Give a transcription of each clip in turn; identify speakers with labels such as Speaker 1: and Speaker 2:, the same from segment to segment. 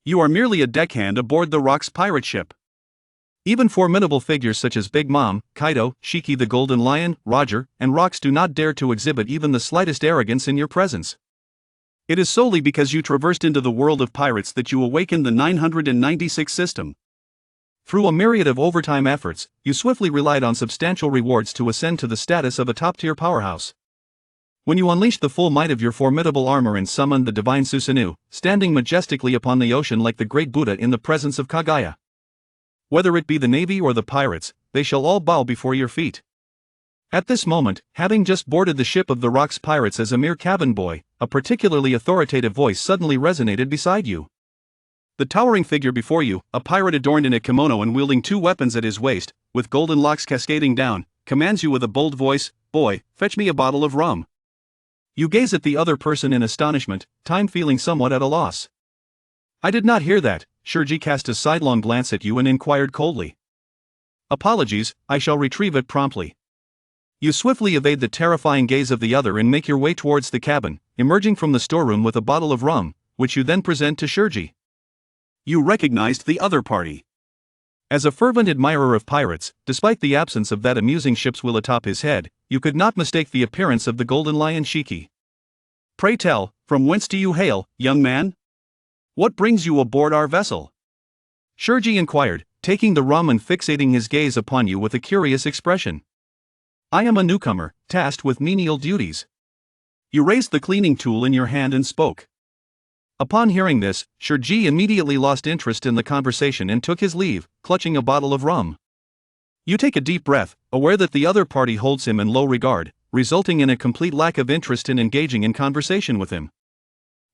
Speaker 1: You are merely a deckhand aboard the Rock's pirate ship. Even formidable figures such as Big Mom, Kaido, Shiki the Golden Lion, Roger, and Rocks do not dare to exhibit even the slightest arrogance in your presence. It is solely because you traversed into the world of pirates that you awakened the 996 system. Through a myriad of overtime efforts, you swiftly relied on substantial rewards to ascend to the status of a top-tier powerhouse. When you unleashed the full might of your formidable armor and summoned the divine Susanoo, standing majestically upon the ocean like the great Buddha in the presence of Kagaya. Whether it be the Navy or the pirates, they shall all bow before your feet. At this moment, having just boarded the ship of the Rock's pirates as a mere cabin boy, a particularly authoritative voice suddenly resonated beside you. The towering figure before you, a pirate adorned in a kimono and wielding 2 weapons at his waist, with golden locks cascading down, commands you with a bold voice, "Boy, fetch me a bottle of rum." You gaze at the other person in astonishment, time feeling somewhat at a loss. "I did not hear that." Shurji cast a sidelong glance at you and inquired coldly. "Apologies, I shall retrieve it promptly." You swiftly evade the terrifying gaze of the other and make your way towards the cabin, emerging from the storeroom with a bottle of rum, which you then present to Shurji. You recognized the other party. As a fervent admirer of pirates, despite the absence of that amusing ship's wheel atop his head, you could not mistake the appearance of the Golden Lion Shiki. "Pray tell, from whence do you hail, young man? What brings you aboard our vessel?" Shurji inquired, taking the rum and fixating his gaze upon you with a curious expression. "I am a newcomer, tasked with menial duties." You raised the cleaning tool in your hand and spoke. Upon hearing this, Shurji immediately lost interest in the conversation and took his leave, clutching a bottle of rum. You take a deep breath, aware that the other party holds him in low regard, resulting in a complete lack of interest in engaging in conversation with him.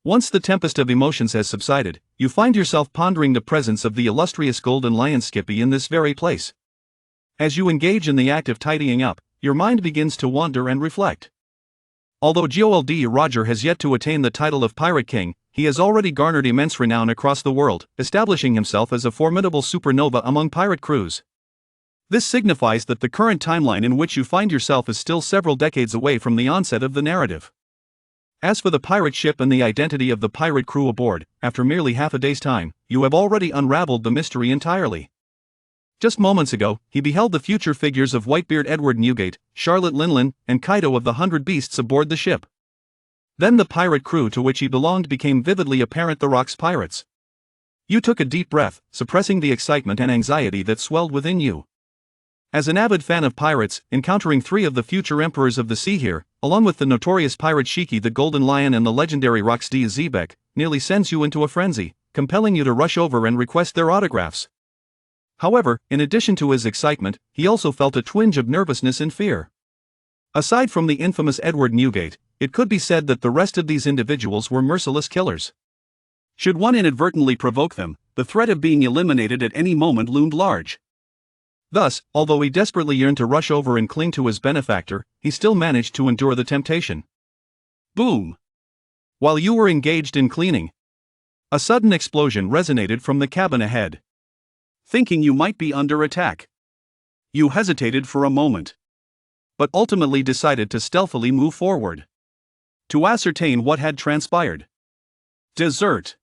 Speaker 1: Once the tempest of emotions has subsided, you find yourself pondering the presence of the illustrious Golden Lion Skippy in this very place. As you engage in the act of tidying up, your mind begins to wander and reflect. Although Gold Roger has yet to attain the title of Pirate King, he has already garnered immense renown across the world, establishing himself as a formidable supernova among pirate crews. This signifies that the current timeline in which you find yourself is still several decades away from the onset of the narrative. As for the pirate ship and the identity of the pirate crew aboard, after merely half a day's time, you have already unraveled the mystery entirely. Just moments ago, he beheld the future figures of Whitebeard Edward Newgate, Charlotte Linlin, and Kaido of the 100 Beasts aboard the ship. Then the pirate crew to which he belonged became vividly apparent: the Rock's pirates. You took a deep breath, suppressing the excitement and anxiety that swelled within you. As an avid fan of pirates, encountering 3 of the future emperors of the sea here, along with the notorious pirate Shiki the Golden Lion and the legendary Rocks Zebek, nearly sends you into a frenzy, compelling you to rush over and request their autographs. However, in addition to his excitement, he also felt a twinge of nervousness and fear. Aside from the infamous Edward Newgate, it could be said that the rest of these individuals were merciless killers. Should one inadvertently provoke them, the threat of being eliminated at any moment loomed large. Thus, although he desperately yearned to rush over and cling to his benefactor, he still managed to endure the temptation. Boom! While you were engaged in cleaning, a sudden explosion resonated from the cabin ahead. Thinking you might be under attack, you hesitated for a moment, but ultimately decided to stealthily move forward to ascertain what had transpired. Dessert.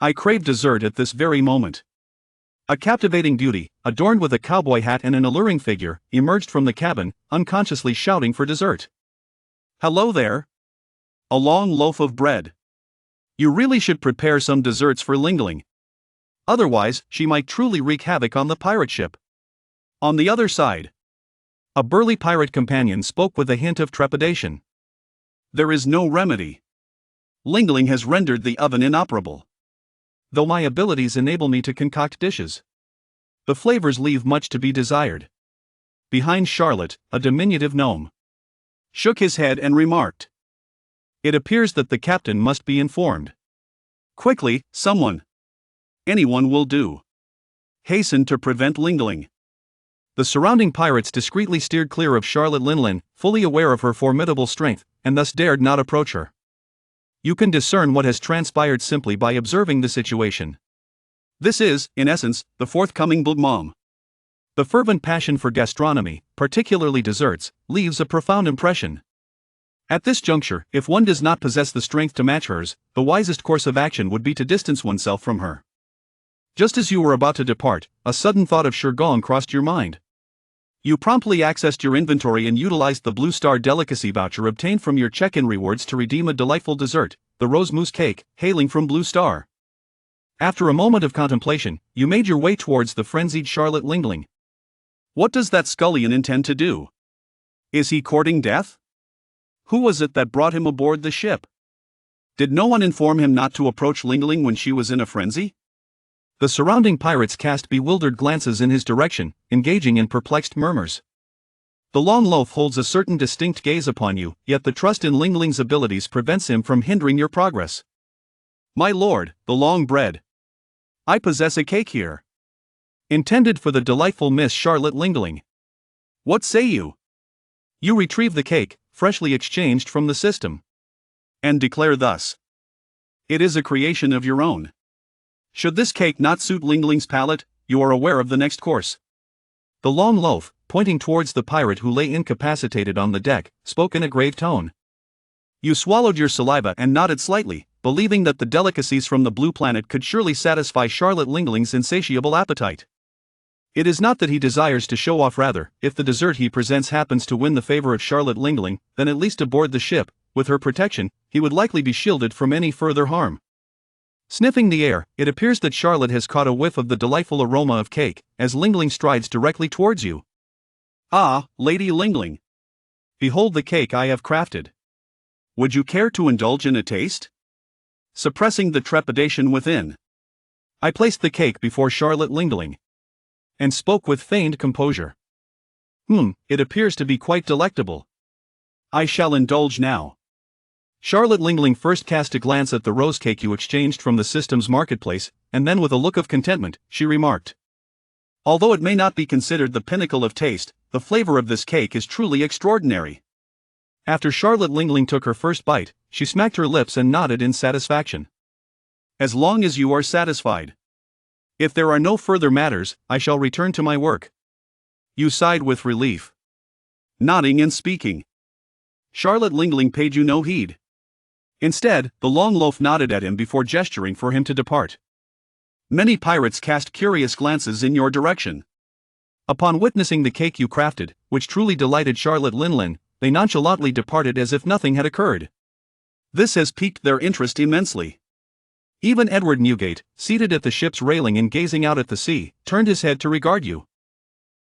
Speaker 1: I crave dessert at this very moment. A captivating beauty, adorned with a cowboy hat and an alluring figure, emerged from the cabin, unconsciously shouting for dessert. Hello there. A long loaf of bread. You really should prepare some desserts for Linlin. Otherwise, she might truly wreak havoc on the pirate ship. On the other side, a burly pirate companion spoke with a hint of trepidation. There is no remedy. Linlin has rendered the oven inoperable. Though my abilities enable me to concoct dishes, the flavors leave much to be desired. Behind Charlotte, a diminutive gnome shook his head and remarked, "It appears that the captain must be informed. Quickly, someone. Anyone will do. Hasten to prevent Linlin." The surrounding pirates discreetly steered clear of Charlotte Linlin, fully aware of her formidable strength, and thus dared not approach her. You can discern what has transpired simply by observing the situation. This is, in essence, the forthcoming Big Mom. The fervent passion for gastronomy, particularly desserts, leaves a profound impression. At this juncture, if one does not possess the strength to match hers, the wisest course of action would be to distance oneself from her. Just as you were about to depart, a sudden thought of Shurgong crossed your mind. You promptly accessed your inventory and utilized the Blue Star delicacy voucher obtained from your check-in rewards to redeem a delightful dessert, the rose mousse cake, hailing from Blue Star. After a moment of contemplation, you made your way towards the frenzied Charlotte Linlin. What does that scullion intend to do? Is he courting death? Who was it that brought him aboard the ship? Did no one inform him not to approach Linlin when she was in a frenzy? The surrounding pirates cast bewildered glances in his direction, engaging in perplexed murmurs. The long loaf holds a certain distinct gaze upon you, yet the trust in Linlin's abilities prevents him from hindering your progress. My lord, the long bread. I possess a cake here. Intended for the delightful Miss Charlotte Linlin. What say you? You retrieve the cake, freshly exchanged from the system, and declare thus. It is a creation of your own. Should this cake not suit Linlin's palate, you are aware of the next course. The long loaf, pointing towards the pirate who lay incapacitated on the deck, spoke in a grave tone. You swallowed your saliva and nodded slightly, believing that the delicacies from the blue planet could surely satisfy Charlotte Linlin's insatiable appetite. It is not that he desires to show off, rather, if the dessert he presents happens to win the favor of Charlotte Linlin, then at least aboard the ship, with her protection, he would likely be shielded from any further harm. Sniffing the air, it appears that Charlotte has caught a whiff of the delightful aroma of cake, as Linlin strides directly towards you. Ah, Lady Linlin. Behold the cake I have crafted. Would you care to indulge in a taste? Suppressing the trepidation within, I placed the cake before Charlotte Linlin, and spoke with feigned composure. It appears to be quite delectable. I shall indulge now. Charlotte Linlin first cast a glance at the rose cake you exchanged from the system's marketplace, and then with a look of contentment, she remarked. Although it may not be considered the pinnacle of taste, the flavor of this cake is truly extraordinary. After Charlotte Linlin took her first bite, she smacked her lips and nodded in satisfaction. As long as you are satisfied. If there are no further matters, I shall return to my work. You sighed with relief. Nodding and speaking. Charlotte Linlin paid you no heed. Instead, the long loaf nodded at him before gesturing for him to depart. Many pirates cast curious glances in your direction. Upon witnessing the cake you crafted, which truly delighted Charlotte Linlin, they nonchalantly departed as if nothing had occurred. This has piqued their interest immensely. Even Edward Newgate, seated at the ship's railing and gazing out at the sea, turned his head to regard you.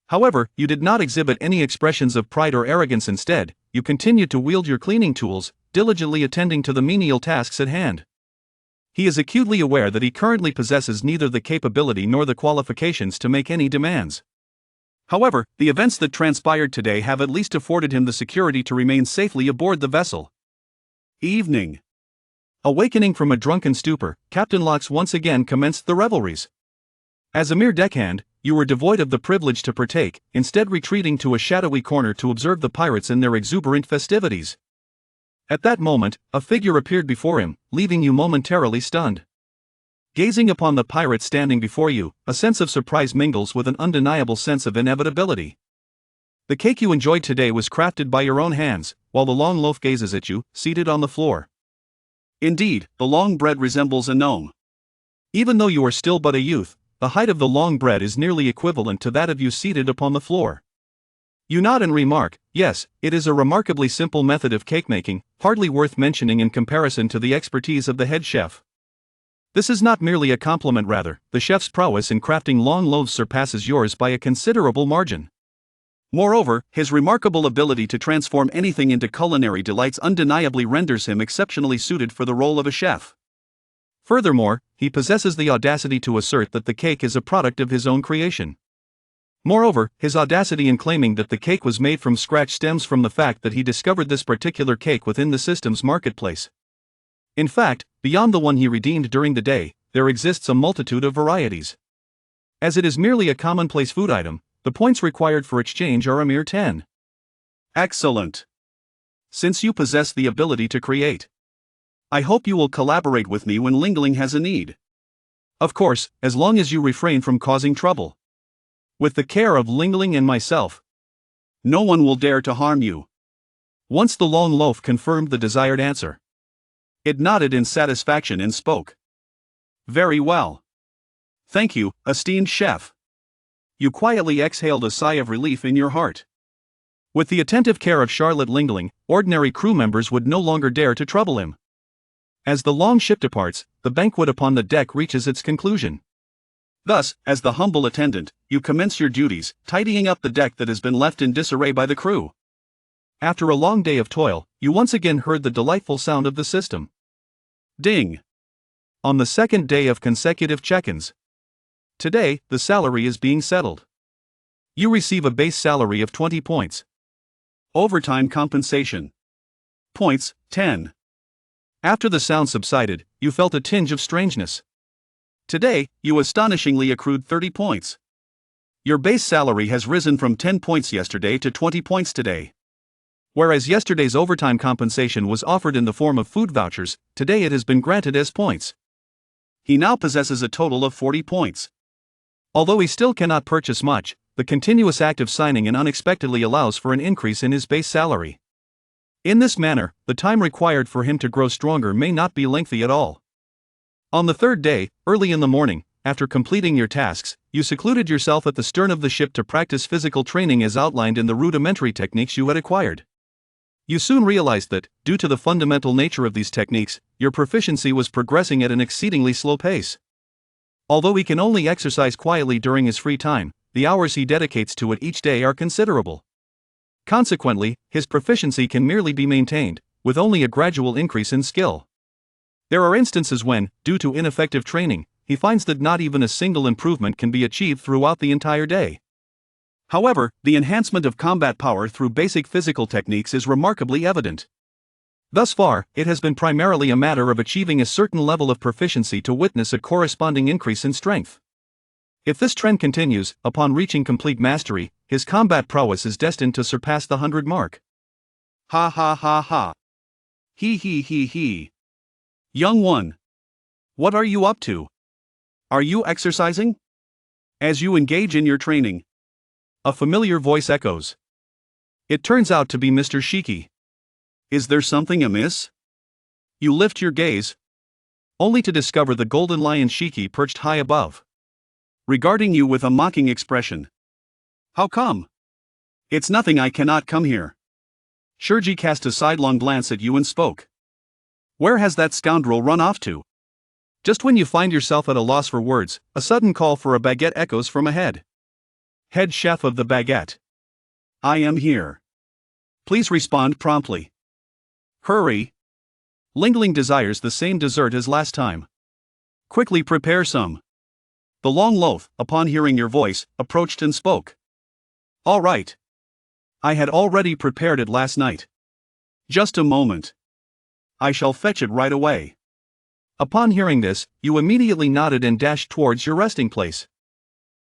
Speaker 1: However, you did not exhibit any expressions of pride or arrogance. Instead, you continued to wield your cleaning tools, diligently attending to the menial tasks at hand. He is acutely aware that he currently possesses neither the capability nor the qualifications to make any demands. However, the events that transpired today have at least afforded him the security to remain safely aboard the vessel. Evening. Awakening from a drunken stupor, Captain Locke once again commenced the revelries. As a mere deckhand, you were devoid of the privilege to partake, instead retreating to a shadowy corner to observe the pirates in their exuberant festivities. At that moment, a figure appeared before him, leaving you momentarily stunned. Gazing upon the pirate standing before you, a sense of surprise mingles with an undeniable sense of inevitability. The cake you enjoyed today was crafted by your own hands, while the long loaf gazes at you, seated on the floor. Indeed, the long bread resembles a gnome. Even though you are still but a youth, the height of the long bread is nearly equivalent to that of you seated upon the floor. You nod and remark, yes, it is a remarkably simple method of cake making, hardly worth mentioning in comparison to the expertise of the head chef. This is not merely a compliment, rather, the chef's prowess in crafting long loaves surpasses yours by a considerable margin. Moreover, his remarkable ability to transform anything into culinary delights undeniably renders him exceptionally suited for the role of a chef. Furthermore, he possesses the audacity to assert that the cake is a product of his own creation. Moreover, his audacity in claiming that the cake was made from scratch stems from the fact that he discovered this particular cake within the system's marketplace. In fact, beyond the one he redeemed during the day, there exists a multitude of varieties. As it is merely a commonplace food item, the points required for exchange are a mere 10. Excellent. Since you possess the ability to create, I hope you will collaborate with me when Linlin has a need. Of course, as long as you refrain from causing trouble. With the care of Linlin and myself, no one will dare to harm you. Once the long loaf confirmed the desired answer, it nodded in satisfaction and spoke. Very well. Thank you, esteemed chef. You quietly exhaled a sigh of relief in your heart. With the attentive care of Charlotte Linlin, ordinary crew members would no longer dare to trouble him. As the long ship departs, the banquet upon the deck reaches its conclusion. Thus, as the humble attendant, you commence your duties, tidying up the deck that has been left in disarray by the crew. After a long day of toil, you once again heard the delightful sound of the system. Ding! On the second day of consecutive check-ins. Today, the salary is being settled. You receive a base salary of 20 points. Overtime compensation. Points, 10. After the sound subsided, you felt a tinge of strangeness. Today, you astonishingly accrued 30 points. Your base salary has risen from 10 points yesterday to 20 points today. Whereas yesterday's overtime compensation was offered in the form of food vouchers, today it has been granted as points. He now possesses a total of 40 points. Although he still cannot purchase much, the continuous act of signing in unexpectedly allows for an increase in his base salary. In this manner, the time required for him to grow stronger may not be lengthy at all. On the third day, early in the morning, after completing your tasks, you secluded yourself at the stern of the ship to practice physical training as outlined in the rudimentary techniques you had acquired. You soon realized that, due to the fundamental nature of these techniques, your proficiency was progressing at an exceedingly slow pace. Although he can only exercise quietly during his free time, the hours he dedicates to it each day are considerable. Consequently, his proficiency can merely be maintained, with only a gradual increase in skill. There are instances when, due to ineffective training, he finds that not even a single improvement can be achieved throughout the entire day. However, the enhancement of combat power through basic physical techniques is remarkably evident. Thus far, it has been primarily a matter of achieving a certain level of proficiency to witness a corresponding increase in strength. If this trend continues, upon reaching complete mastery, his combat prowess is destined to surpass the 100 mark. Ha ha ha ha. He he he he. Young one. What are you up to? Are you exercising? As you engage in your training, a familiar voice echoes. It turns out to be Mr. Shiki. Is there something amiss? You lift your gaze, only to discover the Golden Lion Shiki perched high above, regarding you with a mocking expression. How come? It's nothing, I cannot come here. Shurji cast a sidelong glance at you and spoke. Where has that scoundrel run off to? Just when you find yourself at a loss for words, a sudden call for a baguette echoes from ahead. Head chef of the baguette. I am here. Please respond promptly. Hurry. Linlin desires the same dessert as last time. Quickly prepare some. The long loaf, upon hearing your voice, approached and spoke. All right. I had already prepared it last night. Just a moment. I shall fetch it right away. Upon hearing this, you immediately nodded and dashed towards your resting place.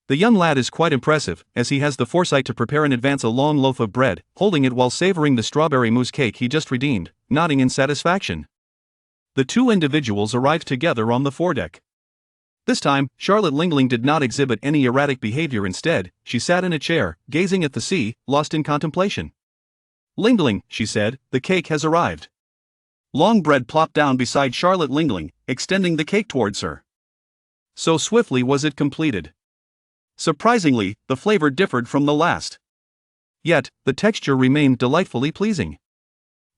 Speaker 1: The young lad is quite impressive, as he has the foresight to prepare in advance a long loaf of bread, holding it while savoring the strawberry mousse cake he just redeemed, nodding in satisfaction. The two individuals arrived together on the foredeck. This time, Charlotte Linlin did not exhibit any erratic behavior. Instead, she sat in a chair, gazing at the sea, lost in contemplation. Linlin, she said, the cake has arrived. Long bread plopped down beside Charlotte Linlin, extending the cake towards her. So swiftly was it completed. Surprisingly, the flavor differed from the last. Yet, the texture remained delightfully pleasing.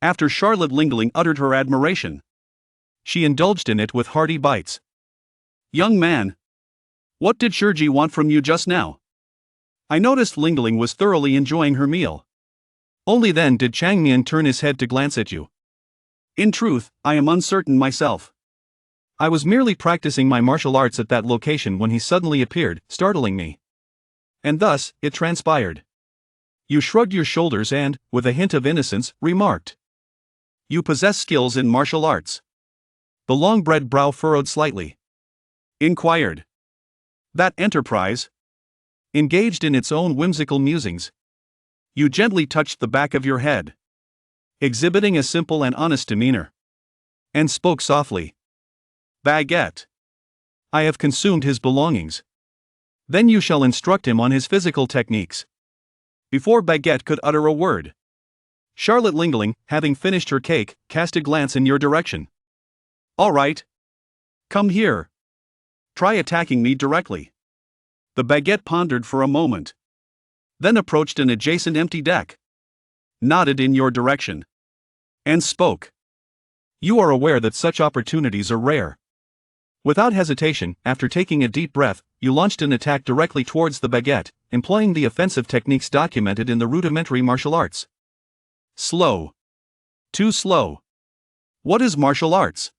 Speaker 1: After Charlotte Linlin uttered her admiration, she indulged in it with hearty bites. Young man, what did Shurji want from you just now? I noticed Linlin was thoroughly enjoying her meal. Only then did Changmian turn his head to glance at you. In truth, I am uncertain myself. I was merely practicing my martial arts at that location when he suddenly appeared, startling me. And thus, it transpired. You shrugged your shoulders and, with a hint of innocence, remarked. You possess skills in martial arts. The long-bred brow furrowed slightly. Inquired. That enterprise? Engaged in its own whimsical musings. You gently touched the back of your head, exhibiting a simple and honest demeanor, and spoke softly. Baguette. I have consumed his belongings. Then you shall instruct him on his physical techniques. Before Baguette could utter a word, Charlotte Linlin, having finished her cake, cast a glance in your direction. All right. Come here. Try attacking me directly. The baguette pondered for a moment. Then approached an adjacent empty deck. Nodded in your direction. And spoke. You are aware that such opportunities are rare. Without hesitation, after taking a deep breath, you launched an attack directly towards the baguette, employing the offensive techniques documented in the rudimentary martial arts. Slow. Too slow. What is martial arts?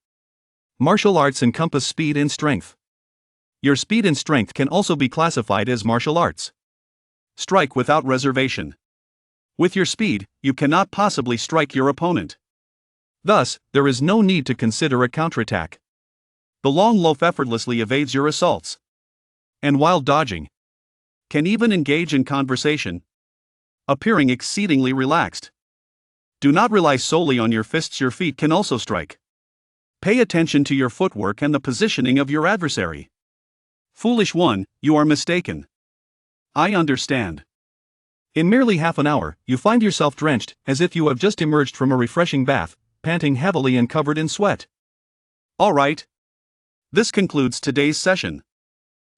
Speaker 1: Martial arts encompass speed and strength. Your speed and strength can also be classified as martial arts. Strike without reservation. With your speed, you cannot possibly strike your opponent. Thus, there is no need to consider a counterattack. The long loaf effortlessly evades your assaults. And while dodging, can even engage in conversation, appearing exceedingly relaxed. Do not rely solely on your fists, your feet can also strike. Pay attention to your footwork and the positioning of your adversary. Foolish one, you are mistaken. I understand. In merely half an hour, you find yourself drenched, as if you have just emerged from a refreshing bath, panting heavily and covered in sweat. All right. This concludes today's session.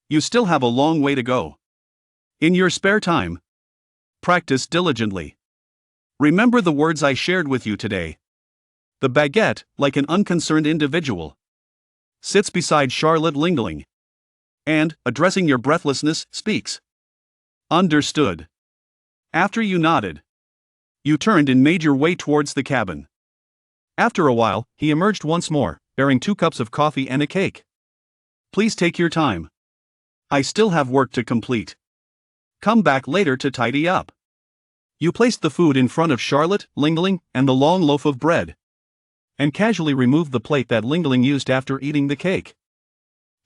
Speaker 1: You still have a long way to go. In your spare time, practice diligently. Remember the words I shared with you today. The baguette, like an unconcerned individual, sits beside Charlotte Linlin. And, addressing your breathlessness, speaks. Understood. After you nodded, you turned and made your way towards the cabin. After a while, he emerged once more, bearing 2 cups of coffee and a cake. Please take your time. I still have work to complete. Come back later to tidy up. You placed the food in front of Charlotte, Linlin, and the long loaf of bread, and casually removed the plate that Linlin used after eating the cake.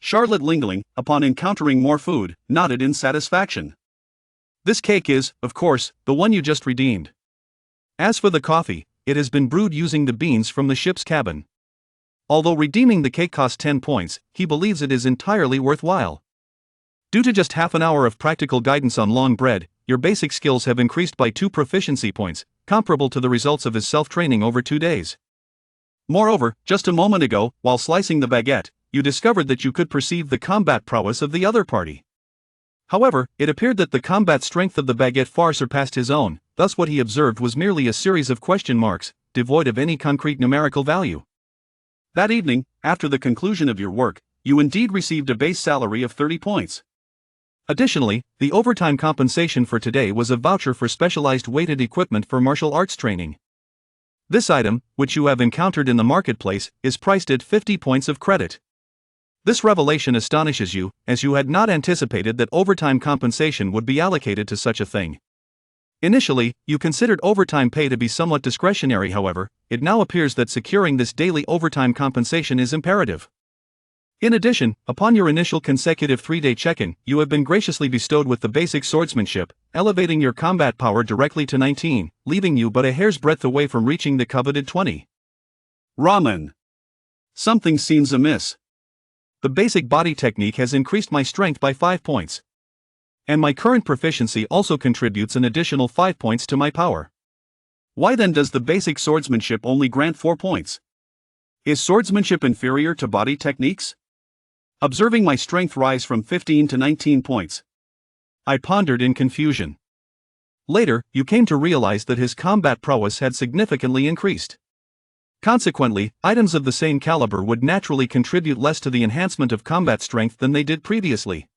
Speaker 1: Charlotte Linlin, upon encountering more food, nodded in satisfaction. This cake is, of course, the one you just redeemed. As for the coffee, it has been brewed using the beans from the ship's cabin. Although redeeming the cake cost 10 points, he believes it is entirely worthwhile. Due to just half an hour of practical guidance on long bread, your basic skills have increased by 2 proficiency points, comparable to the results of his self-training over 2 days. Moreover, just a moment ago, while slicing the baguette, you discovered that you could perceive the combat prowess of the other party. However, it appeared that the combat strength of the baguette far surpassed his own, thus what he observed was merely a series of question marks, devoid of any concrete numerical value. That evening, after the conclusion of your work, you indeed received a base salary of 30 points. Additionally, the overtime compensation for today was a voucher for specialized weighted equipment for martial arts training. This item, which you have encountered in the marketplace, is priced at 50 points of credit. This revelation astonishes you, as you had not anticipated that overtime compensation would be allocated to such a thing. Initially, you considered overtime pay to be somewhat discretionary. However, it now appears that securing this daily overtime compensation is imperative. In addition, upon your initial consecutive 3-day check-in, you have been graciously bestowed with the basic swordsmanship, elevating your combat power directly to 19, leaving you but a hair's breadth away from reaching the coveted 20. Ramen. Something seems amiss. The basic body technique has increased my strength by 5 points. And my current proficiency also contributes an additional 5 points to my power. Why then does the basic swordsmanship only grant 4 points? Is swordsmanship inferior to body techniques? Observing my strength rise from 15 to 19 points, I pondered in confusion. Later, you came to realize that his combat prowess had significantly increased. Consequently, items of the same caliber would naturally contribute less to the enhancement of combat strength than they did previously.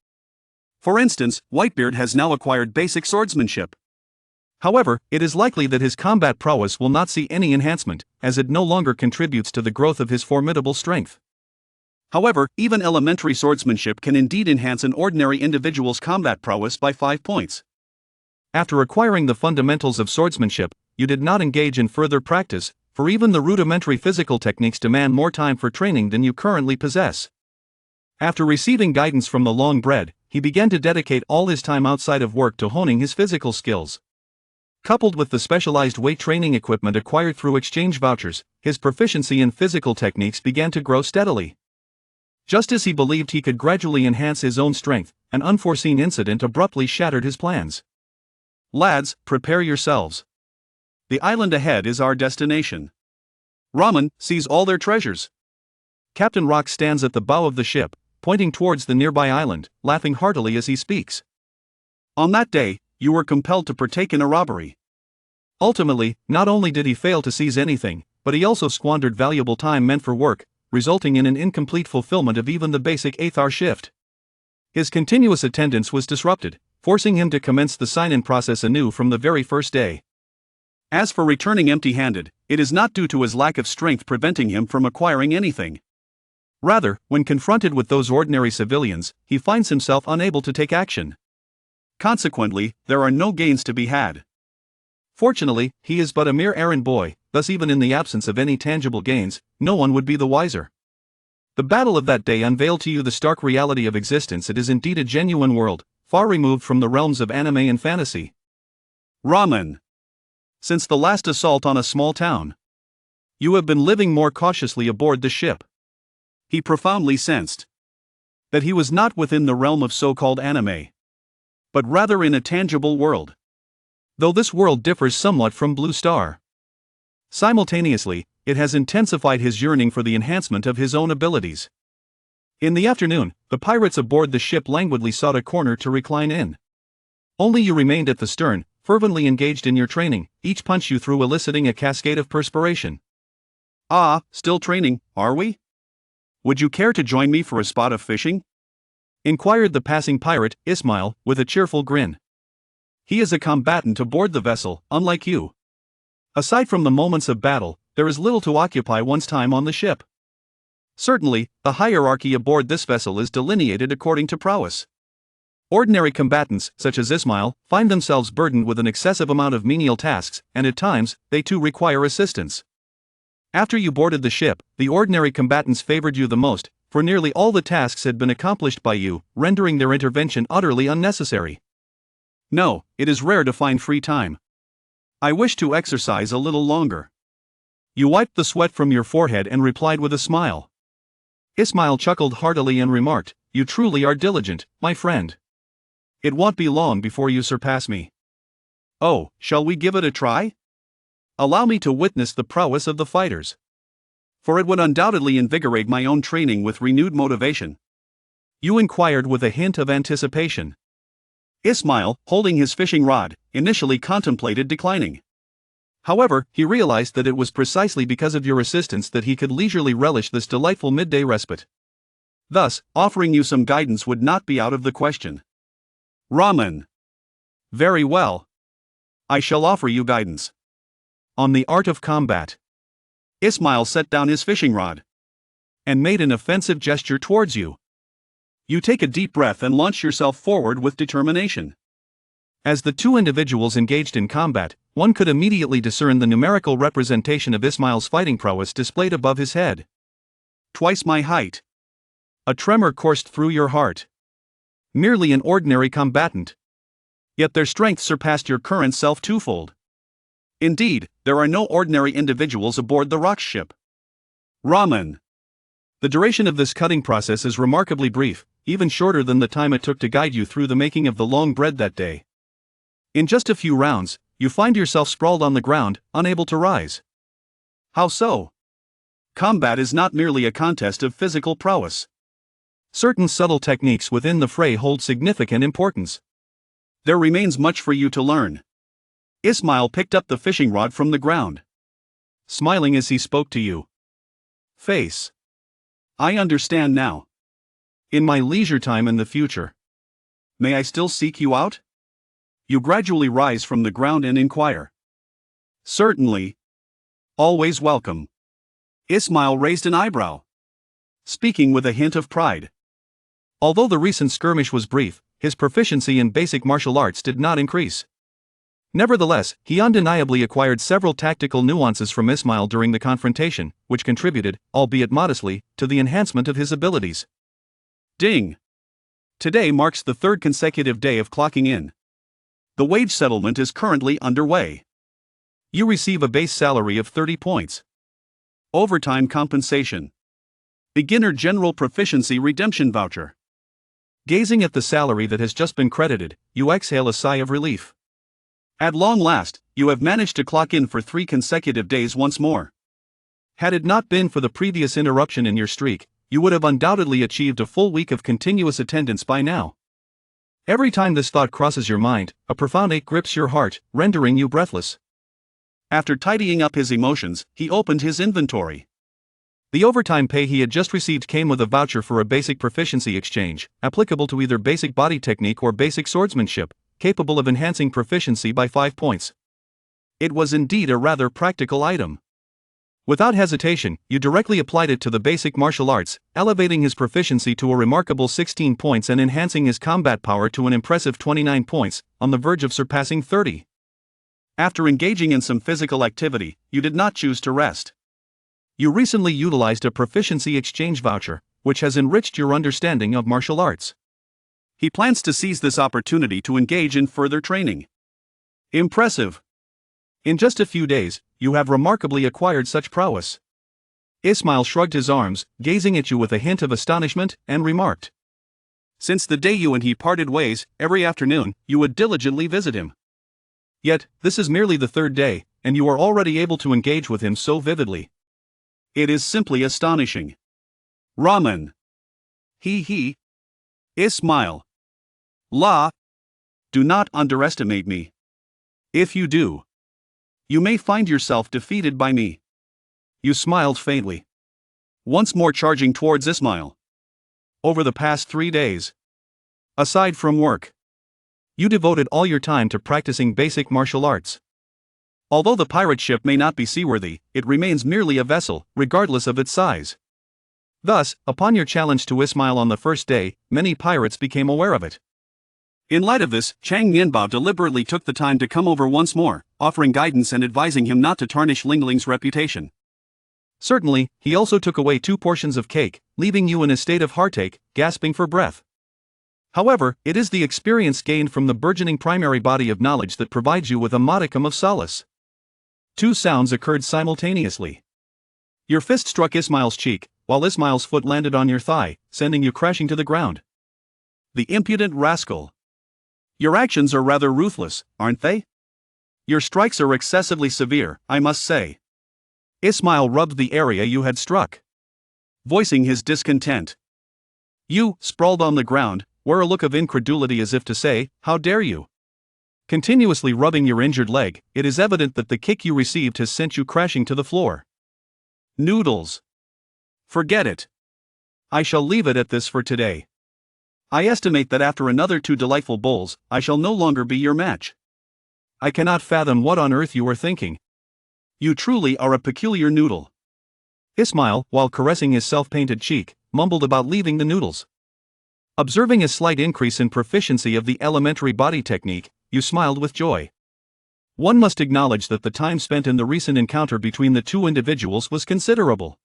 Speaker 1: For instance, Whitebeard has now acquired basic swordsmanship. However, it is likely that his combat prowess will not see any enhancement, as it no longer contributes to the growth of his formidable strength. However, even elementary swordsmanship can indeed enhance an ordinary individual's combat prowess by 5 points. After acquiring the fundamentals of swordsmanship, you did not engage in further practice, for even the rudimentary physical techniques demand more time for training than you currently possess. After receiving guidance from the long bread, he began to dedicate all his time outside of work to honing his physical skills. Coupled with the specialized weight training equipment acquired through exchange vouchers, his proficiency in physical techniques began to grow steadily. Just as he believed he could gradually enhance his own strength, an unforeseen incident abruptly shattered his plans. Lads, prepare yourselves. The island ahead is our destination. Ramen sees all their treasures. Captain Rock stands at the bow of the ship, pointing towards the nearby island, laughing heartily as he speaks. On that day, you were compelled to partake in a robbery. Ultimately, not only did he fail to seize anything, but he also squandered valuable time meant for work, resulting in an incomplete fulfillment of even the basic 8th-hour shift. His continuous attendance was disrupted, forcing him to commence the sign-in process anew from the very first day. As for returning empty-handed, it is not due to his lack of strength preventing him from acquiring anything. Rather, when confronted with those ordinary civilians, he finds himself unable to take action. Consequently, there are no gains to be had. Fortunately, he is but a mere errand boy, thus even in the absence of any tangible gains, no one would be the wiser. The battle of that day unveiled to you the stark reality of existence. It is indeed a genuine world, far removed from the realms of anime and fantasy. Ramen. Since the last assault on a small town, you have been living more cautiously aboard the ship. He profoundly sensed that he was not within the realm of so-called anime, but rather in a tangible world. Though this world differs somewhat from Blue Star. Simultaneously, it has intensified his yearning for the enhancement of his own abilities. In the afternoon, the pirates aboard the ship languidly sought a corner to recline in. Only you remained at the stern, fervently engaged in your training, each punch you threw eliciting a cascade of perspiration. Ah, still training, are we? Would you care to join me for a spot of fishing? Inquired the passing pirate, Ismail, with a cheerful grin. He is a combatant aboard the vessel, unlike you. Aside from the moments of battle, there is little to occupy one's time on the ship. Certainly, the hierarchy aboard this vessel is delineated according to prowess. Ordinary combatants, such as Ismail, find themselves burdened with an excessive amount of menial tasks, and at times, they too require assistance. After you boarded the ship, the ordinary combatants favored you the most, for nearly all the tasks had been accomplished by you, rendering their intervention utterly unnecessary. No, it is rare to find free time. I wish to exercise a little longer. You wiped the sweat from your forehead and replied with a smile. Ismail chuckled heartily and remarked, "You truly are diligent, my friend. It won't be long before you surpass me. Oh, shall we give it a try? Allow me to witness the prowess of the fighters. For it would undoubtedly invigorate my own training with renewed motivation." You inquired with a hint of anticipation. Ismail, holding his fishing rod, initially contemplated declining. However, he realized that it was precisely because of your assistance that he could leisurely relish this delightful midday respite. Thus, offering you some guidance would not be out of the question. Ramen. Very well. I shall offer you guidance on the art of combat. Ismail set down his fishing rod and made an offensive gesture towards you. You take a deep breath and launch yourself forward with determination. As the two individuals engaged in combat, one could immediately discern the numerical representation of Ismail's fighting prowess displayed above his head. Twice my height. A tremor coursed through your heart. Merely an ordinary combatant. Yet their strength surpassed your current self twofold. Indeed, there are no ordinary individuals aboard the Rock ship. Ramen. The duration of this cutting process is remarkably brief, even shorter than the time it took to guide you through the making of the long bread that day. In just a few rounds, you find yourself sprawled on the ground, unable to rise. How so? Combat is not merely a contest of physical prowess. Certain subtle techniques within the fray hold significant importance. There remains much for you to learn. Ismail picked up the fishing rod from the ground, smiling as he spoke to you. Face. I understand now. In my leisure time in the future, may I still seek you out? You gradually rise from the ground and inquire. Certainly. Always welcome. Ismail raised an eyebrow, speaking with a hint of pride. Although the recent skirmish was brief, his proficiency in basic martial arts did not increase. Nevertheless, he undeniably acquired several tactical nuances from Ismail during the confrontation, which contributed, albeit modestly, to the enhancement of his abilities. Ding! Today marks the third consecutive day of clocking in. The wage settlement is currently underway. You receive a base salary of 30 points. Overtime compensation. Beginner general proficiency redemption voucher. Gazing at the salary that has just been credited, you exhale a sigh of relief. At long last, you have managed to clock in for 3 consecutive days once more. Had it not been for the previous interruption in your streak, you would have undoubtedly achieved a full week of continuous attendance by now. Every time this thought crosses your mind, a profound ache grips your heart, rendering you breathless. After tidying up his emotions, he opened his inventory. The overtime pay he had just received came with a voucher for a basic proficiency exchange, applicable to either basic body technique or basic swordsmanship, capable of enhancing proficiency by 5 points. It was indeed a rather practical item. Without hesitation, you directly applied it to the basic martial arts, elevating his proficiency to a remarkable 16 points and enhancing his combat power to an impressive 29 points, on the verge of surpassing 30. After engaging in some physical activity, you did not choose to rest. You recently utilized a proficiency exchange voucher, which has enriched your understanding of martial arts. He plans to seize this opportunity to engage in further training. Impressive! In just a few days, you have remarkably acquired such prowess. Ismail shrugged his arms, gazing at you with a hint of astonishment, and remarked. Since the day you and he parted ways, every afternoon, you would diligently visit him. Yet, this is merely the 3rd day, and you are already able to engage with him so vividly. It is simply astonishing. Ramen. He. Ismail. La. Do not underestimate me. If you do, you may find yourself defeated by me. You smiled faintly. Once more charging towards Ismail. Over the past 3 days, aside from work, you devoted all your time to practicing basic martial arts. Although the pirate ship may not be seaworthy, it remains merely a vessel, regardless of its size. Thus, upon your challenge to Ismail on the first day, many pirates became aware of it. In light of this, Chang Nianbao deliberately took the time to come over once more, offering guidance and advising him not to tarnish Lingling's reputation. Certainly, he also took away 2 portions of cake, leaving you in a state of heartache, gasping for breath. However, it is the experience gained from the burgeoning primary body of knowledge that provides you with a modicum of solace. 2 sounds occurred simultaneously. Your fist struck Ismail's cheek, while Ismail's foot landed on your thigh, sending you crashing to the ground. The impudent rascal! Your actions are rather ruthless, aren't they? Your strikes are excessively severe, I must say. Ismail rubbed the area you had struck, voicing his discontent. You, sprawled on the ground, wore a look of incredulity as if to say, "How dare you?" Continuously rubbing your injured leg, it is evident that the kick you received has sent you crashing to the floor. Noodles. Forget it. I shall leave it at this for today. I estimate that after another 2 delightful bowls, I shall no longer be your match. I cannot fathom what on earth you are thinking. You truly are a peculiar noodle. Ismail, while caressing his self-painted cheek, mumbled about leaving the noodles. Observing a slight increase in proficiency of the elementary body technique, you smiled with joy. One must acknowledge that the time spent in the recent encounter between the 2 individuals was considerable.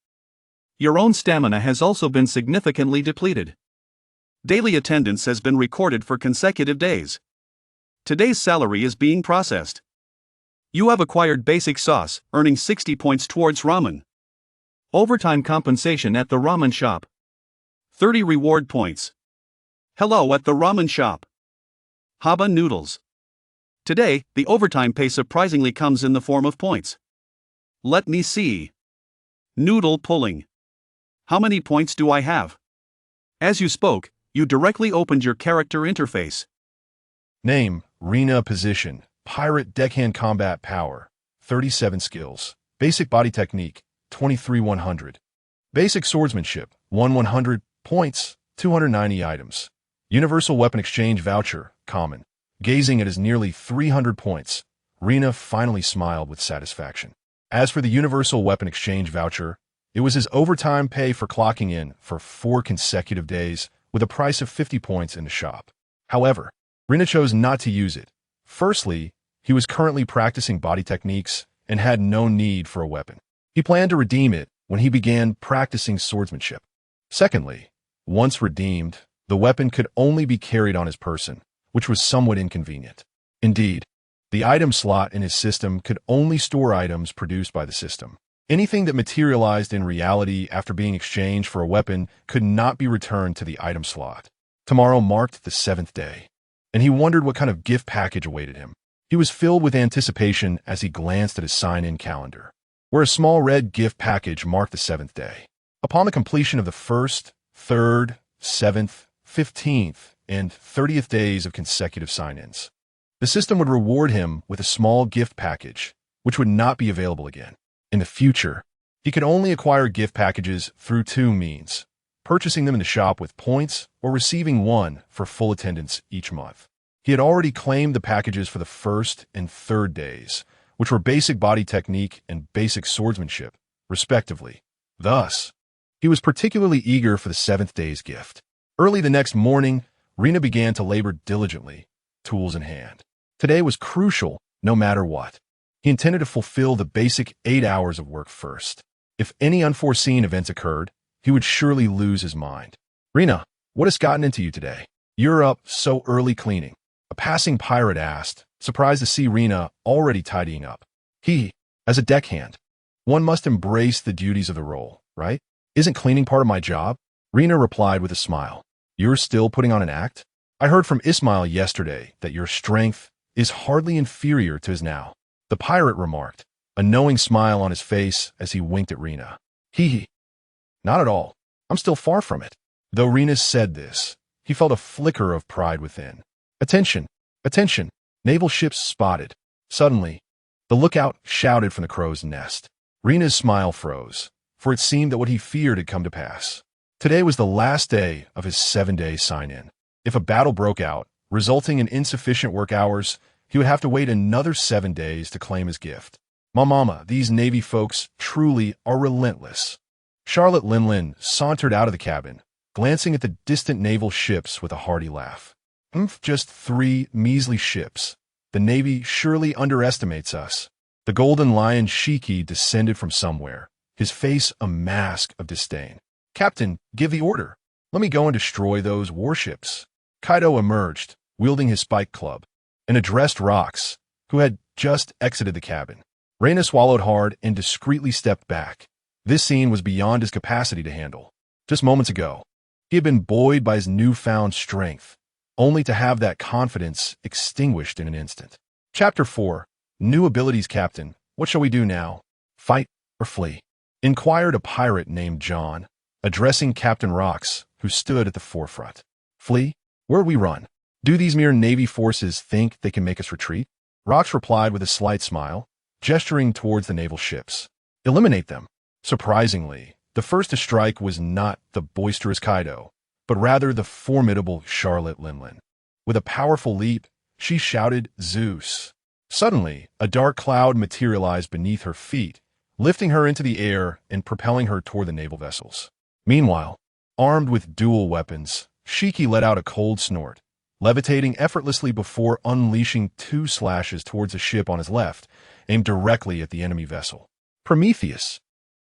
Speaker 1: Your own stamina has also been significantly depleted. Daily attendance has been recorded for consecutive days. Today's salary is being processed. You have acquired basic sauce, earning 60 points towards ramen. Overtime compensation at the ramen shop. 30 reward points. Hello at the ramen shop. Haba noodles. Today, the overtime pay surprisingly comes in the form of points. Let me see. Noodle pulling. How many points do I have? As you spoke, you directly opened your character interface.
Speaker 2: Name, Rina. Position, Pirate. Deckhand. Combat power, 37 skills. Basic body technique, 23/100. Basic swordsmanship, 1/100. Points, 290 items. Universal weapon exchange voucher, common. Gazing at his nearly 300 points, Rina finally smiled with satisfaction. As for the universal weapon exchange voucher, it was his overtime pay for clocking in for 4 consecutive days, with a price of 50 points in the shop. However, Rina chose not to use it. Firstly, he was currently practicing body techniques and had no need for a weapon. He planned to redeem it when he began practicing swordsmanship. Secondly, once redeemed, the weapon could only be carried on his person, which was somewhat inconvenient. Indeed, the item slot in his system could only store items produced by the system. Anything that materialized in reality after being exchanged for a weapon could not be returned to the item slot. Tomorrow marked the 7th day, and he wondered what kind of gift package awaited him. He was filled with anticipation as he glanced at his sign-in calendar, where a small red gift package marked the 7th day. Upon the completion of the 1st, 3rd, 7th, 15th, and 30th days of consecutive sign-ins, the system would reward him with a small gift package, which would not be available again. In the future, he could only acquire gift packages through two means: purchasing them in the shop with points or receiving one for full attendance each month. He had already claimed the packages for the 1st and 3rd days, which were basic body technique and basic swordsmanship, respectively. Thus, he was particularly eager for the 7th day's gift. Early the next morning, Rina began to labor diligently, tools in hand. Today was crucial, no matter what. He intended to fulfill the basic 8 hours of work first. If any unforeseen events occurred, he would surely lose his mind. "Rina, what has gotten into you today? You're up so early cleaning," a passing pirate asked, surprised to see Rina already tidying up. As a deckhand, one must embrace the duties of the role, right? "Isn't cleaning part of my job?" Rina replied with a smile. "You're still putting on an act? I heard from Ismail yesterday that your strength is hardly inferior to his now," the pirate remarked, a knowing smile on his face as he winked at Rina. Not at all. I'm still far from it." Though Rina said this, he felt a flicker of pride within. "Attention! Attention! Naval ships spotted." Suddenly, the lookout shouted from the crow's nest. Rina's smile froze, for it seemed that what he feared had come to pass. Today was the last day of his 7-day sign-in. If a battle broke out, resulting in insufficient work hours, he would have to wait another 7 days to claim his gift. Mama, these Navy folks truly are relentless." Charlotte Linlin sauntered out of the cabin, glancing at the distant naval ships with a hearty laugh. Just 3 measly ships. The Navy surely underestimates us." The Golden Lion Shiki descended from somewhere, his face a mask of disdain. "Captain, give the order. Let me go and destroy those warships." Kaido emerged, wielding his spike club, and addressed Rox, who had just exited the cabin. Reyna swallowed hard and discreetly stepped back. This scene was beyond his capacity to handle. Just moments ago, he had been buoyed by his newfound strength, only to have that confidence extinguished in an instant. Chapter 4. New Abilities. "Captain, what shall we do now? Fight or flee?" inquired a pirate named John, addressing Captain Rox, who stood at the forefront. "Flee? Where'd we run? Do these mere Navy forces think they can make us retreat?" Rox replied with a slight smile, gesturing towards the naval ships. "Eliminate them." Surprisingly, the first to strike was not the boisterous Kaido, but rather the formidable Charlotte Linlin. With a powerful leap, she shouted, "Zeus!" Suddenly, a dark cloud materialized beneath her feet, lifting her into the air and propelling her toward the naval vessels. Meanwhile, armed with dual weapons, Shiki let out a cold snort, levitating effortlessly before unleashing 2 slashes towards a ship on his left, aimed directly at the enemy vessel. "Prometheus!"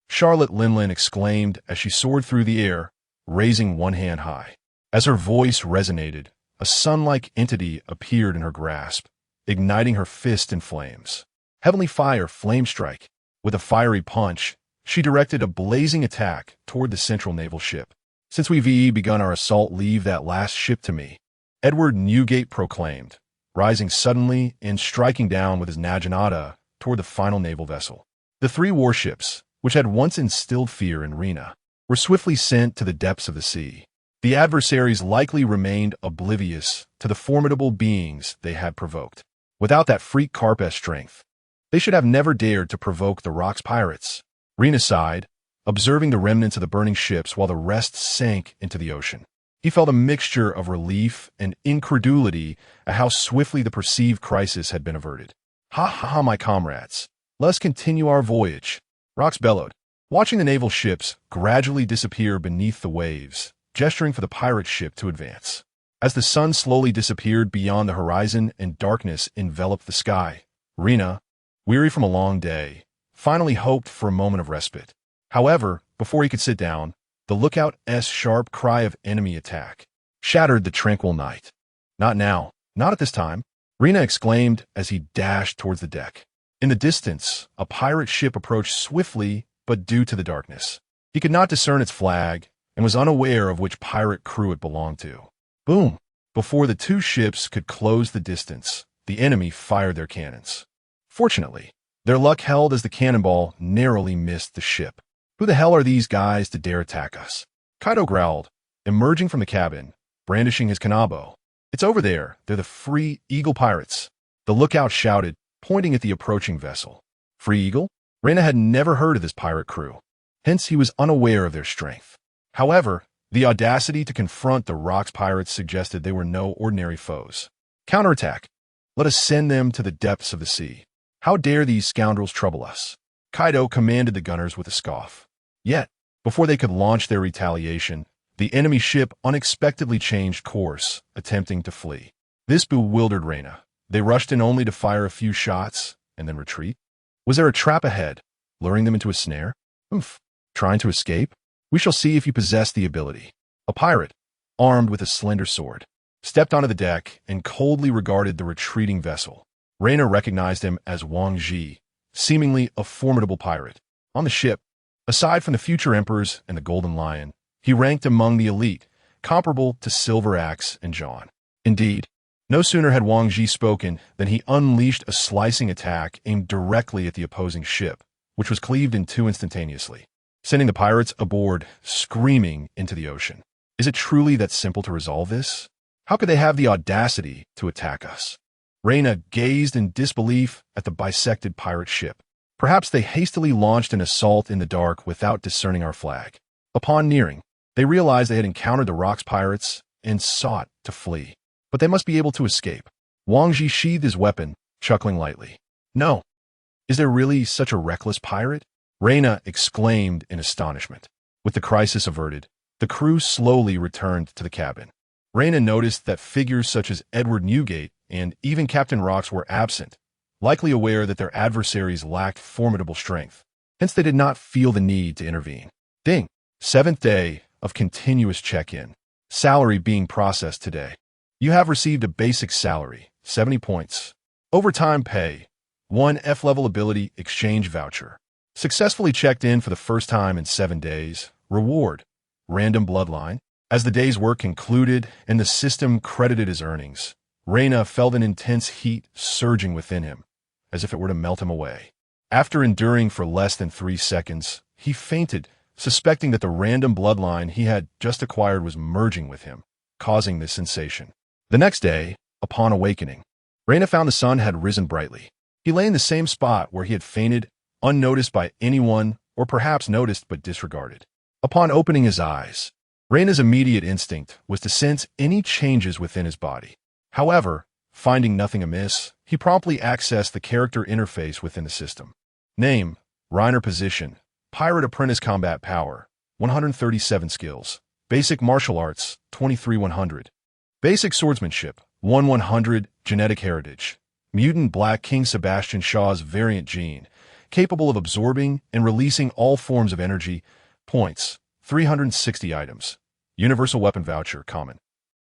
Speaker 2: Charlotte Linlin exclaimed as she soared through the air, raising one hand high. As her voice resonated, a sun-like entity appeared in her grasp, igniting her fist in flames. Heavenly Fire Flame Strike. With a fiery punch, she directed a blazing attack toward the central naval ship. "Since we've begun our assault, leave that last ship to me," Edward Newgate proclaimed, rising suddenly and striking down with his naginata toward the final naval vessel. The 3 warships, which had once instilled fear in Rina, were swiftly sent to the depths of the sea. The adversaries likely remained oblivious to the formidable beings they had provoked. Without that freak Karp's strength, they should have never dared to provoke the Rox pirates. Rina sighed, observing the remnants of the burning ships while the rest sank into the ocean. He felt a mixture of relief and incredulity at how swiftly the perceived crisis had been averted. Ha, my comrades. Let us continue our voyage," Rox bellowed, watching the naval ships gradually disappear beneath the waves, gesturing for the pirate ship to advance. As the sun slowly disappeared beyond the horizon and darkness enveloped the sky, Rina, weary from a long day, finally hoped for a moment of respite. However, before he could sit down, the lookout's sharp cry of enemy attack shattered the tranquil night. "Not now, not at this time," Rina exclaimed as he dashed towards the deck. In the distance, a pirate ship approached swiftly, but due to the darkness, he could not discern its flag and was unaware of which pirate crew it belonged to. Boom! Before the 2 ships could close the distance, the enemy fired their cannons. Fortunately, their luck held as the cannonball narrowly missed the ship. Who the hell are these guys to dare attack us? Kaido growled, emerging from the cabin, brandishing his kanabo. It's over there. They're the Free Eagle pirates. The lookout shouted, pointing at the approaching vessel. Free Eagle? Reina had never heard of this pirate crew. Hence, he was unaware of their strength. However, the audacity to confront the Rocks pirates suggested they were no ordinary foes. Counterattack. Let us send them to the depths of the sea. How dare these scoundrels trouble us? Kaido commanded the gunners with a scoff. Yet, before they could launch their retaliation, the enemy ship unexpectedly changed course, attempting to flee. This bewildered Reina. They rushed in only to fire a few shots and then retreat. Was there a trap ahead, luring them into a snare? Trying to escape? We shall see if you possess the ability. A pirate, armed with a slender sword, stepped onto the deck and coldly regarded the retreating vessel. Reina recognized him as Wang Ji, seemingly a formidable pirate. On the ship, aside from the future emperors and the Golden Lion, he ranked among the elite, comparable to Silver Axe and John. Indeed, no sooner had Wang Ji spoken than he unleashed a slicing attack aimed directly at the opposing ship, which was cleaved in two instantaneously, sending the pirates aboard, screaming into the ocean. Is it truly that simple to resolve this? How could they have the audacity to attack us? Reina gazed in disbelief at the bisected pirate ship. Perhaps they hastily launched an assault in the dark without discerning our flag. Upon nearing, they realized they had encountered the Rocks pirates and sought to flee. But they must be able to escape. Wang Ji sheathed his weapon, chuckling lightly. No. Is there really such a reckless pirate? Reina exclaimed in astonishment. With the crisis averted, the crew slowly returned to the cabin. Reina noticed that figures such as Edward Newgate and even Captain Rocks were absent, likely aware that their adversaries lacked formidable strength. Hence they did not feel the need to intervene. Ding! 7th day of continuous check-in. Salary being processed today. You have received a basic salary, 70 points. Overtime pay, 1 F-level ability exchange voucher. Successfully checked in for the first time in 7 days. Reward, random bloodline. As the day's work concluded and the system credited his earnings, Reina felt an intense heat surging within him, as if it were to melt him away. After enduring for less than 3 seconds, he fainted, suspecting that the random bloodline he had just acquired was merging with him, causing this sensation. The next day, upon awakening, Reina found the sun had risen brightly. He lay in the same spot where he had fainted, unnoticed by anyone, or perhaps noticed but disregarded. Upon opening his eyes, Reina's immediate instinct was to sense any changes within his body. However, finding nothing amiss, he promptly accessed the character interface within the system. Name, Reiner position, Pirate Apprentice combat power, 137 skills. Basic martial arts, 23,100. Basic swordsmanship, 1,100, genetic heritage. Mutant Black King Sebastian Shaw's variant gene, capable of absorbing and releasing all forms of energy. Points, 360 items. Universal weapon voucher, common.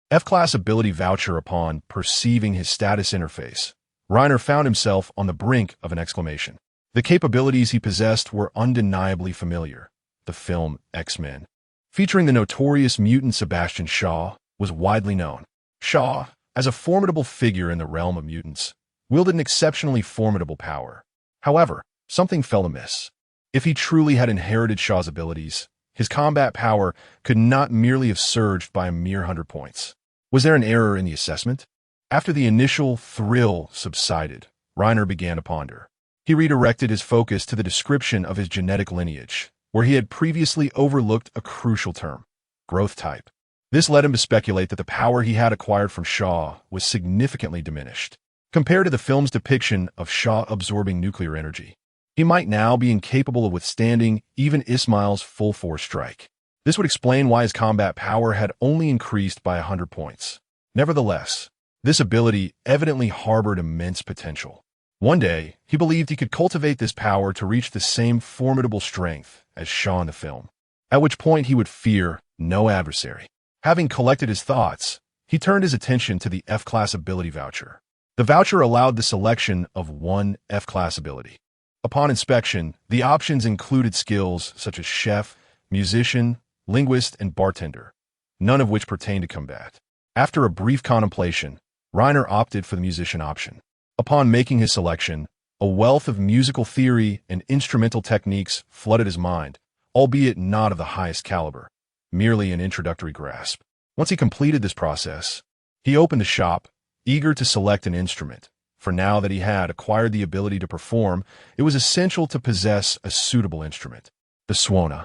Speaker 2: F-class ability voucher. Upon perceiving his status interface, Reiner found himself on the brink of an exclamation. The capabilities he possessed were undeniably familiar. The film X-Men, featuring the notorious mutant Sebastian Shaw, was widely known. Shaw, as a formidable figure in the realm of mutants, wielded an exceptionally formidable power. However, something fell amiss. If he truly had inherited Shaw's abilities, his combat power could not merely have surged by a mere 100 points. Was there an error in the assessment? After the initial thrill subsided, Reiner began to ponder. He redirected his focus to the description of his genetic lineage, where he had previously overlooked a crucial term: growth type. This led him to speculate that the power he had acquired from Shaw was significantly diminished. Compared to the film's depiction of Shaw absorbing nuclear energy, he might now be incapable of withstanding even Ismail's full-force strike. This would explain why his combat power had only increased by 100 points. Nevertheless, this ability evidently harbored immense potential. One day, he believed he could cultivate this power to reach the same formidable strength as Shaw in the film, at which point he would fear no adversary. Having collected his thoughts, he turned his attention to the F-class ability voucher. The voucher allowed the selection of 1 F-class ability. Upon inspection, the options included skills such as chef, musician, linguist, and bartender, none of which pertained to combat. After a brief contemplation, Reiner opted for the musician option. Upon making his selection, a wealth of musical theory and instrumental techniques flooded his mind, albeit not of the highest caliber, merely an introductory grasp. Once he completed this process, he opened the shop, eager to select an instrument, for now that he had acquired the ability to perform, it was essential to possess a suitable instrument. The Suona.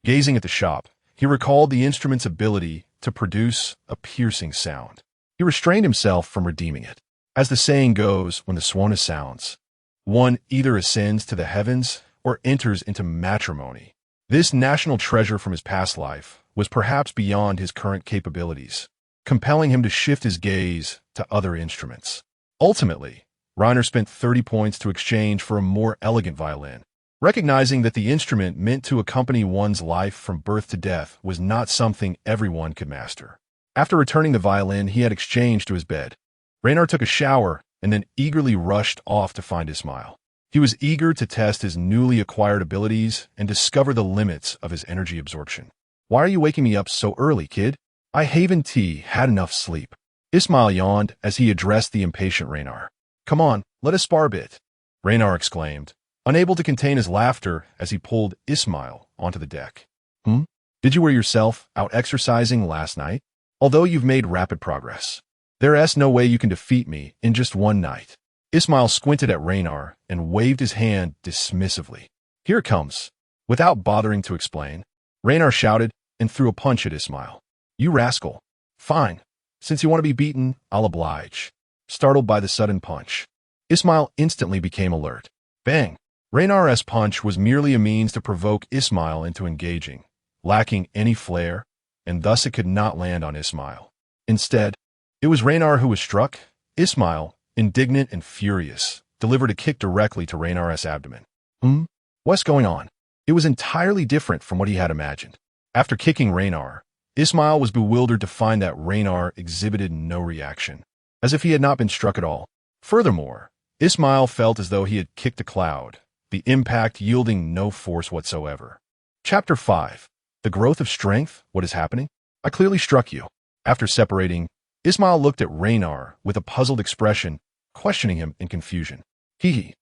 Speaker 2: Gazing at the shop, he recalled the instrument's ability to produce a piercing sound. He restrained himself from redeeming it. As the saying goes, when the Suona sounds, one either ascends to the heavens or enters into matrimony. This national treasure from his past life was perhaps beyond his current capabilities, compelling him to shift his gaze to other instruments. Ultimately, Reiner spent 30 points to exchange for a more elegant violin. Recognizing that the instrument meant to accompany one's life from birth to death was not something everyone could master. After returning the violin he had exchanged to his bed, Reiner took a shower and then eagerly rushed off to find Ismail. He was eager to test his newly acquired abilities and discover the limits of his energy absorption. "Why are you waking me up so early, kid? I haven't had enough sleep." Ismail yawned as he addressed the impatient Reiner. "Come on, let us spar a bit," Reiner exclaimed, unable to contain his laughter as he pulled Ismail onto the deck. Did you wear yourself out exercising last night? Although you've made rapid progress, there's no way you can defeat me in just one night." Ismail squinted at Reiner and waved his hand dismissively. "Here it comes." Without bothering to explain, Reiner shouted and threw a punch at Ismail. "You rascal." "Fine. Since you want to be beaten, I'll oblige." Startled by the sudden punch, Ismail instantly became alert. Bang! Reiner's punch was merely a means to provoke Ismail into engaging, lacking any flair, and thus it could not land on Ismail. Instead, it was Reiner who was struck. Ismail, indignant and furious, delivered a kick directly to Reiner's abdomen. What's going on? It was entirely different from what he had imagined. After kicking Reiner, Ismail was bewildered to find that Reiner exhibited no reaction, as if he had not been struck at all. Furthermore, Ismail felt as though he had kicked a cloud, the impact yielding no force whatsoever. Chapter 5. The Growth of Strength? What is happening? I clearly struck you. After separating, Ismail looked at Reiner with a puzzled expression, questioning him in confusion. Hee.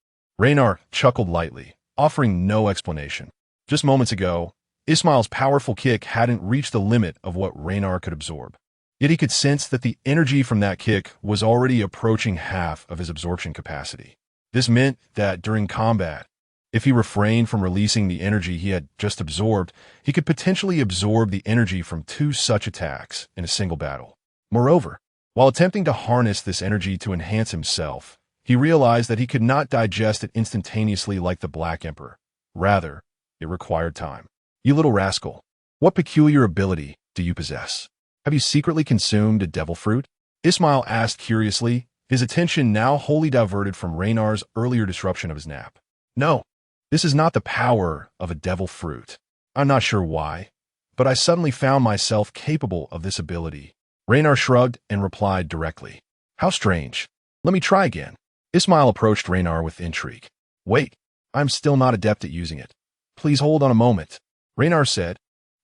Speaker 2: Reiner chuckled lightly, offering no explanation. Just moments ago, Ismail's powerful kick hadn't reached the limit of what Reiner could absorb. Yet he could sense that the energy from that kick was already approaching half of his absorption capacity. This meant that during combat, if he refrained from releasing the energy he had just absorbed, he could potentially absorb the energy from 2 such attacks in a single battle. Moreover, while attempting to harness this energy to enhance himself, he realized that he could not digest it instantaneously like the Black Emperor. Rather, it required time. "You little rascal, what peculiar ability do you possess? Have you secretly consumed a devil fruit?" Ismail asked curiously, his attention now wholly diverted from Reiner's earlier disruption of his nap. "No, this is not the power of a devil fruit. I'm not sure why, but I suddenly found myself capable of this ability." Reiner shrugged and replied directly. "How strange. Let me try again." Ismail approached Reiner with intrigue. "Wait, I'm still not adept at using it. Please hold on a moment," Reiner said,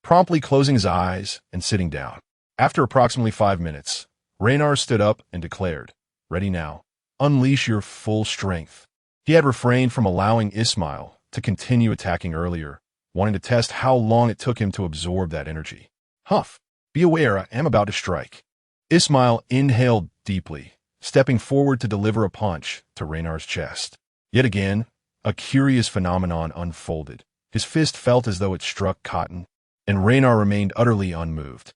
Speaker 2: promptly closing his eyes and sitting down. After approximately 5 minutes, Reiner stood up and declared, "Ready now. Unleash your full strength." He had refrained from allowing Ismail to continue attacking earlier, wanting to test how long it took him to absorb that energy. "Huff, be aware I am about to strike." Ismail inhaled deeply, stepping forward to deliver a punch to Reiner's chest. Yet again, a curious phenomenon unfolded. His fist felt as though it struck cotton, and Reiner remained utterly unmoved.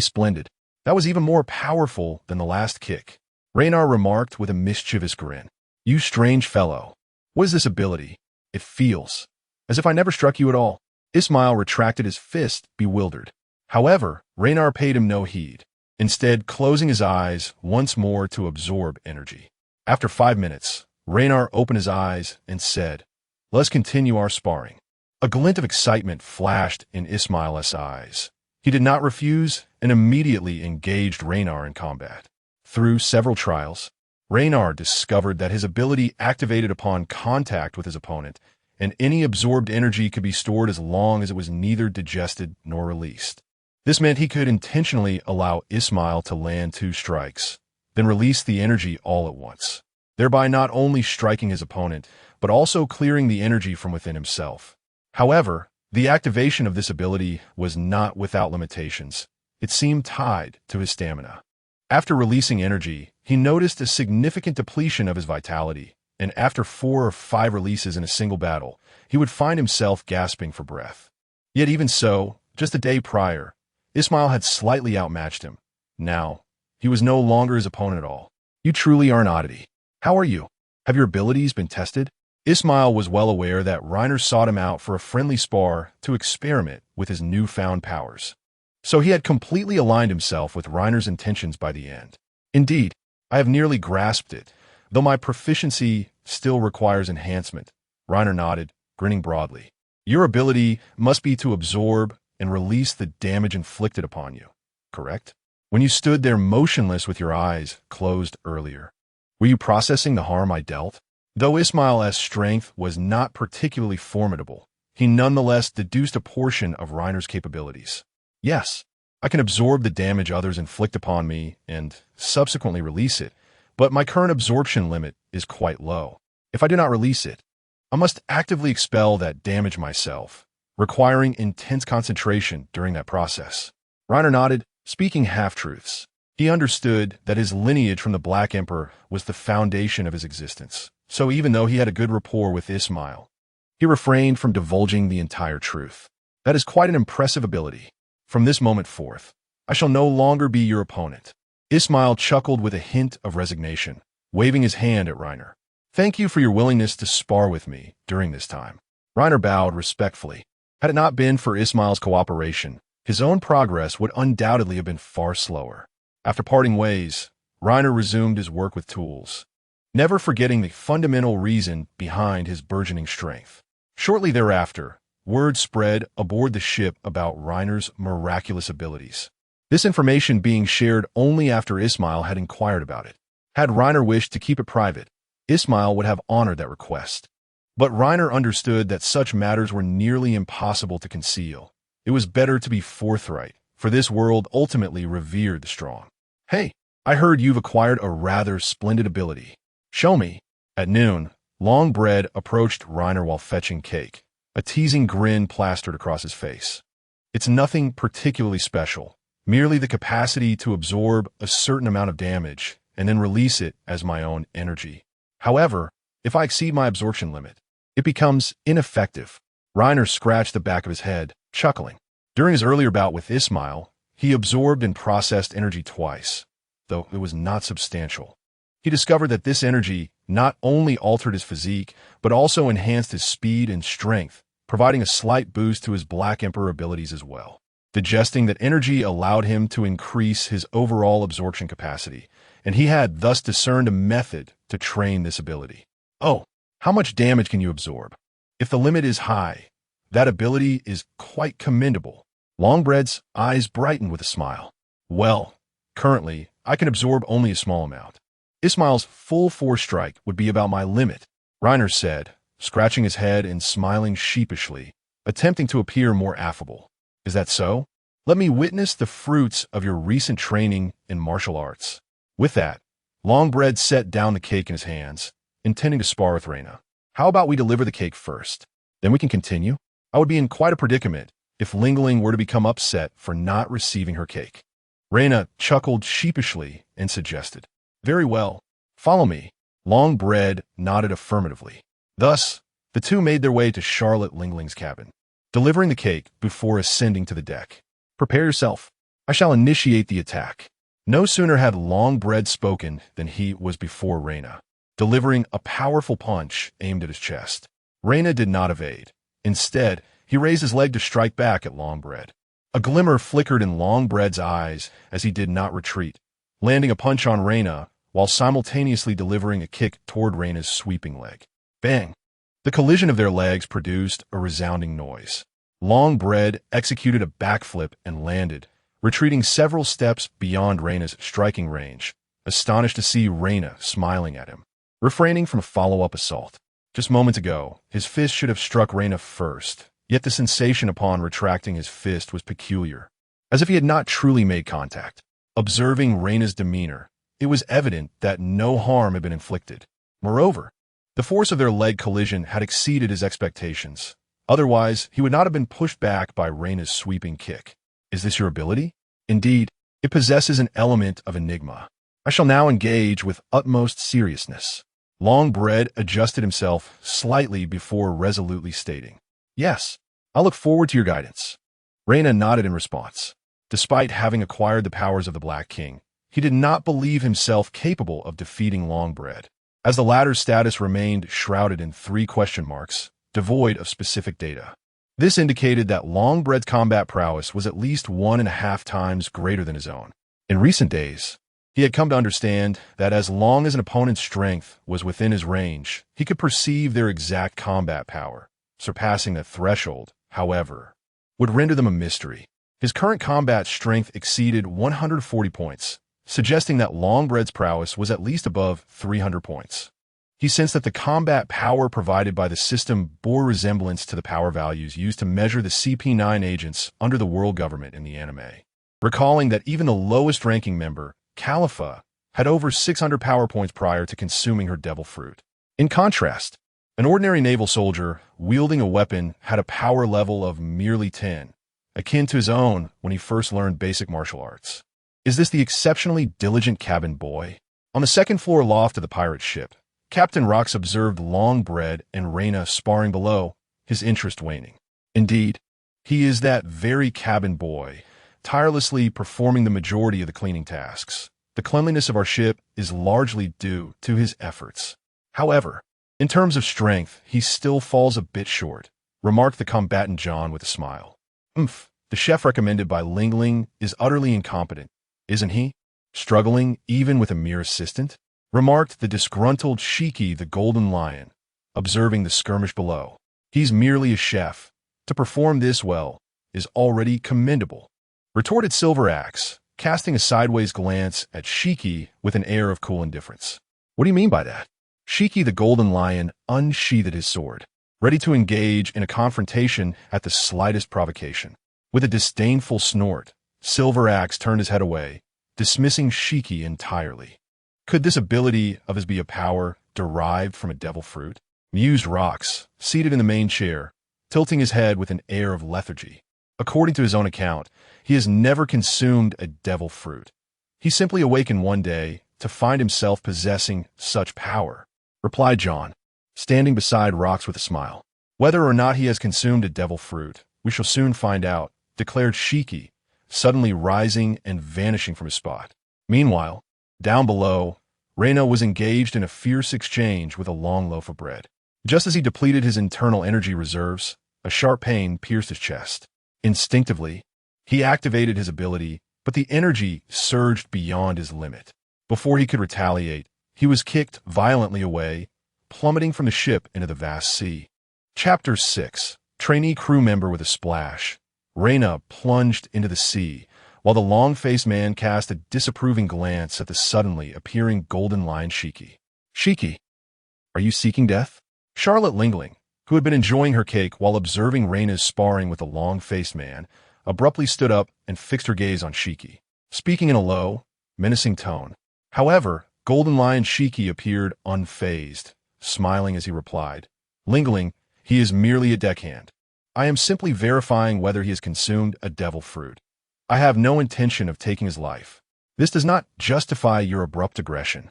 Speaker 2: Splendid. That was even more powerful than the last kick," Reiner remarked with a mischievous grin. "You strange fellow. What is this ability? It feels as if I never struck you at all." Ismail retracted his fist, bewildered. However, Reiner paid him no heed, instead closing his eyes once more to absorb energy. After 5 minutes, Reiner opened his eyes and said, "Let's continue our sparring." A glint of excitement flashed in Ismail's eyes. He did not refuse and immediately engaged Reiner in combat. Through several trials, Reiner discovered that his ability activated upon contact with his opponent, and any absorbed energy could be stored as long as it was neither digested nor released. This meant he could intentionally allow Ismail to land 2 strikes, then release the energy all at once. thereby not only striking his opponent, but also clearing the energy from within himself. However, the activation of this ability was not without limitations. It seemed tied to his stamina. After releasing energy, he noticed a significant depletion of his vitality, and after 4 or 5 releases in a single battle, he would find himself gasping for breath. Yet even so, just a day prior, Ismail had slightly outmatched him. Now, he was no longer his opponent at all. You truly are an oddity. How are you? Have your abilities been tested? Ismail was well aware that Reiner sought him out for a friendly spar to experiment with his newfound powers. So he had completely aligned himself with Reiner's intentions by the end. Indeed, I have nearly grasped it, though my proficiency still requires enhancement. Reiner nodded, grinning broadly. Your ability must be to absorb and release the damage inflicted upon you, correct? When you stood there motionless with your eyes closed earlier, were you processing the harm I dealt? Though Ismail's strength was not particularly formidable, he nonetheless deduced a portion of Reiner's capabilities. Yes, I can absorb the damage others inflict upon me and subsequently release it, but my current absorption limit is quite low. If I do not release it, I must actively expel that damage myself, requiring intense concentration during that process. Reiner nodded, speaking half-truths. He understood that his lineage from the Black Emperor was the foundation of his existence. So even though he had a good rapport with Ismail, he refrained from divulging the entire truth. That is quite an impressive ability. From this moment forth, I shall no longer be your opponent. Ismail chuckled with a hint of resignation, waving his hand at Reiner. Thank you for your willingness to spar with me during this time. Reiner bowed respectfully. Had it not been for Ismail's cooperation, his own progress would undoubtedly have been far slower. After parting ways, Reiner resumed his work with tools, never forgetting the fundamental reason behind his burgeoning strength. Shortly thereafter, word spread aboard the ship about Reiner's miraculous abilities. This information being shared only after Ismail had inquired about it. Had Reiner wished to keep it private, Ismail would have honored that request. But Reiner understood that such matters were nearly impossible to conceal. It was better to be forthright, for this world ultimately revered the strong. Hey, I heard you've acquired a rather splendid ability. Show me. At noon, Longbread approached Reiner while fetching cake. A teasing grin plastered across his face. It's nothing particularly special, merely the capacity to absorb a certain amount of damage and then release it as my own energy. However, if I exceed my absorption limit, it becomes ineffective. Reiner scratched the back of his head, chuckling. During his earlier bout with Ismail, he absorbed and processed energy twice, though it was not substantial. He discovered that this energy not only altered his physique, but also enhanced his speed and strength, providing a slight boost to his Black Emperor abilities as well. Digesting that energy allowed him to increase his overall absorption capacity, and he had thus discerned a method to train this ability. Oh, how much damage can you absorb? If the limit is high, that ability is quite commendable. Longbread's eyes brightened with a smile. Well, currently, I can absorb only a small amount. Ismail's full force strike would be about my limit, Reiner said, scratching his head and smiling sheepishly, attempting to appear more affable. Is that so? Let me witness the fruits of your recent training in martial arts. With that, Longbread set down the cake in his hands, intending to spar with Reina. How about we deliver the cake first? Then we can continue? I would be in quite a predicament if Linlin were to become upset for not receiving her cake. Reina chuckled sheepishly and suggested, Very well, follow me. Longbread nodded affirmatively. Thus, the two made their way to Charlotte Linglin's cabin, delivering the cake before ascending to the deck. Prepare yourself. I shall initiate the attack. No sooner had Longbread spoken than he was before Reina, delivering a powerful punch aimed at his chest. Reina did not evade. Instead, he raised his leg to strike back at Longbread. A glimmer flickered in Longbread's eyes as he did not retreat, landing a punch on Reina while simultaneously delivering a kick toward Reina's sweeping leg. Bang! The collision of their legs produced a resounding noise. Longbread executed a backflip and landed, retreating several steps beyond Reina's striking range, astonished to see Reina smiling at him. Refraining from a follow-up assault. Just moments ago, his fist should have struck Reina first, yet the sensation upon retracting his fist was peculiar, as if he had not truly made contact. Observing Reina's demeanor, it was evident that no harm had been inflicted. Moreover, the force of their leg collision had exceeded his expectations. Otherwise, he would not have been pushed back by Reina's sweeping kick. Is this your ability? Indeed, it possesses an element of enigma. I shall now engage with utmost seriousness. Longbread adjusted himself slightly before resolutely stating, "Yes, I'll look forward to your guidance." Reina nodded in response. Despite having acquired the powers of the Black King, he did not believe himself capable of defeating Longbread, as the latter's status remained shrouded in 3 question marks, devoid of specific data. This indicated that Longbread's combat prowess was at least 1.5 times greater than his own. In recent days, he had come to understand that as long as an opponent's strength was within his range, he could perceive their exact combat power. Surpassing that threshold, however, would render them a mystery. His current combat strength exceeded 140 points, suggesting that Longbread's prowess was at least above 300 points. He sensed that the combat power provided by the system bore resemblance to the power values used to measure the CP9 agents under the world government in the anime. Recalling that even the lowest-ranking member, Califa, had over 600 power points prior to consuming her devil fruit. In contrast, an ordinary naval soldier wielding a weapon had a power level of merely 10, akin to his own when he first learned basic martial arts. Is this the exceptionally diligent cabin boy? On the second-floor loft of the pirate ship, Captain Rox observed Longbread and Reina sparring below, his interest waning. Indeed, he is that very cabin boy, tirelessly performing the majority of the cleaning tasks. The cleanliness of our ship is largely due to his efforts. However, in terms of strength, he still falls a bit short, remarked the combatant John with a smile. The chef recommended by Linlin is utterly incompetent, isn't he? Struggling even with a mere assistant? Remarked the disgruntled Shiki the Golden Lion, observing the skirmish below. He's merely a chef. To perform this well is already commendable, retorted Silver Axe, casting a sideways glance at Shiki with an air of cool indifference. What do you mean by that? Shiki the Golden Lion unsheathed his sword, ready to engage in a confrontation at the slightest provocation. With a disdainful snort, Silver Axe turned his head away, dismissing Shiki entirely. Could this ability of his be a power derived from a devil fruit? Mused Rox, seated in the main chair, tilting his head with an air of lethargy. According to his own account, he has never consumed a devil fruit. He simply awakened one day to find himself possessing such power, replied John, standing beside Rox with a smile. Whether or not he has consumed a devil fruit, we shall soon find out, declared Shiki, suddenly rising and vanishing from his spot. Meanwhile, down below, Reina was engaged in a fierce exchange with a long loaf of bread. Just as he depleted his internal energy reserves, a sharp pain pierced his chest. Instinctively, he activated his ability, but the energy surged beyond his limit. Before he could retaliate, he was kicked violently away, plummeting from the ship into the vast sea. Chapter 6. Trainee crew member with a splash. Reina plunged into the sea, while the long-faced man cast a disapproving glance at the suddenly appearing Golden Lion Shiki. Shiki, are you seeking death? Charlotte Linlin, who had been enjoying her cake while observing Reina's sparring with the long-faced man, abruptly stood up and fixed her gaze on Shiki, speaking in a low, menacing tone. However, Golden Lion Shiki appeared unfazed, smiling as he replied, Linlin, he is merely a deckhand. I am simply verifying whether he has consumed a devil fruit. I have no intention of taking his life. This does not justify your abrupt aggression.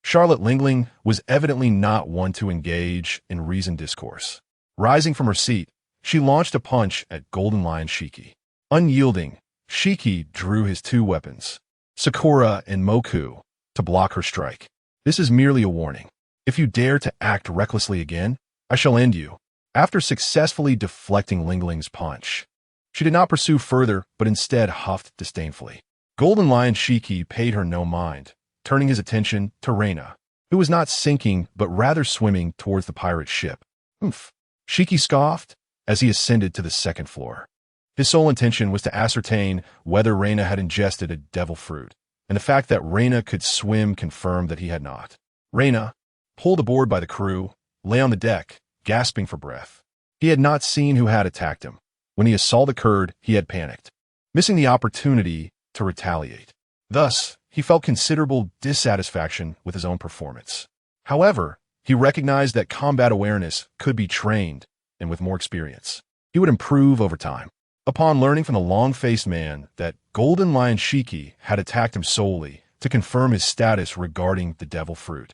Speaker 2: Charlotte Linlin was evidently not one to engage in reasoned discourse. Rising from her seat, she launched a punch at Golden Lion Shiki. Unyielding, Shiki drew his 2 weapons, Sakura and Moku, to block her strike. This is merely a warning. If you dare to act recklessly again, I shall end you. After successfully deflecting Linglin's punch, she did not pursue further, but instead huffed disdainfully. Golden Lion Shiki paid her no mind, turning his attention to Reina, who was not sinking but rather swimming towards the pirate ship. Shiki scoffed as he ascended to the second floor. His sole intention was to ascertain whether Reina had ingested a devil fruit, and the fact that Reina could swim confirmed that he had not. Reina, pulled aboard by the crew, lay on the deck, gasping for breath. He had not seen who had attacked him. When the assault occurred, he had panicked, missing the opportunity to retaliate. Thus, he felt considerable dissatisfaction with his own performance. However, He recognized that combat awareness could be trained, and with more experience, he would improve over time. Upon learning from the long-faced man that Golden Lion Shiki had attacked him solely to confirm his status regarding the devil fruit,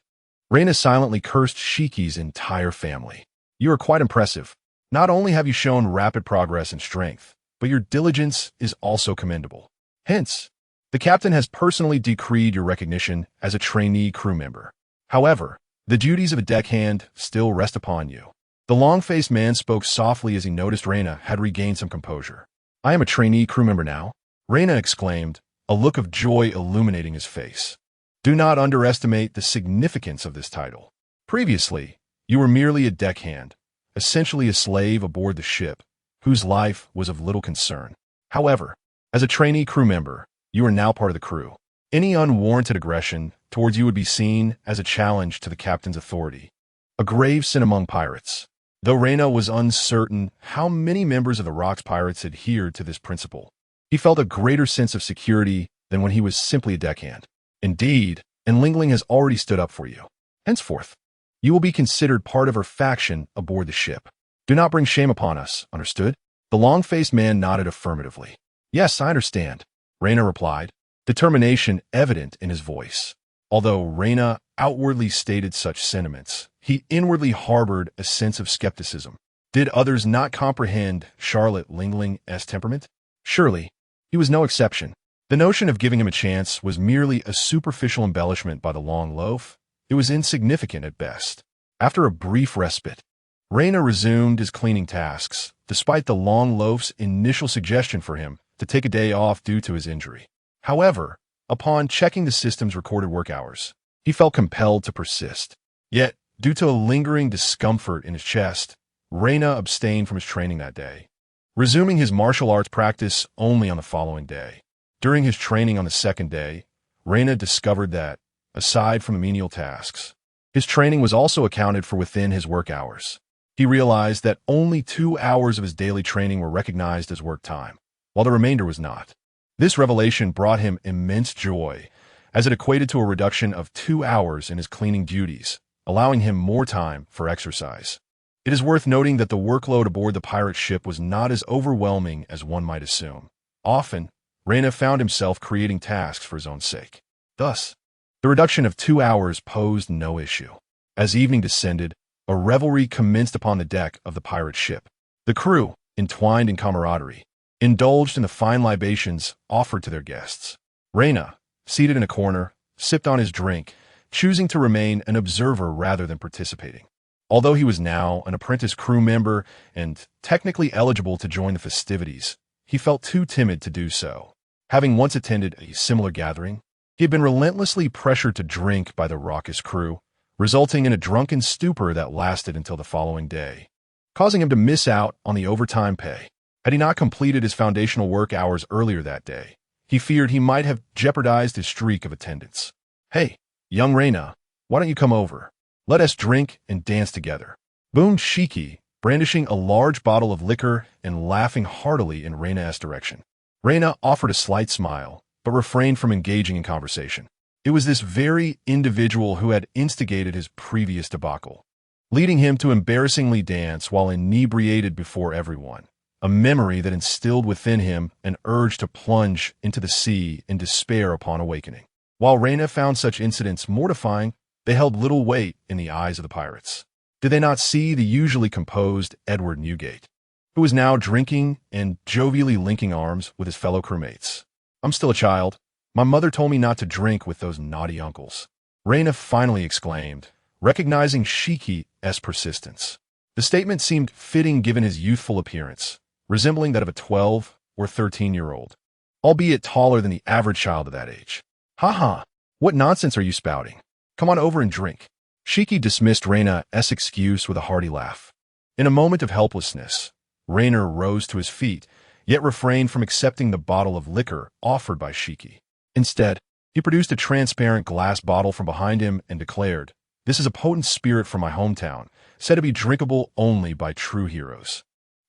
Speaker 2: Reina silently cursed Shiki's entire family. "You are quite impressive. Not only have you shown rapid progress in strength, but your diligence is also commendable. Hence, the captain has personally decreed your recognition as a trainee crew member. However, the duties of a deckhand still rest upon you." The long-faced man spoke softly as he noticed Reina had regained some composure. "I am a trainee crew member now," Reina exclaimed, a look of joy illuminating his face. "Do not underestimate the significance of this title. Previously, you were merely a deckhand, essentially a slave aboard the ship, whose life was of little concern. However, as a trainee crew member, you are now part of the crew. Any unwarranted aggression towards you would be seen as a challenge to the captain's authority, a grave sin among pirates." Though Reina was uncertain how many members of the Rocks Pirates adhered to this principle, he felt a greater sense of security than when he was simply a deckhand. "Indeed, and Linlin has already stood up for you. Henceforth, you will be considered part of her faction aboard the ship. Do not bring shame upon us, understood?" The long-faced man nodded affirmatively. "Yes, I understand," Reina replied, determination evident in his voice. Although Reina outwardly stated such sentiments, he inwardly harbored a sense of skepticism. Did others not comprehend Charlotte Linlin's temperament? Surely, he was no exception. The notion of giving him a chance was merely a superficial embellishment by the long loaf. It was insignificant at best. After a brief respite, Reina resumed his cleaning tasks, despite the long loaf's initial suggestion for him to take a day off due to his injury. However, upon checking the system's recorded work hours, he felt compelled to persist. Yet, due to a lingering discomfort in his chest, Reina abstained from his training that day, resuming his martial arts practice only on the following day. During his training on the second day, Reina discovered that, aside from the menial tasks, his training was also accounted for within his work hours. He realized that only 2 hours of his daily training were recognized as work time, while the remainder was not. This revelation brought him immense joy, as it equated to a reduction of 2 hours in his cleaning duties, allowing him more time for exercise. It is worth noting that the workload aboard the pirate ship was not as overwhelming as one might assume. Often, Reina found himself creating tasks for his own sake. Thus, the reduction of 2 hours posed no issue. As evening descended, a revelry commenced upon the deck of the pirate ship. The crew, entwined in camaraderie, indulged in the fine libations offered to their guests. Reina, seated in a corner, sipped on his drink, choosing to remain an observer rather than participating. Although he was now an apprentice crew member and technically eligible to join the festivities, he felt too timid to do so. Having once attended a similar gathering, he had been relentlessly pressured to drink by the raucous crew, resulting in a drunken stupor that lasted until the following day, causing him to miss out on the overtime pay. Had he not completed his foundational work hours earlier that day, he feared he might have jeopardized his streak of attendance. "Hey, young Reina, why don't you come over? Let us drink and dance together," boomed Shiki, brandishing a large bottle of liquor and laughing heartily in Reina's direction. Reina offered a slight smile, but refrained from engaging in conversation. It was this very individual who had instigated his previous debacle, leading him to embarrassingly dance while inebriated before everyone, a memory that instilled within him an urge to plunge into the sea in despair upon awakening. While Reina found such incidents mortifying, they held little weight in the eyes of the pirates. Did they not see the usually composed Edward Newgate, who was now drinking and jovially linking arms with his fellow crewmates? "I'm still a child. My mother told me not to drink with those naughty uncles," Reina finally exclaimed, recognizing Shiki's persistence. The statement seemed fitting given his youthful appearance, resembling that of a 12 or 13-year-old, albeit taller than the average child of that age. "Ha, what nonsense are you spouting? Come on over and drink." Shiki dismissed Reina's excuse with a hearty laugh. In a moment of helplessness, Reina rose to his feet, yet refrained from accepting the bottle of liquor offered by Shiki. Instead, he produced a transparent glass bottle from behind him and declared, "This is a potent spirit from my hometown, said to be drinkable only by true heroes.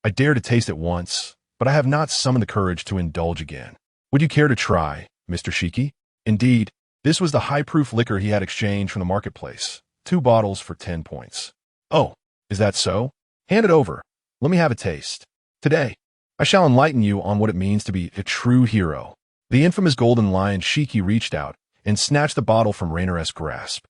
Speaker 2: I dare to taste it once, but I have not summoned the courage to indulge again. Would you care to try, Mr. Shiki?" Indeed, this was the high-proof liquor he had exchanged from the marketplace, 2 bottles for 10 points. Oh, is that so? Hand it over. Let me have a taste. Today, I shall enlighten you on what it means to be a true hero. The infamous Golden Lion Shiki reached out and snatched the bottle from Rainer's grasp,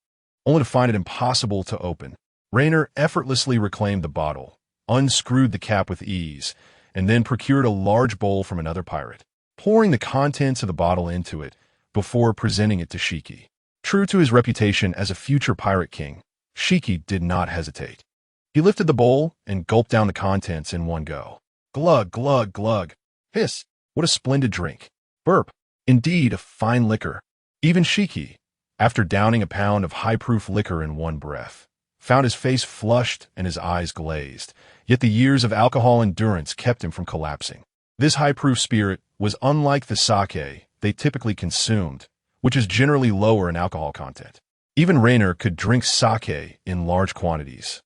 Speaker 2: only to find it impossible to open. Rainer effortlessly reclaimed the bottle, unscrewed the cap with ease, and then procured a large bowl from another pirate, pouring the contents of the bottle into it before presenting it to Shiki. True to his reputation as a future pirate king, Shiki did not hesitate. He lifted the bowl and gulped down the contents in one go. Glug, glug, glug. Hiss, what a splendid drink. Burp, indeed a fine liquor. Even Shiki, after downing a pound of high-proof liquor in one breath, found his face flushed and his eyes glazed, yet the years of alcohol endurance kept him from collapsing. This high-proof spirit was unlike the sake they typically consumed, which is generally lower in alcohol content. Even Rainer could drink sake in large quantities.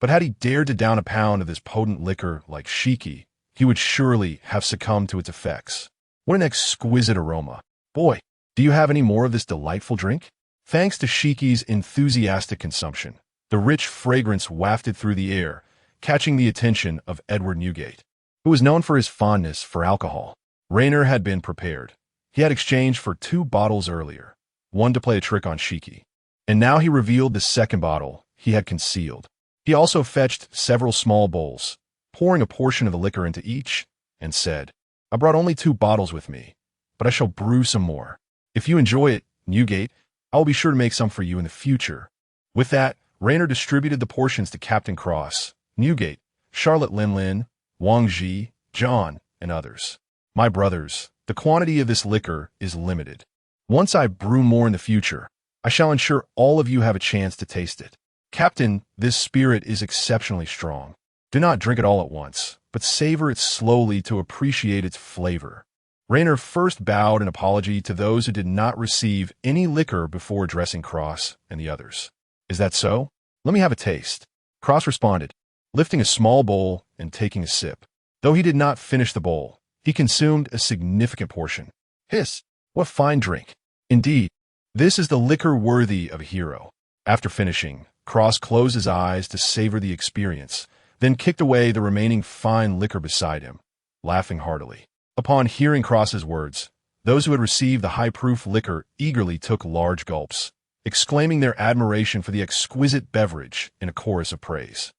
Speaker 2: But had he dared to down a pound of this potent liquor like Shiki, he would surely have succumbed to its effects. What an exquisite aroma. Boy, do you have any more of this delightful drink? Thanks to Shiki's enthusiastic consumption, the rich fragrance wafted through the air, catching the attention of Edward Newgate, who was known for his fondness for alcohol. Rainer had been prepared. He had exchanged for 2 bottles earlier, one to play a trick on Shiki, and now he revealed the second bottle he had concealed. He also fetched several small bowls, pouring a portion of the liquor into each, and said, I brought only 2 bottles with me, but I shall brew some more. If you enjoy it, Newgate, I will be sure to make some for you in the future. With that, Rainer distributed the portions to Captain Cross, Newgate, Charlotte Linlin, Wang Ji, John, and others. My brothers, the quantity of this liquor is limited. Once I brew more in the future, I shall ensure all of you have a chance to taste it. Captain, this spirit is exceptionally strong. Do not drink it all at once, but savor it slowly to appreciate its flavor. Rainer first bowed in apology to those who did not receive any liquor before addressing Cross and the others. Is that so? Let me have a taste. Cross responded, lifting a small bowl and taking a sip. Though he did not finish the bowl, he consumed a significant portion. Hiss, what fine drink. Indeed, this is the liquor worthy of a hero. After finishing, Cross closed his eyes to savor the experience, then kicked away the remaining fine liquor beside him, laughing heartily. Upon hearing Cross's words, those who had received the high-proof liquor eagerly took large gulps, exclaiming their admiration for the exquisite beverage in a chorus of praise.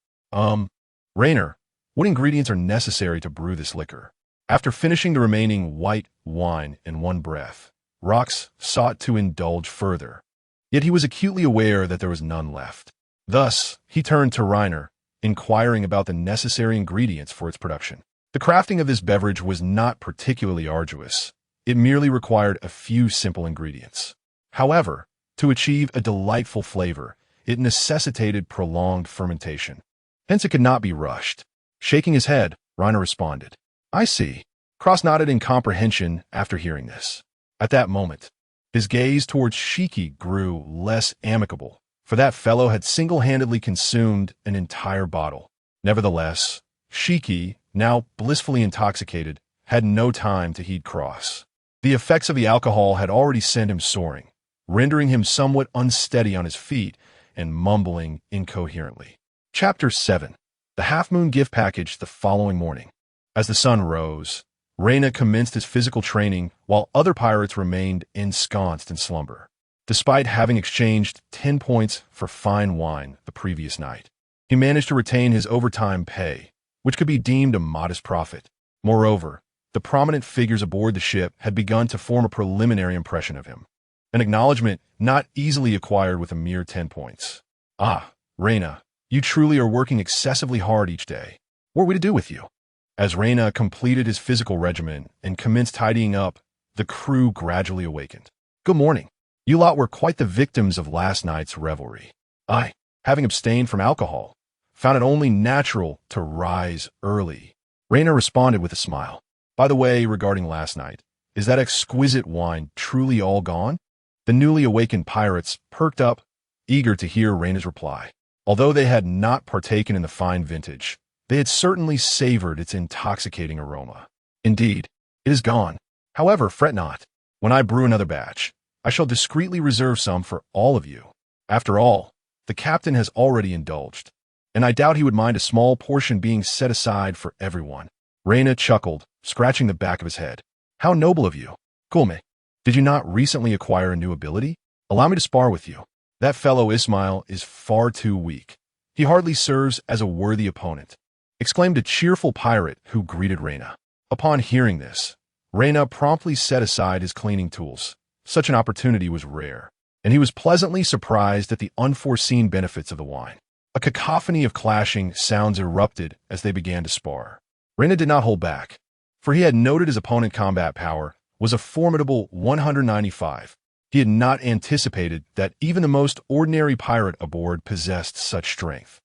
Speaker 2: Rainer, what ingredients are necessary to brew this liquor? After finishing the remaining white wine in one breath, Rox sought to indulge further, yet he was acutely aware that there was none left. Thus, he turned to Rainer, inquiring about the necessary ingredients for its production. The crafting of this beverage was not particularly arduous. It merely required a few simple ingredients. However, to achieve a delightful flavor, it necessitated prolonged fermentation. Hence it could not be rushed. Shaking his head, Rainer responded, I see. Cross nodded in comprehension after hearing this. At that moment, his gaze towards Shiki grew less amicable, for that fellow had single-handedly consumed an entire bottle. Nevertheless, Shiki, now blissfully intoxicated, had no time to heed Cross. The effects of the alcohol had already sent him soaring, rendering him somewhat unsteady on his feet and mumbling incoherently. Chapter 7. The half-moon gift package the following morning. As the sun rose, Raina commenced his physical training while other pirates remained ensconced in slumber. Despite having exchanged 10 points for fine wine the previous night, he managed to retain his overtime pay, which could be deemed a modest profit. Moreover, the prominent figures aboard the ship had begun to form a preliminary impression of him, an acknowledgement not easily acquired with a mere 10 points. Ah, Raina, you truly are working excessively hard each day. What are we to do with you? As Raina completed his physical regimen and commenced tidying up, the crew gradually awakened. Good morning. You lot were quite the victims of last night's revelry. I, having abstained from alcohol, found it only natural to rise early. Raina responded with a smile. By the way, regarding last night, is that exquisite wine truly all gone? The newly awakened pirates perked up, eager to hear Raina's reply. Although they had not partaken in the fine vintage, they had certainly savored its intoxicating aroma. Indeed, it is gone. However, fret not. When I brew another batch, I shall discreetly reserve some for all of you. After all, the the captain has already indulged, and I doubt he would mind a small portion being set aside for everyone. Reina chuckled, scratching the back of his head. How noble of you. Gulme, did you not recently acquire a new ability? Allow me to spar with you. That fellow Ismail is far too weak. He hardly serves as a worthy opponent, exclaimed a cheerful pirate who greeted Reina. Upon hearing this, Reina promptly set aside his cleaning tools. Such an opportunity was rare, and he was pleasantly surprised at the unforeseen benefits of the wine. A cacophony of clashing sounds erupted as they began to spar. Reina did not hold back, for he had noted his opponent's combat power was a formidable 195. He had not anticipated that even the most ordinary pirate aboard possessed such strength,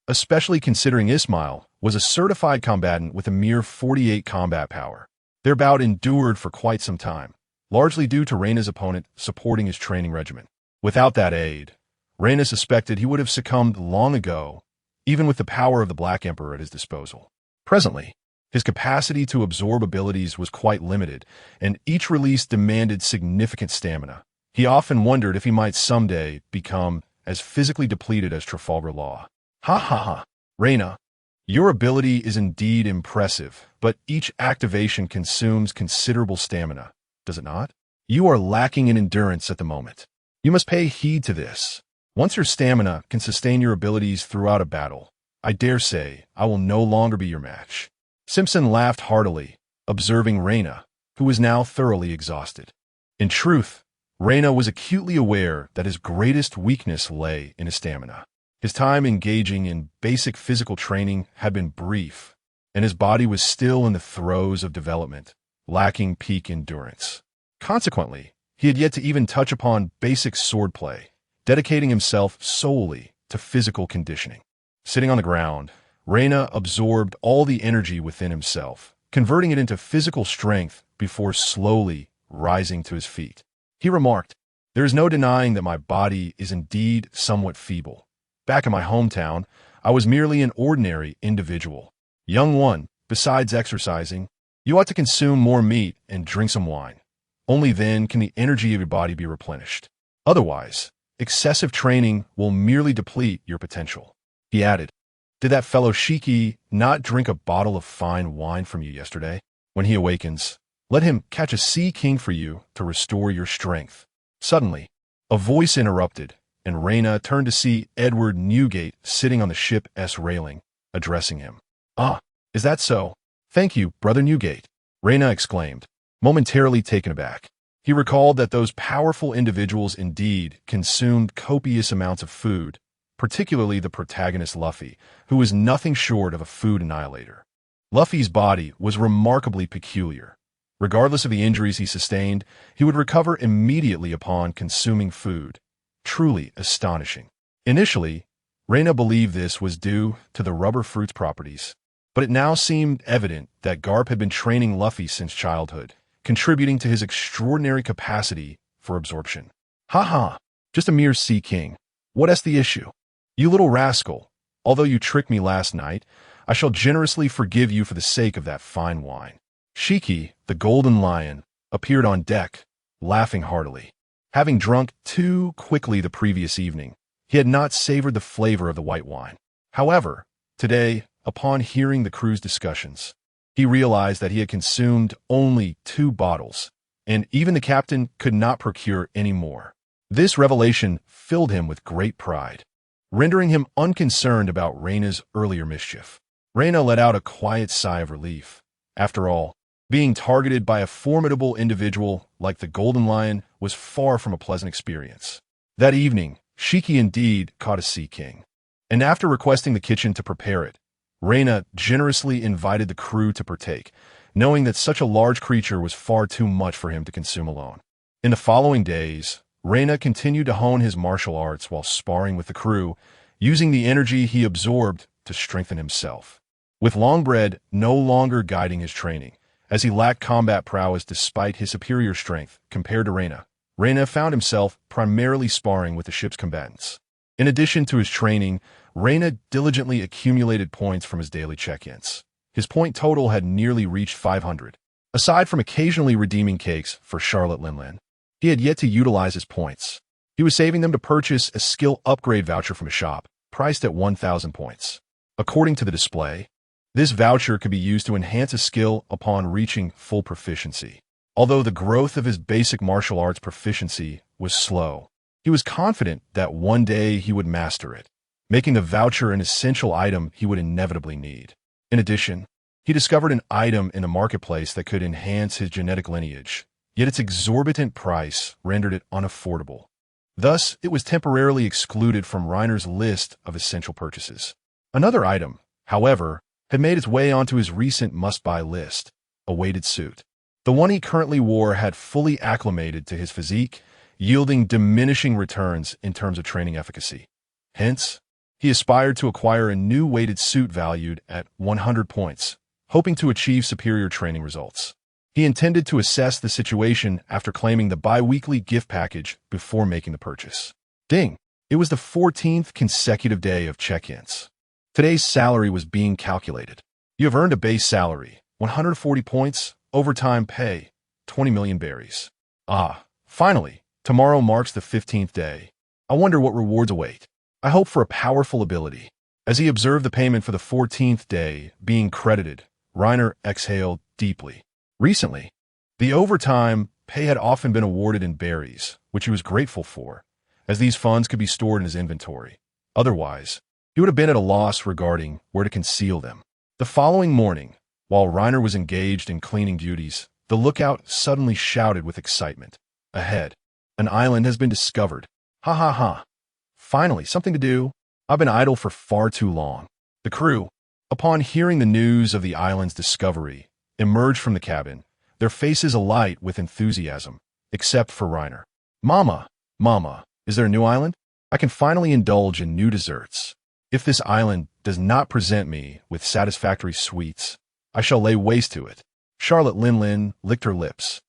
Speaker 2: especially considering Ismail was a certified combatant with a mere 48 combat power. Their bout endured for quite some time, largely due to Reina's opponent supporting his training regimen. Without that aid, Reina suspected he would have succumbed long ago, even with the power of the Black Emperor at his disposal. Presently, his capacity to absorb abilities was quite limited, and each release demanded significant stamina. He often wondered if he might someday become as physically depleted as Trafalgar Law. Ha ha ha. Reina, your ability is indeed impressive, but each activation consumes considerable stamina, does it not? You are lacking in endurance at the moment. You must pay heed to this. Once your stamina can sustain your abilities throughout a battle, I dare say I will no longer be your match. Simpson laughed heartily, observing Reina, who was now thoroughly exhausted. In truth, Reina was acutely aware that his greatest weakness lay in his stamina. His time engaging in basic physical training had been brief, and his body was still in the throes of development, lacking peak endurance. Consequently, he had yet to even touch upon basic swordplay, dedicating himself solely to physical conditioning. Sitting on the ground, Reina absorbed all the energy within himself, converting it into physical strength before slowly rising to his feet. He remarked, "There is no denying that my body is indeed somewhat feeble. Back in my hometown, I was merely an ordinary individual. Young one, besides exercising, you ought to consume more meat and drink some wine. Only then can the energy of your body be replenished. Otherwise, excessive training will merely deplete your potential." He added, "Did that fellow Shiki not drink a bottle of fine wine from you yesterday? When he awakens, let him catch a sea king for you to restore your strength." Suddenly, a voice interrupted, and Reina turned to see Edward Newgate sitting on the ship's railing, addressing him. "Ah, is that so? Thank you, Brother Newgate," Reina exclaimed, momentarily taken aback. He recalled that those powerful individuals indeed consumed copious amounts of food, particularly the protagonist Luffy, who was nothing short of a food annihilator. Luffy's body was remarkably peculiar. Regardless of the injuries he sustained, he would recover immediately upon consuming food. Truly astonishing. Initially, Reina believed this was due to the rubber fruit's properties, but it now seemed evident that Garp had been training Luffy since childhood, contributing to his extraordinary capacity for absorption. "Ha ha, just a mere sea king. What's the issue? You little rascal, although you tricked me last night, I shall generously forgive you for the sake of that fine wine." Shiki, the Golden Lion, appeared on deck, laughing heartily. Having drunk too quickly the previous evening, he had not savored the flavor of the white wine. However, today, upon hearing the crew's discussions, he realized that he had consumed only 2 bottles, and even the captain could not procure any more. This revelation filled him with great pride, rendering him unconcerned about Reina's earlier mischief. Reina let out a quiet sigh of relief. After all, being targeted by a formidable individual like the Golden Lion was far from a pleasant experience. That evening, Shiki indeed caught a sea king, and after requesting the kitchen to prepare it, Reina generously invited the crew to partake, knowing that such a large creature was far too much for him to consume alone. In the following days, Reina continued to hone his martial arts while sparring with the crew, using the energy he absorbed to strengthen himself. With Longbread no longer guiding his training, as he lacked combat prowess despite his superior strength compared to Reina, Reina found himself primarily sparring with the ship's combatants. In addition to his training, Reina diligently accumulated points from his daily check-ins. His point total had nearly reached 500. Aside from occasionally redeeming cakes for Charlotte Linlin, he had yet to utilize his points. He was saving them to purchase a skill upgrade voucher from a shop, priced at 1,000 points. According to the display, this voucher could be used to enhance a skill upon reaching full proficiency. Although the growth of his basic martial arts proficiency was slow, he was confident that one day he would master it, making the voucher an essential item he would inevitably need. In addition, he discovered an item in the marketplace that could enhance his genetic lineage, yet its exorbitant price rendered it unaffordable. Thus, it was temporarily excluded from Reiner's list of essential purchases. Another item, however, had made its way onto his recent must-buy list, a weighted suit. The one he currently wore had fully acclimated to his physique, yielding diminishing returns in terms of training efficacy. Hence, he aspired to acquire a new weighted suit valued at 100 points, hoping to achieve superior training results. He intended to assess the situation after claiming the bi-weekly gift package before making the purchase. Ding! It was the 14th consecutive day of check-ins. Today's salary was being calculated. You have earned a base salary, 140 points, overtime pay, 20 million berries. Ah, finally, tomorrow marks the 15th day. I wonder what rewards await. I hope for a powerful ability. As he observed the payment for the 14th day being credited, Reiner exhaled deeply. Recently, the overtime pay had often been awarded in berries, which he was grateful for, as these funds could be stored in his inventory. Otherwise, he would have been at a loss regarding where to conceal them. The following morning, while Reiner was engaged in cleaning duties, the lookout suddenly shouted with excitement. Ahead, an island has been discovered. Ha ha ha. Finally, something to do. I've been idle for far too long. The crew, upon hearing the news of the island's discovery, emerged from the cabin, their faces alight with enthusiasm, except for Reiner. Mama, is there a new island? I can finally indulge in new desserts. If this island does not present me with satisfactory sweets, I shall lay waste to it. Charlotte Linlin licked her lips,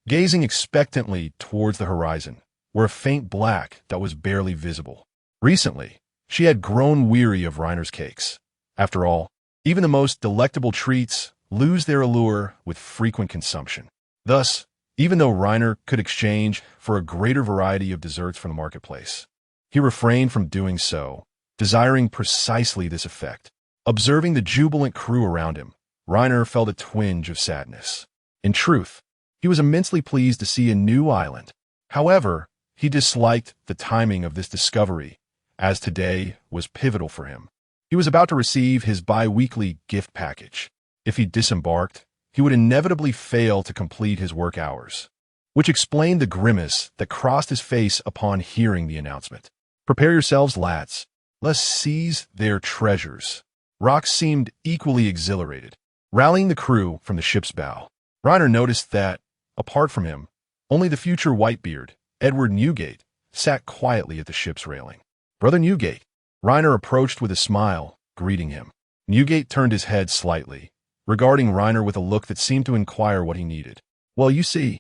Speaker 2: gazing expectantly towards the horizon, where a faint black that was barely visible. Recently, she had grown weary of Reiner's cakes. After all, even the most delectable treats lose their allure with frequent consumption. Thus, even though Reiner could exchange for a greater variety of desserts from the marketplace, he refrained from doing so, desiring precisely this effect. Observing the jubilant crew around him, Reiner felt a twinge of sadness. In truth, he was immensely pleased to see a new island. However, he disliked the timing of this discovery, as today was pivotal for him. He was about to receive his bi-weekly gift package. If he disembarked, he would inevitably fail to complete his work hours, which explained the grimace that crossed his face upon hearing the announcement. Prepare yourselves, lads. Let's seize their treasures. Rox seemed equally exhilarated, rallying the crew from the ship's bow. Reiner noticed that, apart from him, only the future Whitebeard, Edward Newgate, sat quietly at the ship's railing. Brother Newgate, Reiner approached with a smile, greeting him. Newgate turned his head slightly, regarding Reiner with a look that seemed to inquire what he needed. Well, you see,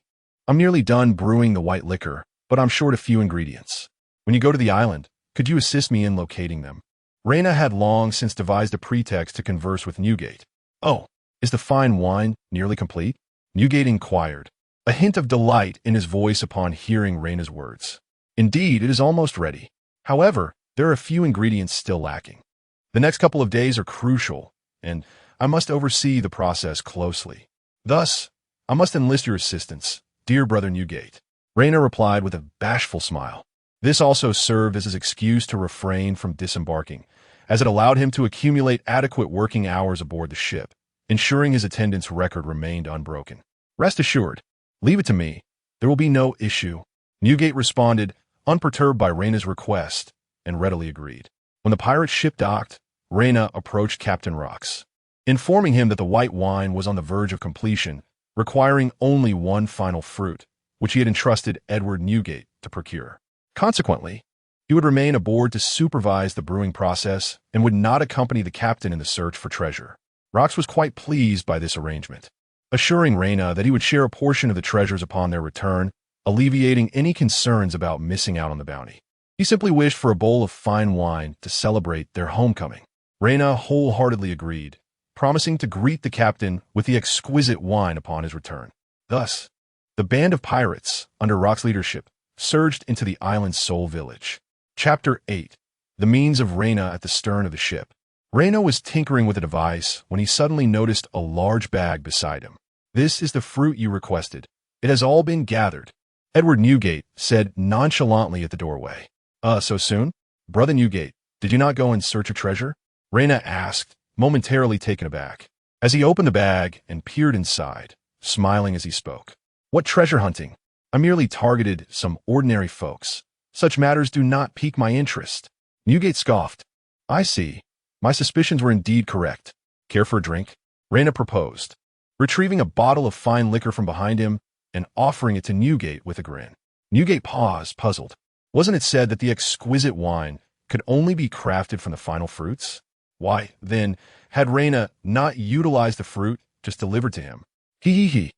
Speaker 2: I'm nearly done brewing the white liquor, but I'm short a few ingredients. When you go to the island, could you assist me in locating them? Reina had long since devised a pretext to converse with Newgate. Oh, is the fine wine nearly complete? Newgate inquired, a hint of delight in his voice upon hearing Reina's words. Indeed, it is almost ready. However, there are a few ingredients still lacking. The next couple of days are crucial, and I must oversee the process closely. Thus, I must enlist your assistance, dear brother Newgate. Reina replied with a bashful smile. This also served as his excuse to refrain from disembarking, as it allowed him to accumulate adequate working hours aboard the ship, ensuring his attendance record remained unbroken. Rest assured, leave it to me. There will be no issue. Newgate responded, unperturbed by Reina's request, and readily agreed. When the pirate ship docked, Reina approached Captain Rox, informing him that the white wine was on the verge of completion, requiring only one final fruit, which he had entrusted Edward Newgate to procure. Consequently, he would remain aboard to supervise the brewing process and would not accompany the captain in the search for treasure. Rox was quite pleased by this arrangement, assuring Reina that he would share a portion of the treasures upon their return, alleviating any concerns about missing out on the bounty. He simply wished for a bowl of fine wine to celebrate their homecoming. Reina wholeheartedly agreed, promising to greet the captain with the exquisite wine upon his return. Thus, the band of pirates, under Rox's leadership, surged into the island's sole village. Chapter 8. The means of Reina at the stern of the ship. Reina was tinkering with a device when he suddenly noticed a large bag beside him. "This is the fruit you requested. It has all been gathered," Edward Newgate said nonchalantly at the doorway. So soon? Brother Newgate, did you not go in search of treasure?" Reina asked, momentarily taken aback. As he opened the bag and peered inside, smiling as he spoke. "What treasure hunting? I merely targeted some ordinary folks. Such matters do not pique my interest." Newgate scoffed. "I see. My suspicions were indeed correct. Care for a drink?" Reina proposed, retrieving a bottle of fine liquor from behind him and offering it to Newgate with a grin. Newgate paused, puzzled. Wasn't it said that the exquisite wine could only be crafted from the final fruits? Why, then, had Reina not utilized the fruit just delivered to him? He.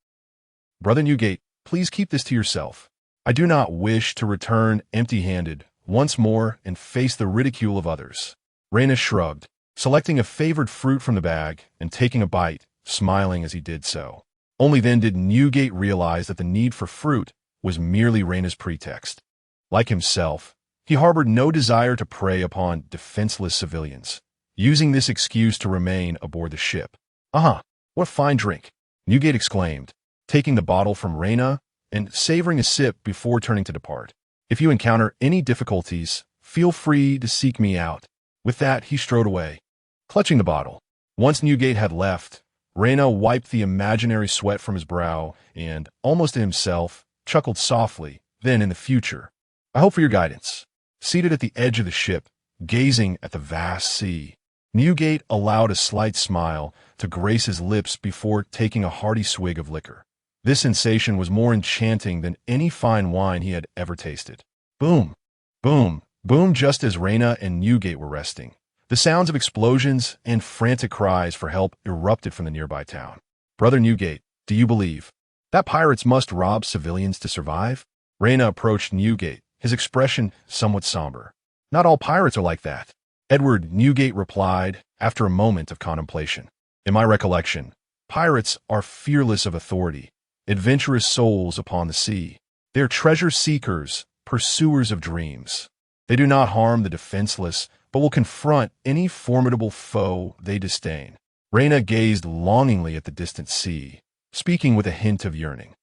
Speaker 2: "Brother Newgate, please keep this to yourself. I do not wish to return empty-handed once more and face the ridicule of others." Reina shrugged, selecting a favored fruit from the bag and taking a bite, smiling as he did so. Only then did Newgate realize that the need for fruit was merely Reina's pretext. Like himself, he harbored no desire to prey upon defenseless civilians, using this excuse to remain aboard the ship. What a fine drink," Newgate exclaimed, taking the bottle from Reina and savoring a sip before turning to depart. "If you encounter any difficulties, feel free to seek me out." With that, he strode away, clutching the bottle. Once Newgate had left, Reina wiped the imaginary sweat from his brow and, almost to himself, chuckled softly. Then, in the future, "I hope for your guidance." Seated at the edge of the ship, gazing at the vast sea, Newgate allowed a slight smile to grace his lips before taking a hearty swig of liquor. This sensation was more enchanting than any fine wine he had ever tasted. Boom, boom, boom. Just as Reina and Newgate were resting, the sounds of explosions and frantic cries for help erupted from the nearby town. "Brother Newgate, do you believe that pirates must rob civilians to survive?" Reina approached Newgate, his expression somewhat somber. "Not all pirates are like that," Edward Newgate replied after a moment of contemplation. "In my recollection, pirates are fearless of authority, adventurous souls upon the sea. They are treasure seekers, pursuers of dreams. They do not harm the defenseless, but will confront any formidable foe they disdain." Reina gazed longingly at the distant sea, speaking with a hint of yearning.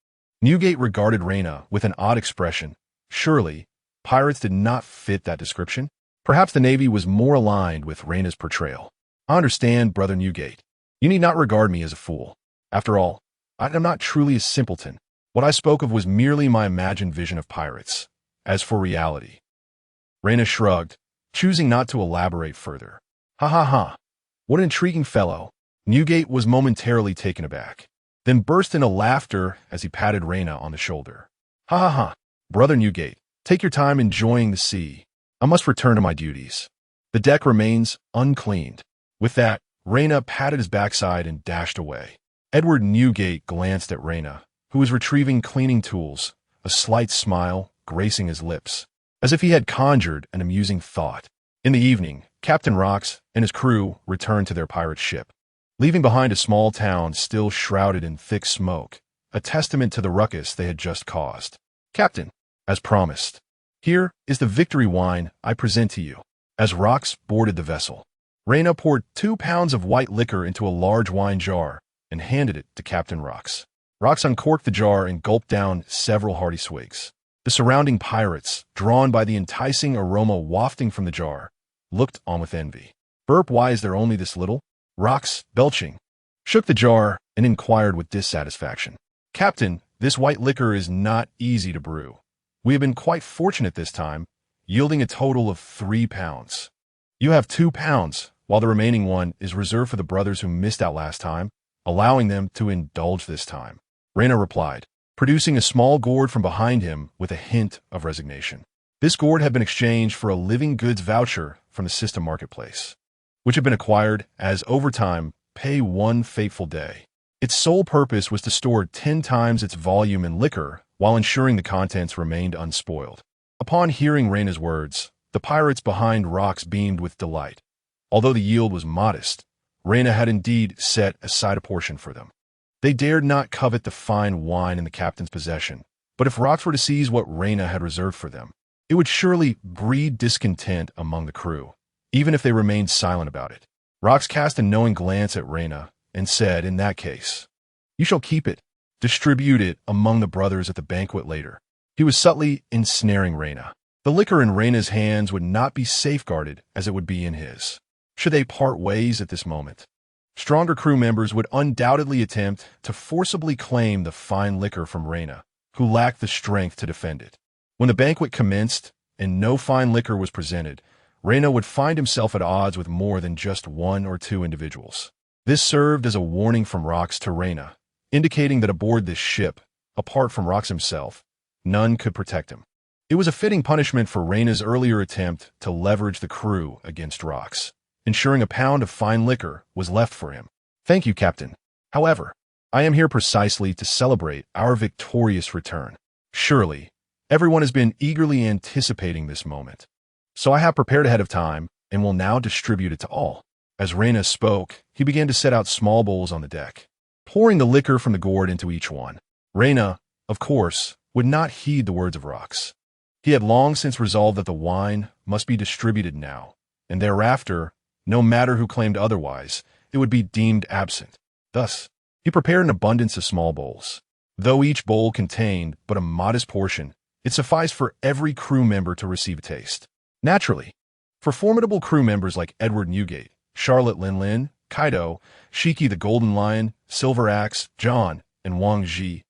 Speaker 2: Newgate regarded Reina with an odd expression. Surely, pirates did not fit that description? Perhaps the Navy was more aligned with Reina's portrayal. "I understand, Brother Newgate. You need not regard me as a fool. After all, I am not truly a simpleton. What I spoke of was merely my imagined vision of pirates. As for reality..." Reina shrugged, choosing not to elaborate further. Ha. What an intriguing fellow." Newgate was momentarily taken aback, then burst into laughter as he patted Reina on the shoulder. Ha. "Brother Newgate, take your time enjoying the sea. I must return to my duties. The deck remains uncleaned." With that, Reina patted his backside and dashed away. Edward Newgate glanced at Reina, who was retrieving cleaning tools, a slight smile gracing his lips, as if he had conjured an amusing thought. In the evening, Captain Rox and his crew returned to their pirate ship, leaving behind a small town still shrouded in thick smoke, a testament to the ruckus they had just caused. "Captain, as promised, here is the victory wine I present to you." As Rox boarded the vessel, Reina poured 2 pounds of white liquor into a large wine jar and handed it to Captain Rox. Rox uncorked the jar and gulped down several hearty swigs. The surrounding pirates, drawn by the enticing aroma wafting from the jar, looked on with envy. "Burp, why is there only this little?" Rox, belching, shook the jar and inquired with dissatisfaction. "Captain, this white liquor is not easy to brew. We have been quite fortunate this time, yielding a total of 3 pounds. You have 2 pounds, while the remaining one is reserved for the brothers who missed out last time, allowing them to indulge this time," Reina replied, producing a small gourd from behind him with a hint of resignation. This gourd had been exchanged for a living goods voucher from the system marketplace, which had been acquired as overtime pay one fateful day. Its sole purpose was to store 10 times its volume in liquor while ensuring the contents remained unspoiled. Upon hearing Reina's words, the pirates behind Rox beamed with delight. Although the yield was modest, Reina had indeed set aside a portion for them. They dared not covet the fine wine in the captain's possession, But if Rox were to seize what Reyna had reserved for them, it would surely breed discontent among the crew, even if they remained silent about it. Rox cast a knowing glance at Reyna and said, "In that case, you shall keep it. Distribute it among the brothers at the banquet later." He was subtly ensnaring Reyna. The liquor in Reyna's hands would not be safeguarded as it would be in his. Should they part ways at this moment? Stronger crew members would undoubtedly attempt to forcibly claim the fine liquor from Reyna, who lacked the strength to defend it. When the banquet commenced and no fine liquor was presented, Reyna would find himself at odds with more than just one or two individuals. This served as a warning from Rox to Reyna, indicating that aboard this ship, apart from Rox himself, none could protect him. It was a fitting punishment for Reyna's earlier attempt to leverage the crew against Rox, ensuring a pound of fine liquor was left for him. "Thank you, Captain. However, I am here precisely to celebrate our victorious return. Surely, everyone has been eagerly anticipating this moment. So I have prepared ahead of time and will now distribute it to all." As Reyna spoke, he began to set out small bowls on the deck, pouring the liquor from the gourd into each one. Reyna, of course, would not heed the words of Rox. He had long since resolved that the wine must be distributed now, and thereafter, no matter who claimed otherwise, it would be deemed absent. Thus, he prepared an abundance of small bowls. Though each bowl contained but a modest portion, it sufficed for every crew member to receive a taste. Naturally, for formidable crew members like Edward Newgate, Charlotte Linlin, Kaido, Shiki the Golden Lion, Silver Axe, John, and Wang Ji,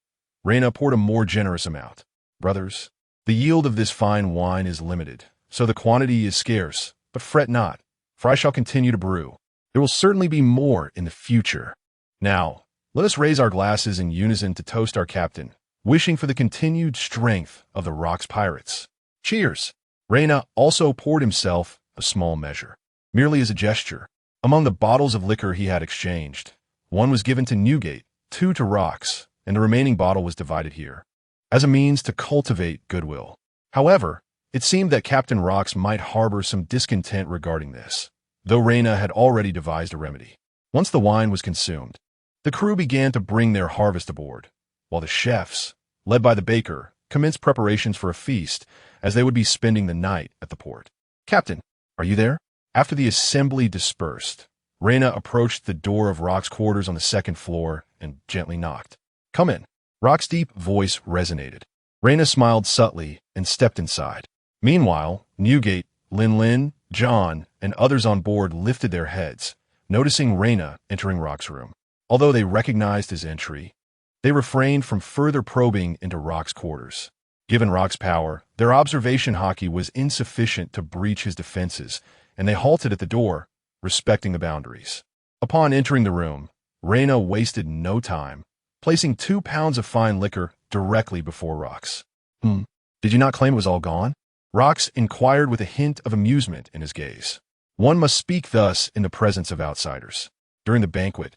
Speaker 2: Reyna poured a more generous amount. "Brothers, the yield of this fine wine is limited, so the quantity is scarce, but fret not, for I shall continue to brew. There will certainly be more in the future. Now, let us raise our glasses in unison to toast our captain, wishing for the continued strength of the Rox pirates. Cheers!" Reyna also poured himself a small measure, merely as a gesture. Among the bottles of liquor he had exchanged, one was given to Newgate, two to Rox, and the remaining bottle was divided here, as a means to cultivate goodwill. However, it seemed that Captain Rox might harbor some discontent regarding this, though Reyna had already devised a remedy. Once the wine was consumed, the crew began to bring their harvest aboard, while the chefs, led by the baker, commenced preparations for a feast, as they would be spending the night at the port. "Captain, are you there?" After the assembly dispersed, Reyna approached the door of Rox's quarters on the second floor and gently knocked. "Come in." Rox's deep voice resonated. Reyna smiled subtly and stepped inside. Meanwhile, Newgate, Linlin, John, and others on board lifted their heads, noticing Reyna entering Rox's room. Although they recognized his entry, they refrained from further probing into Rox's quarters. Given Rox's power, their observation hockey was insufficient to breach his defenses, and they halted at the door, respecting the boundaries. Upon entering the room, Reyna wasted no time, placing 2 pounds of fine liquor directly before Rox. Did you not claim it was all gone?" Rox inquired with a hint of amusement in his gaze. One must speak thus in the presence of outsiders. During the banquet,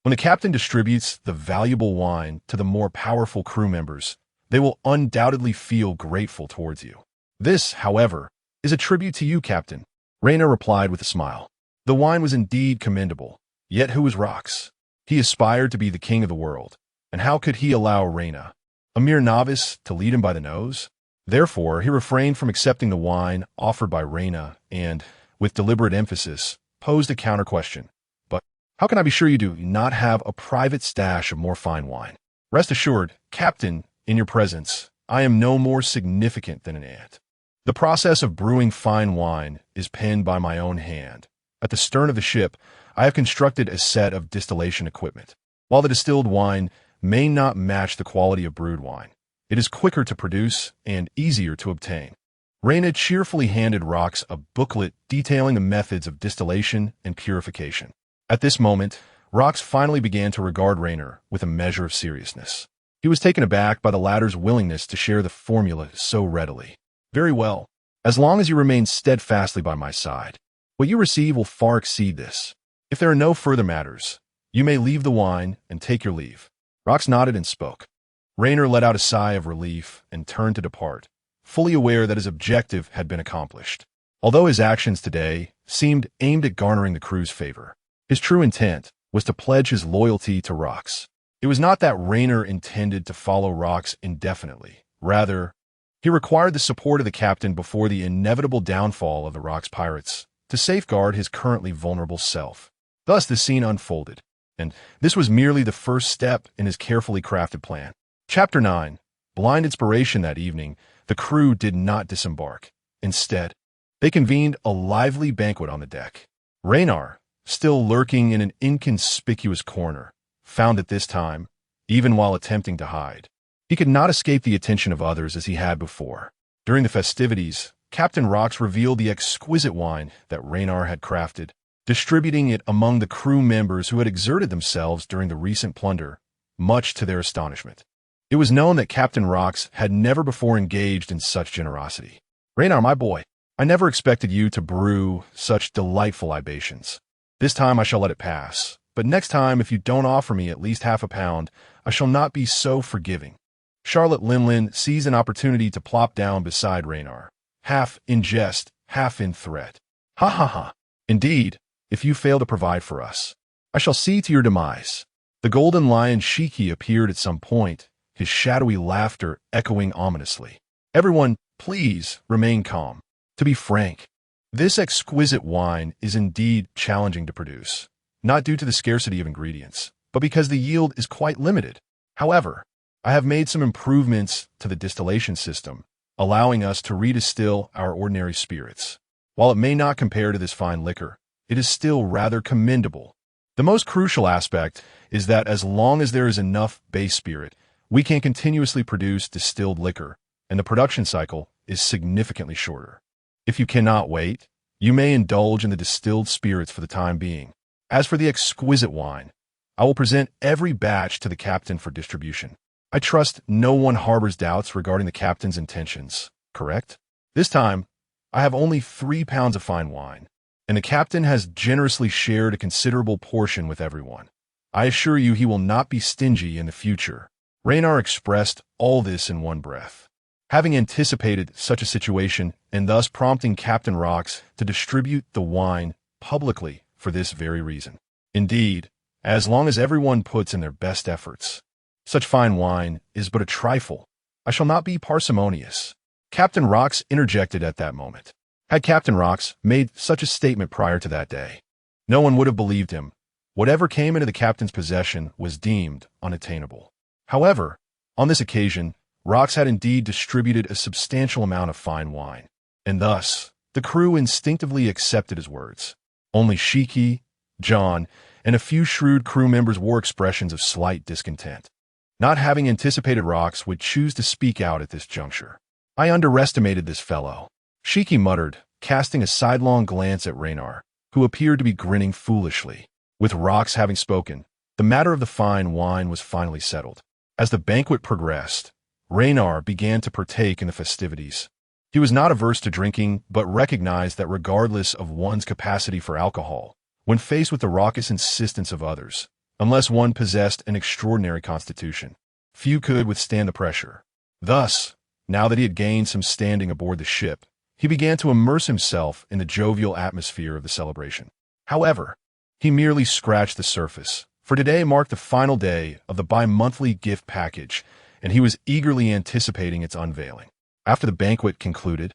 Speaker 2: when the captain distributes the valuable wine to the more powerful crew members, they will undoubtedly feel grateful towards you. This, however, is a tribute to you, Captain. Reyna replied with a smile. The wine was indeed commendable, yet who was Rox? He aspired to be the king of the world, and how could he allow Reyna, a mere novice, to lead him by the nose? Therefore, he refrained from accepting the wine offered by Reyna and, with deliberate emphasis, posed a counter-question. But how can I be sure you do not have a private stash of more fine wine? Rest assured, Captain, in your presence, I am no more significant than an ant. The process of brewing fine wine is penned by my own hand. At the stern of the ship, I have constructed a set of distillation equipment. While the distilled wine may not match the quality of brewed wine, it is quicker to produce and easier to obtain. Reyna cheerfully handed Rox a booklet detailing the methods of distillation and purification. At this moment, Rox finally began to regard Reyna with a measure of seriousness. He was taken aback by the latter's willingness to share the formula so readily. Very well, as long as you remain steadfastly by my side. What you receive will far exceed this. If there are no further matters, you may leave the wine and take your leave. Rox nodded and spoke. Reyna let out a sigh of relief and turned to depart, fully aware that his objective had been accomplished. Although his actions today seemed aimed at garnering the crew's favor, his true intent was to pledge his loyalty to Rox. It was not that Reyna intended to follow Rox indefinitely. Rather, he required the support of the captain before the inevitable downfall of the Rock's pirates to safeguard his currently vulnerable self. Thus, the scene unfolded, and this was merely the first step in his carefully crafted plan. Chapter 9. Blind inspiration. That evening, the crew did not disembark. Instead, they convened a lively banquet on the deck. Raynar, still lurking in an inconspicuous corner, found that this time, even while attempting to hide, he could not escape the attention of others as he had before. During the festivities, Captain Rox revealed the exquisite wine that Raynar had crafted, distributing it among the crew members who had exerted themselves during the recent plunder, much to their astonishment. It was known that Captain Rox had never before engaged in such generosity. "Raynar, my boy, I never expected you to brew such delightful libations. This time I shall let it pass, but next time if you don't offer me at least half a pound, I shall not be so forgiving." Charlotte Linlin seized an opportunity to plop down beside Raynar, half in jest, half in threat. "Ha ha ha. Indeed, if you fail to provide for us, I shall see to your demise." The Golden Lion Shiki appeared at some point, his shadowy laughter echoing ominously. "Everyone, please remain calm. To be frank, this exquisite wine is indeed challenging to produce, not due to the scarcity of ingredients, but because the yield is quite limited. However, I have made some improvements to the distillation system, allowing us to redistill our ordinary spirits. While it may not compare to this fine liquor, it is still rather commendable. The most crucial aspect is that as long as there is enough base spirit, we can continuously produce distilled liquor, and the production cycle is significantly shorter. If you cannot wait, you may indulge in the distilled spirits for the time being. As for the exquisite wine, I will present every batch to the captain for distribution. I trust no one harbors doubts regarding the captain's intentions, correct? This time, I have only 3 pounds of fine wine, and the captain has generously shared a considerable portion with everyone. I assure you he will not be stingy in the future." Raynar expressed all this in one breath, having anticipated such a situation and thus prompting Captain Rox to distribute the wine publicly for this very reason. Indeed, as long as everyone puts in their best efforts, such fine wine is but a trifle. I shall not be parsimonious. Captain Rox interjected at that moment. Had Captain Rox made such a statement prior to that day, no one would have believed him. Whatever came into the captain's possession was deemed unattainable. However, on this occasion, Rox had indeed distributed a substantial amount of fine wine, and thus the crew instinctively accepted his words. Only Shiki, John, and a few shrewd crew members wore expressions of slight discontent, not having anticipated Rox would choose to speak out at this juncture. "I underestimated this fellow," Shiki muttered, casting a sidelong glance at Raynar, who appeared to be grinning foolishly. With Rox having spoken, the matter of the fine wine was finally settled. As the banquet progressed, Raynar began to partake in the festivities. He was not averse to drinking, but recognized that regardless of one's capacity for alcohol, when faced with the raucous insistence of others, unless one possessed an extraordinary constitution, few could withstand the pressure. Thus, now that he had gained some standing aboard the ship, he began to immerse himself in the jovial atmosphere of the celebration. However, he merely scratched the surface, for today marked the final day of the bi-monthly gift package, and he was eagerly anticipating its unveiling. After the banquet concluded,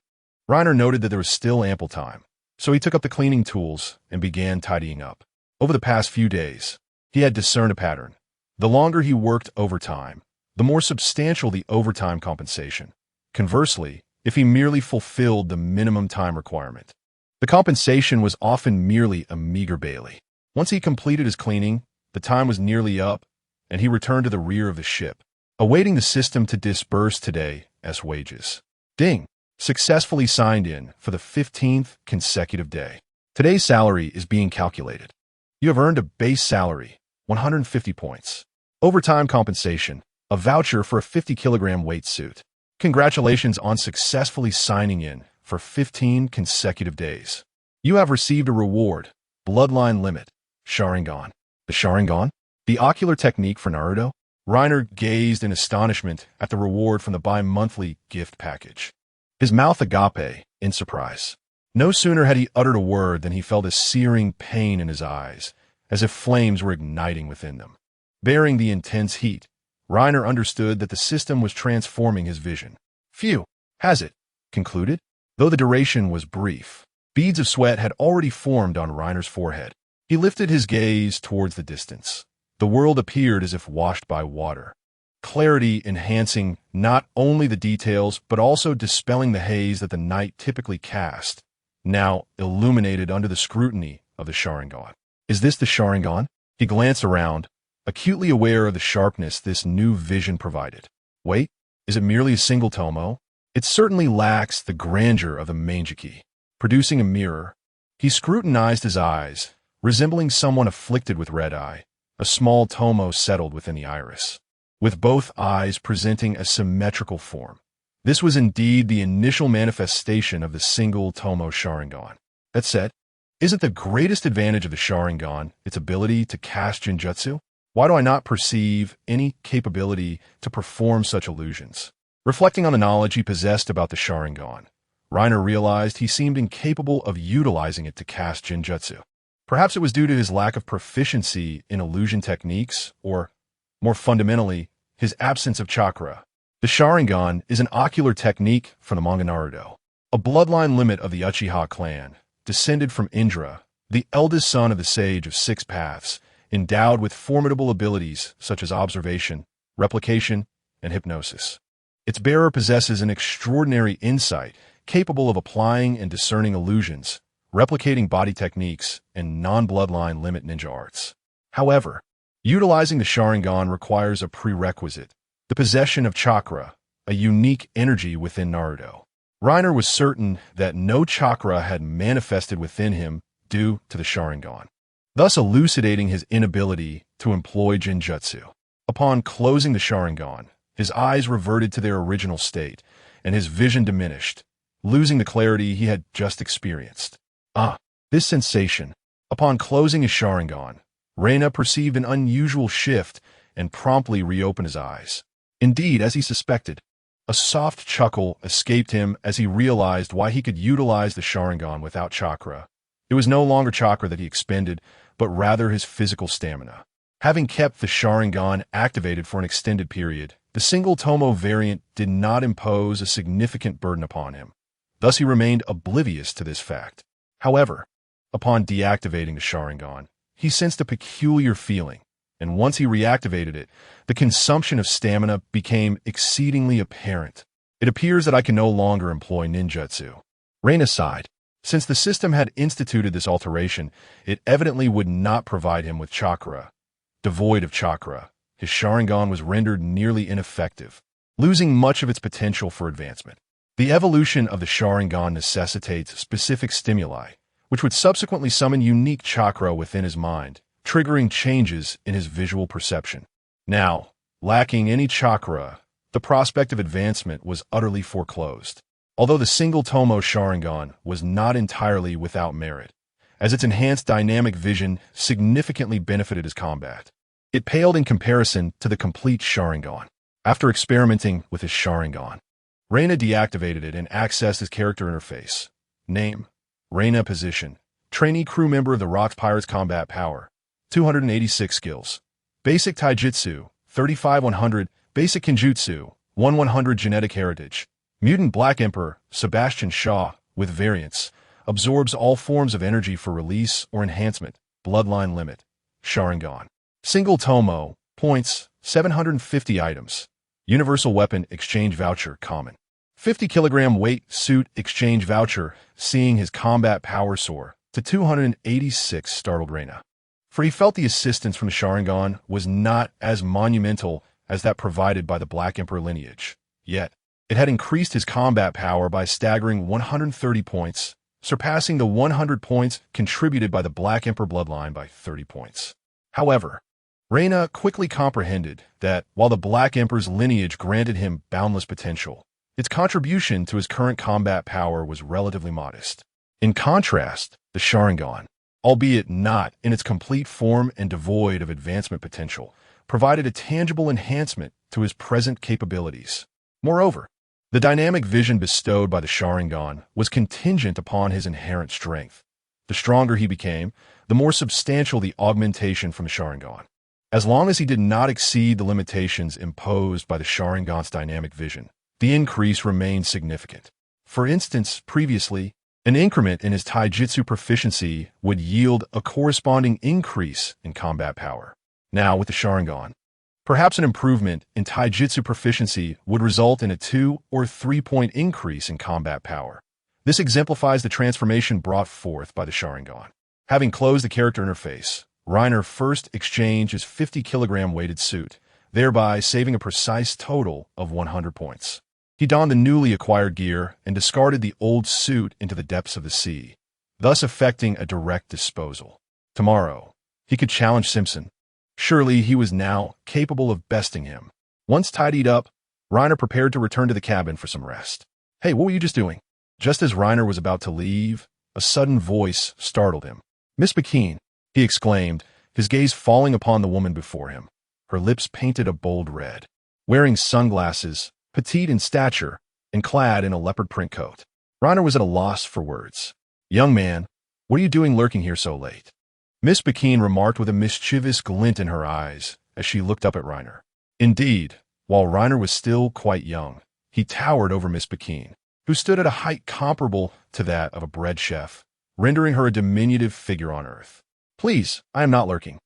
Speaker 2: Reiner noted that there was still ample time, so he took up the cleaning tools and began tidying up. Over the past few days, he had discerned a pattern. The longer he worked overtime, the more substantial the overtime compensation. Conversely, if he merely fulfilled the minimum time requirement, the compensation was often merely a meager bailey. Once he completed his cleaning, the time was nearly up, and he returned to the rear of the ship, awaiting the system to disburse today as wages. Ding! Successfully signed in for the 15th consecutive day. Today's salary is being calculated. You have earned a base salary, 150 points. Overtime compensation, a voucher for a 50-kilogram weight suit. Congratulations on successfully signing in for 15 consecutive days. You have received a reward, Bloodline Limit, Sharingan. The Sharingan? The ocular technique for Naruto? Reiner gazed in astonishment at the reward from the bi-monthly gift package, his mouth agape in surprise. No sooner had he uttered a word than he felt a searing pain in his eyes, as if flames were igniting within them. Bearing the intense heat, Reiner understood that the system was transforming his vision. Phew, has it? Concluded. Though the duration was brief, beads of sweat had already formed on Reiner's forehead. He lifted his gaze towards the distance. The world appeared as if washed by water. Clarity enhancing not only the details but also dispelling the haze that the night typically cast, now illuminated under the scrutiny of the Sharingan. Is this the Sharingan? He glanced around, acutely aware of the sharpness this new vision provided. Wait, is it merely a single tomo? It certainly lacks the grandeur of the Manjiki. Producing a mirror, he scrutinized his eyes, resembling someone afflicted with red eye. A small tomo settled within the iris, with both eyes presenting a symmetrical form. This was indeed the initial manifestation of the single tomo Sharingan. That said, isn't the greatest advantage of the Sharingan its ability to cast Genjutsu? Why do I not perceive any capability to perform such illusions? Reflecting on the knowledge he possessed about the Sharingan, Reiner realized he seemed incapable of utilizing it to cast Genjutsu. Perhaps it was due to his lack of proficiency in illusion techniques, or, more fundamentally, his absence of chakra. The Sharingan is an ocular technique from the manga Naruto, a bloodline limit of the Uchiha clan, descended from Indra, the eldest son of the Sage of Six Paths, endowed with formidable abilities such as observation, replication, and hypnosis. Its bearer possesses an extraordinary insight, capable of applying and discerning illusions, replicating body techniques, and non-bloodline limit ninja arts. However, utilizing the Sharingan requires a prerequisite, the possession of chakra, a unique energy within Naruto. Reiner was certain that no chakra had manifested within him due to the Sharingan, thus elucidating his inability to employ Genjutsu. Upon closing the Sharingan, his eyes reverted to their original state, and his vision diminished, losing the clarity he had just experienced. This sensation. Upon closing his Sharingan, Reina perceived an unusual shift and promptly reopened his eyes. Indeed, as he suspected, a soft chuckle escaped him as he realized why he could utilize the Sharingan without chakra. It was no longer chakra that he expended, but rather his physical stamina. Having kept the Sharingan activated for an extended period, the single tomo variant did not impose a significant burden upon him. Thus he remained oblivious to this fact. However, upon deactivating the Sharingan, he sensed a peculiar feeling, and once he reactivated it, the consumption of stamina became exceedingly apparent. It appears that I can no longer employ ninjutsu. Reina sighed. Since the system had instituted this alteration, it evidently would not provide him with chakra. Devoid of chakra, his Sharingan was rendered nearly ineffective, losing much of its potential for advancement. The evolution of the Sharingan necessitates specific stimuli, which would subsequently summon unique chakra within his mind, triggering changes in his visual perception. Now, lacking any chakra, the prospect of advancement was utterly foreclosed. Although the single tomo Sharingan was not entirely without merit, as its enhanced dynamic vision significantly benefited his combat, it paled in comparison to the complete Sharingan. After experimenting with his Sharingan, Reina deactivated it and accessed his character interface. Name: Reina. Position: trainee crew member of the Rocks Pirates. Combat power: 286 skills. Basic Taijutsu, 35-100. Basic Kenjutsu, 1-100. Genetic heritage: Mutant Black Emperor, Sebastian Shaw, with variants. Absorbs all forms of energy for release or enhancement. Bloodline limit. Sharingan. Single tomo. Points: 750 items. Universal weapon exchange voucher. Common. 50 kilogram weight suit exchange voucher. Seeing his combat power soar to 286 startled Reina. For he felt the assistance from the Sharingan was not as monumental as that provided by the Black Emperor lineage. Yet, it had increased his combat power by a staggering 130 points, surpassing the 100 points contributed by the Black Emperor bloodline by 30 points. However, Reina quickly comprehended that while the Black Emperor's lineage granted him boundless potential, its contribution to his current combat power was relatively modest. In contrast, the Sharingan, albeit not in its complete form and devoid of advancement potential, provided a tangible enhancement to his present capabilities. Moreover, the dynamic vision bestowed by the Sharingan was contingent upon his inherent strength. The stronger he became, the more substantial the augmentation from the Sharingan. As long as he did not exceed the limitations imposed by the Sharingan's dynamic vision, the increase remained significant. For instance, previously, an increment in his taijutsu proficiency would yield a corresponding increase in combat power. Now, with the Sharingan, perhaps an improvement in taijutsu proficiency would result in a 2 or 3 point increase in combat power. This exemplifies the transformation brought forth by the Sharingan. Having closed the character interface, Reiner first exchanged his 50-kilogram weighted suit, thereby saving a precise total of 100 points. He donned the newly acquired gear and discarded the old suit into the depths of the sea, thus effecting a direct disposal. Tomorrow, he could challenge Simpson. Surely he was now capable of besting him. Once tidied up, Reiner prepared to return to the cabin for some rest. "Hey, what were you just doing?" Just as Reiner was about to leave, a sudden voice startled him. "Miss McKean," he exclaimed, his gaze falling upon the woman before him. Her lips painted a bold red. Wearing sunglasses, petite in stature, and clad in a leopard print coat, Reiner was at a loss for words. "Young man, what are you doing lurking here so late?" Miss McKean remarked with a mischievous glint in her eyes as she looked up at Reiner. Indeed, while Reiner was still quite young, he towered over Miss McKean, who stood at a height comparable to that of a bread chef, rendering her a diminutive figure on earth. "Please, I am not lurking.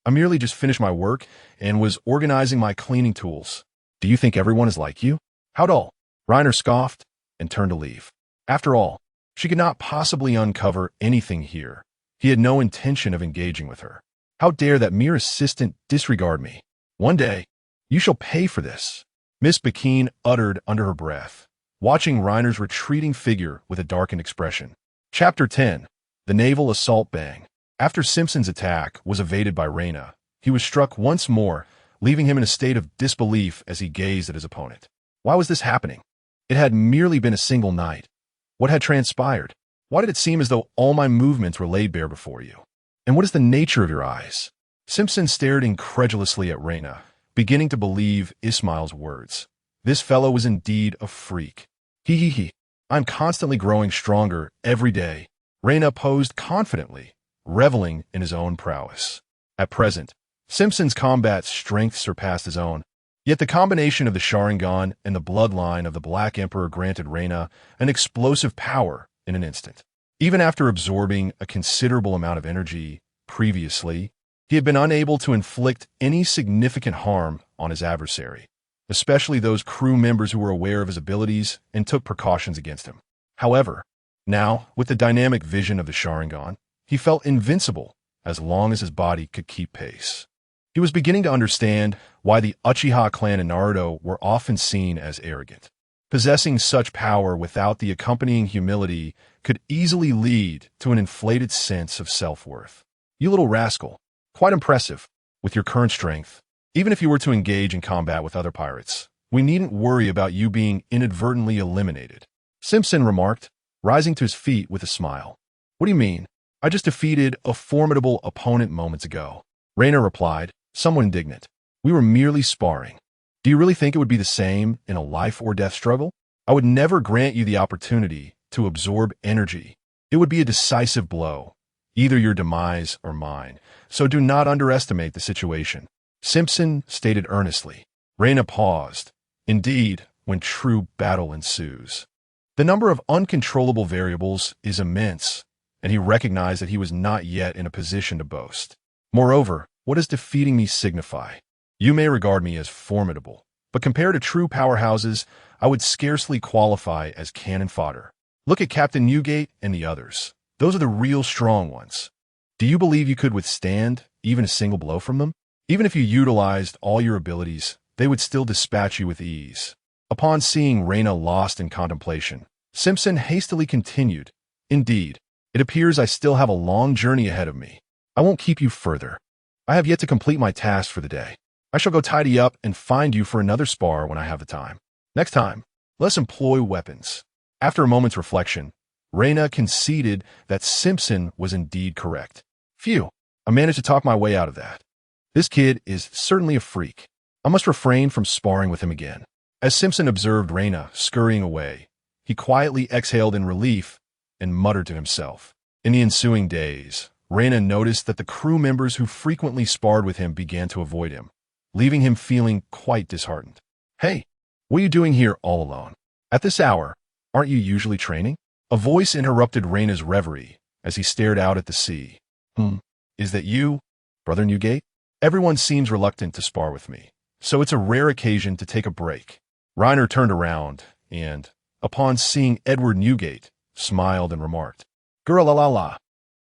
Speaker 2: I merely just finished my work and was organizing my cleaning tools. Do you think everyone is like you?" "How dull." Reiner scoffed and turned to leave. After all, she could not possibly uncover anything here. He had no intention of engaging with her. How dare that mere assistant disregard me? "One day, you shall pay for this," Miss McKean uttered under her breath, watching Reiner's retreating figure with a darkened expression. Chapter 10. The Naval Assault Bang. After Simpson's attack was evaded by Reina, he was struck once more, leaving him in a state of disbelief as he gazed at his opponent. Why was this happening? It had merely been a single night. What had transpired? Why did it seem as though all my movements were laid bare before you? And what is the nature of your eyes? Simpson stared incredulously at Reina, beginning to believe Ismail's words. This fellow was indeed a freak. He. I'm constantly growing stronger every day. Reina posed confidently, reveling in his own prowess. At present, Simpson's combat strength surpassed his own, yet the combination of the Sharingan and the bloodline of the Black Emperor granted Reina an explosive power in an instant. Even after absorbing a considerable amount of energy previously, he had been unable to inflict any significant harm on his adversary, especially those crew members who were aware of his abilities and took precautions against him. However, now, with the dynamic vision of the Sharingan, he felt invincible as long as his body could keep pace. He was beginning to understand why the Uchiha clan in Naruto were often seen as arrogant. Possessing such power without the accompanying humility could easily lead to an inflated sense of self-worth. "You little rascal, quite impressive. With your current strength, even if you were to engage in combat with other pirates, we needn't worry about you being inadvertently eliminated," Simpson remarked, rising to his feet with a smile. "What do you mean? I just defeated a formidable opponent moments ago," Reina replied, somewhat indignant. "We were merely sparring. Do you really think it would be the same in a life-or-death struggle? I would never grant you the opportunity to absorb energy. It would be a decisive blow, either your demise or mine, so do not underestimate the situation," Simpson stated earnestly. Reina paused. Indeed, when true battle ensues, the number of uncontrollable variables is immense, and he recognized that he was not yet in a position to boast. Moreover, what does defeating me signify? You may regard me as formidable, but compared to true powerhouses, I would scarcely qualify as cannon fodder. Look at Captain Newgate and the others. Those are the real strong ones. Do you believe you could withstand even a single blow from them? Even if you utilized all your abilities, they would still dispatch you with ease. Upon seeing Reina lost in contemplation, Simpson hastily continued, "Indeed, it appears I still have a long journey ahead of me. I won't keep you further. I have yet to complete my task for the day. I shall go tidy up and find you for another spar when I have the time. Next time, let's employ weapons." After a moment's reflection, Reina conceded that Simpson was indeed correct. "Phew, I managed to talk my way out of that. This kid is certainly a freak. I must refrain from sparring with him again." As Simpson observed Reina scurrying away, he quietly exhaled in relief and muttered to himself. In the ensuing days, Reina noticed that the crew members who frequently sparred with him began to avoid him, leaving him feeling quite disheartened. "Hey, what are you doing here all alone? At this hour, aren't you usually training?" A voice interrupted Reina's reverie as he stared out at the sea. Is that you, Brother Newgate? Everyone seems reluctant to spar with me, so it's a rare occasion to take a break." Reiner turned around and, upon seeing Edward Newgate, smiled and remarked, "Girl-la-la-la,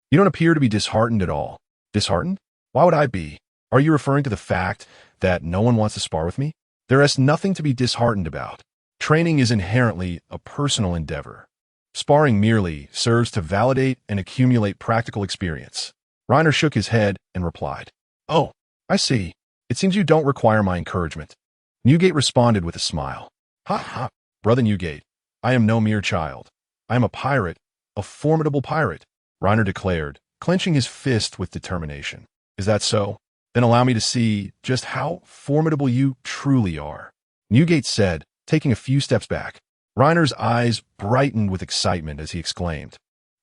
Speaker 2: you don't appear to be disheartened at all." "Disheartened? Why would I be? Are you referring to the fact that no one wants to spar with me? There is nothing to be disheartened about. Training is inherently a personal endeavor. Sparring merely serves to validate and accumulate practical experience." Reiner shook his head and replied, "Oh, I see. It seems you don't require my encouragement." Newgate responded with a smile. "Ha ha, Brother Newgate, I am no mere child. I am a pirate, a formidable pirate," Reiner declared, clenching his fist with determination. "Is that so? Then allow me to see just how formidable you truly are," Newgate said, taking a few steps back. Reiner's eyes brightened with excitement as he exclaimed,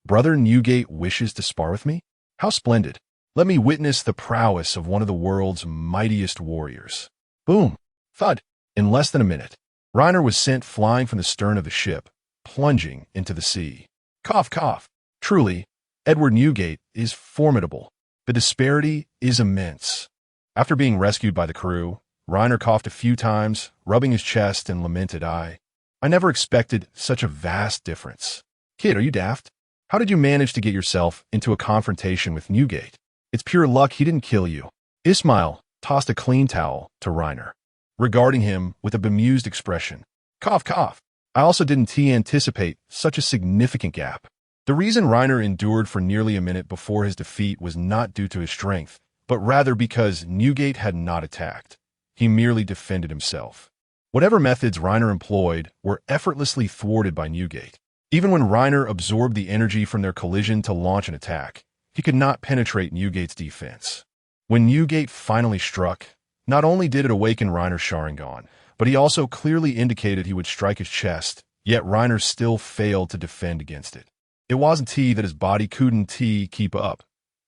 Speaker 2: "Brother Newgate wishes to spar with me? How splendid! Let me witness the prowess of one of the world's mightiest warriors." Boom! Thud! In less than a minute, Reiner was sent flying from the stern of the ship, plunging into the sea. Cough, cough. Truly, Edward Newgate is formidable. The disparity is immense. After being rescued by the crew, Reiner coughed a few times, rubbing his chest, and lamented, I never expected such a vast difference. Kid, are you daft? How did you manage to get yourself into a confrontation with Newgate? It's pure luck he didn't kill you." Ismail tossed a clean towel to Reiner, regarding him with a bemused expression. Cough, cough. I also didn't anticipate such a significant gap. The reason Reiner endured for nearly a minute before his defeat was not due to his strength, but rather because Newgate had not attacked. He merely defended himself. Whatever methods Reiner employed were effortlessly thwarted by Newgate. Even when Reiner absorbed the energy from their collision to launch an attack, he could not penetrate Newgate's defense. When Newgate finally struck, not only did it awaken Reiner's Sharingan, but he also clearly indicated he would strike his chest, yet Reiner still failed to defend against it. It wasn't that his body couldn't keep up.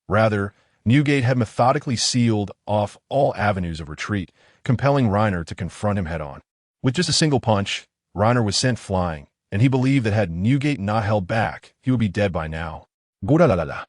Speaker 2: Rather, Newgate had methodically sealed off all avenues of retreat, compelling Reiner to confront him head-on. With just a single punch, Reiner was sent flying, and he believed that had Newgate not held back, he would be dead by now. Go-da-da-da-da.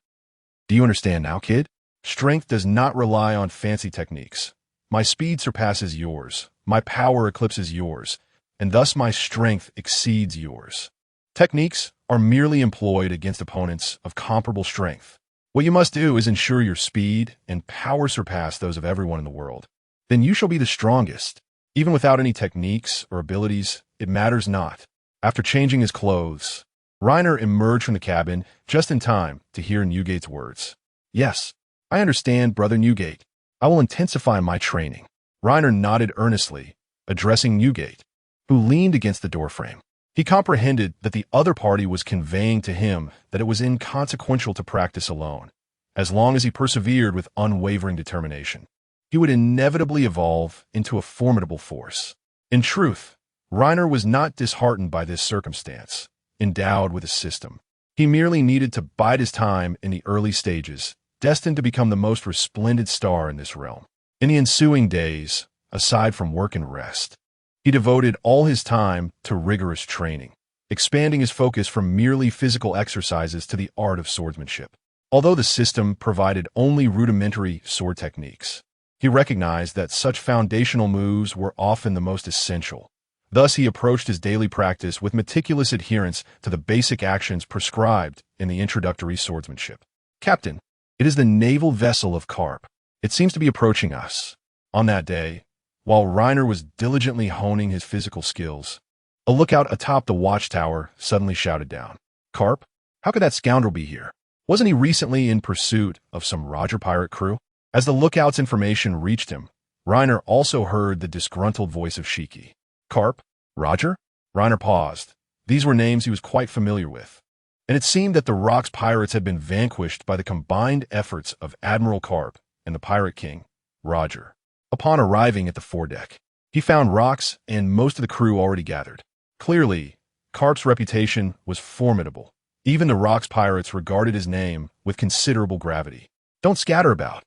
Speaker 2: Do you understand now, kid? Strength does not rely on fancy techniques. My speed surpasses yours, my power eclipses yours, and thus my strength exceeds yours. Techniques are merely employed against opponents of comparable strength. What you must do is ensure your speed and power surpass those of everyone in the world. Then you shall be the strongest. Even without any techniques or abilities, it matters not. After changing his clothes, Reiner emerged from the cabin just in time to hear Newgate's words. Yes, I understand, Brother Newgate. I will intensify my training. Reiner nodded earnestly, addressing Newgate, who leaned against the doorframe. He comprehended that the other party was conveying to him that it was inconsequential to practice alone. As long as he persevered with unwavering determination, he would inevitably evolve into a formidable force. In truth, Reiner was not disheartened by this circumstance. Endowed with a system, he merely needed to bide his time in the early stages, destined to become the most resplendent star in this realm. In the ensuing days, aside from work and rest, he devoted all his time to rigorous training, expanding his focus from merely physical exercises to the art of swordsmanship. Although the system provided only rudimentary sword techniques, he recognized that such foundational moves were often the most essential. Thus, he approached his daily practice with meticulous adherence to the basic actions prescribed in the introductory swordsmanship. Captain, it is the naval vessel of Carp. It seems to be approaching us. On that day, while Reiner was diligently honing his physical skills, a lookout atop the watchtower suddenly shouted down, Carp, how could that scoundrel be here? Wasn't he recently in pursuit of some Roger pirate crew? As the lookout's information reached him, Reiner also heard the disgruntled voice of Shiki. Carp? Roger? Reiner paused. These were names he was quite familiar with, and it seemed that the Rock's pirates had been vanquished by the combined efforts of Admiral Carp and the Pirate King, Roger. Upon arriving at the foredeck, he found Rox and most of the crew already gathered. Clearly, Carp's reputation was formidable, Even the Rocks pirates regarded his name with considerable gravity. Don't scatter about.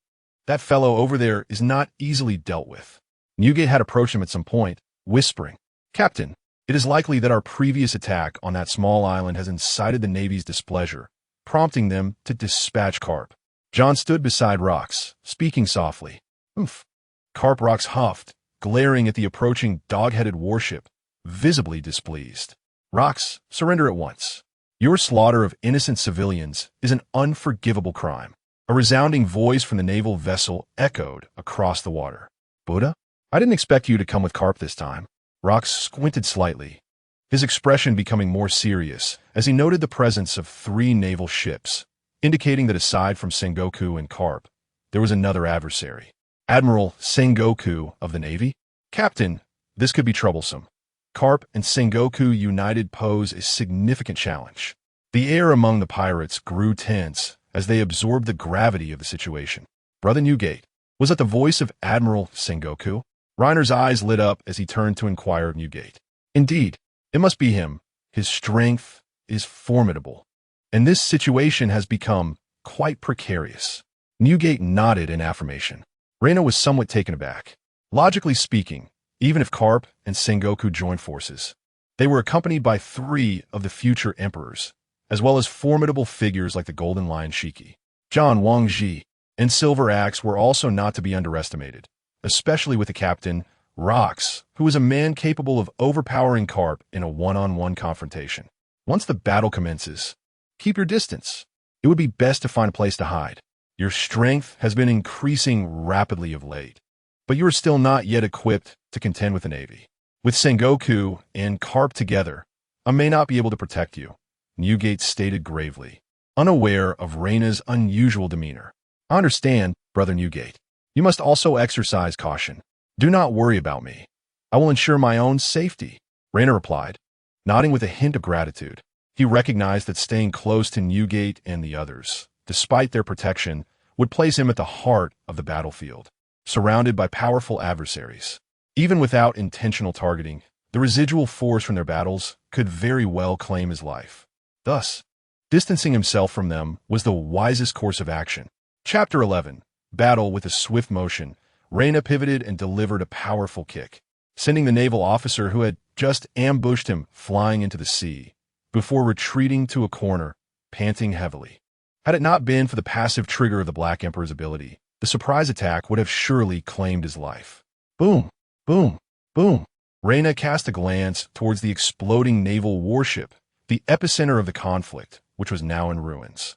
Speaker 2: That fellow over there is not easily dealt with. Newgate had approached him at some point, whispering, Captain, it is likely that our previous attack on that small island has incited the Navy's displeasure, prompting them to dispatch Carp. John stood beside Rocks, speaking softly. Oomph. Carp Rocks huffed, glaring at the approaching dog-headed warship, visibly displeased. Rocks, surrender at once. Your slaughter of innocent civilians is an unforgivable crime. A resounding voice from the naval vessel echoed across the water. Buddha? I didn't expect you to come with Carp this time. Rocks squinted slightly, his expression becoming more serious as he noted the presence of 3 naval ships, indicating that aside from Sengoku and Carp, there was another adversary. Admiral Sengoku of the Navy? Captain, this could be troublesome. Carp and Sengoku united pose a significant challenge. The air among the pirates grew tense as they absorbed the gravity of the situation. Brother Newgate, was it the voice of Admiral Sengoku? Reiner's eyes lit up as he turned to inquire of Newgate. Indeed, it must be him. His strength is formidable, and this situation has become quite precarious. Newgate nodded in affirmation. Reina was somewhat taken aback. Logically speaking, even if Carp and Sengoku joined forces, they were accompanied by 3 of the future emperors, as well as formidable figures like the Golden Lion Shiki, John Wangji, and Silver Axe were also not to be underestimated, especially with the captain, Rocks, who was a man capable of overpowering Carp in a one-on-one confrontation. Once the battle commences, keep your distance. It would be best to find a place to hide. Your strength has been increasing rapidly of late, but you are still not yet equipped to contend with the Navy. With Sengoku and Carp together, I may not be able to protect you, Newgate stated gravely, unaware of Reina's unusual demeanor. I understand, Brother Newgate. You must also exercise caution. Do not worry about me. I will ensure my own safety, Reina replied, nodding with a hint of gratitude. He recognized that staying close to Newgate and the others, despite their protection, would place him at the heart of the battlefield, surrounded by powerful adversaries. Even without intentional targeting, the residual force from their battles could very well claim his life. Thus, distancing himself from them was the wisest course of action. Chapter 11. Battle with a swift motion. Reina pivoted and delivered a powerful kick, sending the naval officer who had just ambushed him flying into the sea, before retreating to a corner, panting heavily. Had it not been for the passive trigger of the Black Emperor's ability, the surprise attack would have surely claimed his life. Boom, boom, boom. Reina cast a glance towards the exploding naval warship, the epicenter of the conflict, which was now in ruins.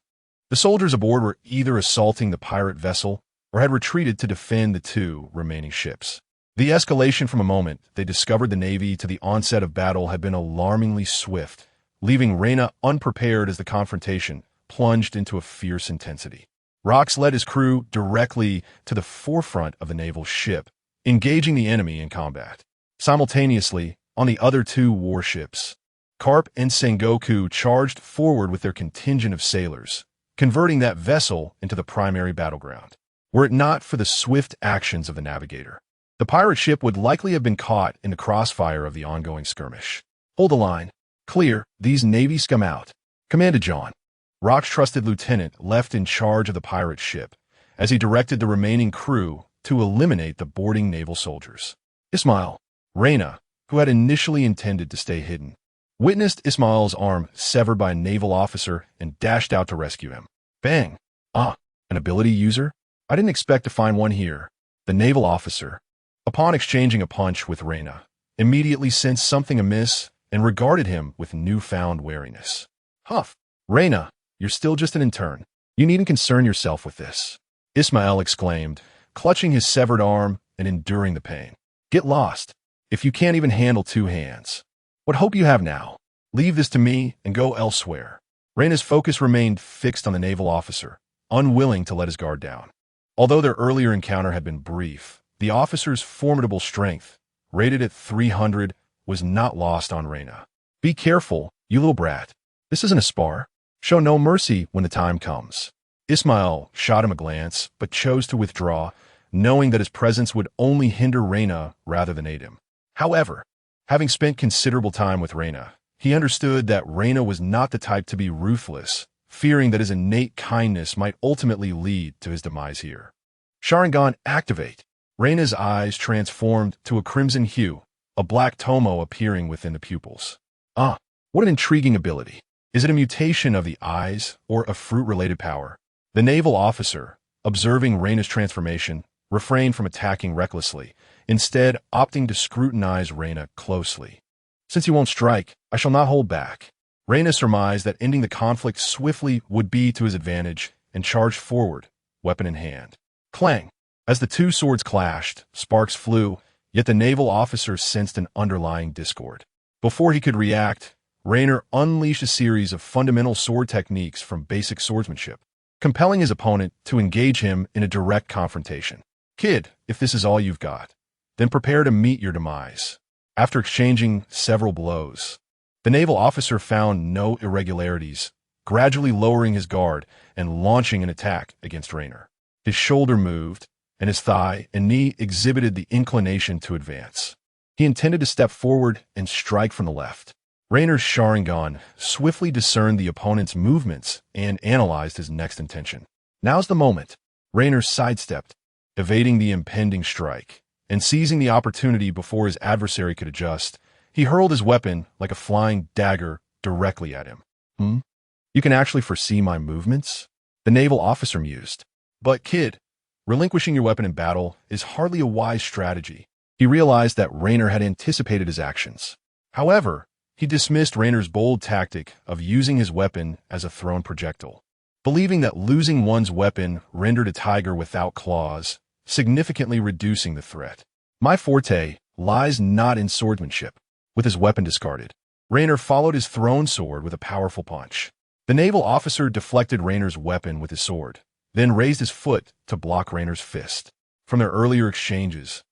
Speaker 2: The soldiers aboard were either assaulting the pirate vessel or had retreated to defend the 2 remaining ships. The escalation from a moment they discovered the Navy to the onset of battle had been alarmingly swift, leaving Reina unprepared as the confrontation plunged into a fierce intensity. Rocks led his crew directly to the forefront of the naval ship, engaging the enemy in combat. Simultaneously, on the other 2 warships, Carp and Sengoku charged forward with their contingent of sailors, converting that vessel into the primary battleground. Were it not for the swift actions of the navigator, the pirate ship would likely have been caught in the crossfire of the ongoing skirmish. Hold the line. Clear these Navy scum out, commanded John. Rock's trusted lieutenant left in charge of the pirate ship as he directed the remaining crew to eliminate the boarding naval soldiers. Ismail, Reina, who had initially intended to stay hidden, witnessed Ismail's arm severed by a naval officer and dashed out to rescue him. Bang! Ah, an ability user? I didn't expect to find one here. The naval officer, upon exchanging a punch with Reina, immediately sensed something amiss and regarded him with newfound wariness. Huff! Reina, you're still just an intern. You needn't concern yourself with this, Ismail exclaimed, clutching his severed arm and enduring the pain. Get lost, if you can't even handle 2 hands. What hope you have now? Leave this to me and go elsewhere. Reina's focus remained fixed on the naval officer, unwilling to let his guard down. Although their earlier encounter had been brief, the officer's formidable strength, rated at 300, was not lost on Reina. Be careful, you little brat. This isn't a spar. Show no mercy when the time comes. Ismail shot him a glance, but chose to withdraw, knowing that his presence would only hinder Reina rather than aid him. However, having spent considerable time with Reina, He understood that Reina was not the type to be ruthless, fearing that his innate kindness might ultimately lead to his demise here. Sharingan, activate! Reina's eyes transformed to a crimson hue, a black tomo appearing within the pupils. Ah, what an intriguing ability. Is it a mutation of the eyes or a fruit-related power? The naval officer, observing Reina's transformation, refrained from attacking recklessly, instead opting to scrutinize Reina closely. Since he won't strike, I shall not hold back. Reina surmised that ending the conflict swiftly would be to his advantage and charged forward, weapon in hand. Clang! As the two swords clashed, sparks flew, yet the naval officer sensed an underlying discord. Before he could react, Reina unleashed a series of fundamental sword techniques from basic swordsmanship, compelling his opponent to engage him in a direct confrontation. Kid, if this is all you've got, then prepare to meet your demise. After exchanging several blows, the naval officer found no irregularities, gradually lowering his guard and launching an attack against Reina. His shoulder moved, and his thigh and knee exhibited the inclination to advance. He intended to step forward and strike from the left. Reina's Sharingan swiftly discerned the opponent's movements and analyzed his next intention. Now's the moment. Reina sidestepped, evading the impending strike, and seizing the opportunity before his adversary could adjust, he hurled his weapon like a flying dagger directly at him. You can actually foresee my movements? The naval officer mused. But kid, relinquishing your weapon in battle is hardly a wise strategy. He realized that Reina had anticipated his actions. However, he dismissed Reina's bold tactic of using his weapon as a thrown projectile, believing that losing one's weapon rendered a tiger without claws, significantly reducing the threat. My forte lies not in swordsmanship. With his weapon discarded, Reina followed his thrown sword with a powerful punch. The naval officer deflected Reina's weapon with his sword, then raised his foot to block Reina's fist. From their earlier exchanges,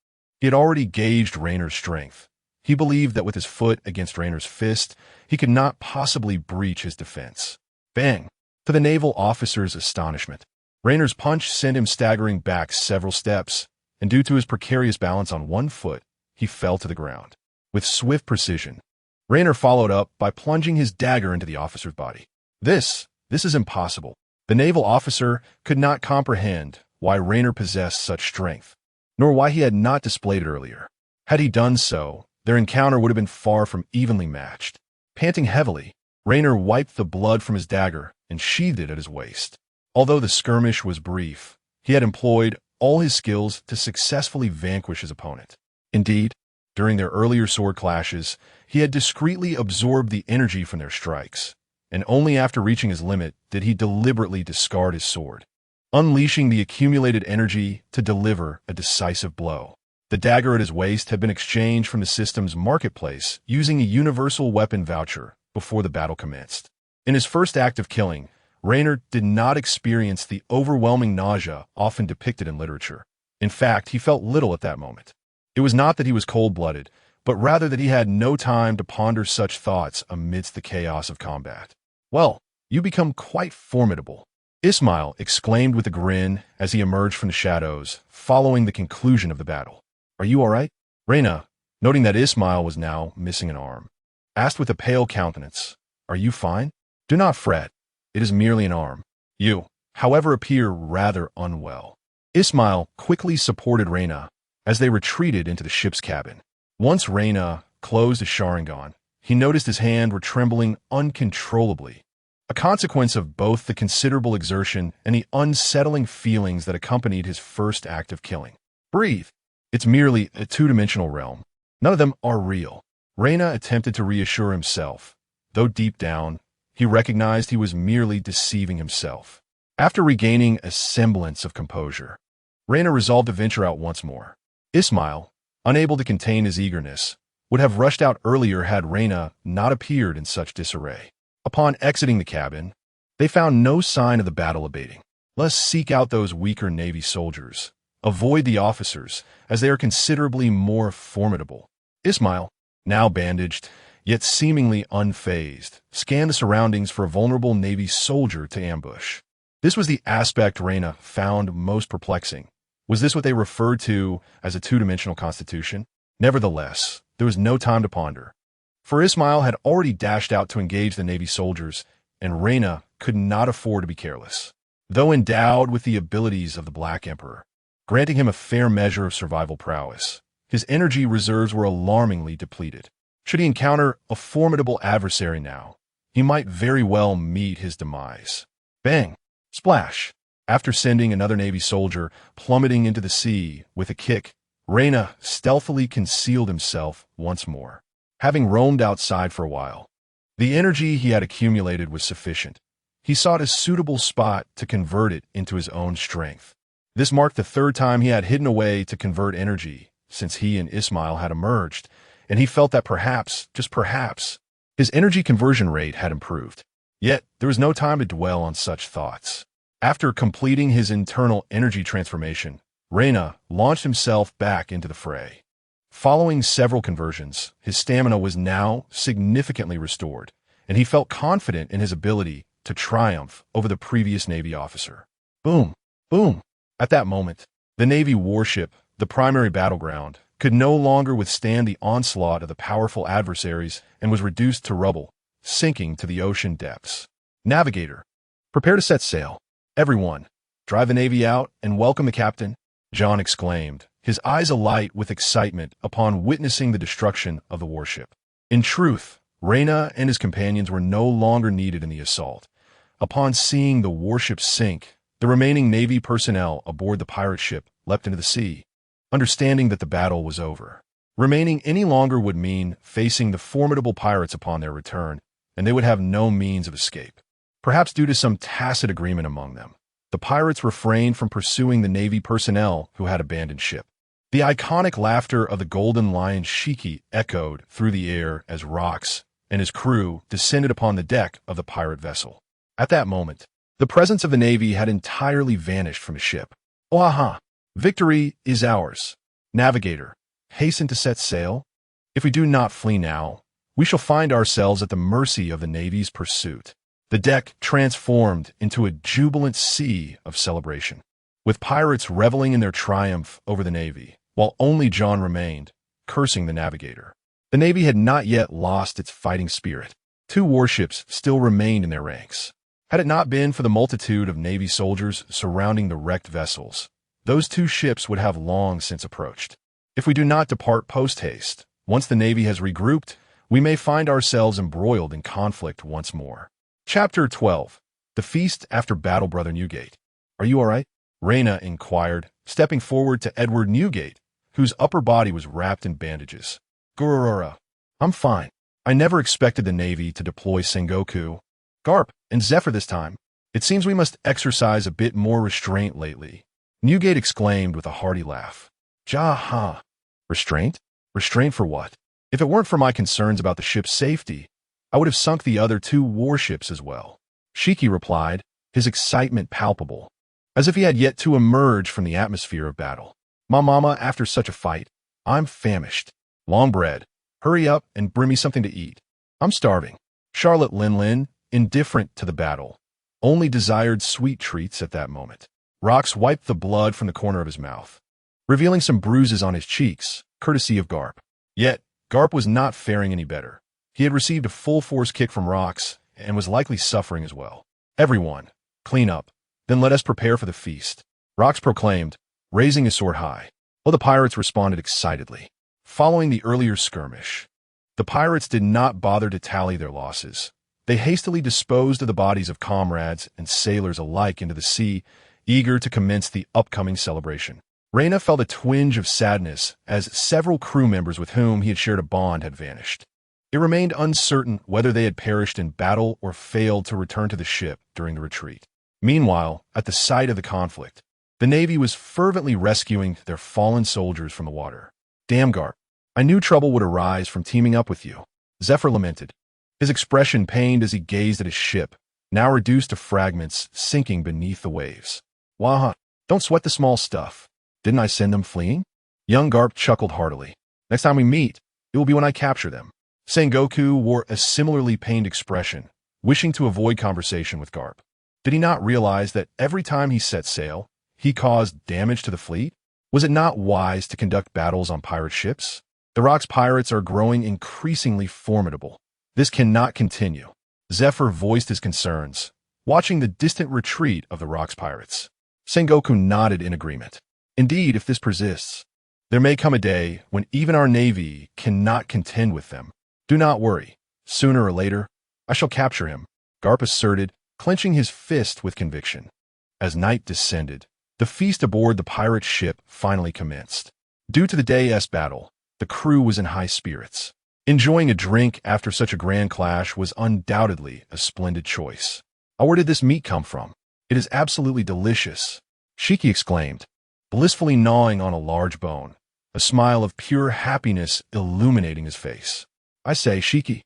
Speaker 2: he had already gauged Reina's strength. He believed that with his foot against Reina's fist, he could not possibly breach his defense. Bang! To the naval officer's astonishment, Reina's punch sent him staggering back several steps, and due to his precarious balance on one foot, he fell to the ground. With swift precision, Reina followed up by plunging his dagger into the officer's body. This is impossible. The naval officer could not comprehend why Reina possessed such strength, nor why he had not displayed it earlier. Had he done so, their encounter would have been far from evenly matched. Panting heavily, Reina wiped the blood from his dagger and sheathed it at his waist. Although the skirmish was brief, he had employed all his skills to successfully vanquish his opponent. Indeed, during their earlier sword clashes, he had discreetly absorbed the energy from their strikes, and only after reaching his limit did he deliberately discard his sword, unleashing the accumulated energy to deliver a decisive blow. The dagger at his waist had been exchanged from the system's marketplace using a universal weapon voucher before the battle commenced. In his first act of killing, Reina did not experience the overwhelming nausea often depicted in literature. In fact, he felt little at that moment. It was not that he was cold-blooded, but rather that he had no time to ponder such thoughts amidst the chaos of combat. Well, you become quite formidable, Ismail exclaimed with a grin as he emerged from the shadows, following the conclusion of the battle. Are you all right? Reina, noting that Ismail was now missing an arm, asked with a pale countenance, Are you fine? Do not fret. It is merely an arm. You, however, appear rather unwell. Ismail quickly supported Reina as they retreated into the ship's cabin. Once Reina closed his Sharingan, he noticed his hands were trembling uncontrollably, a consequence of both the considerable exertion and the unsettling feelings that accompanied his first act of killing. Breathe. It's merely a two-dimensional realm. None of them are real. Reina attempted to reassure himself, though deep down, he recognized he was merely deceiving himself. After regaining a semblance of composure, Reina resolved to venture out once more. Ismail, unable to contain his eagerness, would have rushed out earlier had Reina not appeared in such disarray. Upon exiting the cabin, they found no sign of the battle abating. Let's seek out those weaker Navy soldiers. Avoid the officers, as they are considerably more formidable. Ismail, now bandaged, yet seemingly unfazed, scanned the surroundings for a vulnerable Navy soldier to ambush. This was the aspect Reina found most perplexing. Was this what they referred to as a two-dimensional constitution? Nevertheless, there was no time to ponder. For Ismail had already dashed out to engage the Navy soldiers, and Reyna could not afford to be careless. Though endowed with the abilities of the Black Emperor, granting him a fair measure of survival prowess, his energy reserves were alarmingly depleted. Should he encounter a formidable adversary now, he might very well meet his demise. Bang! Splash! After sending another Navy soldier plummeting into the sea with a kick, Reyna stealthily concealed himself once more. Having roamed outside for a while, the energy he had accumulated was sufficient. He sought a suitable spot to convert it into his own strength. This marked the third time he had hidden away to convert energy since he and Ismail had emerged, and he felt that perhaps, just perhaps, his energy conversion rate had improved. Yet, there was no time to dwell on such thoughts. After completing his internal energy transformation, Reyna launched himself back into the fray. Following several conversions, his stamina was now significantly restored, and he felt confident in his ability to triumph over the previous Navy officer. Boom! Boom! At that moment, the Navy warship, the primary battleground, could no longer withstand the onslaught of the powerful adversaries and was reduced to rubble, sinking to the ocean depths. Navigator, prepare to set sail. Everyone, drive the Navy out and welcome the captain, John exclaimed, his eyes alight with excitement upon witnessing the destruction of the warship. In truth, Reyna and his companions were no longer needed in the assault. Upon seeing the warship sink, the remaining Navy personnel aboard the pirate ship leapt into the sea, understanding that the battle was over. Remaining any longer would mean facing the formidable pirates upon their return, and they would have no means of escape. Perhaps due to some tacit agreement among them, the pirates refrained from pursuing the Navy personnel who had abandoned ship. The iconic laughter of the Golden Lion Shiki echoed through the air as Rox and his crew descended upon the deck of the pirate vessel. At that moment, the presence of the Navy had entirely vanished from the ship. Oh, aha! Victory is ours. Navigator, hasten to set sail. If we do not flee now, we shall find ourselves at the mercy of the Navy's pursuit. The deck transformed into a jubilant sea of celebration, with pirates reveling in their triumph over the Navy, while only John remained, cursing the navigator. The Navy had not yet lost its fighting spirit. 2 warships still remained in their ranks. Had it not been for the multitude of Navy soldiers surrounding the wrecked vessels, those 2 ships would have long since approached. If we do not depart post-haste, once the Navy has regrouped, we may find ourselves embroiled in conflict once more. Chapter 12. The Feast After Battle, Brother Newgate. Are you all right? Reyna inquired, stepping forward to Edward Newgate, whose upper body was wrapped in bandages. Gururura. I'm fine. I never expected the Navy to deploy Sengoku, Garp, and Zephyr this time. It seems we must exercise a bit more restraint lately. Newgate exclaimed with a hearty laugh. Jaha. Restraint? Restraint for what? If it weren't for my concerns about the ship's safety, I would have sunk the other 2 warships as well. Shiki replied, his excitement palpable, as if he had yet to emerge from the atmosphere of battle. My mama, after such a fight, I'm famished. Long bread. Hurry up and bring me something to eat. I'm starving. Charlotte Linlin, indifferent to the battle, only desired sweet treats at that moment. Rox wiped the blood from the corner of his mouth, revealing some bruises on his cheeks, courtesy of Garp. Yet, Garp was not faring any better. He had received a full-force kick from Rox and was likely suffering as well. Everyone, clean up, then let us prepare for the feast, Rox proclaimed, raising his sword high. While the pirates responded excitedly. Following the earlier skirmish, the pirates did not bother to tally their losses. They hastily disposed of the bodies of comrades and sailors alike into the sea, eager to commence the upcoming celebration. Reyna felt a twinge of sadness as several crew members with whom he had shared a bond had vanished. It remained uncertain whether they had perished in battle or failed to return to the ship during the retreat. Meanwhile, at the site of the conflict, the Navy was fervently rescuing their fallen soldiers from the water. Damn, Garp, I knew trouble would arise from teaming up with you, Zephyr lamented, his expression pained as he gazed at his ship, now reduced to fragments sinking beneath the waves. Waha, don't sweat the small stuff. Didn't I send them fleeing? Young Garp chuckled heartily. Next time we meet, it will be when I capture them. Sengoku wore a similarly pained expression, wishing to avoid conversation with Garp. Did he not realize that every time he set sail, he caused damage to the fleet? Was it not wise to conduct battles on pirate ships? The Rock's pirates are growing increasingly formidable. This cannot continue. Zephyr voiced his concerns, watching the distant retreat of the Rock's pirates. Sengoku nodded in agreement. Indeed, if this persists, there may come a day when even our navy cannot contend with them. Do not worry. Sooner or later, I shall capture him, Garp asserted, clenching his fist with conviction. As night descended, the feast aboard the pirate ship finally commenced. Due to the day's battle, the crew was in high spirits. Enjoying a drink after such a grand clash was undoubtedly a splendid choice. Where did this meat come from? It is absolutely delicious, Shiki exclaimed, blissfully gnawing on a large bone, a smile of pure happiness illuminating his face. I say, Shiki,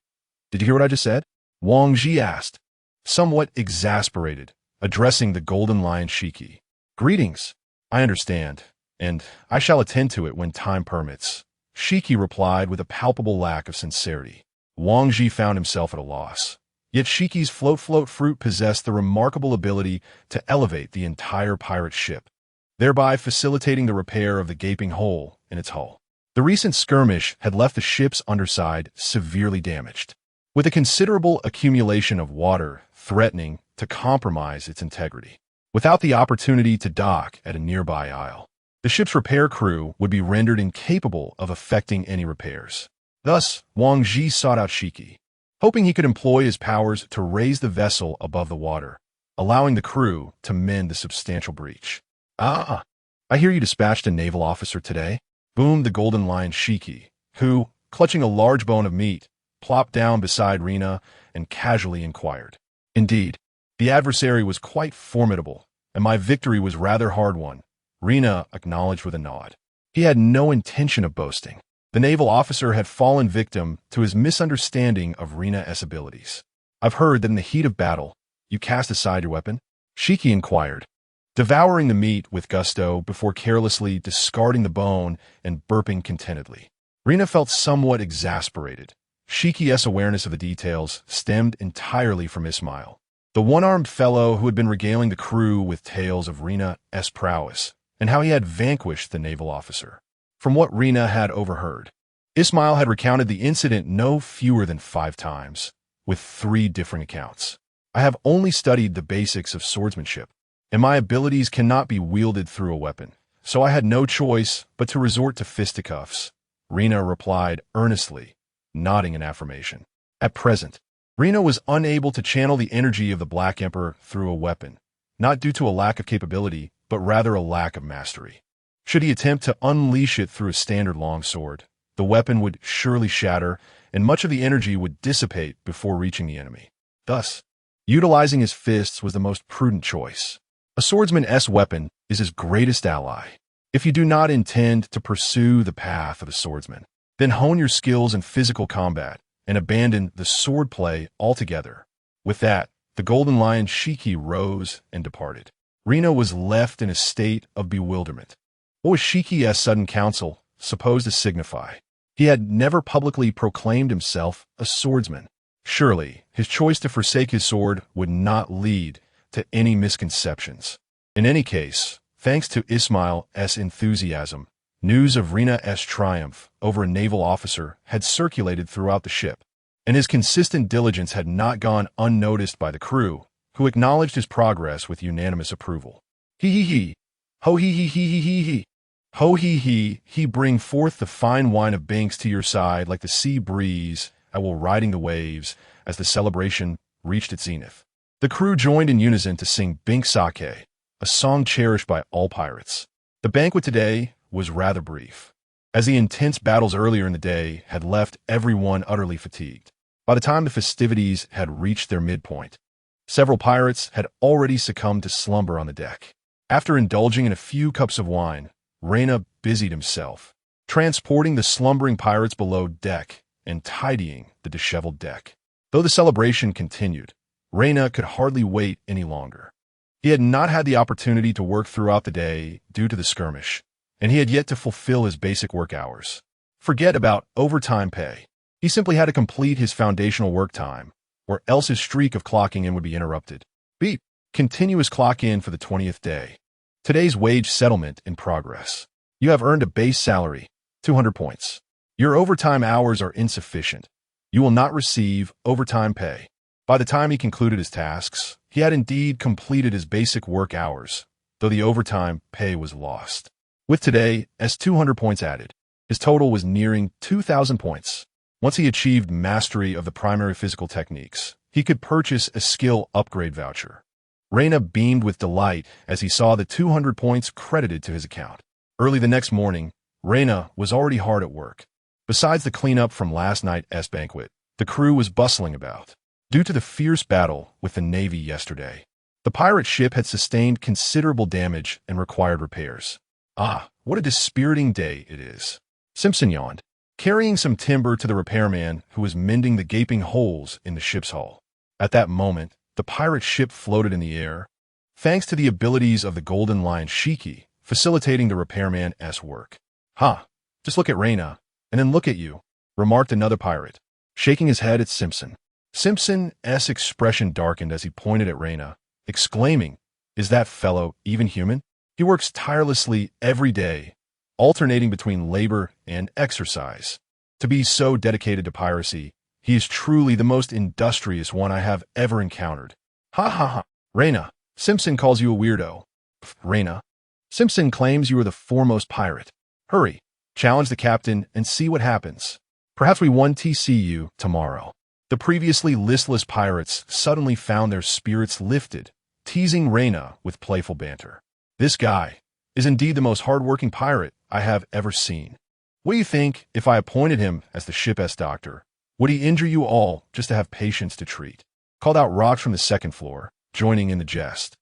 Speaker 2: did you hear what I just said? Wang Ji asked, somewhat exasperated, addressing the Golden Lion Shiki. Greetings. I understand, and I shall attend to it when time permits, Shiki replied with a palpable lack of sincerity. Wang Ji found himself at a loss. Yet Shiki's float fruit possessed the remarkable ability to elevate the entire pirate ship, thereby facilitating the repair of the gaping hole in its hull. The recent skirmish had left the ship's underside severely damaged, with a considerable accumulation of water threatening to compromise its integrity. Without the opportunity to dock at a nearby isle, the ship's repair crew would be rendered incapable of effecting any repairs. Thus, Wang Ji sought out Shiki, hoping he could employ his powers to raise the vessel above the water, allowing the crew to mend the substantial breach. I hear you dispatched a naval officer today, boomed the Golden Lion Shiki, who, clutching a large bone of meat, plopped down beside Rina and casually inquired. Indeed, the adversary was quite formidable, and my victory was rather hard-won, Rina acknowledged with a nod. He had no intention of boasting. The naval officer had fallen victim to his misunderstanding of Rina's abilities. I've heard that in the heat of battle, you cast aside your weapon? Shiki inquired, devouring the meat with gusto before carelessly discarding the bone and burping contentedly. Rina felt somewhat exasperated. Shiki's awareness of the details stemmed entirely from Ismail, the one-armed fellow who had been regaling the crew with tales of Rina's prowess and how he had vanquished the naval officer. From what Rina had overheard, Ismail had recounted the incident no fewer than 5 times, with 3 different accounts. I have only studied the basics of swordsmanship, and my abilities cannot be wielded through a weapon, so I had no choice but to resort to fisticuffs, Rina replied earnestly, nodding in affirmation. At present, Rina was unable to channel the energy of the Black Emperor through a weapon, not due to a lack of capability, but rather a lack of mastery. Should he attempt to unleash it through a standard longsword, the weapon would surely shatter, and much of the energy would dissipate before reaching the enemy. Thus, utilizing his fists was the most prudent choice. A swordsman's weapon is his greatest ally. If you do not intend to pursue the path of a swordsman, then hone your skills in physical combat and abandon the swordplay altogether. With that, the Golden Lion Shiki rose and departed. Rina was left in a state of bewilderment. What was Shiki's sudden counsel supposed to signify? He had never publicly proclaimed himself a swordsman. Surely, his choice to forsake his sword would not lead to any misconceptions. In any case, thanks to Ismail's enthusiasm, news of Rina's triumph over a naval officer had circulated throughout the ship, and his consistent diligence had not gone unnoticed by the crew, who acknowledged his progress with unanimous approval. He. Ho he. Ho he bring forth the fine wine of banks to your side like the sea breeze, I will riding the waves, as the celebration reached its zenith. The crew joined in unison to sing Bink Sake, a song cherished by all pirates. The banquet today was rather brief, as the intense battles earlier in the day had left everyone utterly fatigued. By the time the festivities had reached their midpoint, several pirates had already succumbed to slumber on the deck. After indulging in a few cups of wine, Reyna busied himself, transporting the slumbering pirates below deck and tidying the disheveled deck. Though the celebration continued, Reyna could hardly wait any longer. He had not had the opportunity to work throughout the day due to the skirmish, and he had yet to fulfill his basic work hours. Forget about overtime pay. He simply had to complete his foundational work time, or else his streak of clocking in would be interrupted. Beep. Continuous clock in for the 20th day. Today's wage settlement in progress. You have earned a base salary, 200 points. Your overtime hours are insufficient. You will not receive overtime pay. By the time he concluded his tasks, he had indeed completed his basic work hours, though the overtime pay was lost. With today, as 200 points added, his total was nearing 2,000 points. Once he achieved mastery of the primary physical techniques, he could purchase a skill upgrade voucher. Reina beamed with delight as he saw the 200 points credited to his account. Early the next morning, Reina was already hard at work. Besides the cleanup from last night's banquet, the crew was bustling about. Due to the fierce battle with the Navy yesterday, the pirate ship had sustained considerable damage and required repairs. Ah, what a dispiriting day it is. Simpson yawned, carrying some timber to the repairman who was mending the gaping holes in the ship's hull. At that moment, the pirate ship floated in the air, thanks to the abilities of the Golden Lion Shiki, facilitating the repairman's work. Ha! Just look at Reina, and then look at you, remarked another pirate, shaking his head at Simpson. Simpson's expression darkened as he pointed at Reina, exclaiming, "Is that fellow even human? He works tirelessly every day, alternating between labor and exercise. To be so dedicated to piracy, he is truly the most industrious one I have ever encountered." Ha ha ha. Reina, Simpson calls you a weirdo. Pfft, Reina, Simpson claims you are the foremost pirate. Hurry, challenge the captain and see what happens. Perhaps we won TCU tomorrow. The previously listless pirates suddenly found their spirits lifted, teasing Reina with playful banter. This guy is indeed the most hard-working pirate I have ever seen. What do you think if I appointed him as the ship's doctor? Would he injure you all just to have patients to treat? Called out Rox from the second floor, joining in the jest.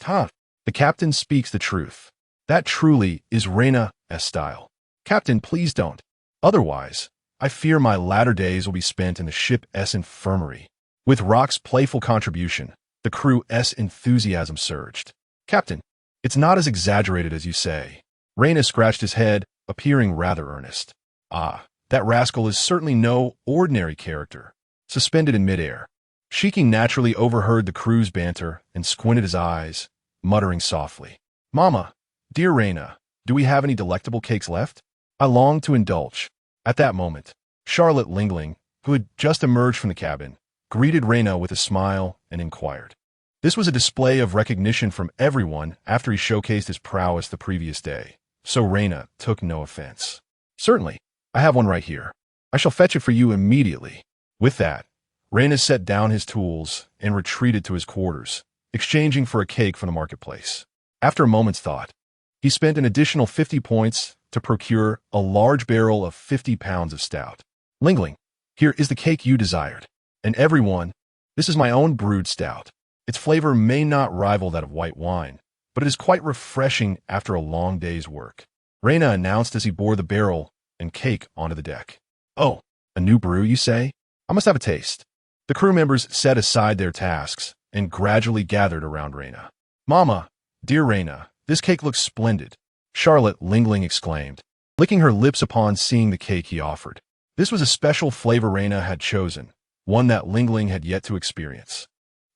Speaker 2: Huh, the captain speaks the truth. That truly is Reina's style. Captain, please don't. Otherwise, I fear my latter days will be spent in the ship's infirmary. With Rox's playful contribution, the crew's enthusiasm surged. Captain, it's not as exaggerated as you say. Reina scratched his head, appearing rather earnest. Ah, that rascal is certainly no ordinary character. Suspended in midair, Shiki naturally overheard the crew's banter and squinted his eyes, muttering softly. Mama, dear Reina, do we have any delectable cakes left? I long to indulge. At that moment, Charlotte Linlin, who had just emerged from the cabin, greeted Reina with a smile and inquired. This was a display of recognition from everyone after he showcased his prowess the previous day, so Reina took no offense. Certainly, I have one right here. I shall fetch it for you immediately. With that, Reina set down his tools and retreated to his quarters, exchanging for a cake from the marketplace. After a moment's thought, he spent an additional 50 points to procure a large barrel of 50 pounds of stout. Linlin, here is the cake you desired. And everyone, this is my own brewed stout. Its flavor may not rival that of white wine, but it is quite refreshing after a long day's work. Reina announced as he bore the barrel and cake onto the deck. Oh, a new brew, you say? I must have a taste. The crew members set aside their tasks and gradually gathered around Reina. Mama, dear Reina, this cake looks splendid, Charlotte Linlin exclaimed, licking her lips upon seeing the cake he offered. This was a special flavor Reina had chosen, one that Linlin had yet to experience.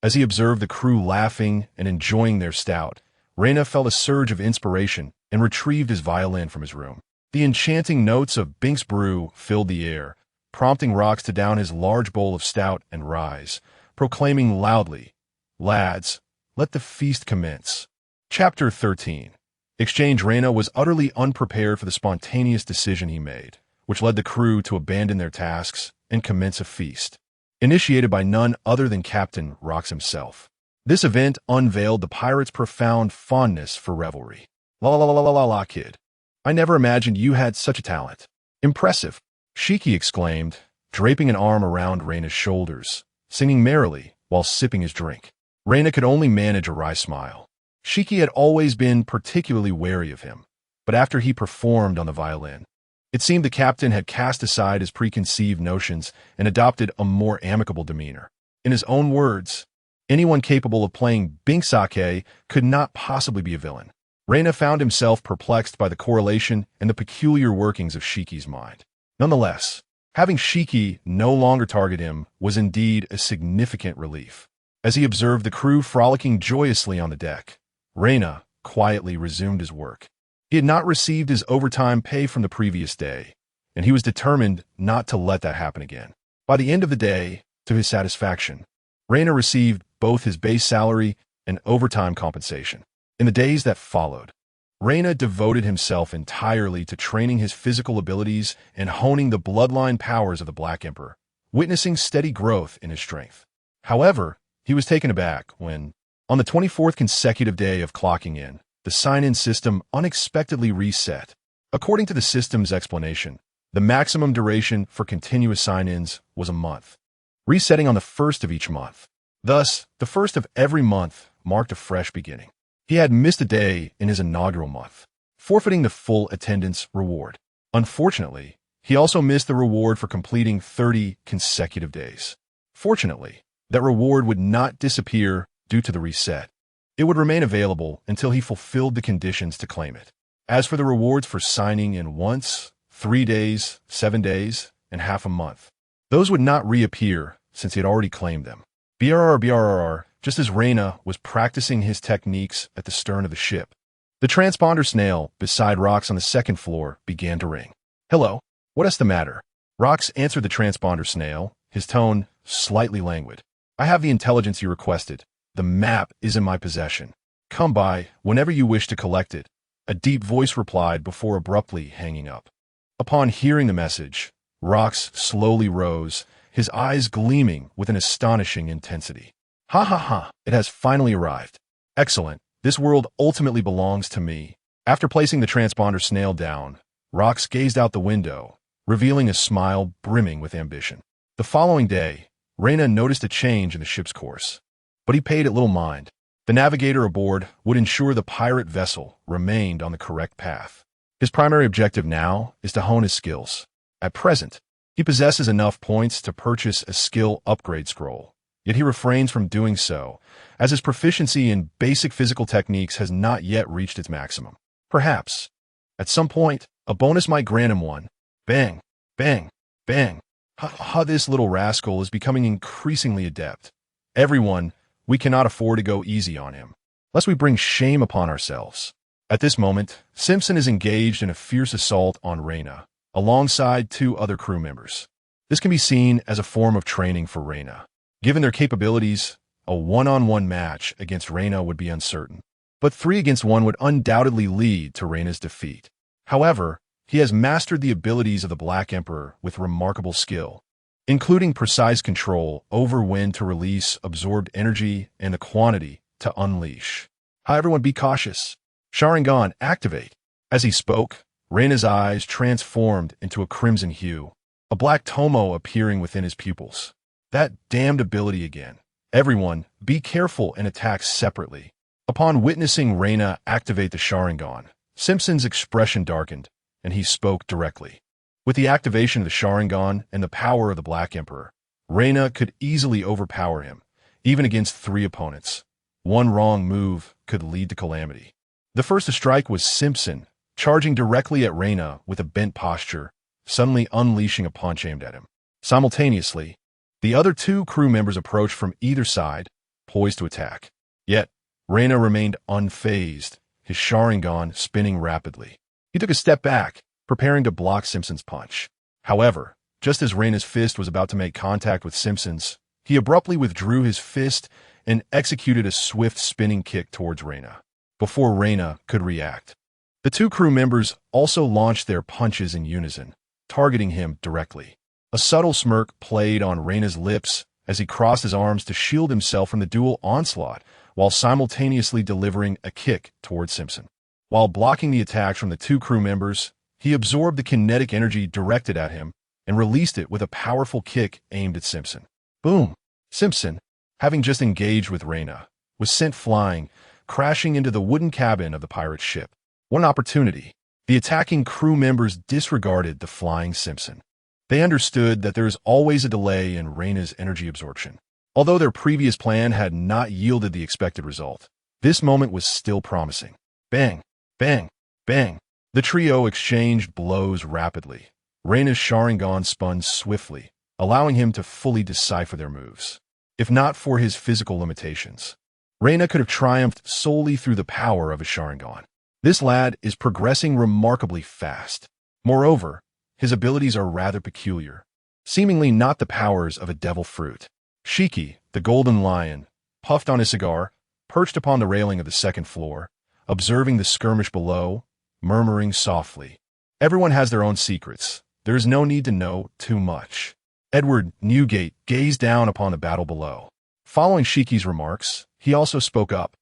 Speaker 2: As he observed the crew laughing and enjoying their stout, Reina felt a surge of inspiration and retrieved his violin from his room. The enchanting notes of Bink's brew filled the air, prompting Rox to down his large bowl of stout and rise, proclaiming loudly, Lads, let the feast commence. Chapter 13. Exchange Reina was utterly unprepared for the spontaneous decision he made, which led the crew to abandon their tasks and commence a feast. Initiated by none other than Captain Rox himself. This event unveiled the pirates' profound fondness for revelry. La la la la la la la, kid. I never imagined you had such a talent. Impressive, Shiki exclaimed, draping an arm around Reina's shoulders, singing merrily while sipping his drink. Reina could only manage a wry smile. Shiki had always been particularly wary of him, but after he performed on the violin, it seemed the captain had cast aside his preconceived notions and adopted a more amicable demeanor. In his own words, anyone capable of playing Binksake could not possibly be a villain. Reina found himself perplexed by the correlation and the peculiar workings of Shiki's mind. Nonetheless, having Shiki no longer target him was indeed a significant relief. As he observed the crew frolicking joyously on the deck, Reina quietly resumed his work. He had not received his overtime pay from the previous day, and he was determined not to let that happen again. By the end of the day, to his satisfaction, Reina received both his base salary and overtime compensation. In the days that followed, Reina devoted himself entirely to training his physical abilities and honing the bloodline powers of the Black Emperor, witnessing steady growth in his strength. However, he was taken aback when, on the 24th consecutive day of clocking in, the sign-in system unexpectedly reset. According to the system's explanation, the maximum duration for continuous sign-ins was a month, resetting on the first of each month. Thus, the first of every month marked a fresh beginning. He had missed a day in his inaugural month, forfeiting the full attendance reward. Unfortunately, he also missed the reward for completing 30 consecutive days. Fortunately, that reward would not disappear due to the reset. It would remain available until he fulfilled the conditions to claim it. As for the rewards for signing in once, 3 days, 7 days, and half a month, those would not reappear since he had already claimed them. BRR, just as Reina was practicing his techniques at the stern of the ship, the transponder snail beside Rox on the second floor began to ring. "Hello, what's the matter?" Rox answered the transponder snail, his tone slightly languid. "I have the intelligence you requested. The map is in my possession. Come by whenever you wish to collect it," a deep voice replied before abruptly hanging up. Upon hearing the message, Rox slowly rose, his eyes gleaming with an astonishing intensity. "Ha ha ha, it has finally arrived. Excellent, this world ultimately belongs to me." After placing the transponder snail down, Rox gazed out the window, revealing a smile brimming with ambition. The following day, Reina noticed a change in the ship's course, but he paid it little mind. The navigator aboard would ensure the pirate vessel remained on the correct path. His primary objective now is to hone his skills. At present, he possesses enough points to purchase a skill upgrade scroll, yet he refrains from doing so, as his proficiency in basic physical techniques has not yet reached its maximum. Perhaps, at some point, a bonus might grant him one. Bang, bang, bang. Ha, this little rascal is becoming increasingly adept. Everyone, we cannot afford to go easy on him, lest we bring shame upon ourselves. At this moment, Simpson is engaged in a fierce assault on Reina, alongside 2 other crew members. This can be seen as a form of training for Reina. Given their capabilities, a one-on-one match against Reina would be uncertain, but 3 against 1 would undoubtedly lead to Reina's defeat. However, he has mastered the abilities of the Black Emperor with remarkable skill, including precise control over when to release absorbed energy and the quantity to unleash. Hi everyone, be cautious. Sharingan, activate. As he spoke, Reina's eyes transformed into a crimson hue, a black tomo appearing within his pupils. That damned ability again. Everyone, be careful and attack separately. Upon witnessing Reina activate the Sharingan, Simpson's expression darkened, and he spoke directly. With the activation of the Sharingan and the power of the Black Emperor, Reina could easily overpower him, even against 3 opponents. One wrong move could lead to calamity. The first to strike was Simpson, charging directly at Reina with a bent posture, suddenly unleashing a punch aimed at him. Simultaneously, the other 2 crew members approached from either side, poised to attack. Yet, Reina remained unfazed, his Sharingan spinning rapidly. He took a step back, preparing to block Simpson's punch. However, just as Reina's fist was about to make contact with Simpson's, he abruptly withdrew his fist and executed a swift spinning kick towards Reina. Before Reina could react, the 2 crew members also launched their punches in unison, targeting him directly. A subtle smirk played on Reina's lips as he crossed his arms to shield himself from the dual onslaught, while simultaneously delivering a kick towards Simpson. While blocking the attacks from the 2 crew members, he absorbed the kinetic energy directed at him and released it with a powerful kick aimed at Simpson. Boom! Simpson, having just engaged with Reina, was sent flying, crashing into the wooden cabin of the pirate ship. One opportunity, the attacking crew members disregarded the flying Simpson. They understood that there is always a delay in Reina's energy absorption. Although their previous plan had not yielded the expected result, this moment was still promising. Bang! Bang! Bang! The trio exchanged blows rapidly. Reina's Sharingan spun swiftly, allowing him to fully decipher their moves. If not for his physical limitations, Reina could have triumphed solely through the power of his Sharingan. This lad is progressing remarkably fast. Moreover, his abilities are rather peculiar, seemingly not the powers of a devil fruit. Shiki, the Golden Lion, puffed on his cigar, perched upon the railing of the second floor, observing the skirmish below, murmuring softly. Everyone has their own secrets. There is no need to know too much. Edward Newgate gazed down upon the battle below. Following Shiki's remarks, he also spoke up.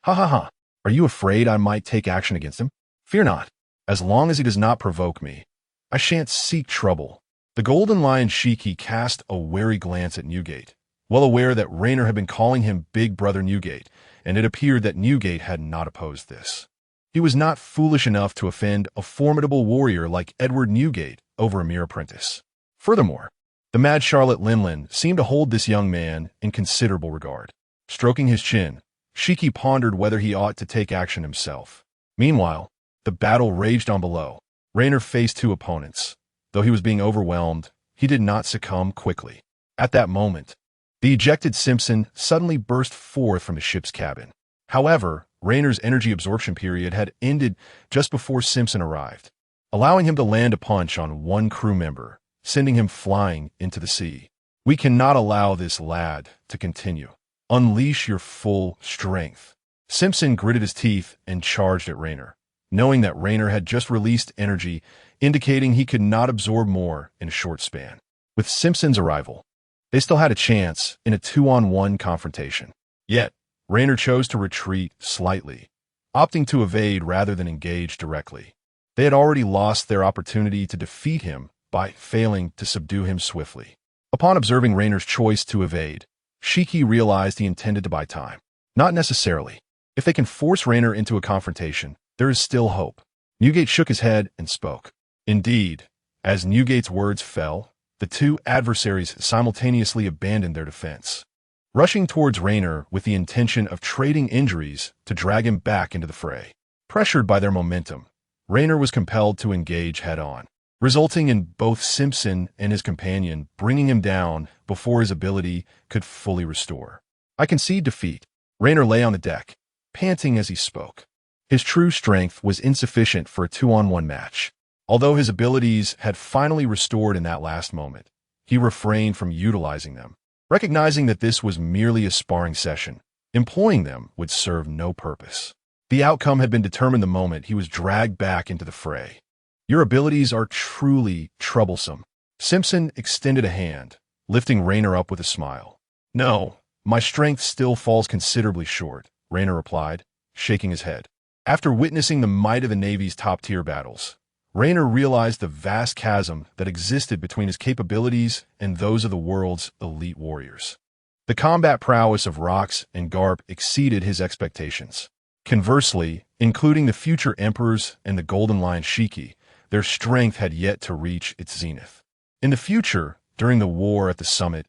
Speaker 2: Ha ha ha. Are you afraid I might take action against him? Fear not. As long as he does not provoke me, I shan't seek trouble. The Golden Lion Shiki cast a wary glance at Newgate, well aware that Raynor had been calling him Big Brother Newgate, and it appeared that Newgate had not opposed this. He was not foolish enough to offend a formidable warrior like Edward Newgate over a mere apprentice. Furthermore, the mad Charlotte Linlin seemed to hold this young man in considerable regard. Stroking his chin, Shiki pondered whether he ought to take action himself. Meanwhile, the battle raged on below. Raynor faced two opponents. Though he was being overwhelmed, he did not succumb quickly. At that moment, the ejected Simpson suddenly burst forth from his ship's cabin. However, Raynor's energy absorption period had ended just before Simpson arrived, allowing him to land a punch on one crew member, sending him flying into the sea. We cannot allow this lad to continue. Unleash your full strength. Simpson gritted his teeth and charged at Raynor, knowing that Raynor had just released energy, indicating he could not absorb more in a short span. With Simpson's arrival, they still had a chance in a 2-on-1 confrontation. Yet, Raynor chose to retreat slightly, opting to evade rather than engage directly. They had already lost their opportunity to defeat him by failing to subdue him swiftly. Upon observing Raynor's choice to evade, Shiki realized he intended to buy time. Not necessarily. If they can force Raynor into a confrontation, there is still hope. Newgate shook his head and spoke. Indeed, as Newgate's words fell, the two adversaries simultaneously abandoned their defense, rushing towards Raynor with the intention of trading injuries to drag him back into the fray. Pressured by their momentum, Raynor was compelled to engage head-on, resulting in both Simpson and his companion bringing him down before his ability could fully restore. I concede defeat. Raynor lay on the deck, panting as he spoke. His true strength was insufficient for a 2-on-1 match. Although his abilities had finally restored in that last moment, he refrained from utilizing them, recognizing that this was merely a sparring session. Employing them would serve no purpose. The outcome had been determined the moment he was dragged back into the fray. Your abilities are truly troublesome. Simpson extended a hand, lifting Raynor up with a smile. No, my strength still falls considerably short, Raynor replied, shaking his head. After witnessing the might of the Navy's top-tier battles, Raynor realized the vast chasm that existed between his capabilities and those of the world's elite warriors. The combat prowess of Rox and Garp exceeded his expectations. Conversely, including the future emperors and the Golden Lion Shiki, their strength had yet to reach its zenith. In the future, during the war at the summit,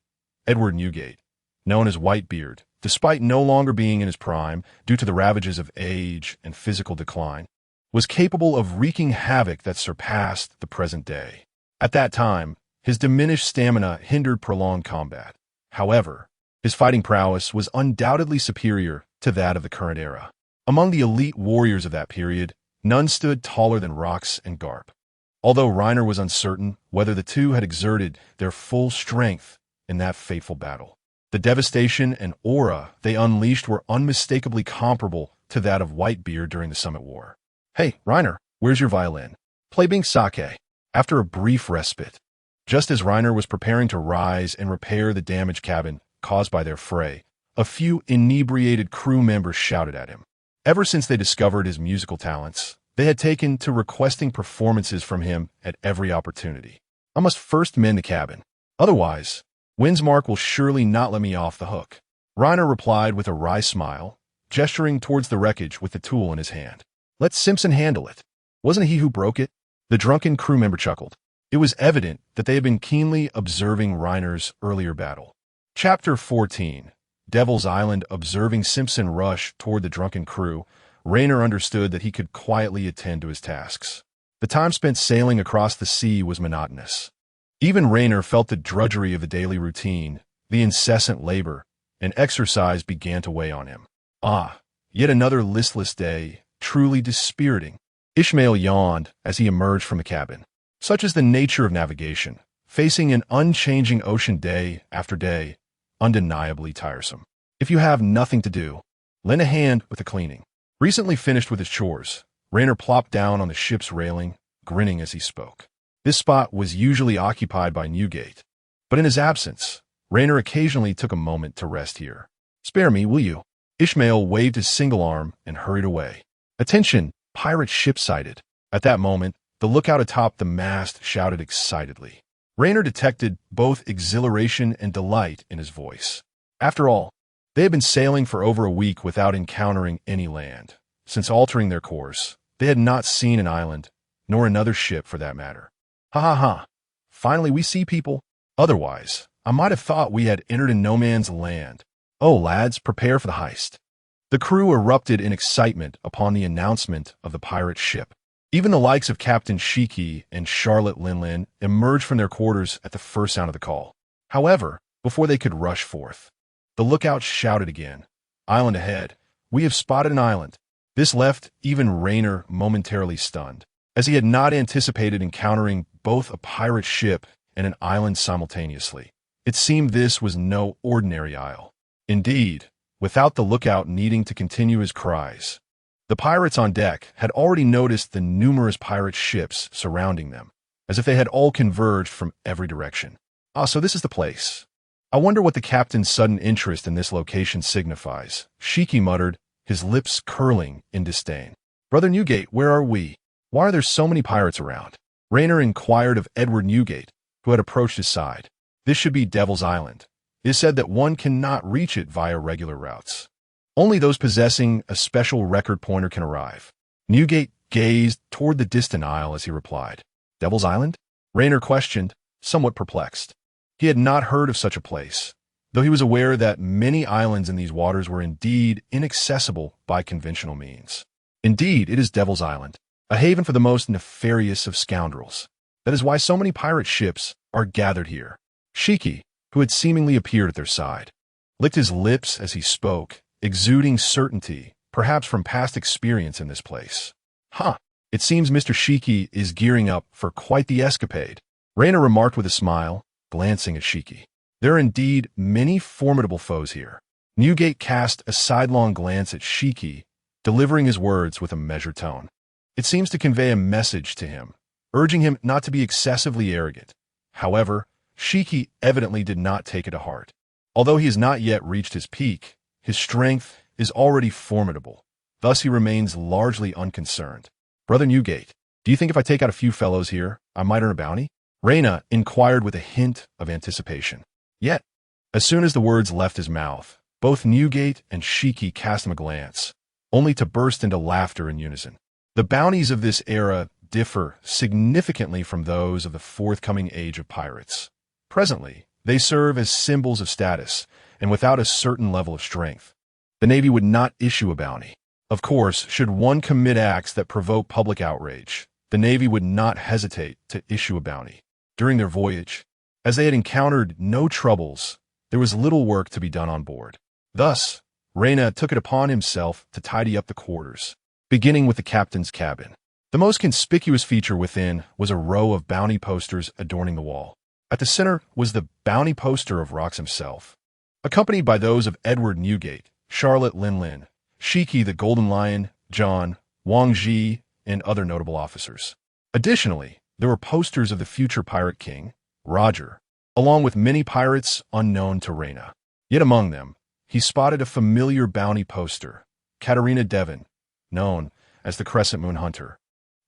Speaker 2: Edward Newgate, known as Whitebeard, despite no longer being in his prime due to the ravages of age and physical decline, was capable of wreaking havoc that surpassed the present day. At that time, his diminished stamina hindered prolonged combat. However, his fighting prowess was undoubtedly superior to that of the current era. Among the elite warriors of that period, none stood taller than Rox and Garp. Although Raynor was uncertain whether the two had exerted their full strength in that fateful battle, the devastation and aura they unleashed were unmistakably comparable to that of Whitebeard during the Summit War. Hey, Raynor, where's your violin? Play Bing Sake. After a brief respite, just as Raynor was preparing to rise and repair the damaged cabin caused by their fray, a few inebriated crew members shouted at him. Ever since they discovered his musical talents, they had taken to requesting performances from him at every opportunity. I must first mend the cabin. Otherwise, Winsmark will surely not let me off the hook. Raynor replied with a wry smile, gesturing towards the wreckage with the tool in his hand. Let Simpson handle it. Wasn't it he who broke it? The drunken crew member chuckled. It was evident that they had been keenly observing Raynor's earlier battle. Chapter 14. Devil's Island. Observing Simpson rush toward the drunken crew, Raynor understood that he could quietly attend to his tasks. The time spent sailing across the sea was monotonous. Even Raynor felt the drudgery of the daily routine, the incessant labor, and exercise began to weigh on him. Yet another listless day, truly dispiriting. Ishmael yawned as he emerged from the cabin. Such is the nature of navigation, facing an unchanging ocean day after day, undeniably tiresome. If you have nothing to do, lend a hand with the cleaning. Recently finished with his chores, Raynor plopped down on the ship's railing, grinning as he spoke. This spot was usually occupied by Newgate, but in his absence, Raynor occasionally took a moment to rest here. "Spare me, will you?" Ishmael waved his single arm and hurried away. "Attention, pirate ship sighted." At that moment, the lookout atop the mast shouted excitedly. Raynor detected both exhilaration and delight in his voice. After all, they had been sailing for over a week without encountering any land. Since altering their course, they had not seen an island, nor another ship for that matter. "Ha ha ha! Finally we see people. Otherwise, I might have thought we had entered in no man's land. Oh, lads, prepare for the heist." The crew erupted in excitement upon the announcement of the pirate ship. Even the likes of Captain Shiki and Charlotte Linlin emerged from their quarters at the first sound of the call. However, before they could rush forth, the lookout shouted again, "Island ahead. We have spotted an island." This left even Raynor momentarily stunned, as he had not anticipated encountering both a pirate ship and an island simultaneously. It seemed this was no ordinary isle. Indeed, without the lookout needing to continue his cries, the pirates on deck had already noticed the numerous pirate ships surrounding them, as if they had all converged from every direction. "Ah, so this is the place. I wonder what the captain's sudden interest in this location signifies," Shiki muttered, his lips curling in disdain. "Brother Newgate, where are we? Why are there so many pirates around?" Raynor inquired of Edward Newgate, who had approached his side. "This should be Devil's Island. It is said that one cannot reach it via regular routes. Only those possessing a special record pointer can arrive." Newgate gazed toward the distant isle as he replied. "Devil's Island?" Raynor questioned, somewhat perplexed. He had not heard of such a place, though he was aware that many islands in these waters were indeed inaccessible by conventional means. "Indeed, it is Devil's Island, a haven for the most nefarious of scoundrels. That is why so many pirate ships are gathered here." Shiki, who had seemingly appeared at their side, licked his lips as he spoke, exuding certainty, perhaps from past experience in this place. "Huh, it seems Mr. Shiki is gearing up for quite the escapade," Raynor remarked with a smile, glancing at Shiki. "There are indeed many formidable foes here." Newgate cast a sidelong glance at Shiki, delivering his words with a measured tone. It seems to convey a message to him, urging him not to be excessively arrogant. However, Shiki evidently did not take it to heart. Although he has not yet reached his peak, his strength is already formidable. Thus he remains largely unconcerned. "Brother Newgate, do you think if I take out a few fellows here, I might earn a bounty?" Raynor inquired with a hint of anticipation. Yet, as soon as the words left his mouth, both Newgate and Shiki cast him a glance, only to burst into laughter in unison. The bounties of this era differ significantly from those of the forthcoming age of pirates. Presently, they serve as symbols of status, and without a certain level of strength, the Navy would not issue a bounty. Of course, should one commit acts that provoke public outrage, the Navy would not hesitate to issue a bounty. During their voyage, as they had encountered no troubles, there was little work to be done on board. Thus, Raynor took it upon himself to tidy up the quarters, beginning with the captain's cabin. The most conspicuous feature within was a row of bounty posters adorning the wall. At the center was the bounty poster of Rox himself, accompanied by those of Edward Newgate, Charlotte Linlin, Shiki the Golden Lion, John, Wang Ji, and other notable officers. Additionally, there were posters of the future pirate king, Roger, along with many pirates unknown to Raynor. Yet among them, he spotted a familiar bounty poster, Katarina Devon, known as the Crescent Moon Hunter,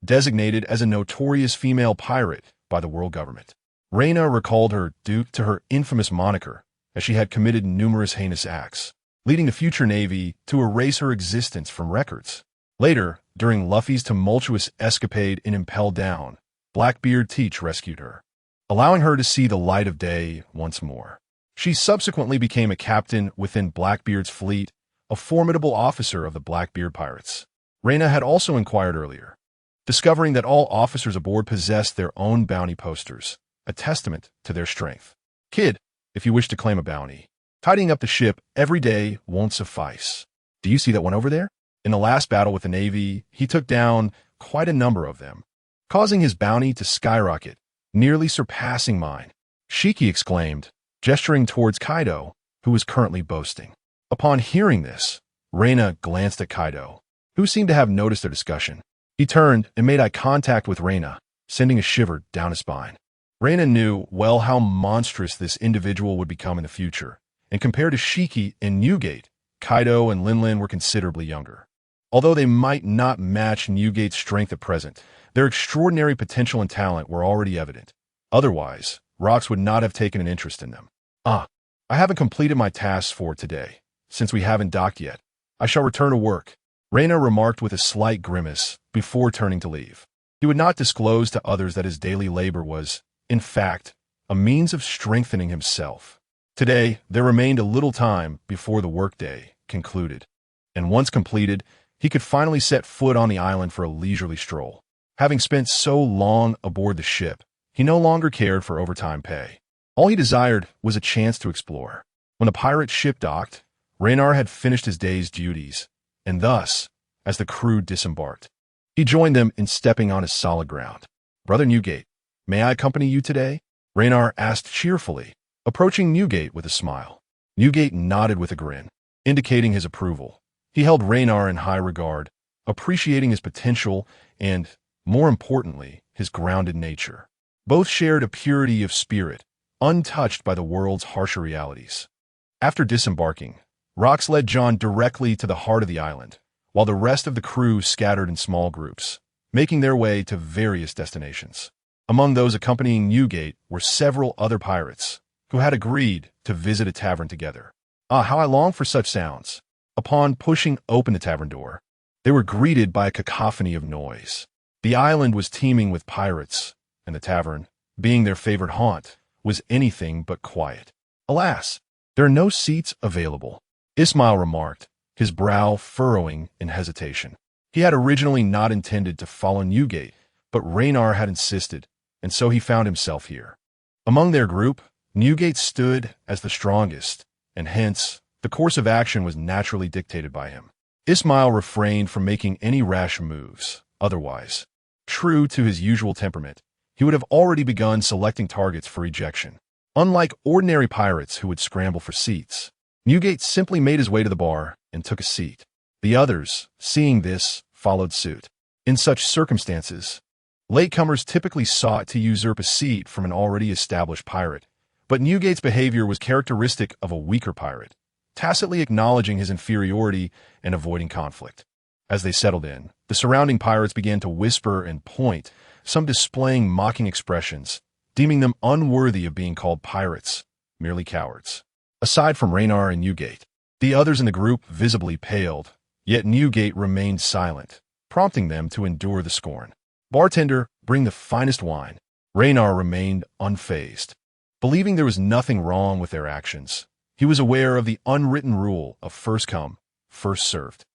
Speaker 2: designated as a notorious female pirate by the world government. Raynor recalled her due to her infamous moniker, as she had committed numerous heinous acts, leading the future Navy to erase her existence from records. Later, during Luffy's tumultuous escapade in Impel Down, Blackbeard Teach rescued her, allowing her to see the light of day once more. She subsequently became a captain within Blackbeard's fleet, a formidable officer of the Blackbeard pirates. Raynor had also inquired earlier, discovering that all officers aboard possessed their own bounty posters, a testament to their strength. "Kid, if you wish to claim a bounty, tidying up the ship every day won't suffice. Do you see that one over there? In the last battle with the Navy, he took down quite a number of them. causing his bounty to skyrocket, nearly surpassing mine. Shiki exclaimed, gesturing towards Kaido, who was currently boasting. Upon hearing this, Reina glanced at Kaido, who seemed to have noticed their discussion. He turned and made eye contact with Reina, sending a shiver down his spine. Reina knew well how monstrous this individual would become in the future, and compared to Shiki and Newgate, Kaido and Linlin were considerably younger. Although they might not match Newgate's strength at present, their extraordinary potential and talent were already evident. Otherwise, Rox would not have taken an interest in them. I haven't completed my tasks for today. Since we haven't docked yet, I shall return to work, Reina remarked with a slight grimace before turning to leave. He would not disclose to others that his daily labor was, in fact, a means of strengthening himself. Today, there remained a little time before the workday concluded, and once completed, he could finally set foot on the island for a leisurely stroll. Having spent so long aboard the ship, he no longer cared for overtime pay. All he desired was a chance to explore. When the pirate ship docked, Raynar had finished his day's duties, and thus, as the crew disembarked, he joined them in stepping on his solid ground. "Brother Newgate, may I accompany you today?" Raynar asked cheerfully, approaching Newgate with a smile. Newgate nodded with a grin, indicating his approval. He held Raynar in high regard, appreciating his potential and, more importantly, his grounded nature. Both shared a purity of spirit, untouched by the world's harsher realities. After disembarking, Rox led John directly to the heart of the island, while the rest of the crew scattered in small groups, making their way to various destinations. Among those accompanying Newgate were several other pirates, who had agreed to visit a tavern together. How I long for such sounds. Upon pushing open the tavern door, they were greeted by a cacophony of noise. The island was teeming with pirates, and the tavern, being their favorite haunt, was anything but quiet. "Alas, there are no seats available," Ismail remarked, his brow furrowing in hesitation. He had originally not intended to follow Newgate, but Raynar had insisted, and so he found himself here. Among their group, Newgate stood as the strongest, and hence, the course of action was naturally dictated by him. Ismail refrained from making any rash moves. Otherwise, true to his usual temperament, he would have already begun selecting targets for ejection. Unlike ordinary pirates who would scramble for seats, Newgate simply made his way to the bar and took a seat. The others, seeing this, followed suit. In such circumstances, latecomers typically sought to usurp a seat from an already established pirate, but Newgate's behavior was characteristic of a weaker pirate, tacitly acknowledging his inferiority and avoiding conflict. As they settled in, the surrounding pirates began to whisper and point, some displaying mocking expressions, deeming them unworthy of being called pirates, merely cowards. Aside from Raynar and Newgate, the others in the group visibly paled, yet Newgate remained silent, prompting them to endure the scorn. "Bartender, bring the finest wine." Raynar remained unfazed. Believing there was nothing wrong with their actions, he was aware of the unwritten rule of first come, first served.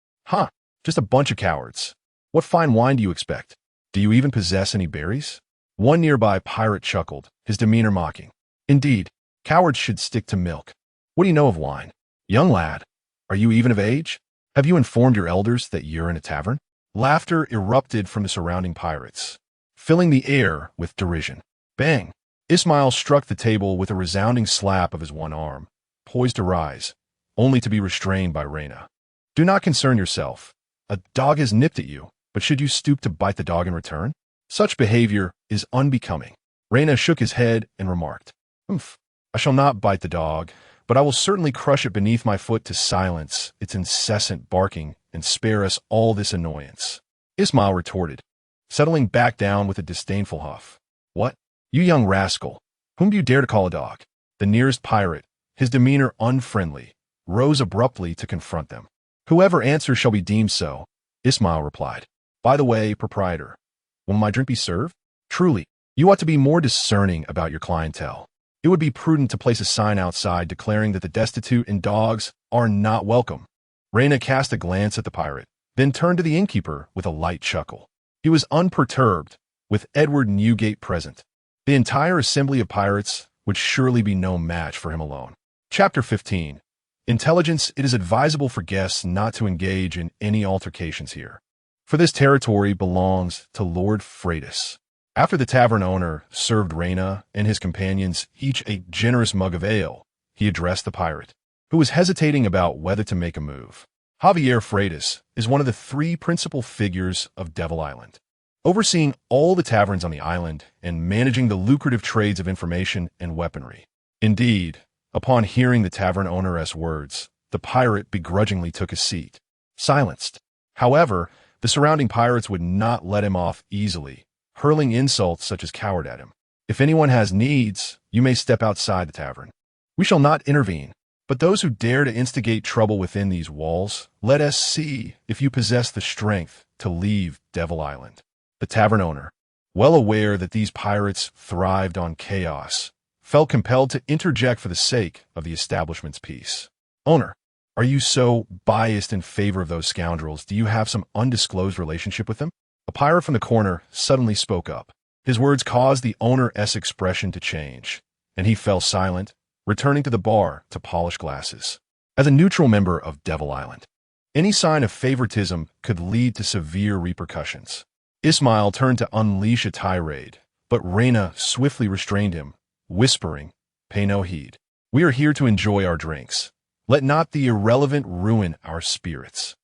Speaker 2: Just a bunch of cowards. What fine wine do you expect? Do you even possess any berries?" One nearby pirate chuckled, his demeanor mocking. "Indeed, cowards should stick to milk. What do you know of wine? Young lad, are you even of age? Have you informed your elders that you're in a tavern?" Laughter erupted from the surrounding pirates, filling the air with derision. Bang! Ismail struck the table with a resounding slap of his one arm, poised to rise, only to be restrained by Reyna. "Do not concern yourself. A dog has nipped at you, but should you stoop to bite the dog in return? Such behavior is unbecoming." Reyna shook his head and remarked, "I shall not bite the dog, but I will certainly crush it beneath my foot to silence its incessant barking and spare us all this annoyance." Ismail retorted, settling back down with a disdainful huff. "What? You young rascal, whom do you dare to call a dog?" The nearest pirate, his demeanor unfriendly, rose abruptly to confront them. "Whoever answers shall be deemed so," Ismail replied. "By the way, proprietor, will my drink be served? Truly, you ought to be more discerning about your clientele. It would be prudent to place a sign outside declaring that the destitute and dogs are not welcome." Reyna cast a glance at the pirate, then turned to the innkeeper with a light chuckle. He was unperturbed, with Edward Newgate present. The entire assembly of pirates would surely be no match for him alone. Chapter 15. Intelligence. It is advisable for guests not to engage in any altercations here, for this territory belongs to Lord Freitas. After the tavern owner served Reina and his companions each a generous mug of ale, he addressed the pirate, who was hesitating about whether to make a move. Javier Freitas is one of the three principal figures of Devil Island, overseeing all the taverns on the island and managing the lucrative trades of information and weaponry. Indeed, upon hearing the tavern owner's words, the pirate begrudgingly took his seat, silenced. However, the surrounding pirates would not let him off easily, hurling insults such as coward at him. If anyone has needs, you may step outside the tavern. We shall not intervene. But those who dare to instigate trouble within these walls, let us see if you possess the strength to leave Devil Island. The tavern owner, well aware that these pirates thrived on chaos, felt compelled to interject for the sake of the establishment's peace. Owner, are you so biased in favor of those scoundrels? Do you have some undisclosed relationship with them? A pirate from the corner suddenly spoke up. His words caused the owner's expression to change, and he fell silent, returning to the bar to polish glasses. As a neutral member of Devil Island, any sign of favoritism could lead to severe repercussions. Ismail turned to unleash a tirade, but Reina swiftly restrained him, whispering, "Pay no heed. We are here to enjoy our drinks. Let not the irrelevant ruin our spirits."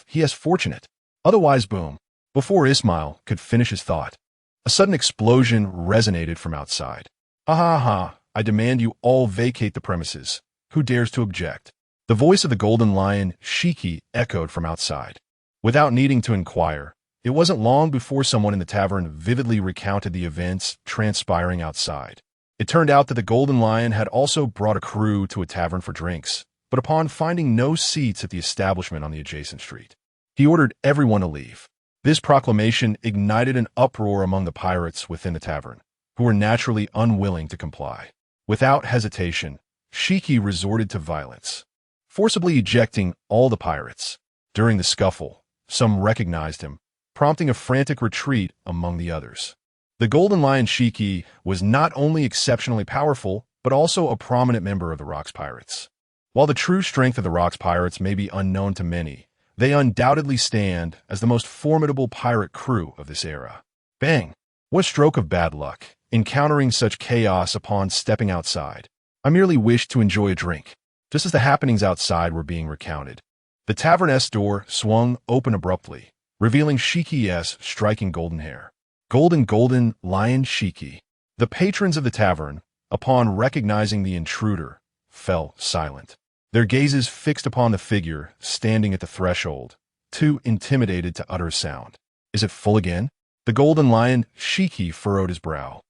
Speaker 2: He is fortunate. Otherwise, boom. Before Ismail could finish his thought, a sudden explosion resonated from outside. "Ha ha ha. I demand you all vacate the premises. Who dares to object?" The voice of the Golden Lion, Shiki, echoed from outside. Without needing to inquire, it wasn't long before someone in the tavern vividly recounted the events transpiring outside. It turned out that the Golden Lion had also brought a crew to a tavern for drinks, but upon finding no seats at the establishment on the adjacent street, he ordered everyone to leave. This proclamation ignited an uproar among the pirates within the tavern, who were naturally unwilling to comply. Without hesitation, Shiki resorted to violence, forcibly ejecting all the pirates. During the scuffle, some recognized him, prompting a frantic retreat among the others. The Golden Lion Shiki was not only exceptionally powerful, but also a prominent member of the Rocks Pirates. While the true strength of the Rocks Pirates may be unknown to many, they undoubtedly stand as the most formidable pirate crew of this era. Bang! What stroke of bad luck, encountering such chaos upon stepping outside. I merely wished to enjoy a drink. Just as the happenings outside were being recounted, the tavern's door swung open abruptly, revealing Shiki's striking golden hair. Golden Lion Shiki. The patrons of the tavern, upon recognizing the intruder, fell silent, their gazes fixed upon the figure standing at the threshold, too intimidated to utter a sound. Is it full again? The Golden Lion Shiki furrowed his brow,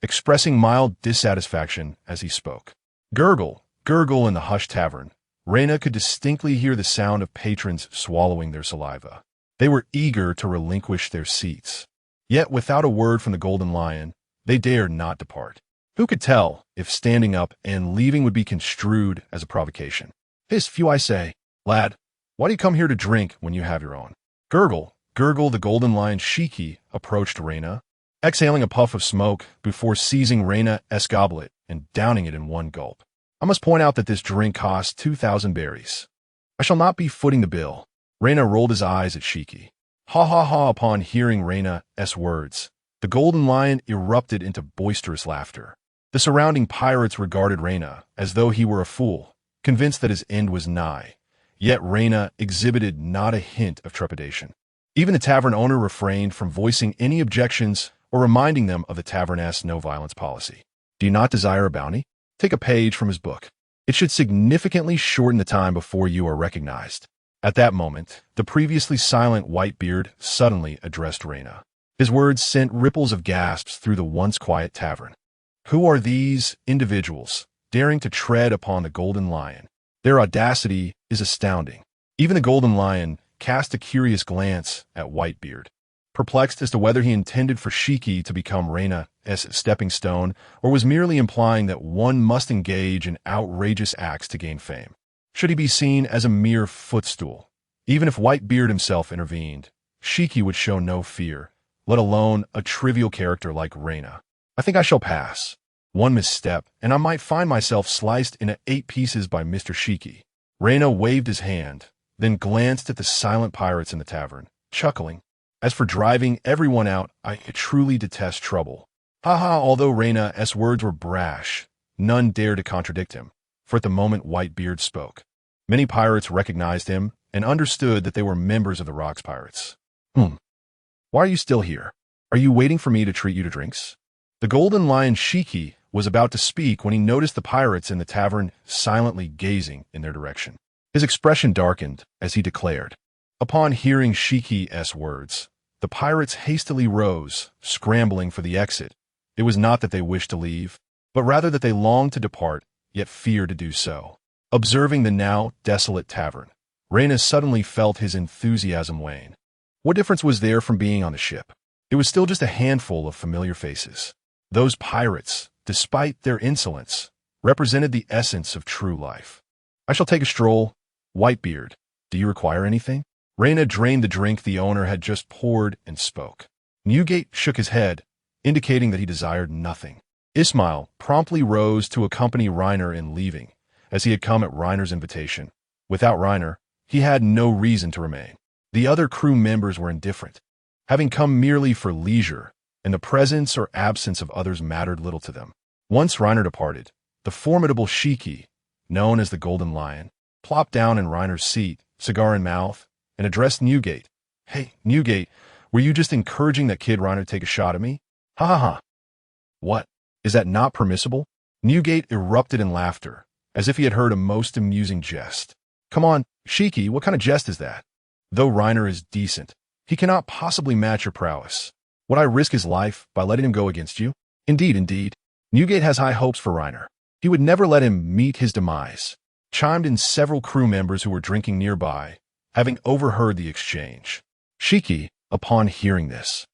Speaker 2: expressing mild dissatisfaction as he spoke. Gurgle in the hushed tavern. Reina could distinctly hear the sound of patrons swallowing their saliva. They were eager to relinquish their seats. Yet without a word from the Golden Lion, they dared not depart. Who could tell if standing up and leaving would be construed as a provocation? "His few, I say. Lad, why do you come here to drink when you have your own?" Gurgle, the Golden Lion Shiki approached Reina, exhaling a puff of smoke before seizing Reina's goblet and downing it in one gulp. "I must point out that this drink costs 2,000 berries. I shall not be footing the bill." Reina rolled his eyes at Shiki. Ha ha ha! Upon hearing Reina's words, the Golden Lion erupted into boisterous laughter. The surrounding pirates regarded Reina as though he were a fool, convinced that his end was nigh. Yet Reina exhibited not a hint of trepidation. Even the tavern owner refrained from voicing any objections or reminding them of the tavern's no-violence policy. Do you not desire a bounty? Take a page from his book. It should significantly shorten the time before you are recognized. At that moment, the previously silent Whitebeard suddenly addressed Reina. His words sent ripples of gasps through the once quiet tavern. Who are these individuals, daring to tread upon the Golden Lion? Their audacity is astounding. Even the Golden Lion cast a curious glance at Whitebeard, perplexed as to whether he intended for Shiki to become Reina's stepping stone, or was merely implying that one must engage in outrageous acts to gain fame. Should he be seen as a mere footstool? Even if Whitebeard himself intervened, Shiki would show no fear, let alone a trivial character like Reina. I think I shall pass. One misstep, and I might find myself sliced into 8 pieces by Mr. Shiki. Reina waved his hand, then glanced at the silent pirates in the tavern, chuckling. As for driving everyone out, I truly detest trouble. Haha, although Reina's words were brash, none dared to contradict him, for at the moment Whitebeard spoke. Many pirates recognized him and understood that they were members of the Rocks Pirates. Why are you still here? Are you waiting for me to treat you to drinks? The Golden Lion Shiki was about to speak when he noticed the pirates in the tavern silently gazing in their direction. His expression darkened as he declared. Upon hearing Shiki's words, the pirates hastily rose, scrambling for the exit. It was not that they wished to leave, but rather that they longed to depart, yet feared to do so. Observing the now desolate tavern, Reina suddenly felt his enthusiasm wane. What difference was there from being on the ship? It was still just a handful of familiar faces. Those pirates, despite their insolence, represented the essence of true life. I shall take a stroll. Whitebeard, do you require anything? Reina drained the drink the owner had just poured and spoke. Newgate shook his head, indicating that he desired nothing. Ismail promptly rose to accompany Reiner in leaving, as he had come at Reiner's invitation. Without Reiner, he had no reason to remain. The other crew members were indifferent, having come merely for leisure, and the presence or absence of others mattered little to them. Once Reiner departed, the formidable Shiki, known as the Golden Lion, plopped down in Reiner's seat, cigar in mouth, and addressed Newgate. Hey, Newgate, were you just encouraging that kid Reiner to take a shot at me? Ha ha ha. What? Is that not permissible? Newgate erupted in laughter, as if he had heard a most amusing jest. Come on, Shiki, what kind of jest is that? Though Reiner is decent, he cannot possibly match your prowess. Would I risk his life by letting him go against you? Indeed. Newgate has high hopes for Reiner. He would never let him meet his demise. Chimed in several crew members who were drinking nearby, having overheard the exchange. Shiki, upon hearing this,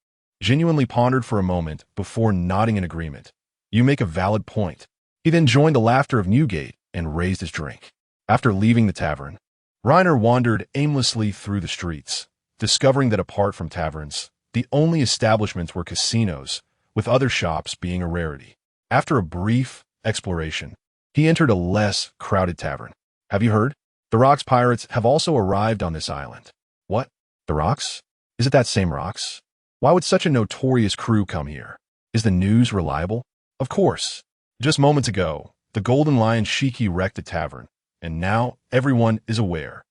Speaker 2: genuinely pondered for a moment before nodding in agreement. You make a valid point. He then joined the laughter of Newgate and raised his drink. After leaving the tavern, Reiner wandered aimlessly through the streets, discovering that apart from taverns, the only establishments were casinos, with other shops being a rarity. After a brief exploration, he entered a less crowded tavern. Have you heard? The Rocks Pirates have also arrived on this island. What? The Rocks? Is it that same Rocks? Why would such a notorious crew come here? Is the news reliable? Of course. Just moments ago, the Golden Lion Shiki wrecked a tavern, and now everyone is aware.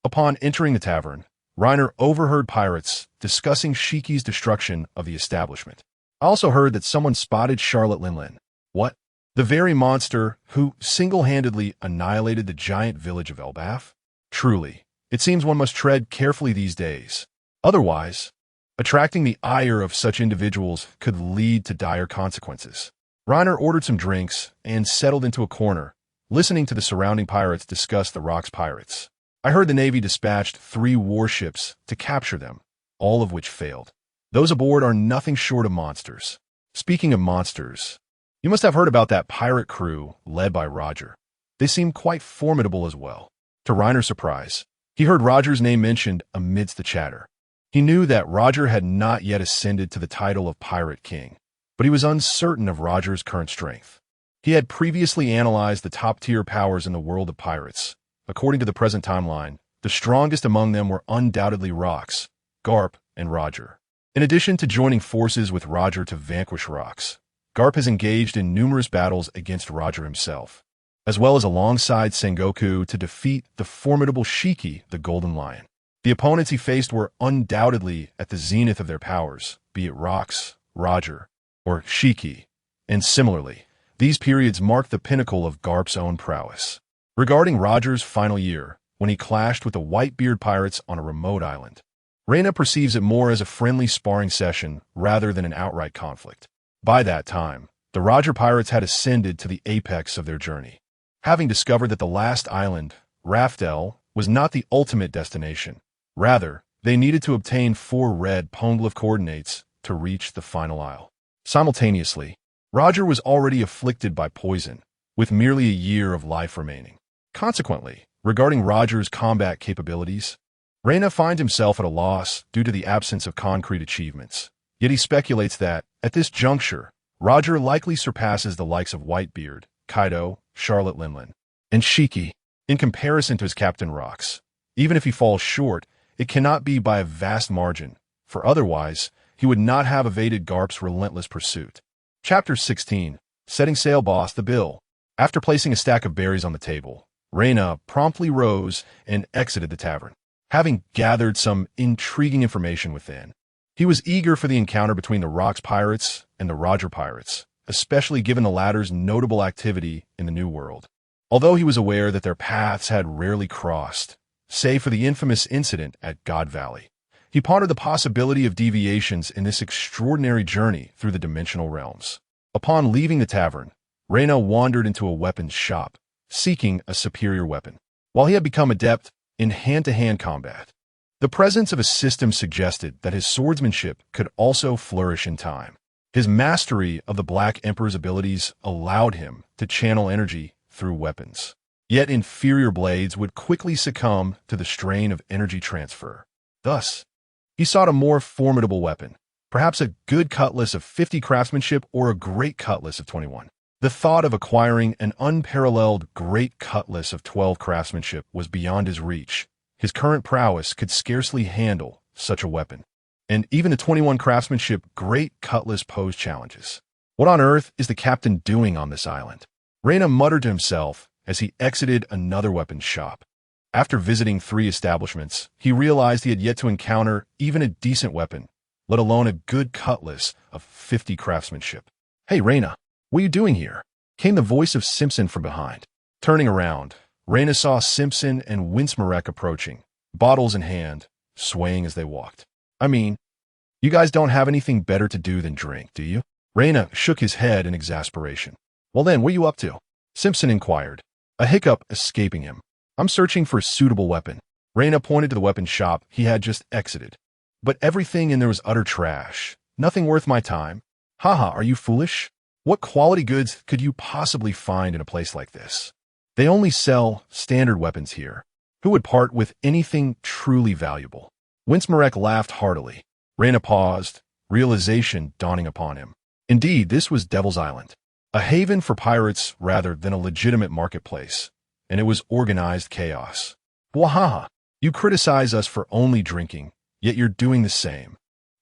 Speaker 2: Upon entering the tavern, Reiner overheard pirates discussing Shiki's destruction of the establishment. I also heard that someone spotted Charlotte Linlin. What? The very monster who single-handedly annihilated the giant village of Elbaf? Truly, it seems one must tread carefully these days. Otherwise, attracting the ire of such individuals could lead to dire consequences. Reiner ordered some drinks and settled into a corner, listening to the surrounding pirates discuss the Rocks Pirates. I heard the Navy dispatched 3 warships to capture them, all of which failed. Those aboard are nothing short of monsters. Speaking of monsters, you must have heard about that pirate crew led by Roger. They seem quite formidable as well. To Reiner's surprise, he heard Roger's name mentioned amidst the chatter. He knew that Roger had not yet ascended to the title of Pirate King, but he was uncertain of Roger's current strength. He had previously analyzed the top-tier powers in the world of pirates. According to the present timeline, the strongest among them were undoubtedly Rocks, Garp, and Roger. In addition to joining forces with Roger to vanquish Rocks, Garp has engaged in numerous battles against Roger himself, as well as alongside Sengoku to defeat the formidable Shiki the Golden Lion. The opponents he faced were undoubtedly at the zenith of their powers, be it Rocks, Roger, or Shiki, and similarly, these periods mark the pinnacle of Garp's own prowess. Regarding Roger's final year, when he clashed with the Whitebeard pirates on a remote island, Reina perceives it more as a friendly sparring session rather than an outright conflict. By that time, the Roger pirates had ascended to the apex of their journey, having discovered that the last island, Raftel, was not the ultimate destination. Rather, they needed to obtain 4 red Poneglyph coordinates to reach the final isle. Simultaneously, Roger was already afflicted by poison, with merely a year of life remaining. Consequently, regarding Roger's combat capabilities, Reina finds himself at a loss due to the absence of concrete achievements. Yet he speculates that, at this juncture, Roger likely surpasses the likes of Whitebeard, Kaido, Charlotte Linlin, and Shiki in comparison to his Captain Rocks. Even if he falls short, it cannot be by a vast margin, for otherwise, he would not have evaded Garp's relentless pursuit. Chapter 16. Setting sail, boss, the bill. After placing a stack of berries on the table, Reyna promptly rose and exited the tavern, having gathered some intriguing information within. He was eager for the encounter between the Rocks pirates and the Roger pirates, especially given the latter's notable activity in the New World. Although he was aware that their paths had rarely crossed, save for the infamous incident at God Valley, he pondered the possibility of deviations in this extraordinary journey through the dimensional realms. Upon leaving the tavern, Reyna wandered into a weapons shop, seeking a superior weapon. While he had become adept in hand-to-hand combat, the presence of a system suggested that his swordsmanship could also flourish in time. His mastery of the Black Emperor's abilities allowed him to channel energy through weapons. Yet inferior blades would quickly succumb to the strain of energy transfer. Thus, he sought a more formidable weapon, perhaps a good cutlass of 50 craftsmanship or a great cutlass of 21. The thought of acquiring an unparalleled great cutlass of 12 craftsmanship was beyond his reach. His current prowess could scarcely handle such a weapon, and even a 21 craftsmanship great cutlass posed challenges. What on earth is the captain doing on this island? Reyna muttered to himself as he exited another weapons shop. After visiting 3 establishments, he realized he had yet to encounter even a decent weapon, let alone a good cutlass of 50 craftsmanship. "Hey, Reyna, what are you doing here?" came the voice of Simpson from behind. Turning around, Reyna saw Simpson and Winsmarek approaching, bottles in hand, swaying as they walked. "I mean, you guys don't have anything better to do than drink, do you?" Reyna shook his head in exasperation. "Well then, what are you up to?" Simpson inquired, a hiccup escaping him. "I'm searching for a suitable weapon." Reyna pointed to the weapons shop he had just exited. "But everything in there was utter trash. Nothing worth my time." "Haha, are you foolish? What quality goods could you possibly find in a place like this? They only sell standard weapons here. Who would part with anything truly valuable?" Winsmarek laughed heartily. Reyna paused, realization dawning upon him. Indeed, this was Devil's Island, a haven for pirates rather than a legitimate marketplace, and it was organized chaos. "Wahaha, you criticize us for only drinking, yet you're doing the same."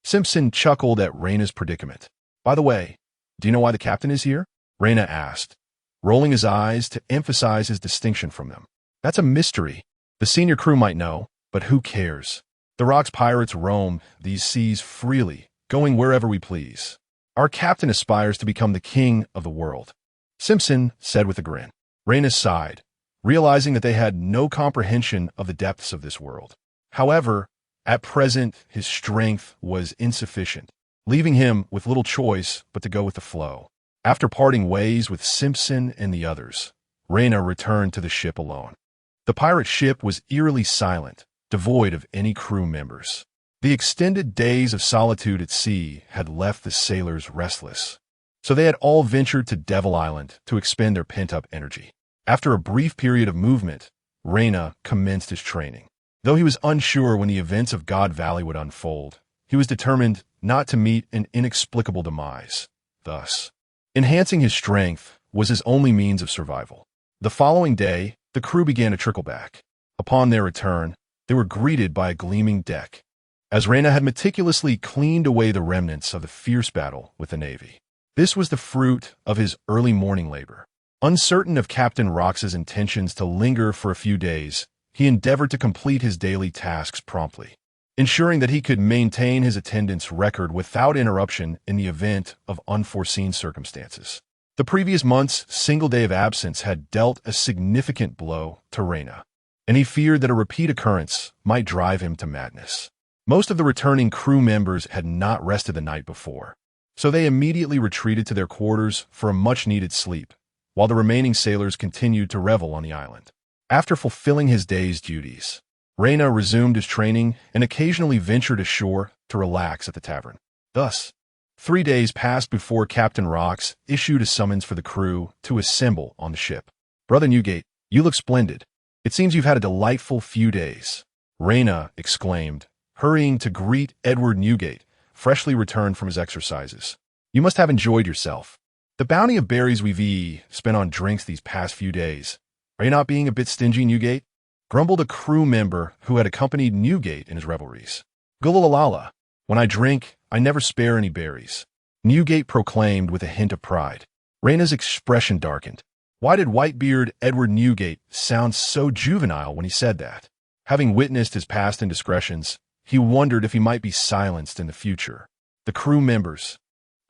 Speaker 2: Simpson chuckled at Reyna's predicament. "By the way, do you know why the captain is here?" Reyna asked, rolling his eyes to emphasize his distinction from them. "That's a mystery. The senior crew might know, but who cares? The Rocks pirates roam these seas freely, going wherever we please. Our captain aspires to become the king of the world," Simpson said with a grin. Reyna sighed, realizing that they had no comprehension of the depths of this world. However, at present, his strength was insufficient, leaving him with little choice but to go with the flow. After parting ways with Simpson and the others, Reyna returned to the ship alone. The pirate ship was eerily silent, devoid of any crew members. The extended days of solitude at sea had left the sailors restless, so they had all ventured to Devil Island to expend their pent-up energy. After a brief period of movement, Reyna commenced his training. Though he was unsure when the events of God Valley would unfold, he was determined not to meet an inexplicable demise. Thus, enhancing his strength was his only means of survival. The following day, the crew began to trickle back. Upon their return, they were greeted by a gleaming deck, as Reyna had meticulously cleaned away the remnants of the fierce battle with the Navy. This was the fruit of his early morning labor. Uncertain of Captain Rox's intentions to linger for a few days, he endeavored to complete his daily tasks promptly, ensuring that he could maintain his attendance record without interruption in the event of unforeseen circumstances. The previous month's single day of absence had dealt a significant blow to Reyna, and he feared that a repeat occurrence might drive him to madness. Most of the returning crew members had not rested the night before, so they immediately retreated to their quarters for a much-needed sleep, while the remaining sailors continued to revel on the island. After fulfilling his day's duties, Reyna resumed his training and occasionally ventured ashore to relax at the tavern. Thus, 3 days passed before Captain Rox issued a summons for the crew to assemble on the ship. "Brother Newgate, you look splendid. It seems you've had a delightful few days," Reyna exclaimed, hurrying to greet Edward Newgate, freshly returned from his exercises. "You must have enjoyed yourself. The bounty of berries we've spent on drinks these past few days. Are you not being a bit stingy, Newgate?" grumbled a crew member who had accompanied Newgate in his revelries. "Gulalala, When I drink, I never spare any berries. Newgate proclaimed with a hint of pride. Reina's expression darkened. Why did Whitebeard Edward Newgate sound so juvenile when he said that? Having witnessed his past indiscretions, he wondered if he might be silenced in the future. The crew members,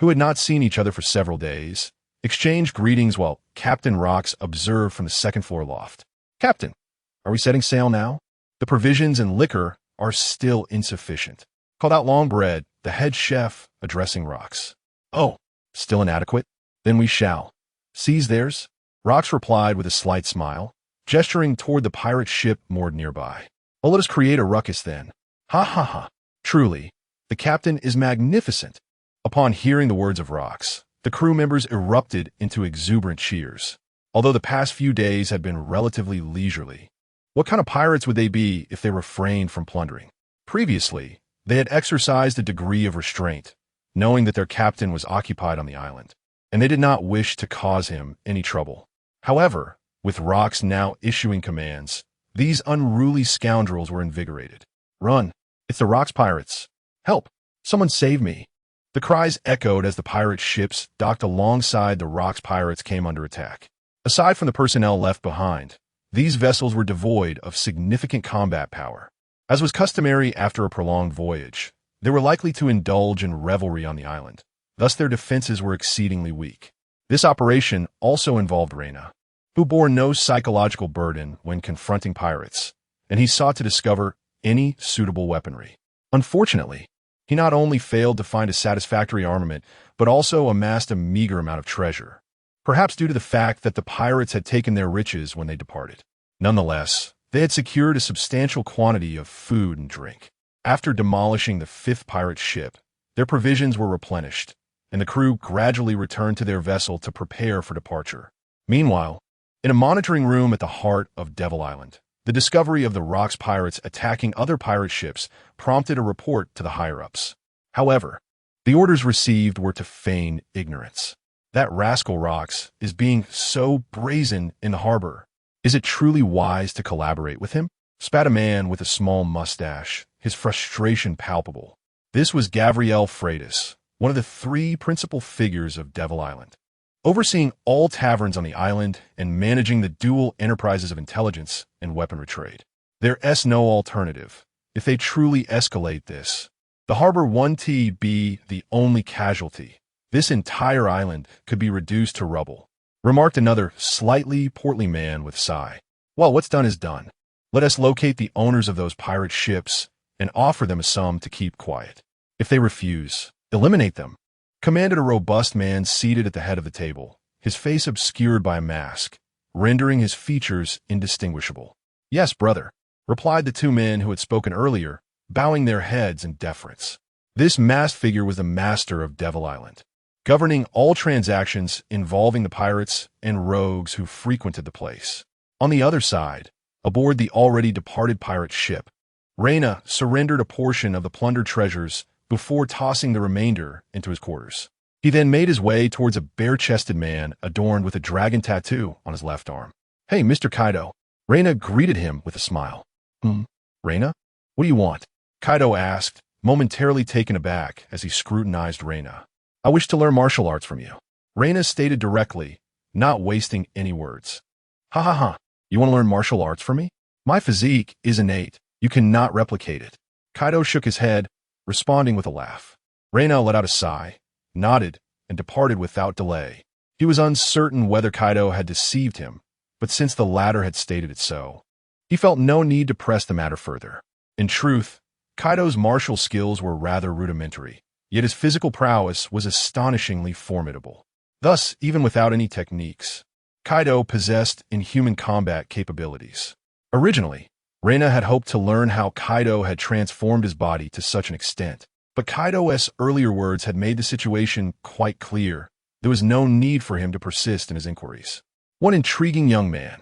Speaker 2: who had not seen each other for several days, exchanged greetings while Captain Rox observed from the second-floor loft. Captain, are we setting sail now? The provisions and liquor are still insufficient. Called out Longbread, the head chef, addressing Rox. Oh, still inadequate? Then we shall. Seize theirs? Rox replied with a slight smile, gesturing toward the pirate ship moored nearby. Oh, let us create a ruckus then. Ha ha ha. Truly, the captain is magnificent. Upon hearing the words of Rox, the crew members erupted into exuberant cheers. Although the past few days had been relatively leisurely, what kind of pirates would they be if they refrained from plundering? Previously, they had exercised a degree of restraint, knowing that their captain was occupied on the island, and they did not wish to cause him any trouble. However, with Rox now issuing commands, these unruly scoundrels were invigorated. Run! It's the Rox pirates! Help! Someone save me! The cries echoed as the pirate ships docked alongside the Rox pirates came under attack. Aside from the personnel left behind, these vessels were devoid of significant combat power. As was customary after a prolonged voyage, they were likely to indulge in revelry on the island. Thus their defenses were exceedingly weak. This operation also involved Reina, who bore no psychological burden when confronting pirates, and he sought to discover any suitable weaponry. Unfortunately, he not only failed to find a satisfactory armament, but also amassed a meager amount of treasure, perhaps due to the fact that the pirates had taken their riches when they departed. Nonetheless, they had secured a substantial quantity of food and drink. After demolishing the fifth pirate ship, their provisions were replenished, and the crew gradually returned to their vessel to prepare for departure. Meanwhile, in a monitoring room at the heart of Devil Island, the discovery of the Rox pirates attacking other pirate ships prompted a report to the higher-ups. However, the orders received were to feign ignorance. That rascal Rox is being so brazen in the harbor. Is it truly wise to collaborate with him? Spat a man with a small mustache, his frustration palpable. This was Gavriel Freitas, one of the three principal figures of Devil Island. Overseeing all taverns on the island and managing the dual enterprises of intelligence and weaponry trade. There's no alternative. If they truly escalate this, the harbor won't be the only casualty. This entire island could be reduced to rubble, remarked another slightly portly man with a sigh. Well, what's done is done. Let us locate the owners of those pirate ships and offer them a sum to keep quiet. If they refuse, eliminate them, commanded a robust man seated at the head of the table, his face obscured by a mask, rendering his features indistinguishable. Yes, brother, replied the two men who had spoken earlier, bowing their heads in deference. This masked figure was the master of Devil Island, governing all transactions involving the pirates and rogues who frequented the place. On the other side, aboard the already departed pirate ship, Reina surrendered a portion of the plundered treasures before tossing the remainder into his quarters. He then made his way towards a bare-chested man adorned with a dragon tattoo on his left arm. Hey, Mr. Kaido. Reina greeted him with a smile. Reina? What do you want? Kaido asked, momentarily taken aback as he scrutinized Reina. I wish to learn martial arts from you. Reina stated directly, not wasting any words. Ha ha ha. You want to learn martial arts from me? My physique is innate. You cannot replicate it. Kaido shook his head, responding with a laugh. Reina let out a sigh, nodded, and departed without delay. He was uncertain whether Kaido had deceived him, but since the latter had stated it so, he felt no need to press the matter further. In truth, Kaido's martial skills were rather rudimentary, yet his physical prowess was astonishingly formidable. Thus, even without any techniques, Kaido possessed inhuman combat capabilities. Originally, Reina had hoped to learn how Kaido had transformed his body to such an extent, but Kaido's earlier words had made the situation quite clear. There was no need for him to persist in his inquiries. One intriguing young man.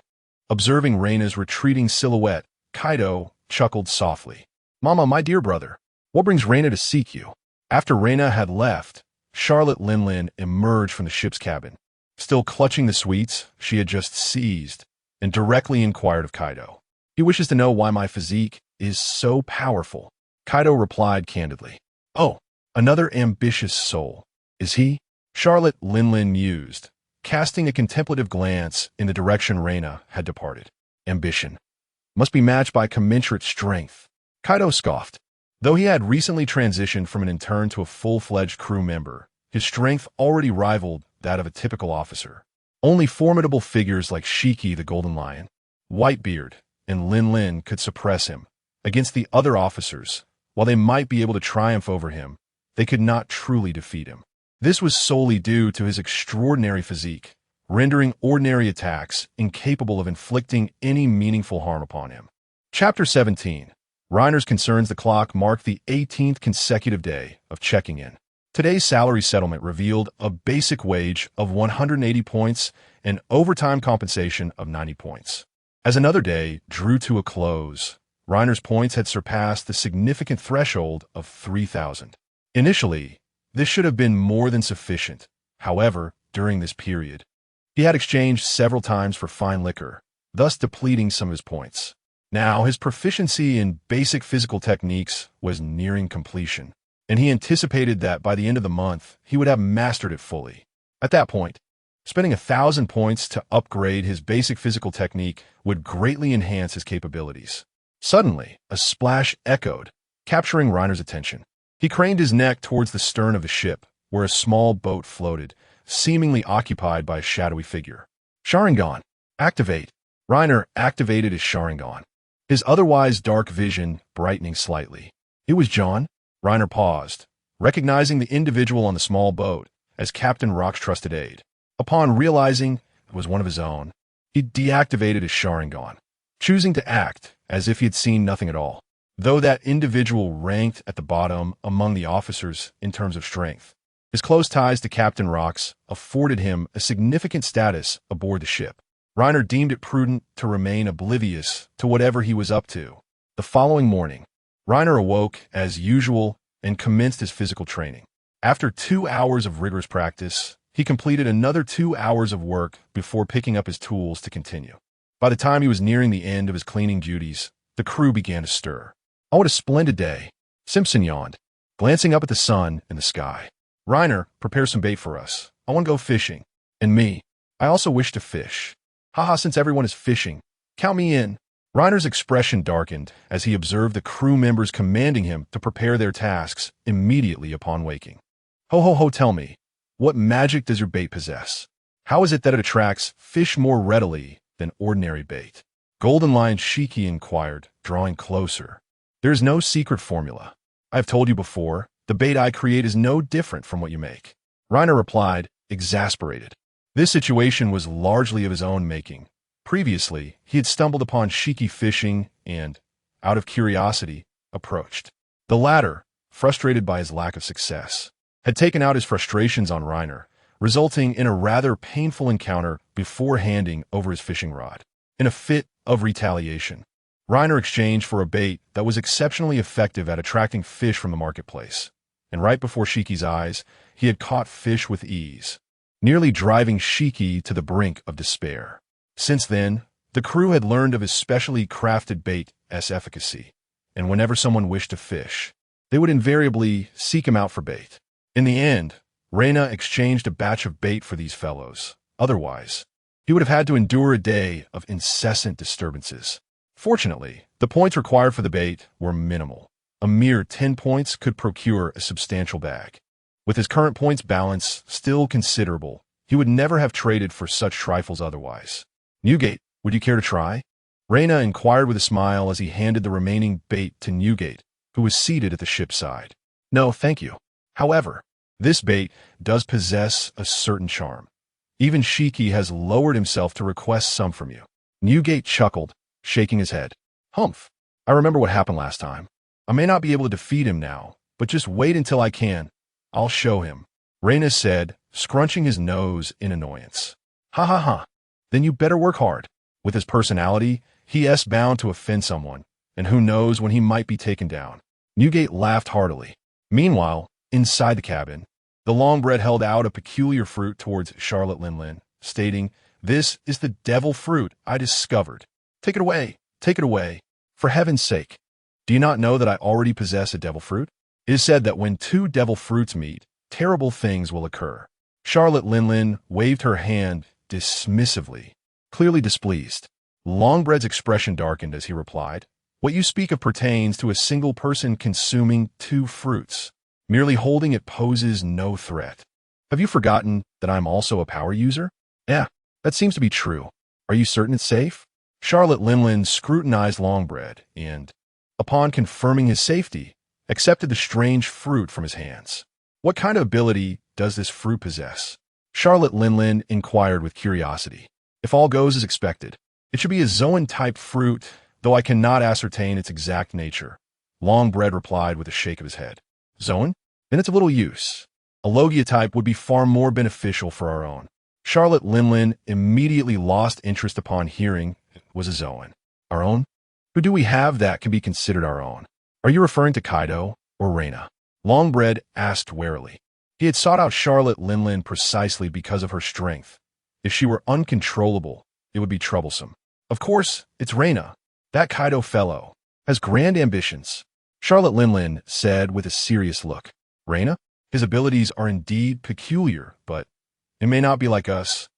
Speaker 2: Observing Reina's retreating silhouette, Kaido chuckled softly. Mama, my dear brother, what brings Reina to seek you? After Reina had left, Charlotte Linlin emerged from the ship's cabin, still clutching the sweets she had just seized, and directly inquired of Kaido. He wishes to know why my physique is so powerful. Kaido replied candidly. Oh, another ambitious soul. Is he? Charlotte Linlin mused, casting a contemplative glance in the direction Reina had departed. Ambition must be matched by commensurate strength. Kaido scoffed. Though he had recently transitioned from an intern to a full-fledged crew member, his strength already rivaled that of a typical officer. Only formidable figures like Shiki the Golden Lion, Whitebeard, and Linlin could suppress him. Against the other officers, while they might be able to triumph over him, they could not truly defeat him. This was solely due to his extraordinary physique, rendering ordinary attacks incapable of inflicting any meaningful harm upon him. Chapter 17. Reiner's concerns. The clock marked the 18th consecutive day of checking in. Today's salary settlement revealed a basic wage of 180 points and overtime compensation of 90 points. As another day drew to a close, Reiner's points had surpassed the significant threshold of 3,000. Initially, this should have been more than sufficient. However, during this period, he had exchanged several times for fine liquor, thus depleting some of his points. Now, his proficiency in basic physical techniques was nearing completion, and he anticipated that by the end of the month, he would have mastered it fully. At that point, spending 1,000 points to upgrade his basic physical technique would greatly enhance his capabilities. Suddenly, a splash echoed, capturing Reiner's attention. He craned his neck towards the stern of the ship, where a small boat floated, seemingly occupied by a shadowy figure. Sharingan, activate. Reiner activated his Sharingan, his otherwise dark vision brightening slightly. It was John. Reiner paused, recognizing the individual on the small boat as Captain Rock's trusted aide. Upon realizing it was one of his own, he deactivated his Sharingan, choosing to act as if he had seen nothing at all. Though that individual ranked at the bottom among the officers in terms of strength, his close ties to Captain Rock's afforded him a significant status aboard the ship. Reiner deemed it prudent to remain oblivious to whatever he was up to. The following morning, Reiner awoke as usual and commenced his physical training. After 2 hours of rigorous practice, he completed another 2 hours of work before picking up his tools to continue. By the time he was nearing the end of his cleaning duties, the crew began to stir. Oh, what a splendid day! Simpson yawned, glancing up at the sun in the sky. Reiner, prepare some bait for us. I want to go fishing. And me, I also wish to fish. Haha, since everyone is fishing, count me in. Reiner's expression darkened as he observed the crew members commanding him to prepare their tasks immediately upon waking. Ho ho ho, tell me, what magic does your bait possess? How is it that it attracts fish more readily than ordinary bait? Golden Lion Shiki inquired, drawing closer. There is no secret formula. I have told you before, the bait I create is no different from what you make. Reiner replied, exasperated. This situation was largely of his own making. Previously, he had stumbled upon Shiki fishing and, out of curiosity, approached. The latter, frustrated by his lack of success, had taken out his frustrations on Reiner, resulting in a rather painful encounter before handing over his fishing rod. In a fit of retaliation, Reiner exchanged for a bait that was exceptionally effective at attracting fish from the marketplace. And right before Shiki's eyes, he had caught fish with ease, nearly driving Shiki to the brink of despair. Since then, the crew had learned of his specially crafted bait's efficacy, and whenever someone wished to fish, they would invariably seek him out for bait. In the end, Reina exchanged a batch of bait for these fellows. Otherwise, he would have had to endure a day of incessant disturbances. Fortunately, the points required for the bait were minimal. A mere 10 points could procure a substantial bag. With his current points balance still considerable, he would never have traded for such trifles otherwise. Newgate, would you care to try? Reina inquired with a smile as he handed the remaining bait to Newgate, who was seated at the ship's side. No, thank you. However, this bait does possess a certain charm. Even Shiki has lowered himself to request some from you. Newgate chuckled, shaking his head. Humph. I remember what happened last time. I may not be able to defeat him now, but just wait until I can. I'll show him. Reina said, scrunching his nose in annoyance. Ha ha ha. Then you better work hard. With his personality, he is bound to offend someone, and who knows when he might be taken down. Newgate laughed heartily. Meanwhile, inside the cabin, the Longbred held out a peculiar fruit towards Charlotte Linlin, stating, "This is the devil fruit I discovered. Take it away, for heaven's sake. Do you not know that I already possess a devil fruit?" It is said that when two devil fruits meet, terrible things will occur. Charlotte Linlin waved her hand dismissively, clearly displeased. Longbread's expression darkened as he replied, "What you speak of pertains to a single person consuming two fruits. Merely holding it poses no threat. Have you forgotten that I'm also a power user?" "Yeah, that seems to be true. Are you certain it's safe?" Charlotte Linlin scrutinized Longbread and, upon confirming his safety, accepted the strange fruit from his hands. "What kind of ability does this fruit possess?" Charlotte Linlin inquired with curiosity. "If all goes as expected, it should be a Zoan-type fruit, though I cannot ascertain its exact nature." Longbread replied with a shake of his head. "Zoan? Then it's of little use. A Logia type would be far more beneficial for our own." Charlotte Linlin immediately lost interest upon hearing it was a Zoan. "Our own? Who do we have that can be considered our own? Are you referring to Kaido or Reina?" Longbread asked warily. He had sought out Charlotte Linlin precisely because of her strength. If she were uncontrollable, it would be troublesome. "Of course, it's Reina. That Kaido fellow has grand ambitions," Charlotte Linlin said with a serious look. "Reina? His abilities are indeed peculiar, but it may not be like us.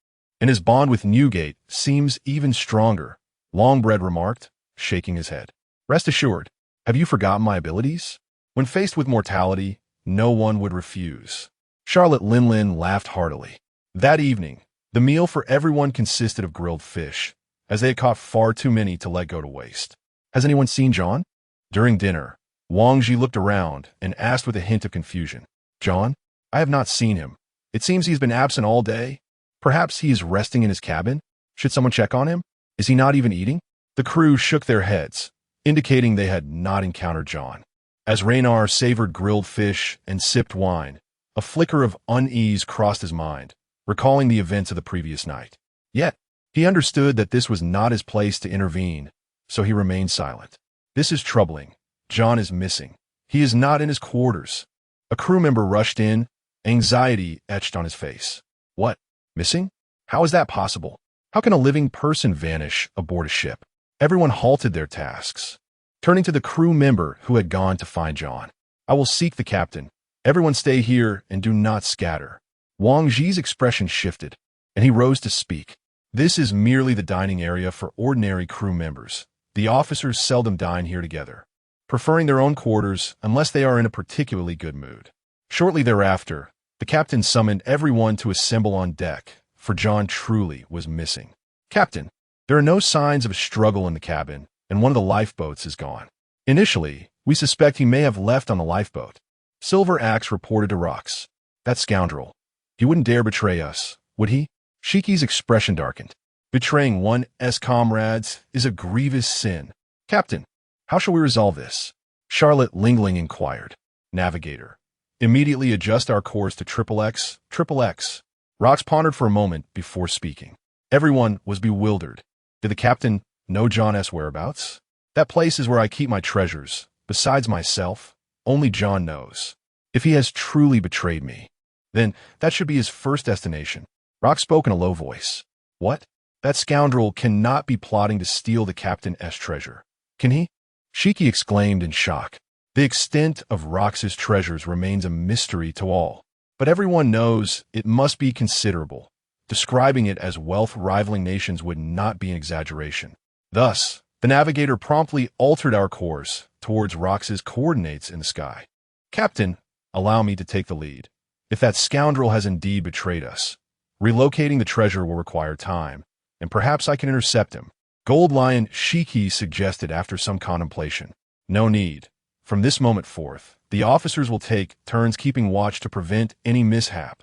Speaker 2: And his bond with Newgate seems even stronger," Longbread remarked, shaking his head. "Rest assured, have you forgotten my abilities? When faced with mortality, no one would refuse." Charlotte Linlin laughed heartily. That evening, the meal for everyone consisted of grilled fish, as they had caught far too many to let go to waste. "Has anyone seen John?" During dinner, Wang Ji looked around and asked with a hint of confusion. "John? I have not seen him. It seems he's been absent all day. Perhaps he is resting in his cabin? Should someone check on him? Is he not even eating?" The crew shook their heads, indicating they had not encountered John. As Raynar savored grilled fish and sipped wine, a flicker of unease crossed his mind, recalling the events of the previous night. Yet, he understood that this was not his place to intervene, so he remained silent. "This is troubling. John is missing. He is not in his quarters." A crew member rushed in, anxiety etched on his face. "What? Missing? How is that possible? How can a living person vanish aboard a ship?" Everyone halted their tasks, turning to the crew member who had gone to find John. "I will seek the captain. Everyone stay here and do not scatter." Wang Ji's expression shifted, and he rose to speak. "This is merely the dining area for ordinary crew members. The officers seldom dine here together, preferring their own quarters unless they are in a particularly good mood." Shortly thereafter, the captain summoned everyone to assemble on deck, for John truly was missing. "Captain, there are no signs of a struggle in the cabin, and one of the lifeboats is gone. Initially, we suspect he may have left on the lifeboat." Silver Axe reported to Rox. "That scoundrel. He wouldn't dare betray us, would he?" Shiki's expression darkened. "Betraying one's comrades is a grievous sin. Captain, how shall we resolve this?" Charlotte Linlin inquired. "Navigator, immediately adjust our course to XXX. Rox pondered for a moment before speaking. Everyone was bewildered. Did the captain know John's whereabouts? "That place is where I keep my treasures. Besides myself, only John knows. If he has truly betrayed me, then that should be his first destination." Rox spoke in a low voice. "What? That scoundrel cannot be plotting to steal the captain's treasure, can he?" Shiki exclaimed in shock. The extent of Rox's treasures remains a mystery to all, but everyone knows it must be considerable. Describing it as wealth rivaling nations would not be an exaggeration. Thus, the navigator promptly altered our course towards Rox's coordinates in the sky. "Captain, allow me to take the lead. If that scoundrel has indeed betrayed us, relocating the treasure will require time, and perhaps I can intercept him." Gold Lion Shiki suggested after some contemplation. "No need. From this moment forth, the officers will take turns keeping watch to prevent any mishap,"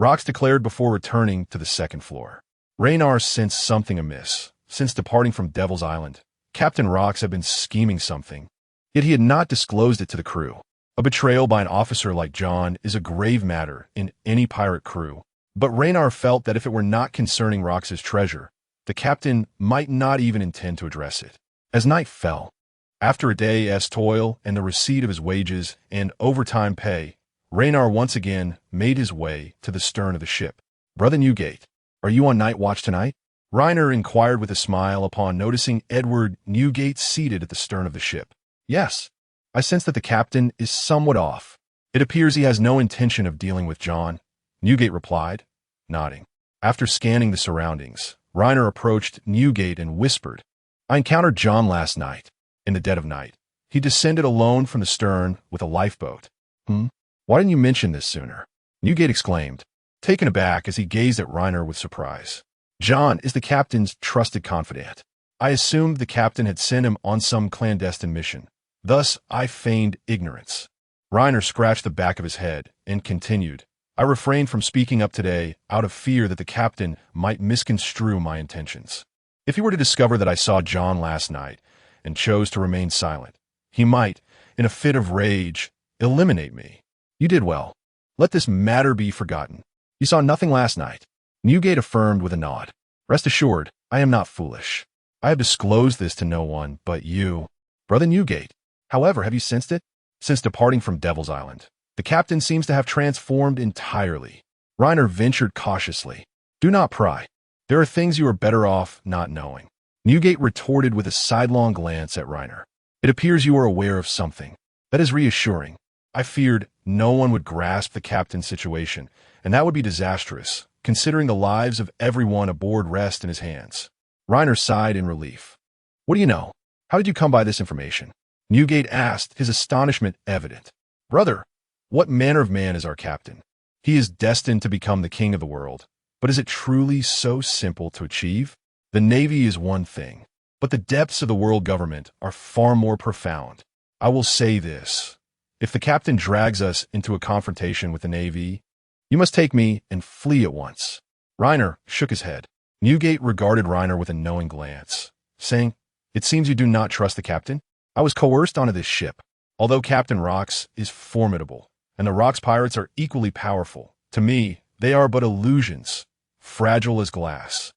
Speaker 2: Rox declared before returning to the second floor. Raynar sensed something amiss. Since departing from Devil's Island, Captain Rox had been scheming something, yet he had not disclosed it to the crew. A betrayal by an officer like John is a grave matter in any pirate crew, but Raynar felt that if it were not concerning Rox's treasure, the captain might not even intend to address it. As night fell, after a day's toil and the receipt of his wages and overtime pay, Raynar once again made his way to the stern of the ship. "Brother Newgate, are you on night watch tonight?" Reiner inquired with a smile upon noticing Edward Newgate seated at the stern of the ship. "Yes. I sense that the captain is somewhat off. It appears he has no intention of dealing with John, Newgate replied, nodding. After scanning the surroundings, Reiner approached Newgate and whispered, I encountered John last night, in the dead of night. He descended alone from the stern with a lifeboat. Why didn't you mention this sooner? Newgate exclaimed, taken aback as he gazed at Reiner with surprise. John is the captain's trusted confidant. I assumed the captain had sent him on some clandestine mission. Thus, I feigned ignorance. Reiner scratched the back of his head and continued, I refrained from speaking up today out of fear that the captain might misconstrue my intentions. If he were to discover that I saw John last night and chose to remain silent, he might, in a fit of rage, eliminate me. You did well. Let this matter be forgotten. You saw nothing last night. Newgate affirmed with a nod. Rest assured, I am not foolish. I have disclosed this to no one but you, Brother Newgate. However, have you sensed it? Since departing from Devil's Island, the captain seems to have transformed entirely. Reiner ventured cautiously. Do not pry. There are things you are better off not knowing. Newgate retorted with a sidelong glance at Reiner. It appears you are aware of something. That is reassuring. I feared no one would grasp the captain's situation, and that would be disastrous, considering the lives of everyone aboard rest in his hands. Reiner sighed in relief. What do you know? How did you come by this information? Newgate asked, his astonishment evident. Brother, what manner of man is our captain? He is destined to become the king of the world. But is it truly so simple to achieve? The Navy is one thing, but the depths of the world government are far more profound. I will say this. If the captain drags us into a confrontation with the Navy, you must take me and flee at once. Reiner shook his head. Newgate regarded Reiner with a knowing glance, saying, It seems you do not trust the captain? I was coerced onto this ship. Although Captain Rox is formidable, and the Rox pirates are equally powerful, to me, they are but illusions, fragile as glass.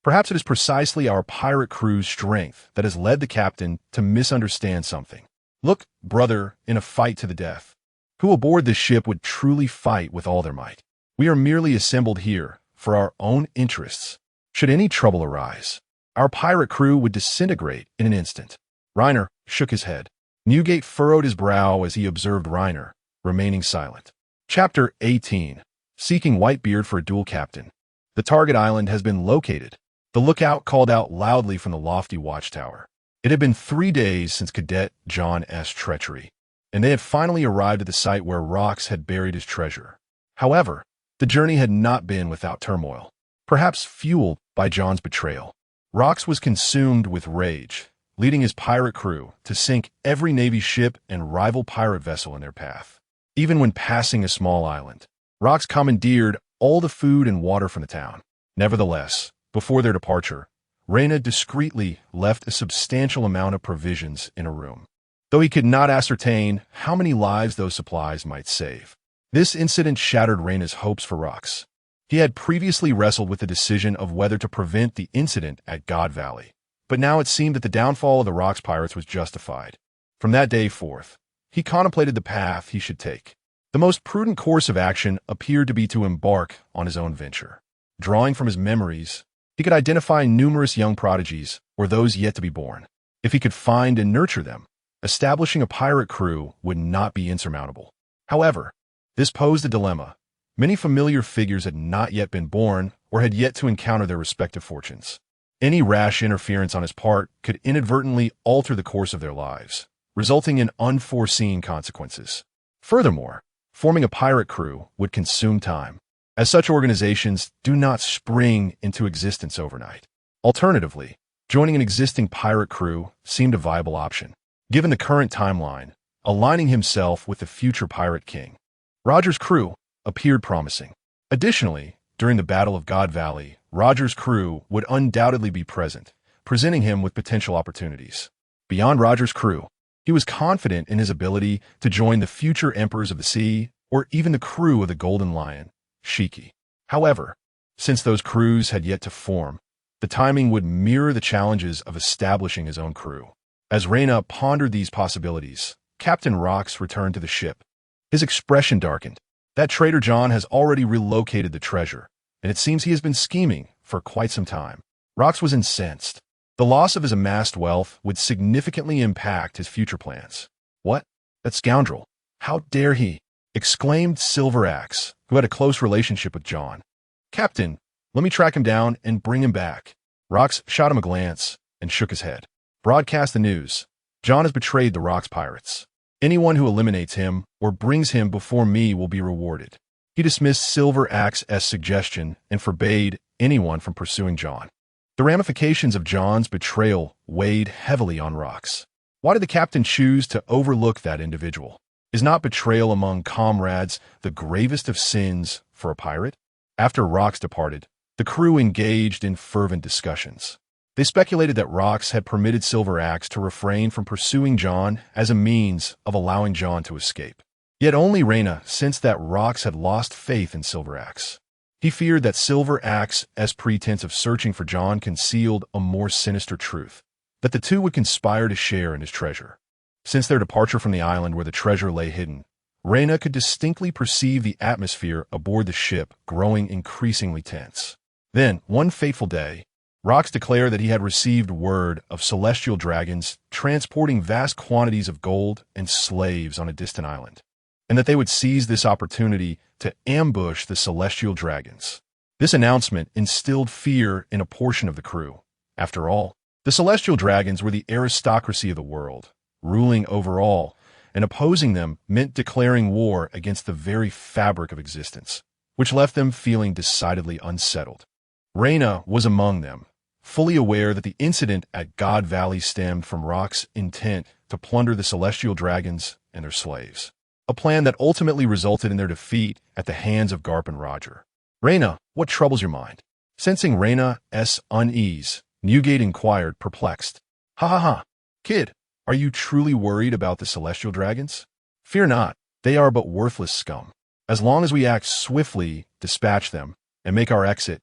Speaker 2: Perhaps it is precisely our pirate crew's strength that has led the captain to misunderstand something. Look, brother, in a fight to the death. Who aboard this ship would truly fight with all their might? We are merely assembled here for our own interests. Should any trouble arise, our pirate crew would disintegrate in an instant. Reiner shook his head. Newgate furrowed his brow as he observed Reiner, remaining silent. Chapter 18. Seeking Whitebeard for a dual captain. The target island has been located. The lookout called out loudly from the lofty watchtower. It had been 3 days since Cadet John S. treachery, and they had finally arrived at the site where Rox had buried his treasure. However, the journey had not been without turmoil, perhaps fueled by John's betrayal. Rox was consumed with rage, leading his pirate crew to sink every Navy ship and rival pirate vessel in their path. Even when passing a small island, Rox commandeered all the food and water from the town. Nevertheless, before their departure, Reyna discreetly left a substantial amount of provisions in a room, though he could not ascertain how many lives those supplies might save. This incident shattered Reyna's hopes for Rox. He had previously wrestled with the decision of whether to prevent the incident at God Valley, but now it seemed that the downfall of the Rox pirates was justified. From that day forth, he contemplated the path he should take. The most prudent course of action appeared to be to embark on his own venture. Drawing from his memories, he could identify numerous young prodigies or those yet to be born. If he could find and nurture them, establishing a pirate crew would not be insurmountable. However, this posed a dilemma. Many familiar figures had not yet been born or had yet to encounter their respective fortunes. Any rash interference on his part could inadvertently alter the course of their lives, resulting in unforeseen consequences. Furthermore, forming a pirate crew would consume time, as such organizations do not spring into existence overnight. Alternatively, joining an existing pirate crew seemed a viable option. Given the current timeline, aligning himself with the future pirate king, Roger's crew appeared promising. Additionally, during the Battle of God Valley, Roger's crew would undoubtedly be present, presenting him with potential opportunities. Beyond Roger's crew, he was confident in his ability to join the future emperors of the sea or even the crew of the Golden Lion, Shiki. However, since those crews had yet to form, the timing would mirror the challenges of establishing his own crew. As Reyna pondered these possibilities, Captain Rox returned to the ship. His expression darkened. That traitor John has already relocated the treasure, and it seems he has been scheming for quite some time. Rox was incensed. The loss of his amassed wealth would significantly impact his future plans. What? That scoundrel! How dare he! Exclaimed Silver Axe, who had a close relationship with John. Captain, let me track him down and bring him back. Rocks shot him a glance and shook his head. Broadcast the news. John has betrayed the Rocks pirates. Anyone who eliminates him or brings him before me will be rewarded. He dismissed Silver Axe's suggestion and forbade anyone from pursuing John. The ramifications of John's betrayal weighed heavily on Rocks. Why did the captain choose to overlook that individual? Is not betrayal among comrades the gravest of sins for a pirate? After Rocks departed, the crew engaged in fervent discussions. They speculated that Rocks had permitted Silver Axe to refrain from pursuing John as a means of allowing John to escape. Yet only Reyna sensed that Rocks had lost faith in Silver Axe. He feared that Silver Axe's pretense of searching for John concealed a more sinister truth, that the two would conspire to share in his treasure. Since their departure from the island where the treasure lay hidden, Reyna could distinctly perceive the atmosphere aboard the ship growing increasingly tense. Then, one fateful day, Rocks declared that he had received word of celestial dragons transporting vast quantities of gold and slaves on a distant island, and that they would seize this opportunity to ambush the celestial dragons. This announcement instilled fear in a portion of the crew. After all, the celestial dragons were the aristocracy of the world, ruling over all, and opposing them meant declaring war against the very fabric of existence, which left them feeling decidedly unsettled. Reyna was among them, fully aware that the incident at God Valley stemmed from Rock's intent to plunder the celestial dragons and their slaves, a plan that ultimately resulted in their defeat at the hands of Garp and Roger. Reyna, what troubles your mind? Sensing Reyna's unease, Newgate inquired, perplexed. Ha ha ha, kid, are you truly worried about the celestial dragons? Fear not, they are but worthless scum. As long as we act swiftly, dispatch them, and make our exit,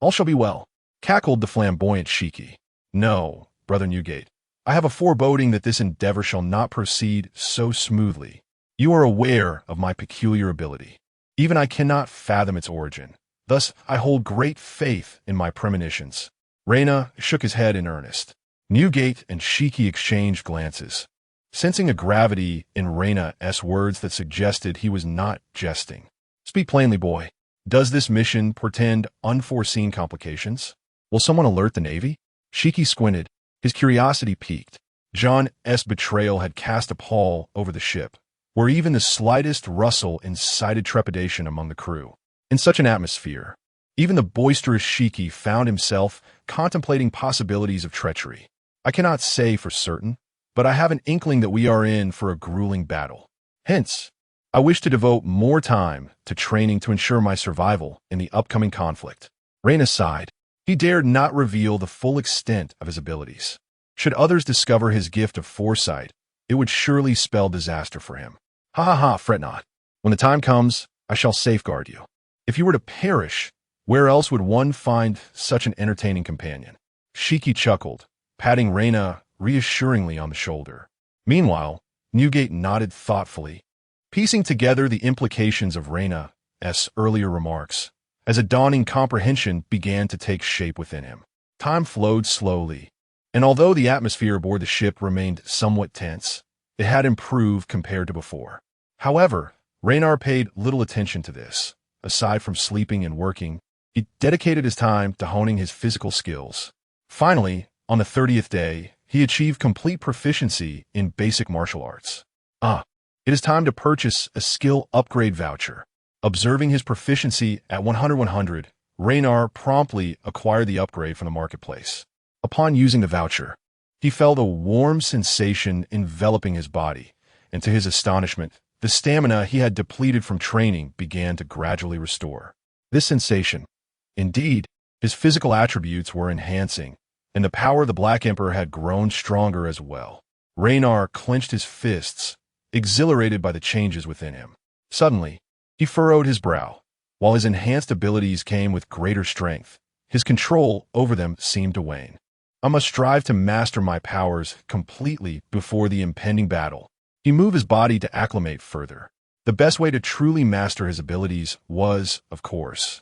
Speaker 2: all shall be well, cackled the flamboyant Shiki. No, brother Newgate, I have a foreboding that this endeavor shall not proceed so smoothly. You are aware of my peculiar ability. Even I cannot fathom its origin. Thus, I hold great faith in my premonitions. Reyna shook his head in earnest. Newgate and Shiki exchanged glances, sensing a gravity in Reyna's words that suggested he was not jesting. Speak plainly, boy. Does this mission portend unforeseen complications? Will someone alert the Navy? Shiki squinted, his curiosity piqued. John's betrayal had cast a pall over the ship, where even the slightest rustle incited trepidation among the crew. In such an atmosphere, even the boisterous Shiki found himself contemplating possibilities of treachery. I cannot say for certain, but I have an inkling that we are in for a grueling battle. Hence, I wish to devote more time to training to ensure my survival in the upcoming conflict. Reyna sighed. He dared not reveal the full extent of his abilities. Should others discover his gift of foresight, it would surely spell disaster for him. Ha ha ha, fret not. When the time comes, I shall safeguard you. If you were to perish, where else would one find such an entertaining companion? Shiki chuckled, patting Reyna reassuringly on the shoulder. Meanwhile, Newgate nodded thoughtfully, piecing together the implications of Reyna's earlier remarks, as a dawning comprehension began to take shape within him. Time flowed slowly, and although the atmosphere aboard the ship remained somewhat tense, it had improved compared to before. However, Reynar paid little attention to this. Aside from sleeping and working, he dedicated his time to honing his physical skills. Finally, on the 30th day, he achieved complete proficiency in basic martial arts. It is time to purchase a skill upgrade voucher. Observing his proficiency at 100, Reynar promptly acquired the upgrade from the marketplace. Upon using the voucher, he felt a warm sensation enveloping his body, and to his astonishment, the stamina he had depleted from training began to gradually restore. This sensation, indeed, his physical attributes were enhancing, and the power of the Black Emperor had grown stronger as well. Reynar clenched his fists, exhilarated by the changes within him. Suddenly, he furrowed his brow. While his enhanced abilities came with greater strength, his control over them seemed to wane. I must strive to master my powers completely before the impending battle. He moved his body to acclimate further. The best way to truly master his abilities was, of course,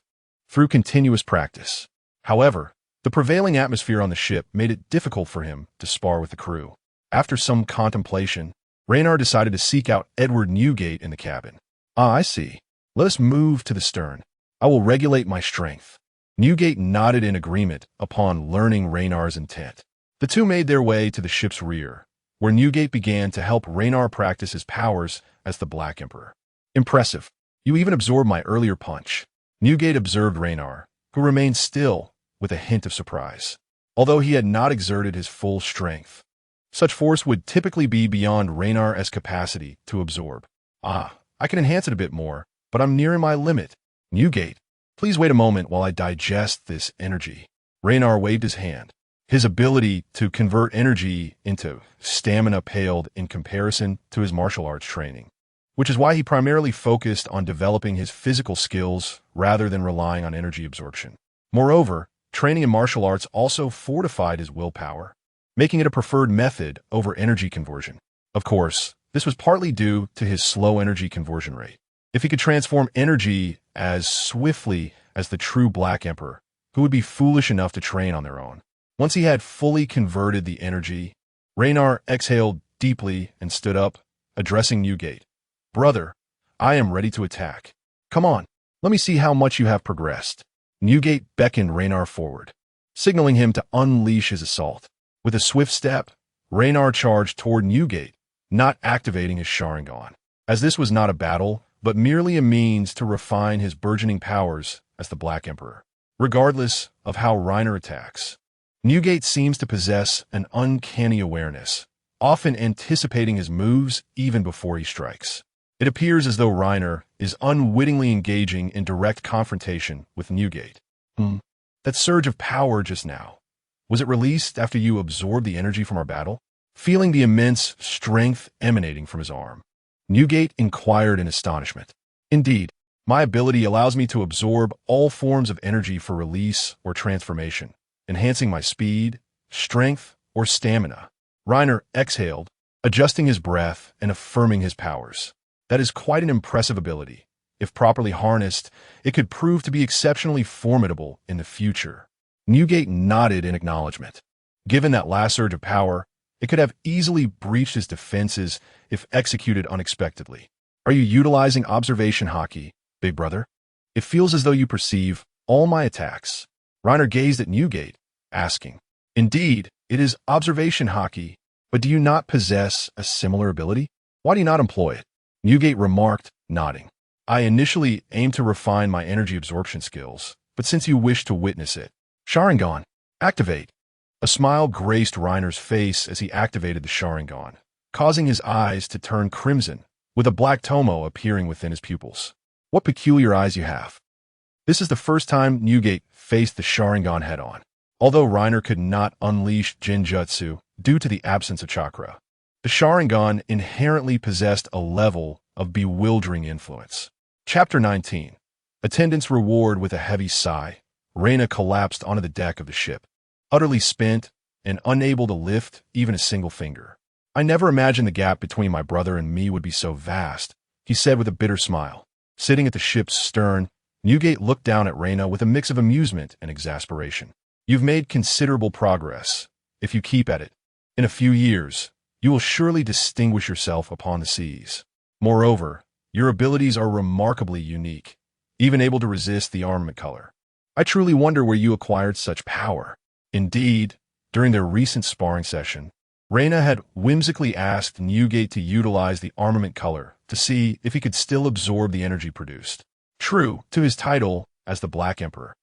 Speaker 2: through continuous practice. However, the prevailing atmosphere on the ship made it difficult for him to spar with the crew. After some contemplation, Raynar decided to seek out Edward Newgate in the cabin. Ah, I see. Let us move to the stern. I will regulate my strength. Newgate nodded in agreement upon learning Raynar's intent. The two made their way to the ship's rear, where Newgate began to help Raynar practice his powers as the Black Emperor. Impressive. You even absorbed my earlier punch. Newgate observed Raynar, who remained still with a hint of surprise. Although he had not exerted his full strength, such force would typically be beyond Raynar's capacity to absorb. Ah, I can enhance it a bit more, but I'm nearing my limit. Newgate, please wait a moment while I digest this energy. Raynar waved his hand. His ability to convert energy into stamina paled in comparison to his martial arts training, which is why he primarily focused on developing his physical skills rather than relying on energy absorption. Moreover, training in martial arts also fortified his willpower, making it a preferred method over energy conversion. Of course, this was partly due to his slow energy conversion rate. If he could transform energy as swiftly as the true Black Emperor, who would be foolish enough to train on their own? Once he had fully converted the energy, Raynar exhaled deeply and stood up, addressing Newgate. Brother, I am ready to attack. Come on, let me see how much you have progressed. Newgate beckoned Raynar forward, signaling him to unleash his assault. With a swift step, Raynar charged toward Newgate, not activating his Sharingan, as this was not a battle, but merely a means to refine his burgeoning powers as the Black Emperor. Regardless of how Raynar attacks, Newgate seems to possess an uncanny awareness, often anticipating his moves even before he strikes. It appears as though Raynar is unwittingly engaging in direct confrontation with Newgate. That surge of power just now, was it released after you absorbed the energy from our battle? Feeling the immense strength emanating from his arm, Newgate inquired in astonishment. Indeed, my ability allows me to absorb all forms of energy for release or transformation, enhancing my speed, strength, or stamina. Raynar exhaled, adjusting his breath and affirming his powers. That is quite an impressive ability. If properly harnessed, it could prove to be exceptionally formidable in the future. Newgate nodded in acknowledgement. Given that last surge of power, it could have easily breached his defenses if executed unexpectedly. Are you utilizing observation haki, big brother? It feels as though you perceive all my attacks. Raynar gazed at Newgate, asking. Indeed, it is observation haki, but do you not possess a similar ability? Why do you not employ it? Newgate remarked, nodding. I initially aimed to refine my energy absorption skills, but since you wish to witness it, Sharingan, activate. A smile graced Raynar's face as he activated the Sharingan, causing his eyes to turn crimson, with a black tomo appearing within his pupils. What peculiar eyes you have. This is the first time Newgate faced the Sharingan head-on. Although Raynar could not unleash Jinjutsu due to the absence of chakra, the Sharingan inherently possessed a level of bewildering influence. Chapter 19. Attendant's reward. With a heavy sigh, Raynar collapsed onto the deck of the ship, utterly spent and unable to lift even a single finger. I never imagined the gap between my brother and me would be so vast, he said with a bitter smile. Sitting at the ship's stern, Newgate looked down at Raynar with a mix of amusement and exasperation. You've made considerable progress. If you keep at it, in a few years, you will surely distinguish yourself upon the seas. Moreover, your abilities are remarkably unique, even able to resist the armament color. I truly wonder where you acquired such power. Indeed, during their recent sparring session, Raynar had whimsically asked Newgate to utilize the armament color to see if he could still absorb the energy produced. True to his title as the Black Emperor,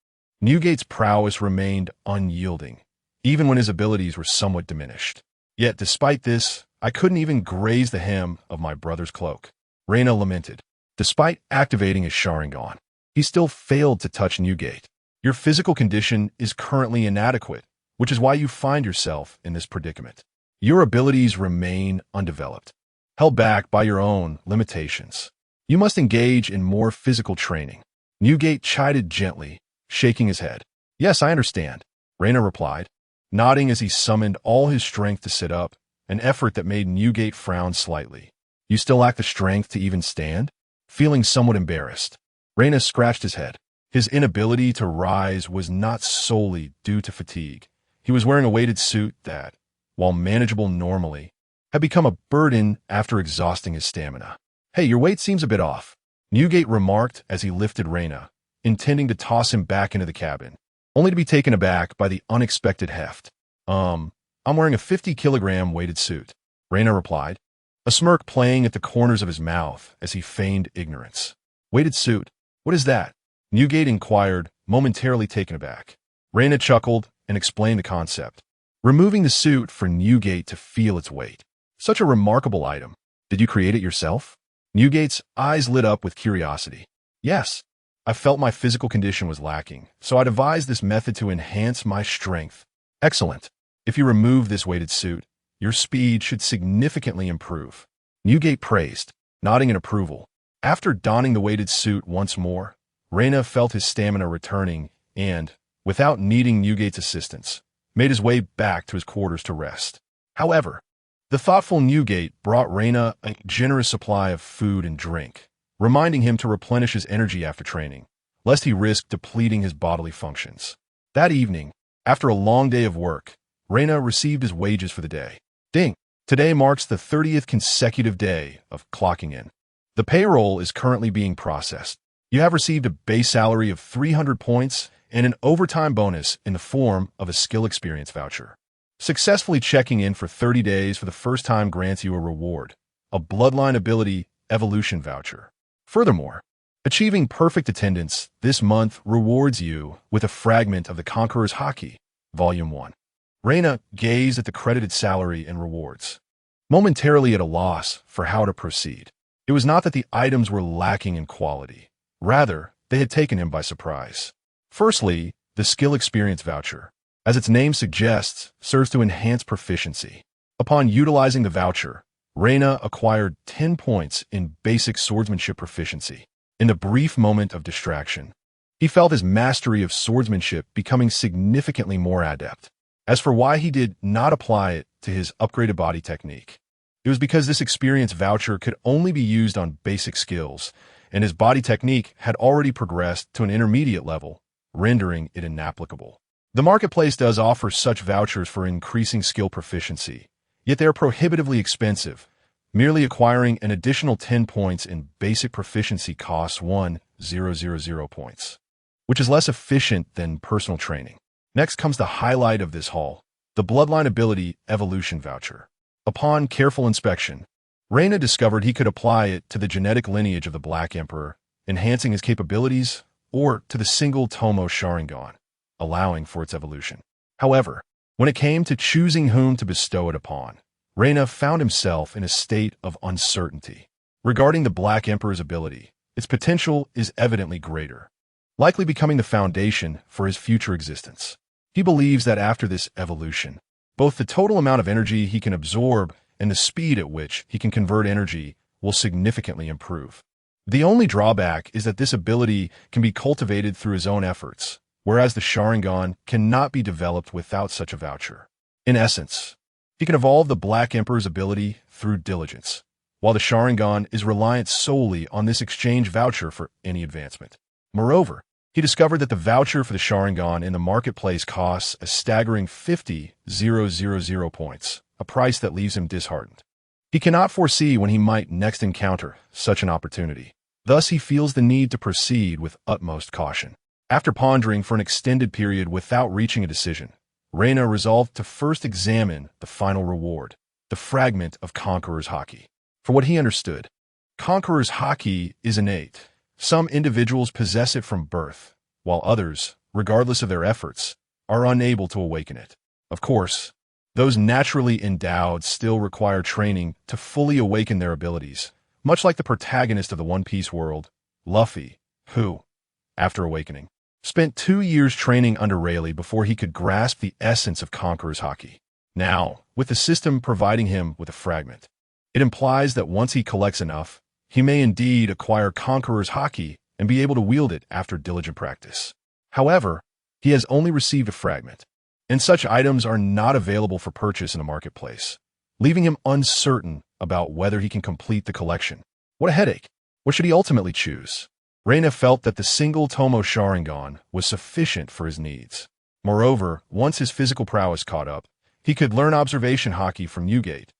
Speaker 2: Newgate's prowess remained unyielding, even when his abilities were somewhat diminished. Yet despite this, I couldn't even graze the hem of my brother's cloak. Raynar lamented. Despite activating his Sharingan, he still failed to touch Newgate. Your physical condition is currently inadequate, which is why you find yourself in this predicament. Your abilities remain undeveloped, held back by your own limitations. You must engage in more physical training. Newgate chided gently, shaking his head. Yes, I understand, Raynar replied, nodding as he summoned all his strength to sit up, an effort that made Newgate frown slightly. You still lack the strength to even stand? Feeling somewhat embarrassed, Raynar scratched his head. His inability to rise was not solely due to fatigue. He was wearing a weighted suit that, while manageable normally, had become a burden after exhausting his stamina. "Hey, your weight seems a bit off," Newgate remarked as he lifted Reina, intending to toss him back into the cabin, only to be taken aback by the unexpected heft. I'm wearing a 50-kilogram weighted suit," Reina replied, a smirk playing at the corners of his mouth as he feigned ignorance. "Weighted suit? What is that?" Newgate inquired, momentarily taken aback. Reina chuckled and explained the concept, removing the suit for Newgate to feel its weight. "Such a remarkable item. Did you create it yourself?" Newgate's eyes lit up with curiosity. "Yes. I felt my physical condition was lacking, so I devised this method to enhance my strength." "Excellent. If you remove this weighted suit, your speed should significantly improve," Newgate praised, nodding in approval. After donning the weighted suit once more, Reina felt his stamina returning and, without needing Newgate's assistance, made his way back to his quarters to rest. However, the thoughtful Newgate brought Reina a generous supply of food and drink, reminding him to replenish his energy after training, lest he risk depleting his bodily functions. That evening, after a long day of work, Reina received his wages for the day. Ding! Today marks the 30th consecutive day of clocking in. The payroll is currently being processed. You have received a base salary of 300 points and an overtime bonus in the form of a skill experience voucher. Successfully checking in for 30 days for the first time grants you a reward, a bloodline ability evolution voucher. Furthermore, achieving perfect attendance this month rewards you with a fragment of the Conqueror's Haki, Volume 1. Reina gazed at the credited salary and rewards, momentarily at a loss for how to proceed. It was not that the items were lacking in quality. Rather, they had taken him by surprise. Firstly, the skill experience voucher, as its name suggests, serves to enhance proficiency. Upon utilizing the voucher, Reina acquired 10 points in basic swordsmanship proficiency. In the brief moment of distraction, he felt his mastery of swordsmanship becoming significantly more adept. As for why he did not apply it to his upgraded body technique, it was because this experience voucher could only be used on basic skills, and his body technique had already progressed to an intermediate level, rendering it inapplicable. The marketplace does offer such vouchers for increasing skill proficiency, yet they are prohibitively expensive. Merely acquiring an additional 10 points in basic proficiency costs 1,000 points, which is less efficient than personal training. Next comes the highlight of this haul, the Bloodline Ability Evolution Voucher. Upon careful inspection, Reina discovered he could apply it to the genetic lineage of the Black Emperor, enhancing his capabilities, or to the single Tomo Sharingan, allowing for its evolution. However, when it came to choosing whom to bestow it upon, Reina found himself in a state of uncertainty. Regarding the Black Emperor's ability, its potential is evidently greater, likely becoming the foundation for his future existence. He believes that after this evolution, both the total amount of energy he can absorb and the speed at which he can convert energy will significantly improve. The only drawback is that this ability can be cultivated through his own efforts, whereas the Sharingan cannot be developed without such a voucher. In essence, he can evolve the Black Emperor's ability through diligence, while the Sharingan is reliant solely on this exchange voucher for any advancement. Moreover, he discovered that the voucher for the Sharingan in the marketplace costs a staggering 50,000 points, a price that leaves him disheartened. He cannot foresee when he might next encounter such an opportunity. Thus, he feels the need to proceed with utmost caution. After pondering for an extended period without reaching a decision, Reina resolved to first examine the final reward, the fragment of Conqueror's Haki. For what he understood, Conqueror's Haki is innate. Some individuals possess it from birth, while others, regardless of their efforts, are unable to awaken it. Of course, those naturally endowed still require training to fully awaken their abilities, much like the protagonist of the One Piece world, Luffy, who, after awakening, spent 2 years training under Rayleigh before he could grasp the essence of Conqueror's Haki. Now, with the system providing him with a fragment, it implies that once he collects enough, he may indeed acquire Conqueror's Haki and be able to wield it after diligent practice. However, he has only received a fragment, and such items are not available for purchase in the marketplace, leaving him uncertain about whether he can complete the collection. What a headache! What should he ultimately choose? Reina felt that the single Tomo Sharingan was sufficient for his needs. Moreover, once his physical prowess caught up, he could learn observation Haki from Newgate,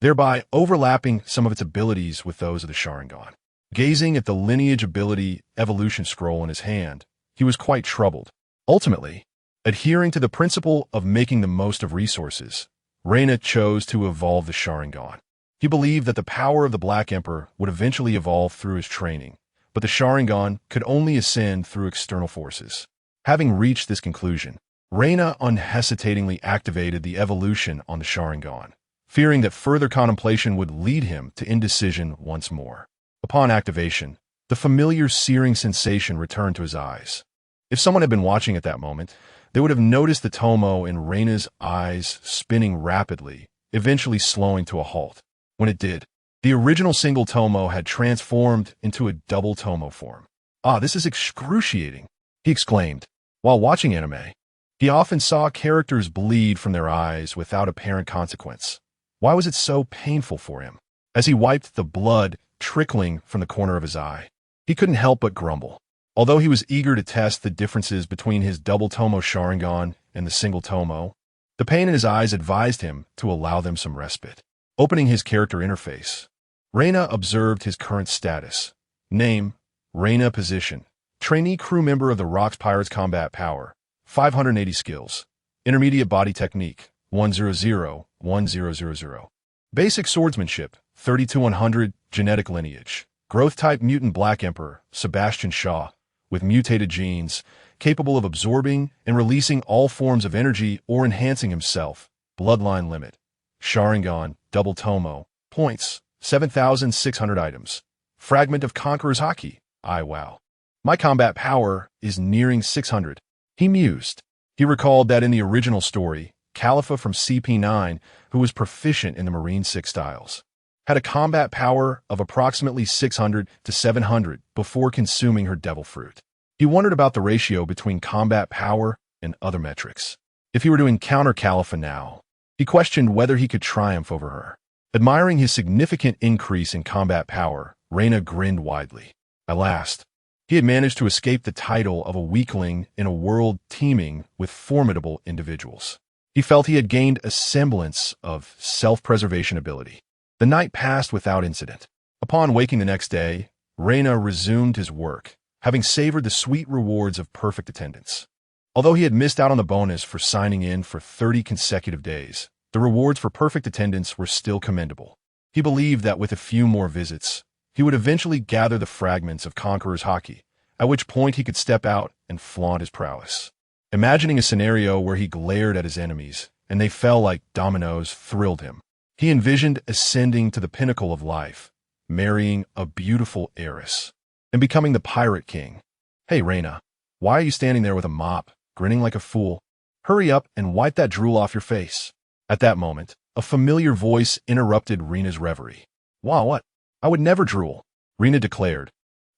Speaker 2: thereby overlapping some of its abilities with those of the Sharingan. Gazing at the lineage ability evolution scroll in his hand, he was quite troubled. Ultimately, adhering to the principle of making the most of resources, Reina chose to evolve the Sharingan. He believed that the power of the Black Emperor would eventually evolve through his training, but the Sharingan could only ascend through external forces. Having reached this conclusion, Reina unhesitatingly activated the evolution on the Sharingan, fearing that further contemplation would lead him to indecision once more. Upon activation, the familiar searing sensation returned to his eyes. If someone had been watching at that moment, they would have noticed the tomo in Reina's eyes spinning rapidly, eventually slowing to a halt. When it did, the original single tomo had transformed into a double tomo form. "Ah, this is excruciating," he exclaimed. While watching anime, he often saw characters bleed from their eyes without apparent consequence. Why was it so painful for him? As he wiped the blood trickling from the corner of his eye, he couldn't help but grumble. Although he was eager to test the differences between his double tomo Sharingan and the single tomo, the pain in his eyes advised him to allow them some respite. Opening his character interface, Reina observed his current status. Name, Reina. Position, trainee crew member of the Rocks Pirates. Combat power, 580 skills. Intermediate body technique, 100-1000. Basic swordsmanship, 32-100. Genetic lineage, growth type mutant Black Emperor, Sebastian Shaw, with mutated genes, capable of absorbing and releasing all forms of energy or enhancing himself. Bloodline limit, Sharingan, double tomo, points, 7,600 items. Fragment of Conqueror's Haki, wow. My combat power is nearing 600. He mused. He recalled that in the original story, Khalifa from CP9, who was proficient in the Marine 6 styles, had a combat power of approximately 600 to 700 before consuming her devil fruit. He wondered about the ratio between combat power and other metrics. If he were to encounter Khalifa now, he questioned whether he could triumph over her. Admiring his significant increase in combat power, Reina grinned widely. At last, he had managed to escape the title of a weakling in a world teeming with formidable individuals. He felt he had gained a semblance of self-preservation ability. The night passed without incident. Upon waking the next day, Reina resumed his work, having savored the sweet rewards of perfect attendance. Although he had missed out on the bonus for signing in for 30 consecutive days, the rewards for perfect attendance were still commendable. He believed that with a few more visits, he would eventually gather the fragments of Conqueror's Haki, at which point he could step out and flaunt his prowess. Imagining a scenario where he glared at his enemies, and they fell like dominoes, thrilled him. He envisioned ascending to the pinnacle of life, marrying a beautiful heiress, and becoming the Pirate King. "Hey, Reina, why are you standing there with a mop, grinning like a fool? Hurry up and wipe that drool off your face." At that moment, a familiar voice interrupted Reina's reverie. What? I would never drool," Reina declared,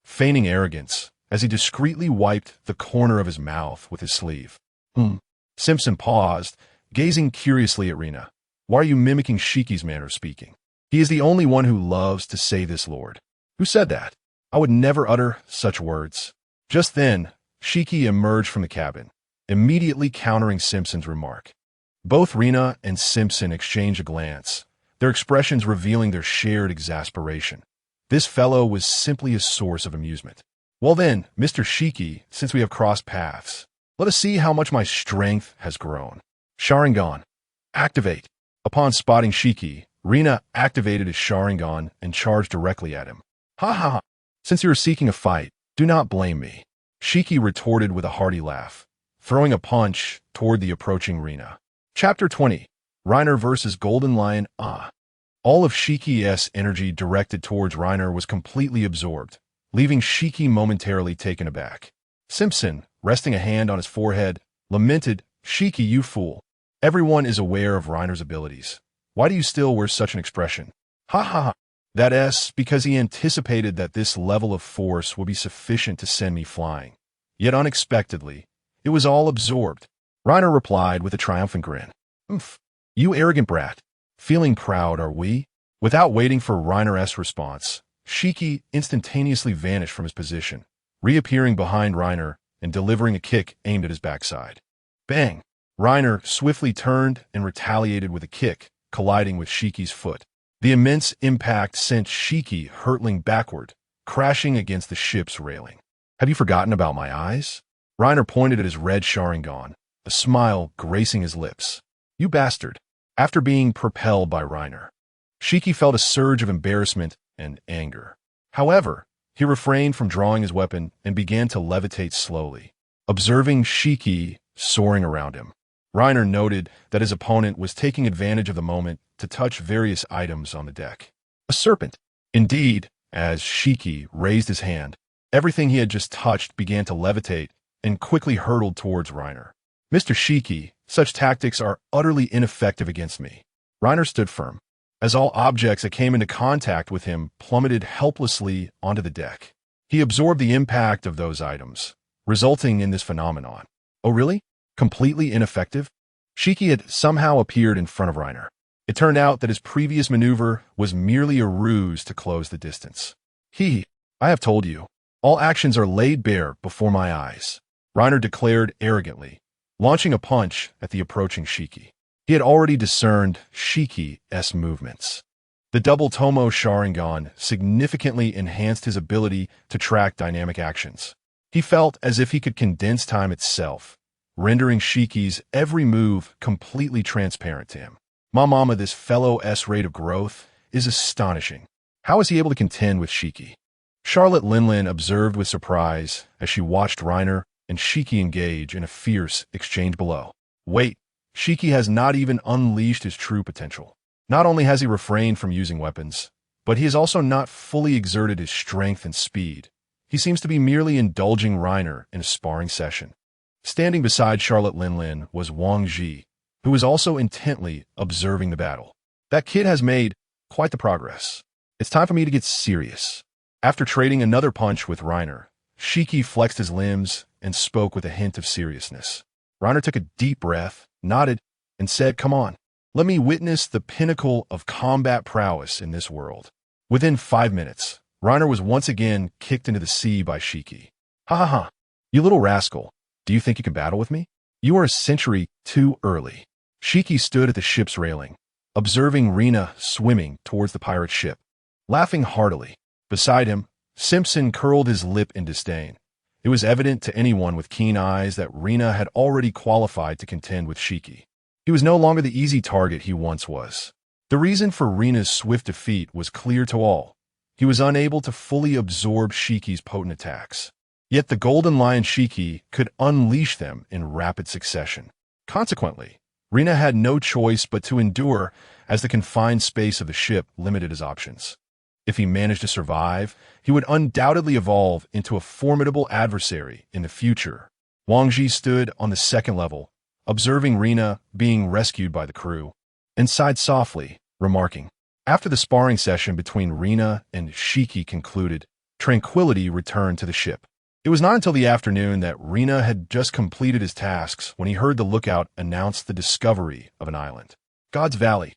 Speaker 2: feigning arrogance as he discreetly wiped the corner of his mouth with his sleeve. Simpson paused, gazing curiously at Reina. "Why are you mimicking Shiki's manner of speaking? He is the only one who loves to say this, Lord." "Who said that? I would never utter such words." Just then, Shiki emerged from the cabin, immediately countering Simpson's remark. Both Reina and Simpson exchanged a glance, their expressions revealing their shared exasperation. This fellow was simply a source of amusement. "Well then, Mr. Shiki, since we have crossed paths, let us see how much my strength has grown. Sharingan, activate." Upon spotting Shiki, Reina activated his Sharingan and charged directly at him. "Ha ha ha! Since you are seeking a fight, do not blame me," Shiki retorted with a hearty laugh, throwing a punch toward the approaching Reina. Chapter 20. Reiner vs. Golden Lion. All of Shiki's energy directed towards Reiner was completely absorbed, leaving Shiki momentarily taken aback. Simpson, resting a hand on his forehead, lamented, "Shiki, you fool. Everyone is aware of Reiner's abilities. Why do you still wear such an expression?" "Ha ha ha. That's because he anticipated that this level of force would be sufficient to send me flying. Yet unexpectedly, it was all absorbed," Reiner replied with a triumphant grin. You arrogant brat. Feeling proud, are we?" Without waiting for Reiner's response, Shiki instantaneously vanished from his position, reappearing behind Reiner and delivering a kick aimed at his backside. Bang! Reiner swiftly turned and retaliated with a kick, colliding with Shiki's foot. The immense impact sent Shiki hurtling backward, crashing against the ship's railing. Have you forgotten about my eyes? Reiner pointed at his red Sharingan, a smile gracing his lips. You bastard. After being propelled by Reiner, Shiki felt a surge of embarrassment and anger. However, he refrained from drawing his weapon and began to levitate slowly, observing Shiki soaring around him. Reiner noted that his opponent was taking advantage of the moment to touch various items on the deck. A serpent. Indeed, as Shiki raised his hand, everything he had just touched began to levitate and quickly hurtled towards Reiner. Mr. Shiki, such tactics are utterly ineffective against me. Reiner stood firm, as all objects that came into contact with him plummeted helplessly onto the deck. He absorbed the impact of those items, resulting in this phenomenon. Oh really? Completely ineffective? Shiki had somehow appeared in front of Reiner. It turned out that his previous maneuver was merely a ruse to close the distance. I have told you, all actions are laid bare before my eyes, Reiner declared arrogantly, launching a punch at the approaching Shiki. He had already discerned Shiki's movements. The double Tomo Sharingan significantly enhanced his ability to track dynamic actions. He felt as if he could condense time itself, rendering Shiki's every move completely transparent to him. Mama, this fellow's rate of growth is astonishing. How is he able to contend with Shiki? Charlotte Linlin observed with surprise as she watched Reiner and Shiki engage in a fierce exchange below. Wait, Shiki has not even unleashed his true potential. Not only has he refrained from using weapons, but he has also not fully exerted his strength and speed. He seems to be merely indulging Reiner in a sparring session. Standing beside Charlotte Linlin was Wang Ji, who was also intently observing the battle. That kid has made quite the progress. It's time for me to get serious. After trading another punch with Reiner, Shiki flexed his limbs and spoke with a hint of seriousness. Reiner took a deep breath, nodded, and said, "Come on, let me witness the pinnacle of combat prowess in this world." Within 5 minutes, Reiner was once again kicked into the sea by Shiki. Ha ha ha, you little rascal, do you think you can battle with me? You are a century too early. Shiki stood at the ship's railing, observing Rina swimming towards the pirate ship, laughing heartily. Beside him, Simpson curled his lip in disdain. It was evident to anyone with keen eyes that Rina had already qualified to contend with Shiki. He was no longer the easy target he once was. The reason for Rina's swift defeat was clear to all. He was unable to fully absorb Shiki's potent attacks. Yet the Golden Lion Shiki could unleash them in rapid succession. Consequently, Rina had no choice but to endure as the confined space of the ship limited his options. If he managed to survive, he would undoubtedly evolve into a formidable adversary in the future. Wang Ji stood on the second level, observing Rina being rescued by the crew, and sighed softly, remarking, after the sparring session between Rina and Shiki concluded, tranquility returned to the ship. It was not until the afternoon that Rina had just completed his tasks when he heard the lookout announce the discovery of an island. God's Valley.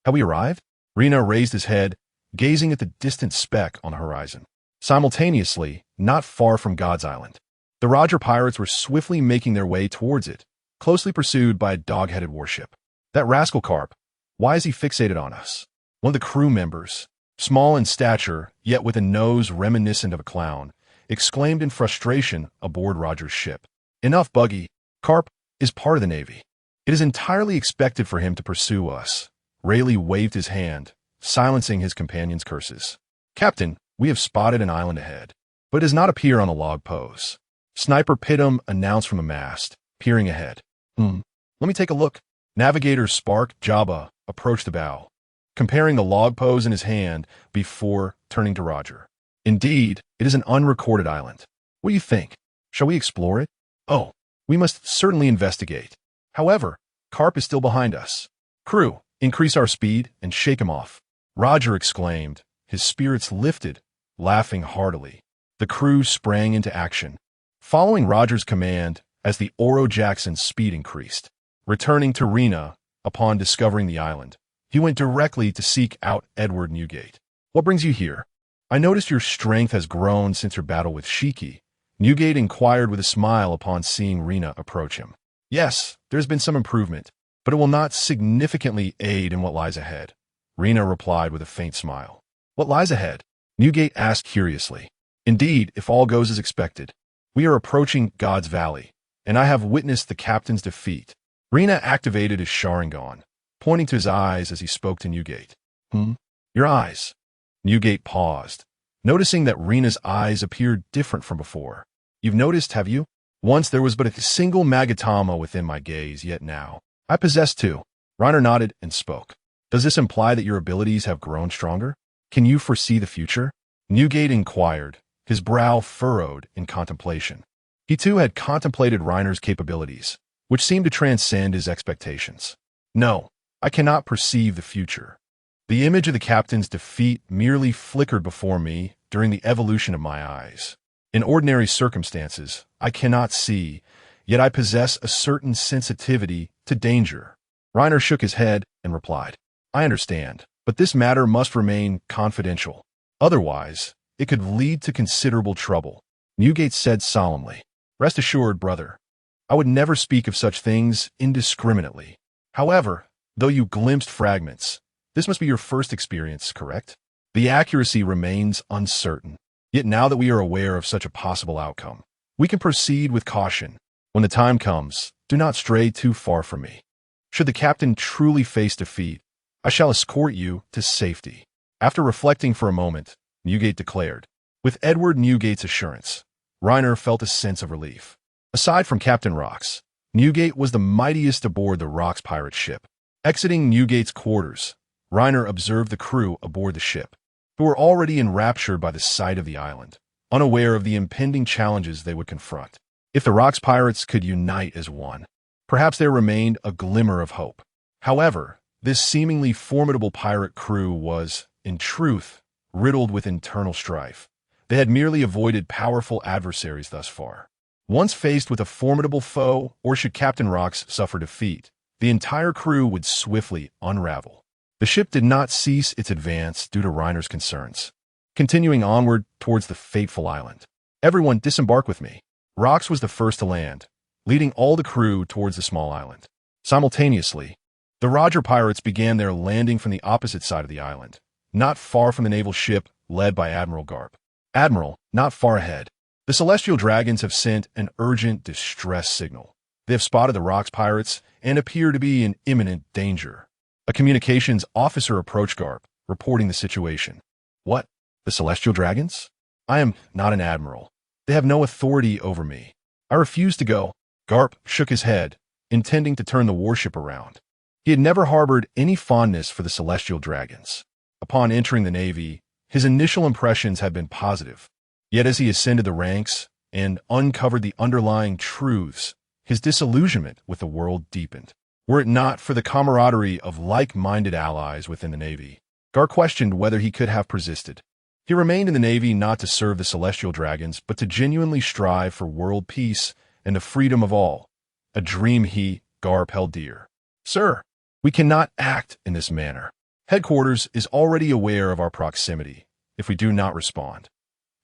Speaker 2: Have we arrived? Rina raised his head, gazing at the distant speck on the horizon. Simultaneously, not far from God's Island, the Roger pirates were swiftly making their way towards it, closely pursued by a dog-headed warship. That rascal Carp, why is he fixated on us? One of the crew members, small in stature, yet with a nose reminiscent of a clown, exclaimed in frustration aboard Roger's ship. Enough, Buggy. Carp is part of the Navy. It is entirely expected for him to pursue us. Rayleigh waved his hand, silencing his companion's curses. Captain, we have spotted an island ahead, but it does not appear on the log pose. Sniper Pitum announced from the mast, peering ahead. Let me take a look. Navigator Spark Jabba approached the bow, comparing the log pose in his hand before turning to Roger. Indeed, it is an unrecorded island. What do you think? Shall we explore it? Oh, we must certainly investigate. However, Carp is still behind us. Crew, increase our speed and shake him off. Roger exclaimed, his spirits lifted, laughing heartily. The crew sprang into action, following Roger's command as the Oro Jackson's speed increased. Returning to Rena upon discovering the island, he went directly to seek out Edward Newgate. What brings you here? I noticed your strength has grown since your battle with Shiki. Newgate inquired with a smile upon seeing Rena approach him. Yes, there's been some improvement, but it will not significantly aid in what lies ahead. Rina replied with a faint smile. What lies ahead? Newgate asked curiously. Indeed, if all goes as expected, we are approaching God's Valley, and I have witnessed the captain's defeat. Rina activated his Sharingan, pointing to his eyes as he spoke to Newgate. Your eyes. Newgate paused, noticing that Rina's eyes appeared different from before. You've noticed, have you? Once there was but a single Magatama within my gaze, yet now I possess two. Reiner nodded and spoke. Does this imply that your abilities have grown stronger? Can you foresee the future? Newgate inquired, his brow furrowed in contemplation. He too had contemplated Reiner's capabilities, which seemed to transcend his expectations. No, I cannot perceive the future. The image of the captain's defeat merely flickered before me during the evolution of my eyes. In ordinary circumstances, I cannot see, yet I possess a certain sensitivity to danger. Reiner shook his head and replied, I understand, but this matter must remain confidential. Otherwise, it could lead to considerable trouble. Newgate said solemnly, Rest assured, brother, I would never speak of such things indiscriminately. However, though you glimpsed fragments, this must be your first experience, correct? The accuracy remains uncertain. Yet now that we are aware of such a possible outcome, we can proceed with caution. When the time comes, do not stray too far from me. Should the captain truly face defeat, I shall escort you to safety. After reflecting for a moment, Newgate declared. With Edward Newgate's assurance, Reiner felt a sense of relief. Aside from Captain Rox, Newgate was the mightiest aboard the Rox pirate ship. Exiting Newgate's quarters, Reiner observed the crew aboard the ship, who were already enraptured by the sight of the island, unaware of the impending challenges they would confront. If the Rox pirates could unite as one, perhaps there remained a glimmer of hope. However, this seemingly formidable pirate crew was, in truth, riddled with internal strife. They had merely avoided powerful adversaries thus far. Once faced with a formidable foe, or should Captain Rox suffer defeat, the entire crew would swiftly unravel. The ship did not cease its advance due to Reiner's concerns, continuing onward towards the fateful island. Everyone disembark with me. Rox was the first to land, leading all the crew towards the small island. Simultaneously, the Roger pirates began their landing from the opposite side of the island, not far from the naval ship led by Admiral Garp. Admiral, not far ahead, the Celestial Dragons have sent an urgent distress signal. They have spotted the Rox pirates and appear to be in imminent danger. A communications officer approached Garp, reporting the situation. What? The Celestial Dragons? I am not an admiral. They have no authority over me. I refuse to go. Garp shook his head, intending to turn the warship around. He had never harbored any fondness for the Celestial Dragons. Upon entering the Navy, his initial impressions had been positive. Yet as he ascended the ranks and uncovered the underlying truths, his disillusionment with the world deepened. Were it not for the camaraderie of like-minded allies within the Navy, Garp questioned whether he could have persisted. He remained in the Navy not to serve the Celestial Dragons, but to genuinely strive for world peace and the freedom of all, a dream he, Garp, held dear. Sir, we cannot act in this manner. Headquarters is already aware of our proximity. If we do not respond,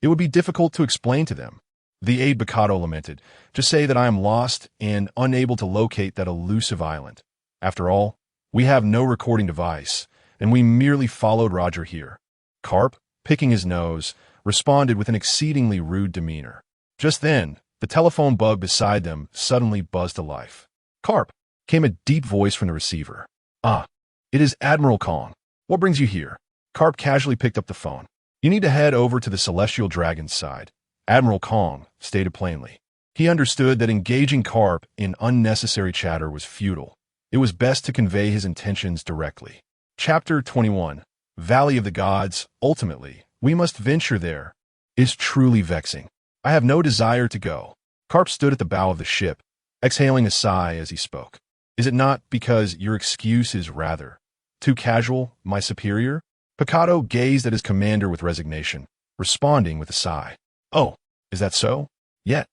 Speaker 2: it would be difficult to explain to them. The aide Bacado lamented, to say that I am lost and unable to locate that elusive island. After all, we have no recording device, and we merely followed Roger here. Garp, picking his nose, responded with an exceedingly rude demeanor. Just then, the telephone bug beside them suddenly buzzed to life. Garp, came a deep voice from the receiver. Ah, it is Admiral Kong. What brings you here? Garp casually picked up the phone. You need to head over to the Celestial Dragon's side. Admiral Kong stated plainly. He understood that engaging Garp in unnecessary chatter was futile. It was best to convey his intentions directly. Chapter 21. Valley of the Gods. Ultimately, we must venture there. Is truly vexing. I have no desire to go. Garp stood at the bow of the ship, exhaling a sigh as he spoke. Is it not because your excuse is rather too casual, my superior? Picado gazed at his commander with resignation, responding with a sigh. Oh, is that so? Yet,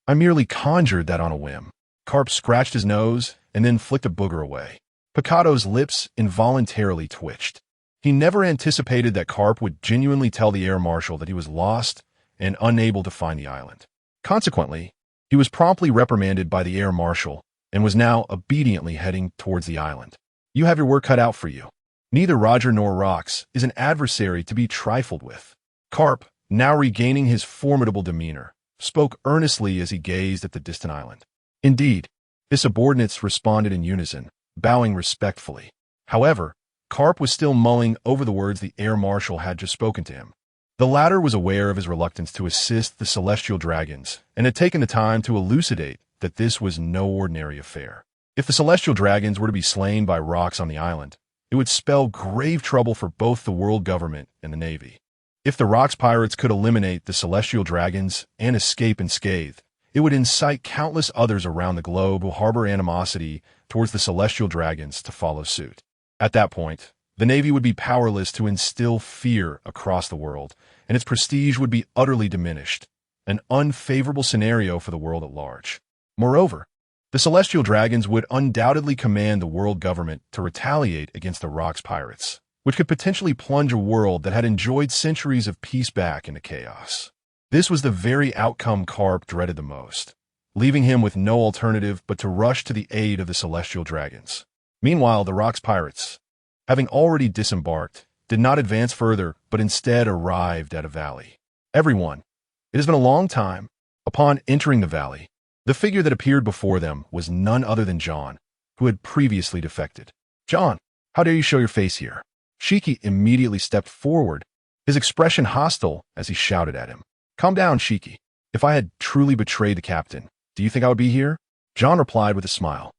Speaker 2: I merely conjured that on a whim. Garp scratched his nose and then flicked a booger away. Picado's lips involuntarily twitched. He never anticipated that Garp would genuinely tell the air marshal that he was lost and unable to find the island. Consequently, he was promptly reprimanded by the air marshal and was now obediently heading towards the island. You have your work cut out for you. Neither Roger nor Rox is an adversary to be trifled with. Carp, now regaining his formidable demeanor, spoke earnestly as he gazed at the distant island. Indeed, his subordinates responded in unison, bowing respectfully. However, Carp was still mulling over the words the air marshal had just spoken to him. The latter was aware of his reluctance to assist the celestial dragons and had taken the time to elucidate that this was no ordinary affair. If the celestial dragons were to be slain by Rox on the island, it would spell grave trouble for both the world government and the navy. If the Rox pirates could eliminate the celestial dragons and escape unscathed, it would incite countless others around the globe who harbor animosity towards the celestial dragons to follow suit. At that point, the navy would be powerless to instill fear across the world, and its prestige would be utterly diminished, an unfavorable scenario for the world at large. Moreover, the celestial dragons would undoubtedly command the world government to retaliate against the Rox pirates, which could potentially plunge a world that had enjoyed centuries of peace back into chaos. This was the very outcome Carp dreaded the most, leaving him with no alternative but to rush to the aid of the celestial dragons. Meanwhile, the Rox pirates, having already disembarked, did not advance further but instead arrived at a valley. Everyone, it has been a long time. Upon entering the valley, the figure that appeared before them was none other than John, who had previously defected. "John, how dare you show your face here?" Shiki immediately stepped forward, his expression hostile as he shouted at him. "Calm down, Shiki. If I had truly betrayed the captain, do you think I would be here?" John replied with a smile.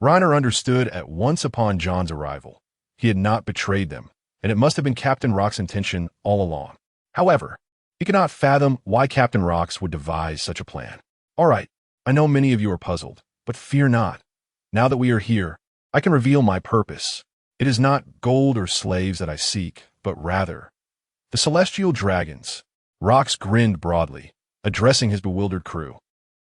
Speaker 2: Reiner understood at once upon John's arrival. He had not betrayed them, and it must have been Captain Rox's intention all along. However, he could not fathom why Captain Rox would devise such a plan. "All right, I know many of you are puzzled, but fear not. Now that we are here, I can reveal my purpose. It is not gold or slaves that I seek, but rather the celestial dragons." Rox grinned broadly, addressing his bewildered crew.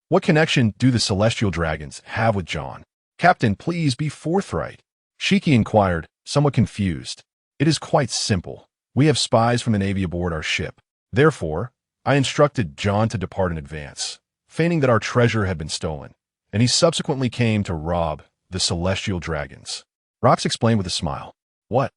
Speaker 2: "What connection do the celestial dragons have with John?" "Captain, please be forthright," Shiki inquired, somewhat confused. "It is quite simple. We have spies from the navy aboard our ship. Therefore, I instructed John to depart in advance, feigning that our treasure had been stolen, and he subsequently came to rob the celestial dragons." Rox explained with a smile. "What?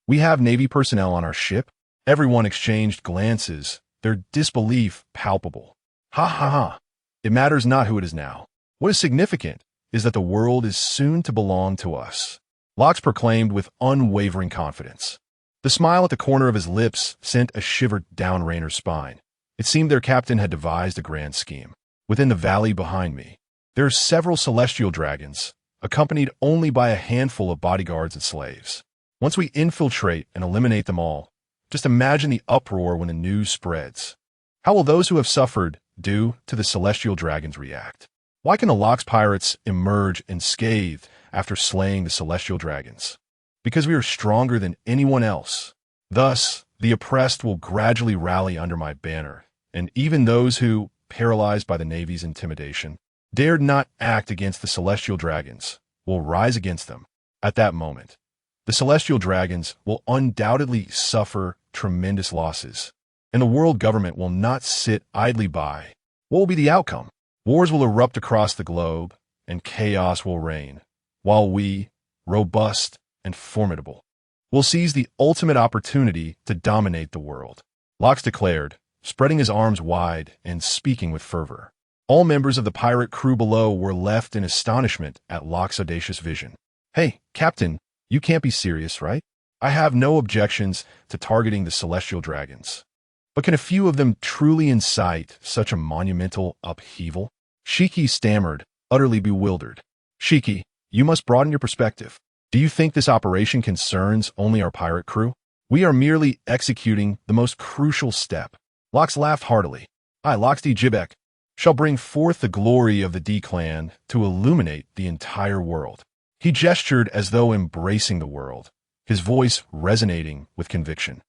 Speaker 2: We have navy personnel on our ship?" Everyone exchanged glances, their disbelief palpable. "Ha ha ha. It matters not who it is now. What is significant is that the world is soon to belong to us," Lox proclaimed with unwavering confidence. The smile at the corner of his lips sent a shiver down Rainer's spine. It seemed their captain had devised a grand scheme. "Within the valley behind me, there are several celestial dragons, accompanied only by a handful of bodyguards and slaves. Once we infiltrate and eliminate them all, just imagine the uproar when the news spreads. How will those who have suffered due to the celestial dragons react? Why can the Lox pirates emerge unscathed after slaying the celestial dragons? Because we are stronger than anyone else. Thus, the oppressed will gradually rally under my banner, and even those who, paralyzed by the Navy's intimidation, dared not act against the celestial dragons, will rise against them. At that moment, the celestial dragons will undoubtedly suffer tremendous losses, and the world government will not sit idly by. What will be the outcome? Wars will erupt across the globe, and chaos will reign, while we, robust and formidable, will seize the ultimate opportunity to dominate the world," Lox declared, spreading his arms wide and speaking with fervor. All members of the pirate crew below were left in astonishment at Lox's audacious vision. "Hey, Captain, you can't be serious, right? I have no objections to targeting the celestial dragons. But can a few of them truly incite such a monumental upheaval?" Shiki stammered, utterly bewildered. "Shiki, you must broaden your perspective. Do you think this operation concerns only our pirate crew? We are merely executing the most crucial step." Lox laughed heartily. "I, Lox D. Jibek, shall bring forth the glory of the D-clan to illuminate the entire world." He gestured as though embracing the world, his voice resonating with conviction.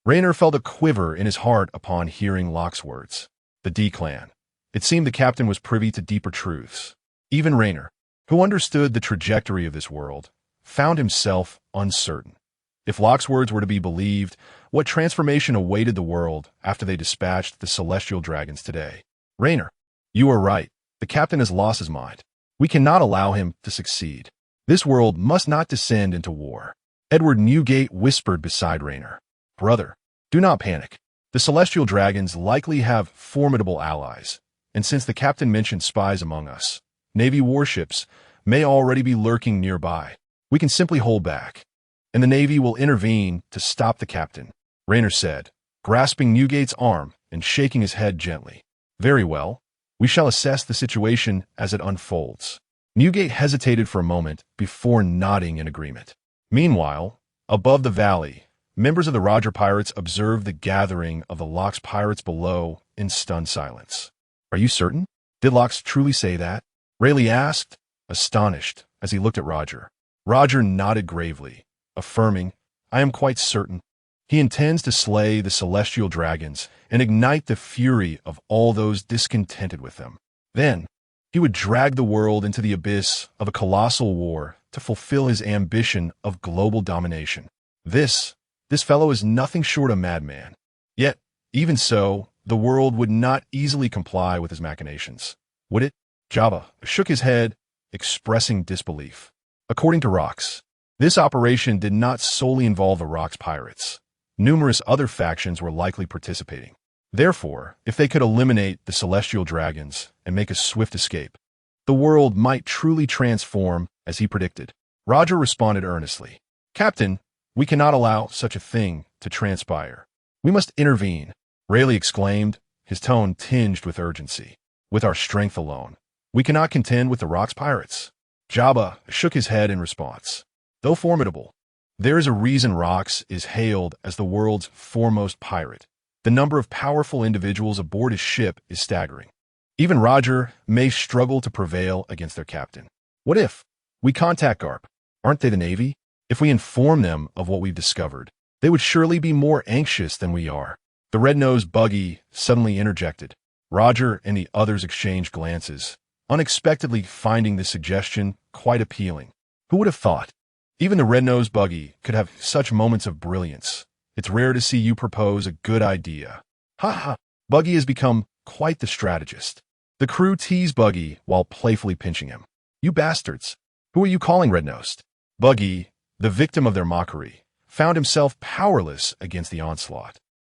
Speaker 2: Rainer felt a quiver in his heart upon hearing Lox's words. The D-clan. It seemed the captain was privy to deeper truths. Even Rainer, who understood the trajectory of this world, found himself uncertain. If Lox's words were to be believed, what transformation awaited the world after they dispatched the celestial dragons today? "Rainer, you are right. The captain has lost his mind. We cannot allow him to succeed. This world must not descend into war." Edward Newgate whispered beside Raynor. Brother, do not panic. The celestial dragons likely have formidable allies, and since the captain mentioned spies among us, Navy warships may already be lurking nearby. We can simply hold back, and the Navy will intervene to stop the captain, Raynor said, grasping Newgate's arm and shaking his head gently. Very well. We shall assess the situation as it unfolds. Newgate hesitated for a moment before nodding in agreement. Meanwhile, above the valley, members of the Roger pirates observed the gathering of the Locks pirates below in stunned silence. Are you certain? Did Locks truly say that? Rayleigh asked, astonished, as he looked at Roger. Roger nodded gravely, affirming, I am quite certain. He intends to slay the celestial dragons and ignite the fury of all those discontented with them. Then, he would drag the world into the abyss of a colossal war to fulfill his ambition of global domination. This fellow is nothing short of a madman. Yet, even so, the world would not easily comply with his machinations, would it? Jabba shook his head, expressing disbelief. According to Rox, this operation did not solely involve the Rox pirates. Numerous other factions were likely participating. Therefore, if they could eliminate the celestial dragons and make a swift escape, the world might truly transform as he predicted. Roger responded earnestly. Captain, we cannot allow such a thing to transpire. We must intervene, Rayleigh exclaimed, his tone tinged with urgency. With our strength alone, we cannot contend with the Rox pirates. Jabba shook his head in response. Though formidable, there is a reason Rox is hailed as the world's foremost pirate. The number of powerful individuals aboard his ship is staggering. Even Roger may struggle to prevail against their captain. What if we contact Garp? Aren't they the Navy? If we inform them of what we've discovered, they would surely be more anxious than we are. The red-nosed buggy suddenly interjected. Roger and the others exchanged glances, unexpectedly finding this suggestion quite appealing. Who would have thought? Even the red-nosed buggy could have such moments of brilliance. It's rare to see you propose a good idea. Ha ha! Buggy has become quite the strategist. The crew teased Buggy while playfully pinching him. You bastards! Who are you calling red-nosed? Buggy, the victim of their mockery, found himself powerless against the onslaught.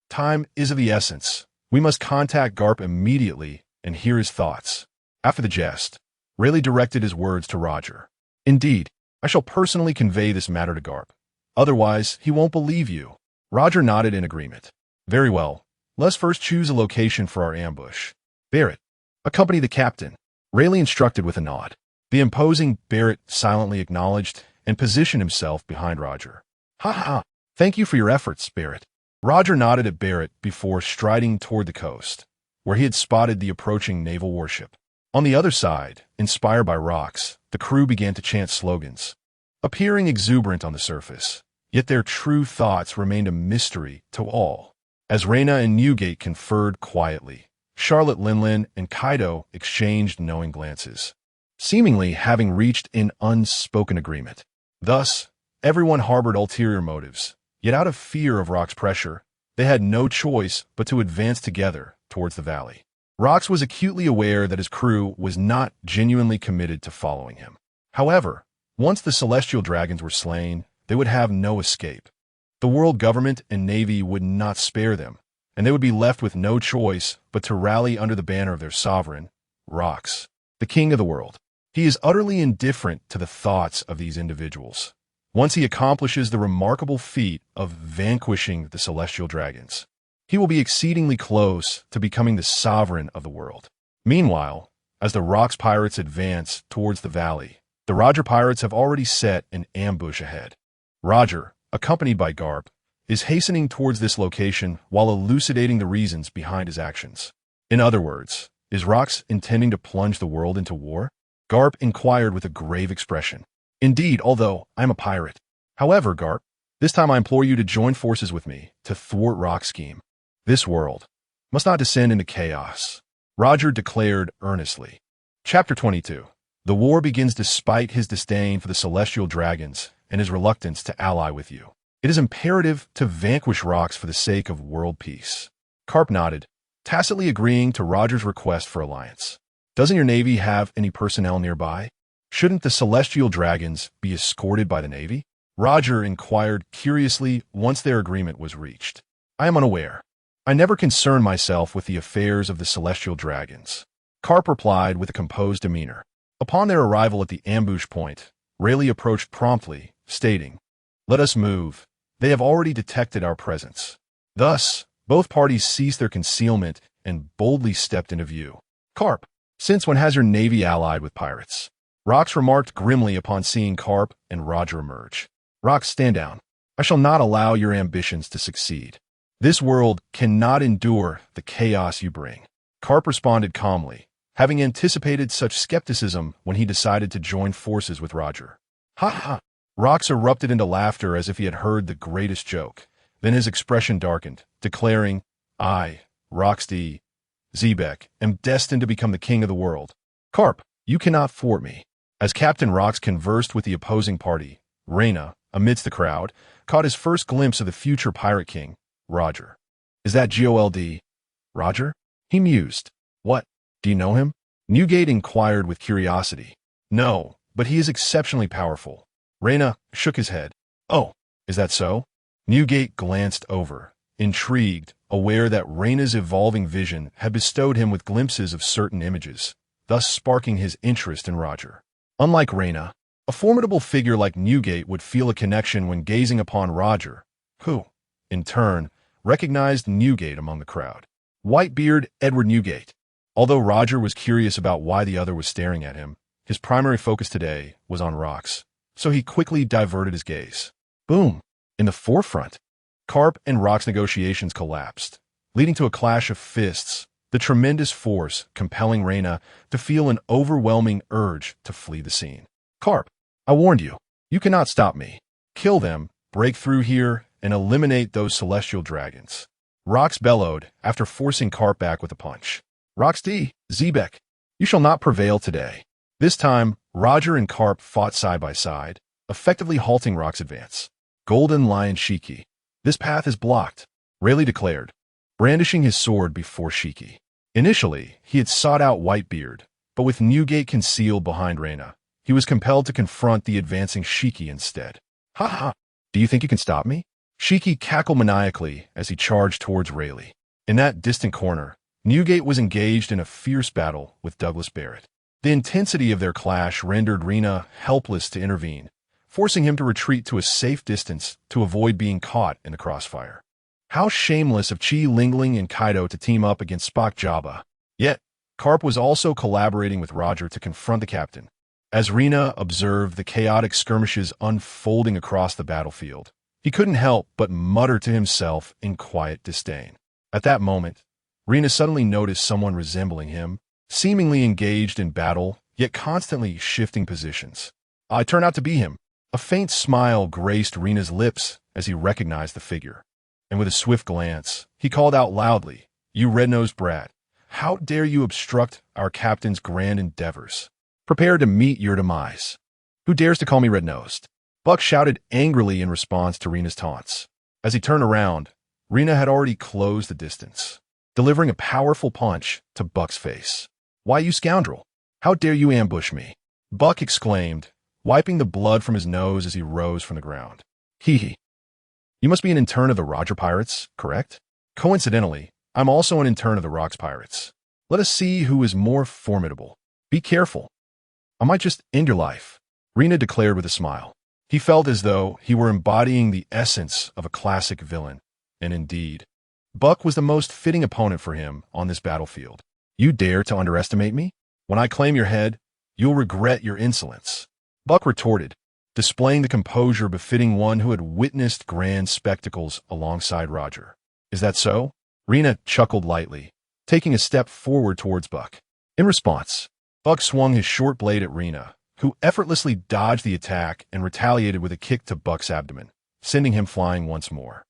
Speaker 2: Time is of the essence. We must contact Garp immediately and hear his thoughts. After the jest, Rayleigh directed his words to Roger. Indeed, I shall personally convey this matter to Garp. Otherwise, he won't believe you. Roger nodded in agreement. Very well. Let's first choose a location for our ambush. Barrett, accompany the captain. Rayleigh instructed with a nod. The imposing Barrett silently acknowledged and positioned himself behind Roger. Ha ha! Thank you for your efforts, Barrett. Roger nodded at Barrett before striding toward the coast, where he had spotted the approaching naval warship. On the other side, inspired by Rox, the crew began to chant slogans, appearing exuberant on the surface, yet their true thoughts remained a mystery to all. As Reyna and Newgate conferred quietly, Charlotte, Linlin, and Kaido exchanged knowing glances, seemingly having reached an unspoken agreement. Thus, everyone harbored ulterior motives, yet out of fear of Rock's pressure, they had no choice but to advance together towards the valley. Rox was acutely aware that his crew was not genuinely committed to following him. However, once the celestial dragons were slain, they would have no escape. The world government and navy would not spare them, and they would be left with no choice but to rally under the banner of their sovereign, Rox, the king of the world. He is utterly indifferent to the thoughts of these individuals. Once he accomplishes the remarkable feat of vanquishing the celestial dragons, he will be exceedingly close to becoming the sovereign of the world. Meanwhile, as the Rox pirates advance towards the valley, the Roger pirates have already set an ambush ahead. Roger, accompanied by Garp, is hastening towards this location while elucidating the reasons behind his actions. In other words, is Rox intending to plunge the world into war? Garp inquired with a grave expression. Indeed, although I'm a pirate. However, Garp, this time I implore you to join forces with me to thwart Rock's scheme. This world must not descend into chaos, Roger declared earnestly. Chapter 22. The war begins despite his disdain for the celestial dragons and his reluctance to ally with you. It is imperative to vanquish Rox for the sake of world peace. Garp nodded, tacitly agreeing to Roger's request for alliance. Doesn't your navy have any personnel nearby? Shouldn't the celestial dragons be escorted by the navy? Roger inquired curiously once their agreement was reached. I am unaware. I never concern myself with the affairs of the celestial dragons. Karp replied with a composed demeanor. Upon their arrival at the ambush point, Rayleigh approached promptly, stating, "Let us move. They have already detected our presence." Thus, both parties ceased their concealment and boldly stepped into view. Karp, since when has your navy allied with pirates? Rox remarked grimly upon seeing Karp and Roger emerge. Rox, stand down. I shall not allow your ambitions to succeed. This world cannot endure the chaos you bring. Karp responded calmly, having anticipated such skepticism when he decided to join forces with Roger. Ha ha! Rox erupted into laughter as if he had heard the greatest joke. Then his expression darkened, declaring, I, Rox D. Zebek, am destined to become the king of the world. Karp, you cannot thwart me. As Captain Rox conversed with the opposing party, Reyna, amidst the crowd, caught his first glimpse of the future pirate king, Roger. Is that Gold? Roger? He mused. What? Do you know him? Newgate inquired with curiosity. No, but he is exceptionally powerful. Reyna shook his head. Oh, is that so? Newgate glanced over, intrigued, aware that Reyna's evolving vision had bestowed him with glimpses of certain images, thus sparking his interest in Roger. Unlike Reyna, a formidable figure like Newgate would feel a connection when gazing upon Roger, who, in turn, recognized Newgate among the crowd. Whitebeard Edward Newgate. Although Roger was curious about why the other was staring at him, his primary focus today was on Rox, so he quickly diverted his gaze. Boom! In the forefront, Karp and Rox negotiations collapsed, leading to a clash of fists, the tremendous force compelling Reyna to feel an overwhelming urge to flee the scene. Karp, I warned you. You cannot stop me. Kill them, break through here, and eliminate those celestial dragons. Rox bellowed after forcing Karp back with a punch. Rox D. Zebek, you shall not prevail today. This time, Roger and Karp fought side by side, effectively halting Rox's advance. Golden Lion Shiki. This path is blocked, Rayleigh declared, brandishing his sword before Shiki. Initially, he had sought out Whitebeard, but with Newgate concealed behind Reyna, he was compelled to confront the advancing Shiki instead. Ha ha! Do you think you can stop me? Shiki cackled maniacally as he charged towards Rayleigh. In that distant corner, Newgate was engaged in a fierce battle with Douglas Barrett. The intensity of their clash rendered Reyna helpless to intervene, forcing him to retreat to a safe distance to avoid being caught in the crossfire. How shameless of Linlin and Kaido to team up against Spock Jabba. Yet, Karp was also collaborating with Roger to confront the captain. As Reyna observed the chaotic skirmishes unfolding across the battlefield, he couldn't help but mutter to himself in quiet disdain. At that moment, Reyna suddenly noticed someone resembling him, seemingly engaged in battle, yet constantly shifting positions. I turned out to be him. A faint smile graced Reyna's lips as he recognized the figure. And with a swift glance, he called out loudly, You red-nosed brat, how dare you obstruct our captain's grand endeavors? Prepare to meet your demise. Who dares to call me red-nosed? Buck shouted angrily in response to Reyna's taunts. As he turned around, Reyna had already closed the distance, delivering a powerful punch to Buck's face. Why, you scoundrel! How dare you ambush me? Buck exclaimed, wiping the blood from his nose as he rose from the ground. Hee hee. You must be an intern of the Roger Pirates, correct? Coincidentally, I'm also an intern of the Rox Pirates. Let us see who is more formidable. Be careful. I might just end your life, Reyna declared with a smile. He felt as though he were embodying the essence of a classic villain. And indeed, Buck was the most fitting opponent for him on this battlefield. You dare to underestimate me? When I claim your head, you'll regret your insolence. Buck retorted, displaying the composure befitting one who had witnessed grand spectacles alongside Roger. Is that so? Reyna chuckled lightly, taking a step forward towards Buck. In response, Buck swung his short blade at Reyna, who effortlessly dodged the attack and retaliated with a kick to Buck's abdomen, sending him flying once more.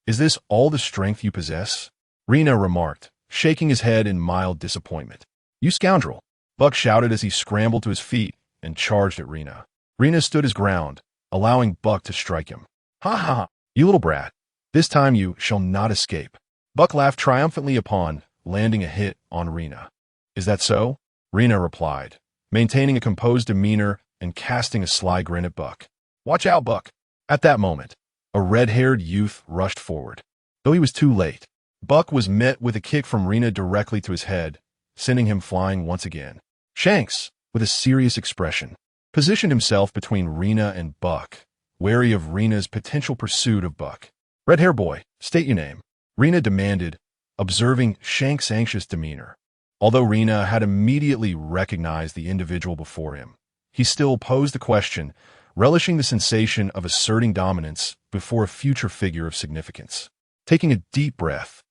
Speaker 2: Is this all the strength you possess? Reyna remarked, shaking his head in mild disappointment. You scoundrel! Buck shouted as he scrambled to his feet and charged at Reyna. Reyna stood his ground, allowing Buck to strike him. Ha ha ha! You little brat! This time you shall not escape. Buck laughed triumphantly upon landing a hit on Reyna. Is that so? Reyna replied, maintaining a composed demeanor and casting a sly grin at Buck. Watch out, Buck! At that moment, a red-haired youth rushed forward. Though he was too late, Buck was met with a kick from Rina directly to his head, sending him flying once again. Shanks, with a serious expression, positioned himself between Rina and Buck, wary of Rina's potential pursuit of Buck. "Red hair boy, state your name," Rina demanded, observing Shanks' anxious demeanor. Although Rina had immediately recognized the individual before him, he still posed the question, relishing the sensation of asserting dominance before a future figure of significance. Taking a deep breath,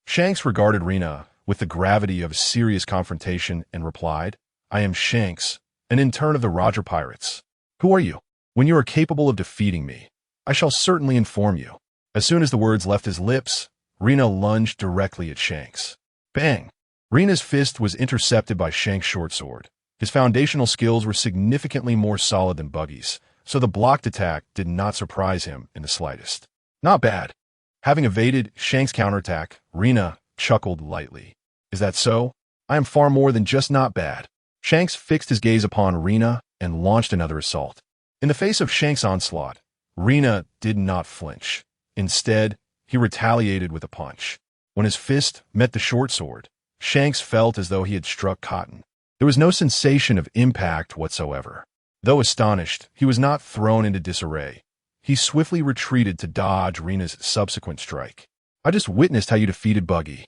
Speaker 2: Shanks regarded Rina with the gravity of a serious confrontation and replied, "I am Shanks, an intern of the Roger Pirates. Who are you? When you are capable of defeating me, I shall certainly inform you." As soon as the words left his lips, Rina lunged directly at Shanks. Bang! Rina's fist was intercepted by Shanks' short sword. His foundational skills were significantly more solid than Buggy's, so the blocked attack did not surprise him in the slightest. Not bad. Having evaded Shanks' counterattack, Rina chuckled lightly. "Is that so? I am far more than just not bad." Shanks fixed his gaze upon Rina and launched another assault. In the face of Shanks' onslaught, Rina did not flinch. Instead, he retaliated with a punch. When his fist met the short sword, Shanks felt as though he had struck cotton. There was no sensation of impact whatsoever. Though astonished, he was not thrown into disarray. He swiftly retreated to dodge Rina's subsequent strike. "I just witnessed how you defeated Buggy.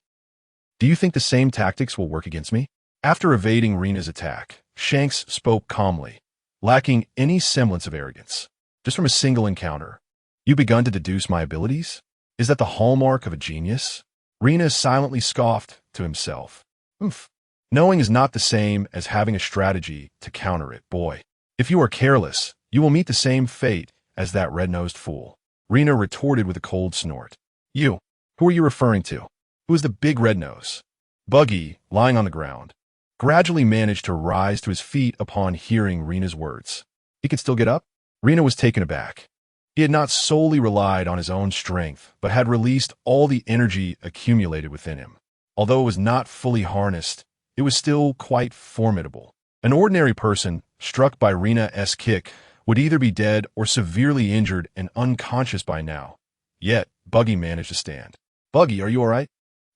Speaker 2: Do you think the same tactics will work against me?" After evading Rina's attack, Shanks spoke calmly, lacking any semblance of arrogance. "Just from a single encounter, you've begun to deduce my abilities? Is that the hallmark of a genius?" Rina silently scoffed to himself. "Oomph. Knowing is not the same as having a strategy to counter it, boy. If you are careless, you will meet the same fate as that red-nosed fool." Rina retorted with a cold snort. "You? Who are you referring to? Who is the big red nose?" Buggy, lying on the ground, gradually managed to rise to his feet upon hearing Rina's words. He could still get up? Rina was taken aback. He had not solely relied on his own strength, but had released all the energy accumulated within him. Although it was not fully harnessed, it was still quite formidable. An ordinary person, struck by Rina's kick, would either be dead or severely injured and unconscious by now. Yet, Buggy managed to stand. "Buggy, are you all right?"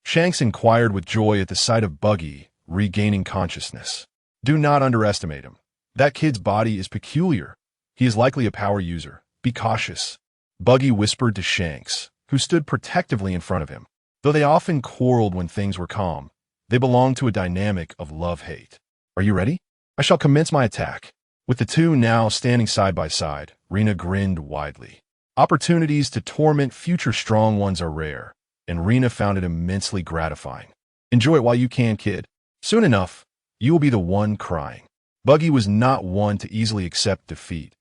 Speaker 2: Shanks inquired with joy at the sight of Buggy regaining consciousness. "Do not underestimate him. That kid's body is peculiar. He is likely a power user. Be cautious," Buggy whispered to Shanks, who stood protectively in front of him. Though they often quarreled when things were calm, they belonged to a dynamic of love-hate. "Are you ready? I shall commence my attack." With the two now standing side by side, Rina grinned widely. Opportunities to torment future strong ones are rare, and Rina found it immensely gratifying. "Enjoy it while you can, kid. Soon enough, you will be the one crying." Buggy was not one to easily accept defeat.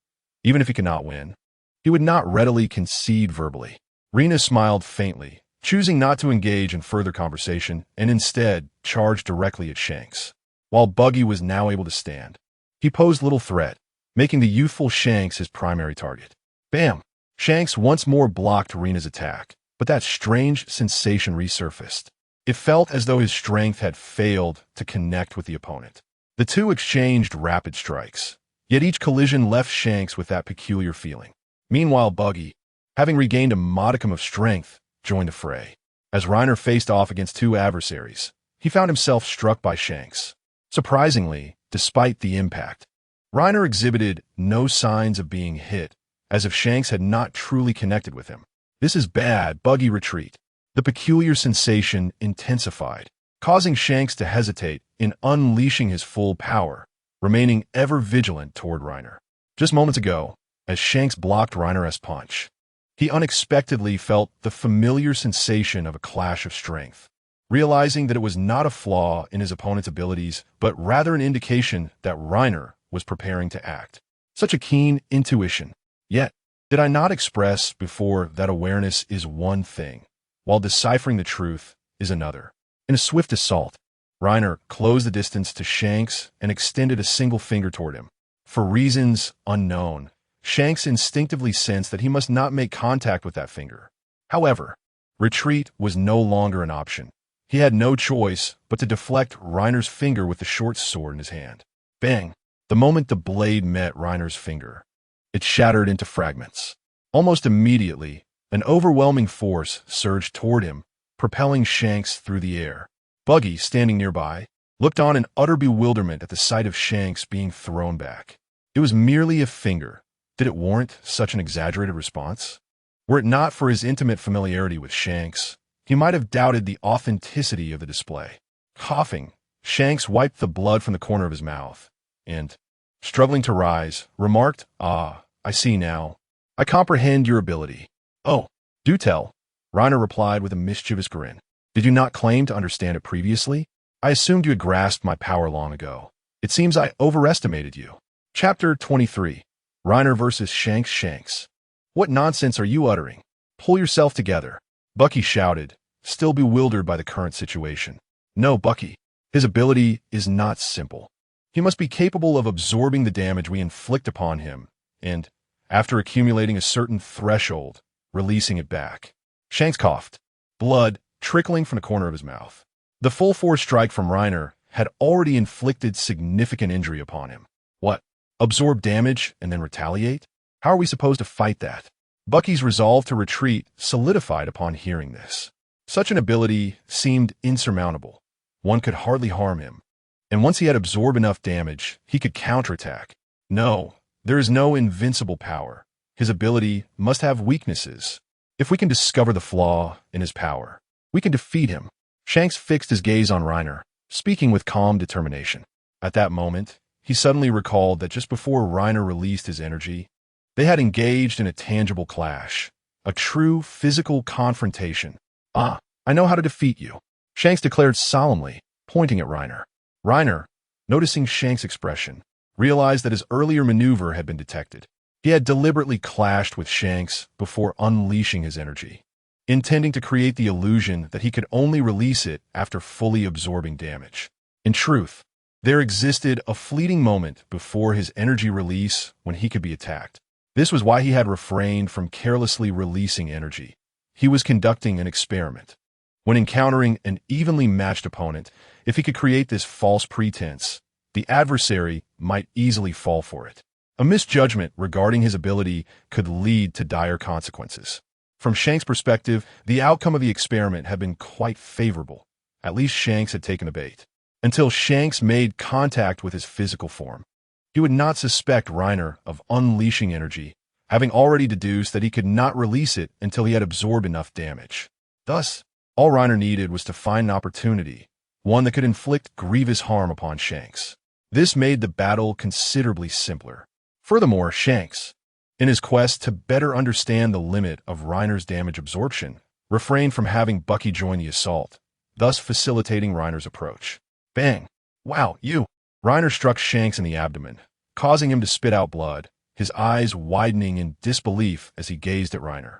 Speaker 2: Even if he could not win, he would not readily concede verbally. Rina smiled faintly, choosing not to engage in further conversation, and instead charged directly at Shanks. While Buggy was now able to stand, he posed little threat, making the youthful Shanks his primary target. Bam! Shanks once more blocked Rina's attack, but that strange sensation resurfaced. It felt as though his strength had failed to connect with the opponent. The two exchanged rapid strikes, yet each collision left Shanks with that peculiar feeling. Meanwhile, Buggy, having regained a modicum of strength, joined the fray. As Reiner faced off against two adversaries, he found himself struck by Shanks. Surprisingly, despite the impact, Reiner exhibited no signs of being hit, as if Shanks had not truly connected with him. "This is bad," Buggy retreat. The peculiar sensation intensified, causing Shanks to hesitate in unleashing his full power, remaining ever vigilant toward Reiner. Just moments ago, as Shanks blocked Reiner's punch, he unexpectedly felt the familiar sensation of a clash of strength, realizing that it was not a flaw in his opponent's abilities, but rather an indication that Reiner was preparing to act. Such a keen intuition. Yet, did I not express before that awareness is one thing, while deciphering the truth is another? In a swift assault, Reiner closed the distance to Shanks and extended a single finger toward him. For reasons unknown, Shanks instinctively sensed that he must not make contact with that finger. However, retreat was no longer an option. He had no choice but to deflect Reiner's finger with the short sword in his hand. Bang! The moment the blade met Reiner's finger, it shattered into fragments. Almost immediately, an overwhelming force surged toward him, propelling Shanks through the air. Buggy, standing nearby, looked on in utter bewilderment at the sight of Shanks being thrown back. It was merely a finger. Did it warrant such an exaggerated response? Were it not for his intimate familiarity with Shanks, he might have doubted the authenticity of the display. Coughing, Shanks wiped the blood from the corner of his mouth, and, struggling to rise, remarked, "Ah, I see now. I comprehend your ability." "Oh, do tell," Reiner replied with a mischievous grin. "Did you not claim to understand it previously? I assumed you had grasped my power long ago. It seems I overestimated you." Chapter 23. Reiner versus Shanks. "What nonsense are you uttering? Pull yourself together," Bucky shouted, still bewildered by the current situation. "No, Bucky. His ability is not simple. He must be capable of absorbing the damage we inflict upon him, and, after accumulating a certain threshold, releasing it back." Shanks coughed, blood trickling from the corner of his mouth. The full force strike from Reiner had already inflicted significant injury upon him. What? Absorb damage and then retaliate? How are we supposed to fight that? Bucky's resolve to retreat solidified upon hearing this. Such an ability seemed insurmountable. One could hardly harm him. And once he had absorbed enough damage, he could counterattack. No, there is no invincible power. His ability must have weaknesses. If we can discover the flaw in his power, we can defeat him. Shanks fixed his gaze on Reiner, speaking with calm determination. At that moment, he suddenly recalled that just before Reiner released his energy, they had engaged in a tangible clash, a true physical confrontation. "Ah, I know how to defeat you," Shanks declared solemnly, pointing at Reiner. Reiner, noticing Shanks' expression, realized that his earlier maneuver had been detected. He had deliberately clashed with Shanks before unleashing his energy, intending to create the illusion that he could only release it after fully absorbing damage. In truth, there existed a fleeting moment before his energy release when he could be attacked. This was why he had refrained from carelessly releasing energy. He was conducting an experiment. When encountering an evenly matched opponent, if he could create this false pretense, the adversary might easily fall for it. A misjudgment regarding his ability could lead to dire consequences. From Shanks' perspective, the outcome of the experiment had been quite favorable. At least Shanks had taken the bait. Until Shanks made contact with his physical form, he would not suspect Reiner of unleashing energy, having already deduced that he could not release it until he had absorbed enough damage. Thus, all Reiner needed was to find an opportunity, one that could inflict grievous harm upon Shanks. This made the battle considerably simpler. Furthermore, Shanks, in his quest to better understand the limit of Reiner's damage absorption, refrained from having Bucky join the assault, thus facilitating Reiner's approach. Bang! "Wow, you!" Reiner struck Shanks in the abdomen, causing him to spit out blood, his eyes widening in disbelief as he gazed at Reiner.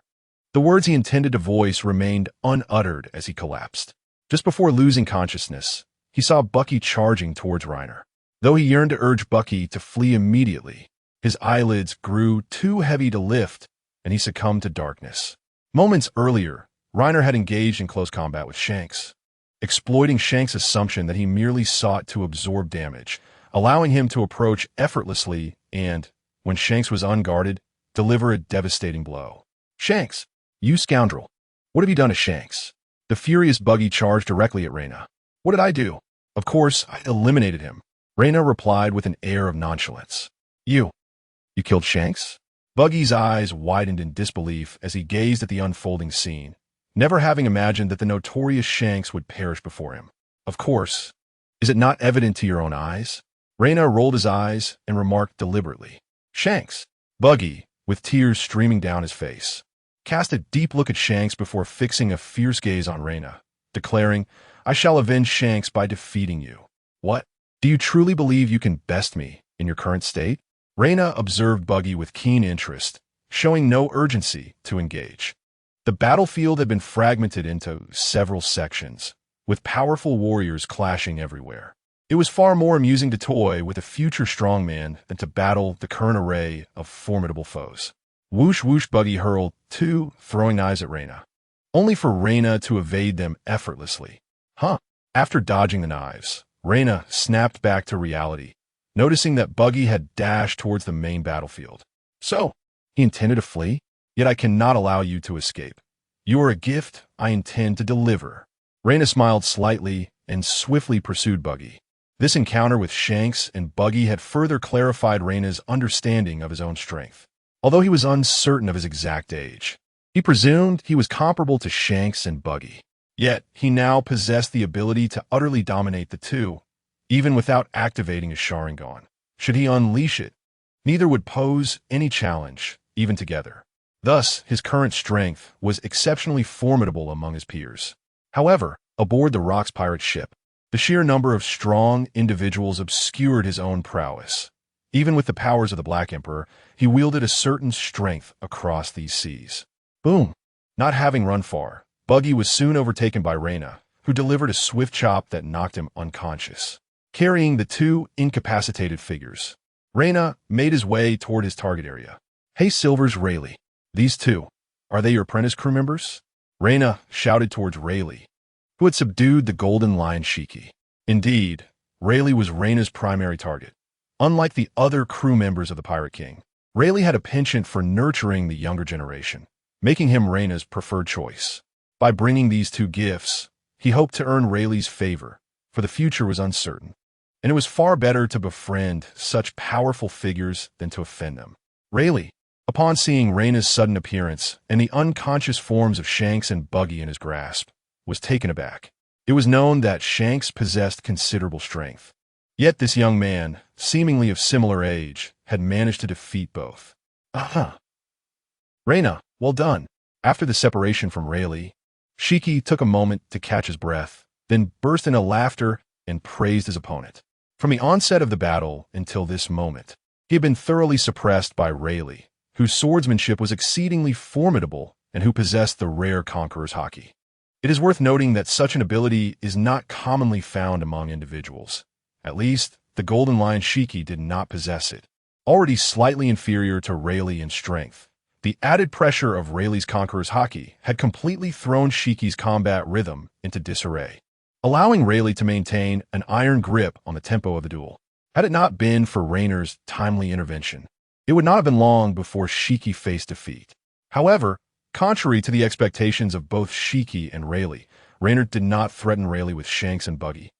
Speaker 2: The words he intended to voice remained unuttered as he collapsed. Just before losing consciousness, he saw Bucky charging towards Reiner. Though he yearned to urge Bucky to flee immediately, his eyelids grew too heavy to lift, and he succumbed to darkness. Moments earlier, Reiner had engaged in close combat with Shanks, exploiting Shanks' assumption that he merely sought to absorb damage, allowing him to approach effortlessly and, when Shanks was unguarded, deliver a devastating blow. "Shanks, you scoundrel! What have you done to Shanks?" The furious Buggy charged directly at Reina. "What did I do? Of course, I eliminated him," Reina replied with an air of nonchalance. You killed Shanks?" Buggy's eyes widened in disbelief as he gazed at the unfolding scene, never having imagined that the notorious Shanks would perish before him. "Of course. Is it not evident to your own eyes?" Reina rolled his eyes and remarked deliberately. "Shanks." Buggy, with tears streaming down his face, cast a deep look at Shanks before fixing a fierce gaze on Reina, declaring, "I shall avenge Shanks by defeating you." "What? Do you truly believe you can best me in your current state?" Reina observed Buggy with keen interest, showing no urgency to engage. The battlefield had been fragmented into several sections, with powerful warriors clashing everywhere. It was far more amusing to toy with a future strongman than to battle the current array of formidable foes. Whoosh whoosh Buggy hurled two throwing knives at Reina, only for Reina to evade them effortlessly. After dodging the knives, Reina snapped back to reality, noticing that Buggy had dashed towards the main battlefield. So, he intended to flee? yet I cannot allow you to escape. You are a gift I intend to deliver." Reina smiled slightly and swiftly pursued Buggy. This encounter with Shanks and Buggy had further clarified Reina's understanding of his own strength. Although he was uncertain of his exact age, he presumed he was comparable to Shanks and Buggy. Yet, he now possessed the ability to utterly dominate the two, even without activating his Sharingan. Should he unleash it, neither would pose any challenge, even together. Thus, his current strength was exceptionally formidable among his peers. However, aboard the Rocks pirate ship, the sheer number of strong individuals obscured his own prowess. Even with the powers of the Black Emperor, he wielded a certain strength across these seas. Boom! Not having run far, Buggy was soon overtaken by Reina, who delivered a swift chop that knocked him unconscious. Carrying the two incapacitated figures, Reina made his way toward his target area. "Hey, Silver's Rayleigh. These two, are they your apprentice crew members?" Reina shouted towards Rayleigh, who had subdued the Golden Lion Shiki. Indeed, Rayleigh was Reina's primary target. Unlike the other crew members of the Pirate King, Rayleigh had a penchant for nurturing the younger generation, making him Reina's preferred choice. By bringing these two gifts, he hoped to earn Rayleigh's favor, for the future was uncertain, and it was far better to befriend such powerful figures than to offend them. Rayleigh, upon seeing Reina's sudden appearance and the unconscious forms of Shanks and Buggy in his grasp, was taken aback. It was known that Shanks possessed considerable strength. Yet this young man, seemingly of similar age, had managed to defeat both. "Aha! Reina, well done." After the separation from Rayleigh, Shiki took a moment to catch his breath, then burst into laughter and praised his opponent. From the onset of the battle until this moment, he had been thoroughly suppressed by Rayleigh, whose swordsmanship was exceedingly formidable and who possessed the rare Conqueror's Haki. It is worth noting that such an ability is not commonly found among individuals. At least, the Golden Lion Shiki did not possess it. Already slightly inferior to Rayleigh in strength, the added pressure of Rayleigh's Conqueror's Haki had completely thrown Shiki's combat rhythm into disarray, allowing Rayleigh to maintain an iron grip on the tempo of the duel. Had it not been for Rainer's timely intervention, it would not have been long before Shiki faced defeat. However, contrary to the expectations of both Shiki and Rayleigh, Rainer did not threaten Rayleigh with Shanks and Buggy,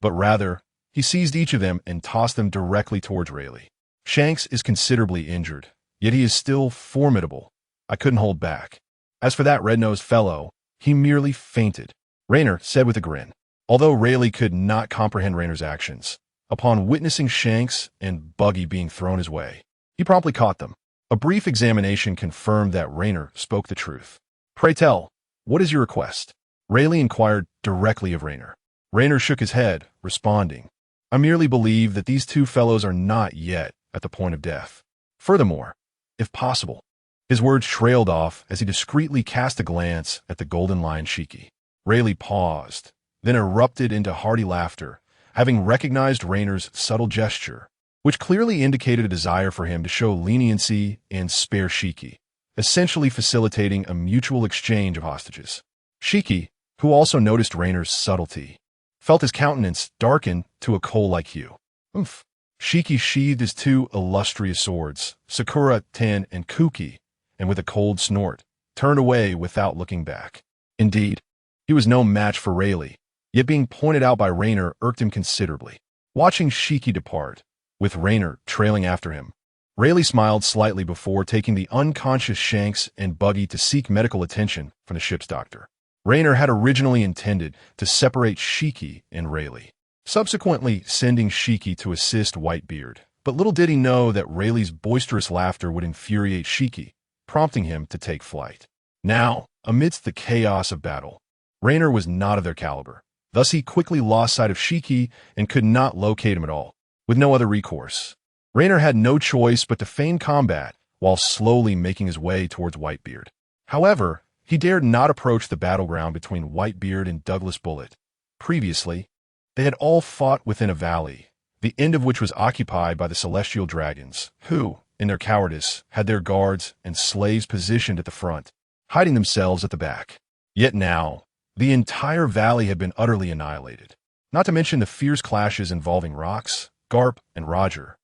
Speaker 2: but rather, he seized each of them and tossed them directly towards Rayleigh. Shanks is considerably injured, yet he is still formidable. I couldn't hold back. As for that red-nosed fellow, he merely fainted, Rainer said with a grin. Although Rayleigh could not comprehend Rainer's actions, upon witnessing Shanks and Buggy being thrown his way, he promptly caught them. A brief examination confirmed that Rainer spoke the truth. "Pray tell, what is your request?" Rayleigh inquired directly of Rainer. Rainer shook his head, responding, "I merely believe that these two fellows are not yet at the point of death. Furthermore, if possible." His words trailed off as he discreetly cast a glance at the Golden Lion Shiki. Rayleigh paused, then erupted into hearty laughter, having recognized Rainer's subtle gesture, which clearly indicated a desire for him to show leniency and spare Shiki, essentially facilitating a mutual exchange of hostages. Shiki, who also noticed Rainer's subtlety, felt his countenance darken to a coal-like hue. "Oomph." Shiki sheathed his two illustrious swords, Sakura, Ten, and Kuki, and with a cold snort, turned away without looking back. Indeed, he was no match for Rayleigh, yet being pointed out by Rainer irked him considerably. Watching Shiki depart, with Rainer trailing after him, Rayleigh smiled slightly before taking the unconscious Shanks and Buggy to seek medical attention from the ship's doctor. Rainer had originally intended to separate Shiki and Rayleigh, subsequently sending Shiki to assist Whitebeard, but little did he know that Rayleigh's boisterous laughter would infuriate Shiki, prompting him to take flight. Now, amidst the chaos of battle, Rainer was not of their caliber. Thus he quickly lost sight of Shiki and could not locate him at all. With no other recourse, Rainer had no choice but to feign combat while slowly making his way towards Whitebeard. However, he dared not approach the battleground between Whitebeard and Douglas Bullet. Previously, they had all fought within a valley, the end of which was occupied by the Celestial Dragons, who, in their cowardice, had their guards and slaves positioned at the front, hiding themselves at the back. Yet now, the entire valley had been utterly annihilated, not to mention the fierce clashes involving Rox, Garp, and Roger.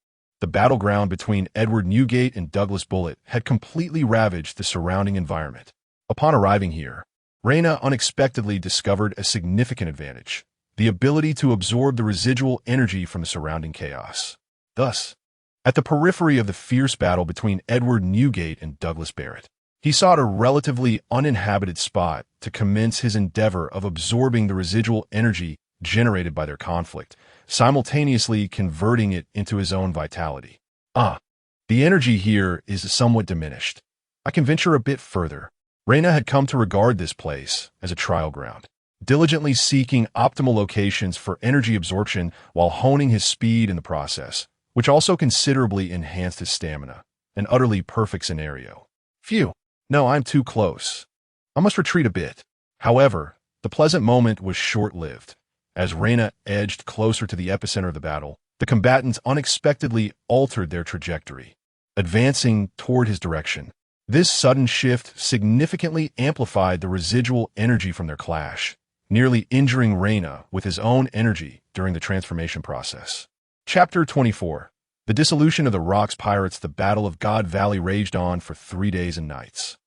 Speaker 2: The battleground between Edward Newgate and Douglas Bullet had completely ravaged the surrounding environment. Upon arriving here, Reyna unexpectedly discovered a significant advantage: the ability to absorb the residual energy from the surrounding chaos. Thus, at the periphery of the fierce battle between Edward Newgate and Douglas Barrett, he sought a relatively uninhabited spot to commence his endeavor of absorbing the residual energy generated by their conflict, simultaneously converting it into his own vitality. The energy here is somewhat diminished. I can venture a bit further. Reyna had come to regard this place as a trial ground, diligently seeking optimal locations for energy absorption while honing his speed in the process, which also considerably enhanced his stamina. An utterly perfect scenario. Phew. No, I'm too close. I must retreat a bit. However, the pleasant moment was short-lived. As Reyna edged closer to the epicenter of the battle, the combatants unexpectedly altered their trajectory, advancing toward his direction. This sudden shift significantly amplified the residual energy from their clash, nearly injuring Reyna with his own energy during the transformation process. Chapter 24. The dissolution of the Rocks Pirates. The Battle of God Valley raged on for 3 days and nights.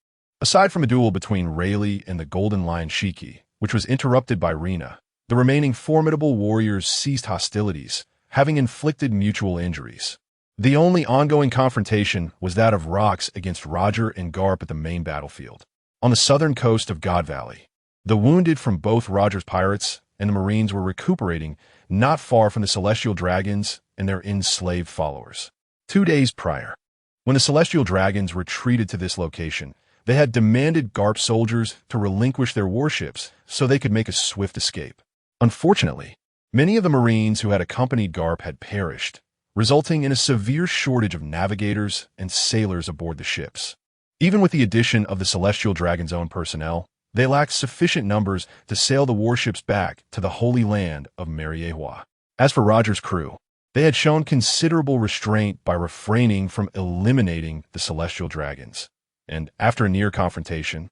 Speaker 2: Aside from a duel between Rayleigh and the Golden Lion Shiki, which was interrupted by Reyna, the remaining formidable warriors ceased hostilities, having inflicted mutual injuries. The only ongoing confrontation was that of Rocks against Roger and Garp at the main battlefield. On the southern coast of God Valley, the wounded from both Roger's pirates and the Marines were recuperating not far from the Celestial Dragons and their enslaved followers. 2 days prior, when the Celestial Dragons retreated to this location, they had demanded Garp soldiers to relinquish their warships so they could make a swift escape. Unfortunately, many of the Marines who had accompanied Garp had perished, resulting in a severe shortage of navigators and sailors aboard the ships. Even with the addition of the Celestial Dragon's own personnel, they lacked sufficient numbers to sail the warships back to the Holy Land of Mariewa. As for Roger's crew, they had shown considerable restraint by refraining from eliminating the Celestial Dragons. And after a near confrontation,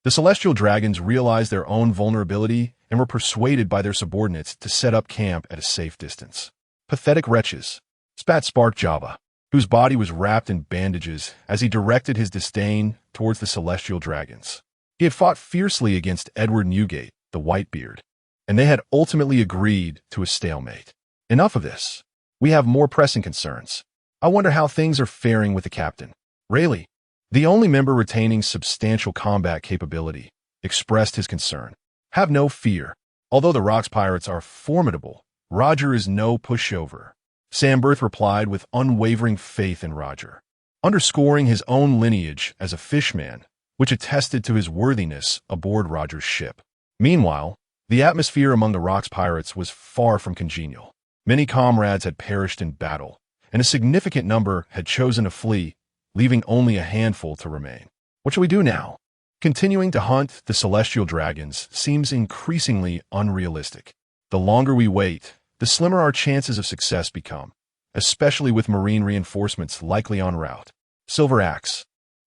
Speaker 2: the Celestial Dragons realized their own vulnerability and were persuaded by their subordinates to set up camp at a safe distance. Pathetic wretches, spat Spark Java, whose body was wrapped in bandages as he directed his disdain towards the Celestial Dragons. He had fought fiercely against Edward Newgate, the Whitebeard, and they had ultimately agreed to a stalemate. Enough of this. We have more pressing concerns. I wonder how things are faring with the captain. Rayleigh, the only member retaining substantial combat capability, expressed his concern. Have no fear. Although the Rocks Pirates are formidable, Roger is no pushover. Samberth replied with unwavering faith in Roger, underscoring his own lineage as a fishman, which attested to his worthiness aboard Roger's ship. Meanwhile, the atmosphere among the Rocks Pirates was far from congenial. Many comrades had perished in battle, and a significant number had chosen to flee, leaving only a handful to remain. What shall we do now? Continuing to hunt the Celestial Dragons seems increasingly unrealistic. The longer we wait, the slimmer our chances of success become, especially with Marine reinforcements likely en route. Silver Axe,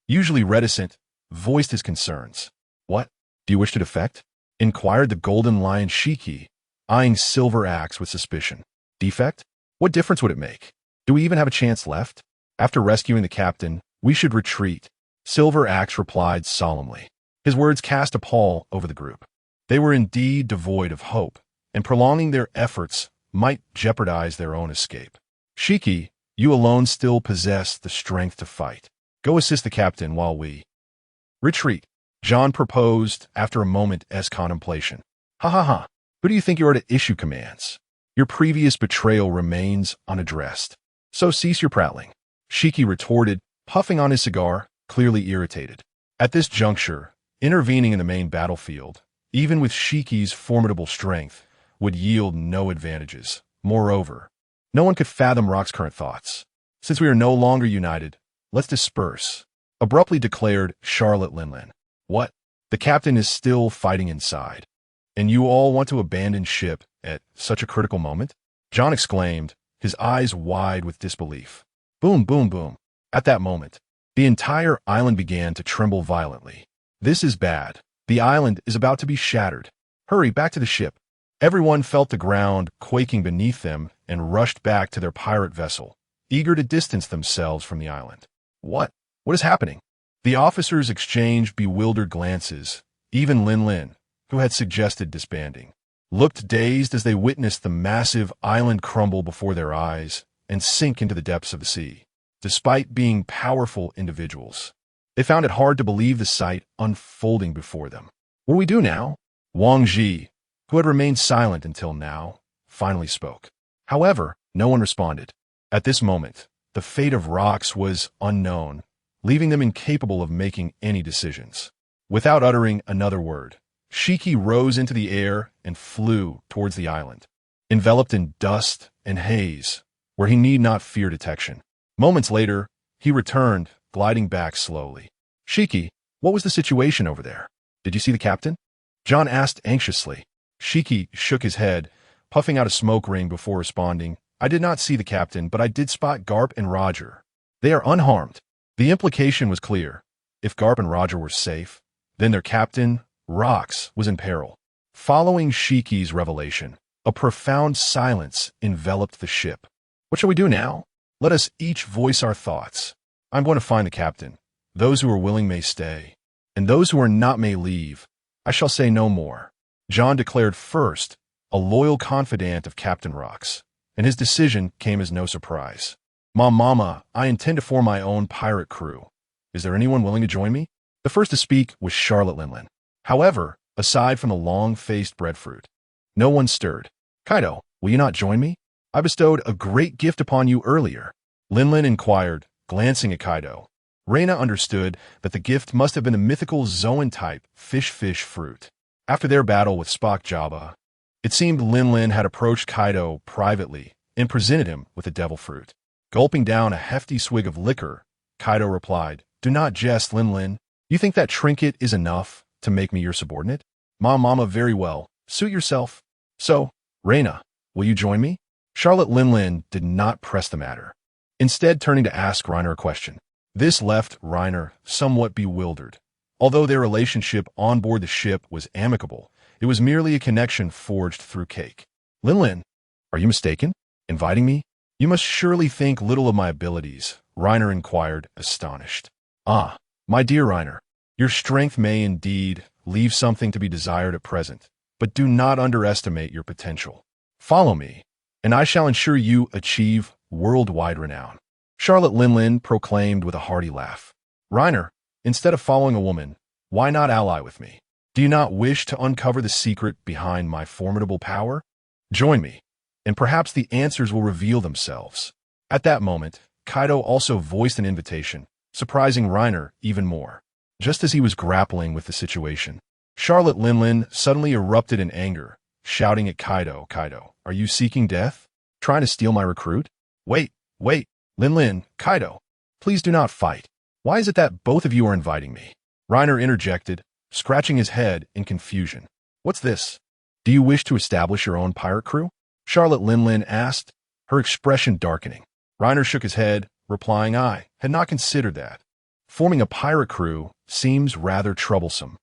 Speaker 2: usually reticent, voiced his concerns. What? Do you wish to defect? Inquired the Golden Lion Shiki, eyeing Silver Axe with suspicion. Defect? What difference would it make? Do we even have a chance left? After rescuing the captain, we should retreat. Silver Axe replied solemnly. His words cast a pall over the group. They were indeed devoid of hope, and prolonging their efforts might jeopardize their own escape. Shiki, you alone still possess the strength to fight. Go assist the captain while we retreat. John proposed after a moment's contemplation. Ha ha ha. Who do you think you are to issue commands? Your previous betrayal remains unaddressed. So cease your prattling. Shiki retorted, puffing on his cigar, clearly irritated. At this juncture, intervening in the main battlefield, even with Shiki's formidable strength, would yield no advantages. Moreover, no one could fathom Rock's current thoughts. Since we are no longer united, let's disperse, abruptly declared Charlotte Linlin. What? The captain is still fighting inside. And you all want to abandon ship at such a critical moment? John exclaimed, his eyes wide with disbelief. Boom, boom, boom. At that moment, the entire island began to tremble violently. This is bad. The island is about to be shattered. Hurry back to the ship. Everyone felt the ground quaking beneath them and rushed back to their pirate vessel, eager to distance themselves from the island. What? What is happening? The officers exchanged bewildered glances. Even Linlin, who had suggested disbanding, looked dazed as they witnessed the massive island crumble before their eyes and sink into the depths of the sea. Despite being powerful individuals, they found it hard to believe the sight unfolding before them. What do we do now? Wang Ji, who had remained silent until now, finally spoke. However, no one responded. At this moment, the fate of Rocks was unknown, leaving them incapable of making any decisions. Without uttering another word, Shiki rose into the air and flew towards the island, enveloped in dust and haze, where he need not fear detection. Moments later, he returned, gliding back slowly. Shiki, what was the situation over there? Did you see the captain? John asked anxiously. Shiki shook his head, puffing out a smoke ring before responding. I did not see the captain, but I did spot Garp and Roger. They are unharmed. The implication was clear. If Garp and Roger were safe, then their captain, Rocks, was in peril. Following Shiki's revelation, a profound silence enveloped the ship. What shall we do now? Let us each voice our thoughts. I'm going to find the captain. Those who are willing may stay, and those who are not may leave. I shall say no more. John declared first, a loyal confidant of Captain Rocks, and his decision came as no surprise. Mama, I intend to form my own pirate crew. Is there anyone willing to join me? The first to speak was Charlotte Linlin. However, aside from the long-faced breadfruit, no one stirred. Kaido, will you not join me? I bestowed a great gift upon you earlier. Linlin inquired, glancing at Kaido. Reina understood that the gift must have been a mythical Zoan-type fish fruit. After their battle with Spock Jabba, it seemed Linlin had approached Kaido privately and presented him with the devil fruit. Gulping down a hefty swig of liquor, Kaido replied, Do not jest, Linlin. You think that trinket is enough to make me your subordinate? Mama, very well. Suit yourself. So, Reina, will you join me? Charlotte Linlin did not press the matter, instead turning to ask Reiner a question. This left Reiner somewhat bewildered. Although their relationship on board the ship was amicable, it was merely a connection forged through cake. Linlin, are you mistaken? Inviting me? You must surely think little of my abilities, Reiner inquired, astonished. Ah, my dear Reiner, your strength may indeed leave something to be desired at present, but do not underestimate your potential. Follow me, and I shall ensure you achieve worldwide renown. Charlotte Linlin proclaimed with a hearty laugh. Reiner, instead of following a woman, why not ally with me? Do you not wish to uncover the secret behind my formidable power? Join me, and perhaps the answers will reveal themselves. At that moment, Kaido also voiced an invitation, surprising Reiner even more. Just as he was grappling with the situation, Charlotte Linlin suddenly erupted in anger, shouting at Kaido, are you seeking death? Trying to steal my recruit? Wait, Linlin, Kaido, please do not fight. Why is it that both of you are inviting me? Reiner interjected, scratching his head in confusion. What's this? Do you wish to establish your own pirate crew? Charlotte Linlin asked, her expression darkening. Reiner shook his head, replying, I had not considered that. Forming a pirate crew seems rather troublesome.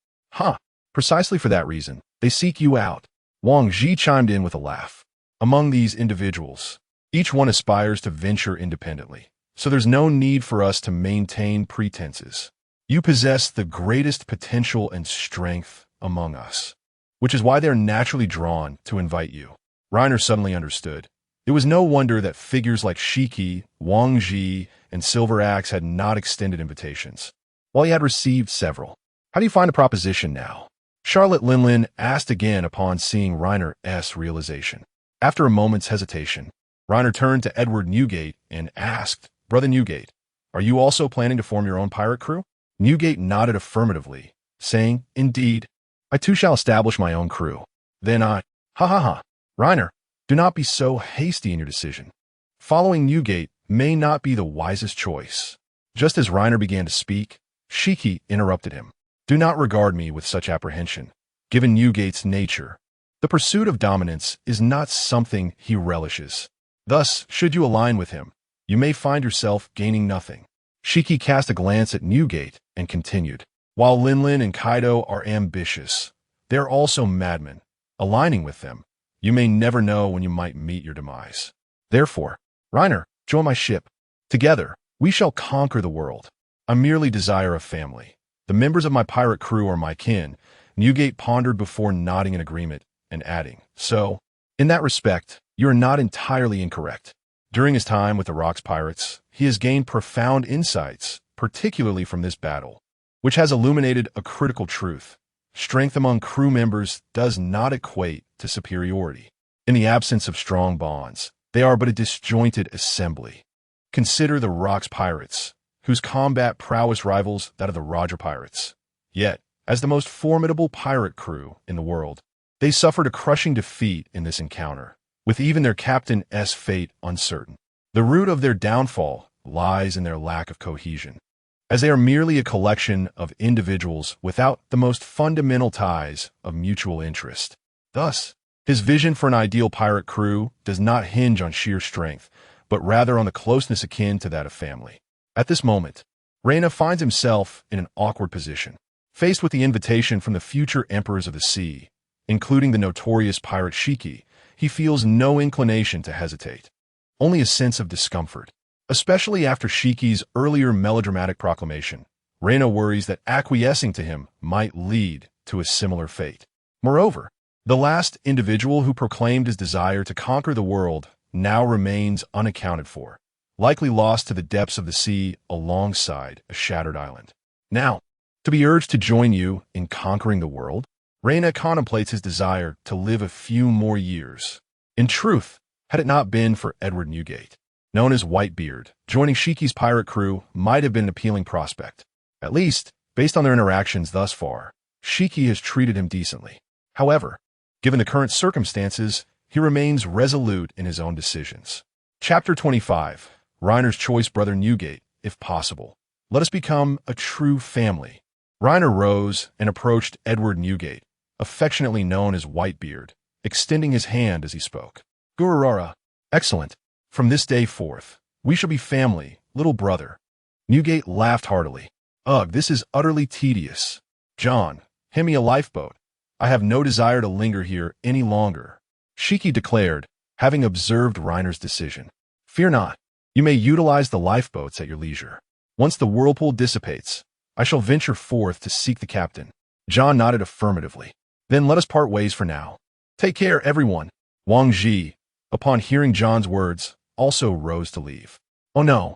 Speaker 2: Precisely for that reason, they seek you out. Wang Ji chimed in with a laugh. Among these individuals, each one aspires to venture independently, so there's no need for us to maintain pretenses. You possess the greatest potential and strength among us, which is why they're naturally drawn to invite you. Reiner suddenly understood. It was no wonder that figures like Shiki, Wang Ji, and Silver Axe had not extended invitations, while he had received several. How do you find the proposition now? Charlotte Linlin asked again upon seeing Reiner's realization. After a moment's hesitation, Reiner turned to Edward Newgate and asked, Brother Newgate, are you also planning to form your own pirate crew? Newgate nodded affirmatively, saying, Indeed, I too shall establish my own crew. Then Reiner, do not be so hasty in your decision. Following Newgate may not be the wisest choice. Just as Reiner began to speak, Shiki interrupted him. Do not regard me with such apprehension. Given Newgate's nature, the pursuit of dominance is not something he relishes. Thus, should you align with him, you may find yourself gaining nothing. Shiki cast a glance at Newgate and continued. While Linlin and Kaido are ambitious, they are also madmen. Aligning with them, you may never know when you might meet your demise. Therefore, Reiner, join my ship. Together, we shall conquer the world. I merely desire a family. The members of my pirate crew are my kin. Newgate pondered before nodding in agreement and adding, so, in that respect, you are not entirely incorrect. During his time with the Rocks Pirates, he has gained profound insights, particularly from this battle, which has illuminated a critical truth. Strength among crew members does not equate to superiority. In the absence of strong bonds, they are but a disjointed assembly. Consider the Rocks Pirates, whose combat prowess rivals that of the Roger Pirates. Yet, as the most formidable pirate crew in the world, they suffered a crushing defeat in this encounter, with even their captain's fate uncertain. The root of their downfall lies in their lack of cohesion, as they are merely a collection of individuals without the most fundamental ties of mutual interest. Thus, his vision for an ideal pirate crew does not hinge on sheer strength, but rather on the closeness akin to that of family. At this moment, Reina finds himself in an awkward position. Faced with the invitation from the future emperors of the sea, including the notorious pirate Shiki, he feels no inclination to hesitate, only a sense of discomfort. Especially after Shiki's earlier melodramatic proclamation, Reina worries that acquiescing to him might lead to a similar fate. Moreover, the last individual who proclaimed his desire to conquer the world now remains unaccounted for, likely lost to the depths of the sea alongside a shattered island. Now, to be urged to join you in conquering the world, Reina contemplates his desire to live a few more years. In truth, had it not been for Edward Newgate, known as Whitebeard, joining Shiki's pirate crew might have been an appealing prospect. At least, based on their interactions thus far, Shiki has treated him decently. However, given the current circumstances, he remains resolute in his own decisions. Chapter 25. Reiner's choice, Brother Newgate, if possible. Let us become a true family. Reiner rose and approached Edward Newgate, affectionately known as Whitebeard, extending his hand as he spoke. Gururara. Excellent. From this day forth, we shall be family, little brother. Newgate laughed heartily. Ugh, this is utterly tedious. John, hand me a lifeboat. I have no desire to linger here any longer. Shiki declared, having observed Reiner's decision. Fear not. You may utilize the lifeboats at your leisure. Once the whirlpool dissipates, I shall venture forth to seek the captain. John nodded affirmatively. Then let us part ways for now. Take care, everyone. Wang Ji, upon hearing John's words, also rose to leave. Oh no.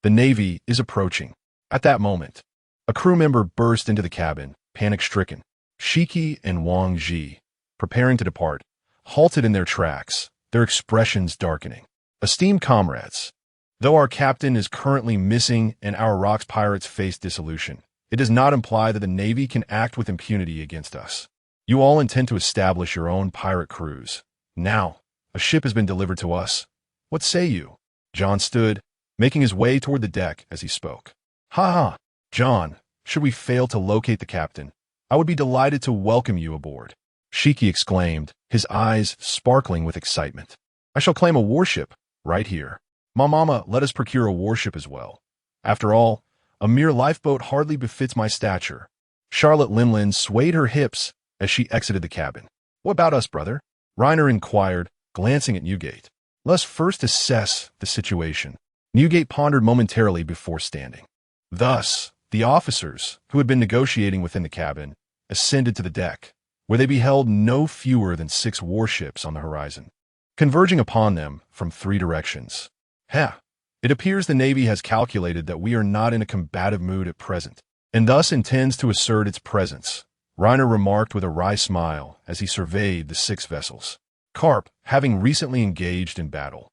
Speaker 2: The Navy is approaching. At that moment, a crew member burst into the cabin, panic-stricken. Shiki and Wang Ji, preparing to depart, halted in their tracks, their expressions darkening. Esteemed comrades, though our captain is currently missing and our Rocks Pirates face dissolution, it does not imply that the Navy can act with impunity against us. You all intend to establish your own pirate crews. Now, a ship has been delivered to us. What say you? John stood, making his way toward the deck as he spoke. Ha ha, John, should we fail to locate the captain, I would be delighted to welcome you aboard. Shiki exclaimed, his eyes sparkling with excitement. I shall claim a warship, right here. Mama, let us procure a warship as well. After all, a mere lifeboat hardly befits my stature. Charlotte Linlin swayed her hips as she exited the cabin. What about us, brother? Reiner inquired, glancing at Newgate. Let's first assess the situation. Newgate pondered momentarily before standing. Thus, the officers, who had been negotiating within the cabin, ascended to the deck, where they beheld no fewer than 6 warships on the horizon, converging upon them from 3 directions. It appears the Navy has calculated that we are not in a combative mood at present, and thus intends to assert its presence, Reiner remarked with a wry smile as he surveyed the 6 vessels. Carp, having recently engaged in battle,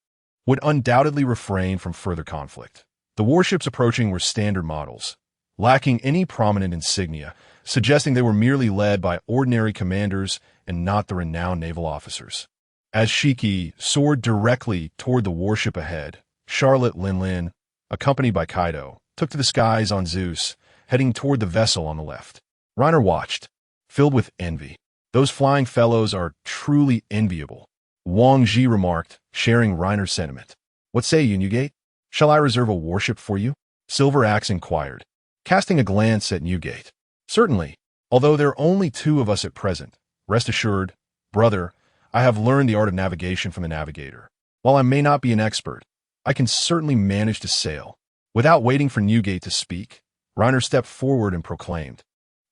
Speaker 2: would undoubtedly refrain from further conflict. The warships approaching were standard models, lacking any prominent insignia, suggesting they were merely led by ordinary commanders and not the renowned naval officers. As Shiki soared directly toward the warship ahead, Charlotte Linlin, accompanied by Kaido, took to the skies on Zeus, heading toward the vessel on the left. Reiner watched, filled with envy. Those flying fellows are truly enviable, Wang Ji remarked, sharing Reiner's sentiment. What say you, Newgate? Shall I reserve a warship for you? Silver Axe inquired, casting a glance at Newgate. Certainly, although there are only 2 of us at present. Rest assured, brother, I have learned the art of navigation from the navigator. While I may not be an expert, I can certainly manage to sail. Without waiting for Newgate to speak, Reiner stepped forward and proclaimed,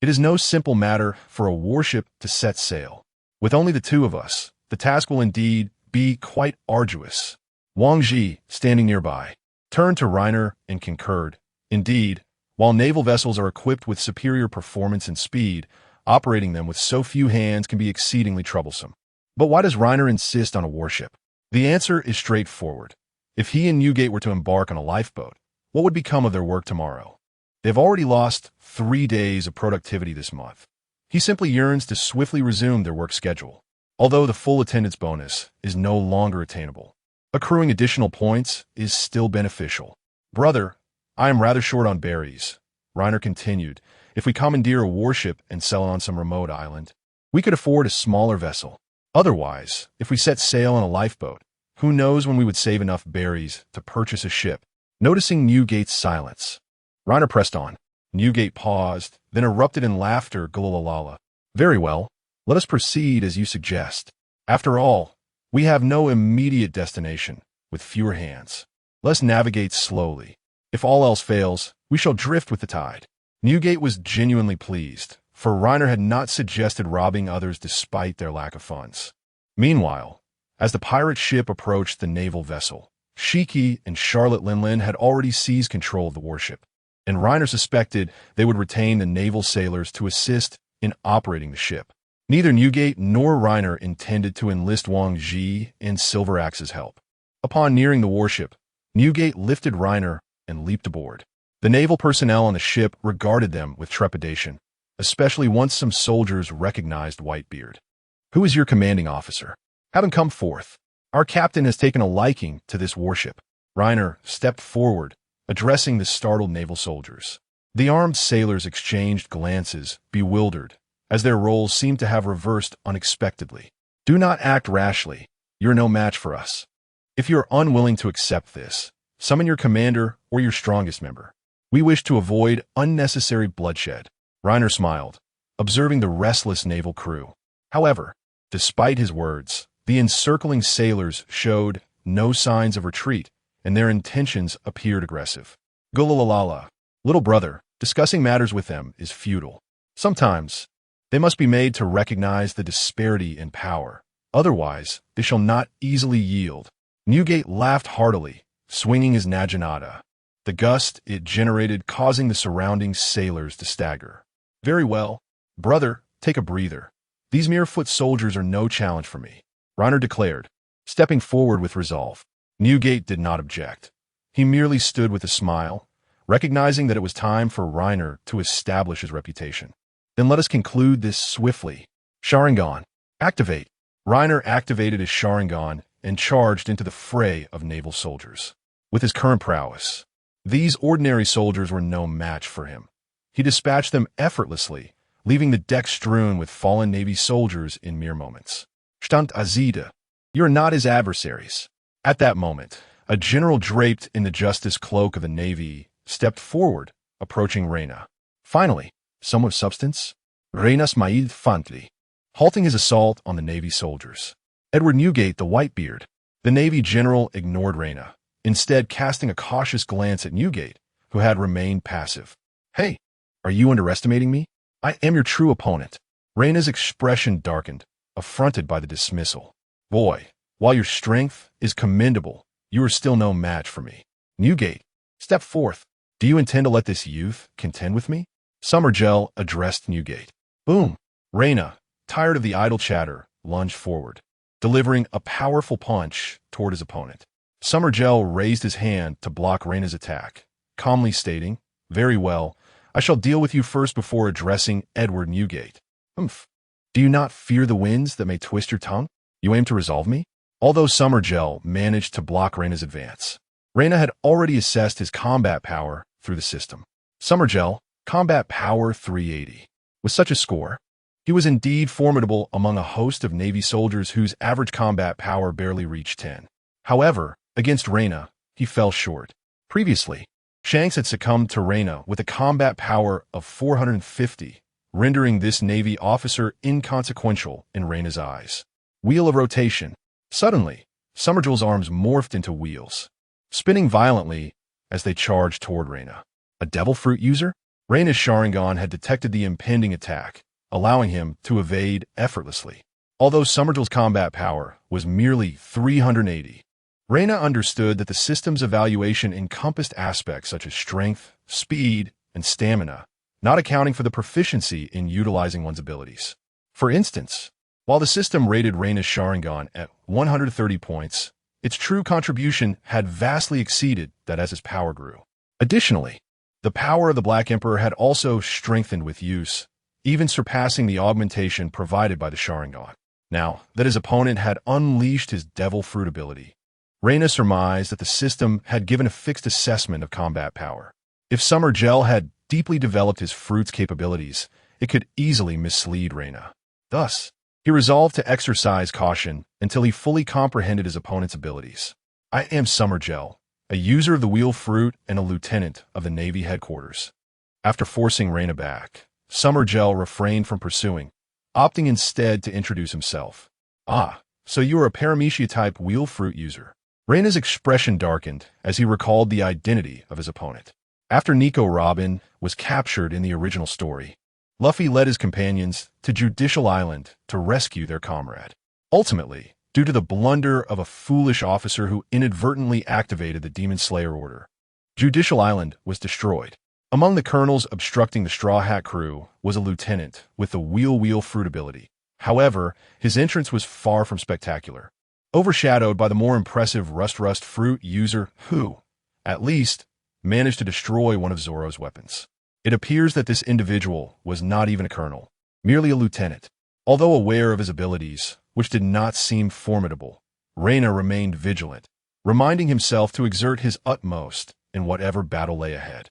Speaker 2: "It is no simple matter for a warship to set sail. With only the two of us, the task will indeed be quite arduous." Wang Ji, standing nearby, turned to Reiner and concurred. Indeed, while naval vessels are equipped with superior performance and speed, operating them with so few hands can be exceedingly troublesome. But why does Reiner insist on a warship? The answer is straightforward. If he and Newgate were to embark on a lifeboat, what would become of their work tomorrow? They've already lost 3 days of productivity this month. He simply yearns to swiftly resume their work schedule, although the full attendance bonus is no longer attainable. Accruing additional points is still beneficial. "Brother, I am rather short on berries," Reiner continued. "If we commandeer a warship and sell it on some remote island, we could afford a smaller vessel. Otherwise, if we set sail on a lifeboat, who knows when we would save enough berries to purchase a ship." Noticing Newgate's silence, Reiner pressed on. Newgate paused, then erupted in laughter. "Gulalala. Very well, let us proceed as you suggest. After all, we have no immediate destination, with fewer hands. Let's navigate slowly. If all else fails, we shall drift with the tide." Newgate was genuinely pleased, for Reiner had not suggested robbing others despite their lack of funds. Meanwhile, as the pirate ship approached the naval vessel, Shiki and Charlotte Linlin had already seized control of the warship, and Reiner suspected they would retain the naval sailors to assist in operating the ship. Neither Newgate nor Reiner intended to enlist Wang Ji and Silver Axe's help. Upon nearing the warship, Newgate lifted Reiner and leaped aboard. The naval personnel on the ship regarded them with trepidation, especially once some soldiers recognized Whitebeard. "Who is your commanding officer? Have him come forth. Our captain has taken a liking to this warship." Reiner stepped forward, addressing the startled naval soldiers. The armed sailors exchanged glances, bewildered, as their roles seemed to have reversed unexpectedly. "Do not act rashly. You're no match for us. If you're unwilling to accept this, summon your commander or your strongest member. We wish to avoid unnecessary bloodshed." Reiner smiled, observing the restless naval crew. However, despite his words, the encircling sailors showed no signs of retreat, and their intentions appeared aggressive. "Gulalala, little brother, discussing matters with them is futile. Sometimes, they must be made to recognize the disparity in power. Otherwise, they shall not easily yield." Newgate laughed heartily, swinging his naginata, the gust it generated causing the surrounding sailors to stagger. "Very well, brother, take a breather. These mere foot soldiers are no challenge for me," Reiner declared, stepping forward with resolve. Newgate did not object. He merely stood with a smile, recognizing that it was time for Reiner to establish his reputation. "Then let us conclude this swiftly. Sharingan, activate." Reiner activated his Sharingan and charged into the fray of naval soldiers. With his current prowess, these ordinary soldiers were no match for him. He dispatched them effortlessly, leaving the deck strewn with fallen Navy soldiers in mere moments. "Stand Azida, you are not his adversaries." At that moment, a general draped in the justice cloak of the Navy stepped forward, approaching Reina. Finally, some of substance? Reina smiled fondly, halting his assault on the Navy soldiers. Edward Newgate, the Whitebeard. The Navy general ignored Reina, instead casting a cautious glance at Newgate, who had remained passive. "Hey, are you underestimating me? I am your true opponent." Reina's expression darkened, affronted by the dismissal. "Boy, while your strength is commendable, you are still no match for me. Newgate, step forth. Do you intend to let this youth contend with me?" Summergel addressed Newgate. Boom! Reina, tired of the idle chatter, lunged forward, delivering a powerful punch toward his opponent. Summergel raised his hand to block Reina's attack, calmly stating, "Very well, I shall deal with you first before addressing Edward Newgate." "Humph. Do you not fear the winds that may twist your tongue? You aim to resolve me?" Although Summergel managed to block Reina's advance, Reina had already assessed his combat power through the system. Summergel, combat power 380. With such a score, he was indeed formidable among a host of Navy soldiers whose average combat power barely reached 10. However, against Reina, he fell short. Previously, Shanks had succumbed to Reina with a combat power of 450, rendering this Navy officer inconsequential in Reina's eyes. Wheel of rotation. Suddenly, Summergel's arms morphed into wheels. spinning violently as they charged toward Reina. A devil fruit user? Reina's Sharingan had detected the impending attack, allowing him to evade effortlessly. Although Summergill's combat power was merely 380, Reina understood that the system's evaluation encompassed aspects such as strength, speed, and stamina, not accounting for the proficiency in utilizing one's abilities. For instance, while the system rated Reina's Sharingan at 130 points, its true contribution had vastly exceeded that as his power grew. Additionally, the power of the Black Emperor had also strengthened with use, even surpassing the augmentation provided by the Sharingan. Now that his opponent had unleashed his devil fruit ability, Reina surmised that the system had given a fixed assessment of combat power. If Summergell had deeply developed his fruit's capabilities, it could easily mislead Reina. Thus, he resolved to exercise caution until he fully comprehended his opponent's abilities. I am Summergell, a user of the wheel fruit and a lieutenant of the Navy headquarters. After forcing Reina back, Summergell refrained from pursuing, opting instead to introduce himself. Ah, so you are a Paramecia-type wheel fruit user. Reina's expression darkened as he recalled the identity of his opponent. After Nico Robin was captured in the original story, Luffy led his companions to Judicial Island to rescue their comrade. Ultimately, due to the blunder of a foolish officer who inadvertently activated the Demon Slayer order, Judicial Island was destroyed. Among the colonels obstructing the Straw Hat crew was a lieutenant with the wheel fruit ability. However, his entrance was far from spectacular, overshadowed by the more impressive Rust fruit user who, at least, managed to destroy one of Zoro's weapons. It appears that this individual was not even a colonel, merely a lieutenant. Although aware of his abilities, which did not seem formidable, Reina remained vigilant, reminding himself to exert his utmost in whatever battle lay ahead.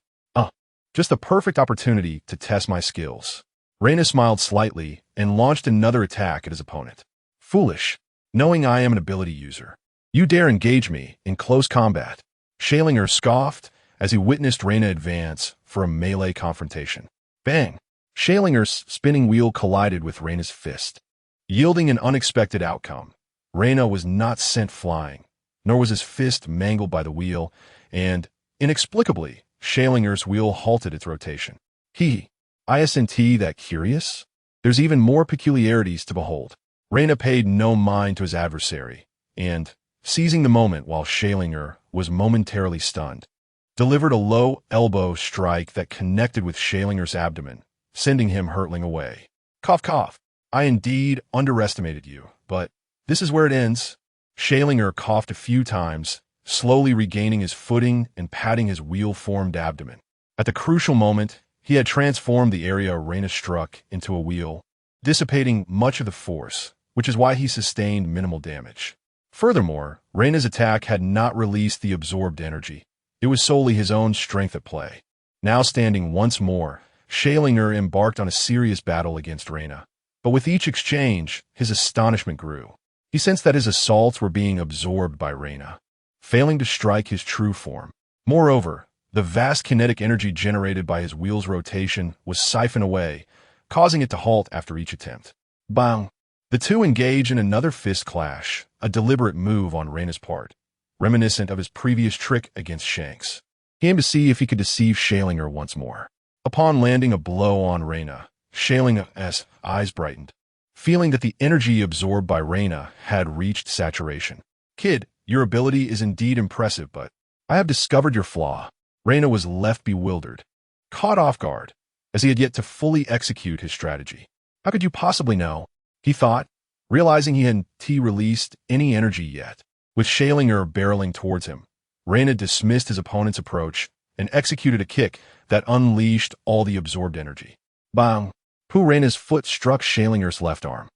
Speaker 2: Just the perfect opportunity to test my skills. Reina smiled slightly and launched another attack at his opponent. Foolish, knowing I am an ability user. You dare engage me in close combat. Schalinger scoffed as he witnessed Reina advance for a melee confrontation. Bang! Schalinger's spinning wheel collided with Reina's fist, yielding an unexpected outcome. Reina was not sent flying, nor was his fist mangled by the wheel, and, inexplicably, Schalinger's wheel halted its rotation. Isn't that curious? There's even more peculiarities to behold. Reina paid no mind to his adversary, and, seizing the moment while Schalinger was momentarily stunned, delivered a low elbow strike that connected with Schalinger's abdomen, sending him hurtling away. Cough, cough. I indeed underestimated you, but this is where it ends. Schalinger coughed a few times, slowly regaining his footing and patting his wheel-formed abdomen. At the crucial moment, he had transformed the area Reina struck into a wheel, dissipating much of the force, which is why he sustained minimal damage. Furthermore, Reina's attack had not released the absorbed energy. It was solely his own strength at play. Now standing once more, Schalinger embarked on a serious battle against Reina. But with each exchange, his astonishment grew. He sensed that his assaults were being absorbed by Reina, failing to strike his true form. Moreover, the vast kinetic energy generated by his wheel's rotation was siphoned away, causing it to halt after each attempt. Bang! The two engage in another fist clash, a deliberate move on Reina's part, reminiscent of his previous trick against Shanks. He aimed to see if he could deceive Schalinger once more. Upon landing a blow on Reina, Schalinger's eyes brightened, feeling that the energy absorbed by Reina had reached saturation. Kid, your ability is indeed impressive, but I have discovered your flaw. Reina was left bewildered, caught off guard, as he had yet to fully execute his strategy. How could you possibly know? He thought, realizing he hadn't released any energy yet. With Schalinger barreling towards him, Reina dismissed his opponent's approach and executed a kick that unleashed all the absorbed energy. Bang! Reina's foot struck Schalinger's left arm,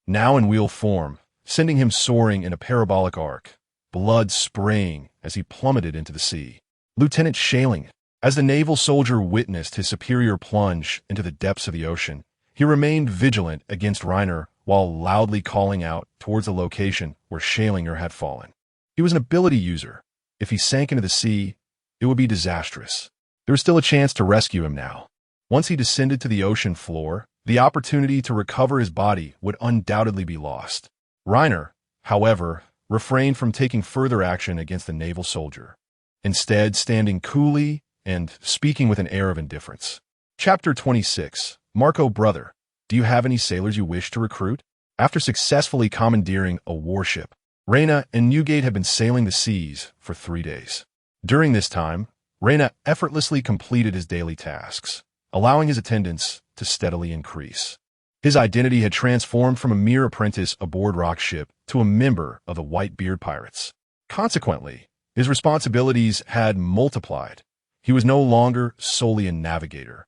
Speaker 2: now in wheel form, sending him soaring in a parabolic arc, blood spraying as he plummeted into the sea. Lieutenant Schalinger, as the naval soldier witnessed his superior plunge into the depths of the ocean, he remained vigilant against Reiner while loudly calling out towards the location where Schalinger had fallen. He was an ability user. If he sank into the sea, it would be disastrous. There was still a chance to rescue him now. Once he descended to the ocean floor, the opportunity to recover his body would undoubtedly be lost. Reiner, however, refrained from taking further action against the naval soldier. instead standing coolly and speaking with an air of indifference. Chapter 26. Marco, brother, do you have any sailors you wish to recruit? After successfully commandeering a warship, Reina and Newgate had been sailing the seas for 3 days. During this time, Reina effortlessly completed his daily tasks, allowing his attendance to steadily increase. His identity had transformed from a mere apprentice aboard Rock's ship to a member of the Whitebeard pirates. Consequently, his responsibilities had multiplied. He was no longer solely a navigator,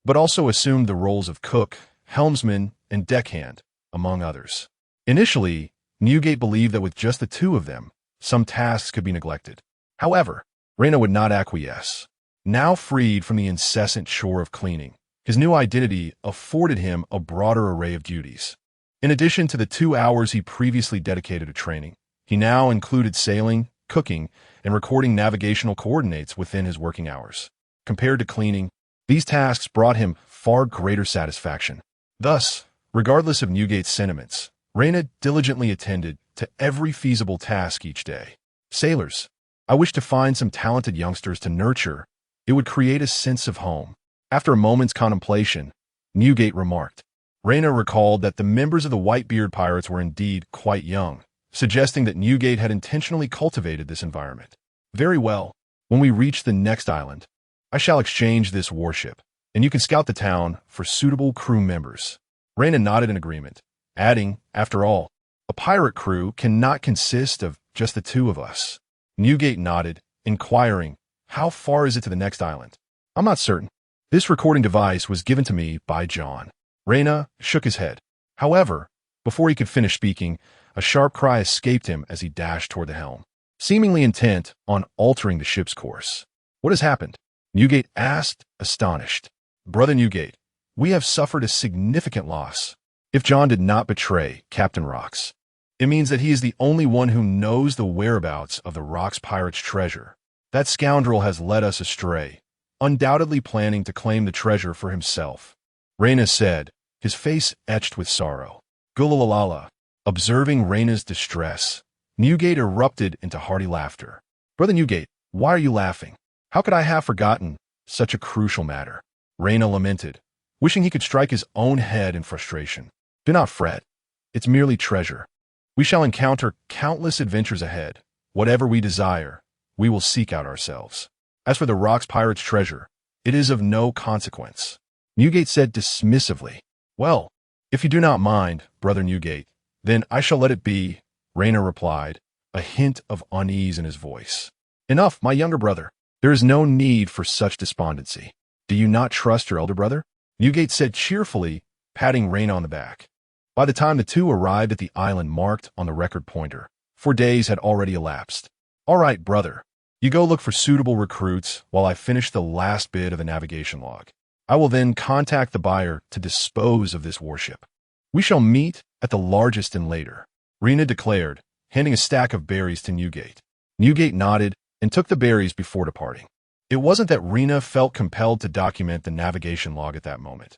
Speaker 2: but also assumed the roles of cook, helmsman, and deckhand, among others. Initially, Newgate believed that with just the two of them, some tasks could be neglected. However, Reina would not acquiesce. Now freed from the incessant chore of cleaning, his new identity afforded him a broader array of duties. In addition to the 2 hours he previously dedicated to training, he now included sailing, cooking, and recording navigational coordinates within his working hours. Compared to cleaning, these tasks brought him far greater satisfaction. Thus, regardless of Newgate's sentiments, Reina diligently attended to every feasible task each day. Sailors, I wish to find some talented youngsters to nurture. It would create a sense of home. After a moment's contemplation, Newgate remarked. Reina recalled that the members of the Whitebeard pirates were indeed quite young, suggesting that Newgate had intentionally cultivated this environment. Very well. When we reach the next island, I shall exchange this warship, and you can scout the town for suitable crew members. Reina nodded in agreement, adding, after all, a pirate crew cannot consist of just the two of us. Newgate nodded, inquiring, how far is it to the next island? I'm not certain. This recording device was given to me by John. Reina shook his head. However, before he could finish speaking, a sharp cry escaped him as he dashed toward the helm, seemingly intent on altering the ship's course. What has happened? Newgate asked, astonished. Brother Newgate, we have suffered a significant loss. If John did not betray Captain Rocks, it means that he is the only one who knows the whereabouts of the Rocks pirates' treasure. That scoundrel has led us astray, undoubtedly planning to claim the treasure for himself. Reina said, his face etched with sorrow. Gulalala. Observing Reina's distress, Newgate erupted into hearty laughter. Brother Newgate, why are you laughing? How could I have forgotten such a crucial matter? Reina lamented, wishing he could strike his own head in frustration. Do not fret. It's merely treasure. We shall encounter countless adventures ahead. Whatever we desire, we will seek out ourselves. As for the Rocks pirates' treasure, it is of no consequence. Newgate said dismissively. Well, if you do not mind, Brother Newgate, then I shall let it be, Reina replied, a hint of unease in his voice. Enough, my younger brother. There is no need for such despondency. Do you not trust your elder brother? Newgate said cheerfully, patting Reina on the back. By the time the two arrived at the island marked on the record pointer, 4 days had already elapsed. All right, brother. You go look for suitable recruits while I finish the last bit of the navigation log. I will then contact the buyer to dispose of this warship. We shall meet at the largest and later, Reina declared, handing a stack of berries to Newgate. Newgate nodded and took the berries before departing. It wasn't that Reina felt compelled to document the navigation log at that moment.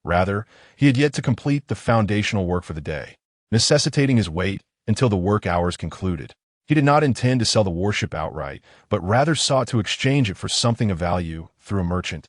Speaker 2: Rather, he had yet to complete the foundational work for the day, necessitating his wait until the work hours concluded. He did not intend to sell the warship outright, but rather sought to exchange it for something of value through a merchant,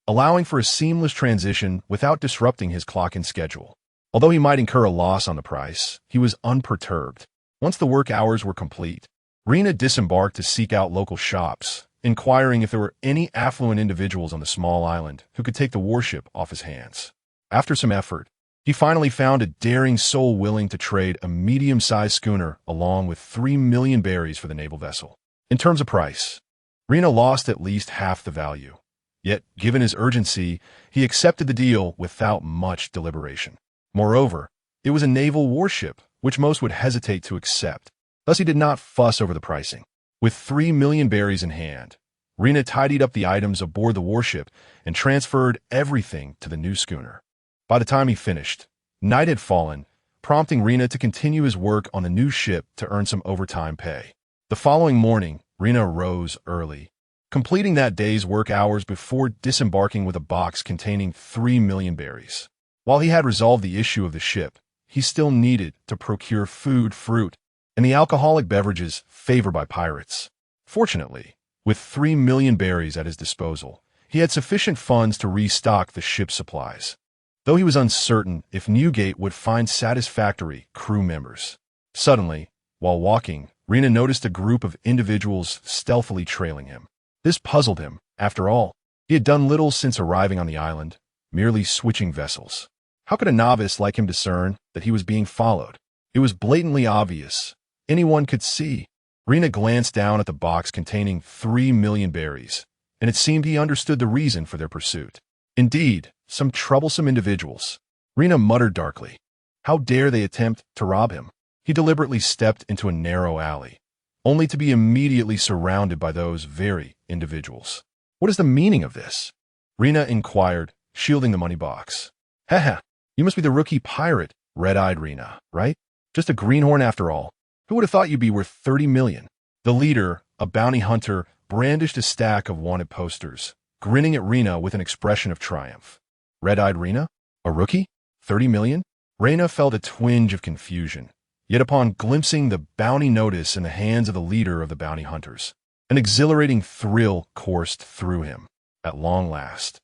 Speaker 2: allowing for a seamless transition without disrupting his clock and schedule. Although he might incur a loss on the price, he was unperturbed. Once the work hours were complete, Reina disembarked to seek out local shops, inquiring if there were any affluent individuals on the small island who could take the warship off his hands. After some effort, he finally found a daring soul willing to trade a medium-sized schooner along with 3 million berries for the naval vessel. In terms of price, Reina lost at least half the value. Yet, given his urgency, he accepted the deal without much deliberation. Moreover, it was a naval warship, which most would hesitate to accept. Thus he did not fuss over the pricing. With 3 million berries in hand, Reina tidied up the items aboard the warship and transferred everything to the new schooner. By the time he finished, night had fallen, prompting Reina to continue his work on the new ship to earn some overtime pay. The following morning, Reina rose early, completing that day's work hours before disembarking with a box containing 3 million berries. While he had resolved the issue of the ship, he still needed to procure food, fruit, and the alcoholic beverages favored by pirates. Fortunately, With 3 million berries at his disposal, he had sufficient funds to restock the ship's supplies, though he was uncertain if Newgate would find satisfactory crew members. Suddenly, while walking, Rena noticed a group of individuals stealthily trailing him. This puzzled him. After all, he had done little since arriving on the island, merely switching vessels. How could a novice like him discern that he was being followed? It was blatantly obvious. Anyone could see. Rena glanced down at the box containing 3 million berries, and it seemed he understood the reason for their pursuit. Indeed, some troublesome individuals. Rena muttered darkly. How dare they attempt to rob him? He deliberately stepped into a narrow alley, only to be immediately surrounded by those very individuals. What is the meaning of this? Rena inquired, shielding the money box. Haha, you must be the rookie pirate, red-eyed Rena, right? Just a greenhorn after all. Who would have thought you'd be worth 30 million? The leader, a bounty hunter, brandished a stack of wanted posters, grinning at Rena with an expression of triumph. Red-eyed Rena? A rookie? 30 million? Rena felt a twinge of confusion. Yet upon glimpsing the bounty notice in the hands of the leader of the bounty hunters, an exhilarating thrill coursed through him. At long last,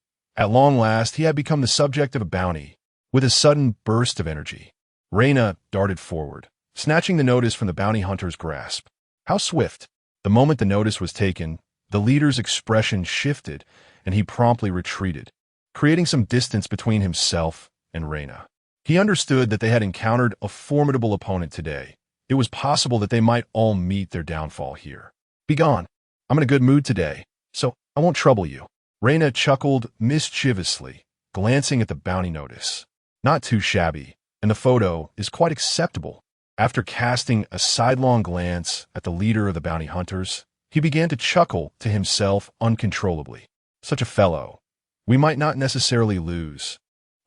Speaker 2: he had become the subject of a bounty. With a sudden burst of energy, Rena darted forward, snatching the notice from the bounty hunter's grasp. How swift! The moment the notice was taken, the leader's expression shifted, and he promptly retreated, creating some distance between himself and Rena. He understood that they had encountered a formidable opponent today. It was possible that they might all meet their downfall here. Begone. I'm in a good mood today, so I won't trouble you. Rena chuckled mischievously, glancing at the bounty notice. Not too shabby, and the photo is quite acceptable. After casting a sidelong glance at the leader of the bounty hunters, he began to chuckle to himself uncontrollably. Such a fellow. We might not necessarily lose.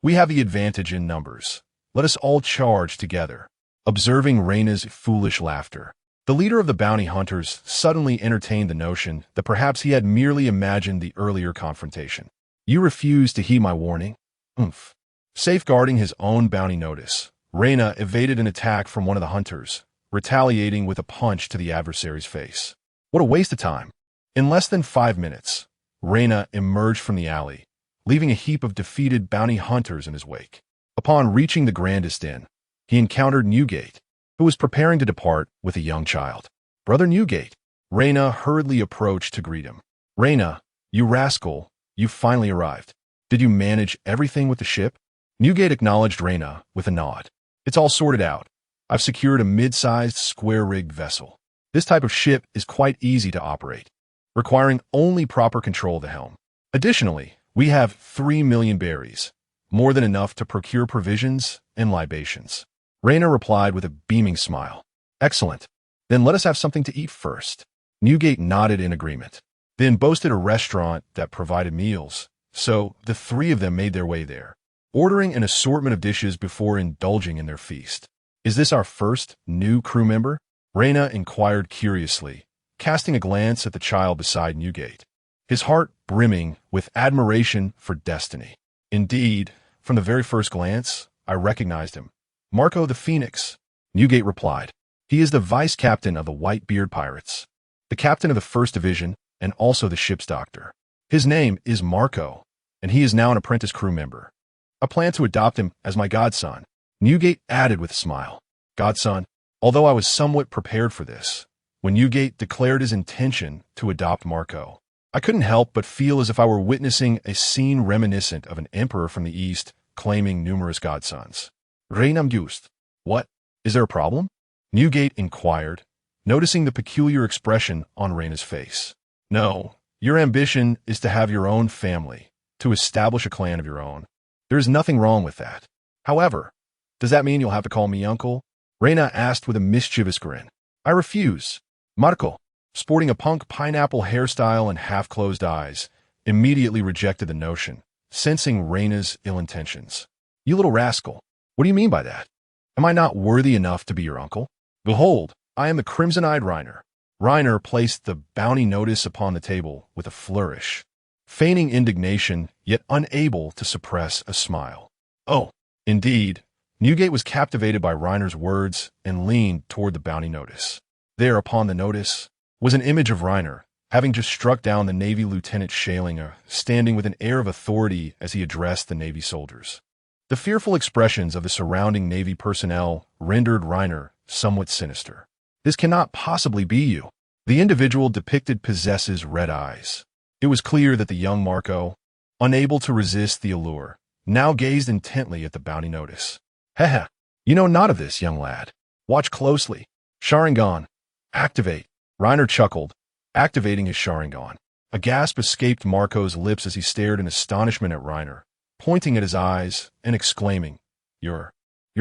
Speaker 2: We have the advantage in numbers. Let us all charge together. Observing Rena's foolish laughter, the leader of the bounty hunters suddenly entertained the notion that perhaps he had merely imagined the earlier confrontation. You refuse to heed my warning? Oomph. Safeguarding his own bounty notice, Rena evaded an attack from one of the hunters, retaliating with a punch to the adversary's face. What a waste of time. In less than 5 minutes, Rena emerged from the alley, leaving a heap of defeated bounty hunters in his wake. Upon reaching the grandest inn, he encountered Newgate, who was preparing to depart with a young child. Brother Newgate. Rena hurriedly approached to greet him. Rena, you rascal, you finally arrived. Did you manage everything with the ship? Newgate acknowledged Rena with a nod. It's all sorted out. I've secured a mid-sized square-rigged vessel. This type of ship is quite easy to operate, requiring only proper control of the helm. Additionally, we have 3 million berries, more than enough to procure provisions and libations. Rena replied with a beaming smile. Excellent. Then let us have something to eat first. Newgate nodded in agreement. The inn boasted a restaurant that provided meals, so the three of them made their way there, ordering an assortment of dishes before indulging in their feast. Is this our first new crew member? Rena inquired curiously, casting a glance at the child beside Newgate, his heart brimming with admiration for destiny. Indeed, from the very first glance, I recognized him. Marco the Phoenix, Newgate replied. He is the vice captain of the Whitebeard pirates, the captain of the 1st Division, and also the ship's doctor. His name is Marco, and he is now an apprentice crew member. I plan to adopt him as my godson, Newgate added with a smile. Godson, although I was somewhat prepared for this, when Newgate declared his intention to adopt Marco, I couldn't help but feel as if I were witnessing a scene reminiscent of an emperor from the East claiming numerous godsons. Reinam just. What? Is there a problem? Newgate inquired, noticing the peculiar expression on Rena's face. No, your ambition is to have your own family, to establish a clan of your own. There is nothing wrong with that. However, does that mean you'll have to call me uncle? Rena asked with a mischievous grin. I refuse. Marco, sporting a punk pineapple hairstyle and half-closed eyes, immediately rejected the notion, sensing Rena's ill intentions. You little rascal, what do you mean by that? Am I not worthy enough to be your uncle? Behold, I am the crimson-eyed Reiner. Reiner placed the bounty notice upon the table with a flourish, feigning indignation, yet unable to suppress a smile. Oh, indeed. Newgate was captivated by Reiner's words and leaned toward the bounty notice. There, upon the notice, was an image of Reiner, having just struck down the Navy Lieutenant Schalinger, standing with an air of authority as he addressed the Navy soldiers. The fearful expressions of the surrounding Navy personnel rendered Reiner somewhat sinister. This cannot possibly be you. The individual depicted possesses red eyes. It was clear that the young Marco, unable to resist the allure, now gazed intently at the bounty notice. Heh, you know not of this, young lad. Watch closely. Sharingan. Activate. Reiner chuckled, activating his Sharingan. A gasp escaped Marco's lips as he stared in astonishment at Reiner, pointing at his eyes and exclaiming, Your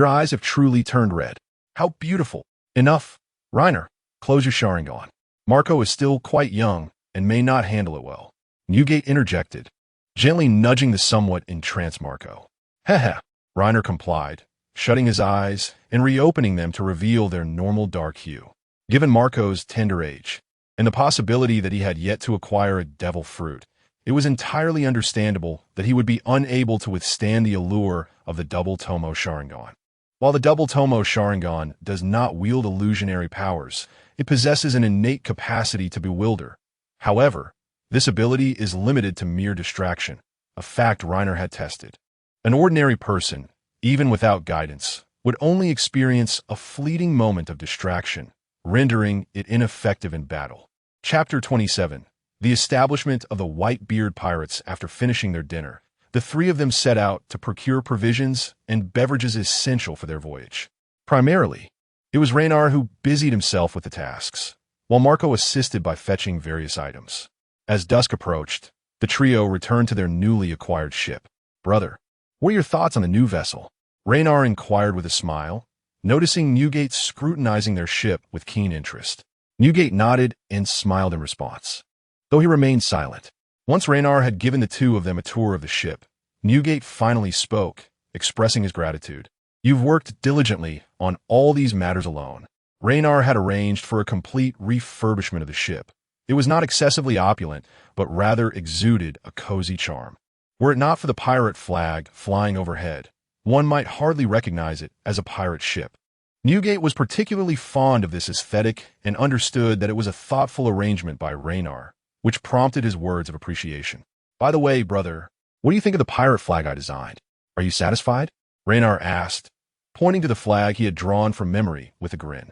Speaker 2: eyes have truly turned red. How beautiful. Enough. Reiner, close your Sharingan. Marco is still quite young and may not handle it well. Newgate interjected, gently nudging the somewhat entranced Marco. Heh. Reiner complied, shutting his eyes and reopening them to reveal their normal dark hue. Given Marco's tender age, and the possibility that he had yet to acquire a devil fruit, it was entirely understandable that he would be unable to withstand the allure of the double Tomo Sharingan. While the double Tomo Sharingan does not wield illusionary powers, it possesses an innate capacity to bewilder. However, this ability is limited to mere distraction, a fact Reiner had tested. An ordinary person, even without guidance, would only experience a fleeting moment of distraction, rendering it ineffective in battle. Chapter 27. The establishment of the Whitebeard pirates. After finishing their dinner, the three of them set out to procure provisions and beverages essential for their voyage. Primarily, it was Reiner who busied himself with the tasks, while Marco assisted by fetching various items. As dusk approached, the trio returned to their newly acquired ship. Brother, what are your thoughts on the new vessel? Reiner inquired with a smile, noticing Newgate scrutinizing their ship with keen interest. Newgate nodded and smiled in response, though he remained silent. Once Reiner had given the two of them a tour of the ship, Newgate finally spoke, expressing his gratitude. You've worked diligently on all these matters alone. Reiner had arranged for a complete refurbishment of the ship. It was not excessively opulent, but rather exuded a cozy charm. Were it not for the pirate flag flying overhead, one might hardly recognize it as a pirate ship. Newgate was particularly fond of this aesthetic and understood that it was a thoughtful arrangement by Reiner, which prompted his words of appreciation. By the way, brother, what do you think of the pirate flag I designed? Are you satisfied? Reiner asked, pointing to the flag he had drawn from memory with a grin.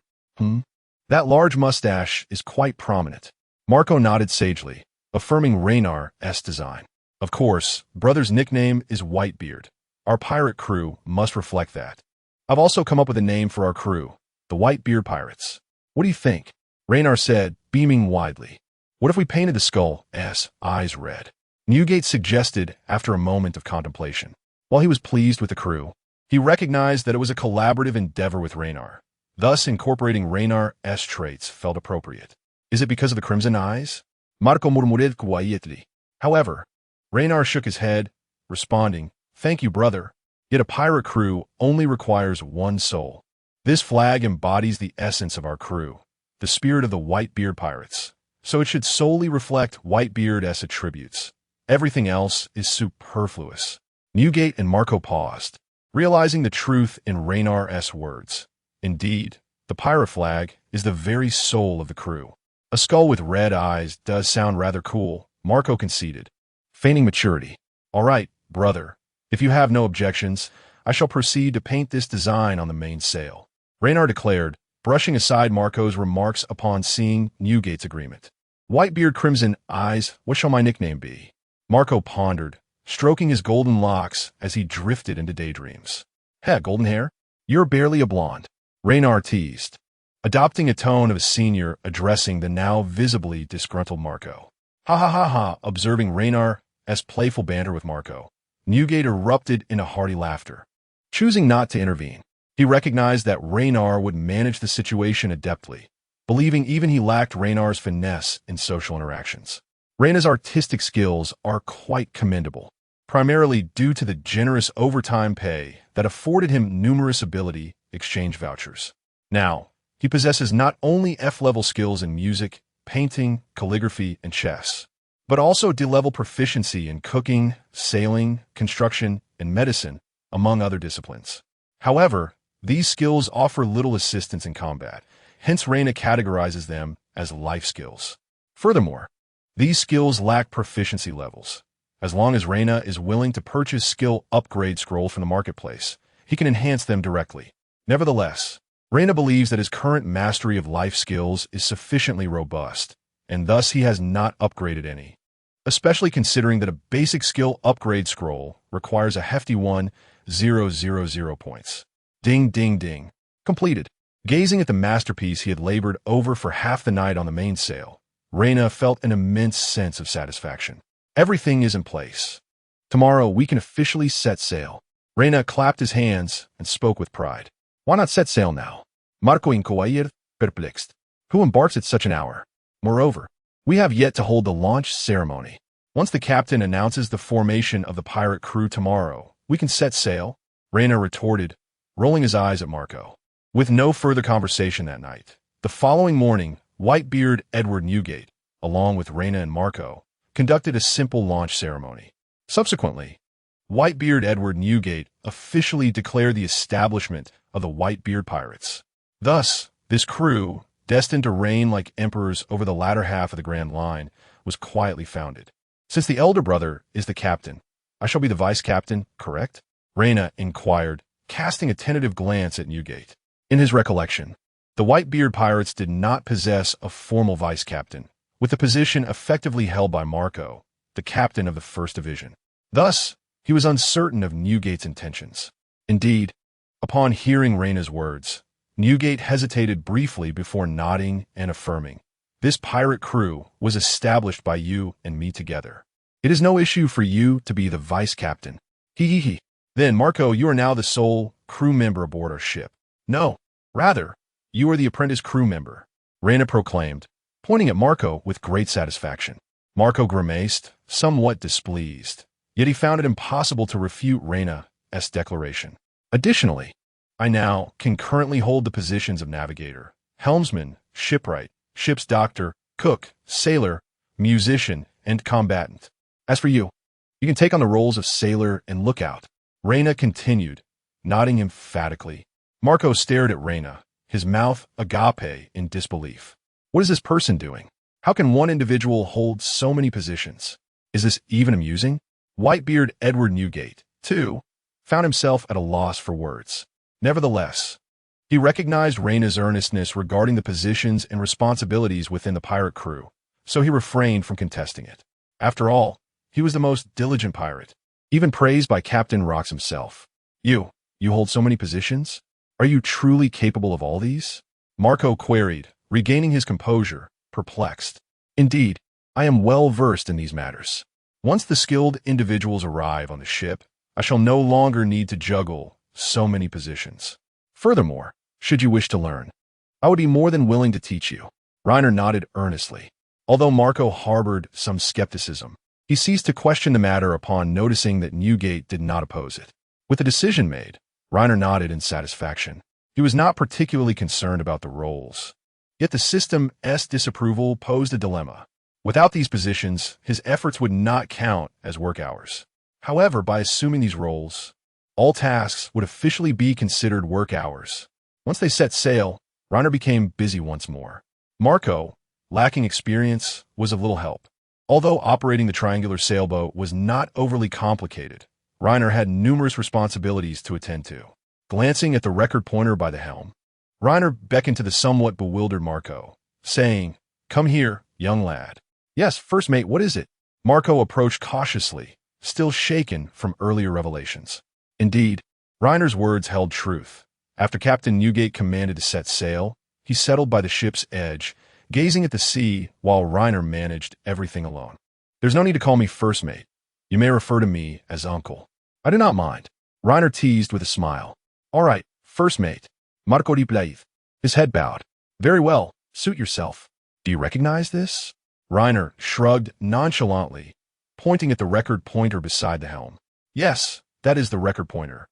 Speaker 2: That large mustache is quite prominent. Marco nodded sagely, affirming Reiner's design. Of course, brother's nickname is Whitebeard. Our pirate crew must reflect that. I've also come up with a name for our crew, the Whitebeard Pirates. What do you think? Reiner said, beaming widely. What if we painted the skull's eyes red? Newgate suggested after a moment of contemplation. While he was pleased with the crew, he recognized that it was a collaborative endeavor with Reiner. Thus, incorporating Reiner's traits felt appropriate. Is it because of the crimson eyes? Marco murmured quietly. However, Reiner shook his head, responding, Thank you, brother. Yet a pirate crew only requires one soul. This flag embodies the essence of our crew, the spirit of the Whitebeard Pirates, so it should solely reflect Whitebeard's attributes. Everything else is superfluous. Newgate and Marco paused, realizing the truth in Reiner's words. Indeed, the pirate flag is the very soul of the crew. A skull with red eyes does sound rather cool, Marco conceded, feigning maturity. All right, brother. If you have no objections, I shall proceed to paint this design on the mainsail. Reiner declared, brushing aside Marco's remarks upon seeing Newgate's agreement. Whitebeard Crimson Eyes, what shall my nickname be? Marco pondered, stroking his golden locks as he drifted into daydreams. Golden hair? You're barely a blonde. Reiner teased, adopting a tone of a senior addressing the now visibly disgruntled Marco. Ha, observing Reiner's playful banter with Marco. Newgate erupted into hearty laughter. Choosing not to intervene, he recognized that Reiner would manage the situation adeptly, believing even he lacked Reiner's finesse in social interactions. Reiner's artistic skills are quite commendable, primarily due to the generous overtime pay that afforded him numerous ability exchange vouchers. Now, he possesses not only F-level skills in music, painting, calligraphy, and chess, but also D-level proficiency in cooking, sailing, construction, and medicine, among other disciplines. However, these skills offer little assistance in combat, hence Reiner categorizes them as life skills. Furthermore, These skills lack proficiency levels. As long as Reina is willing to purchase skill upgrade scrolls from the marketplace, he can enhance them directly. Nevertheless, Reina believes that his current mastery of life skills is sufficiently robust, and thus he has not upgraded any. Especially considering that a basic skill upgrade scroll requires a hefty 1,000 points. Ding, ding, ding. Completed. Gazing at the masterpiece he had labored over for half the night on the main sale, Reina felt an immense sense of satisfaction. Everything is in place. Tomorrow we can officially set sail. Reina clapped his hands and spoke with pride. Why not set sail now? Marco inquired, perplexed. Who embarks at such an hour? Moreover, we have yet to hold the launch ceremony. Once the captain announces the formation of the pirate crew tomorrow, we can set sail, Reina retorted, rolling his eyes at Marco. With no further conversation that night, the following morning, Whitebeard Edward Newgate, along with Reina and Marco, conducted a simple launch ceremony. Subsequently, Whitebeard Edward Newgate officially declared the establishment of the Whitebeard Pirates. Thus, this crew, destined to reign like emperors over the latter half of the Grand Line, was quietly founded. Since the elder brother is the captain, I shall be the vice captain, correct? Reina inquired, casting a tentative glance at Newgate. In his recollection, the Whitebeard Pirates did not possess a formal vice captain, with the position effectively held by Marco, the captain of the First Division. Thus, he was uncertain of Newgate's intentions. Indeed, upon hearing Reina's words, Newgate hesitated briefly before nodding and affirming. This pirate crew was established by you and me together. It is no issue for you to be the vice captain. He. Then, Marco, you are now the sole crew member aboard our ship. No, rather, you are the apprentice crew member, Reina proclaimed, pointing at Marco with great satisfaction. Marco grimaced, somewhat displeased, yet he found it impossible to refute Reina's declaration. Additionally, I now concurrently hold the positions of navigator, helmsman, shipwright, ship's doctor, cook, sailor, musician, and combatant. As for you, you can take on the roles of sailor and lookout, Reina continued, nodding emphatically. Marco stared at Reina, his mouth agape in disbelief. What is this person doing? How can one individual hold so many positions? Is this even amusing? Whitebeard Edward Newgate, too, found himself at a loss for words. Nevertheless, he recognized Reina's earnestness regarding the positions and responsibilities within the pirate crew, so he refrained from contesting it. After all, he was the most diligent pirate, even praised by Captain Rox himself. You hold so many positions? Are you truly capable of all these? Marco queried, regaining his composure, perplexed. Indeed, I am well versed in these matters. Once the skilled individuals arrive on the ship, I shall no longer need to juggle so many positions. Furthermore, should you wish to learn, I would be more than willing to teach you. Reiner nodded earnestly. Although Marco harbored some skepticism, he ceased to question the matter upon noticing that Newgate did not oppose it. With the decision made, Reiner nodded in satisfaction. He was not particularly concerned about the roles. Yet the system's disapproval posed a dilemma. Without these positions, his efforts would not count as work hours. However, by assuming these roles, all tasks would officially be considered work hours. Once they set sail, Reiner became busy once more. Marco, lacking experience, was of little help. Although operating the triangular sailboat was not overly complicated, Reiner had numerous responsibilities to attend to. Glancing at the record pointer by the helm, Reiner beckoned to the somewhat bewildered Marco, saying, "Come here, young lad." "Yes, first mate, what is it?" Marco approached cautiously, still shaken from earlier revelations. Indeed, Reiner's words held truth. After Captain Newgate commanded to set sail, he settled by the ship's edge, gazing at the sea while Reiner managed everything alone. "There's no need to call me first mate. You may refer to me as uncle." "I do not mind," Reiner teased with a smile. "All right, first mate." Marco replied. His head bowed. "Very well, suit yourself. Do you recognize this?" Reiner shrugged nonchalantly, pointing at the record pointer beside the helm. "Yes, that is the record pointer,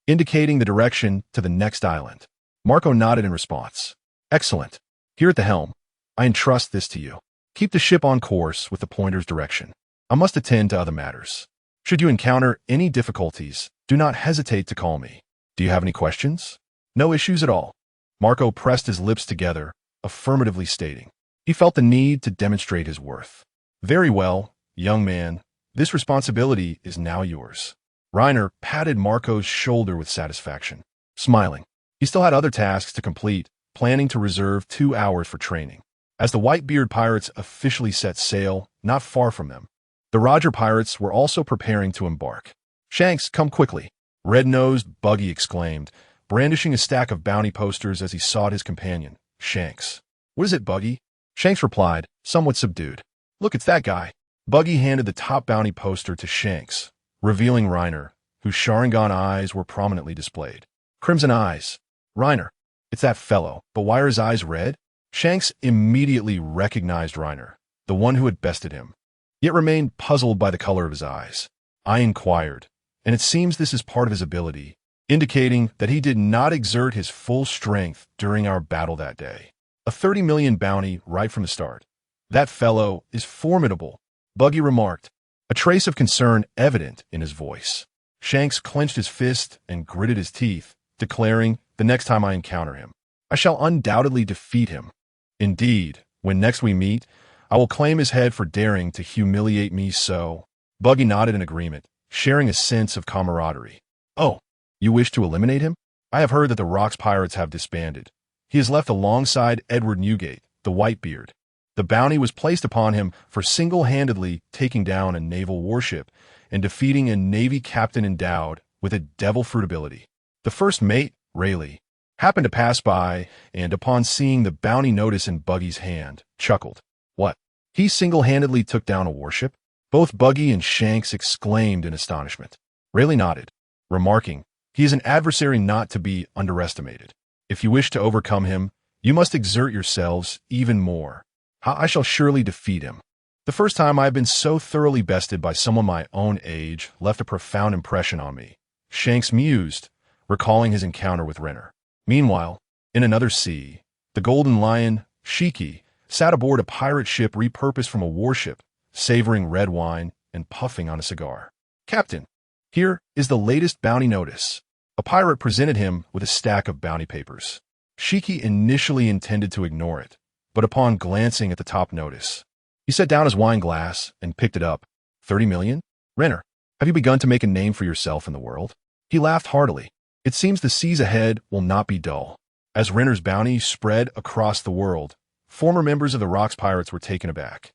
Speaker 2: indicating the direction to the next island." Marco nodded in response. "Excellent. Here at the helm, I entrust this to you. Keep the ship on course with the pointer's direction. I must attend to other matters. Should you encounter any difficulties, do not hesitate to call me. Do you have any questions?" "No issues at all." Marco pressed his lips together, affirmatively stating. He felt the need to demonstrate his worth. Very well, young man. This responsibility is now yours. Reiner patted Marco's shoulder with satisfaction, smiling. He still had other tasks to complete, planning to reserve 2 hours for training. As the Whitebeard pirates officially set sail, not far from them, the Roger pirates were also preparing to embark. Shanks, come quickly, red-nosed Buggy exclaimed, brandishing a stack of bounty posters as he sought his companion, Shanks. What is it, Buggy? Shanks replied, somewhat subdued. Look, it's that guy. Buggy handed the top bounty poster to Shanks, revealing Reiner, whose Sharingan eyes were prominently displayed. Crimson eyes. Reiner. It's that fellow, but why are his eyes red? Shanks immediately recognized Reiner, the one who had bested him, yet remained puzzled by the color of his eyes. I inquired, and it seems this is part of his ability, indicating that he did not exert his full strength during our battle that day. A 30 million bounty right from the start. That fellow is formidable, Buggy remarked, a trace of concern evident in his voice. Shanks clenched his fist and gritted his teeth, declaring, the next time I encounter him, I shall undoubtedly defeat him. Indeed, when next we meet, I will claim his head for daring to humiliate me so. Buggy nodded in agreement, sharing a sense of camaraderie. Oh, you wish to eliminate him? I have heard that the Rocks pirates have disbanded. He is left alongside Edward Newgate, the Whitebeard. The bounty was placed upon him for single-handedly taking down a naval warship and defeating a Navy captain endowed with a devil fruit ability. The first mate, Rayleigh, happened to pass by and, upon seeing the bounty notice in Buggy's hand, chuckled. What? He single-handedly took down a warship? Both Buggy and Shanks exclaimed in astonishment. Rayleigh nodded, remarking, he is an adversary not to be underestimated. If you wish to overcome him, you must exert yourselves even more. I shall surely defeat him. The first time I have been so thoroughly bested by someone my own age left a profound impression on me. Shanks mused, recalling his encounter with Reiner. Meanwhile, in another sea, the Golden Lion, Shiki, sat aboard a pirate ship repurposed from a warship, savoring red wine and puffing on a cigar. Captain, here is the latest bounty notice. A pirate presented him with a stack of bounty papers. Shiki initially intended to ignore it, but upon glancing at the top notice, he set down his wine glass and picked it up. 30 million? Reiner, have you begun to make a name for yourself in the world? He laughed heartily. It seems the seas ahead will not be dull. As Reiner's bounty spread across the world, former members of the Rocks pirates were taken aback.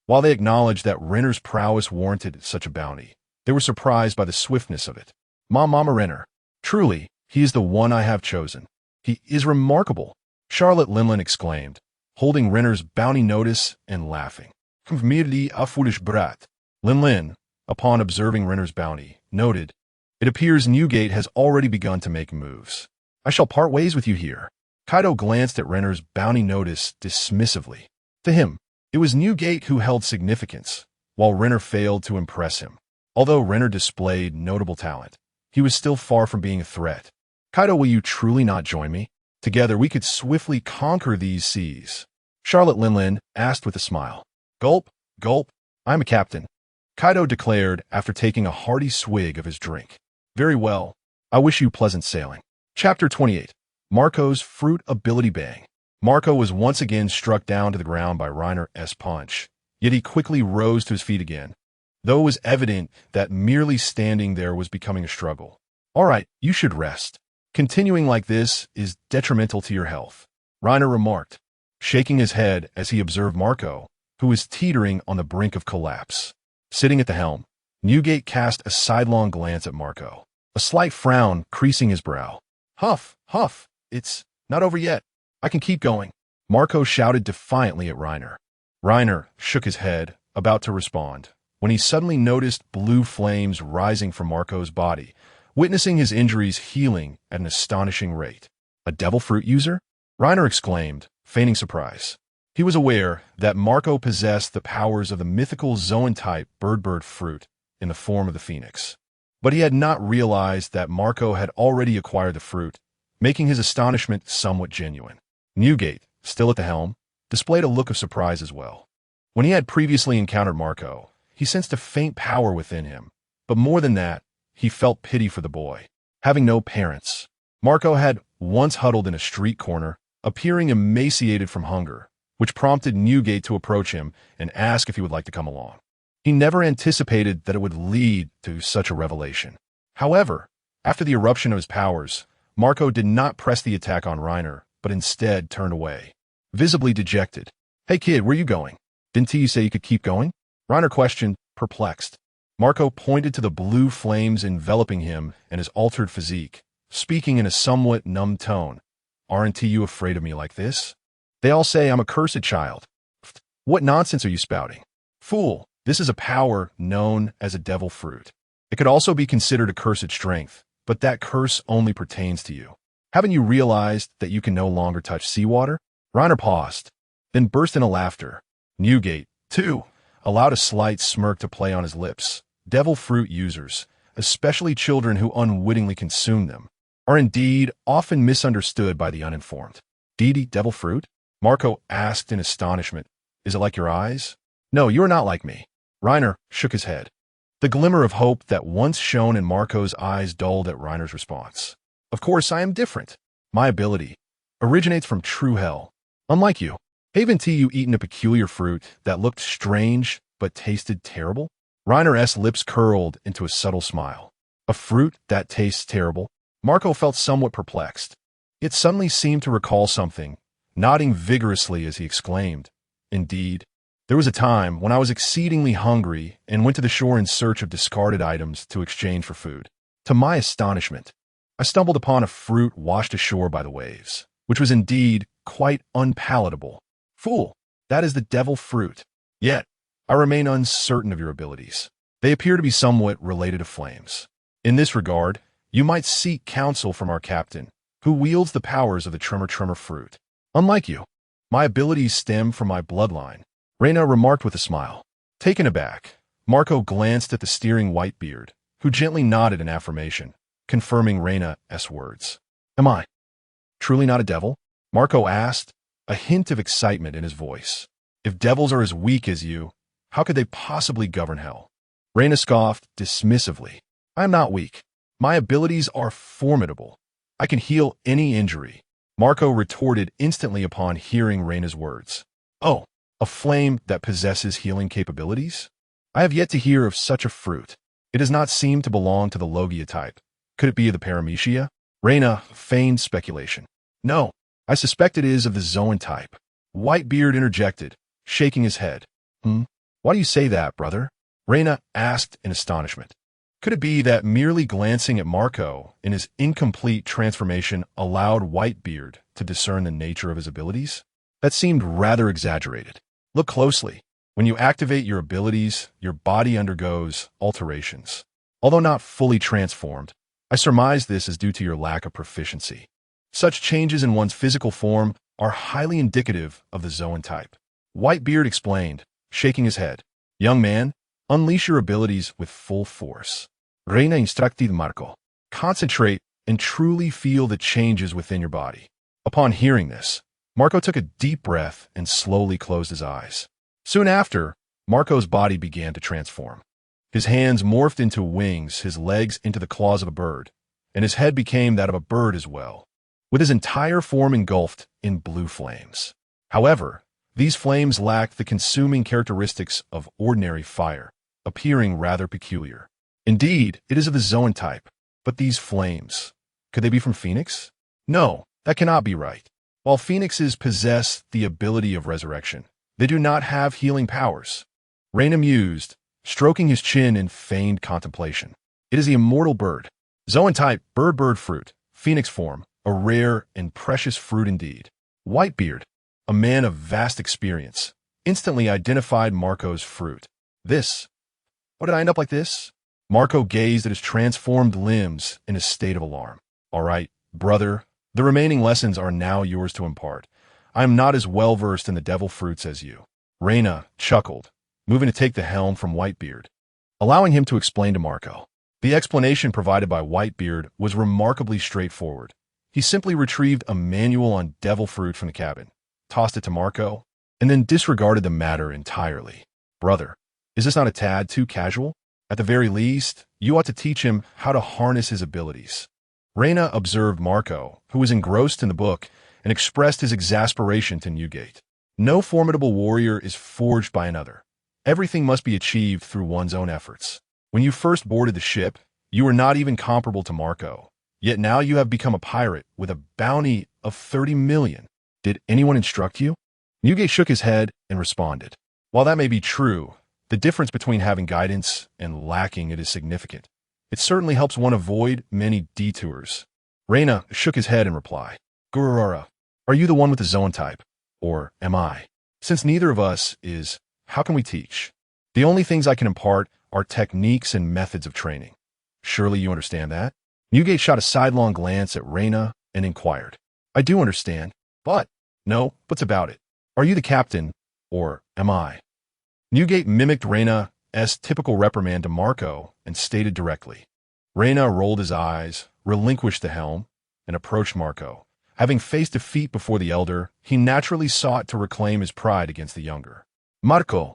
Speaker 2: While they acknowledged that Reiner's prowess warranted such a bounty, they were surprised by the swiftness of it. Mama Reiner, truly, he is the one I have chosen. He is remarkable, Charlotte Linlin exclaimed, holding Reiner's bounty notice and laughing. Mir a foolish brat. Linlin, upon observing Reiner's bounty, noted, it appears Newgate has already begun to make moves. I shall part ways with you here. Kaido glanced at Reiner's bounty notice dismissively. To him, it was Newgate who held significance, while Reiner failed to impress him. Although Reiner displayed notable talent, he was still far from being a threat. Kaido, will you truly not join me? Together we could swiftly conquer these seas. Charlotte Linlin asked with a smile. Gulp, gulp, I'm a captain, Kaido declared after taking a hearty swig of his drink. Very well, I wish you pleasant sailing. Chapter 28. Marco's Fruit Ability Bang. Marco was once again struck down to the ground by Reiner's punch, yet he quickly rose to his feet again, though it was evident that merely standing there was becoming a struggle. All right, you should rest. Continuing like this is detrimental to your health, Reiner remarked, shaking his head as he observed Marco, who was teetering on the brink of collapse. Sitting at the helm, Newgate cast a sidelong glance at Marco, a slight frown creasing his brow. Huff, huff, it's not over yet. I can keep going. Marco shouted defiantly at Reiner. Reiner shook his head, about to respond, when he suddenly noticed blue flames rising from Marco's body, witnessing his injuries healing at an astonishing rate. A devil fruit user? Reiner exclaimed, feigning surprise. He was aware that Marco possessed the powers of the mythical Zoan-type bird fruit in the form of the phoenix. But he had not realized that Marco had already acquired the fruit, making his astonishment somewhat genuine. Newgate, still at the helm, displayed a look of surprise as well. When he had previously encountered Marco, he sensed a faint power within him, but more than that, he felt pity for the boy. Having no parents, Marco had once huddled in a street corner, appearing emaciated from hunger, which prompted Newgate to approach him and ask if he would like to come along. He never anticipated that it would lead to such a revelation. However, after the eruption of his powers, Marco did not press the attack on Reiner, but instead turned away, visibly dejected. "Hey kid, where you going? Didn't you say you could keep going?" Reiner questioned, perplexed. Marco pointed to the blue flames enveloping him and his altered physique, speaking in a somewhat numb tone. "Aren't you afraid of me like this? They all say I'm a cursed child. What nonsense are you spouting? Fool, this is a power known as a devil fruit. It could also be considered a cursed strength, but that curse only pertains to you. Haven't you realized that you can no longer touch seawater?" Reiner paused, then burst into laughter. Newgate, too, allowed a slight smirk to play on his lips. Devil fruit users, especially children who unwittingly consume them, are indeed often misunderstood by the uninformed. "Did eat devil fruit?" Marco asked in astonishment. "Is it like your eyes?" "No, you are not like me." Reiner shook his head. The glimmer of hope that once shone in Marco's eyes dulled at Reiner's response. "Of course, I am different. My ability originates from true hell. Unlike you. Haven't you eaten a peculiar fruit that looked strange but tasted terrible?" Reiner's lips curled into a subtle smile. "A fruit that tastes terrible?" Marco felt somewhat perplexed. It suddenly seemed to recall something, nodding vigorously as he exclaimed, "Indeed, there was a time when I was exceedingly hungry and went to the shore in search of discarded items to exchange for food. To my astonishment, I stumbled upon a fruit washed ashore by the waves, which was indeed quite unpalatable. Fool, that is the devil fruit. Yet, I remain uncertain of your abilities. They appear to be somewhat related to flames. In this regard, you might seek counsel from our captain, who wields the powers of the tremor fruit. Unlike you, my abilities stem from my bloodline," Reina remarked with a smile. Taken aback, Marco glanced at the steering Whitebeard, who gently nodded in affirmation, confirming Reina's words. "Am I truly not a devil?" Marco asked, a hint of excitement in his voice. "If devils are as weak as you, how could they possibly govern hell?" Reina scoffed dismissively. "I am not weak. My abilities are formidable. I can heal any injury," Marco retorted instantly upon hearing Reina's words. "Oh, a flame that possesses healing capabilities? I have yet to hear of such a fruit. It does not seem to belong to the Logia type. Could it be of the Paramecia?" Reina feigned speculation. "No, I suspect it is of the Zoan type." Whitebeard interjected, shaking his head. Why do you say that, brother?" Reina asked in astonishment. Could it be that merely glancing at Marco in his incomplete transformation allowed Whitebeard to discern the nature of his abilities? That seemed rather exaggerated. Look closely. When you activate your abilities, your body undergoes alterations. Although not fully transformed, I surmise this is due to your lack of proficiency. Such changes in one's physical form are highly indicative of the Zoan type. Whitebeard explained, shaking his head. "Young man, unleash your abilities with full force." Reina instructed Marco. Concentrate and truly feel the changes within your body. Upon hearing this, Marco took a deep breath and slowly closed his eyes. Soon after, Marco's body began to transform. His hands morphed into wings, his legs into the claws of a bird, and his head became that of a bird as well, with his entire form engulfed in blue flames. However, these flames lacked the consuming characteristics of ordinary fire, appearing rather peculiar. Indeed, it is of the Zoan type, but these flames, could they be from Phoenix? No, that cannot be right. While Phoenixes possess the ability of resurrection, they do not have healing powers. Reina mused, stroking his chin in feigned contemplation. It is the immortal bird. Zoan type bird fruit, Phoenix form, a rare and precious fruit indeed. Whitebeard, a man of vast experience, instantly identified Marco's fruit. What did I end up like this? Marco gazed at his transformed limbs in a state of alarm. All right, brother, the remaining lessons are now yours to impart. I am not as well versed in the devil fruits as you. Reina chuckled, moving to take the helm from Whitebeard, allowing him to explain to Marco. The explanation provided by Whitebeard was remarkably straightforward. He simply retrieved a manual on devil fruit from the cabin, tossed it to Marco, and then disregarded the matter entirely. Brother, is this not a tad too casual? At the very least, you ought to teach him how to harness his abilities. Reina observed Marco, who was engrossed in the book, and expressed his exasperation to Newgate. No formidable warrior is forged by another. Everything must be achieved through one's own efforts. When you first boarded the ship, you were not even comparable to Marco. Yet now you have become a pirate with a bounty of 30 million. Did anyone instruct you? Newgate shook his head and responded. While that may be true, the difference between having guidance and lacking it is significant. It certainly helps one avoid many detours. Reina shook his head in reply. Gururara, are you the one with the Zoan type? Or am I? Since neither of us is, how can we teach? The only things I can impart are techniques and methods of training. Surely you understand that? Newgate shot a sidelong glance at Reina and inquired. I do understand, but... No, what's about it? Are you the captain, or am I? Newgate mimicked Reina's typical reprimand to Marco and stated directly. Reina rolled his eyes, relinquished the helm, and approached Marco. Having faced defeat before the elder, he naturally sought to reclaim his pride against the younger. Marco,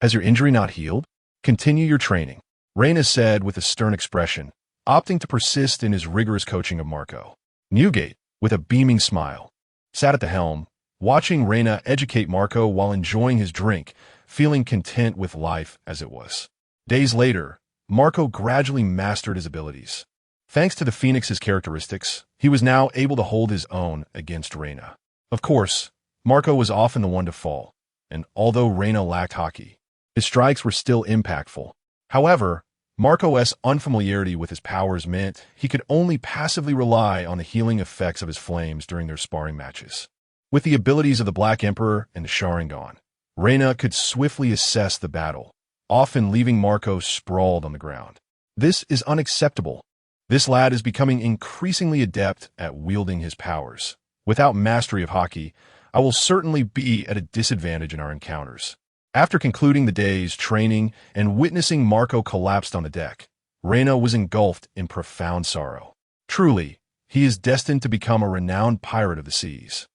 Speaker 2: has your injury not healed? Continue your training, Reina said with a stern expression, opting to persist in his rigorous coaching of Marco. Newgate, with a beaming smile, sat at the helm, watching Reina educate Marco while enjoying his drink, feeling content with life as it was. Days later, Marco gradually mastered his abilities. Thanks to the Phoenix's characteristics, he was now able to hold his own against Reina. Of course, Marco was often the one to fall, and although Reina lacked haki, his strikes were still impactful. However, Marco's unfamiliarity with his powers meant he could only passively rely on the healing effects of his flames during their sparring matches. With the abilities of the Black Emperor and the Sharingan, Reina could swiftly assess the battle, often leaving Marco sprawled on the ground. This is unacceptable. This lad is becoming increasingly adept at wielding his powers. Without mastery of haki, I will certainly be at a disadvantage in our encounters. After concluding the day's training and witnessing Marco collapsed on the deck, Reina was engulfed in profound sorrow. Truly, he is destined to become a renowned pirate of the seas.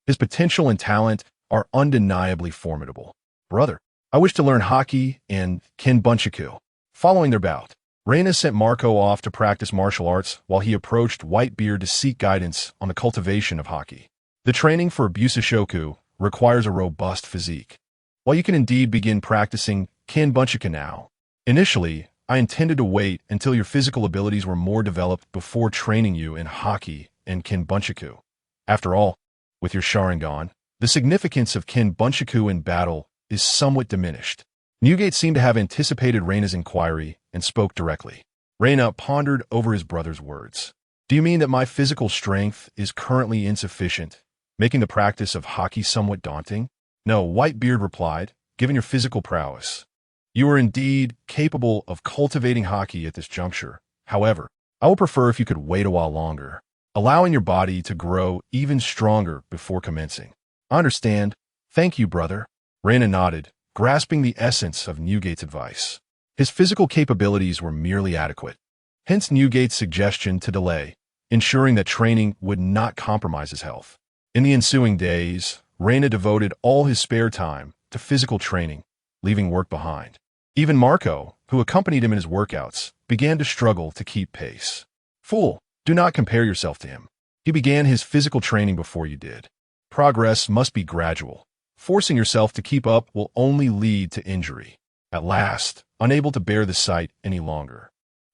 Speaker 2: His potential and talent are undeniably formidable. Brother, I wish to learn haki and kenbunchaku. Following their bout, Reina sent Marco off to practice martial arts while he approached Whitebeard to seek guidance on the cultivation of haki. The training for Busashoku requires a robust physique. While you can indeed begin practicing kenbunchaku now, initially, I intended to wait until your physical abilities were more developed before training you in haki and kenbunchaku. After all, with your Sharingan, the significance of kenbunchaku in battle is somewhat diminished. Newgate seemed to have anticipated Reina's inquiry and spoke directly. Reina pondered over his brother's words. Do you mean that my physical strength is currently insufficient, making the practice of haki somewhat daunting? No, Whitebeard replied, given your physical prowess. You are indeed capable of cultivating haki at this juncture. However, I would prefer if you could wait a while longer, allowing your body to grow even stronger before commencing. I understand. Thank you, brother. Reina nodded, grasping the essence of Newgate's advice. His physical capabilities were merely adequate. Hence Newgate's suggestion to delay, ensuring that training would not compromise his health. In the ensuing days, Reina devoted all his spare time to physical training, leaving work behind. Even Marco, who accompanied him in his workouts, began to struggle to keep pace. Fool, do not compare yourself to him. He began his physical training before you did. Progress must be gradual. Forcing yourself to keep up will only lead to injury. At last, unable to bear the sight any longer,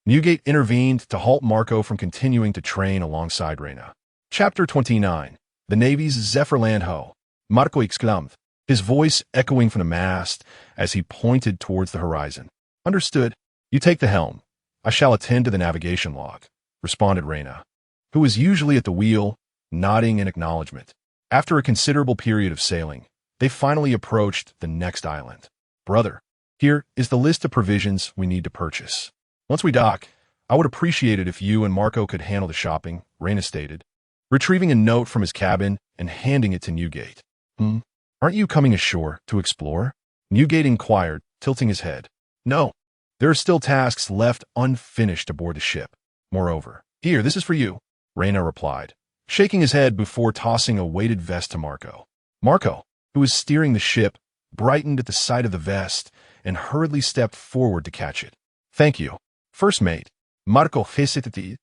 Speaker 2: Newgate intervened to halt Marco from continuing to train alongside Reina. Chapter 29. The Navy's Zephyrland Ho. Marco exclaimed, his voice echoing from the mast as he pointed towards the horizon. Understood. You take the helm. I shall attend to the navigation log, responded Reina, who was usually at the wheel, nodding in acknowledgement. After a considerable period of sailing, they finally approached the next island. Brother, here is the list of provisions we need to purchase. Once we dock, I would appreciate it if you and Marco could handle the shopping, Reina stated, retrieving a note from his cabin and handing it to Newgate. Aren't you coming ashore to explore? Newgate inquired, tilting his head. No, there are still tasks left unfinished aboard the ship. Moreover, here, this is for you, Reina replied, shaking his head before tossing a weighted vest to Marco. Marco, who was steering the ship, brightened at the sight of the vest and hurriedly stepped forward to catch it. Thank you, first mate. Marco hesitated,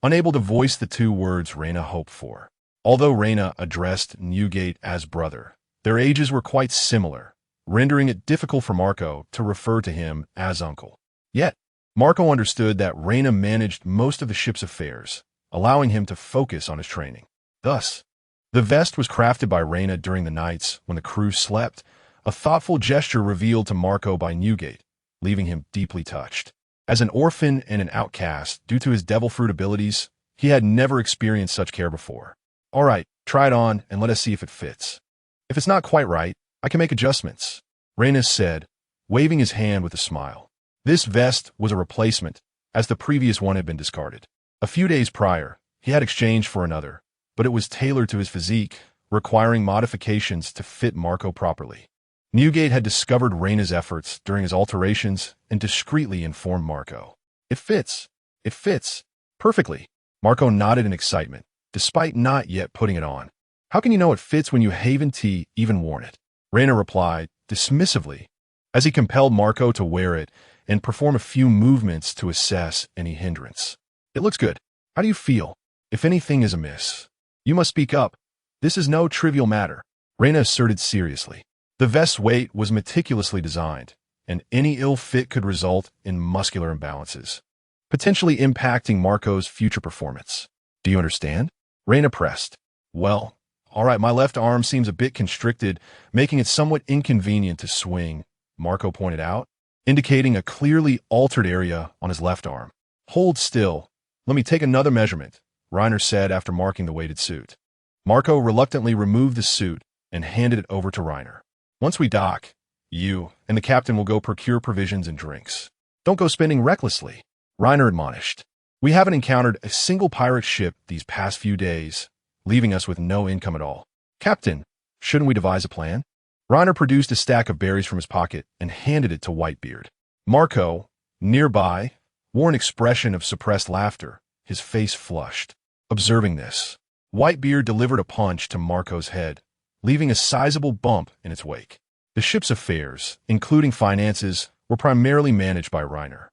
Speaker 2: unable to voice the two words Reina hoped for. Although Reina addressed Newgate as brother, Their ages were quite similar, rendering it difficult for Marco to refer to him as uncle. Yet, Marco understood that Reina managed most of the ship's affairs, allowing him to focus on his training. Thus, the vest was crafted by Reina during the nights when the crew slept, a thoughtful gesture revealed to Marco by Newgate, leaving him deeply touched. As an orphan and an outcast, due to his devil fruit abilities, he had never experienced such care before. All right, try it on and let us see if it fits. If it's not quite right, I can make adjustments, Reina said, waving his hand with a smile. This vest was a replacement, as the previous one had been discarded. A few days prior, he had exchanged for another, but it was tailored to his physique, requiring modifications to fit Marco properly. Newgate had discovered Reina's efforts during his alterations and discreetly informed Marco. It fits. It fits. Perfectly. Marco nodded in excitement, despite not yet putting it on. How can you know it fits when you haven't even worn it? Reina replied, dismissively, as he compelled Marco to wear it and perform a few movements to assess any hindrance. It looks good. How do you feel? If anything is amiss, you must speak up. This is no trivial matter, Reina asserted seriously. The vest's weight was meticulously designed, and any ill fit could result in muscular imbalances, potentially impacting Marco's future performance. Do you understand? Reina pressed. Well, all right, my left arm seems a bit constricted, making it somewhat inconvenient to swing, Marco pointed out, indicating a clearly altered area on his left arm. Hold still. Let me take another measurement, Reiner said after marking the weighted suit. Marco reluctantly removed the suit and handed it over to Reiner. Once we dock, you and the captain will go procure provisions and drinks. Don't go spending recklessly, Reiner admonished. We haven't encountered a single pirate ship these past few days, leaving us with no income at all. Captain, shouldn't we devise a plan? Reiner produced a stack of berries from his pocket and handed it to Whitebeard. Marco, nearby, wore an expression of suppressed laughter, his face flushed. Observing this, Whitebeard delivered a punch to Marco's head, leaving a sizable bump in its wake. The ship's affairs, including finances, were primarily managed by Reiner.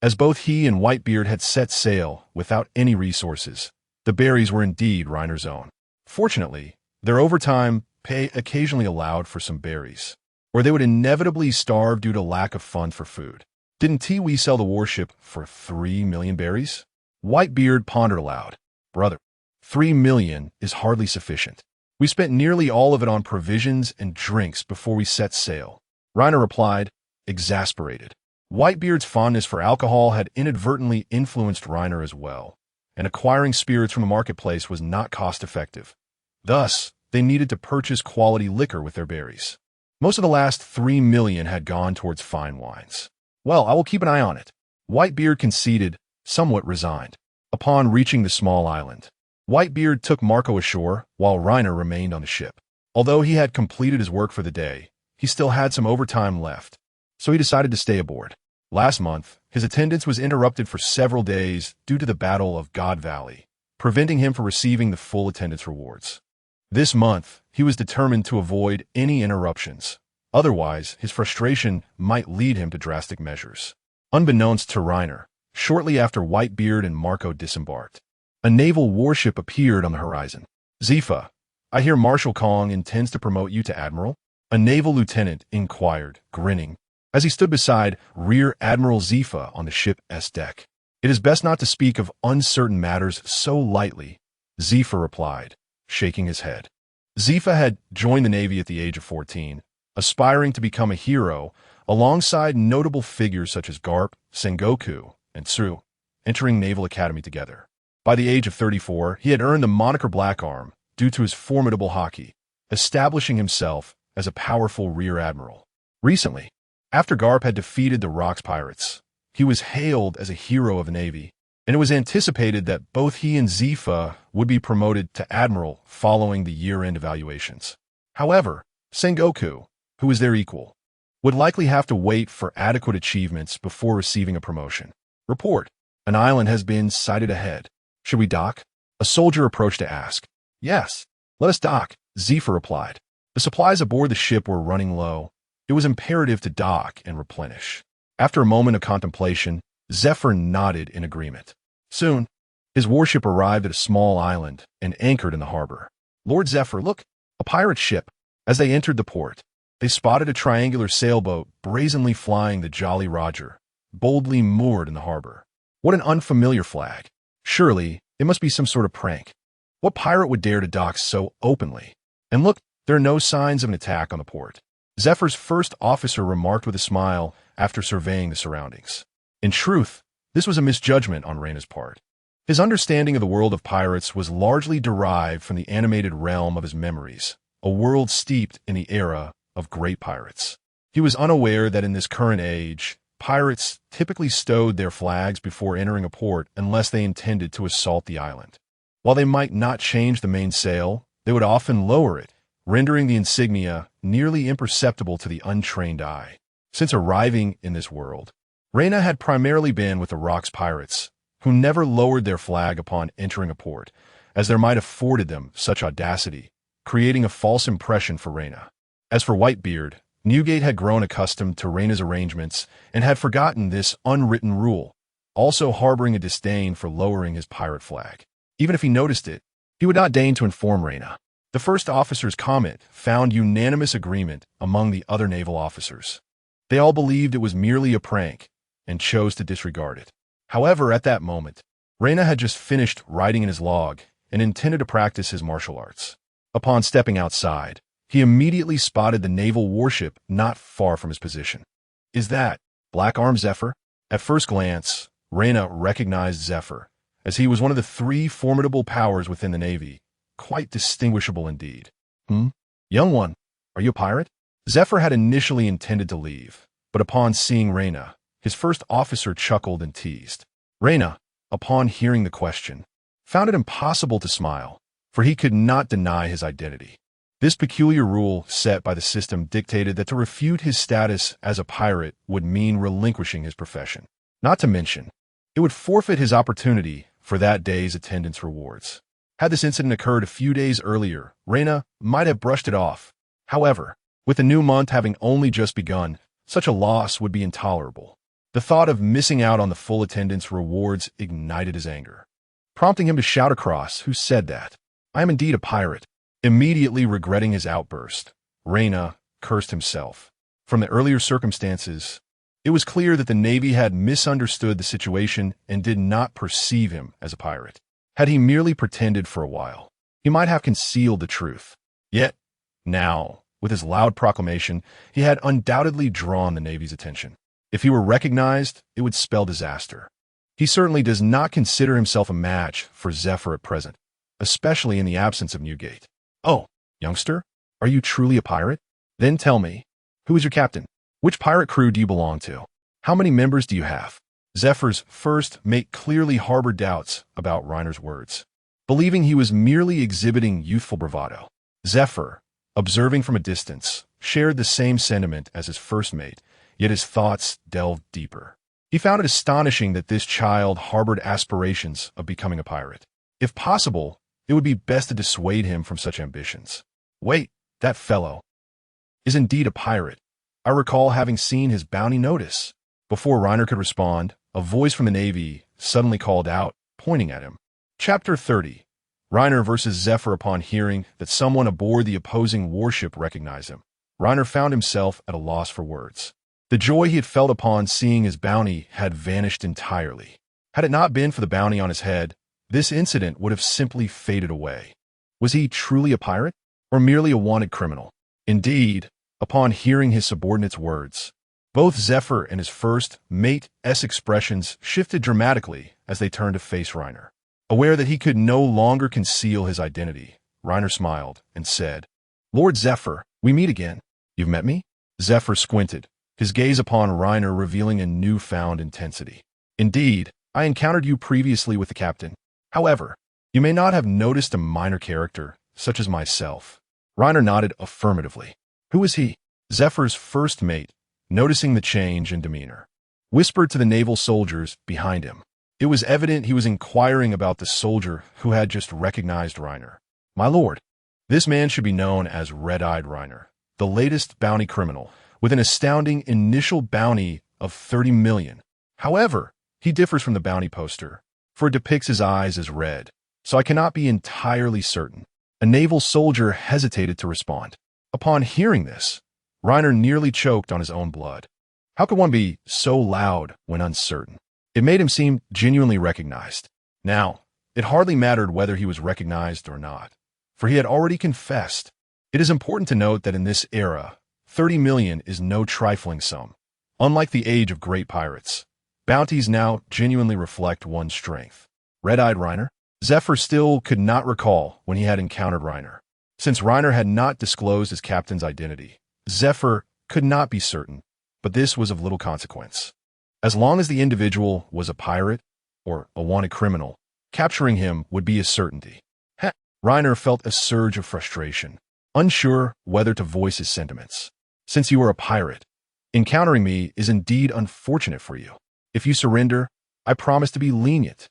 Speaker 2: As both he and Whitebeard had set sail without any resources, the berries were indeed Reiner's own. Fortunately, their overtime pay occasionally allowed for some berries, or they would inevitably starve due to lack of funds for food. Didn't we sell the warship for 3 million berries? Whitebeard pondered aloud. Brother, 3 million is hardly sufficient. We spent nearly all of it on provisions and drinks before we set sail, Reiner replied, exasperated. Whitebeard's fondness for alcohol had inadvertently influenced Reiner as well, and acquiring spirits from the marketplace was not cost-effective. Thus, they needed to purchase quality liquor with their berries. Most of the last 3 million had gone towards fine wines. Well, I will keep an eye on it, Whitebeard conceded, somewhat resigned. Upon reaching the small island, Whitebeard took Marco ashore while Reiner remained on the ship. Although he had completed his work for the day, he still had some overtime left, so he decided to stay aboard. Last month, his attendance was interrupted for several days due to the Battle of God Valley, preventing him from receiving the full attendance rewards. This month, he was determined to avoid any interruptions. Otherwise, his frustration might lead him to drastic measures. Unbeknownst to Reiner, shortly after Whitebeard and Marco disembarked, a naval warship appeared on the horizon. Zifa, I hear Marshal Kong intends to promote you to admiral? A naval lieutenant inquired, grinning, as he stood beside Rear Admiral Zifa on the ship's deck. It is best not to speak of uncertain matters so lightly, Zifa replied, shaking his head. Zifa had joined the Navy at the age of 14, aspiring to become a hero alongside notable figures such as Garp, Sengoku, and Tsu, entering Naval Academy together. By the age of 34, he had earned the moniker Black Arm due to his formidable hockey, establishing himself as a powerful rear admiral. Recently, after Garp had defeated the Rocks pirates, he was hailed as a hero of the Navy, and it was anticipated that both he and Zifa would be promoted to admiral following the year-end evaluations. However, Sengoku, who was their equal, would likely have to wait for adequate achievements before receiving a promotion. Report, an island has been sighted ahead. Should we dock? A soldier approached to ask. Yes, let us dock, Zifa replied. The supplies aboard the ship were running low. It was imperative to dock and replenish. After a moment of contemplation, Zephyr nodded in agreement. Soon, his warship arrived at a small island and anchored in the harbor. Lord Zephyr, look, a pirate ship, As they entered the port, they spotted a triangular sailboat brazenly flying the Jolly Roger, boldly moored in the harbor. What an unfamiliar flag. Surely, it must be some sort of prank. What pirate would dare to dock so openly? And look, there are no signs of an attack on the port. Zephyr's first officer remarked with a smile after surveying the surroundings. In truth, this was a misjudgment on Reina's part. His understanding of the world of pirates was largely derived from the animated realm of his memories, a world steeped in the era of great pirates. He was unaware that in this current age, pirates typically stowed their flags before entering a port unless they intended to assault the island. While they might not change the mainsail, they would often lower it, rendering the insignia nearly imperceptible to the untrained eye. Since arriving in this world, Reina had primarily been with the Rocks pirates, who never lowered their flag upon entering a port, as there might have afforded them such audacity, creating a false impression for Reina. As for Whitebeard, Newgate had grown accustomed to Reina's arrangements and had forgotten this unwritten rule, also harboring a disdain for lowering his pirate flag. Even if he noticed it, he would not deign to inform Reina. The first officer's comment found unanimous agreement among the other naval officers. They all believed it was merely a prank and chose to disregard it. However, at that moment, Reina had just finished writing in his log and intended to practice his martial arts. Upon stepping outside, he immediately spotted the naval warship not far from his position. Is that Black Arm Zephyr? At first glance, Reina recognized Zephyr, as he was one of the three formidable powers within the Navy, quite distinguishable indeed. Young one, are you a pirate? Zephyr had initially intended to leave, but upon seeing Reina, his first officer chuckled and teased. Reina, upon hearing the question, found it impossible to smile, for he could not deny his identity. This peculiar rule set by the system dictated that to refute his status as a pirate would mean relinquishing his profession. Not to mention, it would forfeit his opportunity for that day's attendance rewards. Had this incident occurred a few days earlier, Reina might have brushed it off. However, with the new month having only just begun, such a loss would be intolerable. The thought of missing out on the full attendance rewards ignited his anger, prompting him to shout across, "Who said that? I am indeed a pirate." Immediately regretting his outburst, Reina cursed himself. From the earlier circumstances, it was clear that the Navy had misunderstood the situation and did not perceive him as a pirate. Had he merely pretended for a while, he might have concealed the truth. Yet, now, with his loud proclamation, he had undoubtedly drawn the Navy's attention. If he were recognized, it would spell disaster. He certainly does not consider himself a match for Zephyr at present, especially in the absence of Newgate. "Oh, youngster, are you truly a pirate? Then tell me, who is your captain? Which pirate crew do you belong to? How many members do you have?" Zephyr's first mate clearly harbored doubts about Reiner's words, believing he was merely exhibiting youthful bravado. Zephyr, observing from a distance, shared the same sentiment as his first mate, yet his thoughts delved deeper. He found it astonishing that this child harbored aspirations of becoming a pirate. If possible, it would be best to dissuade him from such ambitions. Wait, that fellow is indeed a pirate. I recall having seen his bounty notice. Before Reiner could respond, a voice from the Navy suddenly called out, pointing at him. Chapter 30. Reiner versus Zephyr. Upon hearing that someone aboard the opposing warship recognized him, Reiner found himself at a loss for words. The joy he had felt upon seeing his bounty had vanished entirely. Had it not been for the bounty on his head, this incident would have simply faded away. Was he truly a pirate, or merely a wanted criminal? Indeed, upon hearing his subordinate's words, both Zephyr and his first mate's expressions shifted dramatically as they turned to face Reiner. Aware that he could no longer conceal his identity, Reiner smiled and said, "Lord Zephyr, we meet again. You've met me?" Zephyr squinted, his gaze upon Reiner revealing a newfound intensity. "Indeed, I encountered you previously with the captain. However, you may not have noticed a minor character, such as myself." Reiner nodded affirmatively. "Who is he?" Zephyr's first mate, noticing the change in demeanor, whispered to the naval soldiers behind him. It was evident he was inquiring about the soldier who had just recognized Reiner. "My lord, this man should be known as Red-Eyed Reiner, the latest bounty criminal, with an astounding initial bounty of 30 million. However, he differs from the bounty poster, for it depicts his eyes as red, so I cannot be entirely certain." A naval soldier hesitated to respond. Upon hearing this, Reiner nearly choked on his own blood. How could one be so loud when uncertain? It made him seem genuinely recognized. Now, it hardly mattered whether he was recognized or not, for he had already confessed. It is important to note that in this era, 30 million is no trifling sum. Unlike the age of great pirates, bounties now genuinely reflect one's strength. Red-eyed Reiner? Zephyr still could not recall when he had encountered Reiner. Since Reiner had not disclosed his captain's identity, Zephyr could not be certain, but this was of little consequence. As long as the individual was a pirate or a wanted criminal, capturing him would be a certainty. Reiner felt a surge of frustration, unsure whether to voice his sentiments. Since you are a pirate, encountering me is indeed unfortunate for you. If you surrender, I promise to be lenient.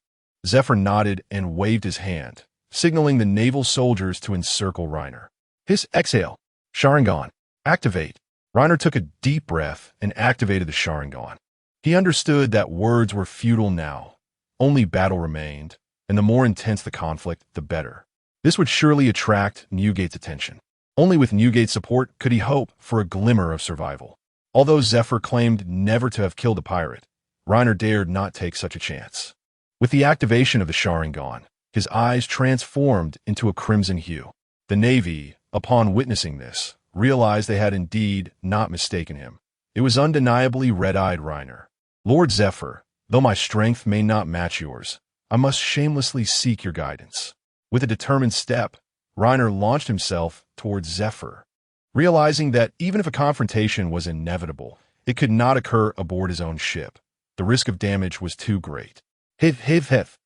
Speaker 2: Zephyr nodded and waved his hand, signaling the naval soldiers to encircle Reiner. His exhale. Sharingan. Activate. Reiner took a deep breath and activated the Sharingan. He understood that words were futile now. Only battle remained, and the more intense the conflict, the better. This would surely attract Newgate's attention. Only with Newgate's support could he hope for a glimmer of survival. Although Zephyr claimed never to have killed a pirate, Reiner dared not take such a chance. With the activation of the Sharingan, his eyes transformed into a crimson hue. The Navy, upon witnessing this, realized they had indeed not mistaken him. It was undeniably red-eyed Reiner. Lord Zephyr, though my strength may not match yours, I must shamelessly seek your guidance. With a determined step, Reiner launched himself towards Zephyr. Realizing that even if a confrontation was inevitable, it could not occur aboard his own ship. The risk of damage was too great. Hiv.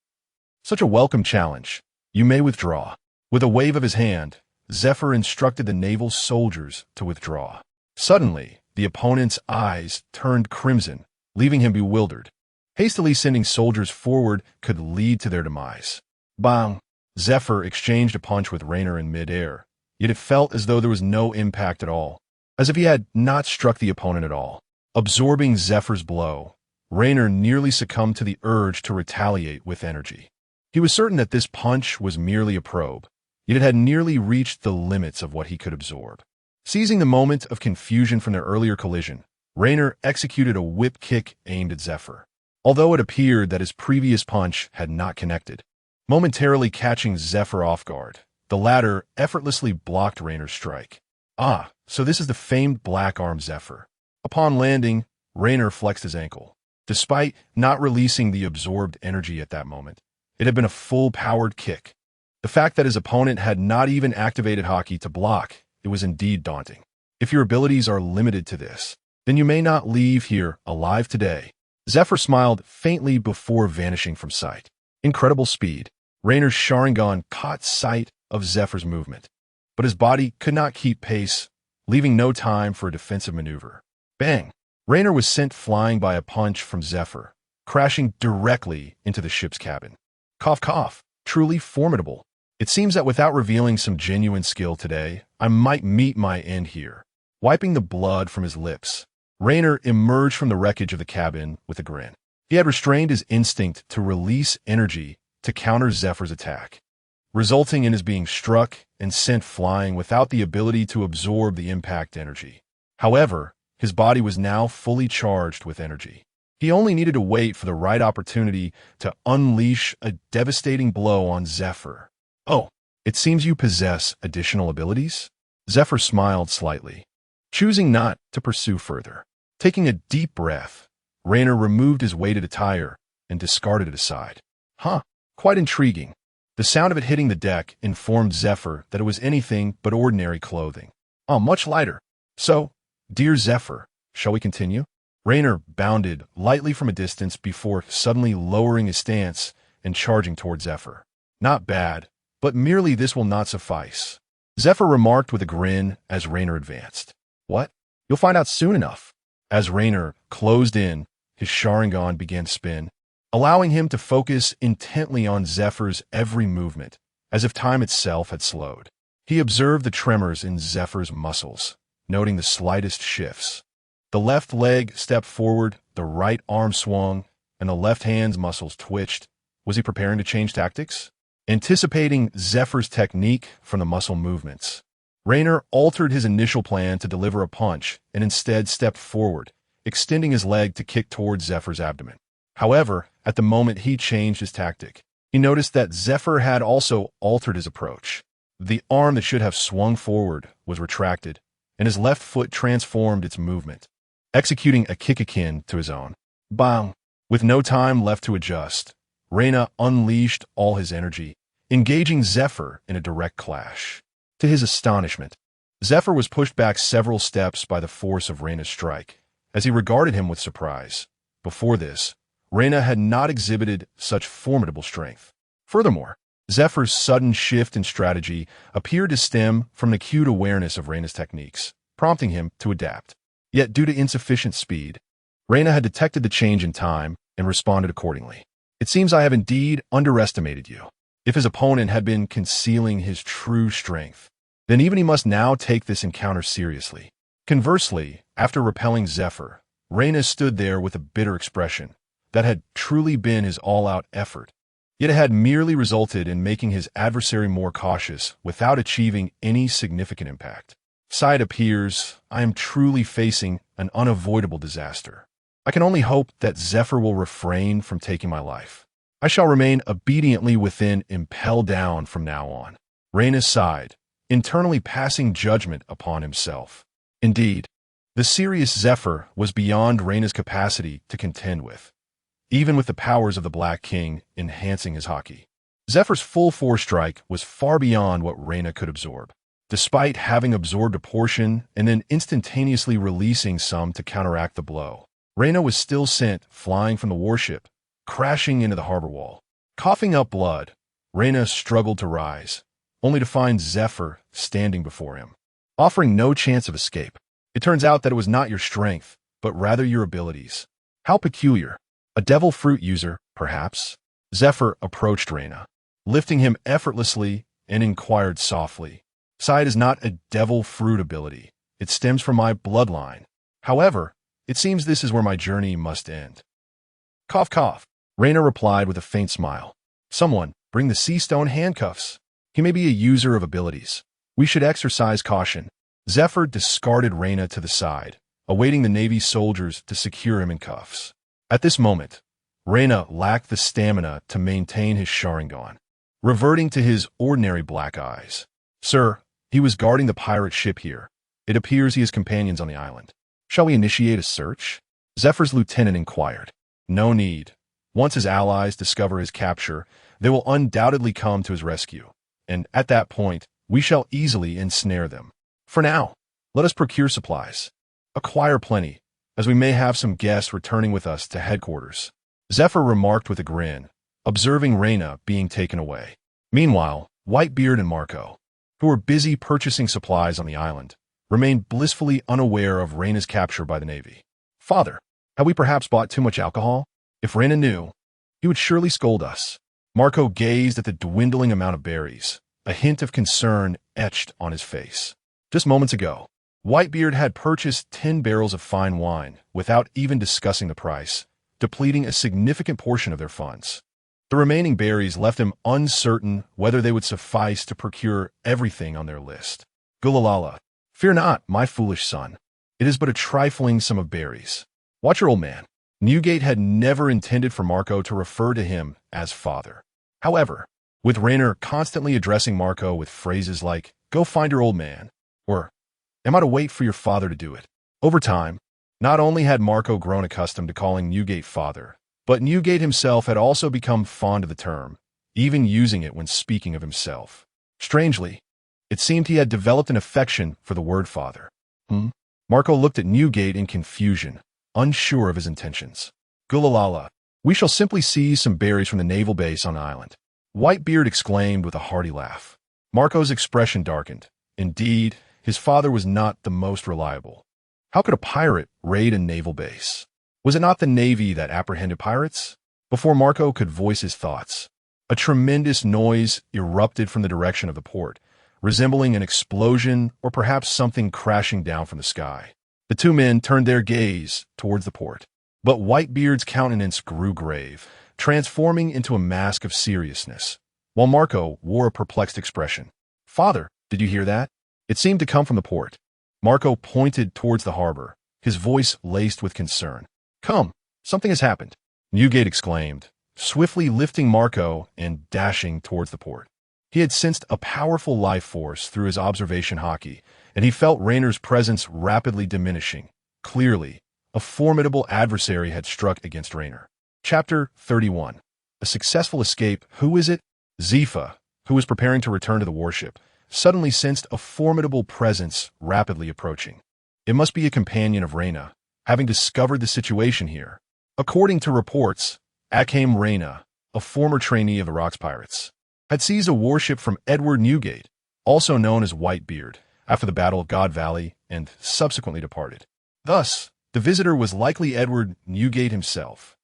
Speaker 2: Such a welcome challenge. You may withdraw. With a wave of his hand, Zephyr instructed the naval soldiers to withdraw. Suddenly, the opponent's eyes turned crimson, leaving him bewildered. Hastily sending soldiers forward could lead to their demise. Bang! Zephyr exchanged a punch with Reiner in midair, yet it felt as though there was no impact at all, as if he had not struck the opponent at all. Absorbing Zephyr's blow, Reiner nearly succumbed to the urge to retaliate with energy. He was certain that this punch was merely a probe, yet it had nearly reached the limits of what he could absorb. Seizing the moment of confusion from their earlier collision, Reiner executed a whip kick aimed at Zephyr, although it appeared that his previous punch had not connected. Momentarily catching Zephyr off guard, the latter effortlessly blocked Reiner's strike. Ah, so this is the famed black arm Zephyr. Upon landing, Reiner flexed his ankle. Despite not releasing the absorbed energy at that moment, it had been a full-powered kick. The fact that his opponent had not even activated Haki to block, it was indeed daunting. If your abilities are limited to this, then you may not leave here alive today. Zephyr smiled faintly before vanishing from sight. Incredible speed. Reiner's Sharingan caught sight of Zephyr's movement, but his body could not keep pace, leaving no time for a defensive maneuver. Bang! Reiner was sent flying by a punch from Zephyr, crashing directly into the ship's cabin. Cough, cough. Truly formidable. It seems that without revealing some genuine skill today, I might meet my end here. Wiping the blood from his lips, Reiner emerged from the wreckage of the cabin with a grin. He had restrained his instinct to release energy to counter Zephyr's attack, resulting in his being struck and sent flying without the ability to absorb the impact energy. However, his body was now fully charged with energy. He only needed to wait for the right opportunity to unleash a devastating blow on Zephyr. Oh, it seems you possess additional abilities? Zephyr smiled slightly, choosing not to pursue further. Taking a deep breath, Reiner removed his weighted attire and discarded it aside. Huh, quite intriguing. The sound of it hitting the deck informed Zephyr that it was anything but ordinary clothing. Oh, much lighter. So, dear Zephyr, shall we continue? Reiner bounded lightly from a distance before suddenly lowering his stance and charging toward Zephyr. Not bad, but merely this will not suffice. Zephyr remarked with a grin as Reiner advanced. What? You'll find out soon enough. As Reiner closed in, his Sharingan began to spin, allowing him to focus intently on Zephyr's every movement, as if time itself had slowed. He observed the tremors in Zephyr's muscles, noting the slightest shifts. The left leg stepped forward, the right arm swung, and the left hand's muscles twitched. Was he preparing to change tactics? Anticipating Zephyr's technique from the muscle movements, Raynor altered his initial plan to deliver a punch and instead stepped forward, extending his leg to kick towards Zephyr's abdomen. However, at the moment he changed his tactic, he noticed that Zephyr had also altered his approach. The arm that should have swung forward was retracted, and his left foot transformed its movement, executing a kick akin to his own. Bang! With no time left to adjust, Raynor unleashed all his energy, engaging Zephyr in a direct clash. To his astonishment, Zephyr was pushed back several steps by the force of Reyna's strike, as he regarded him with surprise. Before this, Raynor had not exhibited such formidable strength. Furthermore, Zephyr's sudden shift in strategy appeared to stem from an acute awareness of Reyna's techniques, prompting him to adapt. Yet due to insufficient speed, Raynor had detected the change in time and responded accordingly. It seems I have indeed underestimated you. If his opponent had been concealing his true strength, then even he must now take this encounter seriously. Conversely, after repelling Zephyr, Raynor stood there with a bitter expression that had truly been his all-out effort, yet it had merely resulted in making his adversary more cautious without achieving any significant impact. It appears I am truly facing an unavoidable disaster. I can only hope that Zephyr will refrain from taking my life. I shall remain obediently within impel down from now on. Raynor sighed, internally passing judgment upon himself. Indeed, the serious Zephyr was beyond Reyna's capacity to contend with, even with the powers of the Black King enhancing his haki. Zephyr's full force strike was far beyond what Raynor could absorb. Despite having absorbed a portion and then instantaneously releasing some to counteract the blow, Raynor was still sent flying from the warship, crashing into the harbor wall. Coughing up blood, Raynor struggled to rise, only to find Zephyr standing before him, offering no chance of escape. It turns out that it was not your strength, but rather your abilities. How peculiar. A devil fruit user, perhaps? Zephyr approached Raynor, lifting him effortlessly, and inquired softly. Sight is not a devil fruit ability. It stems from my bloodline. However, it seems this is where my journey must end. Cough, cough. Raynor replied with a faint smile. Someone, bring the sea stone handcuffs. He may be a user of abilities. We should exercise caution. Zephyr discarded Raynor to the side, awaiting the Navy soldiers to secure him in cuffs. At this moment, Raynor lacked the stamina to maintain his Sharingan, reverting to his ordinary black eyes. Sir, he was guarding the pirate ship here. It appears he has companions on the island. Shall we initiate a search? Zephyr's lieutenant inquired. No need. Once his allies discover his capture, they will undoubtedly come to his rescue, and at that point, we shall easily ensnare them. For now, let us procure supplies. Acquire plenty, as we may have some guests returning with us to headquarters. Zephyr remarked with a grin, observing Raynor being taken away. Meanwhile, Whitebeard and Marco, who were busy purchasing supplies on the island, remained blissfully unaware of Reyna's capture by the Navy. Father, have we perhaps bought too much alcohol? If Raynor knew, he would surely scold us. Marco gazed at the dwindling amount of berries, a hint of concern etched on his face. Just moments ago, Whitebeard had purchased 10 barrels of fine wine without even discussing the price, depleting a significant portion of their funds. The remaining berries left him uncertain whether they would suffice to procure everything on their list. Gulalala, fear not, my foolish son. It is but a trifling sum of berries. Watch your old man. Newgate had never intended for Marco to refer to him as father. However, with Raynor constantly addressing Marco with phrases like, go find your old man, or, am I to wait for your father to do it? Over time, not only had Marco grown accustomed to calling Newgate father, but Newgate himself had also become fond of the term, even using it when speaking of himself. Strangely, it seemed he had developed an affection for the word father. Marco looked at Newgate in confusion, unsure of his intentions. Gulalala, we shall simply seize some berries from the naval base on the island. Whitebeard exclaimed with a hearty laugh. Marco's expression darkened. Indeed, his father was not the most reliable. How could a pirate raid a naval base? Was it not the Navy that apprehended pirates? Before Marco could voice his thoughts, a tremendous noise erupted from the direction of the port, resembling an explosion or perhaps something crashing down from the sky. The two men turned their gaze towards the port, but Whitebeard's countenance grew grave, transforming into a mask of seriousness, while Marco wore a perplexed expression. Father, did you hear that? It seemed to come from the port. Marco pointed towards the harbor, his voice laced with concern. Come, something has happened, Newgate exclaimed, swiftly lifting Marco and dashing towards the port. He had sensed a powerful life force through his observation hockey, and he felt Rainer's presence rapidly diminishing. Clearly, a formidable adversary had struck against Rainer. Chapter 31. A successful escape. Who is it? Zifa, who was preparing to return to the warship, suddenly sensed a formidable presence rapidly approaching. It must be a companion of Reina, having discovered the situation here. According to reports, Akame Reina, a former trainee of the Rocks Pirates, had seized a warship from Edward Newgate, also known as Whitebeard, after the Battle of God Valley, and subsequently departed. Thus, the visitor was likely Edward Newgate himself.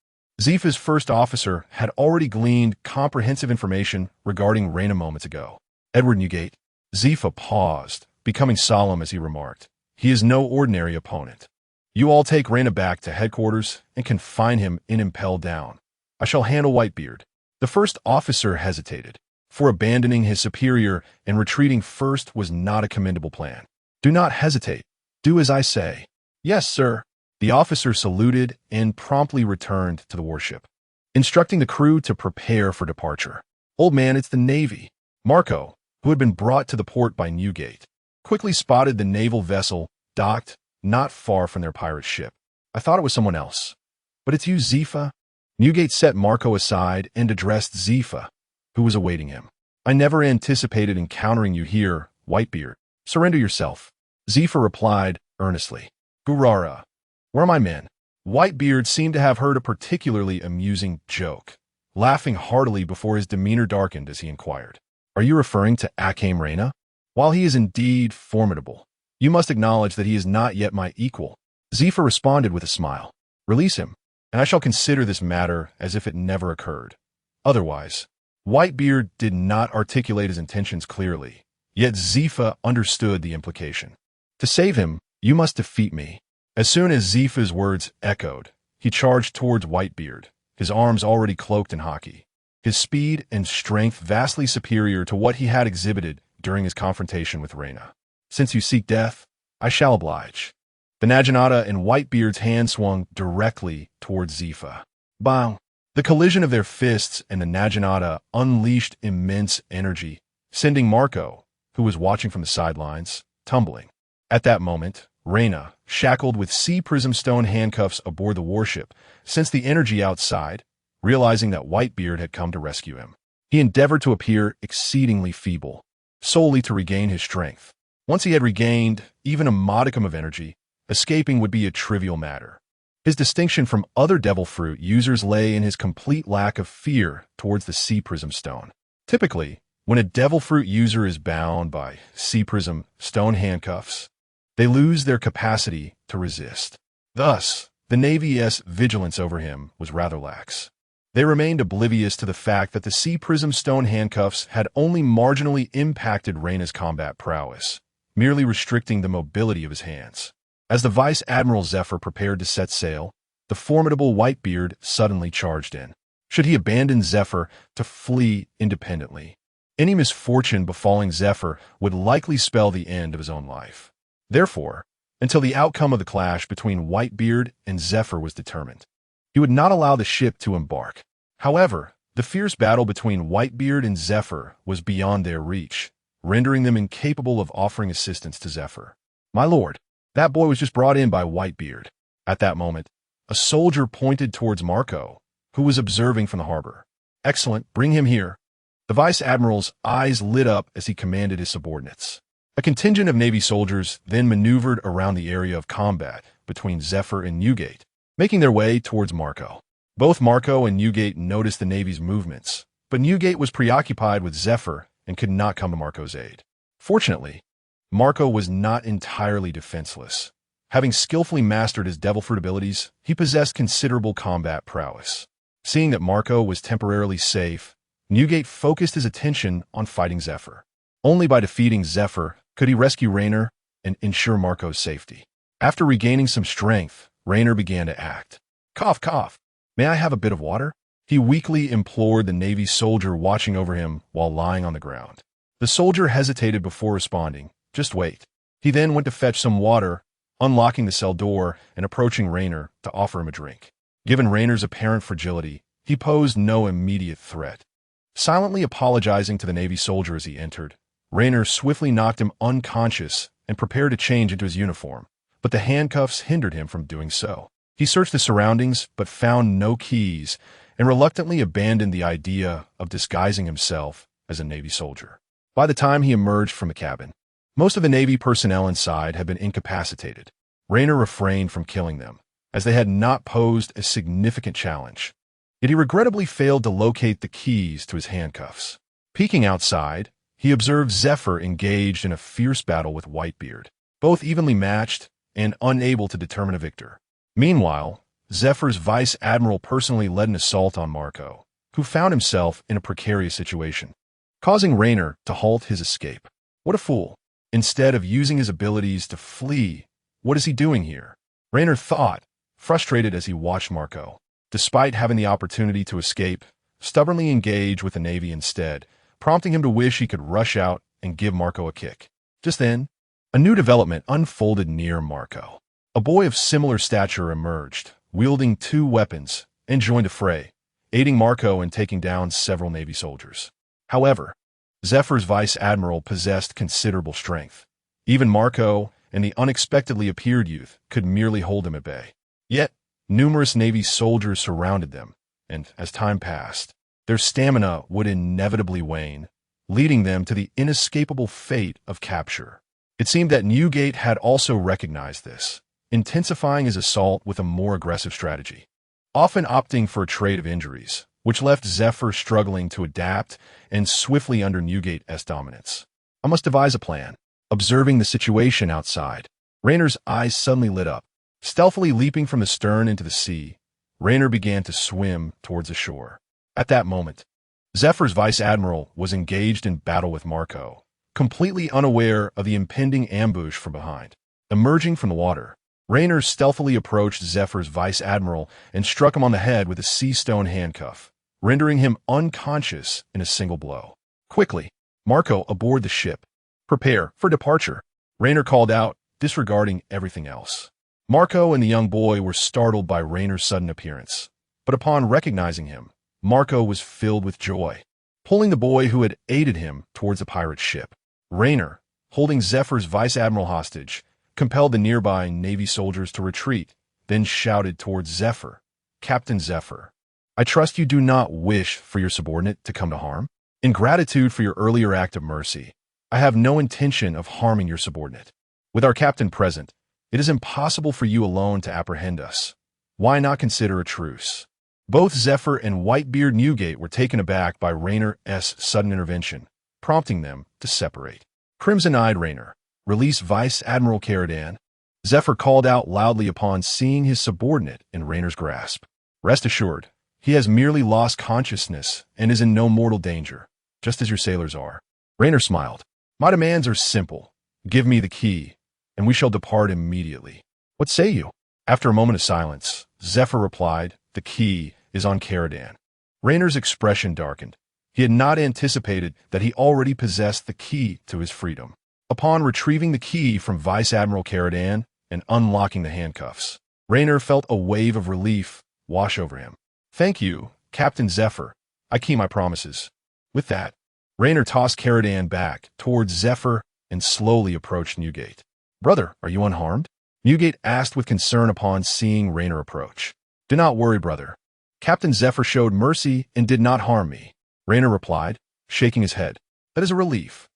Speaker 2: Zifa's first officer had already gleaned comprehensive information regarding Reina moments ago. Edward Newgate. Zifa paused, becoming solemn as he remarked, "He is no ordinary opponent. You all take Reina back to headquarters and confine him in Impel Down. I shall handle Whitebeard." The first officer hesitated, for abandoning his superior and retreating first was not a commendable plan. "Do not hesitate. Do as I say." "Yes, sir." The officer saluted and promptly returned to the warship, instructing the crew to prepare for departure. "Old man, it's the Navy." Marco, who had been brought to the port by Newgate, quickly spotted the naval vessel docked not far from their pirate ship. "I thought it was someone else. But it's you, Zifa?" Newgate set Marco aside and addressed Zifa, who was awaiting him. "I never anticipated encountering you here, Whitebeard. Surrender yourself." Zifa replied earnestly. "Gurara, where are my men?" Whitebeard seemed to have heard a particularly amusing joke, laughing heartily before his demeanor darkened as he inquired, "Are you referring to Akame Reina? While he is indeed formidable, you must acknowledge that he is not yet my equal." Zifa responded with a smile. "Release him, and I shall consider this matter as if it never occurred. Otherwise." Whitebeard did not articulate his intentions clearly, yet Zifa understood the implication. "To save him, you must defeat me." As soon as Zifa's words echoed, he charged towards Whitebeard, his arms already cloaked in hockey, his speed and strength vastly superior to what he had exhibited during his confrontation with Reina. "Since you seek death, I shall oblige." The Naginata and Whitebeard's hand swung directly towards Zifa. Bang! The collision of their fists and the Naginata unleashed immense energy, sending Marco, who was watching from the sidelines, tumbling. At that moment, Reina, shackled with sea prism stone handcuffs aboard the warship, sensed the energy outside, realizing that Whitebeard had come to rescue him. He endeavored to appear exceedingly feeble, solely to regain his strength. Once he had regained even a modicum of energy, escaping would be a trivial matter. His distinction from other devil fruit users lay in his complete lack of fear towards the sea prism stone. Typically, when a devil fruit user is bound by sea prism stone handcuffs, they lose their capacity to resist. Thus, the Navy's vigilance over him was rather lax. They remained oblivious to the fact that the sea prism stone handcuffs had only marginally impacted Reina's combat prowess, merely restricting the mobility of his hands. As the Vice Admiral Zephyr prepared to set sail, the formidable Whitebeard suddenly charged in. Should he abandon Zephyr to flee independently, any misfortune befalling Zephyr would likely spell the end of his own life. Therefore, until the outcome of the clash between Whitebeard and Zephyr was determined, he would not allow the ship to embark. However, the fierce battle between Whitebeard and Zephyr was beyond their reach, rendering them incapable of offering assistance to Zephyr. "My lord, that boy was just brought in by Whitebeard." At that moment, a soldier pointed towards Marco, who was observing from the harbor. "Excellent, bring him here." The Vice Admiral's eyes lit up as he commanded his subordinates. A contingent of Navy soldiers then maneuvered around the area of combat between Zephyr and Newgate, making their way towards Marco. Both Marco and Newgate noticed the Navy's movements, but Newgate was preoccupied with Zephyr and could not come to Marco's aid. Fortunately, Marco was not entirely defenseless. Having skillfully mastered his devil fruit abilities, he possessed considerable combat prowess. Seeing that Marco was temporarily safe, Newgate focused his attention on fighting Zephyr. Only by defeating Zephyr could he rescue Rainer and ensure Marco's safety. After regaining some strength, Rainer began to act. "Cough, cough. May I have a bit of water?" He weakly implored the Navy soldier watching over him while lying on the ground. The soldier hesitated before responding, Just wait. He then went to fetch some water, unlocking the cell door and approaching Rainer to offer him a drink. Given Rainer's apparent fragility, he posed no immediate threat. Silently apologizing to the Navy soldier as he entered, Rainer swiftly knocked him unconscious and prepared to change into his uniform, but the handcuffs hindered him from doing so. He searched the surroundings but found no keys and reluctantly abandoned the idea of disguising himself as a Navy soldier. By the time he emerged from the cabin, most of the Navy personnel inside had been incapacitated. Rainer refrained from killing them, as they had not posed a significant challenge. Yet he regrettably failed to locate the keys to his handcuffs. Peeking outside, he observed Zephyr engaged in a fierce battle with Whitebeard, both evenly matched and unable to determine a victor. Meanwhile, Zephyr's vice admiral personally led an assault on Marco, who found himself in a precarious situation, causing Rainer to halt his escape. What a fool! Instead of using his abilities to flee, what is he doing here? Rainer thought, frustrated as he watched Marco, despite having the opportunity to escape, stubbornly engage with the Navy instead, prompting him to wish he could rush out and give Marco a kick. Just then, a new development unfolded near Marco. A boy of similar stature emerged, wielding 2 weapons, and joined the fray, aiding Marco in taking down several Navy soldiers. However, Zephyr's vice admiral possessed considerable strength. Even Marco and the unexpectedly appeared youth could merely hold him at bay. Yet, numerous Navy soldiers surrounded them, and as time passed, their stamina would inevitably wane, leading them to the inescapable fate of capture. It seemed that Newgate had also recognized this, intensifying his assault with a more aggressive strategy, often opting for a trade of injuries, which left Zephyr struggling to adapt and swiftly under Newgate's dominance. I must devise a plan. Observing the situation outside, Rainer's eyes suddenly lit up. Stealthily leaping from the stern into the sea, Rainer began to swim towards the shore. At that moment, Zephyr's vice admiral was engaged in battle with Marco, completely unaware of the impending ambush from behind. Emerging from the water, Rainer stealthily approached Zephyr's vice admiral and struck him on the head with a sea stone handcuff, rendering him unconscious in a single blow. Quickly, Marco aboard the ship. Prepare for departure, Rainer called out, disregarding everything else. Marco and the young boy were startled by Rainer's sudden appearance, but upon recognizing him, Marco was filled with joy. Pulling the boy who had aided him towards the pirate ship, Rainer, holding Zephyr's vice admiral hostage, compelled the nearby Navy soldiers to retreat, then shouted towards Zephyr, "Captain Zephyr, I trust you do not wish for your subordinate to come to harm? In gratitude for your earlier act of mercy, I have no intention of harming your subordinate. With our captain present, it is impossible for you alone to apprehend us. Why not consider a truce?" Both Zephyr and Whitebeard Newgate were taken aback by Rainer's sudden intervention, prompting them to separate. Crimson-eyed Rainer, "Release Vice Admiral Caradan," Zephyr called out loudly upon seeing his subordinate in Rainer's grasp. "Rest assured, he has merely lost consciousness and is in no mortal danger, just as your sailors are." Rainer smiled. "My demands are simple. Give me the key, and we shall depart immediately. What say you?" After a moment of silence, Zephyr replied, "The key is on Caradan." Rainer's expression darkened. He had not anticipated that he already possessed the key to his freedom. Upon retrieving the key from Vice Admiral Caradan and unlocking the handcuffs, Rainer felt a wave of relief wash over him. "Thank you, Captain Zephyr. I keep my promises." With that, Rainer tossed Caradan back towards Zephyr and slowly approached Newgate. "Brother, are you unharmed?" Newgate asked with concern upon seeing Rainer approach. "Do not worry, brother. Captain Zephyr showed mercy and did not harm me," Rainer replied, shaking his head. "That is a relief.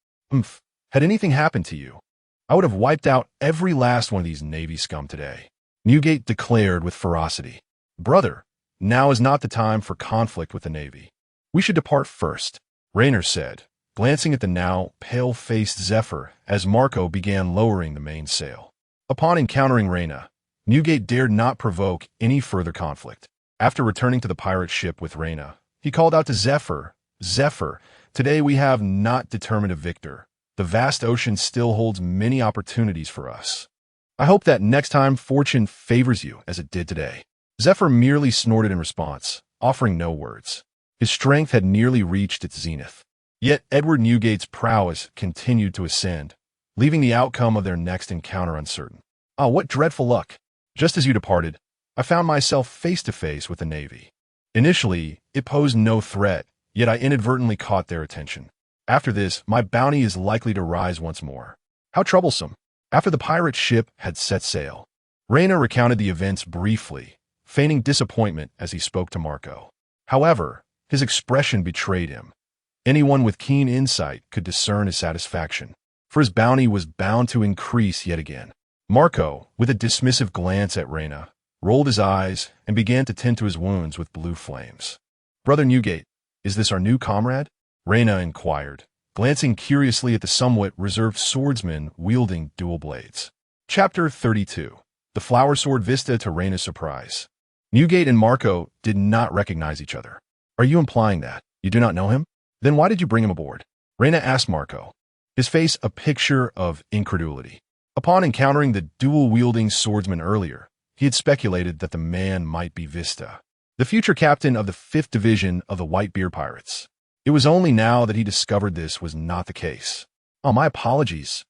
Speaker 2: Had anything happened to you, I would have wiped out every last one of these Navy scum today," Newgate declared with ferocity. "Brother, now is not the time for conflict with the Navy. We should depart first," Rainer said, glancing at the now pale-faced Zephyr as Marco began lowering the mainsail. Upon encountering Rainer, Newgate dared not provoke any further conflict. After returning to the pirate ship with Rainer, he called out to Zephyr, "Zephyr, today we have not determined a victor. The vast ocean still holds many opportunities for us. I hope that next time fortune favors you as it did today." Zephyr merely snorted in response, offering no words. His strength had nearly reached its zenith. Yet Edward Newgate's prowess continued to ascend, leaving the outcome of their next encounter uncertain. Ah, what dreadful luck! Just as you departed, I found myself face to face with the Navy. Initially, it posed no threat, yet I inadvertently caught their attention. After this, my bounty is likely to rise once more. How troublesome! After the pirate ship had set sail, Reina recounted the events briefly, feigning disappointment as he spoke to Marco. However, his expression betrayed him. Anyone with keen insight could discern his satisfaction, for his bounty was bound to increase yet again. Marco, with a dismissive glance at Reina, rolled his eyes and began to tend to his wounds with blue flames. "Brother Newgate, is this our new comrade?" Reina inquired, glancing curiously at the somewhat reserved swordsman wielding dual blades. Chapter 32. The Flower Sword Vista to Reina's surprise. Newgate and Marco did not recognize each other. "Are you implying that you do not know him? Then why did you bring him aboard?" Reina asked Marco, his face a picture of incredulity. Upon encountering the dual-wielding swordsman earlier, he had speculated that the man might be Vista, the future captain of the 5th Division of the Whitebeard Pirates. It was only now that he discovered this was not the case. "Oh, my apologies.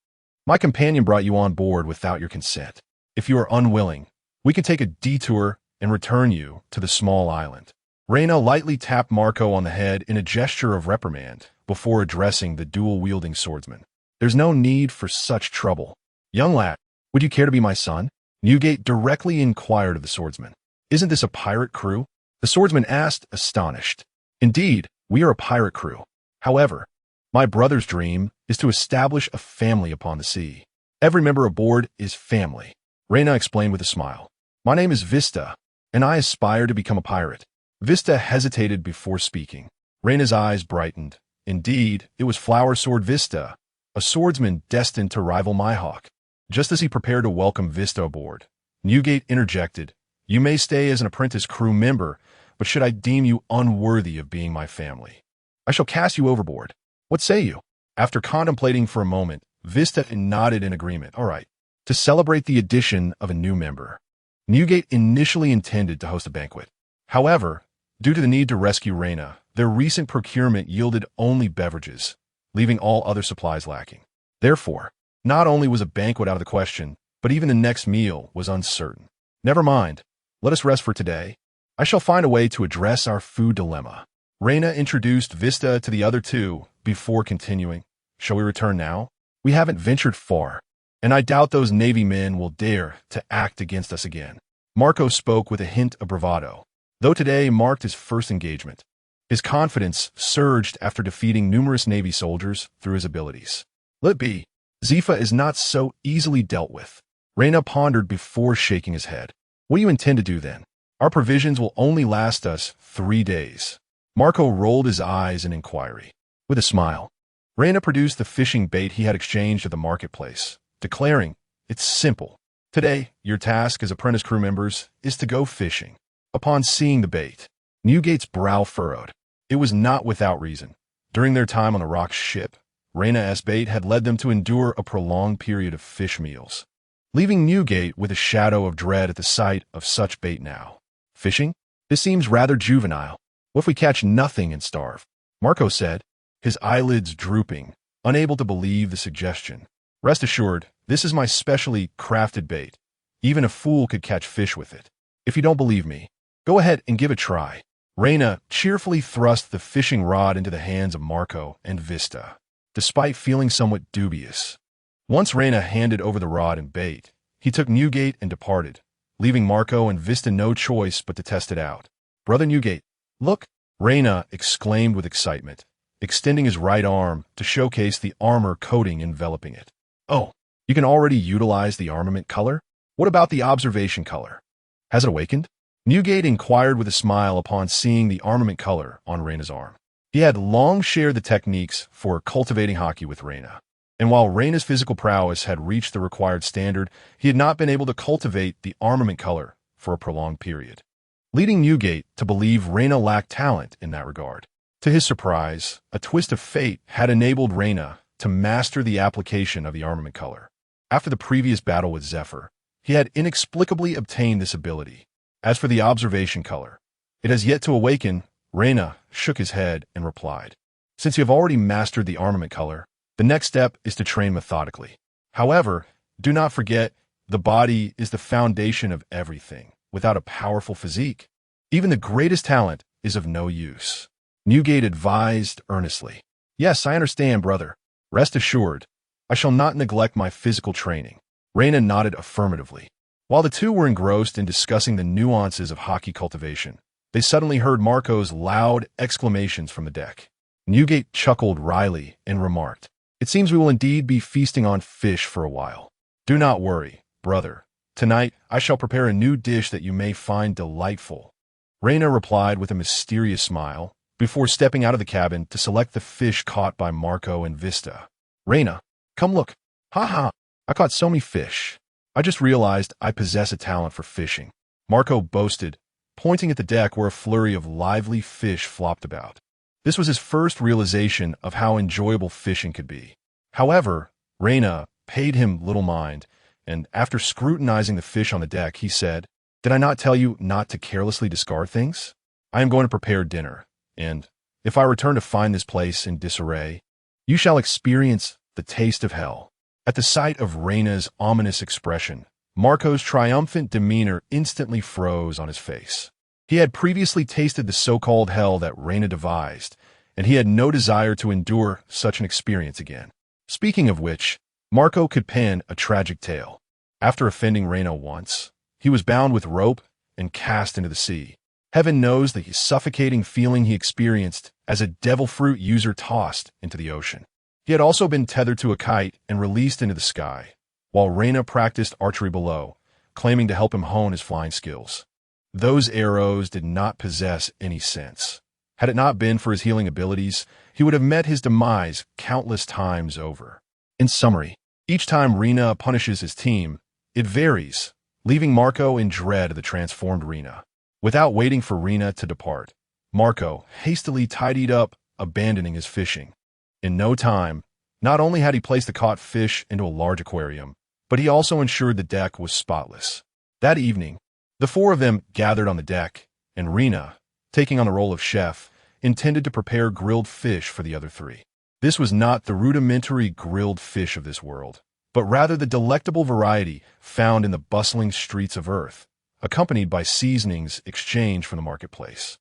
Speaker 2: My companion brought you on board without your consent. If you are unwilling, we can take a detour and return you to the small island." Reina lightly tapped Marco on the head in a gesture of reprimand before addressing the dual-wielding swordsman. "There's no need for such trouble. Young lad, would you care to be my son?" Newgate directly inquired of the swordsman. "Isn't this a pirate crew?" The swordsman asked, astonished. "Indeed, we are a pirate crew. However, my brother's dream is to establish a family upon the sea. Every member aboard is family," Reina explained with a smile. "My name is Vista, and I aspire to become a pirate." Vista hesitated before speaking. Reina's eyes brightened. Indeed, it was Flower Sword Vista, a swordsman destined to rival Mihawk. Just as he prepared to welcome Vista aboard, Newgate interjected, "You may stay as an apprentice crew member, but should I deem you unworthy of being my family, I shall cast you overboard. What say you?" After contemplating for a moment, Vista nodded in agreement. "All right." To celebrate the addition of a new member, Newgate initially intended to host a banquet. However, due to the need to rescue Reina, their recent procurement yielded only beverages, leaving all other supplies lacking. Therefore, not only was a banquet out of the question, but even the next meal was uncertain. "Never mind. Let us rest for today. I shall find a way to address our food dilemma." Reina introduced Vista to the other two before continuing. "Shall we return now? We haven't ventured far, and I doubt those Navy men will dare to act against us again." Marco spoke with a hint of bravado. Though today marked his first engagement, his confidence surged after defeating numerous Navy soldiers through his abilities. "Let be. Zifa is not so easily dealt with." Reina pondered before shaking his head. "What do you intend to do then? Our provisions will only last us 3 days." Marco rolled his eyes in inquiry. With a smile, Reina produced the fishing bait he had exchanged at the marketplace, declaring, "It's simple. Today, your task as apprentice crew members is to go fishing." Upon seeing the bait, Newgate's brow furrowed. It was not without reason. During their time on the Rock's ship, Reina's bait had led them to endure a prolonged period of fish meals, leaving Newgate with a shadow of dread at the sight of such bait now. "Fishing? This seems rather juvenile. What if we catch nothing and starve?" Marco said, his eyelids drooping, unable to believe the suggestion. "Rest assured, this is my specially crafted bait. Even a fool could catch fish with it. If you don't believe me, go ahead and give it a try." Reina cheerfully thrust the fishing rod into the hands of Marco and Vista, despite feeling somewhat dubious. Once Reina handed over the rod and bait, he took Newgate and departed, leaving Marco and Vista no choice but to test it out. "Brother Newgate, look!" Reina exclaimed with excitement, extending his right arm to showcase the armor coating enveloping it. "Oh, you can already utilize the armament color? What about the observation color? Has it awakened?" Newgate inquired with a smile upon seeing the armament color on Reina's arm. He had long shared the techniques for cultivating haki with Reina, and while Reina's physical prowess had reached the required standard, he had not been able to cultivate the armament color for a prolonged period, leading Newgate to believe Reina lacked talent in that regard. To his surprise, a twist of fate had enabled Reina to master the application of the armament color. After the previous battle with Zephyr, he had inexplicably obtained this ability. As for the observation color, it has yet to awaken. Reina shook his head and replied, "Since you have already mastered the armament color, the next step is to train methodically. However, do not forget, the body is the foundation of everything. Without a powerful physique, even the greatest talent is of no use. Newgate advised earnestly. Yes, I understand, brother. Rest assured, I shall not neglect my physical training. Reina nodded affirmatively. While the two were engrossed in discussing the nuances of hockey cultivation, they suddenly heard Marco's loud exclamations from the deck. Newgate chuckled wryly and remarked, "It seems we will indeed be feasting on fish for a while. Do not worry, brother. Tonight I shall prepare a new dish that you may find delightful." Reina replied with a mysterious smile, before stepping out of the cabin to select the fish caught by Marco and Vista. "Reina, come look. Ha ha, I caught so many fish. I just realized I possess a talent for fishing," Marco boasted, pointing at the deck where a flurry of lively fish flopped about. This was his first realization of how enjoyable fishing could be. However, Reina paid him little mind, and after scrutinizing the fish on the deck, he said, "Did I not tell you not to carelessly discard things? I am going to prepare dinner, and if I return to find this place in disarray, you shall experience the taste of hell." At the sight of Reina's ominous expression, Marco's triumphant demeanor instantly froze on his face. He had previously tasted the so-called hell that Reina devised, and he had no desire to endure such an experience again. Speaking of which, Marco could pen a tragic tale. After offending Reina once, he was bound with rope and cast into the sea. Heaven knows the suffocating feeling he experienced as a devil fruit user tossed into the ocean. He had also been tethered to a kite and released into the sky, while Reina practiced archery below, claiming to help him hone his flying skills. Those arrows did not possess any sense. Had it not been for his healing abilities, he would have met his demise countless times over. In summary, each time Reina punishes his team, it varies, leaving Marco in dread of the transformed Reina. Without waiting for Reina to depart, Marco hastily tidied up, abandoning his fishing. In no time, not only had he placed the caught fish into a large aquarium, but he also ensured the deck was spotless. That evening, the four of them gathered on the deck, and Reina, taking on the role of chef, intended to prepare grilled fish for the other three. This was not the rudimentary grilled fish of this world, but rather the delectable variety found in the bustling streets of Earth, accompanied by seasonings exchanged from the marketplace.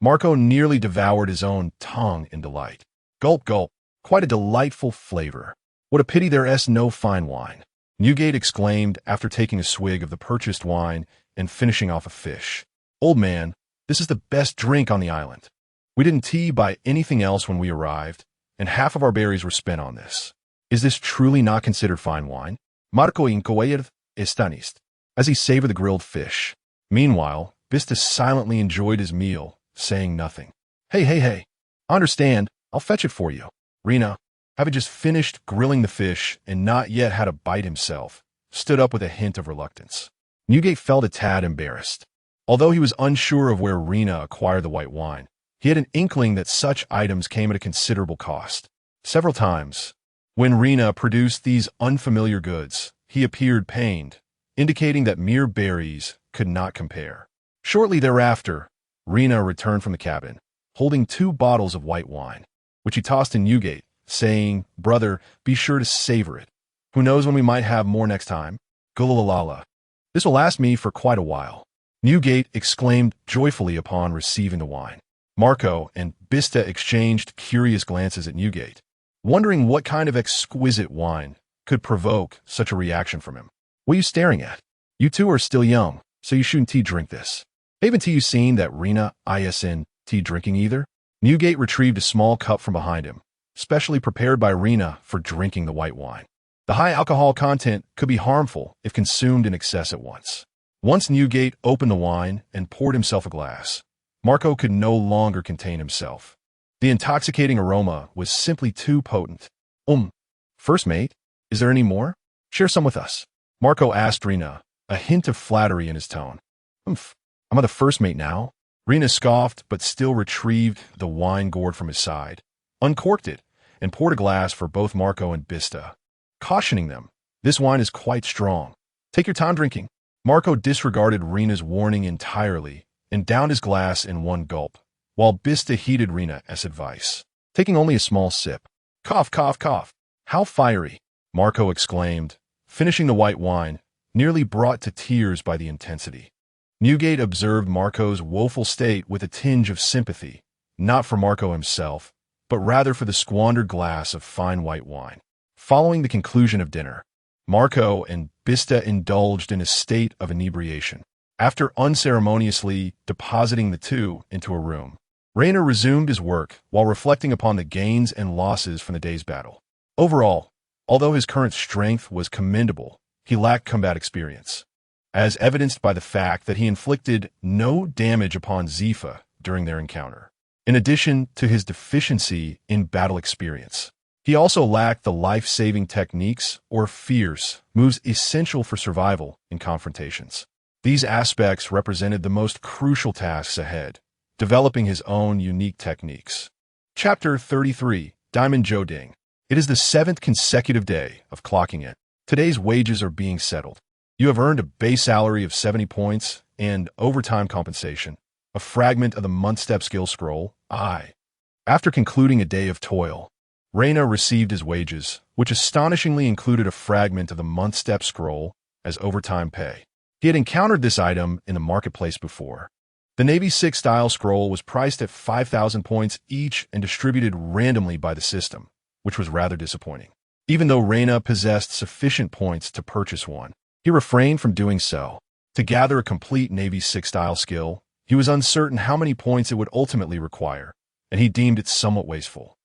Speaker 2: Marco nearly devoured his own tongue in delight. Gulp, gulp. Quite a delightful flavor. What a pity there is no fine wine, Newgate exclaimed after taking a swig of the purchased wine and finishing off a fish. "Old man, this is the best drink on the island. We didn't tea by anything else when we arrived, and half of our berries were spent on this. Is this truly not considered fine wine?" Marco inquired astonished, as he savored the grilled fish. Meanwhile, Vista silently enjoyed his meal, saying nothing. Hey, I understand. I'll fetch it for you." Reina, having just finished grilling the fish and not yet had a bite himself, stood up with a hint of reluctance. Newgate felt a tad embarrassed. Although he was unsure of where Reina acquired the white wine, he had an inkling that such items came at a considerable cost. Several times, when Reina produced these unfamiliar goods, he appeared pained, indicating that mere berries could not compare. Shortly thereafter, Reina returned from the cabin, holding 2 bottles of white wine, which he tossed to Newgate, saying, "Brother, be sure to savor it. Who knows when we might have more next time? Gulalala. This will last me for quite a while." Newgate exclaimed joyfully upon receiving the wine. Marco and Vista exchanged curious glances at Newgate, wondering what kind of exquisite wine could provoke such a reaction from him. "What are you staring at? You two are still young, so you shouldn't tea drink this. Haven't you seen that Reina isn't tea drinking either?" Newgate retrieved a small cup from behind him, specially prepared by Reina for drinking the white wine. The high alcohol content could be harmful if consumed in excess at once. Once Newgate opened the wine and poured himself a glass, Marco could no longer contain himself. The intoxicating aroma was simply too potent. First mate, is there any more? Share some with us." Marco asked Reina, a hint of flattery in his tone. "I'm the first mate now." Reina scoffed, but still retrieved the wine gourd from his side, uncorked it, and poured a glass for both Marco and Vista, cautioning them, "This wine is quite strong. Take your time drinking." Marco disregarded Reina's warning entirely and downed his glass in one gulp, while Vista heeded Reina's advice, taking only a small sip. Cough, cough, cough. How fiery. Marco exclaimed, finishing the white wine, nearly brought to tears by the intensity. Newgate observed Marco's woeful state with a tinge of sympathy, not for Marco himself, but rather for the squandered glass of fine white wine. Following the conclusion of dinner, Marco and Bista indulged in a state of inebriation. After unceremoniously depositing the two into a room, Reina resumed his work while reflecting upon the gains and losses from the day's battle. Overall, although his current strength was commendable, he lacked combat experience, as evidenced by the fact that he inflicted no damage upon Zifa during their encounter. In addition to his deficiency in battle experience, he also lacked the life-saving techniques or fierce moves essential for survival in confrontations. These aspects represented the most crucial tasks ahead, developing his own unique techniques. Chapter 33, Diamond Joding. It is the 7th consecutive day of clocking in. Today's wages are being settled. You have earned a base salary of 70 points and overtime compensation, a fragment of the month-step skill scroll, After concluding a day of toil, Reina received his wages, which astonishingly included a fragment of the month-step scroll as overtime pay. He had encountered this item in the marketplace before. The Navy 6 style scroll was priced at 5,000 points each and distributed randomly by the system, which was rather disappointing. Even though Reina possessed sufficient points to purchase one, he refrained from doing so. To gather a complete Navy 6 style skill, he was uncertain how many points it would ultimately require, and he deemed it somewhat wasteful.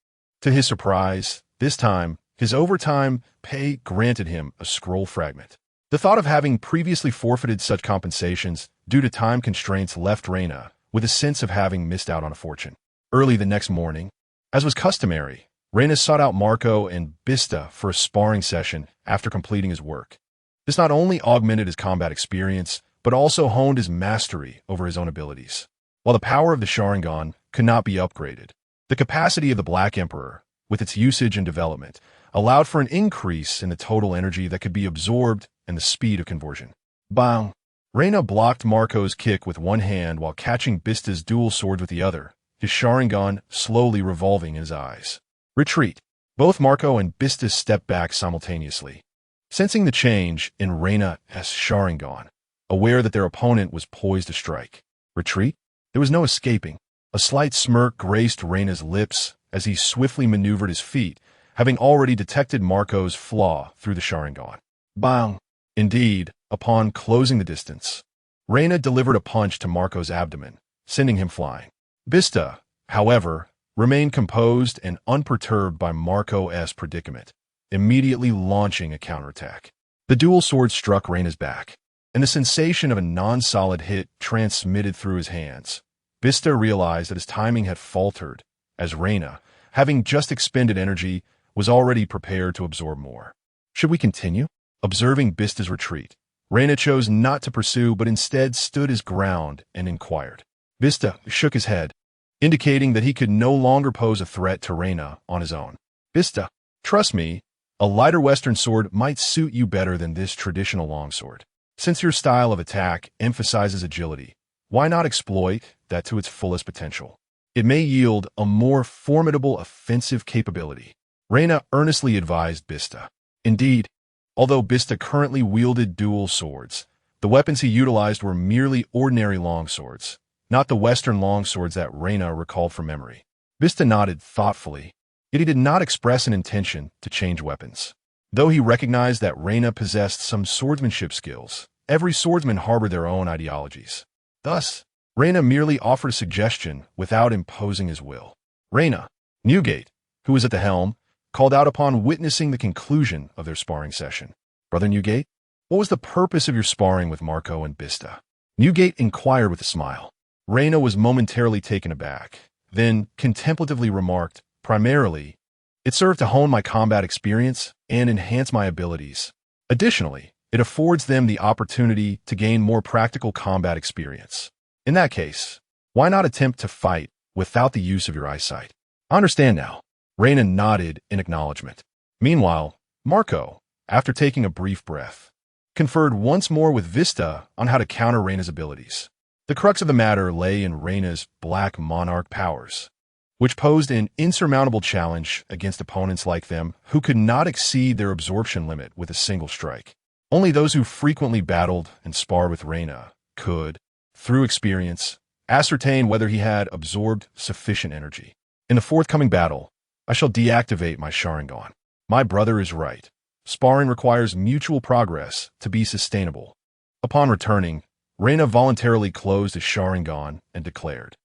Speaker 2: To his surprise, this time, his overtime pay granted him a scroll fragment. The thought of having previously forfeited such compensations due to time constraints left Reina with a sense of having missed out on a fortune. Early the next morning, as was customary, Reina sought out Marco and Bista for a sparring session after completing his work. This not only augmented his combat experience, but also honed his mastery over his own abilities. While the power of the Sharingan could not be upgraded, the capacity of the Black Emperor, with its usage and development, allowed for an increase in the total energy that could be absorbed and the speed of conversion. Bang! Reina blocked Marco's kick with one hand while catching Bista's dual sword with the other, his Sharingan slowly revolving in his eyes. Retreat! Both Marco and Bista stepped back simultaneously, sensing the change in Reina's Sharingan, aware that their opponent was poised to strike. Retreat? There was no escaping. A slight smirk graced Reina's lips as he swiftly maneuvered his feet, having already detected Marco's flaw through the Sharingan. Bang! Indeed, upon closing the distance, Reina delivered a punch to Marco's abdomen, sending him flying. Bista, however, remained composed and unperturbed by Marco's predicament, immediately launching a counterattack. The dual sword struck Reina's back, and the sensation of a non-solid hit transmitted through his hands. Bista realized that his timing had faltered, as Reina, having just expended energy, was already prepared to absorb more. Should we continue? Observing Bista's retreat, Reina chose not to pursue but instead stood his ground and inquired. Bista shook his head, indicating that he could no longer pose a threat to Reina on his own. Bista, trust me, a lighter Western sword might suit you better than this traditional longsword. Since your style of attack emphasizes agility, why not exploit that to its fullest potential? It may yield a more formidable offensive capability. Reina earnestly advised Bista. Indeed, although Bista currently wielded dual swords, the weapons he utilized were merely ordinary longswords, not the Western longswords that Reina recalled from memory. Bista nodded thoughtfully, yet he did not express an intention to change weapons. Though he recognized that Reina possessed some swordsmanship skills, every swordsman harbored their own ideologies. Thus, Reina merely offered a suggestion without imposing his will. Reina, Newgate, who was at the helm, called out upon witnessing the conclusion of their sparring session. Brother Newgate, what was the purpose of your sparring with Marco and Bista? Newgate inquired with a smile. Reina was momentarily taken aback, then contemplatively remarked, primarily, it served to hone my combat experience and enhance my abilities. Additionally, it affords them the opportunity to gain more practical combat experience. In that case, why not attempt to fight without the use of your eyesight? I understand now. Reina nodded in acknowledgement. Meanwhile, Marco, after taking a brief breath, conferred once more with Bista on how to counter Reina's abilities. The crux of the matter lay in Reina's Black Monarch powers. which posed an insurmountable challenge against opponents like them who could not exceed their absorption limit with a single strike. Only those who frequently battled and sparred with Reina could, through experience, ascertain whether he had absorbed sufficient energy. In the forthcoming battle, I shall deactivate my Sharingan. My brother is right. Sparring requires mutual progress to be sustainable. Upon returning, Reina voluntarily closed his Sharingan and declared,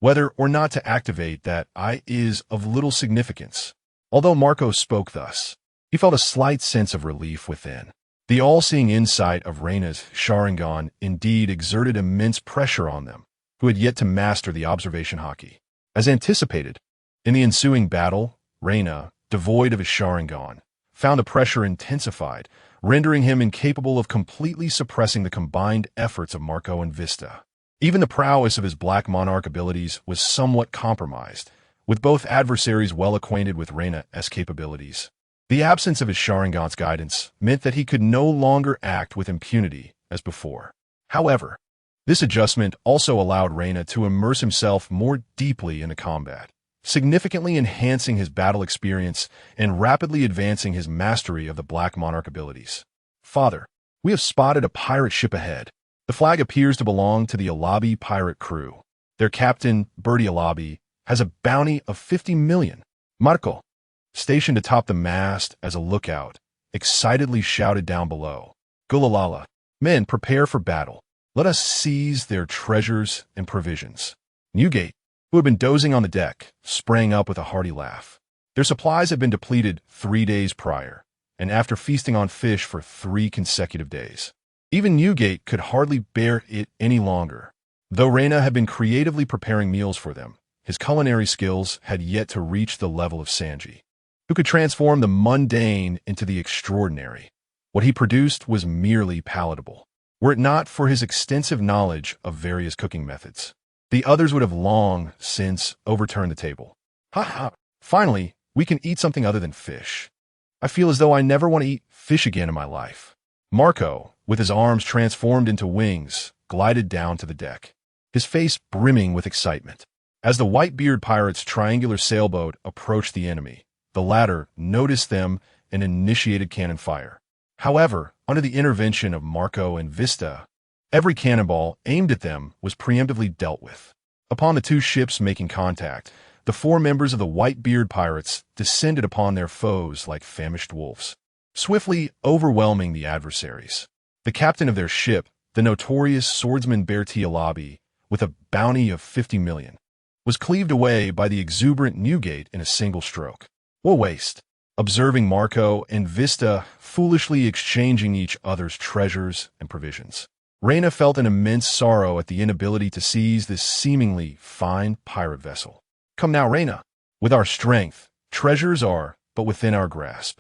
Speaker 2: Whether or not to activate that is of little significance. Although Marco spoke thus, he felt a slight sense of relief within. The all-seeing insight of Reina's Sharingan indeed exerted immense pressure on them, who had yet to master the observation haki. As anticipated, in the ensuing battle, Reina, devoid of his Sharingan, found the pressure intensified, rendering him incapable of completely suppressing the combined efforts of Marco and Vista. Even the prowess of his Black Monarch abilities was somewhat compromised, with both adversaries well acquainted with Reina's capabilities. The absence of his Sharingan's guidance meant that he could no longer act with impunity as before. However, this adjustment also allowed Reina to immerse himself more deeply in the combat, significantly enhancing his battle experience and rapidly advancing his mastery of the Black Monarch abilities. Father, we have spotted a pirate ship ahead. The flag appears to belong to the Alabi pirate crew. Their captain, Birdie Alabi, has a bounty of 50 million. Marco, stationed atop the mast as a lookout, excitedly shouted down below. Gulalala, men, prepare for battle. Let us seize their treasures and provisions. Newgate, who had been dozing on the deck, sprang up with a hearty laugh. Their supplies had been depleted 3 days prior, and after feasting on fish for 3 consecutive days. Even Newgate could hardly bear it any longer. Though Reina had been creatively preparing meals for them, his culinary skills had yet to reach the level of Sanji, who could transform the mundane into the extraordinary. What he produced was merely palatable, were it not for his extensive knowledge of various cooking methods. The others would have long since overturned the table. Ha ha! Finally, we can eat something other than fish. I feel as though I never want to eat fish again in my life. Marco, with his arms transformed into wings, glided down to the deck, his face brimming with excitement. As the Whitebeard pirates' triangular sailboat approached the enemy, the latter noticed them and initiated cannon fire. However, under the intervention of Marco and Vista, every cannonball aimed at them was preemptively dealt with. Upon the 2 ships making contact, the 4 members of the Whitebeard pirates descended upon their foes like famished wolves, swiftly overwhelming the adversaries. The captain of their ship, the notorious swordsman Bertie Alabi, with a bounty of 50 million, was cleaved away by the exuberant Newgate in a single stroke. What waste! Observing Marco and Vista foolishly exchanging each other's treasures and provisions, Reina felt an immense sorrow at the inability to seize this seemingly fine pirate vessel. Come now, Reina. With our strength, treasures are but within our grasp.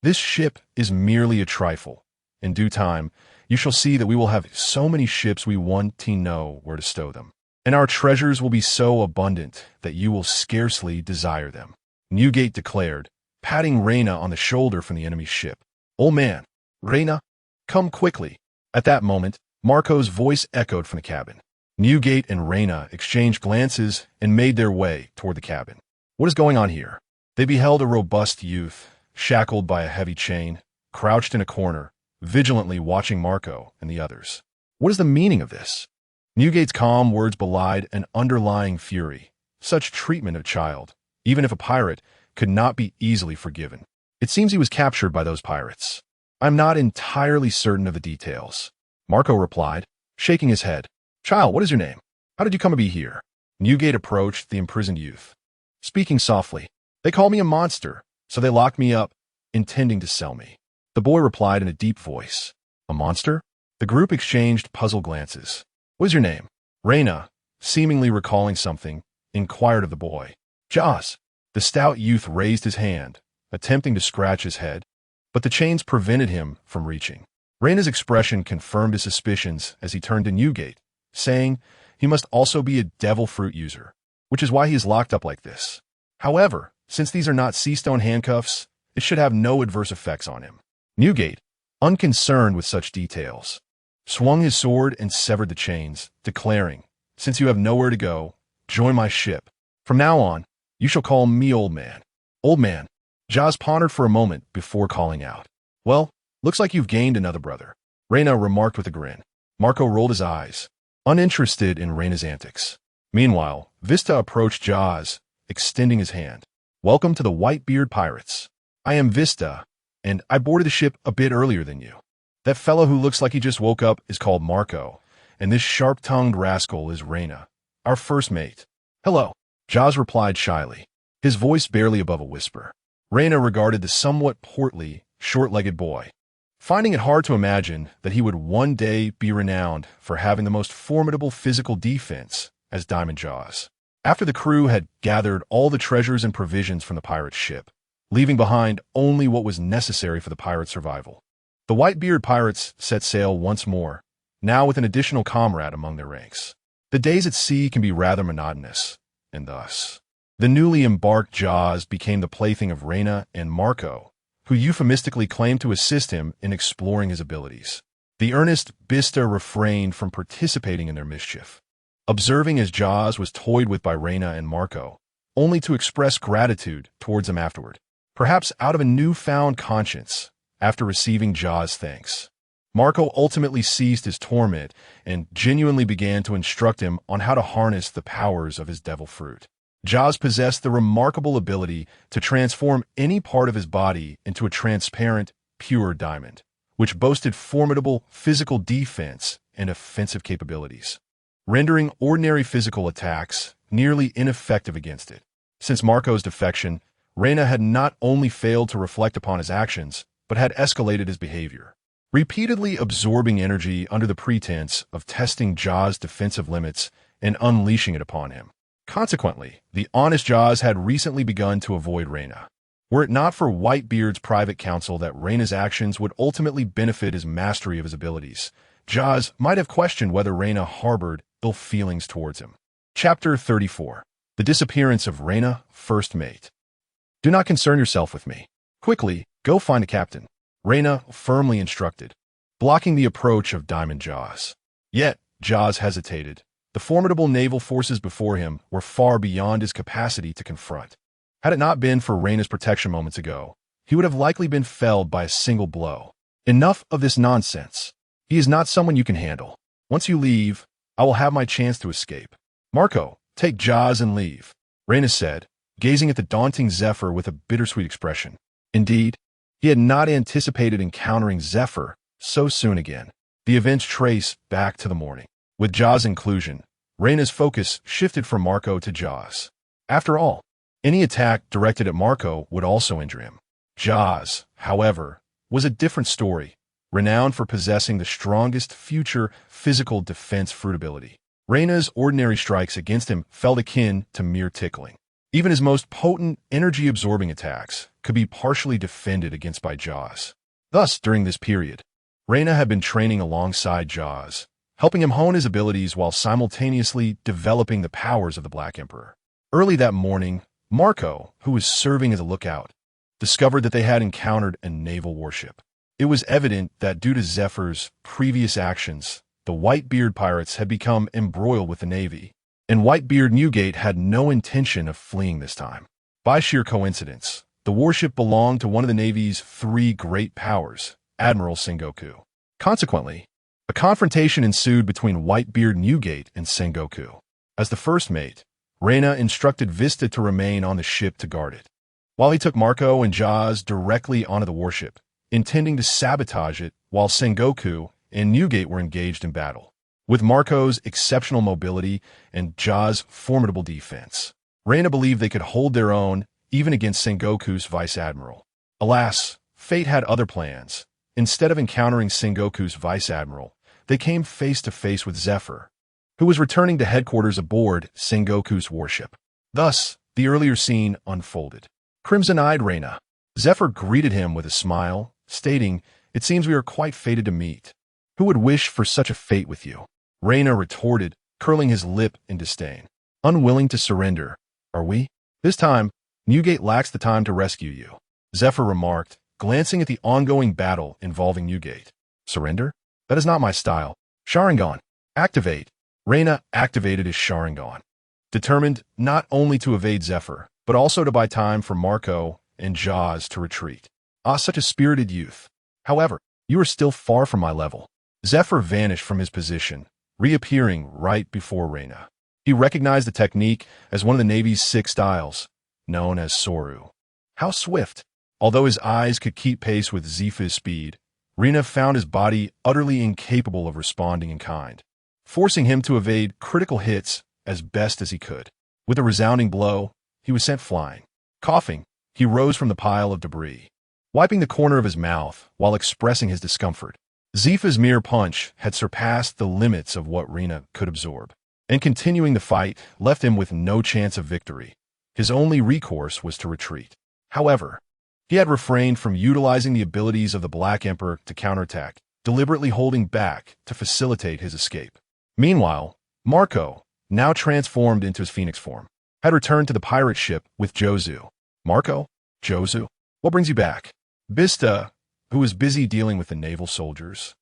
Speaker 2: This ship is merely a trifle. In due time, you shall see that we will have so many ships we want to know where to stow them, and our treasures will be so abundant that you will scarcely desire them. Newgate declared, patting Reina on the shoulder from the enemy's ship. Old man, Reina, come quickly. At that moment, Marco's voice echoed from the cabin. Newgate and Reina exchanged glances and made their way toward the cabin. What is going on here? They beheld a robust youth, shackled by a heavy chain, crouched in a corner, vigilantly watching Marco and the others. What is the meaning of this? Newgate's calm words belied an underlying fury. Such treatment of a child, even if a pirate, could not be easily forgiven. It seems he was captured by those pirates. I'm not entirely certain of the details. Marco replied, shaking his head. Child, what is your name? How did you come to be here? Newgate approached the imprisoned youth, speaking softly. They call me a monster, so they locked me up, intending to sell me. The boy replied in a deep voice. A monster? The group exchanged puzzled glances. What is your name? Reina, seemingly recalling something, inquired of the boy. Jaws. The stout youth raised his hand, attempting to scratch his head, but the chains prevented him from reaching. Reina's expression confirmed his suspicions as he turned to Newgate, saying he must also be a devil fruit user, which is why he is locked up like this. However, since these are not sea-stone handcuffs, it should have no adverse effects on him. Newgate, unconcerned with such details, swung his sword and severed the chains, declaring, Since you have nowhere to go, join my ship. From now on, you shall call me old man. Old man. Jaws pondered for a moment before calling out. Well, looks like you've gained another brother, Reina remarked with a grin. Marco rolled his eyes, uninterested in Reina's antics. Meanwhile, Vista approached Jaws, extending his hand. Welcome to the Whitebeard Pirates. I am Vista, and I boarded the ship a bit earlier than you. That fellow who looks like he just woke up is called Marco, and this sharp-tongued rascal is Reina, our first mate. Hello, Jaws replied shyly, his voice barely above a whisper. Reina regarded the somewhat portly, short-legged boy, finding it hard to imagine that he would one day be renowned for having the most formidable physical defense as Diamond Jaws. After the crew had gathered all the treasures and provisions from the pirate's ship, leaving behind only what was necessary for the pirate's survival, the Whitebeard pirates set sail once more, now with an additional comrade among their ranks. The days at sea can be rather monotonous, and thus, the newly embarked Jaws became the plaything of Reina and Marco, who euphemistically claimed to assist him in exploring his abilities. The earnest Vista refrained from participating in their mischief, observing as Jaws was toyed with by Reina and Marco, only to express gratitude towards them afterward, perhaps out of a newfound conscience after receiving Jaws' thanks. Marco ultimately ceased his torment and genuinely began to instruct him on how to harness the powers of his devil fruit. Jaws possessed the remarkable ability to transform any part of his body into a transparent, pure diamond, which boasted formidable physical defense and offensive capabilities, rendering ordinary physical attacks nearly ineffective against it. Since Marco's defection, Reina had not only failed to reflect upon his actions, but had escalated his behavior, repeatedly absorbing energy under the pretense of testing Jaws' defensive limits and unleashing it upon him. Consequently, the honest Jaws had recently begun to avoid Reina. Were it not for Whitebeard's private counsel that Reina's actions would ultimately benefit his mastery of his abilities, Jaws might have questioned whether Reina harbored ill feelings towards him. Chapter 34. The Disappearance of Reina, First Mate. Do not concern yourself with me. Quickly, go find a captain, Reina firmly instructed, blocking the approach of Diamond Jaws. Yet, Jaws hesitated. The formidable naval forces before him were far beyond his capacity to confront. Had it not been for Reina's protection moments ago, he would have likely been felled by a single blow. Enough of this nonsense. He is not someone you can handle. Once you leave, I will have my chance to escape. Marco, take Jaws and leave, Reina said, gazing at the daunting Zephyr with a bittersweet expression. Indeed, he had not anticipated encountering Zephyr so soon again. The events trace back to the morning. With Jaws' inclusion, Reina's focus shifted from Marco to Jaws. After all, any attack directed at Marco would also injure him. Jaws, however, was a different story, renowned for possessing the strongest future physical defense fruit ability. Reina's ordinary strikes against him felt akin to mere tickling. Even his most potent, energy-absorbing attacks could be partially defended against by Jaws. Thus, during this period, Reina had been training alongside Jaws, helping him hone his abilities while simultaneously developing the powers of the Black Emperor. Early that morning, Marco, who was serving as a lookout, discovered that they had encountered a naval warship. It was evident that due to Zephyr's previous actions, the Whitebeard pirates had become embroiled with the Navy, and Whitebeard Newgate had no intention of fleeing this time. By sheer coincidence, the warship belonged to one of the Navy's three great powers, Admiral Sengoku. Consequently, a confrontation ensued between Whitebeard Newgate and Sengoku. As the first mate, Reina instructed Vista to remain on the ship to guard it, while he took Marco and Jaws directly onto the warship, intending to sabotage it while Sengoku and Newgate were engaged in battle. With Marco's exceptional mobility and Jaws' formidable defense, Reina believed they could hold their own even against Sengoku's vice admiral. Alas, fate had other plans. Instead of encountering Sengoku's vice admiral, they came face to face with Zephyr, who was returning to headquarters aboard Sengoku's warship. Thus, the earlier scene unfolded. Crimson-eyed Reina, Zephyr greeted him with a smile, stating, "It seems we are quite fated to meet. Who would wish for such a fate with you?" Reina retorted, curling his lip in disdain. "Unwilling to surrender, are we? This time, Newgate lacks the time to rescue you," Zephyr remarked, glancing at the ongoing battle involving Newgate. "Surrender? That is not my style. Sharingan, activate." Reina activated his Sharingan, determined not only to evade Zephyr, but also to buy time for Marco and Jaws to retreat. Ah, such a spirited youth. However, you are still far from my level. Zephyr vanished from his position, reappearing right before Reina. He recognized the technique as one of the Navy's 6 styles, known as Soru. How swift! Although his eyes could keep pace with Zifa's speed, Reina found his body utterly incapable of responding in kind, forcing him to evade critical hits as best as he could. With a resounding blow, he was sent flying. Coughing, he rose from the pile of debris, wiping the corner of his mouth while expressing his discomfort. Zifa's mere punch had surpassed the limits of what Reina could absorb, and continuing the fight left him with no chance of victory. His only recourse was to retreat. However, he had refrained from utilizing the abilities of the Black Emperor to counterattack, deliberately holding back to facilitate his escape. Meanwhile, Marco, now transformed into his phoenix form, had returned to the pirate ship with Jozu. Marco? Jozu? What brings you back? Bista, who was busy dealing with the naval soldiers,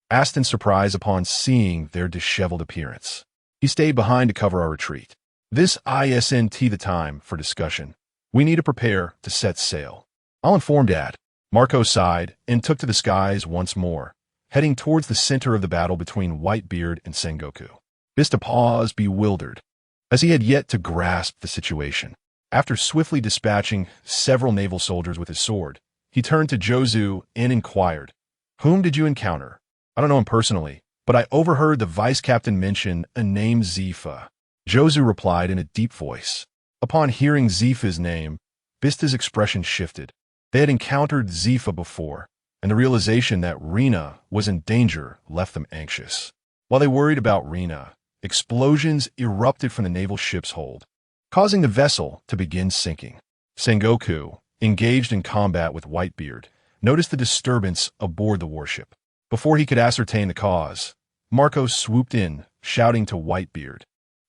Speaker 2: asked in surprise upon seeing their disheveled appearance. He stayed behind to cover our retreat. This isn't the time for discussion. We need to prepare to set sail. I'll inform Dad. Marco sighed and took to the skies once more, heading towards the center of the battle between Whitebeard and Sengoku. Bista paused, bewildered, as he had yet to grasp the situation. After swiftly dispatching several naval soldiers with his sword, he turned to Jozu and inquired, "Whom did you encounter?" "I don't know him personally, but I overheard the vice captain mention a name Zifa." Jozu replied in a deep voice. Upon hearing Zifa's name, Bista's expression shifted. They had encountered Zifa before, and the realization that Reina was in danger left them anxious. While they worried about Reina, explosions erupted from the naval ship's hold, causing the vessel to begin sinking. Sengoku, engaged in combat with Whitebeard, noticed the disturbance aboard the warship. Before he could ascertain the cause, Marco swooped in, shouting to Whitebeard,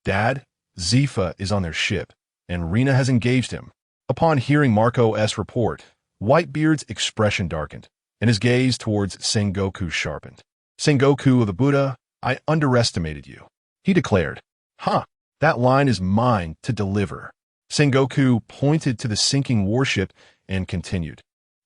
Speaker 2: "Dad, Zifa is on their ship, and Reina has engaged him." Upon hearing Marco's report, Whitebeard's expression darkened, and his gaze towards Sengoku sharpened. "Sengoku of the Buddha, I underestimated you," he declared. "Huh, that line is mine to deliver." Sengoku pointed to the sinking warship and continued,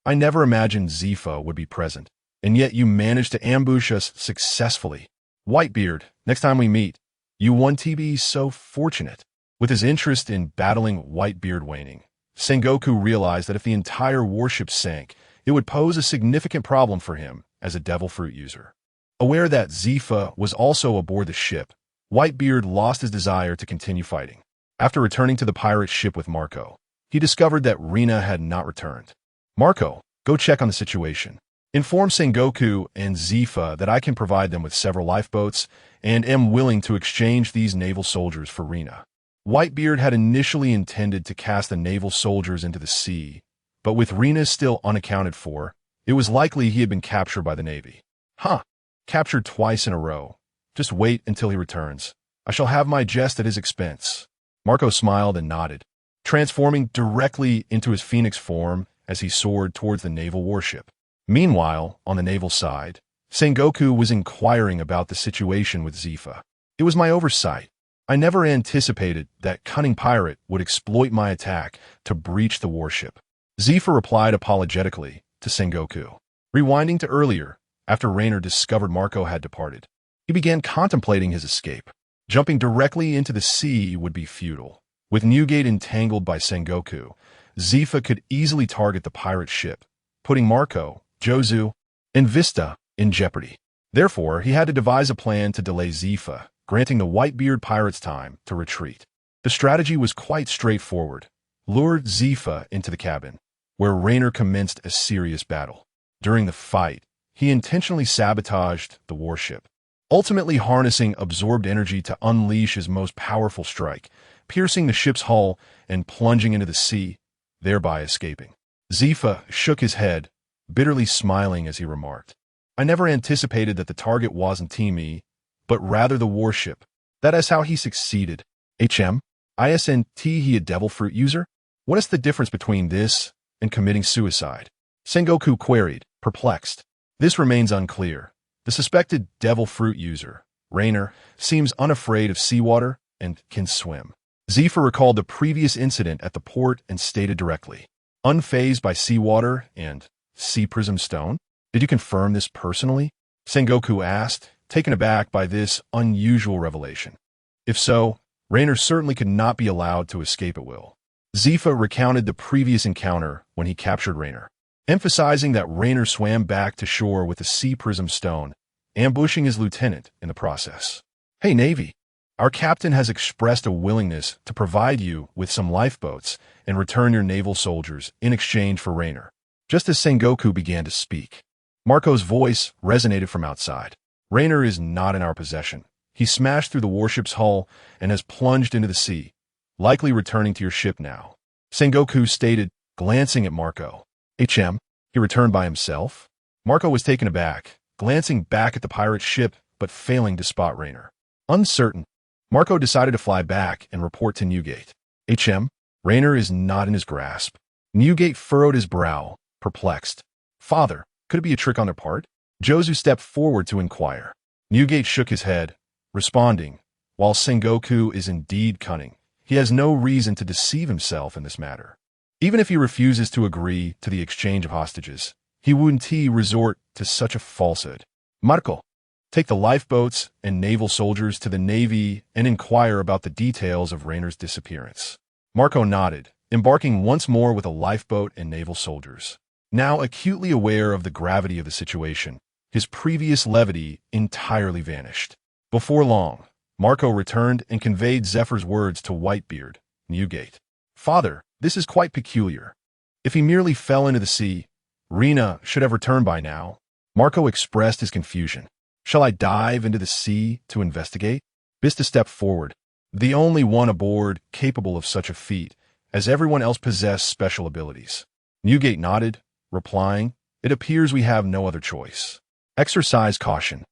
Speaker 2: "I never imagined Zifa would be present, and yet you managed to ambush us successfully. Whitebeard, next time we meet, you won't be so fortunate." With his interest in battling Whitebeard waning, Sengoku realized that if the entire warship sank, it would pose a significant problem for him as a devil fruit user. Aware that Zifa was also aboard the ship, Whitebeard lost his desire to continue fighting. After returning to the pirate ship with Marco, he discovered that Reina had not returned. "Marco, go check on the situation. Inform Sengoku and Zifa that I can provide them with several lifeboats and am willing to exchange these naval soldiers for Reina." Whitebeard had initially intended to cast the naval soldiers into the sea, but with Reina still unaccounted for, it was likely he had been captured by the Navy. "Huh, captured twice in a row. Just wait until he returns. I shall have my jest at his expense." Marco smiled and nodded, transforming directly into his phoenix form as he soared towards the naval warship. Meanwhile, on the naval side, Sengoku was inquiring about the situation with Zifa. "It was my oversight. I never anticipated that cunning pirate would exploit my attack to breach the warship." Zifa replied apologetically to Sengoku. Rewinding to earlier, after Rainer discovered Marco had departed, he began contemplating his escape. Jumping directly into the sea would be futile. With Newgate entangled by Sengoku, Zifa could easily target the pirate ship, putting Marco, Jozu, and Vista in jeopardy. Therefore, he had to devise a plan to delay Zifa, granting the Whitebeard pirates time to retreat. The strategy was quite straightforward. Lure Zifa into the cabin, where Rainer commenced a serious battle. During the fight, he intentionally sabotaged the warship, ultimately harnessing absorbed energy to unleash his most powerful strike, piercing the ship's hull and plunging into the sea, thereby escaping. Zifa shook his head, bitterly smiling as he remarked, "I never anticipated that the target wasn't me, but rather the warship. That is how he succeeded. Isn't he a devil fruit user? What is the difference between this and committing suicide?" Sengoku queried, perplexed. "This remains unclear. The suspected devil fruit user, Rainer, seems unafraid of seawater and can swim. Zephyr recalled the previous incident at the port and stated directly, "Unfazed by seawater and sea prism stone? Did you confirm this personally?" Sengoku asked, taken aback by this unusual revelation. If so, Rainer certainly could not be allowed to escape at will. Zephyr recounted the previous encounter when he captured Rainer, emphasizing that Rainer swam back to shore with the sea prism stone, ambushing his lieutenant in the process. "Hey, Navy, our captain has expressed a willingness to provide you with some lifeboats and return your naval soldiers in exchange for Rainer." Just as Sengoku began to speak, Marco's voice resonated from outside. "Rainer is not in our possession. He smashed through the warship's hull and has plunged into the sea, likely returning to your ship now," Sengoku stated, glancing at Marco. He returned by himself?" Marco was taken aback, glancing back at the pirate ship but failing to spot Rainer. Uncertain, Marco decided to fly back and report to Newgate. Rainer is not in his grasp." Newgate furrowed his brow, perplexed. "Father, could it be a trick on their part?" Jozu stepped forward to inquire. Newgate shook his head, responding, "While Sengoku is indeed cunning, he has no reason to deceive himself in this matter. Even if he refuses to agree to the exchange of hostages, he wouldn't resort to such a falsehood. Marco, take the lifeboats and naval soldiers to the Navy and inquire about the details of Rainer's disappearance." Marco nodded, embarking once more with a lifeboat and naval soldiers. Now acutely aware of the gravity of the situation, his previous levity entirely vanished. Before long, Marco returned and conveyed Zephyr's words to Whitebeard, Newgate. "Father, this is quite peculiar. If he merely fell into the sea, Rina should have returned by now." Marco expressed his confusion. "Shall I dive into the sea to investigate?" Bista stepped forward, the only one aboard capable of such a feat, as everyone else possessed special abilities. Newgate nodded, replying, "It appears we have no other choice. Exercise caution,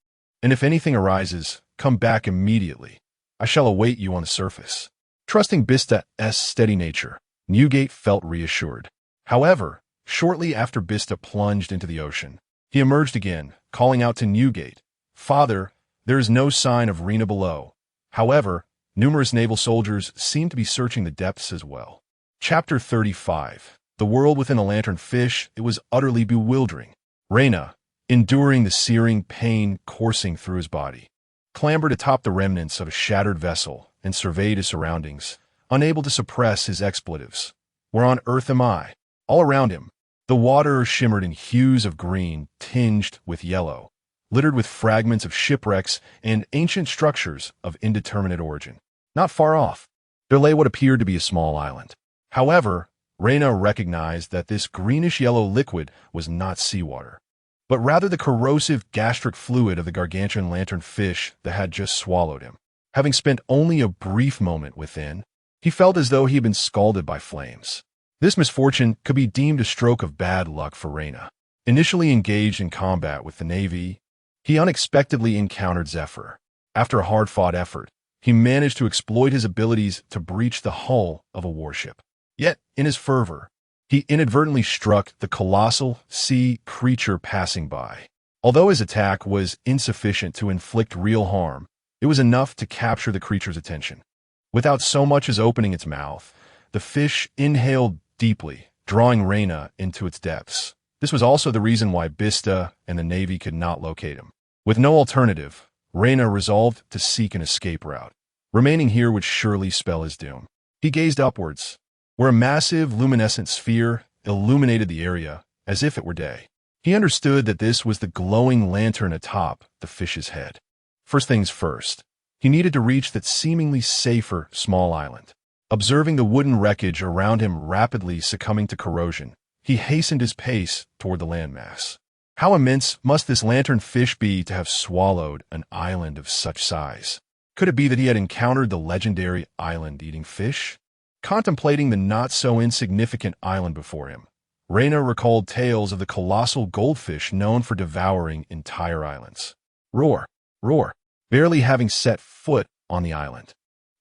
Speaker 2: and if anything arises, come back immediately. I shall await you on the surface." Trusting Bista's steady nature, Newgate felt reassured. However, shortly after Bista plunged into the ocean, he emerged again, calling out to Newgate, "Father, there is no sign of Rina below." However, numerous naval soldiers seemed to be searching the depths as well. Chapter 35. The world within a lanternfish, it was utterly bewildering. Reyna, enduring the searing pain coursing through his body, clambered atop the remnants of a shattered vessel and surveyed his surroundings, unable to suppress his expletives. "Where on earth am I?" All around him, the water shimmered in hues of green tinged with yellow, littered with fragments of shipwrecks and ancient structures of indeterminate origin. Not far off, there lay what appeared to be a small island. However, Reyna recognized that this greenish-yellow liquid was not seawater, but rather the corrosive gastric fluid of the gargantuan lanternfish that had just swallowed him. Having spent only a brief moment within, he felt as though he had been scalded by flames. This misfortune could be deemed a stroke of bad luck for Reyna. Initially engaged in combat with the Navy, he unexpectedly encountered Zephyr. After a hard-fought effort, he managed to exploit his abilities to breach the hull of a warship. Yet, in his fervor, he inadvertently struck the colossal sea creature passing by. Although his attack was insufficient to inflict real harm, it was enough to capture the creature's attention. Without so much as opening its mouth, the fish inhaled deeply, drawing Reyna into its depths. This was also the reason why Bista and the Navy could not locate him. With no alternative, Reyna resolved to seek an escape route. Remaining here would surely spell his doom. He gazed upwards, where a massive luminescent sphere illuminated the area as if it were day. He understood that this was the glowing lantern atop the fish's head. First things first, he needed to reach that seemingly safer small island. Observing the wooden wreckage around him rapidly succumbing to corrosion, he hastened his pace toward the landmass. How immense must this lanternfish be to have swallowed an island of such size? Could it be that he had encountered the legendary island-eating fish? Contemplating the not-so-insignificant island before him, Reyna recalled tales of the colossal goldfish known for devouring entire islands. Roar, roar, barely having set foot on the island,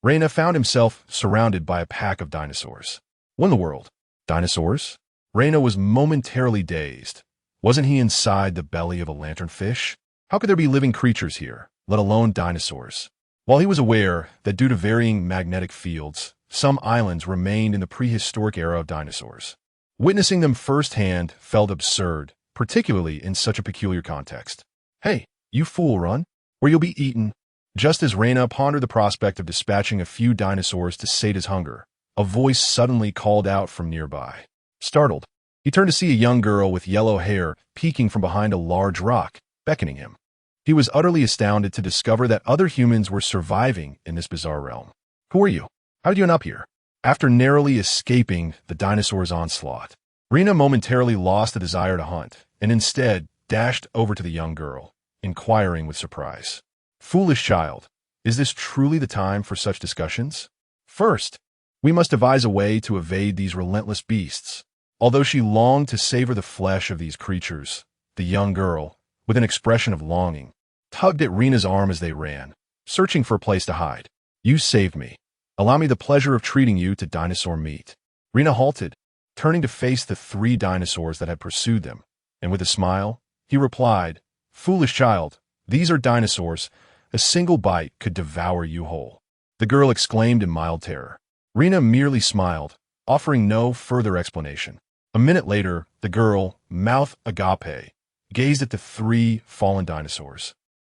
Speaker 2: Reyna found himself surrounded by a pack of dinosaurs. What in the world? Dinosaurs? Reyna was momentarily dazed. Wasn't he inside the belly of a lanternfish? How could there be living creatures here, let alone dinosaurs? While he was aware that due to varying magnetic fields, some islands remained in the prehistoric era of dinosaurs. Witnessing them firsthand felt absurd, particularly in such a peculiar context. Hey, you fool, run, or you'll be eaten. Just as Reina pondered the prospect of dispatching a few dinosaurs to sate his hunger, a voice suddenly called out from nearby. Startled, he turned to see a young girl with yellow hair peeking from behind a large rock, beckoning him. He was utterly astounded to discover that other humans were surviving in this bizarre realm. Who are you? How did you end up here? After narrowly escaping the dinosaur's onslaught, Rena momentarily lost the desire to hunt and instead dashed over to the young girl, inquiring with surprise. Foolish child, is this truly the time for such discussions? First, we must devise a way to evade these relentless beasts. Although she longed to savor the flesh of these creatures, the young girl, with an expression of longing, tugged at Rena's arm as they ran, searching for a place to hide. You saved me. Allow me the pleasure of treating you to dinosaur meat. Rena halted, turning to face the 3 dinosaurs that had pursued them, and with a smile, he replied, Foolish child, these are dinosaurs. A single bite could devour you whole. The girl exclaimed in mild terror. Rena merely smiled, offering no further explanation. A minute later, the girl, mouth agape, gazed at the 3 fallen dinosaurs,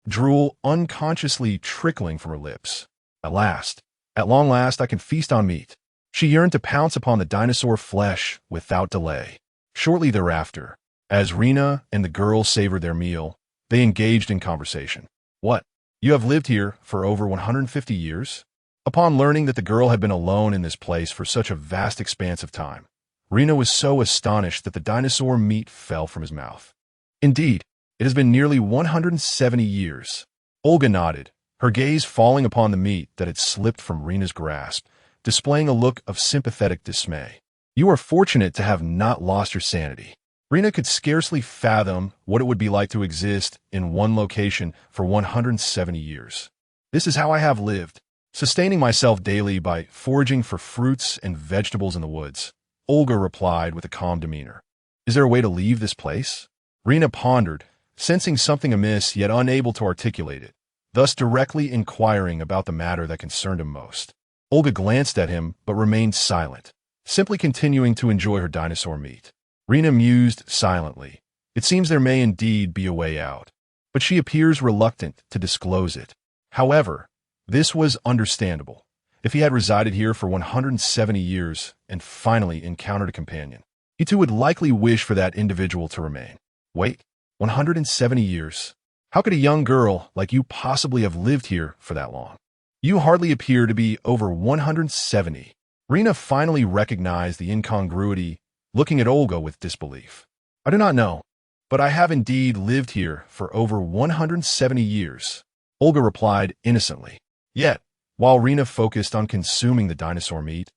Speaker 2: drool unconsciously trickling from her lips. At long last, I can feast on meat. She yearned to pounce upon the dinosaur flesh without delay. Shortly thereafter, as Rena and the girl savored their meal, they engaged in conversation. What? You have lived here for over 150 years? Upon learning that the girl had been alone in this place for such a vast expanse of time, Rena was so astonished that the dinosaur meat fell from his mouth. Indeed, it has been nearly 170 years. Olga nodded, her gaze falling upon the meat that had slipped from Rena's grasp, displaying a look of sympathetic dismay. You are fortunate to have not lost your sanity. Rena could scarcely fathom what it would be like to exist in one location for 170 years. This is how I have lived, sustaining myself daily by foraging for fruits and vegetables in the woods, Olga replied with a calm demeanor. Is there a way to leave this place? Rena pondered, sensing something amiss yet unable to articulate it, thus directly inquiring about the matter that concerned him most. Olga glanced at him but remained silent, simply continuing to enjoy her dinosaur meat. Rena mused silently. It seems there may indeed be a way out, but she appears reluctant to disclose it. However, this was understandable. If he had resided here for 170 years and finally encountered a companion, he too would likely wish for that individual to remain. Wait, 170 years? How could a young girl like you possibly have lived here for that long? You hardly appear to be over 170. Rena finally recognized the incongruity, looking at Olga with disbelief. I do not know, but I have indeed lived here for over 170 years, Olga replied innocently. Yet, while Rena focused on consuming the dinosaur meat,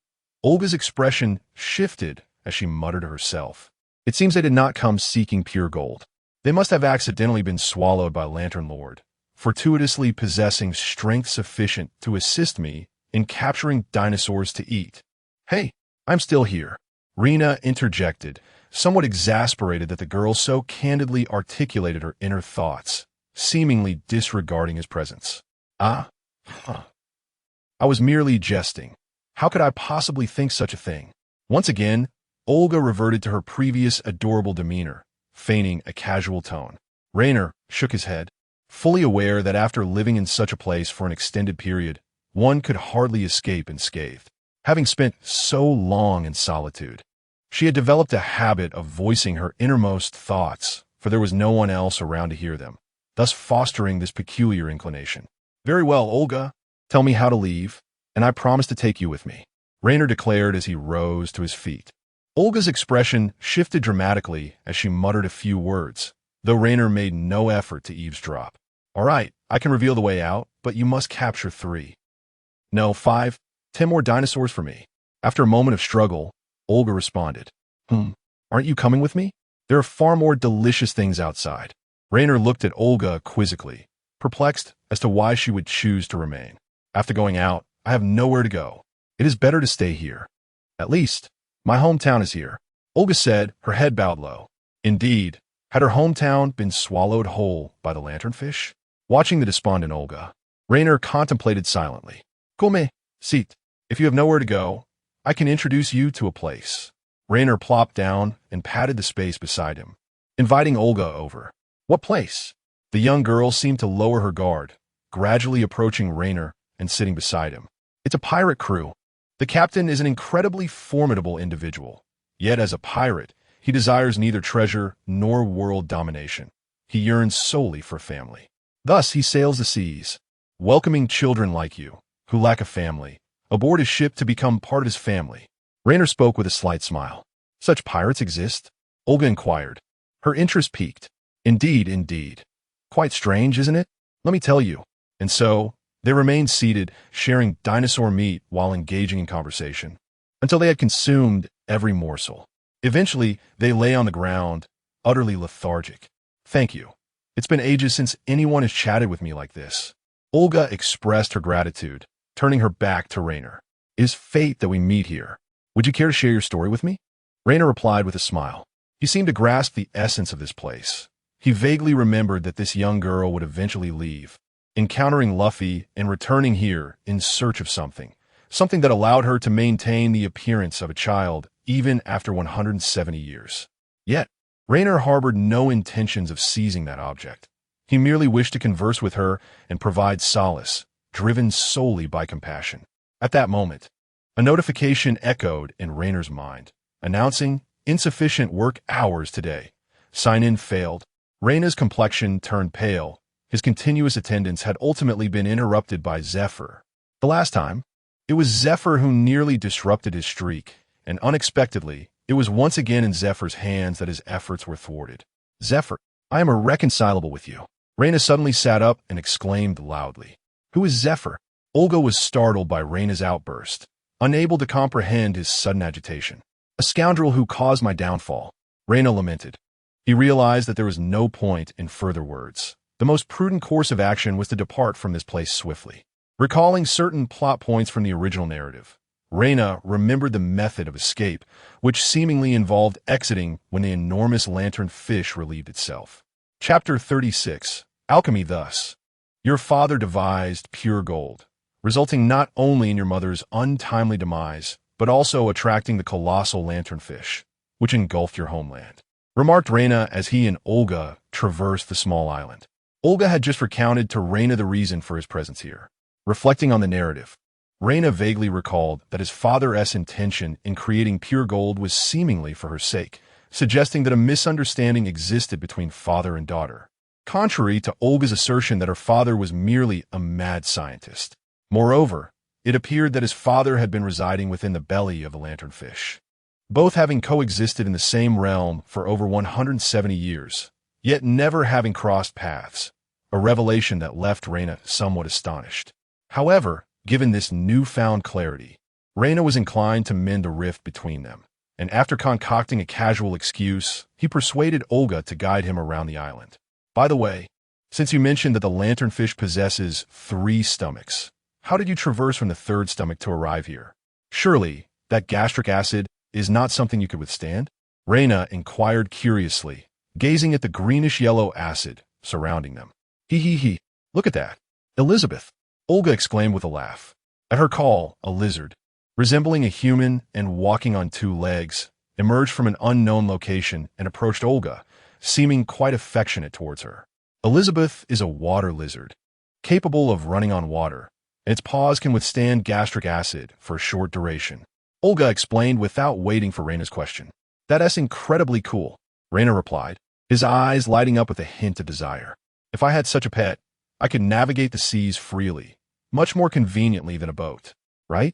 Speaker 2: Olga's expression shifted as she muttered to herself. It seems they did not come seeking pure gold. They must have accidentally been swallowed by Lantern Lord, fortuitously possessing strength sufficient to assist me in capturing dinosaurs to eat. Hey, I'm still here, Rena interjected, somewhat exasperated that the girl so candidly articulated her inner thoughts, seemingly disregarding his presence. I was merely jesting. How could I possibly think such a thing? Once again, Olga reverted to her previous adorable demeanor, feigning a casual tone. Rainer shook his head, fully aware that after living in such a place for an extended period, one could hardly escape unscathed. Having spent so long in solitude, she had developed a habit of voicing her innermost thoughts, for there was no one else around to hear them, thus fostering this peculiar inclination. Very well, Olga, tell me how to leave, and I promise to take you with me, Rainer declared as he rose to his feet. Olga's expression shifted dramatically as she muttered a few words, though Rainer made no effort to eavesdrop. All right, I can reveal the way out, but you must capture 3. No, 5, 10 more dinosaurs for me. After a moment of struggle, Olga responded. Aren't you coming with me? There are far more delicious things outside. Rainer looked at Olga quizzically, perplexed as to why she would choose to remain. After going out, I have nowhere to go. It is better to stay here. At least, my hometown is here, Olga said, her head bowed low. Indeed, had her hometown been swallowed whole by the lanternfish? Watching the despondent Olga, Rainer contemplated silently. Come, sit. If you have nowhere to go, I can introduce you to a place. Rainer plopped down and patted the space beside him, inviting Olga over. What place? The young girl seemed to lower her guard, gradually approaching Rainer and sitting beside him. It's a pirate crew. The captain is an incredibly formidable individual. Yet as a pirate, he desires neither treasure nor world domination. He yearns solely for family. Thus he sails the seas, welcoming children like you, who lack a family, aboard his ship to become part of his family. Rainer spoke with a slight smile. Such pirates exist? Olga inquired. Her interest piqued. Indeed, indeed. Quite strange, isn't it? Let me tell you. And so, they remained seated, sharing dinosaur meat while engaging in conversation, until they had consumed every morsel. Eventually, they lay on the ground, utterly lethargic. Thank you. It's been ages since anyone has chatted with me like this. Olga expressed her gratitude, turning her back to Rainer. It is fate that we meet here. Would you care to share your story with me? Rainer replied with a smile. He seemed to grasp the essence of this place. He vaguely remembered that this young girl would eventually leave, encountering Luffy and returning here in search of something that allowed her to maintain the appearance of a child even after 170 years. Yet, Rainer harbored no intentions of seizing that object. He merely wished to converse with her and provide solace, driven solely by compassion. At that moment, a notification echoed in Rainer's mind, announcing insufficient work hours today. Sign-in failed. Rainer's complexion turned pale. His continuous attendance had ultimately been interrupted by Zephyr. The last time, it was Zephyr who nearly disrupted his streak, and unexpectedly, it was once again in Zephyr's hands that his efforts were thwarted. Zephyr, I am irreconcilable with you. Raina suddenly sat up and exclaimed loudly. Who is Zephyr? Olga was startled by Raina's outburst, unable to comprehend his sudden agitation. A scoundrel who caused my downfall, Raina lamented. He realized that there was no point in further words. The most prudent course of action was to depart from this place swiftly. Recalling certain plot points from the original narrative, Raina remembered the method of escape, which seemingly involved exiting when the enormous lantern fish relieved itself. Chapter 36. Alchemy. Thus, your father devised pure gold, resulting not only in your mother's untimely demise, but also attracting the colossal lanternfish, which engulfed your homeland, remarked Raina as he and Olga traversed the small island. Olga had just recounted to Raina the reason for his presence here. Reflecting on the narrative, Raina vaguely recalled that his father's intention in creating pure gold was seemingly for her sake, suggesting that a misunderstanding existed between father and daughter, contrary to Olga's assertion that her father was merely a mad scientist. Moreover, it appeared that his father had been residing within the belly of the lanternfish, both having coexisted in the same realm for over 170 years, yet never having crossed paths, a revelation that left Raina somewhat astonished. However, given this newfound clarity, Raina was inclined to mend a rift between them, and after concocting a casual excuse, he persuaded Olga to guide him around the island. By the way, since you mentioned that the lanternfish possesses 3 stomachs, how did you traverse from the 3rd stomach to arrive here? Surely, that gastric acid is not something you could withstand? Raina inquired curiously, gazing at the greenish-yellow acid surrounding them. He, look at that. Elizabeth, Olga exclaimed with a laugh. At her call, a lizard, resembling a human and walking on 2 legs, emerged from an unknown location and approached Olga, seeming quite affectionate towards her. Elizabeth is a water lizard, capable of running on water, and its paws can withstand gastric acid for a short duration. Olga explained without waiting for Raina's question. That's incredibly cool, Raina replied, his eyes lighting up with a hint of desire. If I had such a pet, I could navigate the seas freely, much more conveniently than a boat, right?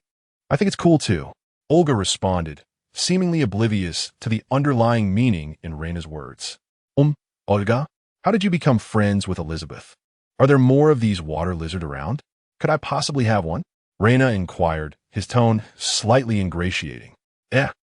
Speaker 2: I think it's cool too, Olga responded, seemingly oblivious to the underlying meaning in Raina's words. Olga, how did you become friends with Elizabeth? Are there more of these water lizard around? Could I possibly have one? Raina inquired, his tone slightly ingratiating.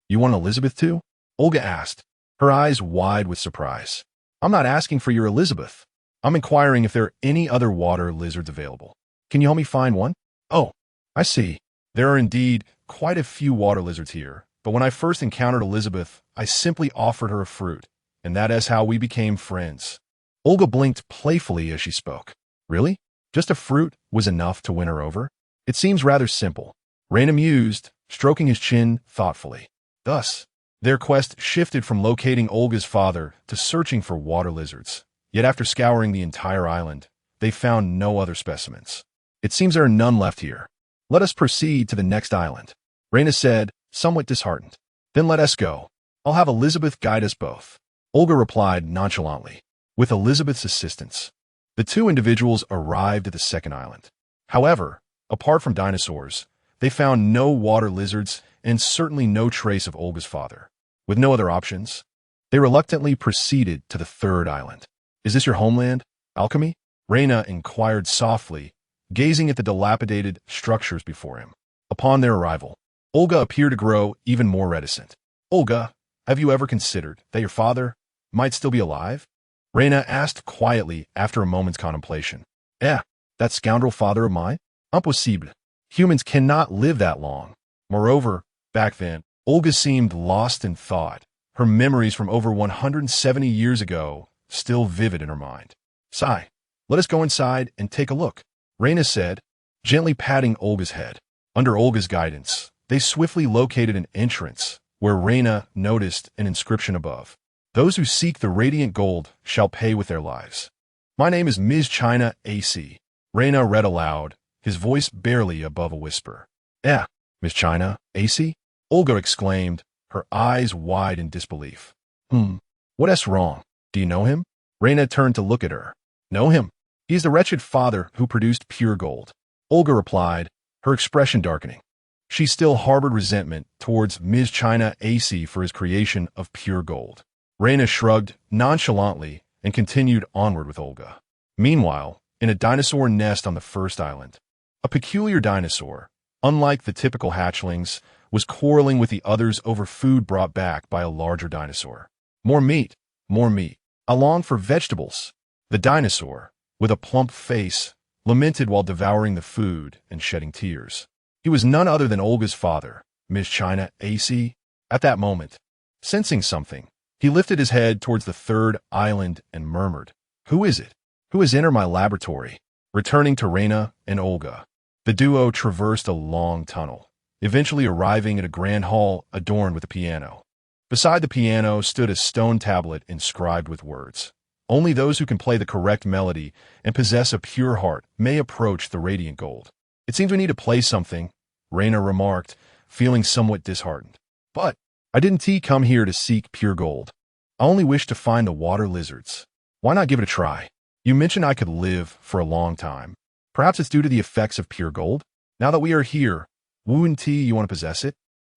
Speaker 2: You want Elizabeth too? Olga asked, her eyes wide with surprise. I'm not asking for your Elizabeth. I'm inquiring if there are any other water lizards available. Can you help me find one? Oh, I see. There are indeed quite a few water lizards here, but when I first encountered Elizabeth, I simply offered her a fruit, and that is how we became friends. Olga blinked playfully as she spoke. Really? Just a fruit was enough to win her over? It seems rather simple. Raina mused, stroking his chin thoughtfully. Thus, their quest shifted from locating Olga's father to searching for water lizards. Yet after scouring the entire island, they found no other specimens. It seems there are none left here. Let us proceed to the next island, Raina said, somewhat disheartened. Then let us go. I'll have Elizabeth guide us both. Olga replied nonchalantly. With Elizabeth's assistance, the two individuals arrived at the second island. However, apart from dinosaurs, they found no water lizards and certainly no trace of Olga's father. With no other options, they reluctantly proceeded to the third island. Is this your homeland, Alchemy? Raina inquired softly, gazing at the dilapidated structures before him. Upon their arrival, Olga appeared to grow even more reticent. Olga, have you ever considered that your father might still be alive? Raina asked quietly after a moment's contemplation. That scoundrel father of mine? Impossible. Humans cannot live that long. Moreover, back then, Olga seemed lost in thought, her memories from over 170 years ago still vivid in her mind. Sigh, let us go inside and take a look, Raina said, gently patting Olga's head. Under Olga's guidance, they swiftly located an entrance where Raina noticed an inscription above. Those who seek the radiant gold shall pay with their lives. My name is Ms. China AC. Raina read aloud, his voice barely above a whisper. Ms. China AC? Olga exclaimed, her eyes wide in disbelief. What's wrong? Do you know him? Raina turned to look at her. Know him? He's the wretched father who produced pure gold. Olga replied, her expression darkening. She still harbored resentment towards Ms. China AC for his creation of pure gold. Raina shrugged nonchalantly and continued onward with Olga. Meanwhile, in a dinosaur nest on the first island, a peculiar dinosaur, unlike the typical hatchlings, was quarreling with the others over food brought back by a larger dinosaur. More meat, more meat. I long for vegetables. The dinosaur, with a plump face, lamented while devouring the food and shedding tears. He was none other than Olga's father, Ms. China AC. At that moment, sensing something, he lifted his head towards the third island and murmured, Who is it? Who has entered my laboratory? Returning to Raina and Olga, the duo traversed a long tunnel, eventually arriving at a grand hall adorned with a piano. Beside the piano stood a stone tablet inscribed with words. Only those who can play the correct melody and possess a pure heart may approach the radiant gold. It seems we need to play something, Raina remarked, feeling somewhat disheartened. But I didn't come here to seek pure gold. I only wish to find the water lizards. Why not give it a try? You mentioned I could live for a long time. Perhaps it's due to the effects of pure gold? Now that we are here, wouldn't you want to possess it?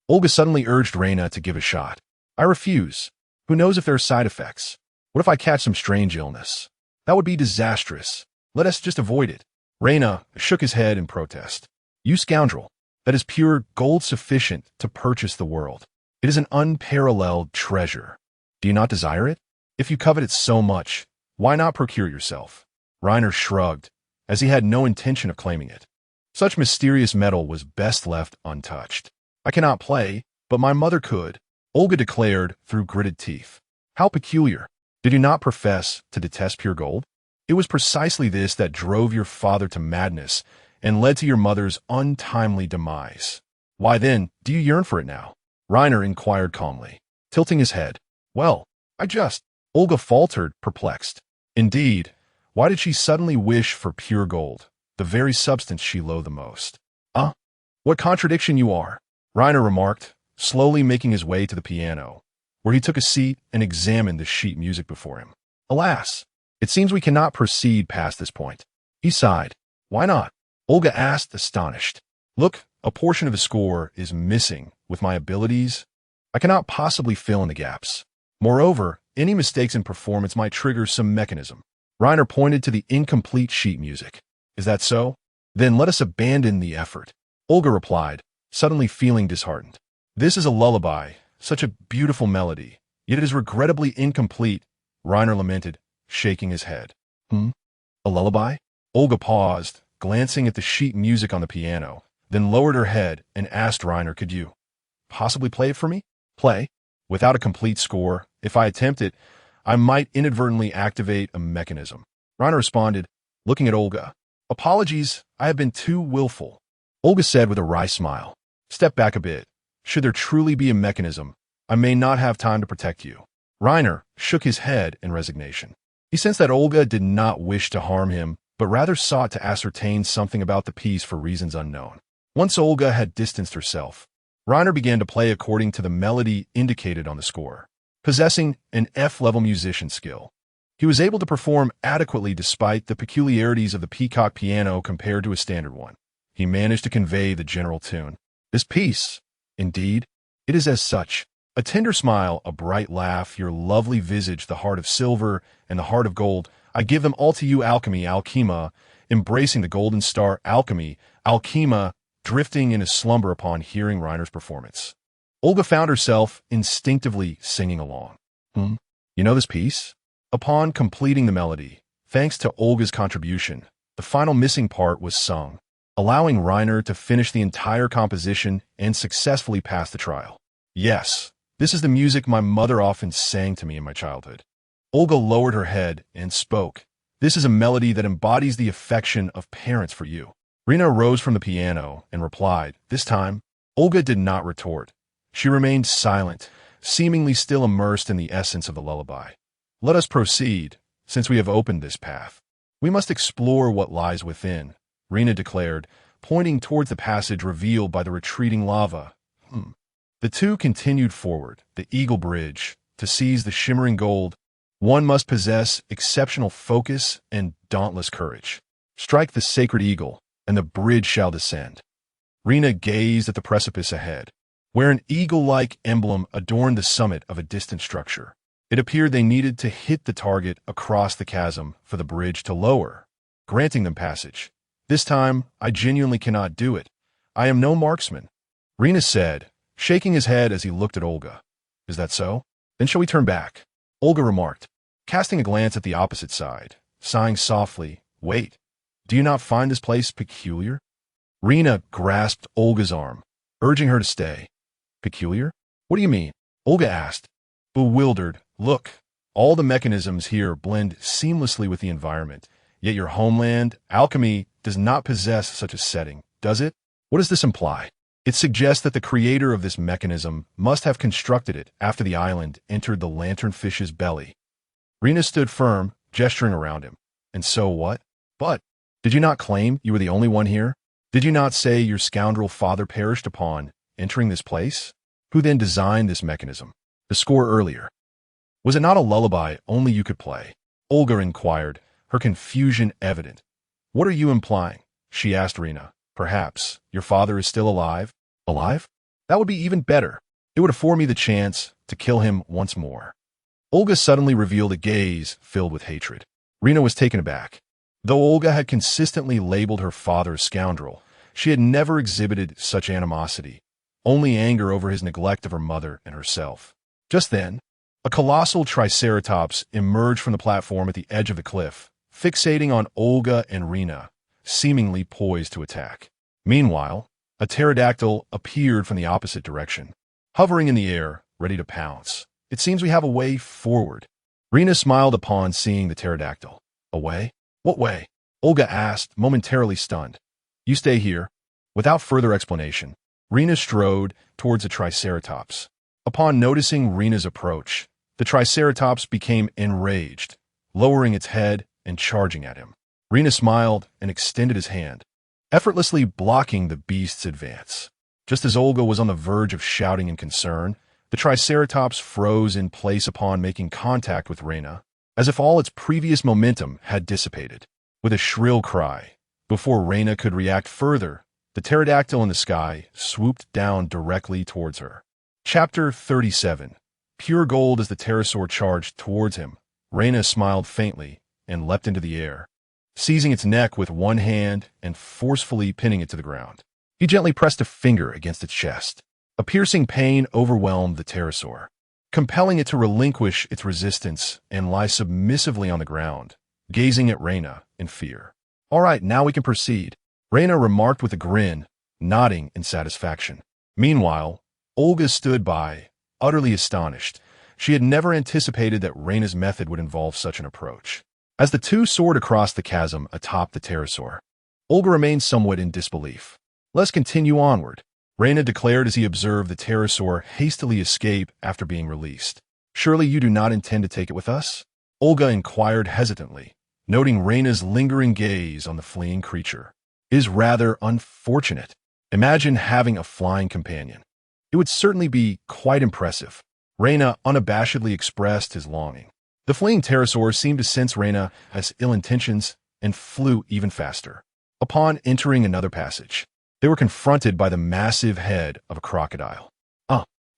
Speaker 2: Olga suddenly urged Raina to give a shot. I refuse. Who knows if there are side effects? What if I catch some strange illness? That would be disastrous. Let us just avoid it. Raina shook his head in protest. You scoundrel. That is pure gold sufficient to purchase the world. It is an unparalleled treasure. Do you not desire it? If you covet it so much, why not procure it yourself? Rainer shrugged, as he had no intention of claiming it. Such mysterious metal was best left untouched. I cannot play, but my mother could, Olga declared through gritted teeth. How peculiar. Did you not profess to detest pure gold? It was precisely this that drove your father to madness and led to your mother's untimely demise. Why then do you yearn for it now? Rainer inquired calmly, tilting his head. Well, Olga faltered, perplexed. Indeed, why did she suddenly wish for pure gold, the very substance she loathed the most? What contradiction you are, Rainer remarked, slowly making his way to the piano, where he took a seat and examined the sheet music before him. Alas, it seems we cannot proceed past this point. He sighed. Why not? Olga asked, astonished. Look, a portion of the score is missing. With my abilities, I cannot possibly fill in the gaps. Moreover, any mistakes in performance might trigger some mechanism. Rainer pointed to the incomplete sheet music. Is that so? Then let us abandon the effort. Olga replied, suddenly feeling disheartened. This is a lullaby, such a beautiful melody, yet it is regrettably incomplete, Rainer lamented, shaking his head. A lullaby? Olga paused, glancing at the sheet music on the piano, then lowered her head and asked Rainer, could you possibly play it for me? Play? Without a complete score, if I attempt it, I might inadvertently activate a mechanism. Rainer responded, looking at Olga. Apologies, I have been too willful. Olga said with a wry smile. Step back a bit. Should there truly be a mechanism, I may not have time to protect you. Reiner shook his head in resignation. He sensed that Olga did not wish to harm him, but rather sought to ascertain something about the piece for reasons unknown. Once Olga had distanced herself, Reiner began to play according to the melody indicated on the score. Possessing an F-level musician skill, he was able to perform adequately despite the peculiarities of the peacock piano compared to a standard one. He managed to convey the general tune. This piece, indeed, it is as such. A tender smile, a bright laugh, your lovely visage, the heart of silver and the heart of gold. I give them all to you, alchemy, alchema, embracing the golden star, alchemy, alchema, drifting in a slumber upon hearing Reiner's performance. Olga found herself instinctively singing along. You know this piece? Upon completing the melody, thanks to Olga's contribution, the final missing part was sung, allowing Reiner to finish the entire composition and successfully pass the trial. Yes, this is the music my mother often sang to me in my childhood. Olga lowered her head and spoke. This is a melody that embodies the affection of parents for you. Rina rose from the piano and replied. This time, Olga did not retort. She remained silent, seemingly still immersed in the essence of the lullaby. Let us proceed, since we have opened this path. We must explore what lies within, Rina declared, pointing towards the passage revealed by the retreating lava. The two continued forward, the Eagle Bridge. To seize the shimmering gold, one must possess exceptional focus and dauntless courage. Strike the sacred eagle, and the bridge shall descend. Rina gazed at the precipice ahead, where an eagle-like emblem adorned the summit of a distant structure. It appeared they needed to hit the target across the chasm for the bridge to lower, granting them passage. This time, I genuinely cannot do it. I am no marksman, Rina said, shaking his head as he looked at Olga. Is that so? Then shall we turn back? Olga remarked, casting a glance at the opposite side, sighing softly. Wait, do you not find this place peculiar? Rina grasped Olga's arm, urging her to stay. Peculiar? What do you mean? Olga asked, bewildered. Look, all the mechanisms here blend seamlessly with the environment, yet your homeland, alchemy, does not possess such a setting, does it? What does this imply? It suggests that the creator of this mechanism must have constructed it after the island entered the lanternfish's belly. Rina stood firm, gesturing around him. And so what? But, did you not claim you were the only one here? Did you not say your scoundrel father perished upon entering this place? Who then designed this mechanism? The score earlier. Was it not a lullaby only you could play? Olga inquired, her confusion evident. What are you implying? She asked Rina. Perhaps your father is still alive? Alive? That would be even better. It would afford me the chance to kill him once more. Olga suddenly revealed a gaze filled with hatred. Rina was taken aback. Though Olga had consistently labeled her father a scoundrel, she had never exhibited such animosity, only anger over his neglect of her mother and herself. Just then, a colossal triceratops emerged from the platform at the edge of the cliff, fixating on Olga and Rina, seemingly poised to attack. Meanwhile, a pterodactyl appeared from the opposite direction, hovering in the air, ready to pounce. It seems we have a way forward. Rina smiled upon seeing the pterodactyl. A way? What way? Olga asked, momentarily stunned. You stay here. Without further explanation, Rina strode towards the triceratops. Upon noticing Rina's approach, the triceratops became enraged, lowering its head and charging at him. Rina smiled and extended his hand, effortlessly blocking the beast's advance. Just as Olga was on the verge of shouting in concern, the triceratops froze in place upon making contact with Rina, as if all its previous momentum had dissipated. With a shrill cry, before Rina could react further, the pterodactyl in the sky swooped down directly towards her. Chapter 37. Pure gold as the pterosaur charged towards him. Rina smiled faintly and leapt into the air, seizing its neck with one hand and forcefully pinning it to the ground. He gently pressed a finger against its chest. A piercing pain overwhelmed the pterosaur, compelling it to relinquish its resistance and lie submissively on the ground, gazing at Rina in fear. All right, now we can proceed, Rina remarked with a grin, nodding in satisfaction. Meanwhile, Olga stood by, utterly astonished. She had never anticipated that Rina's method would involve such an approach. As the two soared across the chasm atop the pterosaur, Olga remained somewhat in disbelief. Let's continue onward. Reina declared as he observed the pterosaur hastily escape after being released. Surely you do not intend to take it with us? Olga inquired hesitantly, noting Reina's lingering gaze on the fleeing creature. It is rather unfortunate. Imagine having a flying companion. It would certainly be quite impressive. Reina unabashedly expressed his longing. The fleeing pterosaur seemed to sense Reina as ill intentions and flew even faster. Upon entering another passage, they were confronted by the massive head of a crocodile.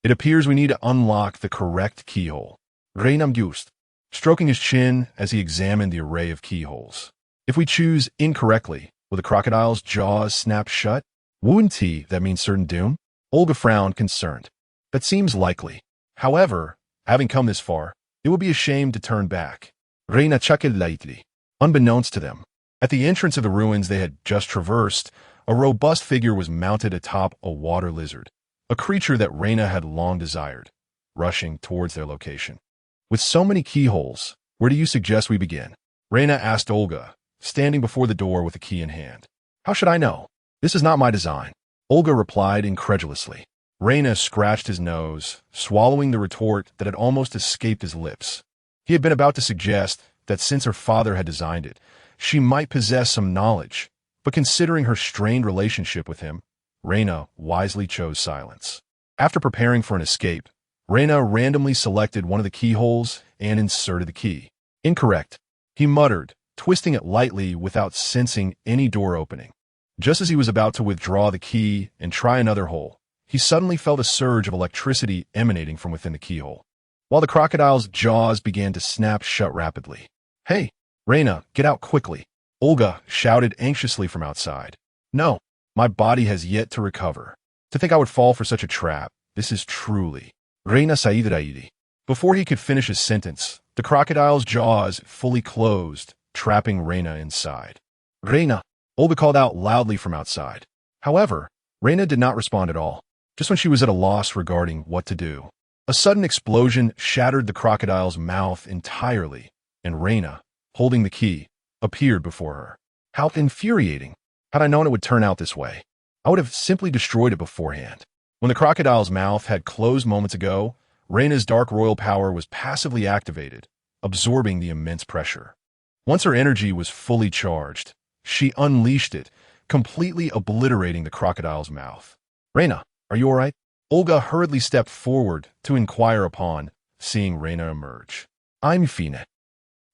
Speaker 2: It appears we need to unlock the correct keyhole. Reina mused, stroking his chin as he examined the array of keyholes. If we choose incorrectly, will the crocodile's jaws snap shut? Wouldn't that mean certain doom? Olga frowned, concerned. That seems likely. However, having come this far, it would be a shame to turn back. Reina chuckled lightly. Unbeknownst to them, at the entrance of the ruins they had just traversed, a robust figure was mounted atop a water lizard, a creature that Reina had long desired, rushing towards their location. With so many keyholes, where do you suggest we begin? Reina asked Olga, standing before the door with a key in hand. How should I know? This is not my design. Olga replied incredulously. Reina scratched his nose, swallowing the retort that had almost escaped his lips. He had been about to suggest that since her father had designed it, she might possess some knowledge, but considering her strained relationship with him, Reina wisely chose silence. After preparing for an escape, Reina randomly selected one of the keyholes and inserted the key. Incorrect, he muttered, twisting it lightly without sensing any door opening. Just as he was about to withdraw the key and try another hole, he suddenly felt a surge of electricity emanating from within the keyhole, while the crocodile's jaws began to snap shut rapidly. Hey, Reina, get out quickly, Olga shouted anxiously from outside. No, my body has yet to recover. To think I would fall for such a trap, this is truly. Reina Saidiraidi. Before he could finish his sentence, the crocodile's jaws fully closed, trapping Reina inside. Reina, Olga called out loudly from outside. However, Reina did not respond at all, just when she was at a loss regarding what to do. A sudden explosion shattered the crocodile's mouth entirely, and Reina, holding the key, appeared before her. How infuriating! Had I known it would turn out this way, I would have simply destroyed it beforehand. When the crocodile's mouth had closed moments ago, Reina's dark royal power was passively activated, absorbing the immense pressure. Once her energy was fully charged, she unleashed it, completely obliterating the crocodile's mouth. Reina, are you all right? Olga hurriedly stepped forward to inquire upon seeing Reina emerge. I'm fine.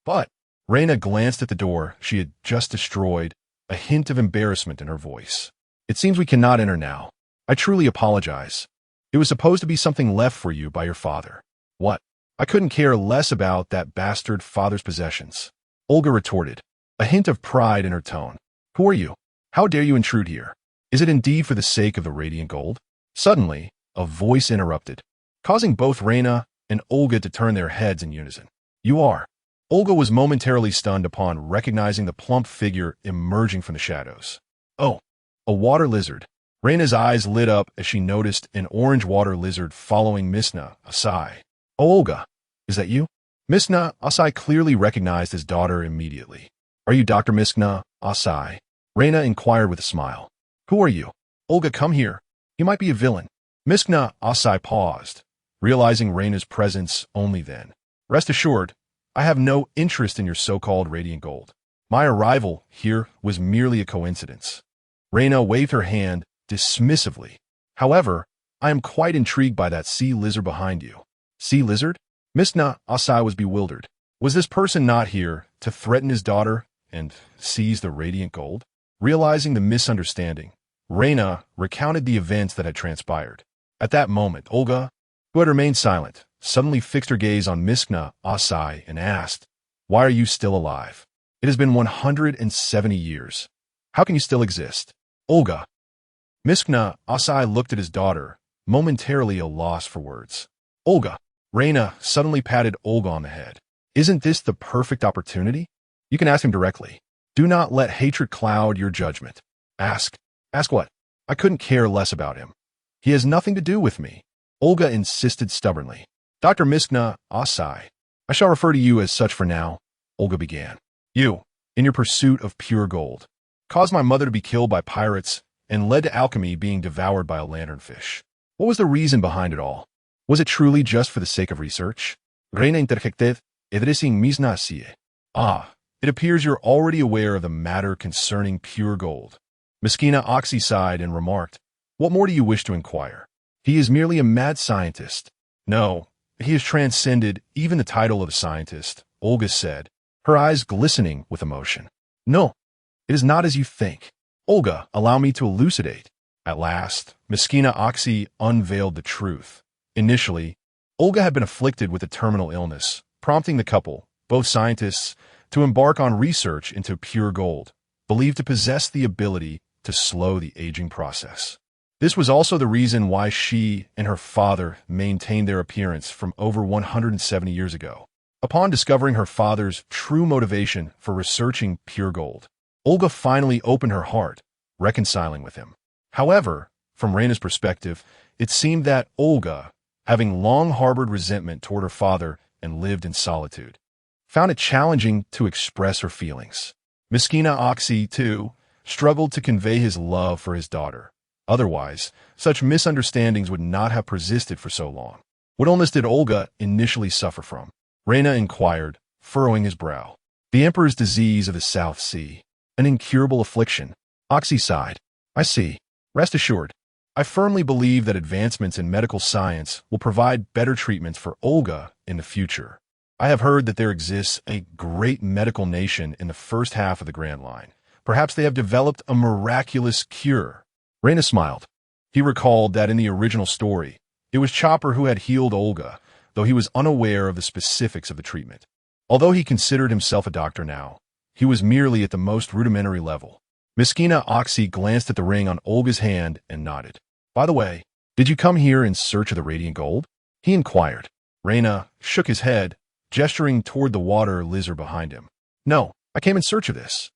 Speaker 2: But Reina glanced at the door she had just destroyed, a hint of embarrassment in her voice. It seems we cannot enter now. I truly apologize. It was supposed to be something left for you by your father. What? I couldn't care less about that bastard father's possessions. Olga retorted, a hint of pride in her tone. Who are you? How dare you intrude here? Is it indeed for the sake of the radiant gold? Suddenly, a voice interrupted, causing both Reina and Olga to turn their heads in unison. You are. Olga was momentarily stunned upon recognizing the plump figure emerging from the shadows. Oh, a water lizard. Reina's eyes lit up as she noticed an orange water lizard following Misna Asai. Oh, Olga, is that you? Misna Asai clearly recognized his daughter immediately. Are you Dr. Misna Asai? Reina inquired with a smile. Who are you? Olga, come here. You might be a villain. Misna Asai paused, realizing Reina's presence only then. Rest assured, I have no interest in your so-called radiant gold. My arrival here was merely a coincidence. Reina waved her hand dismissively. However, I am quite intrigued by that sea lizard behind you. Sea lizard? Misna Asai was bewildered. Was this person not here to threaten his daughter and seize the radiant gold? Realizing the misunderstanding, Reina recounted the events that had transpired. At that moment, Olga, who had remained silent, suddenly fixed her gaze on Misna Asai and asked, Why are you still alive? It has been 170 years. How can you still exist? Olga. Misna Asai looked at his daughter, momentarily at a loss for words. Olga. Reina suddenly patted Olga on the head. Isn't this the perfect opportunity? You can ask him directly. Do not let hatred cloud your judgment. Ask. Ask what? I couldn't care less about him. He has nothing to do with me. Olga insisted stubbornly. Dr. Misna Asai. I shall refer to you as such for now, Olga began. You, in your pursuit of pure gold, caused my mother to be killed by pirates and led to alchemy being devoured by a lanternfish. What was the reason behind it all? Was it truly just for the sake of research? Reina interjected, edrecing mis nacie. Ah, it appears you're already aware of the matter concerning pure gold. Meskina Oxy sighed and remarked, what more do you wish to inquire? He is merely a mad scientist. No, he has transcended even the title of a scientist, Olga said, her eyes glistening with emotion. No, it is not as you think. Olga, allow me to elucidate. At last, Meskina Oxy unveiled the truth. Initially, Olga had been afflicted with a terminal illness, prompting the couple, both scientists, to embark on research into pure gold, believed to possess the ability to slow the aging process. This was also the reason why she and her father maintained their appearance from over 170 years ago. Upon discovering her father's true motivation for researching pure gold, Olga finally opened her heart, reconciling with him. However, from Reina's perspective, it seemed that Olga, having long harbored resentment toward her father and lived in solitude, found it challenging to express her feelings. Meskina Oxy, too, struggled to convey his love for his daughter. Otherwise, such misunderstandings would not have persisted for so long. What illness did Olga initially suffer from? Reina inquired, furrowing his brow. The Emperor's disease of the South Sea. An incurable affliction. Oxy sighed. I see. Rest assured. I firmly believe that advancements in medical science will provide better treatments for Olga in the future. I have heard that there exists a great medical nation in the first half of the Grand Line. Perhaps they have developed a miraculous cure. Reina smiled. He recalled that in the original story, it was Chopper who had healed Olga, though he was unaware of the specifics of the treatment. Although he considered himself a doctor now, he was merely at the most rudimentary level. Meskina Oxy glanced at the ring on Olga's hand and nodded. By the way, did you come here in search of the radiant gold? He inquired. Reina shook his head, gesturing toward the water lizard behind him. No, I came in search of this.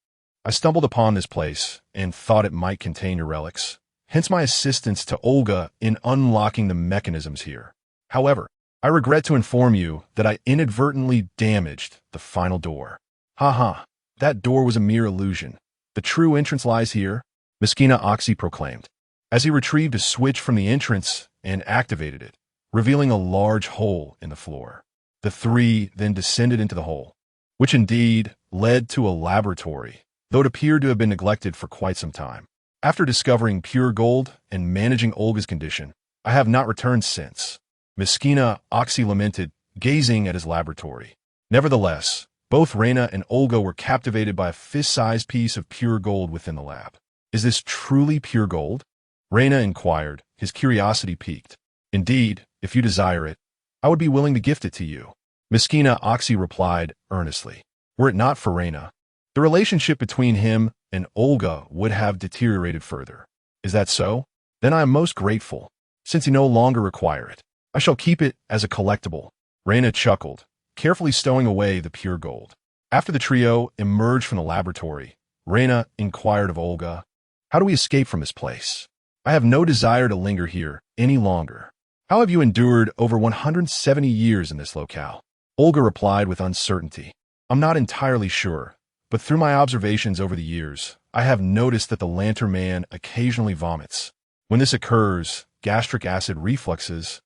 Speaker 2: I stumbled upon this place and thought it might contain your relics, hence my assistance to Olga in unlocking the mechanisms here. However, I regret to inform you that I inadvertently damaged the final door. Ha, that door was a mere illusion. The true entrance lies here, Meskina Oxy proclaimed, as he retrieved a switch from the entrance and activated it, revealing a large hole in the floor. The three then descended into the hole, which indeed led to a laboratory, though it appeared to have been neglected for quite some time. After discovering pure gold and managing Olga's condition, I have not returned since. Meskina Oxy lamented, gazing at his laboratory. Nevertheless, both Reina and Olga were captivated by a fist-sized piece of pure gold within the lab. Is this truly pure gold? Reina inquired, his curiosity piqued. Indeed, if you desire it, I would be willing to gift it to you. Meskina Oxy replied earnestly. Were it not for Reina, the relationship between him and Olga would have deteriorated further. Is that so? Then I am most grateful. Since you no longer require it, I shall keep it as a collectible. Reina chuckled, carefully stowing away the pure gold. After the trio emerged from the laboratory, Reina inquired of Olga, how do we escape from this place? I have no desire to linger here any longer. How have you endured over 170 years in this locale? Olga replied with uncertainty. I'm not entirely sure, but through my observations over the years, I have noticed that the Lantern Man occasionally vomits. When this occurs, gastric acid refluxes,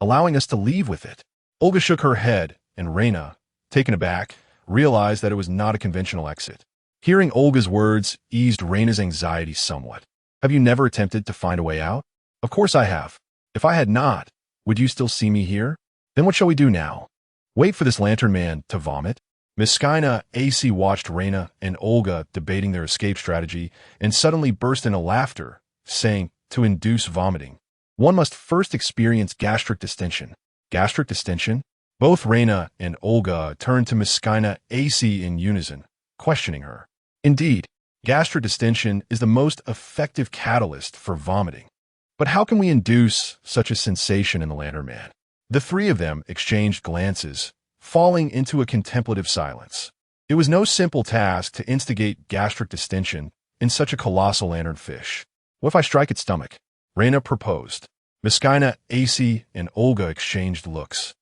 Speaker 2: allowing us to leave with it. Olga shook her head, and Reina, taken aback, realized that it was not a conventional exit. Hearing Olga's words eased Reina's anxiety somewhat. Have you never attempted to find a way out? Of course I have. If I had not, would you still see me here? Then what shall we do now? Wait for this Lantern Man to vomit? Meskina AC watched Reina and Olga debating their escape strategy and suddenly burst into laughter, saying, to induce vomiting, one must first experience gastric distension. Gastric distension? Both Reina and Olga turned to Meskina AC in unison, questioning her. Indeed, gastric distension is the most effective catalyst for vomiting. But how can we induce such a sensation in the Lantern Man? The three of them exchanged glances, falling into a contemplative silence. It was no simple task to instigate gastric distension in such a colossal lanternfish. What if I strike its stomach? Reina proposed. Meskina AC and Olga exchanged looks,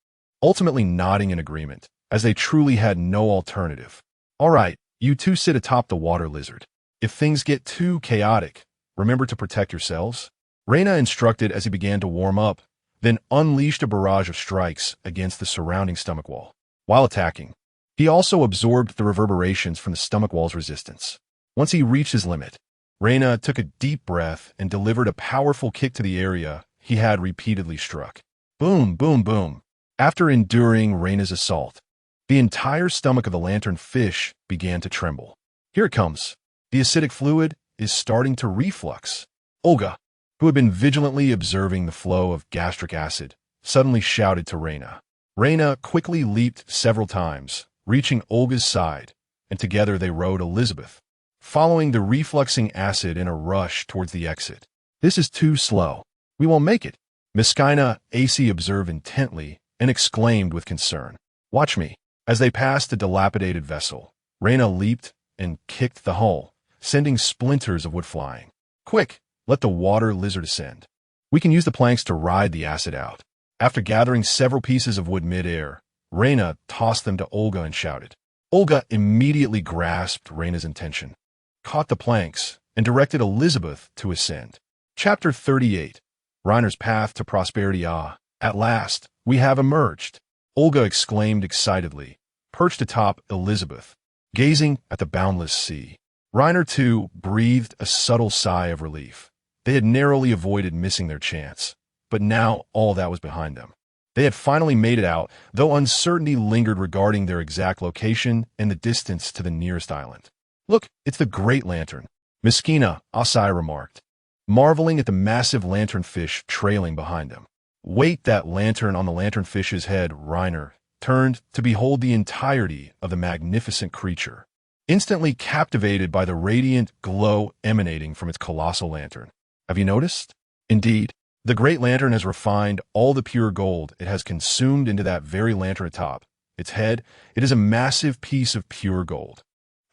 Speaker 2: ultimately nodding in agreement, as they truly had no alternative. All right, you two sit atop the water lizard. If things get too chaotic, Remember to protect yourselves? Reina instructed as he began to warm up, then unleashed a barrage of strikes against the surrounding stomach wall. While attacking, he also absorbed the reverberations from the stomach wall's resistance. Once he reached his limit, Reina took a deep breath and delivered a powerful kick to the area he had repeatedly struck. Boom, boom, boom. After enduring Reina's assault, the entire stomach of the lantern fish began to tremble. Here it comes. The acidic fluid is starting to reflux. Olga, who had been vigilantly observing the flow of gastric acid, suddenly shouted to Reina. Reina quickly leaped several times, reaching Olga's side, and together they rode Elizabeth, following the refluxing acid in a rush towards the exit. This is too slow. We won't make it. Miskina AC observed intently and exclaimed with concern. Watch me. As they passed the dilapidated vessel, Reina leaped and kicked the hull, sending splinters of wood flying. Quick, let the water lizard ascend. We can use the planks to ride the acid out. After gathering several pieces of wood mid-air, Reina tossed them to Olga and shouted. Olga immediately grasped Reina's intention, caught the planks, and directed Elizabeth to ascend. Chapter 38. Reiner's Path to Prosperity. Ah, at last, we have emerged, Olga exclaimed excitedly, perched atop Elizabeth, gazing at the boundless sea. Reiner, too, breathed a subtle sigh of relief. They had narrowly avoided missing their chance, but now all that was behind them. They had finally made it out, though uncertainty lingered regarding their exact location and the distance to the nearest island. Look, it's the Great Lantern, Miskina Asai remarked, marveling at the massive lanternfish trailing behind them. Wait, that lantern on the lanternfish's head. Reiner turned to behold the entirety of the magnificent creature, instantly captivated by the radiant glow emanating from its colossal lantern. Have you noticed? Indeed, the Great Lantern has refined all the pure gold it has consumed into that very lantern atop. Its head, it is a massive piece of pure gold.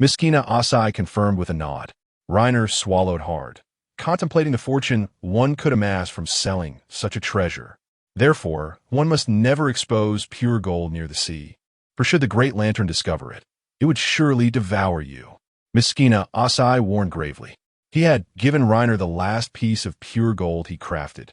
Speaker 2: Miskina Asai confirmed with a nod. Reiner swallowed hard, contemplating the fortune one could amass from selling such a treasure. Therefore, one must never expose pure gold near the sea, for should the Great Lantern discover it, it would surely devour you. Miskina Asai warned gravely. He had given Reiner the last piece of pure gold he crafted,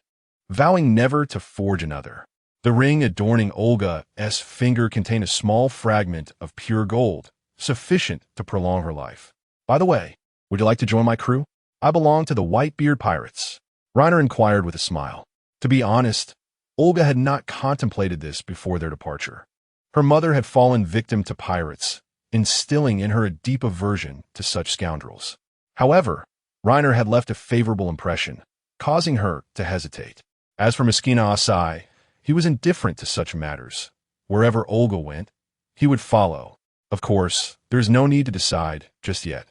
Speaker 2: vowing never to forge another. The ring adorning Olga's finger contained a small fragment of pure gold, sufficient to prolong her life. By the way, would you like to join my crew? I belong to the Whitebeard pirates, Reiner inquired with a smile. To be honest, Olga had not contemplated this before their departure. Her mother had fallen victim to pirates, instilling in her a deep aversion to such scoundrels. However, Reiner had left a favorable impression, causing her to hesitate. As for Miskina Asai, he was indifferent to such matters. Wherever Olga went, he would follow. Of course, there is no need to decide just yet.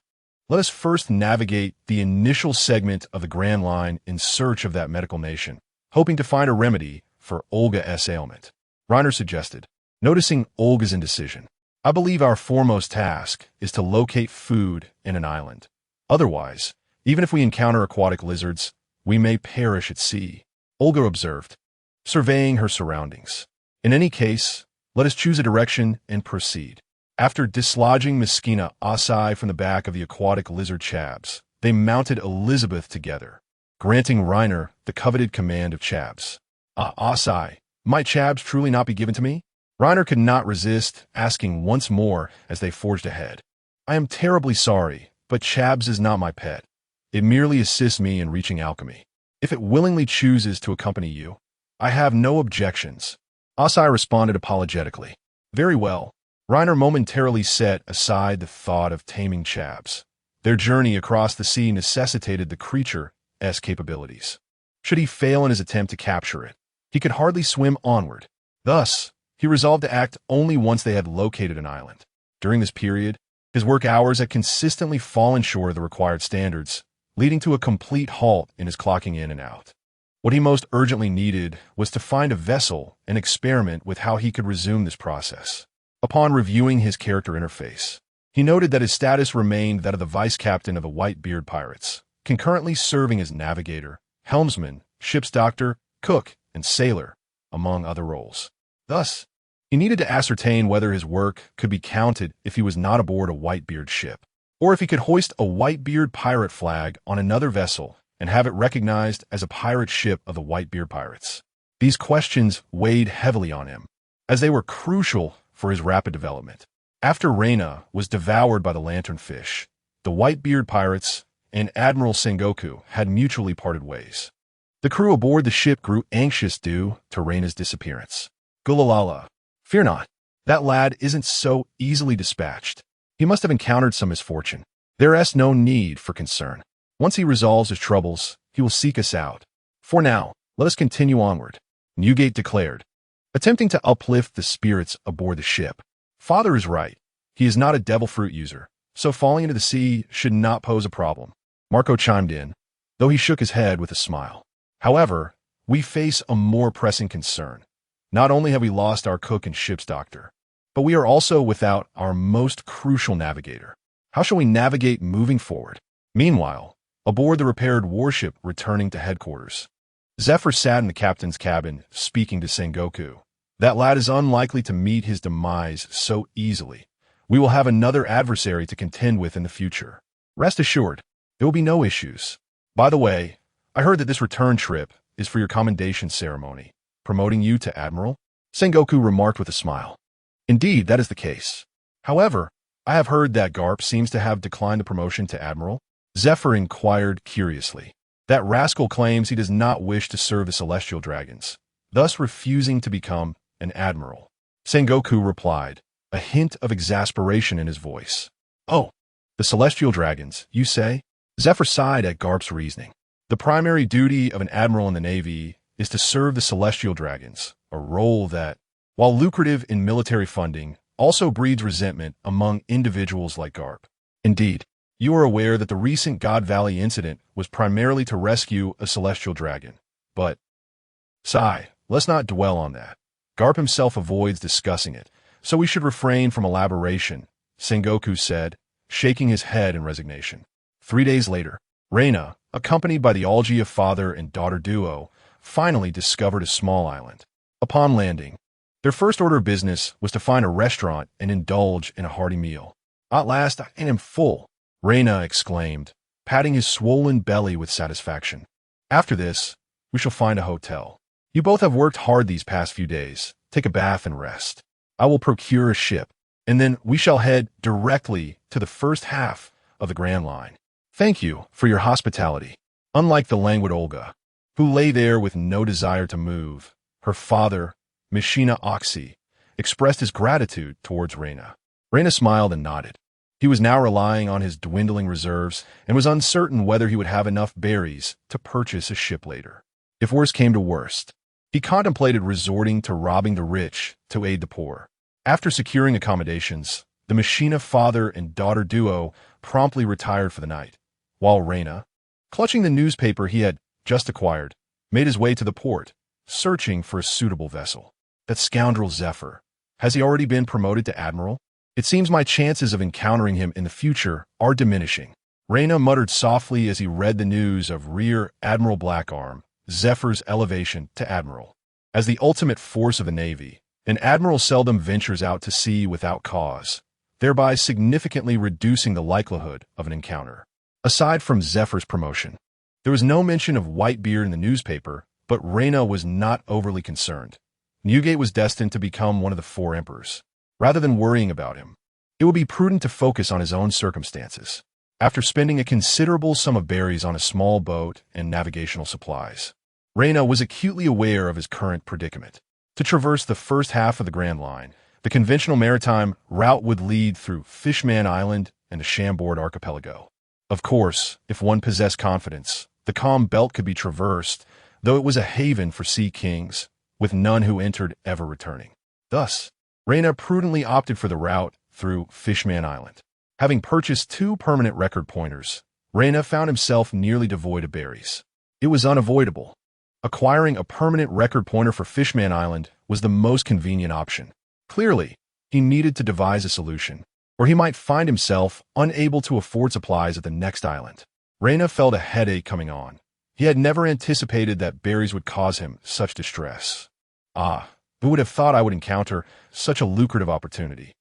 Speaker 2: Let us first navigate the initial segment of the Grand Line in search of that medical nation, hoping to find a remedy for Olga's ailment. Reiner suggested, noticing Olga's indecision. I believe our foremost task is to locate food in an island. Otherwise, even if we encounter aquatic lizards, we may perish at sea, Olga observed, surveying her surroundings. In any case, let us choose a direction and proceed. After dislodging Miskina Asai from the back of the aquatic lizard Chabs, they mounted Elizabeth together, granting Reiner the coveted command of Chabs. Asai, might Chabs truly not be given to me? Reiner could not resist asking once more as they forged ahead. I am terribly sorry, but Chabs is not my pet. It merely assists me in reaching alchemy. If it willingly chooses to accompany you, I have no objections. Asai responded apologetically. Very well. Reiner momentarily set aside the thought of taming Chabs. Their journey across the sea necessitated the creature's capabilities. Should he fail in his attempt to capture it, he could hardly swim onward. Thus, he resolved to act only once they had located an island. During this period, his work hours had consistently fallen short of the required standards, leading to a complete halt in his clocking in and out. What he most urgently needed was to find a vessel and experiment with how he could resume this process. Upon reviewing his character interface, he noted that his status remained that of the vice captain of the Whitebeard pirates, concurrently serving as navigator, helmsman, ship's doctor, cook, and sailor, among other roles. Thus, he needed to ascertain whether his work could be counted if he was not aboard a Whitebeard ship, or if he could hoist a Whitebeard pirate flag on another vessel and have it recognized as a pirate ship of the Whitebeard pirates? These questions weighed heavily on him, as they were crucial for his rapid development. After Reina was devoured by the lanternfish, the Whitebeard pirates and Admiral Sengoku had mutually parted ways. The crew aboard the ship grew anxious due to Reina's disappearance. Gulalala, fear not. That lad isn't so easily dispatched. He must have encountered some misfortune. There is no need for concern. Once he resolves his troubles, he will seek us out. For now, let us continue onward, Newgate declared, attempting to uplift the spirits aboard the ship. Father is right. He is not a devil fruit user, so falling into the sea should not pose a problem. Marco chimed in, though he shook his head with a smile. However, we face a more pressing concern. Not only have we lost our cook and ship's doctor, but we are also without our most crucial navigator. How shall we navigate moving forward? Meanwhile, aboard the repaired warship returning to headquarters, Zephyr sat in the captain's cabin, speaking to Sengoku. That lad is unlikely to meet his demise so easily. We will have another adversary to contend with in the future. Rest assured, there will be no issues. By the way, I heard that this return trip is for your commendation ceremony, promoting you to Admiral? Sengoku remarked with a smile. Indeed, that is the case. However, I have heard that Garp seems to have declined the promotion to Admiral. Zephyr inquired curiously. That rascal claims he does not wish to serve the Celestial Dragons, thus refusing to become an Admiral. Sengoku replied, a hint of exasperation in his voice. Oh, the Celestial Dragons, you say? Zephyr sighed at Garp's reasoning. The primary duty of an Admiral in the Navy is to serve the Celestial Dragons, a role that, while lucrative in military funding, also breeds resentment among individuals like Garp. Indeed, you are aware that the recent God Valley incident was primarily to rescue a Celestial Dragon. But, sigh, let's not dwell on that. Garp himself avoids discussing it, so we should refrain from elaboration, Sengoku said, shaking his head in resignation. 3 days later, Reina, accompanied by the Algia father and daughter duo, finally discovered a small island. Upon landing, their first order of business was to find a restaurant and indulge in a hearty meal. At last, I am full, Reina exclaimed, patting his swollen belly with satisfaction. After this, we shall find a hotel. You both have worked hard these past few days. Take a bath and rest. I will procure a ship, and then we shall head directly to the first half of the Grand Line. Thank you for your hospitality. Unlike the languid Olga, who lay there with no desire to move, her father, Mishina Oxy, expressed his gratitude towards Reina. Reina smiled and nodded. He was now relying on his dwindling reserves and was uncertain whether he would have enough berries to purchase a ship later. If worse came to worst, he contemplated resorting to robbing the rich to aid the poor. After securing accommodations, the Mishina father and daughter duo promptly retired for the night, while Reina, clutching the newspaper he had just acquired, made his way to the port, searching for a suitable vessel. That scoundrel Zephyr. Has he already been promoted to Admiral? It seems my chances of encountering him in the future are diminishing. Reina muttered softly as he read the news of Rear Admiral Blackarm, Zephyr's elevation to Admiral. As the ultimate force of the Navy, an Admiral seldom ventures out to sea without cause, thereby significantly reducing the likelihood of an encounter. Aside from Zephyr's promotion, there was no mention of Whitebeard in the newspaper, but Reina was not overly concerned. Newgate was destined to become one of the 4 emperors. Rather than worrying about him, it would be prudent to focus on his own circumstances. After spending a considerable sum of berries on a small boat and navigational supplies, Reina was acutely aware of his current predicament. To traverse the first half of the Grand Line, the conventional maritime route would lead through Fishman Island and the Chambord Archipelago. Of course, if one possessed confidence, the calm belt could be traversed, though it was a haven for sea kings, with none who entered ever returning. Thus, Reina prudently opted for the route through Fishman Island. Having purchased 2 permanent record pointers, Reina found himself nearly devoid of berries. It was unavoidable. Acquiring a permanent record pointer for Fishman Island was the most convenient option. Clearly, he needed to devise a solution, or he might find himself unable to afford supplies at the next island. Reina felt a headache coming on. He had never anticipated that berries would cause him such distress. Ah, who would have thought I would encounter such a lucrative opportunity?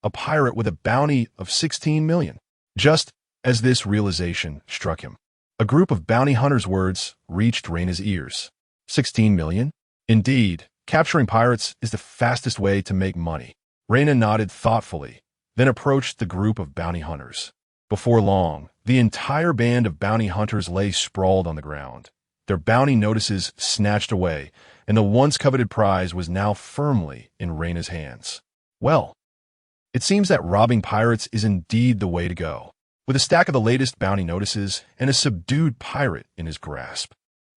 Speaker 2: A pirate with a bounty of 16 million. Just as this realization struck him, A group of bounty hunters' words reached Reina's ears. 16 million? Indeed, capturing pirates is the fastest way to make money. Reina nodded thoughtfully, then approached the group of bounty hunters. Before long, the entire band of bounty hunters lay sprawled on the ground, their bounty notices snatched away, and the once coveted prize was now firmly in Reina's hands. Well, it seems that robbing pirates is indeed the way to go. With a stack of the latest bounty notices and a subdued pirate in his grasp,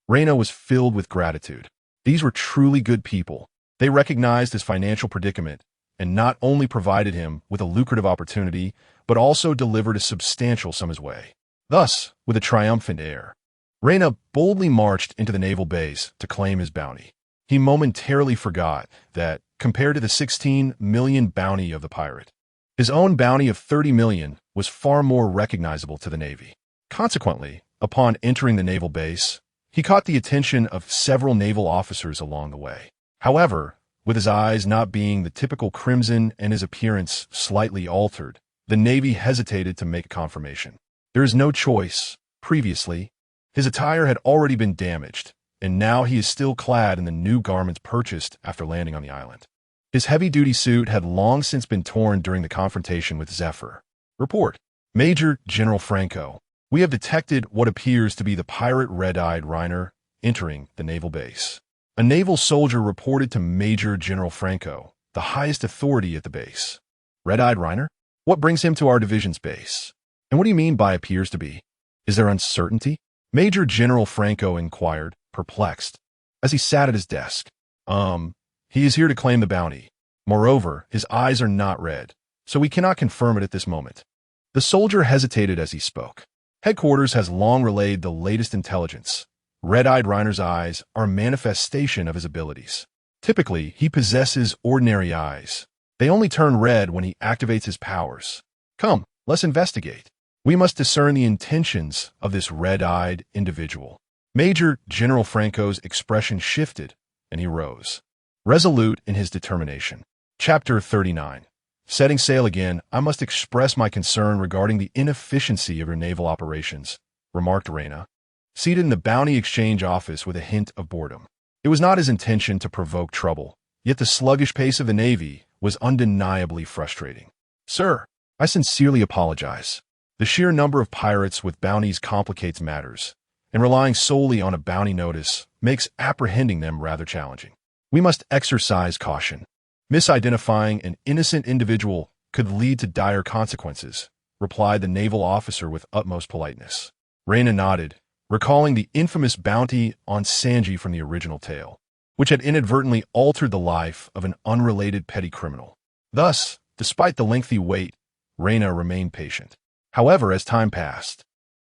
Speaker 2: Reina was filled with gratitude. These were truly good people. They recognized his financial predicament and not only provided him with a lucrative opportunity, but also delivered a substantial sum his way. Thus, with a triumphant air, Reina boldly marched into the naval base to claim his bounty. He momentarily forgot that, compared to the 16 million bounty of the pirate, his own bounty of 30 million was far more recognizable to the Navy. Consequently, upon entering the naval base, he caught the attention of several naval officers along the way. However, with his eyes not being the typical crimson and his appearance slightly altered, the Navy hesitated to make a confirmation. There is no choice. Previously, his attire had already been damaged, and now he is still clad in the new garments purchased after landing on the island. His heavy-duty suit had long since been torn during the confrontation with Zephyr. Report. Major General Franco, we have detected what appears to be the pirate Red-Eyed Reiner entering the naval base. A naval soldier reported to Major General Franco, the highest authority at the base. Red-Eyed Reiner? What brings him to our division's base? And what do you mean by appears to be? Is there uncertainty? Major General Franco inquired, perplexed, as he sat at his desk. He is here to claim the bounty. Moreover, his eyes are not red, so we cannot confirm it at this moment. The soldier hesitated as he spoke. Headquarters has long relayed the latest intelligence. Red-Eyed Reiner's eyes are a manifestation of his abilities. Typically, he possesses ordinary eyes. They only turn red when he activates his powers. Come, let's investigate. We must discern the intentions of this red-eyed individual. Major General Franco's expression shifted, and he rose, resolute in his determination. Chapter 39. Setting sail again, I must express my concern regarding the inefficiency of your naval operations, remarked Reina, seated in the bounty exchange office with a hint of boredom. It was not his intention to provoke trouble, yet the sluggish pace of the Navy was undeniably frustrating. Sir, I sincerely apologize. The sheer number of pirates with bounties complicates matters, and relying solely on a bounty notice makes apprehending them rather challenging. We must exercise caution. Misidentifying an innocent individual could lead to dire consequences, replied the naval officer with utmost politeness. Reina nodded, recalling the infamous bounty on Sanji from the original tale, which had inadvertently altered the life of an unrelated petty criminal. Thus, despite the lengthy wait, Reina remained patient. However, as time passed,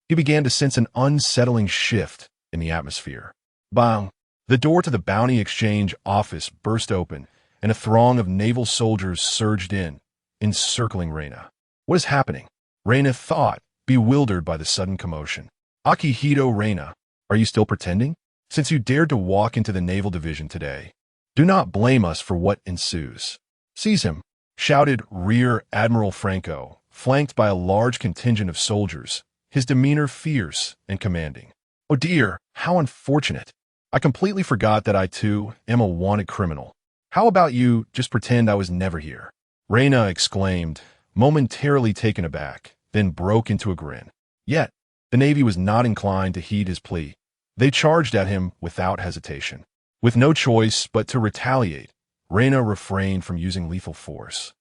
Speaker 2: he began to sense an unsettling shift in the atmosphere. Bang! The door to the bounty exchange office burst open, and a throng of naval soldiers surged in, encircling Reina. What is happening? Reina thought, bewildered by the sudden commotion. Akihito Reina, are you still pretending? Since you dared to walk into the naval division today, do not blame us for what ensues. Seize him, shouted Rear Admiral Franco, flanked by a large contingent of soldiers, his demeanor fierce and commanding. Oh dear, how unfortunate. I completely forgot that I too am a wanted criminal. How about you just pretend I was never here? Reina exclaimed, momentarily taken aback, then broke into a grin. Yet, the Navy was not inclined to heed his plea. They charged at him without hesitation. With no choice but to retaliate, Reina refrained from using lethal force,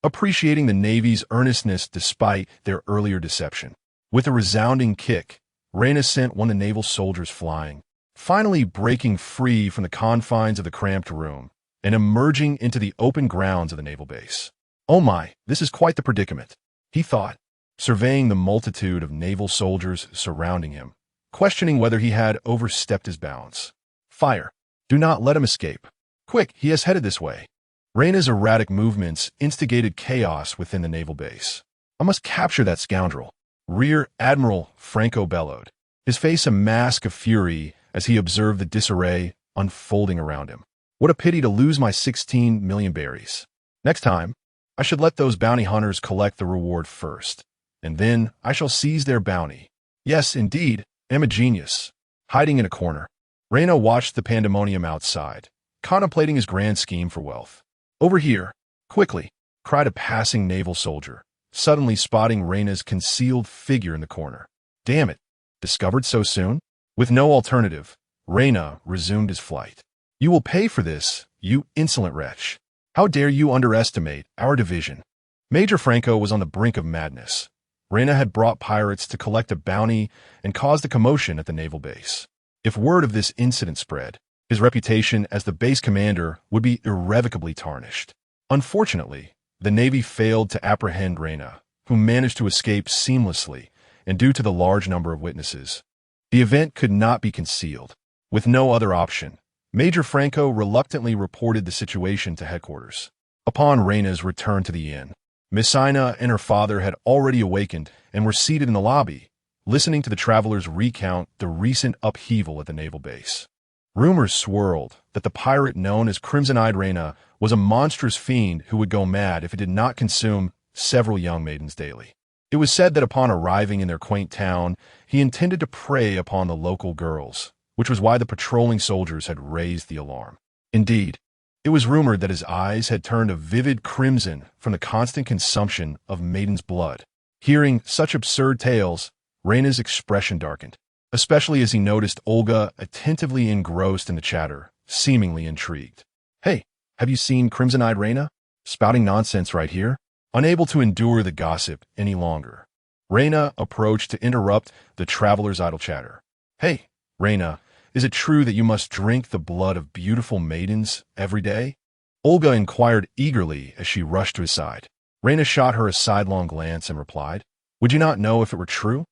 Speaker 2: appreciating the Navy's earnestness despite their earlier deception. With a resounding kick, Reina sent one of the naval soldiers flying, finally breaking free from the confines of the cramped room and emerging into the open grounds of the naval base. Oh my, this is quite the predicament, he thought, surveying the multitude of naval soldiers surrounding him, questioning whether he had overstepped his bounds. Fire! Do not let him escape. Quick, he has headed this way. Reina's erratic movements instigated chaos within the naval base. I must capture that scoundrel. Rear Admiral Franco bellowed, his face a mask of fury as he observed the disarray unfolding around him. What a pity to lose my 16 million berries. Next time, I should let those bounty hunters collect the reward first, and then I shall seize their bounty. Yes, indeed, am a genius. Hiding in a corner, Reina watched the pandemonium outside, contemplating his grand scheme for wealth. Over here, quickly, cried a passing naval soldier, suddenly spotting Reina's concealed figure in the corner. Damn it, discovered so soon? With no alternative, Reina resumed his flight. You will pay for this, you insolent wretch. How dare you underestimate our division? Major Franco was on the brink of madness. Reina had brought pirates to collect a bounty and caused a commotion at the naval base. If word of this incident spread, his reputation as the base commander would be irrevocably tarnished. Unfortunately, the Navy failed to apprehend Reina, who managed to escape seamlessly, and due to the large number of witnesses, the event could not be concealed. With no other option, Major Franco reluctantly reported the situation to headquarters. Upon Reina's return to the inn, Miss Ina and her father had already awakened and were seated in the lobby, listening to the travelers recount the recent upheaval at the naval base. Rumors swirled that the pirate known as Crimson-Eyed Reina was a monstrous fiend who would go mad if it did not consume several young maidens daily. It was said that upon arriving in their quaint town, he intended to prey upon the local girls, which was why the patrolling soldiers had raised the alarm. Indeed, it was rumored that his eyes had turned a vivid crimson from the constant consumption of maidens' blood. Hearing such absurd tales, Reina's expression darkened, especially as he noticed Olga attentively engrossed in the chatter, seemingly intrigued. Hey, have you seen Crimson-Eyed Reina? Spouting nonsense right here? Unable to endure the gossip any longer, Reina approached to interrupt the traveler's idle chatter. Hey, Reina, is it true that you must drink the blood of beautiful maidens every day? Olga inquired eagerly as she rushed to his side. Reina shot her a sidelong glance and replied, Would you not know if it were true?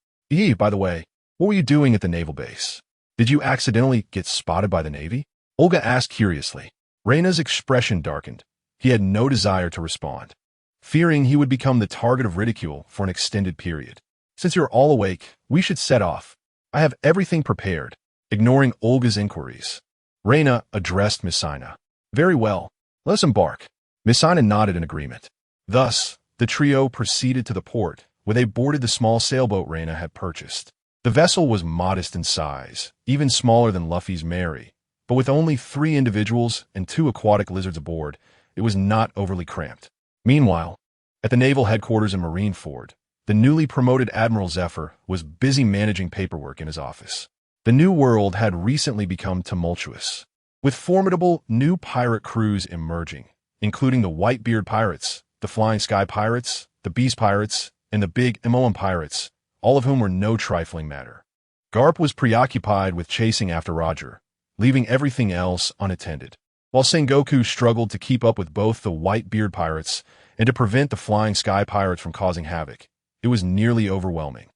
Speaker 2: By the way, what were you doing at the naval base? Did you accidentally get spotted by the Navy? Olga asked curiously. Reina's expression darkened. He had no desire to respond, fearing he would become the target of ridicule for an extended period. Since you're all awake, we should set off. I have everything prepared. Ignoring Olga's inquiries, Reina addressed Miss Ina. Very well, let us embark. Miss Ina nodded in agreement. Thus, the trio proceeded to the port, where they boarded the small sailboat Reina had purchased. The vessel was modest in size, even smaller than Luffy's Mary, but with only 3 individuals and 2 aquatic lizards aboard, it was not overly cramped. Meanwhile, at the naval headquarters in Marineford, the newly promoted Admiral Zephyr was busy managing paperwork in his office. The New World had recently become tumultuous, with formidable new pirate crews emerging, including the Whitebeard pirates, the Flying Sky pirates, the Beast pirates, and the Big Moan pirates, all of whom were no trifling matter. Garp was preoccupied with chasing after Roger, leaving everything else unattended, while Sengoku struggled to keep up with both the Whitebeard pirates and to prevent the Flying Sky pirates from causing havoc. It was nearly overwhelming.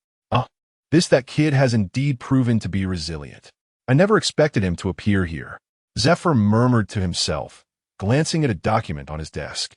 Speaker 2: That kid has indeed proven to be resilient. I never expected him to appear here, Zephyr murmured to himself, glancing at a document on his desk.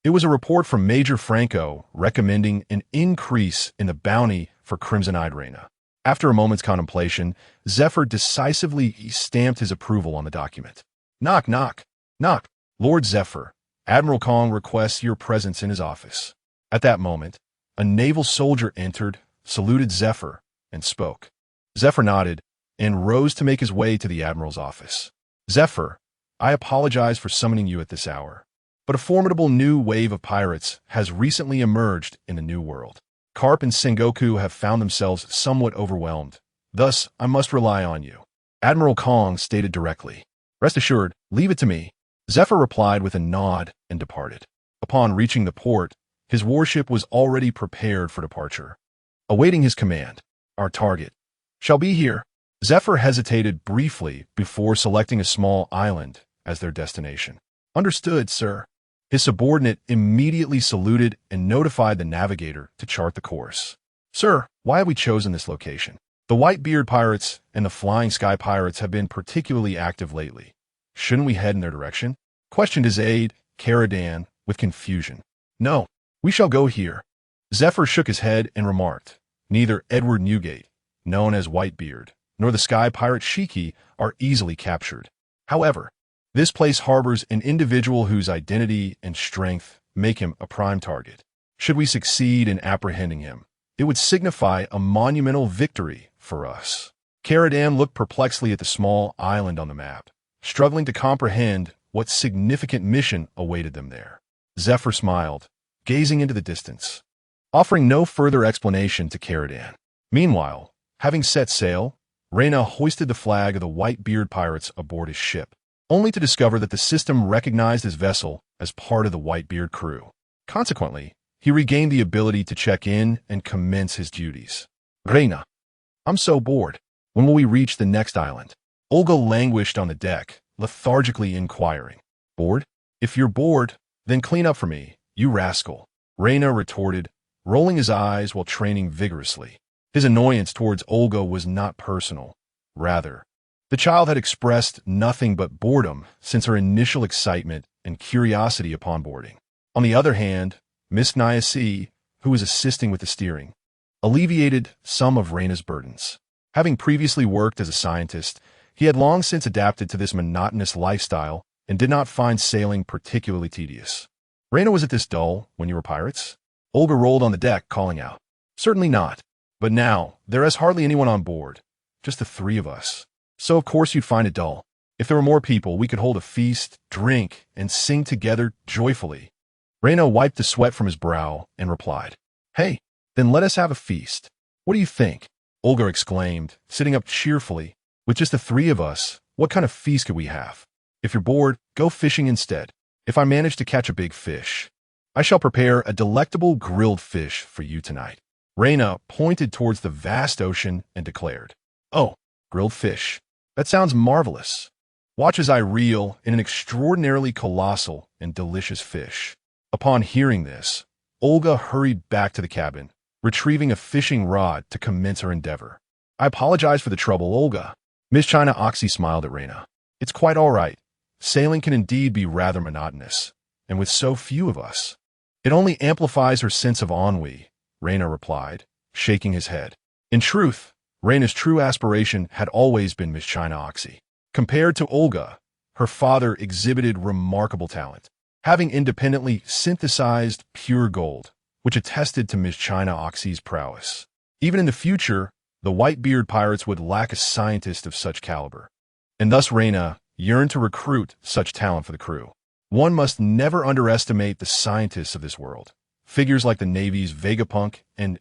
Speaker 2: It was a report from Major Franco recommending an increase in the bounty for Crimson-Eyed Reina. After a moment's contemplation, Zephyr decisively stamped his approval on the document. Knock, knock, knock. Lord Zephyr, Admiral Kong requests your presence in his office. At that moment, a naval soldier entered, saluted Zephyr, and spoke. Zephyr nodded and rose to make his way to the Admiral's office. Zephyr, I apologize for summoning you at this hour, but a formidable new wave of pirates has recently emerged in the New World. Garp and Sengoku have found themselves somewhat overwhelmed. Thus, I must rely on you. Admiral Kong stated directly. Rest assured, leave it to me. Zephyr replied with a nod and departed. Upon reaching the port, his warship was already prepared for departure, awaiting his command. Our target shall be here. Zephyr hesitated briefly before selecting a small island as their destination. Understood, sir. His subordinate immediately saluted and notified the navigator to chart the course. Sir, why have we chosen this location? The Whitebeard pirates and the Flying Sky pirates have been particularly active lately. Shouldn't we head in their direction? Questioned his aide, Caradan, with confusion. No, we shall go here. Zephyr shook his head and remarked, Neither Edward Newgate, known as Whitebeard, nor the sky pirate Shiki are easily captured. However, this place harbors an individual whose identity and strength make him a prime target. Should we succeed in apprehending him, it would signify a monumental victory for us. Caradan looked perplexedly at the small island on the map, struggling to comprehend what significant mission awaited them there. Zephyr smiled, gazing into the distance, offering no further explanation to Caradan. Meanwhile, having set sail, Reyna hoisted the flag of the Whitebeard pirates aboard his ship, only to discover that the system recognized his vessel as part of the Whitebeard crew. Consequently, he regained the ability to check in and commence his duties. Reyna, I'm so bored. When will we reach the next island? Olga languished on the deck, lethargically inquiring. Bored? If you're bored, then clean up for me, you rascal, Reyna retorted, rolling his eyes while training vigorously. His annoyance towards Olga was not personal. Rather, the child had expressed nothing but boredom since her initial excitement and curiosity upon boarding. On the other hand, Miss Nyasi, who was assisting with the steering, alleviated some of Reyna's burdens. Having previously worked as a scientist, he had long since adapted to this monotonous lifestyle and did not find sailing particularly tedious. Reyna, was it this dull when you were pirates? Olga rolled on the deck, calling out. Certainly not. But now, there is hardly anyone on board. Just the three of us. So of course you'd find it dull. If there were more people, we could hold a feast, drink, and sing together joyfully. Reyna wiped the sweat from his brow and replied. Hey, then let us have a feast. What do you think? Olga exclaimed, sitting up cheerfully. With just the three of us, what kind of feast could we have? If you're bored, go fishing instead. If I manage to catch a big fish, I shall prepare a delectable grilled fish for you tonight. Reyna pointed towards the vast ocean and declared, Oh, grilled fish. That sounds marvelous. Watch as I reel in an extraordinarily colossal and delicious fish. Upon hearing this, Olga hurried back to the cabin, retrieving a fishing rod to commence her endeavor. I apologize for the trouble, Olga. Miss China Oxy smiled at Reyna. It's quite all right. Sailing can indeed be rather monotonous, and with so few of us. It only amplifies her sense of ennui, Reyna replied, shaking his head. In truth, Reyna's true aspiration had always been Miss China Oxy. Compared to Olga, her father exhibited remarkable talent, having independently synthesized pure gold, which attested to Miss China Oxy's prowess. Even in the future, the Whitebeard pirates would lack a scientist of such caliber, and thus Reyna yearned to recruit such talent for the crew. One must never underestimate the scientists of this world. Figures like the Navy's Vegapunk and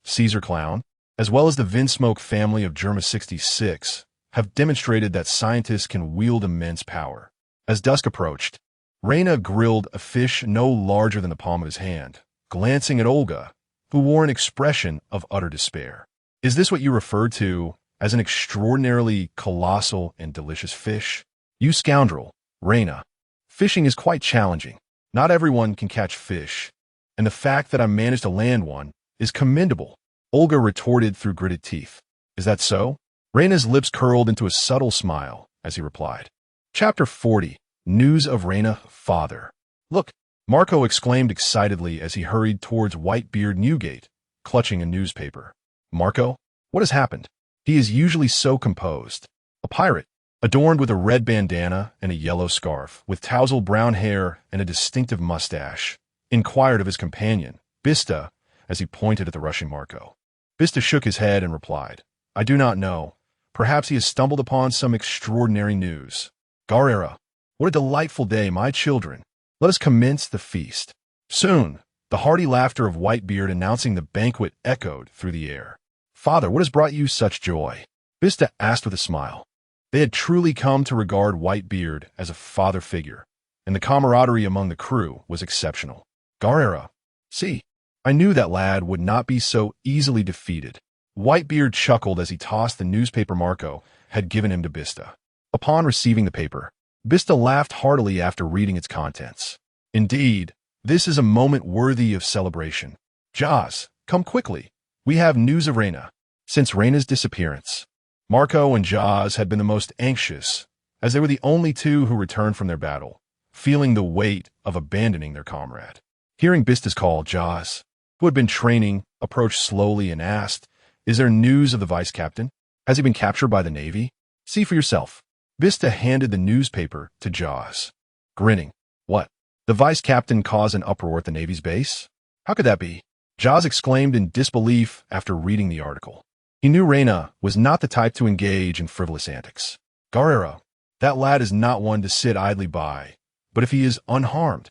Speaker 2: Caesar Clown, as well as the Vinsmoke family of Germa 66, have demonstrated that scientists can wield immense power. As dusk approached, Reyna grilled a fish no larger than the palm of his hand, glancing at Olga, who wore an expression of utter despair. Is this what you referred to as an extraordinarily colossal and delicious fish? You scoundrel, Reyna. Fishing is quite challenging. Not everyone can catch fish, and the fact that I managed to land one is commendable, Olga retorted through gritted teeth. Is that so? Reyna's lips curled into a subtle smile as he replied. Chapter 40. News of Reyna, Father. Look, Marco exclaimed excitedly as he hurried towards Whitebeard Newgate, clutching a newspaper. Marco, what has happened? He is usually so composed. A pirate, adorned with a red bandana and a yellow scarf, with tousled brown hair and a distinctive mustache, inquired of his companion, Bista, as he pointed at the rushing Marco. Bista shook his head and replied, I do not know. Perhaps he has stumbled upon some extraordinary news. Garera, what a delightful day, my children. Let us commence the feast. Soon, the hearty laughter of Whitebeard announcing the banquet echoed through the air. Father, what has brought you such joy? Bista asked with a smile. They had truly come to regard Whitebeard as a father figure, and the camaraderie among the crew was exceptional. Garera, see, I knew that lad would not be so easily defeated. Whitebeard chuckled as he tossed the newspaper Marco had given him to Bista. Upon receiving the paper, Bista laughed heartily after reading its contents. Indeed, this is a moment worthy of celebration. Jaws, come quickly. We have news of Reyna. Since Reyna's disappearance, Marco and Jaws had been the most anxious, as they were the only two who returned from their battle, feeling the weight of abandoning their comrade. Hearing Bista's call, Jaws, who had been training, approached slowly and asked, Is there news of the vice captain? Has he been captured by the Navy? See for yourself. Bista handed the newspaper to Jaws, grinning. What? The vice captain caused an uproar at the Navy's base? How could that be? Jaws exclaimed in disbelief after reading the article. He knew Reina was not the type to engage in frivolous antics. Guerrero, that lad is not one to sit idly by, but if he is unharmed,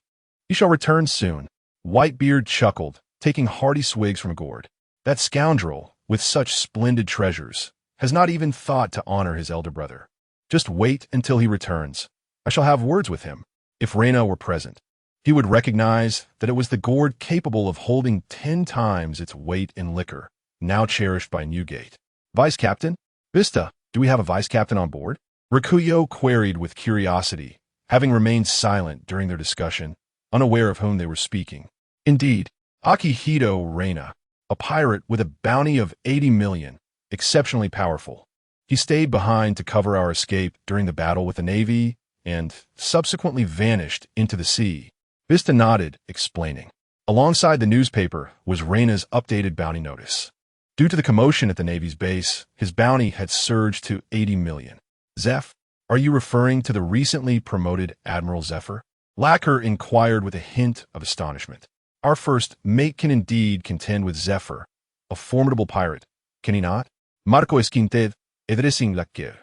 Speaker 2: he shall return soon. Whitebeard chuckled, taking hearty swigs from a gourd. That scoundrel, with such splendid treasures, has not even thought to honor his elder brother. Just wait until he returns. I shall have words with him. If Reina were present, he would recognize that it was the gourd capable of holding 10 times its weight in liquor, now cherished by Newgate. Vice Captain? Vista, do we have a vice captain on board? Rikuyo queried with curiosity, having remained silent during their discussion, unaware of whom they were speaking. Indeed, Akihito Reina, a pirate with a bounty of 80 million, exceptionally powerful. He stayed behind to cover our escape during the battle with the Navy and subsequently vanished into the sea. Vista nodded, explaining. Alongside the newspaper was Reina's updated bounty notice. Due to the commotion at the Navy's base, his bounty had surged to 80 million. Zeph, are you referring to the recently promoted Admiral Zephyr? Lacquer inquired with a hint of astonishment. Our first mate can indeed contend with Zephyr, a formidable pirate, can he not? Marco Esquinted, Edresing Lacquer.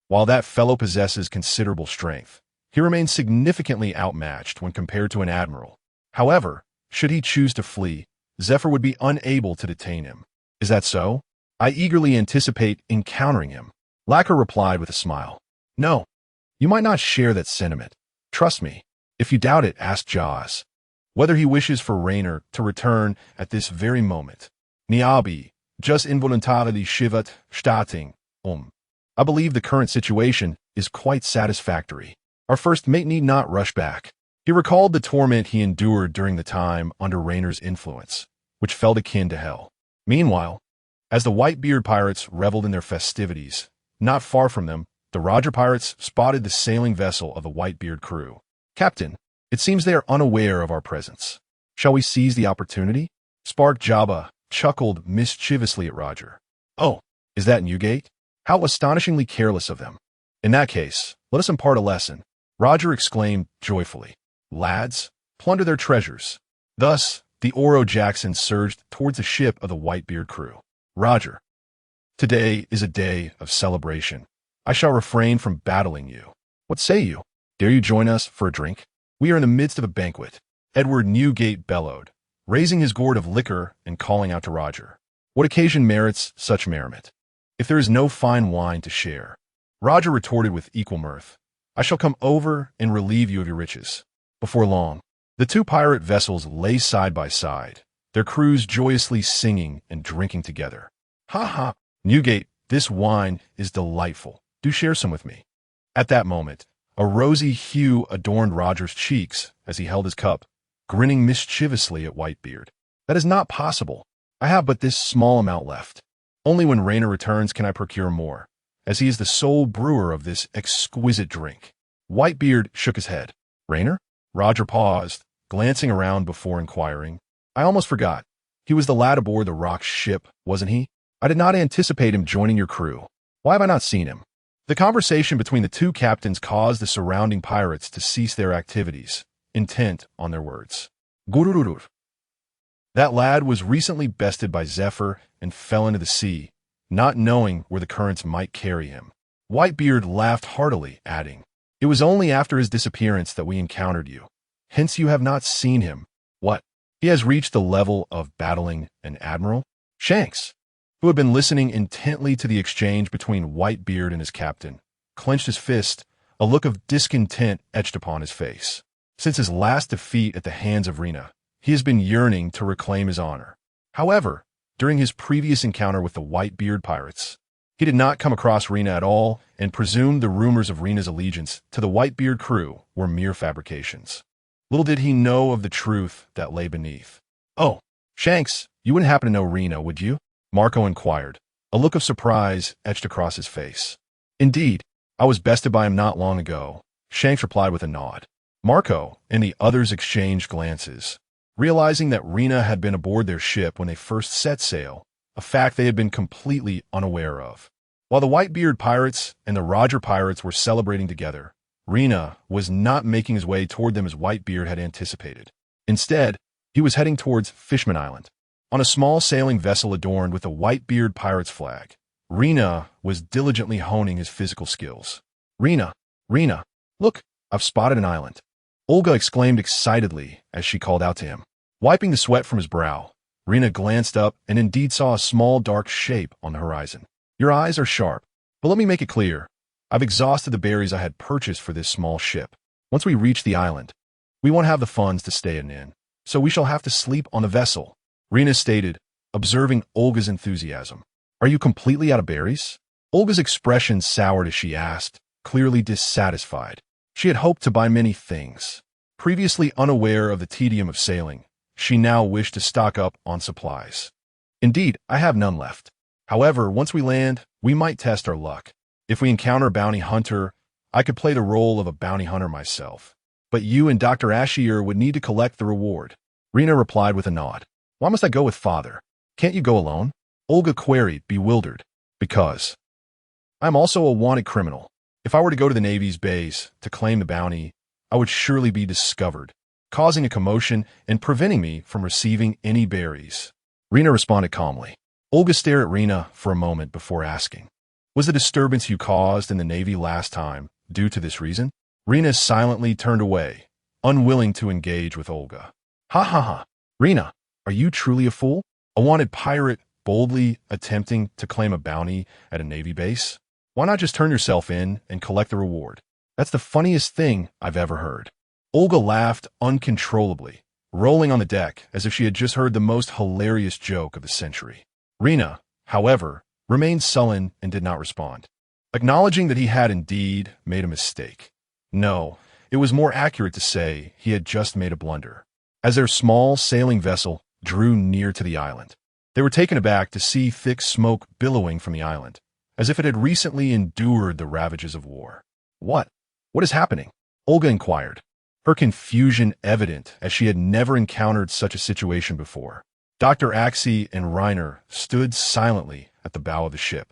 Speaker 2: While that fellow possesses considerable strength, he remains significantly outmatched when compared to an admiral. However, should he choose to flee, Zephyr would be unable to detain him. Is that so? I eagerly anticipate encountering him. Lacquer replied with a smile. No, you might not share that sentiment. Trust me. If you doubt it, ask Jaws. Whether he wishes for Rainer to return at this very moment. Niabi, just involuntarily shivat, starting. I believe the current situation is quite satisfactory. Our first mate need not rush back. He recalled the torment he endured during the time under Rainer's influence, which felt akin to hell. Meanwhile, as the Whitebeard pirates reveled in their festivities, not far from them, the Roger pirates spotted the sailing vessel of the Whitebeard crew. Captain, it seems they are unaware of our presence. Shall we seize the opportunity? Spark Jabba chuckled mischievously at Roger. Oh, is that Newgate? How astonishingly careless of them. In that case, let us impart a lesson. Roger exclaimed joyfully. Lads, plunder their treasures. Thus, the Oro Jackson surged towards the ship of the Whitebeard crew. Roger, today is a day of celebration. I shall refrain from battling you. What say you? Dare you join us for a drink? We are in the midst of a banquet. Edward Newgate bellowed, raising his gourd of liquor and calling out to Roger. What occasion merits such merriment? If there is no fine wine to share. Roger retorted with equal mirth. I shall come over and relieve you of your riches. Before long, the two pirate vessels lay side by side, their crews joyously singing and drinking together. Ha ha! Newgate, this wine is delightful. Do share some with me. At that moment, a rosy hue adorned Roger's cheeks as he held his cup, grinning mischievously at Whitebeard. That is not possible. I have but this small amount left. Only when Rainer returns can I procure more, as he is the sole brewer of this exquisite drink. Whitebeard shook his head. Rainer? Roger paused, glancing around before inquiring. I almost forgot. He was the lad aboard the Rock's ship, wasn't he? I did not anticipate him joining your crew. Why have I not seen him? The conversation between the two captains caused the surrounding pirates to cease their activities, intent on their words. Gurururur. That lad was recently bested by Zephyr and fell into the sea, not knowing where the currents might carry him. Whitebeard laughed heartily, adding, It was only after his disappearance that we encountered you. Hence you have not seen him. What? He has reached the level of battling an admiral? Shanks, who had been listening intently to the exchange between Whitebeard and his captain, clenched his fist, a look of discontent etched upon his face. Since his last defeat at the hands of Rena, he has been yearning to reclaim his honor. However, during his previous encounter with the Whitebeard pirates, he did not come across Rena at all and presumed the rumors of Rena's allegiance to the Whitebeard crew were mere fabrications. Little did he know of the truth that lay beneath. Oh, Shanks, you wouldn't happen to know Rena, would you? Marco inquired, a look of surprise etched across his face. Indeed, I was bested by him not long ago, Shanks replied with a nod. Marco and the others exchanged glances, realizing that Rena had been aboard their ship when they first set sail, a fact they had been completely unaware of. While the Whitebeard pirates and the Roger pirates were celebrating together, Rena was not making his way toward them as Whitebeard had anticipated. Instead, he was heading towards Fishman Island. On a small sailing vessel adorned with a Whitebeard pirate's flag, Rina was diligently honing his physical skills. Rina, look, I've spotted an island. Olga exclaimed excitedly as she called out to him. Wiping the sweat from his brow, Rina glanced up and indeed saw a small dark shape on the horizon. Your eyes are sharp, but let me make it clear. I've exhausted the berries I had purchased for this small ship. Once we reach the island, we won't have the funds to stay in an inn, so we shall have to sleep on the vessel, Rina stated, observing Olga's enthusiasm. Are you completely out of berries? Olga's expression soured as she asked, clearly dissatisfied. She had hoped to buy many things. Previously unaware of the tedium of sailing, she now wished to stock up on supplies. Indeed, I have none left. However, once we land, we might test our luck. If we encounter a bounty hunter, I could play the role of a bounty hunter myself. But you and Dr. Ashier would need to collect the reward. Rina replied with a nod. Why must I go with father? Can't you go alone? Olga queried, bewildered. Because I'm also a wanted criminal. If I were to go to the Navy's base to claim the bounty, I would surely be discovered, causing a commotion and preventing me from receiving any berries. Rina responded calmly. Olga stared at Rina for a moment before asking, was the disturbance you caused in the Navy last time due to this reason? Rina silently turned away, unwilling to engage with Olga. Ha ha ha. Rina, are you truly a fool? A wanted pirate boldly attempting to claim a bounty at a Navy base? Why not just turn yourself in and collect the reward? That's the funniest thing I've ever heard. Olga laughed uncontrollably, rolling on the deck as if she had just heard the most hilarious joke of the century. Rina, however, remained sullen and did not respond, acknowledging that he had indeed made a mistake. No, it was more accurate to say he had just made a blunder. As their small sailing vessel drew near to the island, they were taken aback to see thick smoke billowing from the island, as if it had recently endured the ravages of war. What is happening? Olga inquired, her confusion evident as she had never encountered such a situation before. Dr. Axie and Reiner stood silently at the bow of the ship,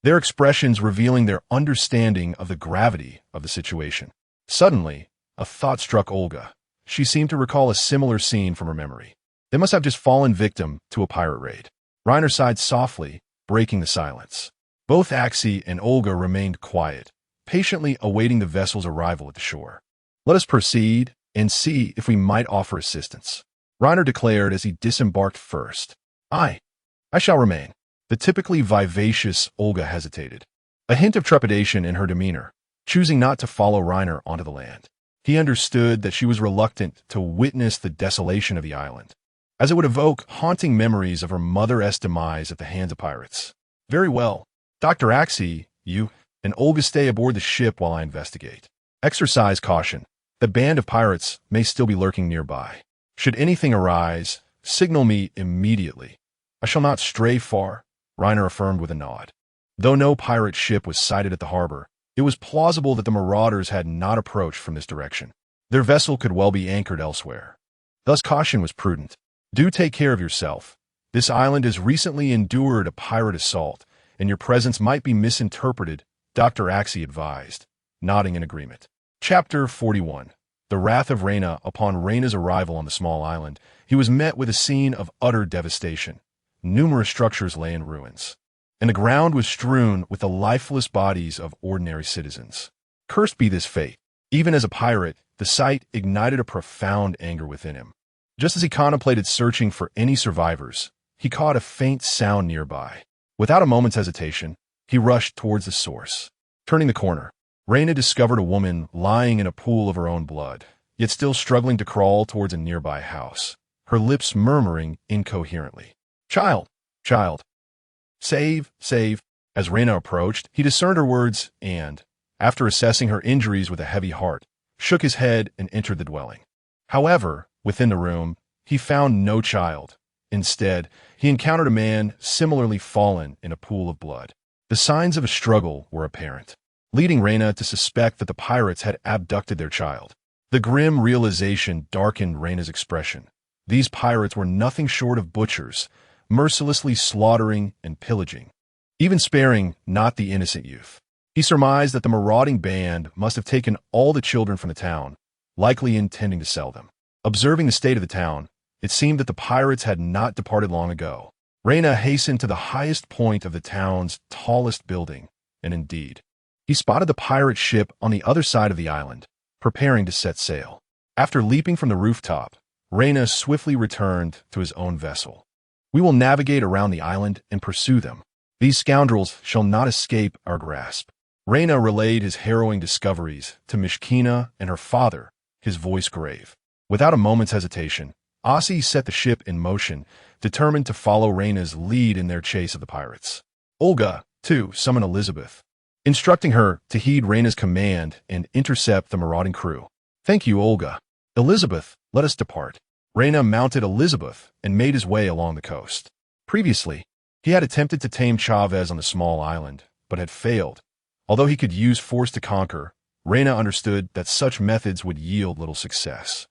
Speaker 2: their expressions revealing their understanding of the gravity of the situation. Suddenly, a thought struck Olga. She seemed to recall a similar scene from her memory. They must have just fallen victim to a pirate raid. Reiner sighed softly, breaking the silence. Both Axie and Olga remained quiet, patiently awaiting the vessel's arrival at the shore. Let us proceed and see if we might offer assistance, Reiner declared as he disembarked first. I shall remain. The typically vivacious Olga hesitated, a hint of trepidation in her demeanor, choosing not to follow Reiner onto the land. He understood that she was reluctant to witness the desolation of the island, as it would evoke haunting memories of her mother's demise at the hands of pirates. Very well. Dr. Axie, you and Olga stay aboard the ship while I investigate. Exercise caution. The band of pirates may still be lurking nearby. Should anything arise, signal me immediately. I shall not stray far, Reiner affirmed with a nod. Though no pirate ship was sighted at the harbor, it was plausible that the marauders had not approached from this direction. Their vessel could well be anchored elsewhere. Thus caution was prudent. Do take care of yourself. This island has recently endured a pirate assault, and your presence might be misinterpreted, Dr. Axie advised, nodding in agreement. Chapter 41. The Wrath of Reyna. Upon Reyna's arrival on the small island, he was met with a scene of utter devastation. Numerous structures lay in ruins, and the ground was strewn with the lifeless bodies of ordinary citizens. Cursed be this fate. Even as a pirate, the sight ignited a profound anger within him. Just as he contemplated searching for any survivors, he caught a faint sound nearby. Without a moment's hesitation, he rushed towards the source. Turning the corner, Reyna discovered a woman lying in a pool of her own blood, yet still struggling to crawl towards a nearby house, her lips murmuring incoherently. Child! Save! As Reyna approached, he discerned her words and, after assessing her injuries with a heavy heart, shook his head and entered the dwelling. However, within the room, he found no child. Instead, he encountered a man similarly fallen in a pool of blood. The signs of a struggle were apparent, leading Reyna to suspect that the pirates had abducted their child. The grim realization darkened Reyna's expression. These pirates were nothing short of butchers, mercilessly slaughtering and pillaging, even sparing not the innocent youth. He surmised that the marauding band must have taken all the children from the town, likely intending to sell them. Observing the state of the town, It seemed that the pirates had not departed long ago. Reina hastened to the highest point of the town's tallest building, and indeed, he spotted the pirate ship on the other side of the island, preparing to set sail. After leaping from the rooftop, Reina swiftly returned to his own vessel. We will navigate around the island and pursue them. These scoundrels shall not escape our grasp. Reina relayed his harrowing discoveries to Mishkina and her father, his voice grave. Without a moment's hesitation, Aussie set the ship in motion, determined to follow Reina's lead in their chase of the pirates. Olga, too, summoned Elizabeth, instructing her to heed Reina's command and intercept the marauding crew. Thank you, Olga. Elizabeth, let us depart. Reina mounted Elizabeth and made his way along the coast. Previously, he had attempted to tame Chavez on the small island, but had failed. Although he could use force to conquer, Reina understood that such methods would yield little success.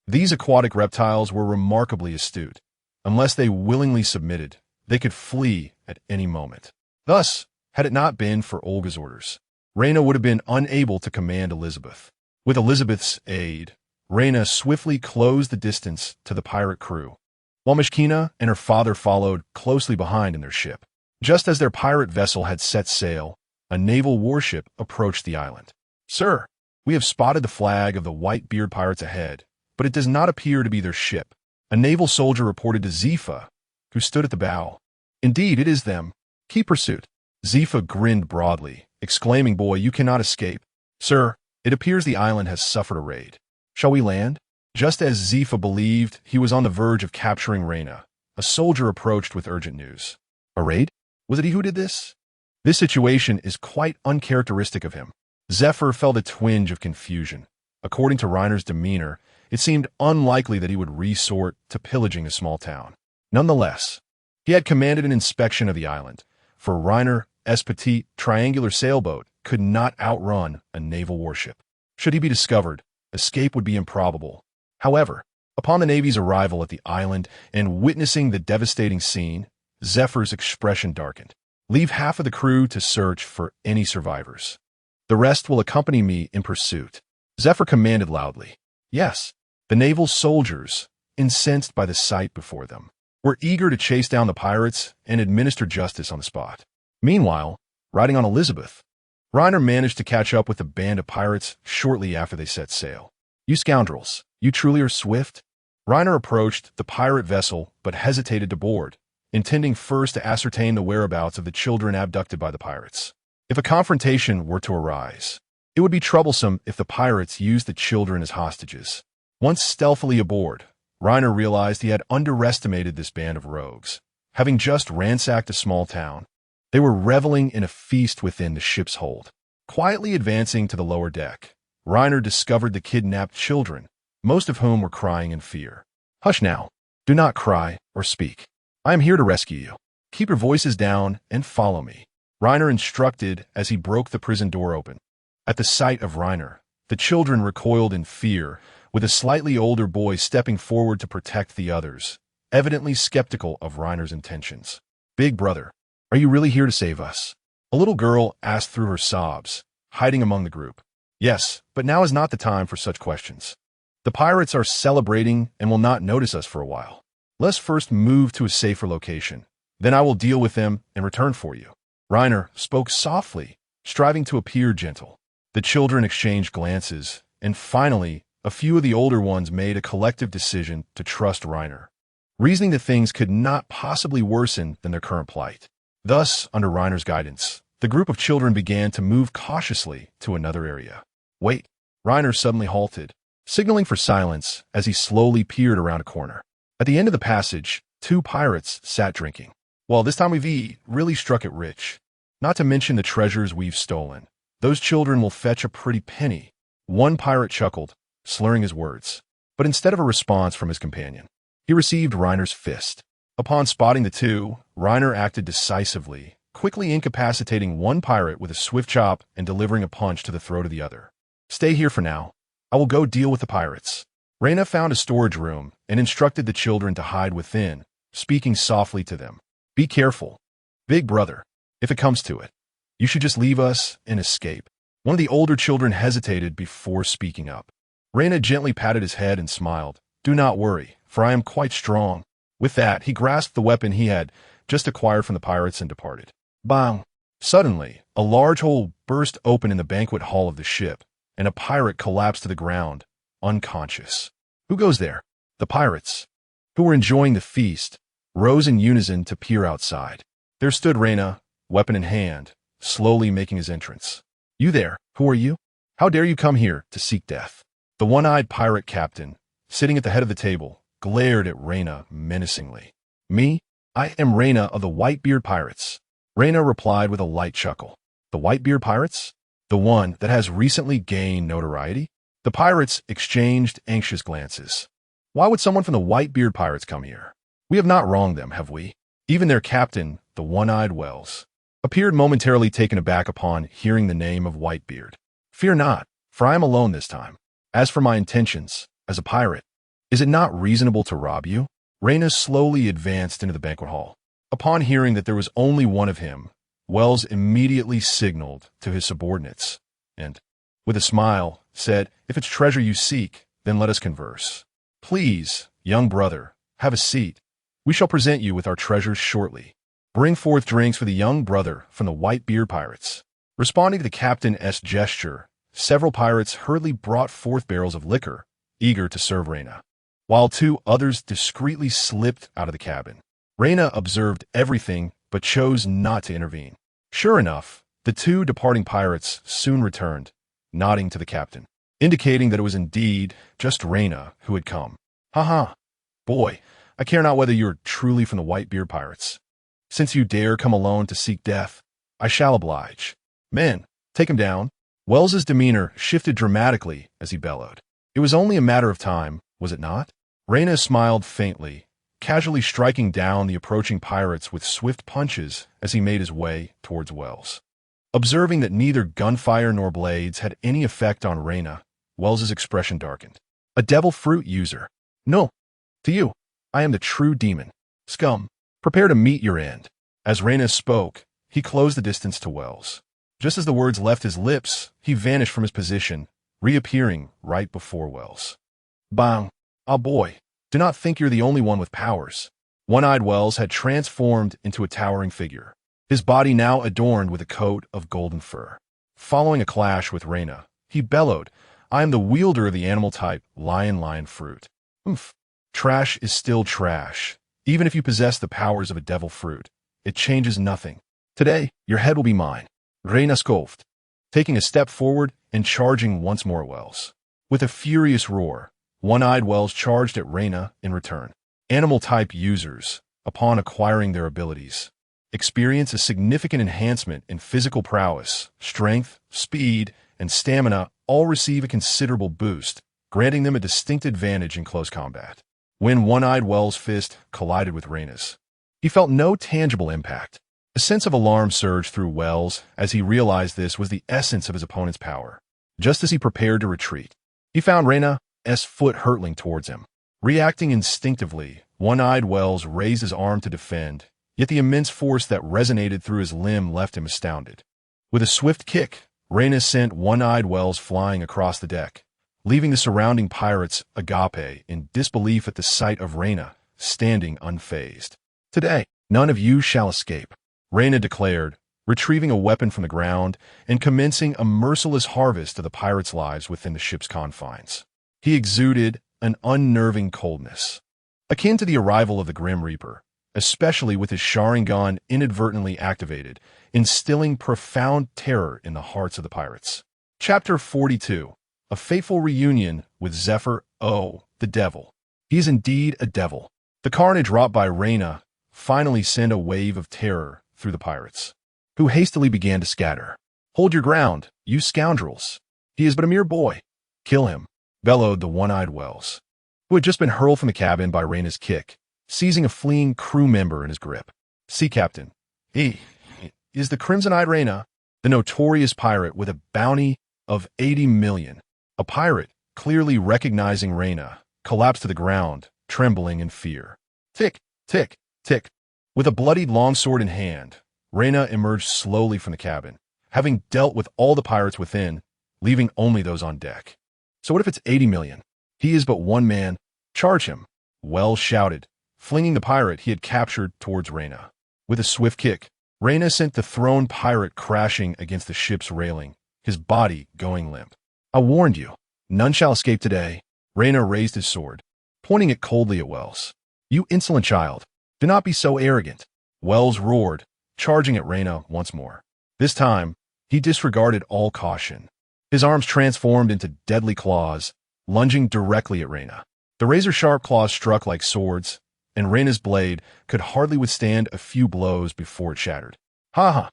Speaker 2: These aquatic reptiles were remarkably astute. Unless they willingly submitted, they could flee at any moment. Thus, had it not been for Olga's orders, Reina would have been unable to command Elizabeth. With Elizabeth's aid, Reina swiftly closed the distance to the pirate crew, while Mishkina and her father followed closely behind in their ship. Just as their pirate vessel had set sail, a naval warship approached the island. Sir, we have spotted the flag of the Whitebeard pirates ahead, but it does not appear to be their ship. A naval soldier reported to Zifa, who stood at the bow. Indeed, it is them. Keep pursuit. Zifa grinned broadly, exclaiming, Boy, you cannot escape. Sir, it appears the island has suffered a raid. Shall we land? Just as Zifa believed he was on the verge of capturing Reina, a soldier approached with urgent news. A raid? Was it he who did this? This situation is quite uncharacteristic of him. Zephyr felt a twinge of confusion. According to Reiner's demeanor, it seemed unlikely that he would resort to pillaging a small town. Nonetheless, he had commanded an inspection of the island, for Reiner's petite triangular sailboat could not outrun a naval warship. Should he be discovered, escape would be improbable. However, upon the Navy's arrival at the island and witnessing the devastating scene, Zephyr's expression darkened. Leave half of the crew to search for any survivors. The rest will accompany me in pursuit. Zephyr commanded loudly. Yes, the naval soldiers, incensed by the sight before them, were eager to chase down the pirates and administer justice on the spot. Meanwhile, riding on Elizabeth, Reiner managed to catch up with the band of pirates shortly after they set sail. You scoundrels, you truly are swift? Reiner approached the pirate vessel but hesitated to board, intending first to ascertain the whereabouts of the children abducted by the pirates. If a confrontation were to arise, it would be troublesome if the pirates used the children as hostages. Once stealthily aboard, Reiner realized he had underestimated this band of rogues. Having just ransacked a small town, they were reveling in a feast within the ship's hold. Quietly advancing to the lower deck, Reiner discovered the kidnapped children, most of whom were crying in fear. Hush now. Do not cry or speak. I am here to rescue you. Keep your voices down and follow me. Reiner instructed as he broke the prison door open. At the sight of Reiner, the children recoiled in fear, with a slightly older boy stepping forward to protect the others, evidently skeptical of Reiner's intentions. Big brother, are you really here to save us? A little girl asked through her sobs, hiding among the group. Yes, but now is not the time for such questions. The pirates are celebrating and will not notice us for a while. Let's first move to a safer location. Then I will deal with them and return for you. Reiner spoke softly, striving to appear gentle. The children exchanged glances, and finally, a few of the older ones made a collective decision to trust Reiner, reasoning that things could not possibly worsen than their current plight. Thus, under Reiner's guidance, the group of children began to move cautiously to another area. Wait, Reiner suddenly halted, signaling for silence as he slowly peered around a corner. At the end of the passage, two pirates sat drinking. Well, this time we've really struck it rich. Not to mention the treasures we've stolen. Those children will fetch a pretty penny. One pirate chuckled, slurring his words. But instead of a response from his companion, he received Reiner's fist. Upon spotting the two, Reiner acted decisively, quickly incapacitating one pirate with a swift chop and delivering a punch to the throat of the other. Stay here for now. I will go deal with the pirates. Reina found a storage room and instructed the children to hide within, speaking softly to them. Be careful. Big brother, if it comes to it, you should just leave us and escape. One of the older children hesitated before speaking up. Reina gently patted his head and smiled. Do not worry, for I am quite strong." With that, he grasped the weapon he had just acquired from the pirates and departed. Bang! Suddenly, a large hole burst open in the banquet hall of the ship, and a pirate collapsed to the ground, unconscious. Who goes there? The pirates, who were enjoying the feast, rose in unison to peer outside. There stood Reina, weapon in hand, slowly making his entrance. "You there, who are you? How dare you come here to seek death?" The one-eyed pirate captain, sitting at the head of the table, glared at Reina menacingly. "Me? I am Reina of the Whitebeard pirates." Reina replied with a light chuckle. "The Whitebeard pirates? The one that has recently gained notoriety?" The pirates exchanged anxious glances. "Why would someone from the Whitebeard pirates come here? We have not wronged them, have we?" Even their captain, the one-eyed Wells, appeared momentarily taken aback upon hearing the name of Whitebeard. "Fear not, for I am alone this time. As for my intentions, as a pirate, is it not reasonable to rob you?" Reina slowly advanced into the banquet hall. Upon hearing that there was only one of him, Wells immediately signaled to his subordinates, and, with a smile, said, "If it's treasure you seek, then let us converse. Please, young brother, have a seat. We shall present you with our treasures shortly. Bring forth drinks for the young brother from the Whitebeard pirates." Responding to the captain's gesture, several pirates hurriedly brought forth barrels of liquor, eager to serve Reina, while two others discreetly slipped out of the cabin. Reina observed everything but chose not to intervene. Sure enough, the two departing pirates soon returned, nodding to the captain, indicating that it was indeed just Reina who had come. "Ha ha! Boy, I care not whether you are truly from the Whitebeard pirates. Since you dare come alone to seek death, I shall oblige. Men, take him down." Wells's demeanor shifted dramatically as he bellowed. It was only a matter of time, was it not? Reina smiled faintly, casually striking down the approaching pirates with swift punches as he made his way towards Wells. Observing that neither gunfire nor blades had any effect on Reina, Wells's expression darkened. "A devil fruit user. No. To you, I am the true demon. Scum, prepare to meet your end." As Reina spoke, he closed the distance to Wells. Just as the words left his lips, he vanished from his position, reappearing right before Wells. Bang! Ah boy, do not think you're the only one with powers. One-eyed Wells had transformed into a towering figure, his body now adorned with a coat of golden fur. Following a clash with Reina, he bellowed, "I am the wielder of the animal type, lion fruit." Oomph. Trash is still trash. Even if you possess the powers of a devil fruit, it changes nothing. Today, your head will be mine. Reina scoffed, taking a step forward and charging once more at Wells. With a furious roar, One-eyed Wells charged at Reina in return. Animal-type users, upon acquiring their abilities, experience a significant enhancement in physical prowess, strength, speed, and stamina all receive a considerable boost, granting them a distinct advantage in close combat. When One-eyed Wells' fist collided with Reina's, he felt no tangible impact. A sense of alarm surged through Wells as he realized this was the essence of his opponent's power. Just as he prepared to retreat, he found Reina's foot hurtling towards him. Reacting instinctively, One-eyed Wells raised his arm to defend, yet the immense force that resonated through his limb left him astounded. With a swift kick, Reina sent One-eyed Wells flying across the deck, leaving the surrounding pirates agape in disbelief at the sight of Reina standing unfazed. "Today, none of you shall escape," Reina declared, retrieving a weapon from the ground and commencing a merciless harvest of the pirates' lives within the ship's confines. He exuded an unnerving coldness, akin to the arrival of the Grim Reaper, especially with his Sharingan inadvertently activated, instilling profound terror in the hearts of the pirates. Chapter 42. A fateful reunion with Zephyr. Oh, the devil. He is indeed a devil. The carnage wrought by Reina finally sent a wave of terror through the pirates, who hastily began to scatter. "Hold your ground, you scoundrels. He is but a mere boy. Kill him," bellowed the One-eyed Wells, who had just been hurled from the cabin by Reina's kick, seizing a fleeing crew member in his grip. "Sea Captain, he is the Crimson-eyed Reina, the notorious pirate with a bounty of 80 million. A pirate, clearly recognizing Reina, collapsed to the ground, trembling in fear. Tick, tick, tick. With a bloodied longsword in hand, Reina emerged slowly from the cabin, having dealt with all the pirates within, leaving only those on deck. "So what if it's 80 million? He is but one man. Charge him." Wells shouted, flinging the pirate he had captured towards Reyna. With a swift kick, Reyna sent the thrown pirate crashing against the ship's railing, his body going limp. I warned you. None shall escape today. Reyna raised his sword, pointing it coldly at Wells. You insolent child. Do not be so arrogant. Wells roared, charging at Reyna once more. This time, he disregarded all caution. His arms transformed into deadly claws, lunging directly at Reyna. The razor-sharp claws struck like swords, and Reyna's blade could hardly withstand a few blows before it shattered. Ha ha!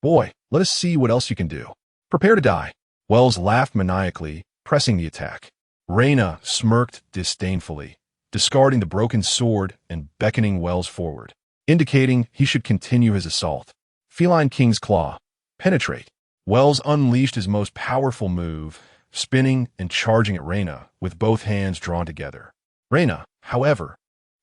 Speaker 2: Boy, let us see what else you can do. Prepare to die. Wells laughed maniacally, pressing the attack. Reyna smirked disdainfully, discarding the broken sword and beckoning Wells forward, indicating he should continue his assault. Feline King's Claw. Penetrate. Wells unleashed his most powerful move, spinning and charging at Reyna with both hands drawn together. Reyna, however,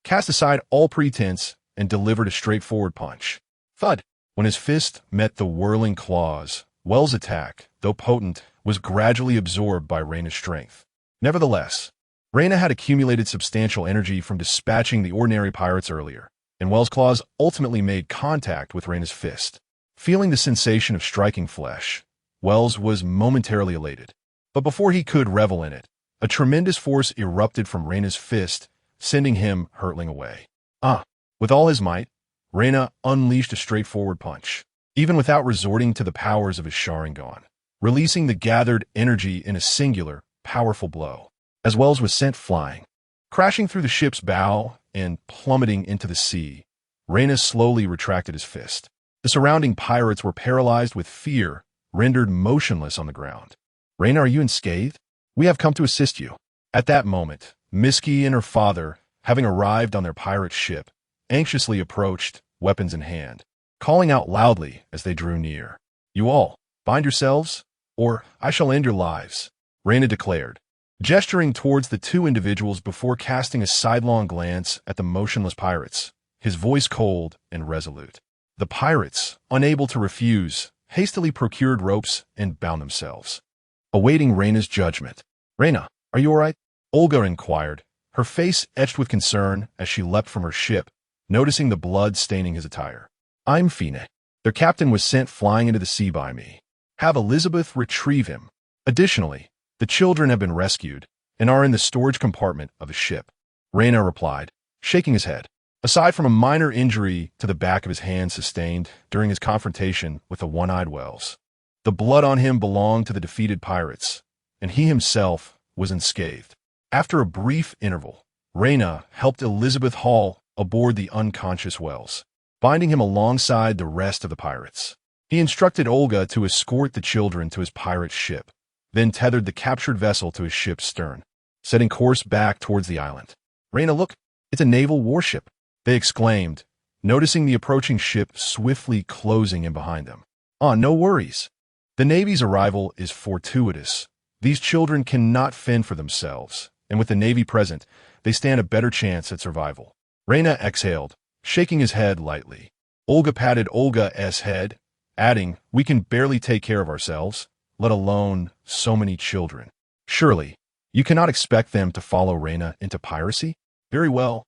Speaker 2: cast aside all pretense and delivered a straightforward punch. Thud! When his fist met the whirling claws, Wells' attack, though potent, was gradually absorbed by Reyna's strength. Nevertheless, Reyna had accumulated substantial energy from dispatching the ordinary pirates earlier, and Wells' claws ultimately made contact with Reyna's fist. Feeling the sensation of striking flesh, Wells was momentarily elated. But before he could revel in it, a tremendous force erupted from Reyna's fist, sending him hurtling away. With all his might, Reyna unleashed a straightforward punch, even without resorting to the powers of his Sharingan, releasing the gathered energy in a singular, powerful blow. As Wells was sent flying, crashing through the ship's bow and plummeting into the sea, Reyna slowly retracted his fist. The surrounding pirates were paralyzed with fear, rendered motionless on the ground. Reyna, are you unscathed? We have come to assist you. At that moment, Miski and her father, having arrived on their pirate ship, anxiously approached, weapons in hand, calling out loudly as they drew near. You all, bind yourselves, or I shall end your lives, Reyna declared, gesturing towards the two individuals before casting a sidelong glance at the motionless pirates, his voice cold and resolute. The pirates, unable to refuse, hastily procured ropes and bound themselves, awaiting Reyna's judgment. Reyna, are you all right? Olga inquired, her face etched with concern as she leapt from her ship, noticing the blood staining his attire. I'm Fine. Their captain was sent flying into the sea by me. Have Elizabeth retrieve him. Additionally, the children have been rescued and are in the storage compartment of the ship. Reyna replied, shaking his head. Aside from a minor injury to the back of his hand sustained during his confrontation with the one-eyed Wells, the blood on him belonged to the defeated pirates, and he himself was unscathed. After a brief interval, Reyna helped Elizabeth haul aboard the unconscious Wells, binding him alongside the rest of the pirates. He instructed Olga to escort the children to his pirate ship, then tethered the captured vessel to his ship's stern, setting course back towards the island. Reyna, look, it's a naval warship, they exclaimed, noticing the approaching ship swiftly closing in behind them. No worries. The Navy's arrival is fortuitous. These children cannot fend for themselves, and with the Navy present, they stand a better chance at survival. Reyna exhaled, shaking his head lightly. Olga patted Olga's head, adding, we can barely take care of ourselves, let alone so many children. Surely, you cannot expect them to follow Reyna into piracy? Very well.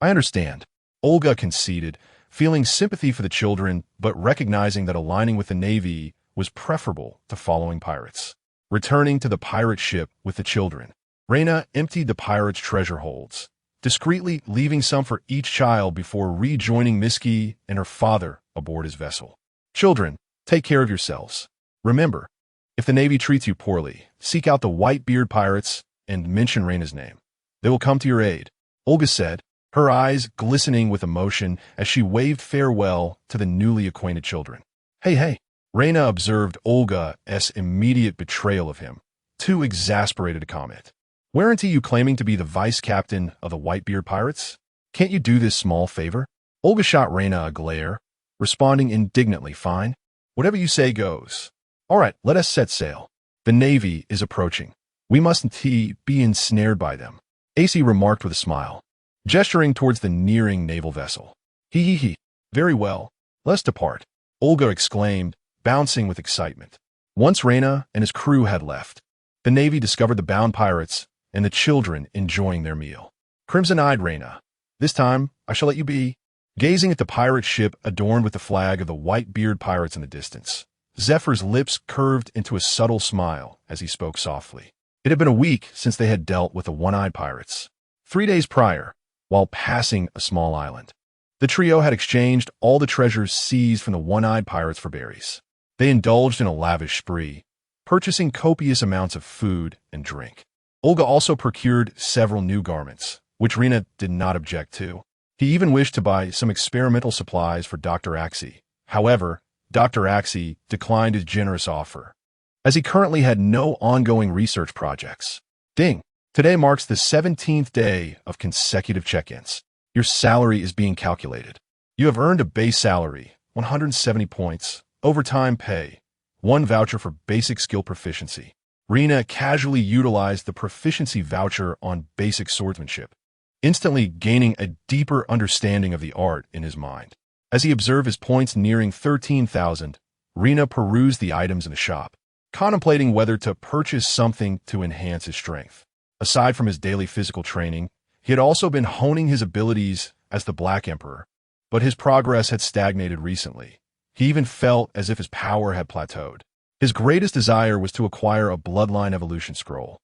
Speaker 2: I understand. Olga conceded, feeling sympathy for the children, but recognizing that aligning with the Navy was preferable to following pirates. Returning to the pirate ship with the children, Reyna emptied the pirates' treasure holds, discreetly leaving some for each child before rejoining Miski and her father aboard his vessel. Children, take care of yourselves. Remember, if the Navy treats you poorly, seek out the Whitebeard pirates and mention Reyna's name. They will come to your aid, Olga said, her eyes glistening with emotion as she waved farewell to the newly acquainted children. Hey, Reyna observed Olga's immediate betrayal of him, too exasperated to comment. Weren't you claiming to be the vice captain of the Whitebeard pirates? Can't you do this small favor? Olga shot Reyna a glare, responding indignantly, fine. Whatever you say goes. All right, let us set sail. The Navy is approaching. We mustn't be ensnared by them, AC remarked with a smile, gesturing towards the nearing naval vessel. He. Very well. Let's depart, Olga exclaimed, bouncing with excitement. Once Reyna and his crew had left, the Navy discovered the bound pirates and the children enjoying their meal. Crimson-eyed Reyna. This time, I shall let you be. Gazing at the pirate ship adorned with the flag of the Whitebeard pirates in the distance, Zephyr's lips curved into a subtle smile as he spoke softly. It had been a week since they had dealt with the one-eyed pirates. 3 days prior, while passing a small island, the trio had exchanged all the treasures seized from the one-eyed pirates for berries. They indulged in a lavish spree, purchasing copious amounts of food and drink. Olga also procured several new garments, which Rena did not object to. He even wished to buy some experimental supplies for Dr. Axie. However, Dr. Axie declined his generous offer, as he currently had no ongoing research projects. Ding! Today marks the 17th day of consecutive check-ins. Your salary is being calculated. You have earned a base salary, 170 points, overtime pay, 1 voucher for basic skill proficiency. Rena casually utilized the proficiency voucher on basic swordsmanship, instantly gaining a deeper understanding of the art in his mind. As he observed his points nearing 13,000, Rena perused the items in the shop, contemplating whether to purchase something to enhance his strength. Aside from his daily physical training, he had also been honing his abilities as the Black Emperor, but his progress had stagnated recently. He even felt as if his power had plateaued. His greatest desire was to acquire a bloodline evolution scroll.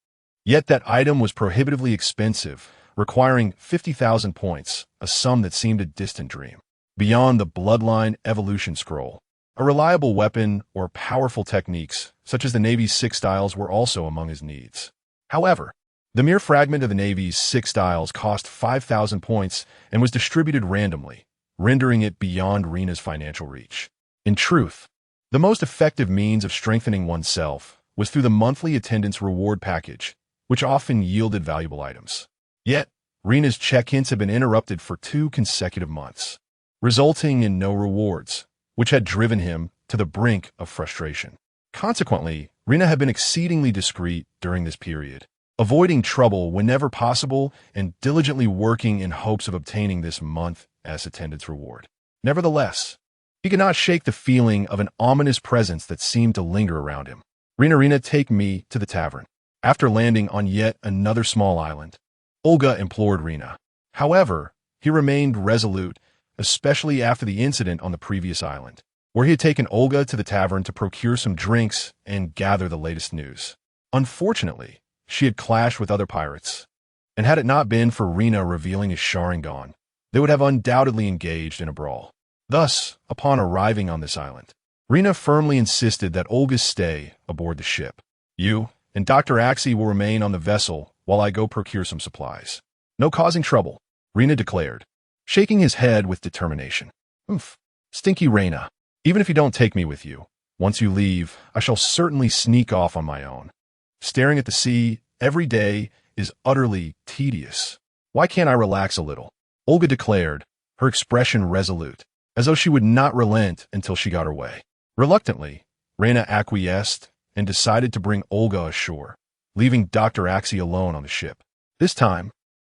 Speaker 2: Yet that item was prohibitively expensive, requiring 50,000 points, a sum that seemed a distant dream. Beyond the bloodline evolution scroll, a reliable weapon or powerful techniques, such as the Navy's 6 styles, were also among his needs. However, the mere fragment of the Navy's 6 styles cost 5,000 points and was distributed randomly, rendering it beyond Rena's financial reach. In truth, the most effective means of strengthening oneself was through the monthly attendance reward package, which often yielded valuable items. Yet, Rena's check-ins had been interrupted for 2 consecutive months, resulting in no rewards, which had driven him to the brink of frustration. Consequently, Rena had been exceedingly discreet during this period, avoiding trouble whenever possible and diligently working in hopes of obtaining this month-as attendance reward. Nevertheless, he could not shake the feeling of an ominous presence that seemed to linger around him. Rena, take me to the tavern. After landing on yet another small island, Olga implored Rena. However, he remained resolute, especially after the incident on the previous island, where he had taken Olga to the tavern to procure some drinks and gather the latest news. Unfortunately, she had clashed with other pirates, and had it not been for Rena revealing his Sharingan, they would have undoubtedly engaged in a brawl. Thus, upon arriving on this island, Rena firmly insisted that Olga's stay aboard the ship. You and Dr. Axie will remain on the vessel while I go procure some supplies. No causing trouble, Rena declared, shaking his head with determination. Oof, stinky Rena. Even if you don't take me with you, once you leave, I shall certainly sneak off on my own. Staring at the sea every day is utterly tedious. Why can't I relax a little? Olga declared, her expression resolute, as though she would not relent until she got her way. Reluctantly, Rena acquiesced and decided to bring Olga ashore, leaving Dr. Axie alone on the ship. This time,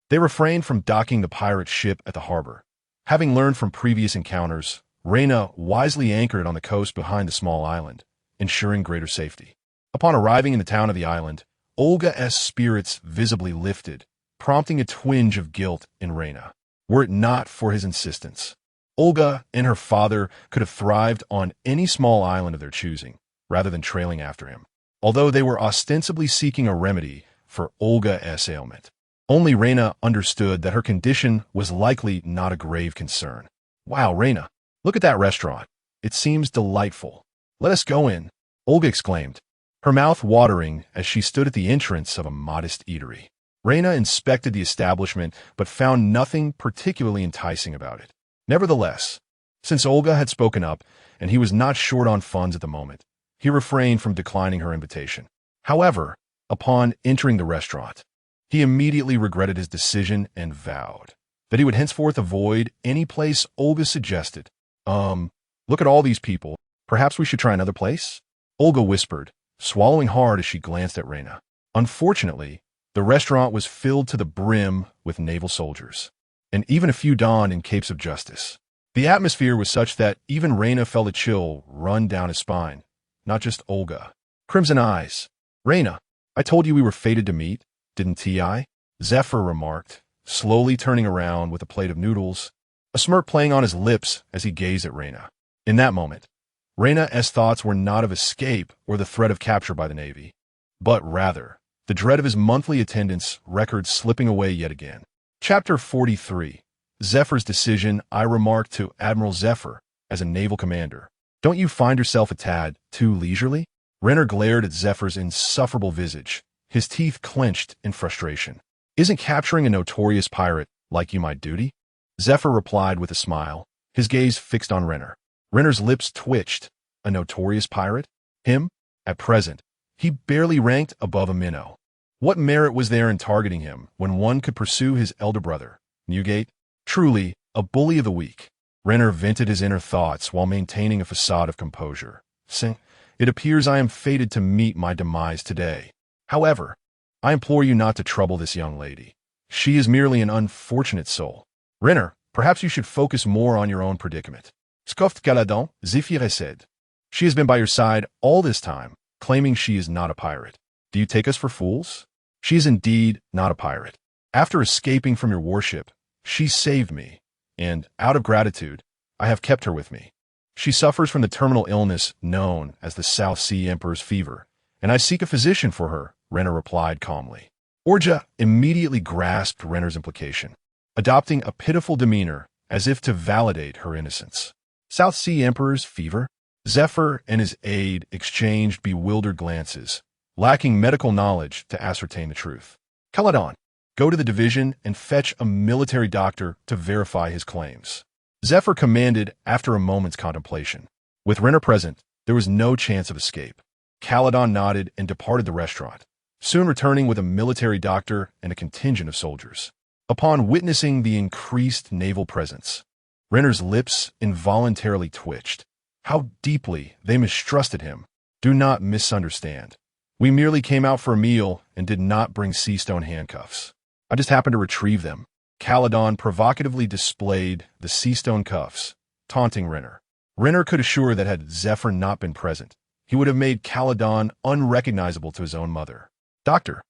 Speaker 2: they refrained from docking the pirate ship at the harbor. Having learned from previous encounters, Rena wisely anchored on the coast behind the small island, ensuring greater safety. Upon arriving in the town of the island, Olga's spirits visibly lifted, prompting a twinge of guilt in Rena. Were it not for his insistence, Olga and her father could have thrived on any small island of their choosing, rather than trailing after him. Although they were ostensibly seeking a remedy for Olga's ailment, only Rena understood that her condition was likely not a grave concern. Wow, Rena, look at that restaurant. It seems delightful. Let us go in, Olga exclaimed, her mouth watering as she stood at the entrance of a modest eatery. Rena inspected the establishment but found nothing particularly enticing about it. Nevertheless, since Olga had spoken up and he was not short on funds at the moment, he refrained from declining her invitation. However, upon entering the restaurant, he immediately regretted his decision and vowed that he would henceforth avoid any place Olga suggested. Look at all these people. Perhaps we should try another place? Olga whispered, swallowing hard as she glanced at Rena. Unfortunately, the restaurant was filled to the brim with naval soldiers, and even a few donned in capes of justice. The atmosphere was such that even Rena felt a chill run down his spine, not just Olga. Crimson eyes. Rena, I told you we were fated to meet, didn't I? Zephyr remarked, slowly turning around with a plate of noodles, a smirk playing on his lips as he gazed at Reina. In that moment, Reina's thoughts were not of escape or the threat of capture by the Navy, but rather the dread of his monthly attendance record slipping away yet again. Chapter 43. Zephyr's Decision. I remarked to Admiral Zephyr, as a naval commander, "Don't you find yourself a tad too leisurely?" Renner glared at Zephyr's insufferable visage, his teeth clenched in frustration. "Isn't capturing a notorious pirate like you my duty?" Zephyr replied with a smile, his gaze fixed on Renner. Renner's lips twitched. A notorious pirate? Him? At present, he barely ranked above a minnow. What merit was there in targeting him when one could pursue his elder brother, Newgate? Truly, a bully of the weak. Renner vented his inner thoughts while maintaining a facade of composure. "It appears I am fated to meet my demise today. However, I implore you not to trouble this young lady. She is merely an unfortunate soul. Renner, perhaps you should focus more on your own predicament." Scoffed Caladon, Zephyr said. "She has been by your side all this time, claiming she is not a pirate. Do you take us for fools? She is indeed not a pirate. After escaping from your warship, she saved me, and, out of gratitude, I have kept her with me. She suffers from the terminal illness known as the South Sea Emperor's fever, and I seek a physician for her," Renner replied calmly. Orja immediately grasped Renner's implication, adopting a pitiful demeanor as if to validate her innocence. South Sea Emperor's fever? Zephyr and his aide exchanged bewildered glances, lacking medical knowledge to ascertain the truth. "Caladon, go to the division and fetch a military doctor to verify his claims," Zephyr commanded after a moment's contemplation. With Renner present, there was no chance of escape. Caladon nodded and departed the restaurant, soon returning with a military doctor and a contingent of soldiers. Upon witnessing the increased naval presence, Renner's lips involuntarily twitched. How deeply they mistrusted him. Do not misunderstand. We merely came out for a meal and did not bring sea-stone handcuffs. I just happened to retrieve them. Caladon provocatively displayed the sea-stone cuffs, taunting Renner. Renner could assure that had Zephyr not been present, he would have made Caladon unrecognizable to his own mother. "Doctor,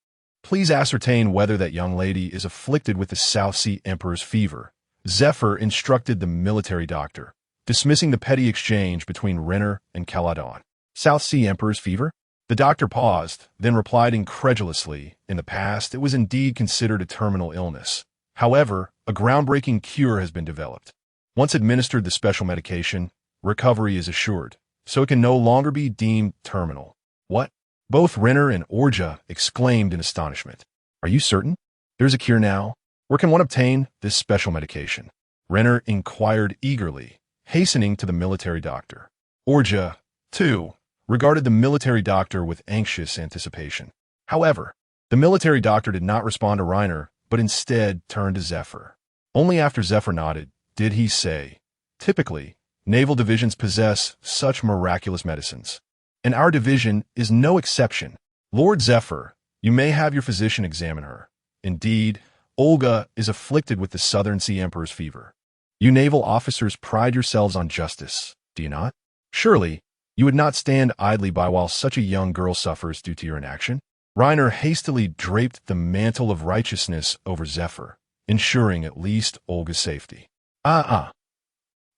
Speaker 2: please ascertain whether that young lady is afflicted with the South Sea Emperor's fever," Zephyr instructed the military doctor, dismissing the petty exchange between Renner and Caladon. "South Sea Emperor's fever?" The doctor paused, then replied incredulously, "In the past, it was indeed considered a terminal illness. However, a groundbreaking cure has been developed. Once administered the special medication, recovery is assured, so it can no longer be deemed terminal." "What?" Both Renner and Orja exclaimed in astonishment. "Are you certain? There's a cure now? Where can one obtain this special medication?" Renner inquired eagerly, hastening to the military doctor. Orja, too, regarded the military doctor with anxious anticipation. However, the military doctor did not respond to Reiner, but instead turned to Zephyr. Only after Zephyr nodded did he say, "Typically, naval divisions possess such miraculous medicines, and our division is no exception. Lord Zephyr, you may have your physician examine her. Indeed, Olga is afflicted with the Southern Sea Emperor's fever. You naval officers pride yourselves on justice, do you not? Surely, you would not stand idly by while such a young girl suffers due to your inaction?" Reiner hastily draped the mantle of righteousness over Zephyr, ensuring at least Olga's safety.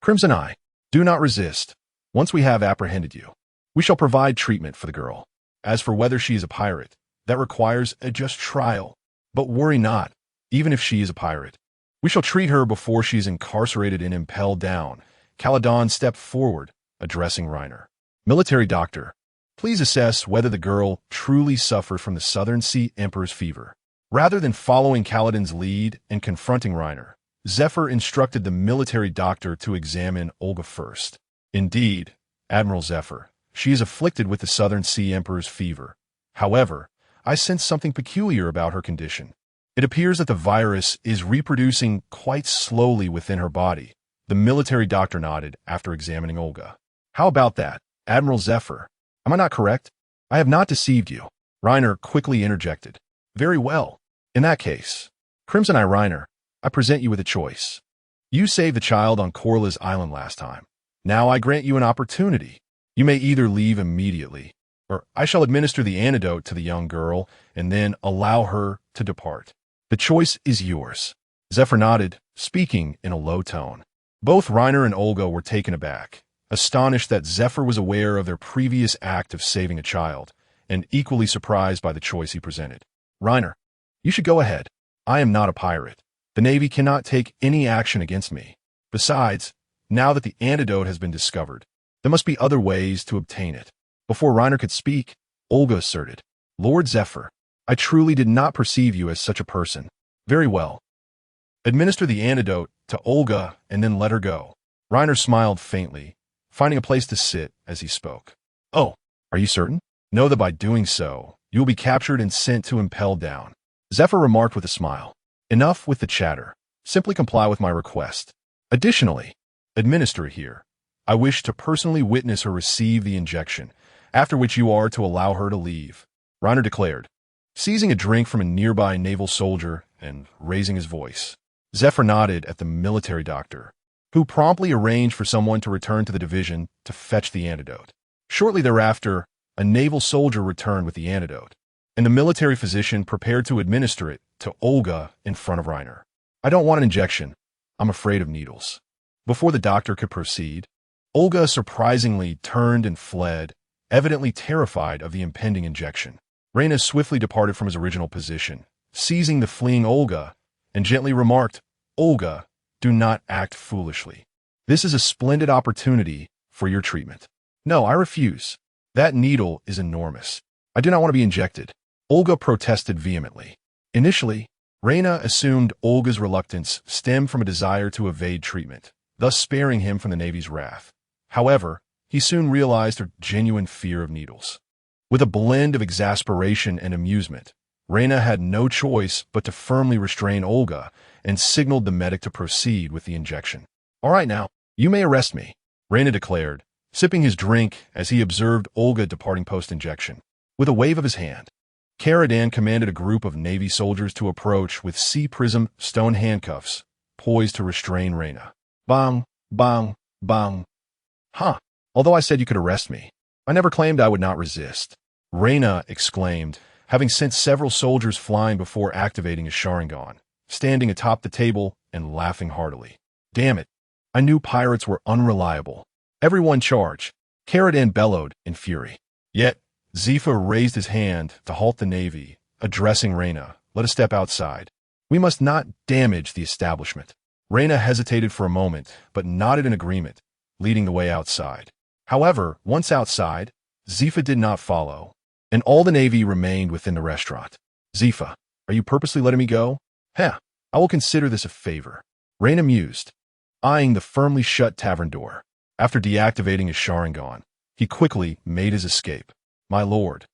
Speaker 2: Crimson Eye, do not resist. Once we have apprehended you, we shall provide treatment for the girl. As for whether she is a pirate, that requires a just trial. But worry not, even if she is a pirate. We shall treat her before she is incarcerated and impelled down. Caladon stepped forward, addressing Reiner. "Military doctor, please assess whether the girl truly suffers from the Southern Sea Emperor's fever." Rather than following Caladon's lead and confronting Reiner, Zephyr instructed the military doctor to examine Olga first. "Indeed, Admiral Zephyr, she is afflicted with the Southern Sea Emperor's fever. However, I sense something peculiar about her condition. It appears that the virus is reproducing quite slowly within her body." The military doctor nodded after examining Olga. "How about that, Admiral Zephyr? Am I not correct? I have not deceived you." Reiner quickly interjected. "Very well. In that case, Crimson Eye Reiner, I present you with a choice. You saved the child on Corla's island last time. Now I grant you an opportunity. You may either leave immediately, or I shall administer the antidote to the young girl and then allow her to depart. The choice is yours." Zephyr nodded, speaking in a low tone. Both Reiner and Olga were taken aback, astonished that Zephyr was aware of their previous act of saving a child, and equally surprised by the choice he presented. Reiner, you should go ahead. I am not a pirate. The Navy cannot take any action against me. Besides, now that the antidote has been discovered, there must be other ways to obtain it. Before Reiner could speak, Olga asserted, Lord Zephyr, I truly did not perceive you as such a person. Very well. Administer the antidote to Olga and then let her go. Reiner smiled faintly, finding a place to sit as he spoke. Oh, are you certain? Know that by doing so, you will be captured and sent to impel down. Zephyr remarked with a smile. Enough with the chatter. Simply comply with my request. Additionally, administer it here. I wish to personally witness her receive the injection, after which you are to allow her to leave, Reiner declared, seizing a drink from a nearby naval soldier and raising his voice. Zephyr nodded at the military doctor, who promptly arranged for someone to return to the division to fetch the antidote. Shortly thereafter, a naval soldier returned with the antidote, and the military physician prepared to administer it to Olga in front of Reiner. I don't want an injection. I'm afraid of needles. Before the doctor could proceed, Olga surprisingly turned and fled, evidently terrified of the impending injection. Reiner swiftly departed from his original position, seizing the fleeing Olga, and gently remarked, Olga, do not act foolishly. This is a splendid opportunity for your treatment. No, I refuse. That needle is enormous. I do not want to be injected. Olga protested vehemently. Initially, Reiner assumed Olga's reluctance stemmed from a desire to evade treatment, thus sparing him from the Navy's wrath. However, he soon realized her genuine fear of needles. With a blend of exasperation and amusement, Reiner had no choice but to firmly restrain Olga and signaled the medic to proceed with the injection. All right now, you may arrest me, Reiner declared, sipping his drink as he observed Olga departing post-injection. With a wave of his hand, Karadan commanded a group of Navy soldiers to approach with C-prism stone handcuffs, poised to restrain Reiner. Bang, bang, bang. Huh, although I said you could arrest me, I never claimed I would not resist, Reiner exclaimed, having sent several soldiers flying before activating his Sharingan, standing atop the table and laughing heartily. Damn it, I knew pirates were unreliable. Everyone charge, Karadan bellowed in fury. Yet, Zephyr raised his hand to halt the Navy, addressing Reiner. Let us step outside. We must not damage the establishment. Reiner hesitated for a moment, but nodded in agreement, leading the way outside. However, once outside, Zephyr did not follow, and all the Navy remained within the restaurant. Zephyr, are you purposely letting me go? Heh, I will consider this a favor. Reiner mused, eyeing the firmly shut tavern door. After deactivating his Sharingan, he quickly made his escape. My lord,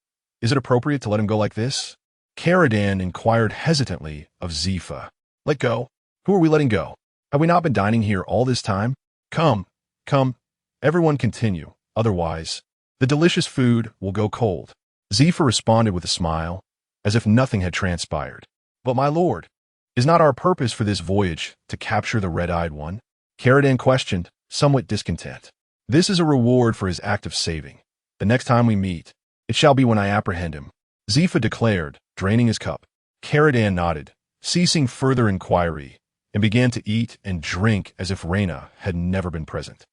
Speaker 2: is it appropriate to let him go like this? Karadan inquired hesitantly of Zephyr. Let go? Who are we letting go? Have we not been dining here all this time? Come, everyone continue, otherwise, the delicious food will go cold. Zephyr responded with a smile, as if nothing had transpired. But my lord, is not our purpose for this voyage to capture the red-eyed one? Karadan questioned, somewhat discontent. This is a reward for his act of saving. The next time we meet, it shall be when I apprehend him, Zephyr declared, draining his cup. Karadan nodded, ceasing further inquiry, and began to eat and drink as if Reiner had never been present.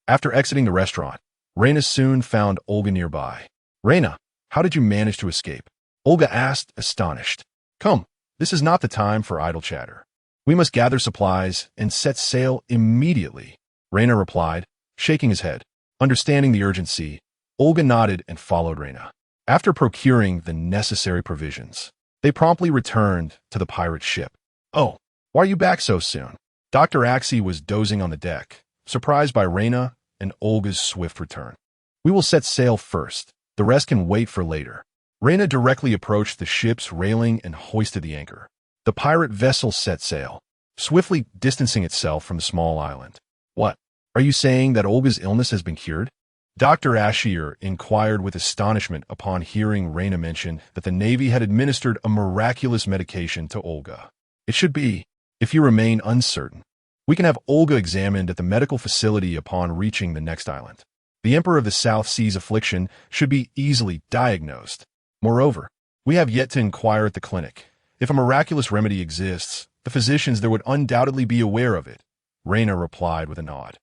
Speaker 2: After exiting the restaurant, Reiner soon found Olga nearby. Reiner, how did you manage to escape? Olga asked, astonished. Come, this is not the time for idle chatter. We must gather supplies and set sail immediately, Reiner replied, shaking his head. Understanding the urgency, Olga nodded and followed Reiner. After procuring the necessary provisions, they promptly returned to the pirate ship. Oh, why are you back so soon? Dr. Axie was dozing on the deck, surprised by Reiner and Olga's swift return. We will set sail first. The rest can wait for later. Reiner directly approached the ship's railing and hoisted the anchor. The pirate vessel set sail, swiftly distancing itself from the small island. What? Are you saying that Olga's illness has been cured? Dr. Ashier inquired with astonishment upon hearing Reiner mention that the Navy had administered a miraculous medication to Olga. It should be, if you remain uncertain. We can have Olga examined at the medical facility upon reaching the next island. The Emperor of the South Seas affliction should be easily diagnosed. Moreover, we have yet to inquire at the clinic. If a miraculous remedy exists, The physicians there would undoubtedly be aware of it, Reyna replied with a nod.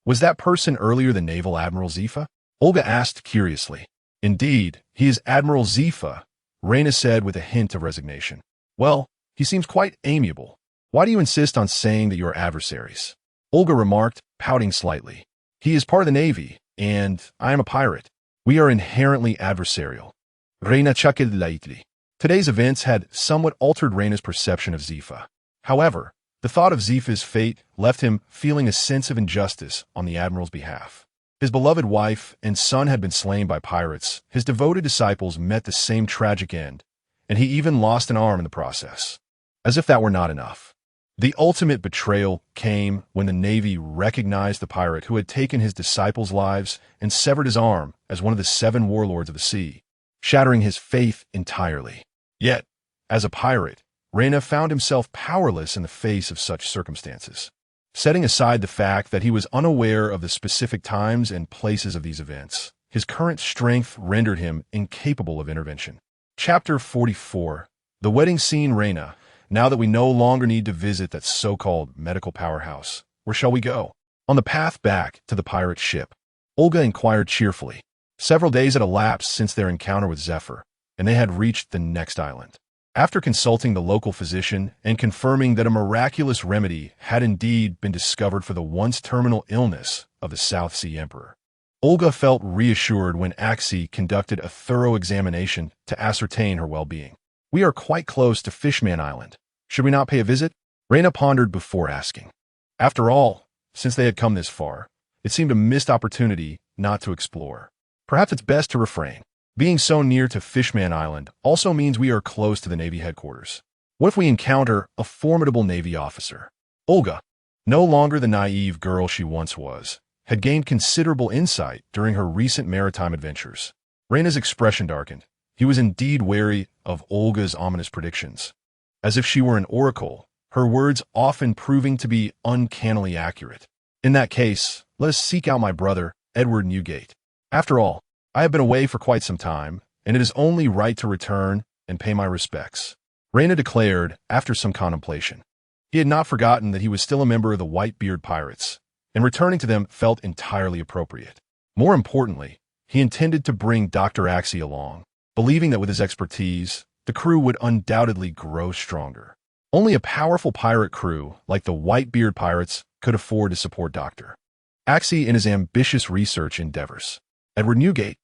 Speaker 2: Was that person earlier the Naval Admiral Zifa? Olga asked curiously. Indeed, he is Admiral Zifa, Reyna said with a hint of resignation. Well, he seems quite amiable. Why do you insist on saying that you are adversaries? Olga remarked, pouting slightly. He is part of the Navy, and I am a pirate. We are inherently adversarial. Reyna chuckled lightly. Today's events had somewhat altered Reyna's perception of Zifa. However, the thought of Zifa's fate left him feeling a sense of injustice on the Admiral's behalf. His beloved wife and son had been slain by pirates, his devoted disciples met the same tragic end, and he even lost an arm in the process. As if that were not enough. The ultimate betrayal came when the Navy recognized the pirate who had taken his disciples' lives and severed his arm as one of the 7 warlords of the sea, shattering his faith entirely. Yet, as a pirate, Reyna found himself powerless in the face of such circumstances. Setting aside the fact that he was unaware of the specific times and places of these events, his current strength rendered him incapable of intervention. Chapter 44. The wedding scene. Reyna, now that we no longer need to visit that so-called medical powerhouse, where shall we go? On the path back to the pirate ship, Olga inquired cheerfully. Several days had elapsed since their encounter with Zephyr, and they had reached the next island. After consulting the local physician and confirming that a miraculous remedy had indeed been discovered for the once terminal illness of the South Sea Emperor, Olga felt reassured when Axie conducted a thorough examination to ascertain her well-being. We are quite close to Fishman Island. Should we not pay a visit? Reyna pondered before asking. After all, since they had come this far, it seemed a missed opportunity not to explore. Perhaps it's best to refrain. Being so near to Fishman Island also means we are close to the Navy headquarters. What if we encounter a formidable Navy officer? Olga, no longer the naive girl she once was, had gained considerable insight during her recent maritime adventures. Reyna's expression darkened. He was indeed wary of Olga's ominous predictions. As if she were an oracle, her words often proving to be uncannily accurate. In that case, let us seek out my brother, Edward Newgate. After all, I have been away for quite some time, and it is only right to return and pay my respects, Reyna declared after some contemplation. He had not forgotten that he was still a member of the Whitebeard pirates, and returning to them felt entirely appropriate. More importantly, he intended to bring Dr. Axie along, believing that with his expertise, the crew would undoubtedly grow stronger. Only a powerful pirate crew like the Whitebeard pirates could afford to support Dr. Axie in his ambitious research endeavors. Edward Newgate?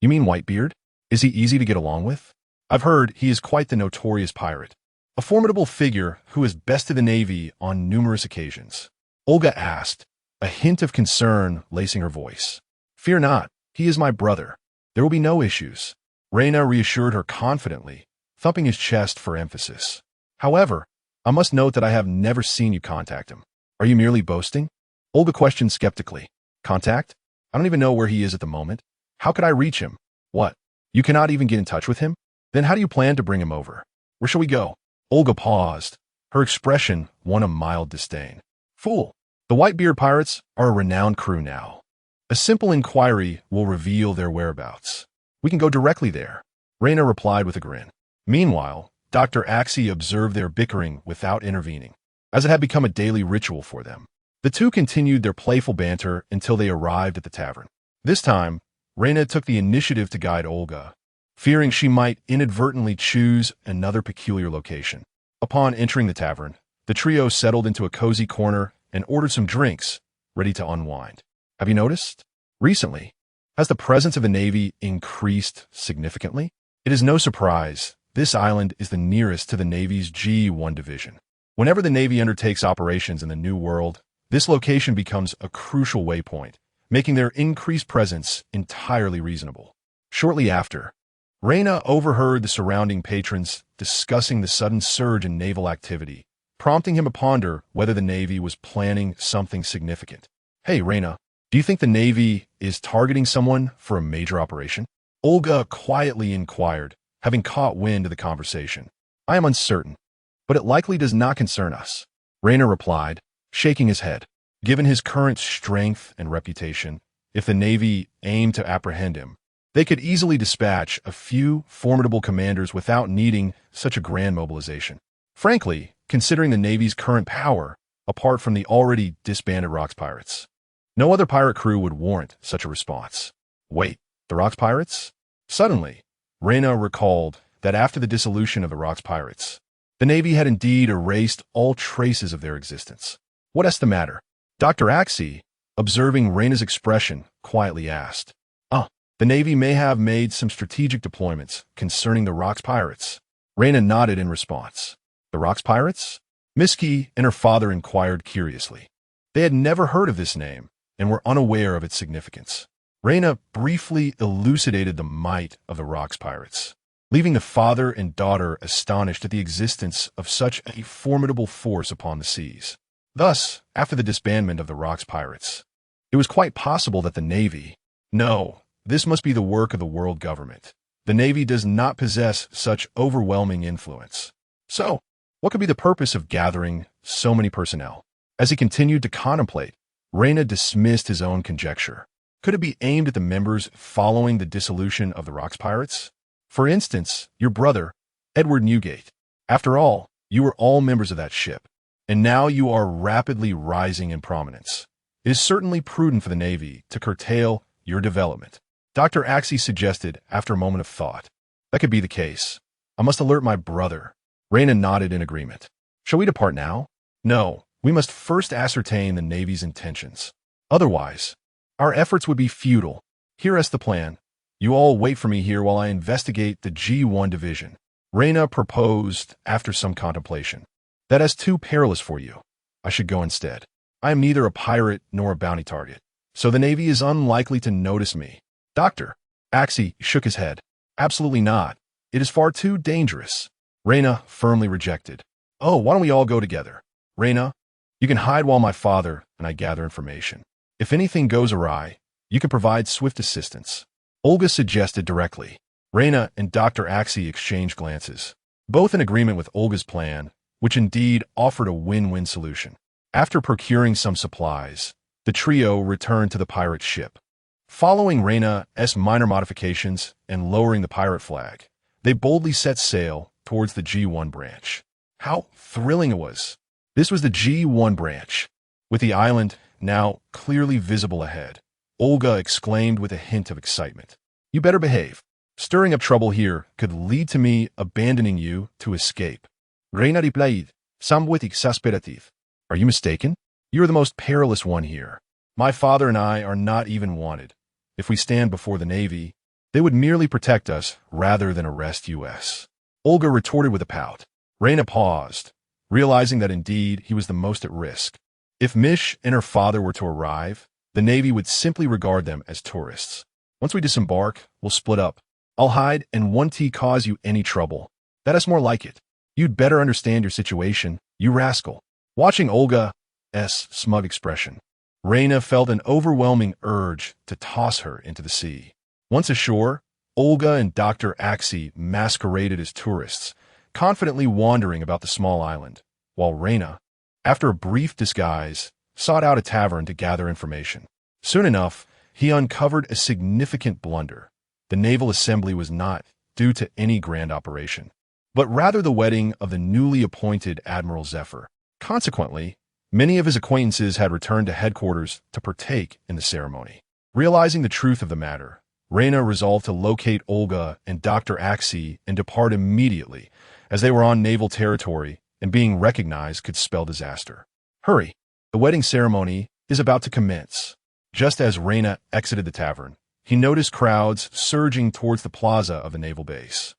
Speaker 2: You mean Whitebeard? Is he easy to get along with? I've heard he is quite the notorious pirate, a formidable figure who has bested the Navy on numerous occasions. Olga asked, a hint of concern lacing her voice. Fear not, he is my brother. There will be no issues. Reyna reassured her confidently, thumping his chest for emphasis. However, I must note that I have never seen you contact him. Are you merely boasting? Olga questioned skeptically. Contact? I don't even know where he is at the moment. How could I reach him? What? You cannot even get in touch with him? Then how do you plan to bring him over? Where shall we go? Olga paused. Her expression won a mild disdain. Fool! The Whitebeard pirates are a renowned crew now. A simple inquiry will reveal their whereabouts. We can go directly there, Reyna replied with a grin. Meanwhile, Dr. Axie observed their bickering without intervening, as it had become a daily ritual for them. The two continued their playful banter until they arrived at the tavern. This time, Reyna took the initiative to guide Olga, fearing she might inadvertently choose another peculiar location. Upon entering the tavern, the trio settled into a cozy corner and ordered some drinks, ready to unwind. Have you noticed? Recently, has the presence of the Navy increased significantly? It is no surprise this island is the nearest to the Navy's G1 division. Whenever the Navy undertakes operations in the New World, this location becomes a crucial waypoint, making their increased presence entirely reasonable. Shortly after, Reyna overheard the surrounding patrons discussing the sudden surge in naval activity, prompting him to ponder whether the Navy was planning something significant. Hey, Reyna, do you think the Navy is targeting someone for a major operation? Olga quietly inquired, having caught wind of the conversation. I am uncertain, but it likely does not concern us, Reyna replied, shaking his head. Given his current strength and reputation, if the Navy aimed to apprehend him, they could easily dispatch a few formidable commanders without needing such a grand mobilization. Frankly, considering the Navy's current power, apart from the already disbanded Rocks Pirates. No other pirate crew would warrant such a response. Wait, the Rocks Pirates? Suddenly, Reyna recalled that after the dissolution of the Rocks Pirates, the Navy had indeed erased all traces of their existence. What's the matter? Dr. Axie, observing Reyna's expression, quietly asked. The Navy may have made some strategic deployments concerning the Rocks Pirates. Reyna nodded in response. The Rocks Pirates? Miski and her father inquired curiously. They had never heard of this name and were unaware of its significance. Reyna briefly elucidated the might of the Rocks Pirates, leaving the father and daughter astonished at the existence of such a formidable force upon the seas. Thus, after the disbandment of the Rocks Pirates, it was quite possible that the Navy— No, this must be the work of the world government. The Navy does not possess such overwhelming influence. So, what could be the purpose of gathering so many personnel? As he continued to contemplate, Reyna dismissed his own conjecture. Could it be aimed at the members following the dissolution of the Rocks Pirates? For instance, your brother, Edward Newgate. After all, you were all members of that ship, and now you are rapidly rising in prominence. It is certainly prudent for the Navy to curtail your development. Dr. Axie suggested after a moment of thought. That could be the case. I must alert my brother. Reyna nodded in agreement. Shall we depart now? No, we must first ascertain the Navy's intentions. Otherwise, our efforts would be futile. Here is the plan. You all wait for me here while I investigate the G1 division. Reyna proposed after some contemplation. That is too perilous for you. I should go instead. I am neither a pirate nor a bounty target, so the Navy is unlikely to notice me. Dr. Axie shook his head. Absolutely not. It is far too dangerous. Reyna firmly rejected. Oh, why don't we all go together? Reyna, you can hide while my father and I gather information. If anything goes awry, you can provide swift assistance. Olga suggested directly. Reyna and Dr. Axie exchanged glances, both in agreement with Olga's plan, which indeed offered a win-win solution. After procuring some supplies, the trio returned to the pirate ship. Following Reyna's minor modifications and lowering the pirate flag, they boldly set sail towards the G1 branch. How thrilling it was! This was the G1 branch. With the island now clearly visible ahead, Olga exclaimed with a hint of excitement. You better behave. Stirring up trouble here could lead to me abandoning you to escape. Reyna replied, somewhat exasperative. Are you mistaken? You are the most perilous one here. My father and I are not even wanted. If we stand before the Navy, they would merely protect us rather than arrest us. Olga retorted with a pout. Reyna paused, realizing that indeed he was the most at risk. If Mish and her father were to arrive, the Navy would simply regard them as tourists. Once we disembark, we'll split up. I'll hide and won't cause you any trouble. That is more like it. You'd better understand your situation, you rascal. Watching Olga's smug expression, Reyna felt an overwhelming urge to toss her into the sea. Once ashore, Olga and Dr. Axie masqueraded as tourists, confidently wandering about the small island, while Reyna, after a brief disguise, sought out a tavern to gather information. Soon enough, he uncovered a significant blunder. The naval assembly was not due to any grand operation, but rather the wedding of the newly appointed Admiral Zephyr. Consequently, many of his acquaintances had returned to headquarters to partake in the ceremony. Realizing the truth of the matter, Reyna resolved to locate Olga and Dr. Axie and depart immediately, as they were on naval territory and being recognized could spell disaster. Hurry! The wedding ceremony is about to commence. Just as Reyna exited the tavern, he noticed crowds surging towards the plaza of the naval base,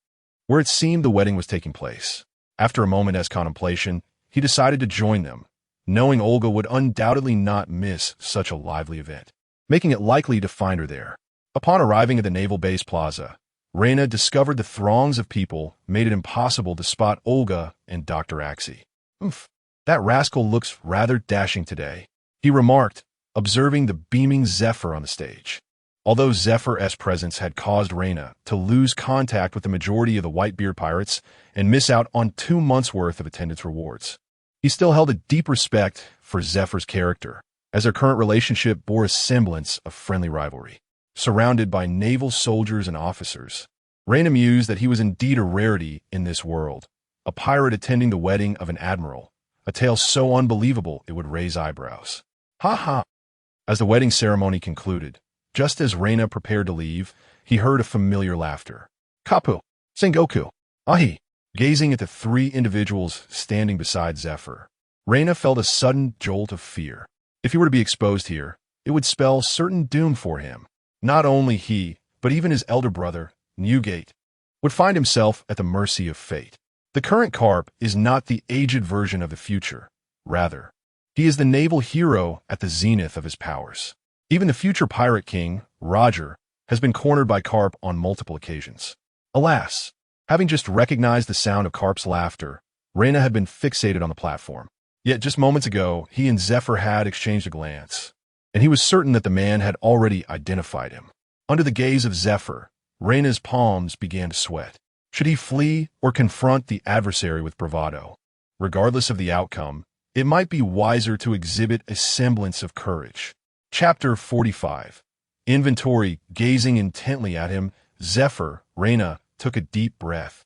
Speaker 2: where it seemed the wedding was taking place. After a moment's contemplation, he decided to join them, knowing Olga would undoubtedly not miss such a lively event, making it likely to find her there. Upon arriving at the naval base plaza, Reyna discovered the throngs of people made it impossible to spot Olga and Dr. Axie. Oof, that rascal looks rather dashing today, he remarked, observing the beaming Zephyr on the stage. Although Zephyr's presence had caused Reyna to lose contact with the majority of the Whitebeard pirates and miss out on 2 months' worth of attendance rewards, he still held a deep respect for Zephyr's character, as their current relationship bore a semblance of friendly rivalry. Surrounded by naval soldiers and officers, Reyna mused that he was indeed a rarity in this world, A pirate attending the wedding of an admiral. A tale so unbelievable it would raise eyebrows. Ha ha! As the wedding ceremony concluded, just as Reina prepared to leave, he heard a familiar laughter. Kapu! Sengoku! Ahi! Gazing at the three individuals standing beside Zephyr, Reina felt a sudden jolt of fear. If he were to be exposed here, it would spell certain doom for him. Not only he, but even his elder brother, Newgate, would find himself at the mercy of fate. The current Carp is not the aged version of the future. Rather, he is the naval hero at the zenith of his powers. Even the future pirate king, Roger, has been cornered by Carp on multiple occasions. Alas, having just recognized the sound of Carp's laughter, Reina had been fixated on the platform. Yet just moments ago, he and Zephyr had exchanged a glance, and he was certain that the man had already identified him. Under the gaze of Zephyr, Reina's palms began to sweat. Should he flee or confront the adversary with bravado? Regardless of the outcome, it might be wiser to exhibit a semblance of courage. Chapter 45. Inventory. Gazing intently at him, Zephyr, Reina, took a deep breath,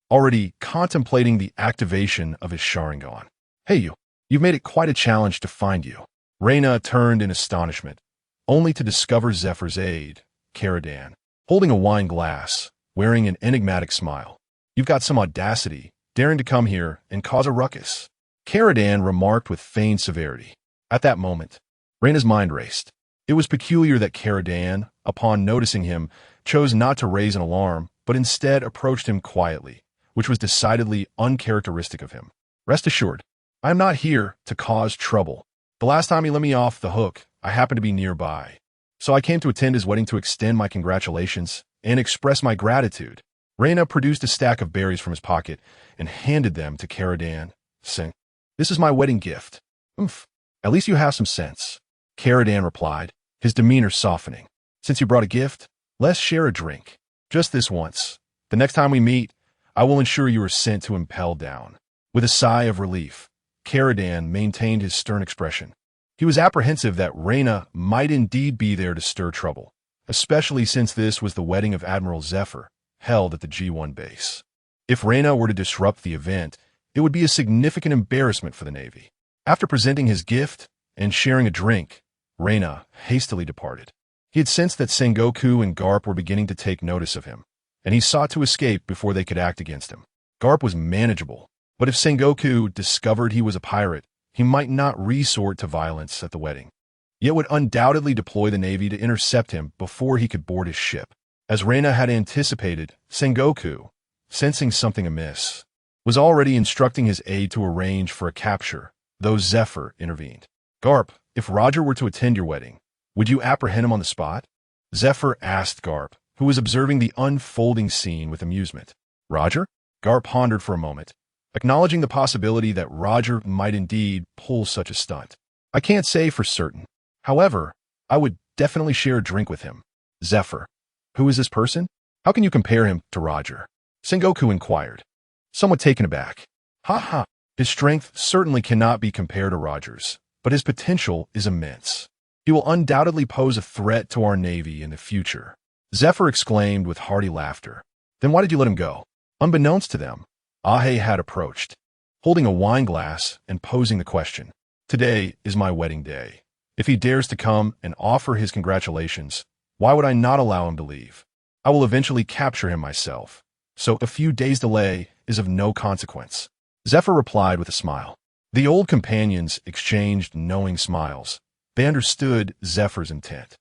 Speaker 2: already contemplating the activation of his Sharingan. Hey you've made it quite a challenge to find you. Reina turned in astonishment, only to discover Zephyr's aide, Karadan, holding a wine glass, wearing an enigmatic smile. You've got some audacity, daring to come here and cause a ruckus, Karadan remarked with feigned severity. At that moment, Reina's mind raced. It was peculiar that Karadan, upon noticing him, chose not to raise an alarm, but instead approached him quietly, which was decidedly uncharacteristic of him. Rest assured, I am not here to cause trouble. The last time he let me off the hook, I happened to be nearby. So I came to attend his wedding to extend my congratulations and express my gratitude. Reina produced a stack of berries from his pocket and handed them to Karadan, saying, This is my wedding gift. Oomph, at least you have some sense. Karadan replied, his demeanor softening. Since you brought a gift, let's share a drink. Just this once. The next time we meet, I will ensure you are sent to Impel Down. With a sigh of relief, Karadan maintained his stern expression. He was apprehensive that Reina might indeed be there to stir trouble, especially since this was the wedding of Admiral Zephyr, held at the G1 base. If Reina were to disrupt the event, it would be a significant embarrassment for the Navy. After presenting his gift and sharing a drink, Reina hastily departed. He had sensed that Sengoku and Garp were beginning to take notice of him, and he sought to escape before they could act against him. Garp was manageable, but if Sengoku discovered he was a pirate, he might not resort to violence at the wedding, yet would undoubtedly deploy the Navy to intercept him before he could board his ship. As Reina had anticipated, Sengoku, sensing something amiss, was already instructing his aide to arrange for a capture, though Zephyr intervened. Garp, if Roger were to attend your wedding, would you apprehend him on the spot? Zephyr asked Garp, who was observing the unfolding scene with amusement. Roger? Garp pondered for a moment, acknowledging the possibility that Roger might indeed pull such a stunt. I can't say for certain. However, I would definitely share a drink with him. Zephyr. Who is this person? How can you compare him to Roger? Sengoku inquired, somewhat taken aback. Ha ha. His strength certainly cannot be compared to Roger's, but his potential is immense. He will undoubtedly pose a threat to our Navy in the future. Zephyr exclaimed with hearty laughter. Then why did you let him go? Unbeknownst to them, Ahe had approached, holding a wine glass and posing the question. Today is my wedding day. If he dares to come and offer his congratulations, why would I not allow him to leave? I will eventually capture him myself, so a few days' delay is of no consequence. Zephyr replied with a smile. The old companions exchanged knowing smiles. They understood Zephyr's intent.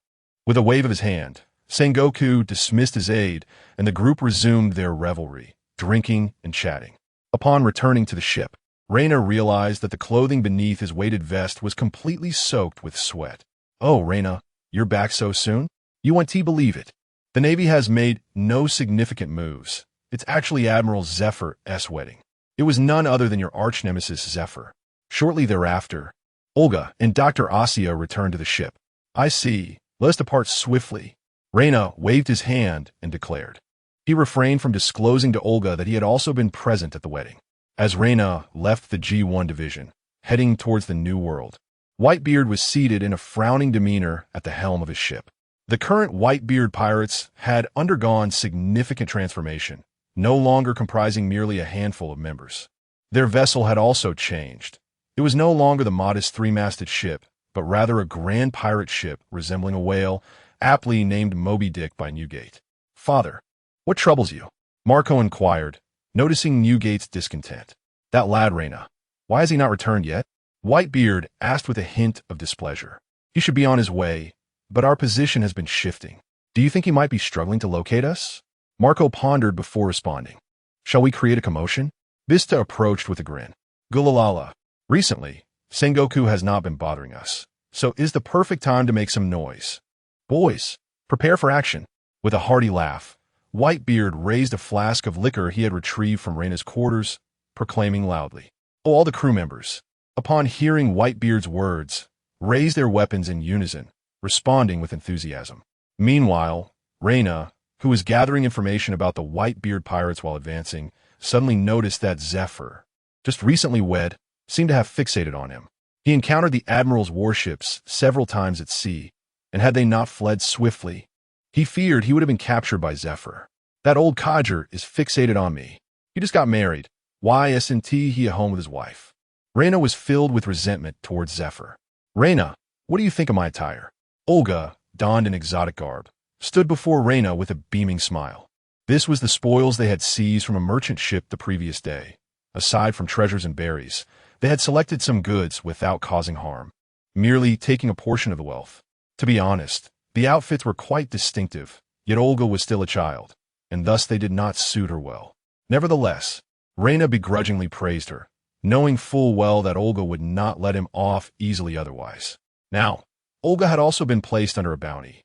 Speaker 2: With a wave of his hand, Sengoku dismissed his aide, and the group resumed their revelry, drinking and chatting. Upon returning to the ship, Reina realized that the clothing beneath his weighted vest was completely soaked with sweat. Oh, Reina, you're back so soon? You won't believe it. The Navy has made no significant moves. It's actually Admiral Zephyr's wedding. It was none other than your arch-nemesis Zephyr. Shortly thereafter, Olga and Dr. Asya returned to the ship. I see. Let us depart swiftly. Reina waved his hand and declared. He refrained from disclosing to Olga that he had also been present at the wedding. As Reina left the G1 division, heading towards the New World, Whitebeard was seated in a frowning demeanor at the helm of his ship. The current Whitebeard pirates had undergone significant transformation, no longer comprising merely a handful of members. Their vessel had also changed. It was no longer the modest three-masted ship, but rather a grand pirate ship resembling a whale, aptly named Moby Dick by Newgate. "Father, what troubles you?" Marco inquired, noticing Newgate's discontent. "That lad, Reyna. Why has he not returned yet?" Whitebeard asked with a hint of displeasure. "He should be on his way, but our position has been shifting. Do you think he might be struggling to locate us?" Marco pondered before responding. "Shall we create a commotion?" Vista approached with a grin. "Gulalala. Recently, Sengoku has not been bothering us, so is the perfect time to make some noise. Boys, prepare for action." With a hearty laugh, Whitebeard raised a flask of liquor he had retrieved from Reyna's quarters, proclaiming loudly. All the crew members, upon hearing Whitebeard's words, raised their weapons in unison, responding with enthusiasm. Meanwhile, Reyna, who was gathering information about the Whitebeard pirates while advancing, suddenly noticed that Zephyr, just recently wed, seemed to have fixated on him. He encountered the Admiral's warships several times at sea, and had they not fled swiftly, he feared he would have been captured by Zephyr. "That old codger is fixated on me. He just got married. Why isn't he at home with his wife?" Reyna was filled with resentment towards Zephyr. "Reyna, what do you think of my attire?" Olga, donned in exotic garb, stood before Reyna with a beaming smile. This was the spoils they had seized from a merchant ship the previous day. Aside from treasures and berries, they had selected some goods without causing harm, merely taking a portion of the wealth. To be honest, the outfits were quite distinctive, yet Olga was still a child, and thus they did not suit her well. Nevertheless, Reyna begrudgingly praised her, knowing full well that Olga would not let him off easily otherwise. Now, Olga had also been placed under a bounty,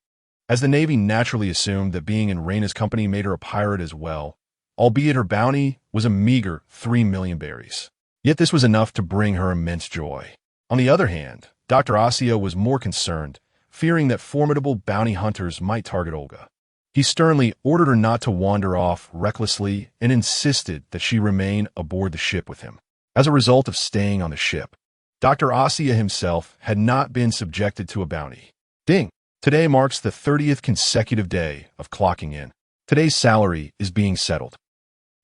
Speaker 2: as the Navy naturally assumed that being in Reyna's company made her a pirate as well, albeit her bounty was a meager 3 million berries. Yet this was enough to bring her immense joy. On the other hand, Dr. Asio was more concerned, fearing that formidable bounty hunters might target Olga. He sternly ordered her not to wander off recklessly and insisted that she remain aboard the ship with him. As a result of staying on the ship, Dr. Asio himself had not been subjected to a bounty. Ding! Today marks the 30th consecutive day of clocking in. Today's salary is being settled.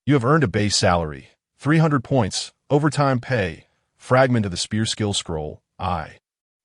Speaker 2: You have earned a base salary, 300 points, overtime pay, fragment of the spear skill scroll,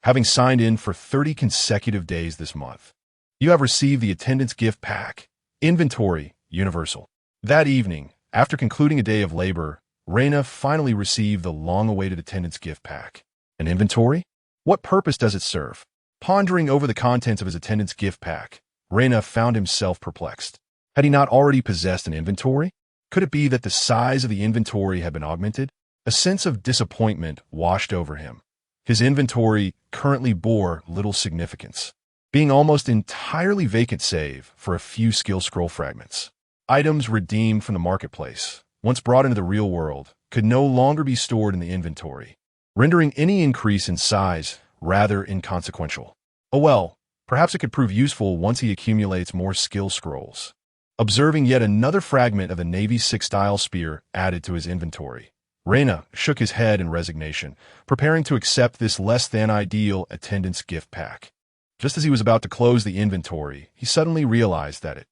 Speaker 2: having signed in for 30 consecutive days this month. You have received the attendance gift pack, inventory, universal. That evening, after concluding a day of labor, Reyna finally received the long-awaited attendance gift pack. An inventory? What purpose does it serve? Pondering over the contents of his attendance gift pack, Reyna found himself perplexed. Had he not already possessed an inventory? Could it be that the size of the inventory had been augmented? A sense of disappointment washed over him. His inventory currently bore little significance, being almost entirely vacant save for a few skill scroll fragments. Items redeemed from the marketplace, once brought into the real world, could no longer be stored in the inventory, rendering any increase in size rather inconsequential. Oh well, perhaps it could prove useful once he accumulates more skill scrolls. Observing yet another fragment of the Navy's 6-style spear added to his inventory, Reyna shook his head in resignation, preparing to accept this less-than-ideal attendance gift pack. Just as he was about to close the inventory, he suddenly realized that it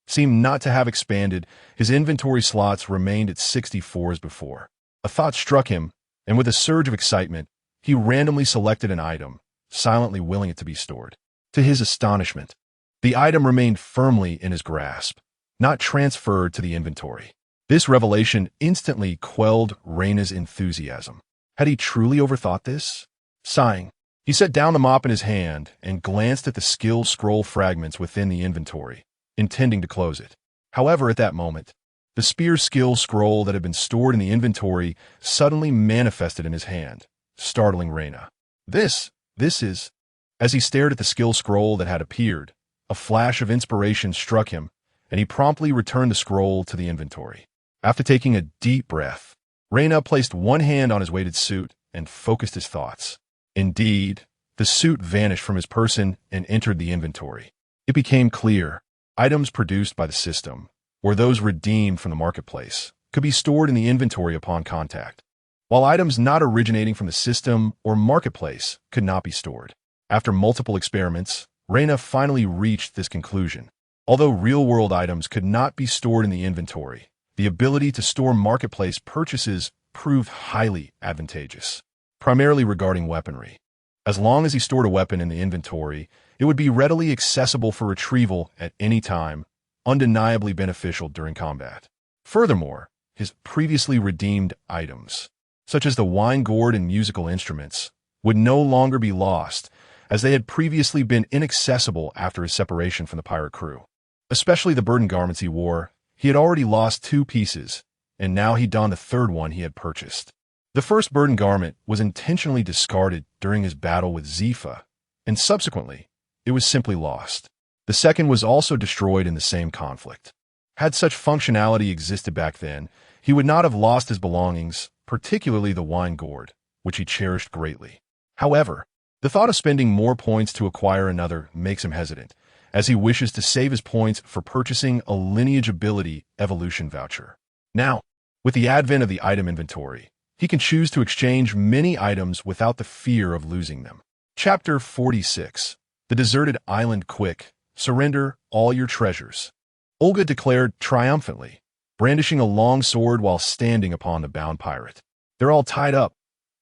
Speaker 2: seemed not to have expanded. His inventory slots remained at 64 as before. A thought struck him, and with a surge of excitement, he randomly selected an item, silently willing it to be stored. To his astonishment, the item remained firmly in his grasp, not transferred to the inventory. This revelation instantly quelled Reyna's enthusiasm. Had he truly overthought this? Sighing, he set down the mop in his hand and glanced at the skill scroll fragments within the inventory, intending to close it. However, at that moment, the spear skill scroll that had been stored in the inventory suddenly manifested in his hand, startling Reyna. This is... As he stared at the skill scroll that had appeared, a flash of inspiration struck him, and he promptly returned the scroll to the inventory. After taking a deep breath, Reyna placed one hand on his weighted suit and focused his thoughts. Indeed, the suit vanished from his person and entered the inventory. It became clear, items produced by the system, or those redeemed from the marketplace, could be stored in the inventory upon contact, while items not originating from the system or marketplace could not be stored. After multiple experiments, Reyna finally reached this conclusion. Although real-world items could not be stored in the inventory, the ability to store marketplace purchases proved highly advantageous, primarily regarding weaponry. As long as he stored a weapon in the inventory, it would be readily accessible for retrieval at any time, undeniably beneficial during combat. Furthermore, his previously redeemed items, such as the wine gourd and musical instruments, would no longer be lost, as they had previously been inaccessible after his separation from the pirate crew. Especially the burden garments he wore, he had already lost 2 pieces, and now he donned the 3rd one he had purchased. The first burden garment was intentionally discarded during his battle with Zifa, and subsequently, it was simply lost. The second was also destroyed in the same conflict. Had such functionality existed back then, he would not have lost his belongings, particularly the wine gourd, which he cherished greatly. However, the thought of spending more points to acquire another makes him hesitant, as he wishes to save his points for purchasing a lineage ability evolution voucher. Now, with the advent of the item inventory, he can choose to exchange many items without the fear of losing them. Chapter 46. The Deserted Island. Quick, surrender all your treasures, Olga declared triumphantly, brandishing a long sword while standing upon the bound pirate. They're all tied up.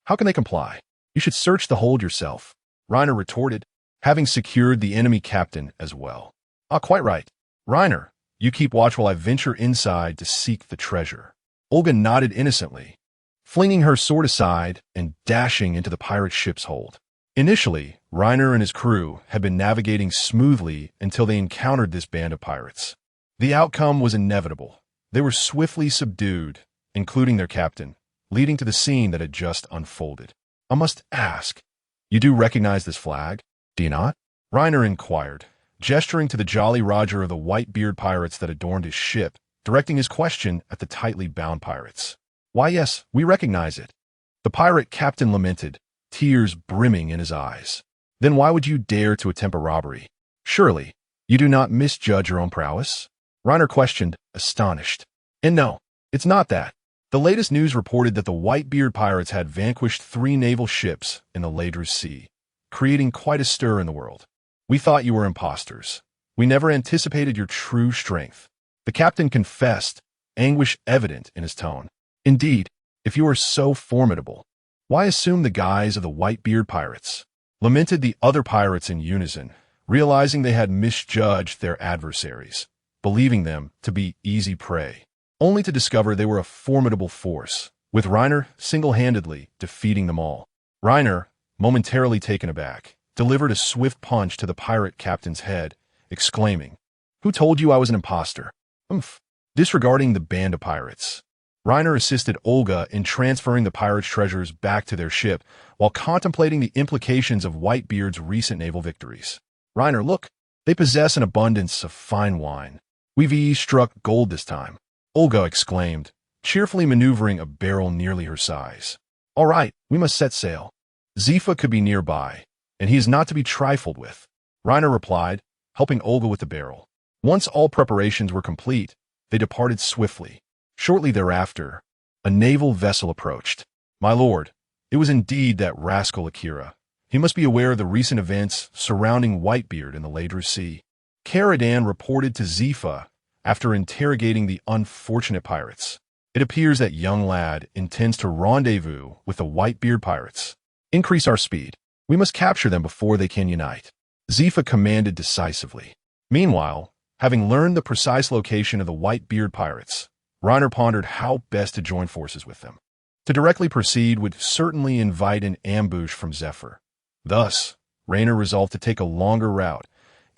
Speaker 2: How can they comply? You should search the hold yourself, Reiner retorted, having secured the enemy captain as well. Quite right. Reiner, you keep watch while I venture inside to seek the treasure. Olga nodded innocently, flinging her sword aside and dashing into the pirate ship's hold. Initially, Reiner and his crew had been navigating smoothly until they encountered this band of pirates. The outcome was inevitable. They were swiftly subdued, including their captain, leading to the scene that had just unfolded. I must ask, you do recognize this flag, do you not? Reiner inquired, gesturing to the Jolly Roger of the Whitebeard pirates that adorned his ship, directing his question at the tightly bound pirates. Why, yes, we recognize it. The pirate captain lamented, tears brimming in his eyes. Then why would you dare to attempt a robbery? Surely, you do not misjudge your own prowess? Reiner questioned, astonished. And no, it's not that. The latest news reported that the Whitebeard pirates had vanquished 3 naval ships in the Ladrus Sea, creating quite a stir in the world. We thought you were imposters. We never anticipated your true strength. The captain confessed, anguish evident in his tone. Indeed, if you are so formidable, why assume the guise of the Whitebeard pirates? Lamented the other pirates in unison, realizing they had misjudged their adversaries, believing them to be easy prey, only to discover they were a formidable force, with Reiner single-handedly defeating them all. Reiner, momentarily taken aback, delivered a swift punch to the pirate captain's head, exclaiming, "Who told you I was an imposter?" Disregarding the band of pirates, Reiner assisted Olga in transferring the pirates' treasures back to their ship while contemplating the implications of Whitebeard's recent naval victories. Reiner, look, they possess an abundance of fine wine. We've struck gold this time, Olga exclaimed, cheerfully maneuvering a barrel nearly her size. All right, we must set sail. Zifa could be nearby, and he is not to be trifled with, Reiner replied, helping Olga with the barrel. Once all preparations were complete, they departed swiftly. Shortly thereafter, a naval vessel approached. My lord, it was indeed that rascal Akira. He must be aware of the recent events surrounding Whitebeard in the Ladrus Sea. Karadan reported to Zifa after interrogating the unfortunate pirates. It appears that young lad intends to rendezvous with the Whitebeard pirates. Increase our speed. We must capture them before they can unite, Zifa commanded decisively. Meanwhile, having learned the precise location of the Whitebeard pirates, Reiner pondered how best to join forces with them. To directly proceed would certainly invite an ambush from Zephyr. Thus, Reiner resolved to take a longer route,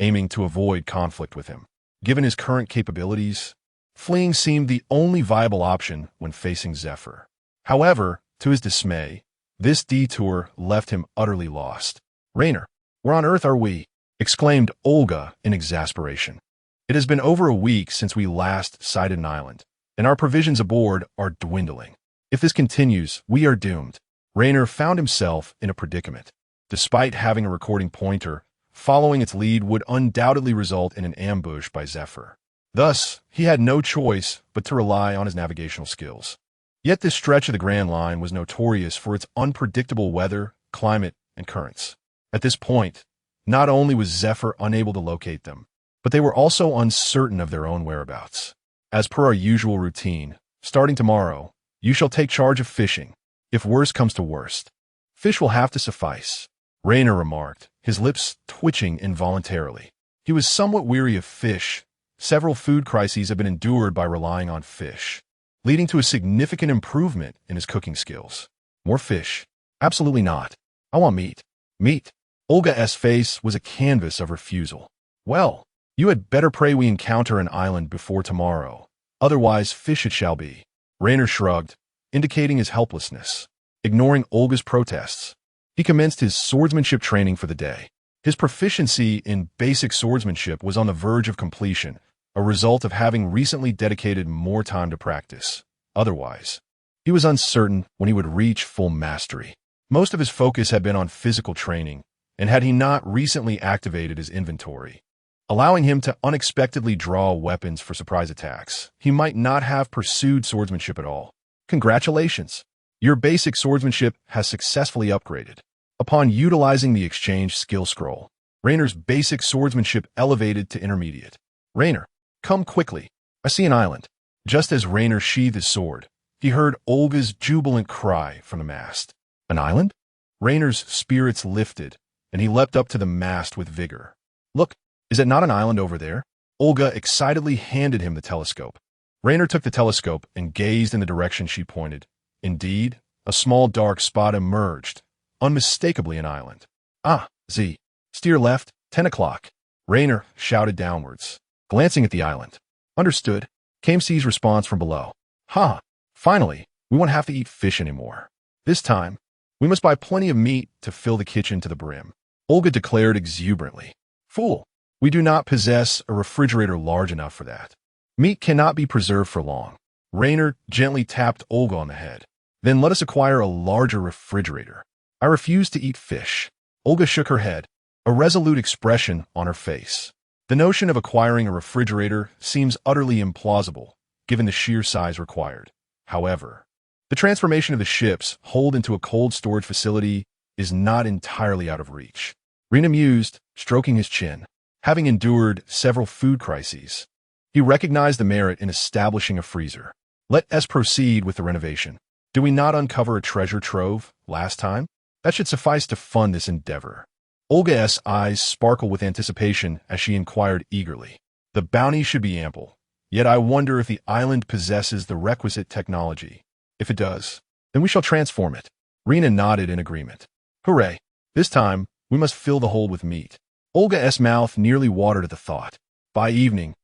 Speaker 2: aiming to avoid conflict with him. Given his current capabilities, fleeing seemed the only viable option when facing Zephyr. However, to his dismay, this detour left him utterly lost. Reiner, where on earth are we? Exclaimed Olga in exasperation. It has been over a week since we last sighted an island, and our provisions aboard are dwindling. If this continues, we are doomed. Reiner found himself in a predicament. Despite having a recording pointer, following its lead would undoubtedly result in an ambush by Zephyr. Thus, he had no choice but to rely on his navigational skills. Yet this stretch of the Grand Line was notorious for its unpredictable weather, climate, and currents. At this point, not only was Zephyr unable to locate them, but they were also uncertain of their own whereabouts. As per our usual routine, starting tomorrow, You shall take charge of fishing. If worst comes to worst, fish will have to suffice, Rainer remarked, his lips twitching involuntarily. He was somewhat weary of fish. Several food crises have been endured by relying on fish, leading to a significant improvement in his cooking skills. More fish? Absolutely not. I want meat. Meat. Olga's face was a canvas of refusal. Well, you had better pray we encounter an island before tomorrow. Otherwise, fish it shall be. Rainer shrugged, indicating his helplessness. Ignoring Olga's protests, he commenced his swordsmanship training for the day. His proficiency in basic swordsmanship was on the verge of completion, a result of having recently dedicated more time to practice. Otherwise, he was uncertain when he would reach full mastery. Most of his focus had been on physical training, and had he not recently activated his inventory, allowing him to unexpectedly draw weapons for surprise attacks, he might not have pursued swordsmanship at all. Congratulations! Your basic swordsmanship has successfully upgraded. Upon utilizing the exchange skill scroll, Rainer's basic swordsmanship elevated to intermediate. Rainer, come quickly. I see an island. Just as Rainer sheathed his sword, he heard Olga's jubilant cry from the mast. An island? Rainer's spirits lifted, and he leapt up to the mast with vigor. Look, is it not an island over there? Olga excitedly handed him the telescope. Rainer took the telescope and gazed in the direction she pointed. Indeed, a small dark spot emerged, unmistakably an island. Ah, Z. Steer left, 10 o'clock. Rainer shouted downwards, glancing at the island. Understood, came C's response from below. Ha! Finally, we won't have to eat fish anymore. This time, we must buy plenty of meat to fill the kitchen to the brim. Olga declared exuberantly. Fool, we do not possess a refrigerator large enough for that. Meat cannot be preserved for long. Rainer gently tapped Olga on the head. Then let us acquire a larger refrigerator. I refuse to eat fish. Olga shook her head, a resolute expression on her face. The notion of acquiring a refrigerator seems utterly implausible, given the sheer size required. However, the transformation of the ship's hold into a cold storage facility is not entirely out of reach. Rainer mused, stroking his chin. Having endured several food crises, he recognized the merit in establishing a freezer. Let us proceed with the renovation. Did we not uncover a treasure trove last time? That should suffice to fund this endeavor. Olga's eyes sparkled with anticipation as she inquired eagerly. The bounty should be ample, yet I wonder if the island possesses the requisite technology. If it does, then we shall transform it. Rena nodded in agreement. Hooray! This time, we must fill the hold with meat. Olga's mouth nearly watered at the thought. By evening,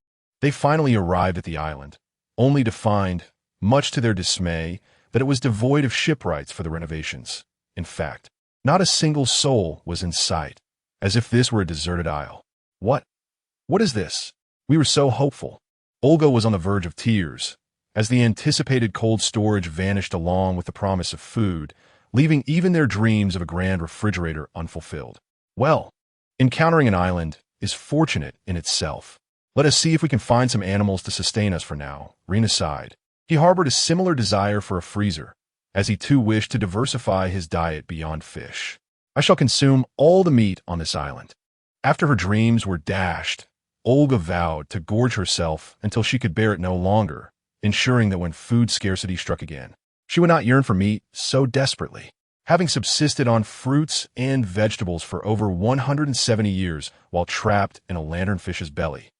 Speaker 2: they finally arrived at the island, only to find, much to their dismay, that it was devoid of shipwrights for the renovations. In fact, not a single soul was in sight, as if this were a deserted isle. What? What is this? We were so hopeful. Olga was on the verge of tears, as the anticipated cold storage vanished along with the promise of food, leaving even their dreams of a grand refrigerator unfulfilled. Well, encountering an island is fortunate in itself. Let us see if we can find some animals to sustain us for now. Rena sighed. He harbored a similar desire for a freezer, as he too wished to diversify his diet beyond fish. I shall consume all the meat on this island. After her dreams were dashed, Olga vowed to gorge herself until she could bear it no longer, ensuring that when food scarcity struck again, she would not yearn for meat so desperately. Having subsisted on fruits and vegetables for over 170 years while trapped in a lanternfish's belly,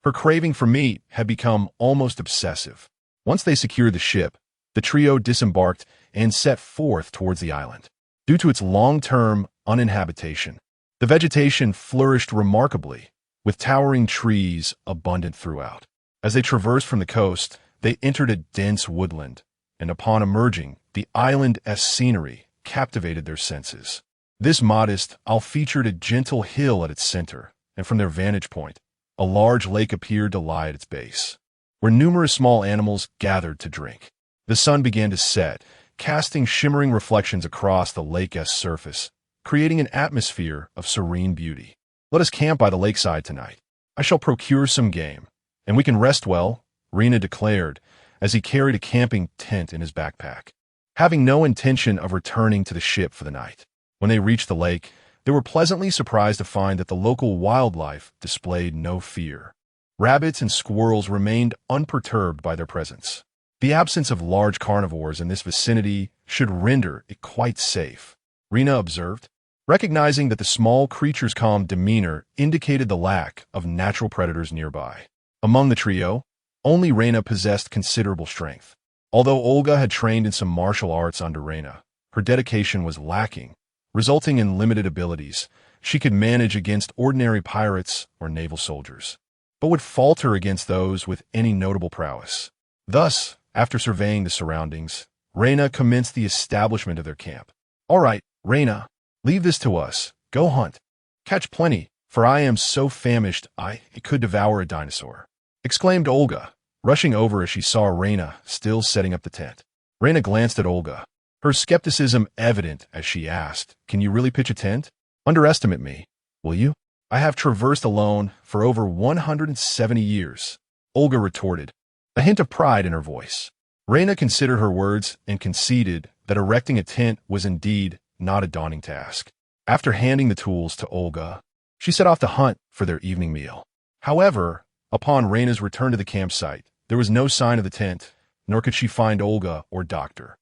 Speaker 2: her craving for meat had become almost obsessive. Once they secured the ship, the trio disembarked and set forth towards the island. Due to its long-term uninhabitation, the vegetation flourished remarkably, with towering trees abundant throughout. As they traversed from the coast, they entered a dense woodland, and upon emerging, the island's scenery captivated their senses. This modest isle featured a gentle hill at its center, and from their vantage point, a large lake appeared to lie at its base, where numerous small animals gathered to drink. The sun began to set, casting shimmering reflections across the lake's surface, creating an atmosphere of serene beauty. Let us camp by the lakeside tonight. I shall procure some game, and we can rest well, Rena declared, as he carried a camping tent in his backpack. Having no intention of returning to the ship for the night, when they reached the lake, they were pleasantly surprised to find that the local wildlife displayed no fear. Rabbits and squirrels remained unperturbed by their presence. The absence of large carnivores in this vicinity should render it quite safe, Rena observed, recognizing that the small creature's calm demeanor indicated the lack of natural predators nearby. Among the trio, only Rena possessed considerable strength. Although Olga had trained in some martial arts under Rena, her dedication was lacking, resulting in limited abilities she could manage against ordinary pirates or naval soldiers, but would falter against those with any notable prowess. Thus, after surveying the surroundings, Rena commenced the establishment of their camp. "All right, Rena, leave this to us. Go hunt. Catch plenty, for I am so famished it could devour a dinosaur," exclaimed Olga, rushing over as she saw Rena still setting up the tent. Rena glanced at Olga, her skepticism evident as she asked, "Can you really pitch a tent? Underestimate me, will you? I have traversed alone for over 170 years," Olga retorted, a hint of pride in her voice. Rena considered her words and conceded that erecting a tent was indeed not a daunting task. After handing the tools to Olga, she set off to hunt for their evening meal. However, upon Rena's return to the campsite, there was no sign of the tent, nor could she find Olga or Dr.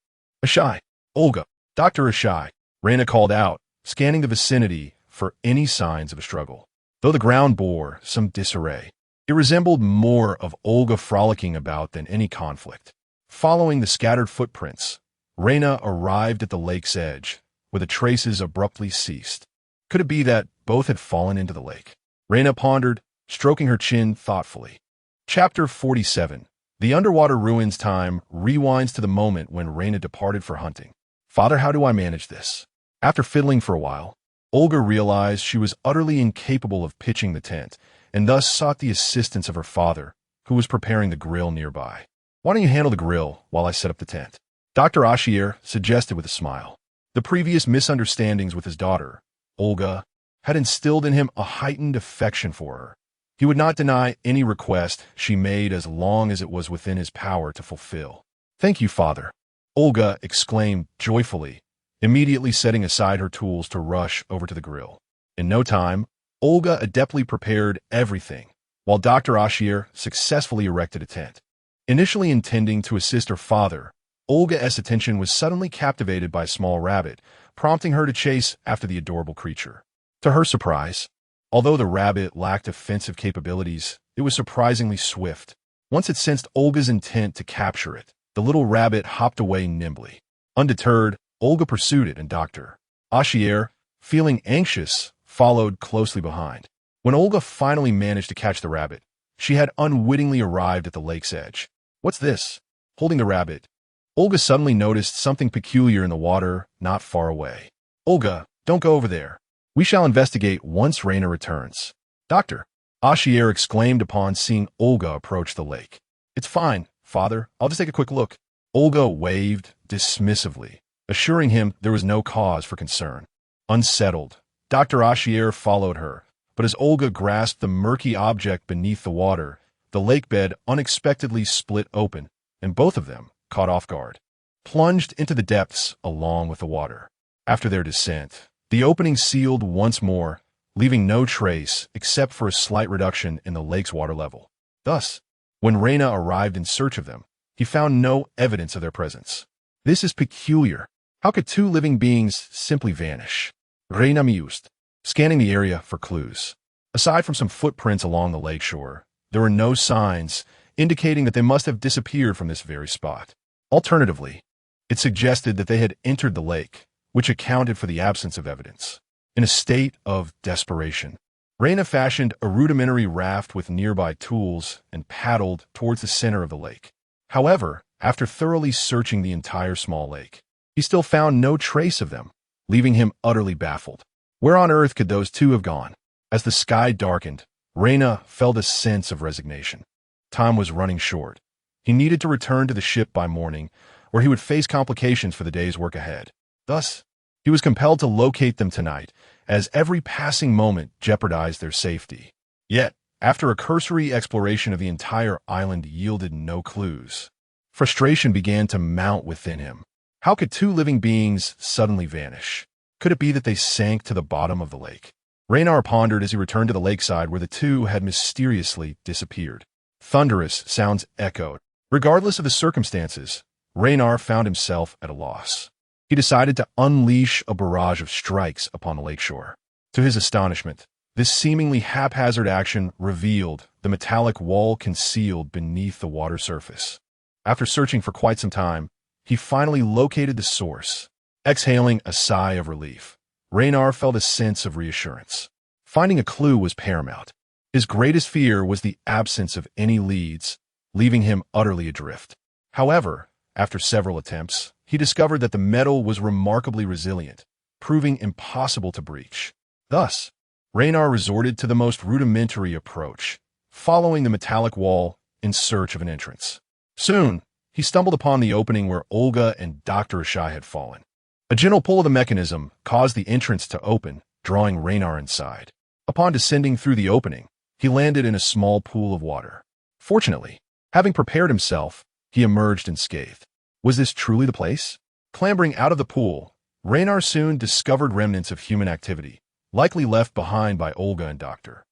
Speaker 2: Ashai. "Olga, Dr. Ashai," Rena called out, scanning the vicinity for any signs of a struggle. Though the ground bore some disarray, it resembled more of Olga frolicking about than any conflict. Following the scattered footprints, Rena arrived at the lake's edge, where the traces abruptly ceased. Could it be that both had fallen into the lake? Rena pondered, stroking her chin thoughtfully. Chapter 47. The underwater ruins time rewinds to the moment when Rena departed for hunting. "Father, how do I manage this?" After fiddling for a while, Olga realized she was utterly incapable of pitching the tent, and thus sought the assistance of her father, who was preparing the grill nearby. "Why don't you handle the grill while I set up the tent?" Dr. Ashier suggested with a smile. The previous misunderstandings with his daughter, Olga, had instilled in him a heightened affection for her. He would not deny any request she made as long as it was within his power to fulfill. "Thank you, father," Olga exclaimed joyfully, immediately setting aside her tools to rush over to the grill. In no time, Olga adeptly prepared everything, while Dr. Ashier successfully erected a tent. Initially intending to assist her father, Olga's attention was suddenly captivated by a small rabbit, prompting her to chase after the adorable creature. To her surprise, although the rabbit lacked offensive capabilities, it was surprisingly swift. Once it sensed Olga's intent to capture it, the little rabbit hopped away nimbly. Undeterred, Olga pursued it, and Dr. Ashier, feeling anxious, followed closely behind. When Olga finally managed to catch the rabbit, she had unwittingly arrived at the lake's edge. "What's this?" Holding the rabbit, Olga suddenly noticed something peculiar in the water not far away. "Olga, don't go over there. We shall investigate once Rena returns," Dr. Ashier exclaimed upon seeing Olga approach the lake. "It's fine, father. I'll just take a quick look." Olga waved dismissively, assuring him there was no cause for concern. Unsettled, Dr. Ashier followed her, but as Olga grasped the murky object beneath the water, the lake bed unexpectedly split open, and both of them, caught off guard, plunged into the depths along with the water. After their descent, the opening sealed once more, leaving no trace except for a slight reduction in the lake's water level. Thus, when Rena arrived in search of them, he found no evidence of their presence. "This is peculiar. How could two living beings simply vanish?" Rena mused, scanning the area for clues. Aside from some footprints along the lakeshore, there were no signs indicating that they must have disappeared from this very spot. Alternatively, it suggested that they had entered the lake, which accounted for the absence of evidence. In a state of desperation, Rena fashioned a rudimentary raft with nearby tools and paddled towards the center of the lake. However, after thoroughly searching the entire small lake, he still found no trace of them, leaving him utterly baffled. Where on earth could those two have gone? As the sky darkened, Rena felt a sense of resignation. Time was running short. He needed to return to the ship by morning, or he would face complications for the day's work ahead. Thus, he was compelled to locate them tonight, as every passing moment jeopardized their safety. Yet, after a cursory exploration of the entire island yielded no clues, frustration began to mount within him. How could two living beings suddenly vanish? Could it be that they sank to the bottom of the lake? Raynar pondered as he returned to the lakeside where the two had mysteriously disappeared. Thunderous sounds echoed, Regardless of the circumstances, Raynar found himself at a loss. He decided to unleash a barrage of strikes upon the lakeshore. To his astonishment, this seemingly haphazard action revealed the metallic wall concealed beneath the water surface. After searching for quite some time, he finally located the source. Exhaling a sigh of relief, Raynar felt a sense of reassurance. Finding a clue was paramount. His greatest fear was the absence of any leads, leaving him utterly adrift. However, after several attempts, he discovered that the metal was remarkably resilient, proving impossible to breach. Thus, Raynar resorted to the most rudimentary approach, following the metallic wall in search of an entrance. Soon, he stumbled upon the opening where Olga and Dr. Ashai had fallen. A gentle pull of the mechanism caused the entrance to open, drawing Raynar inside. Upon descending through the opening, he landed in a small pool of water. Fortunately, having prepared himself, he emerged unscathed. Was this truly the place? Clambering out of the pool, Raynar soon discovered remnants of human activity, likely left behind by Olga and Dr.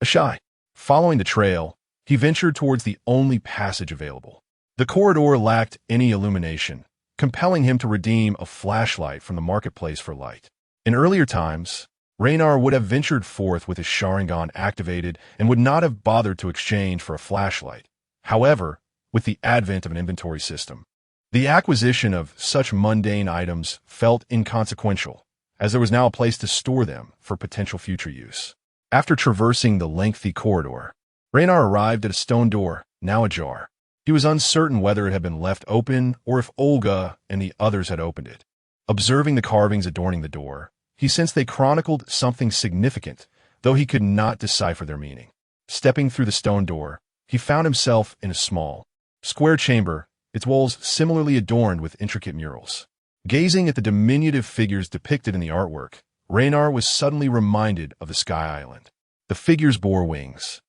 Speaker 2: Ashai. Following the trail, he ventured towards the only passage available. The corridor lacked any illumination, compelling him to redeem a flashlight from the marketplace for light. In earlier times, Raynar would have ventured forth with his Sharingan activated and would not have bothered to exchange for a flashlight. However, with the advent of an inventory system, the acquisition of such mundane items felt inconsequential, as there was now a place to store them for potential future use. After traversing the lengthy corridor, Raynar arrived at a stone door, now ajar. He was uncertain whether it had been left open or if Olga and the others had opened it. Observing the carvings adorning the door, he sensed they chronicled something significant, though he could not decipher their meaning. Stepping through the stone door, he found himself in a small, square chamber, its walls similarly adorned with intricate murals. Gazing at the diminutive figures depicted in the artwork, Raynar was suddenly reminded of the Sky Island. The figures bore wings,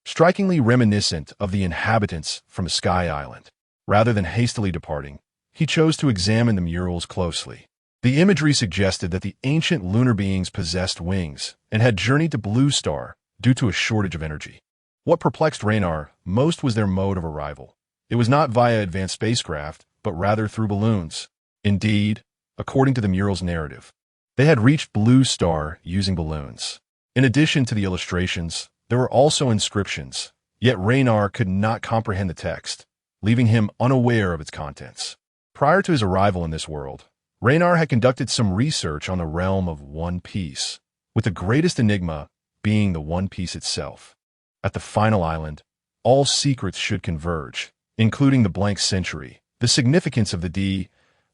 Speaker 2: strikingly reminiscent of the inhabitants from a Sky Island. Rather than hastily departing, he chose to examine the murals closely. The imagery suggested that the ancient lunar beings possessed wings and had journeyed to Blue Star due to a shortage of energy. What perplexed Raynar most was their mode of arrival. It was not via advanced spacecraft, but rather through balloons. Indeed, according to the mural's narrative, they had reached Blue Star using balloons. In addition to the illustrations, there were also inscriptions, yet Raynar could not comprehend the text, leaving him unaware of its contents. Prior to his arrival in this world, Raynar had conducted some research on the realm of One Piece, with the greatest enigma being the One Piece itself. At the final island, all secrets should converge, including the blank century, the significance of the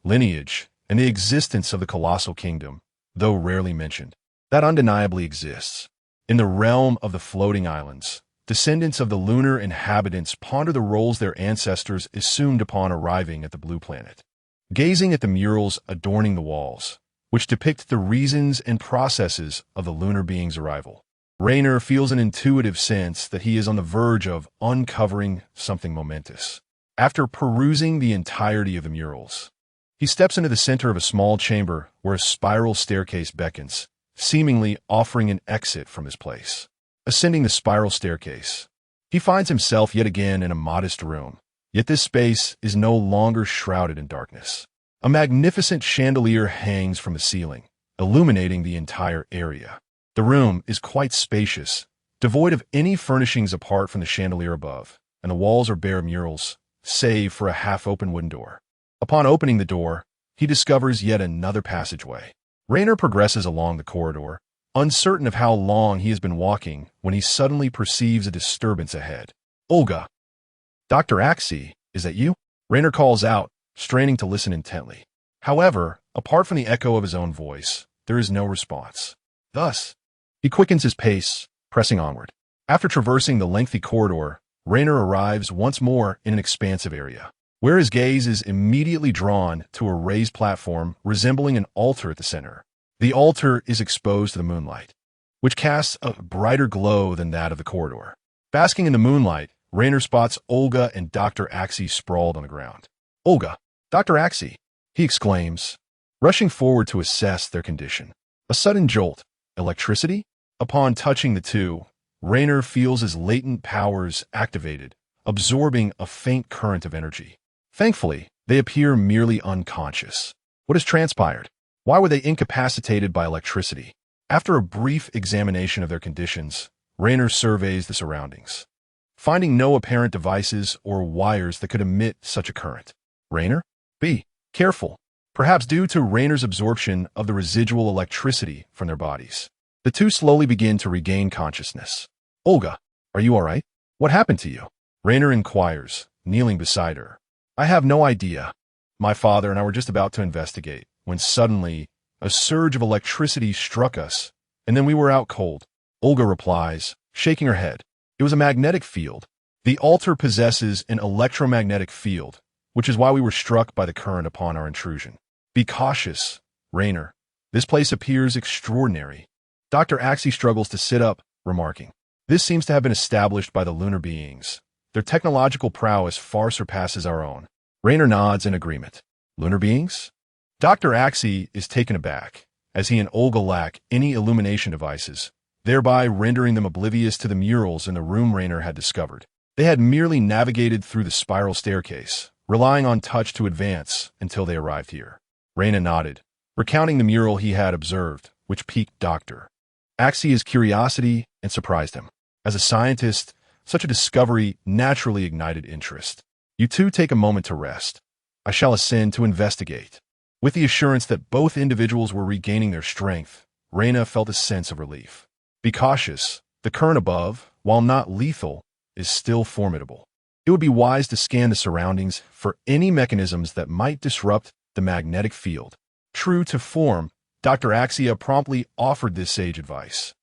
Speaker 2: lineage, and the existence of the colossal kingdom, though rarely mentioned. That undeniably exists. In the realm of the floating islands, descendants of the lunar inhabitants ponder the roles their ancestors assumed upon arriving at the blue planet. Gazing at the murals adorning the walls, which depict the reasons and processes of the lunar being's arrival, Raynar feels an intuitive sense that he is on the verge of uncovering something momentous. After perusing the entirety of the murals, he steps into the center of a small chamber where a spiral staircase beckons, seemingly offering an exit from his place. Ascending the spiral staircase, he finds himself yet again in a modest room, yet this space is no longer shrouded in darkness. A magnificent chandelier hangs from the ceiling, illuminating the entire area. The room is quite spacious, devoid of any furnishings apart from the chandelier above, and the walls are bare of murals, save for a half-open wooden door. Upon opening the door, he discovers yet another passageway. Raynar progresses along the corridor, uncertain of how long he has been walking when he suddenly perceives a disturbance ahead. Olga! Dr. Axie, is that you? Raynar calls out, straining to listen intently. However, apart from the echo of his own voice, there is no response. Thus, he quickens his pace, pressing onward. After traversing the lengthy corridor, Raynar arrives once more in an expansive area, where his gaze is immediately drawn to a raised platform resembling an altar at the center. The altar is exposed to the moonlight, which casts a brighter glow than that of the corridor. Basking in the moonlight, Raynar spots Olga and Dr. Axie sprawled on the ground. Olga, Dr. Axie, he exclaims, rushing forward to assess their condition. A sudden jolt, electricity? Upon touching the two, Raynar feels his latent powers activated, absorbing a faint current of energy. Thankfully, they appear merely unconscious. What has transpired? Why were they incapacitated by electricity? After a brief examination of their conditions, Rainer surveys the surroundings, finding no apparent devices or wires that could emit such a current. Rainer? Be careful. Perhaps due to Rainer's absorption of the residual electricity from their bodies, the two slowly begin to regain consciousness. Olga, are you all right? What happened to you? Rainer inquires, kneeling beside her. I have no idea. My father and I were just about to investigate, when suddenly a surge of electricity struck us, and then we were out cold. Olga replies, shaking her head. It was a magnetic field. The altar possesses an electromagnetic field, which is why we were struck by the current upon our intrusion. Be cautious, Rainer. This place appears extraordinary. Dr. Axie struggles to sit up, remarking, this seems to have been established by the lunar beings. Their technological prowess far surpasses our own. Rainer nods in agreement. Lunar beings? Dr. Axie is taken aback, as he and Olga lack any illumination devices, thereby rendering them oblivious to the murals in the room Rainer had discovered. They had merely navigated through the spiral staircase, relying on touch to advance until they arrived here. Rainer nodded, recounting the mural he had observed, which piqued Dr. Axie's curiosity and surprised him. As a scientist, such a discovery naturally ignited interest. You two take a moment to rest. I shall ascend to investigate. With the assurance that both individuals were regaining their strength, Raina felt a sense of relief. Be cautious. The current above, while not lethal, is still formidable. It would be wise to scan the surroundings for any mechanisms that might disrupt the magnetic field. True to form, Dr. Axia promptly offered this sage advice.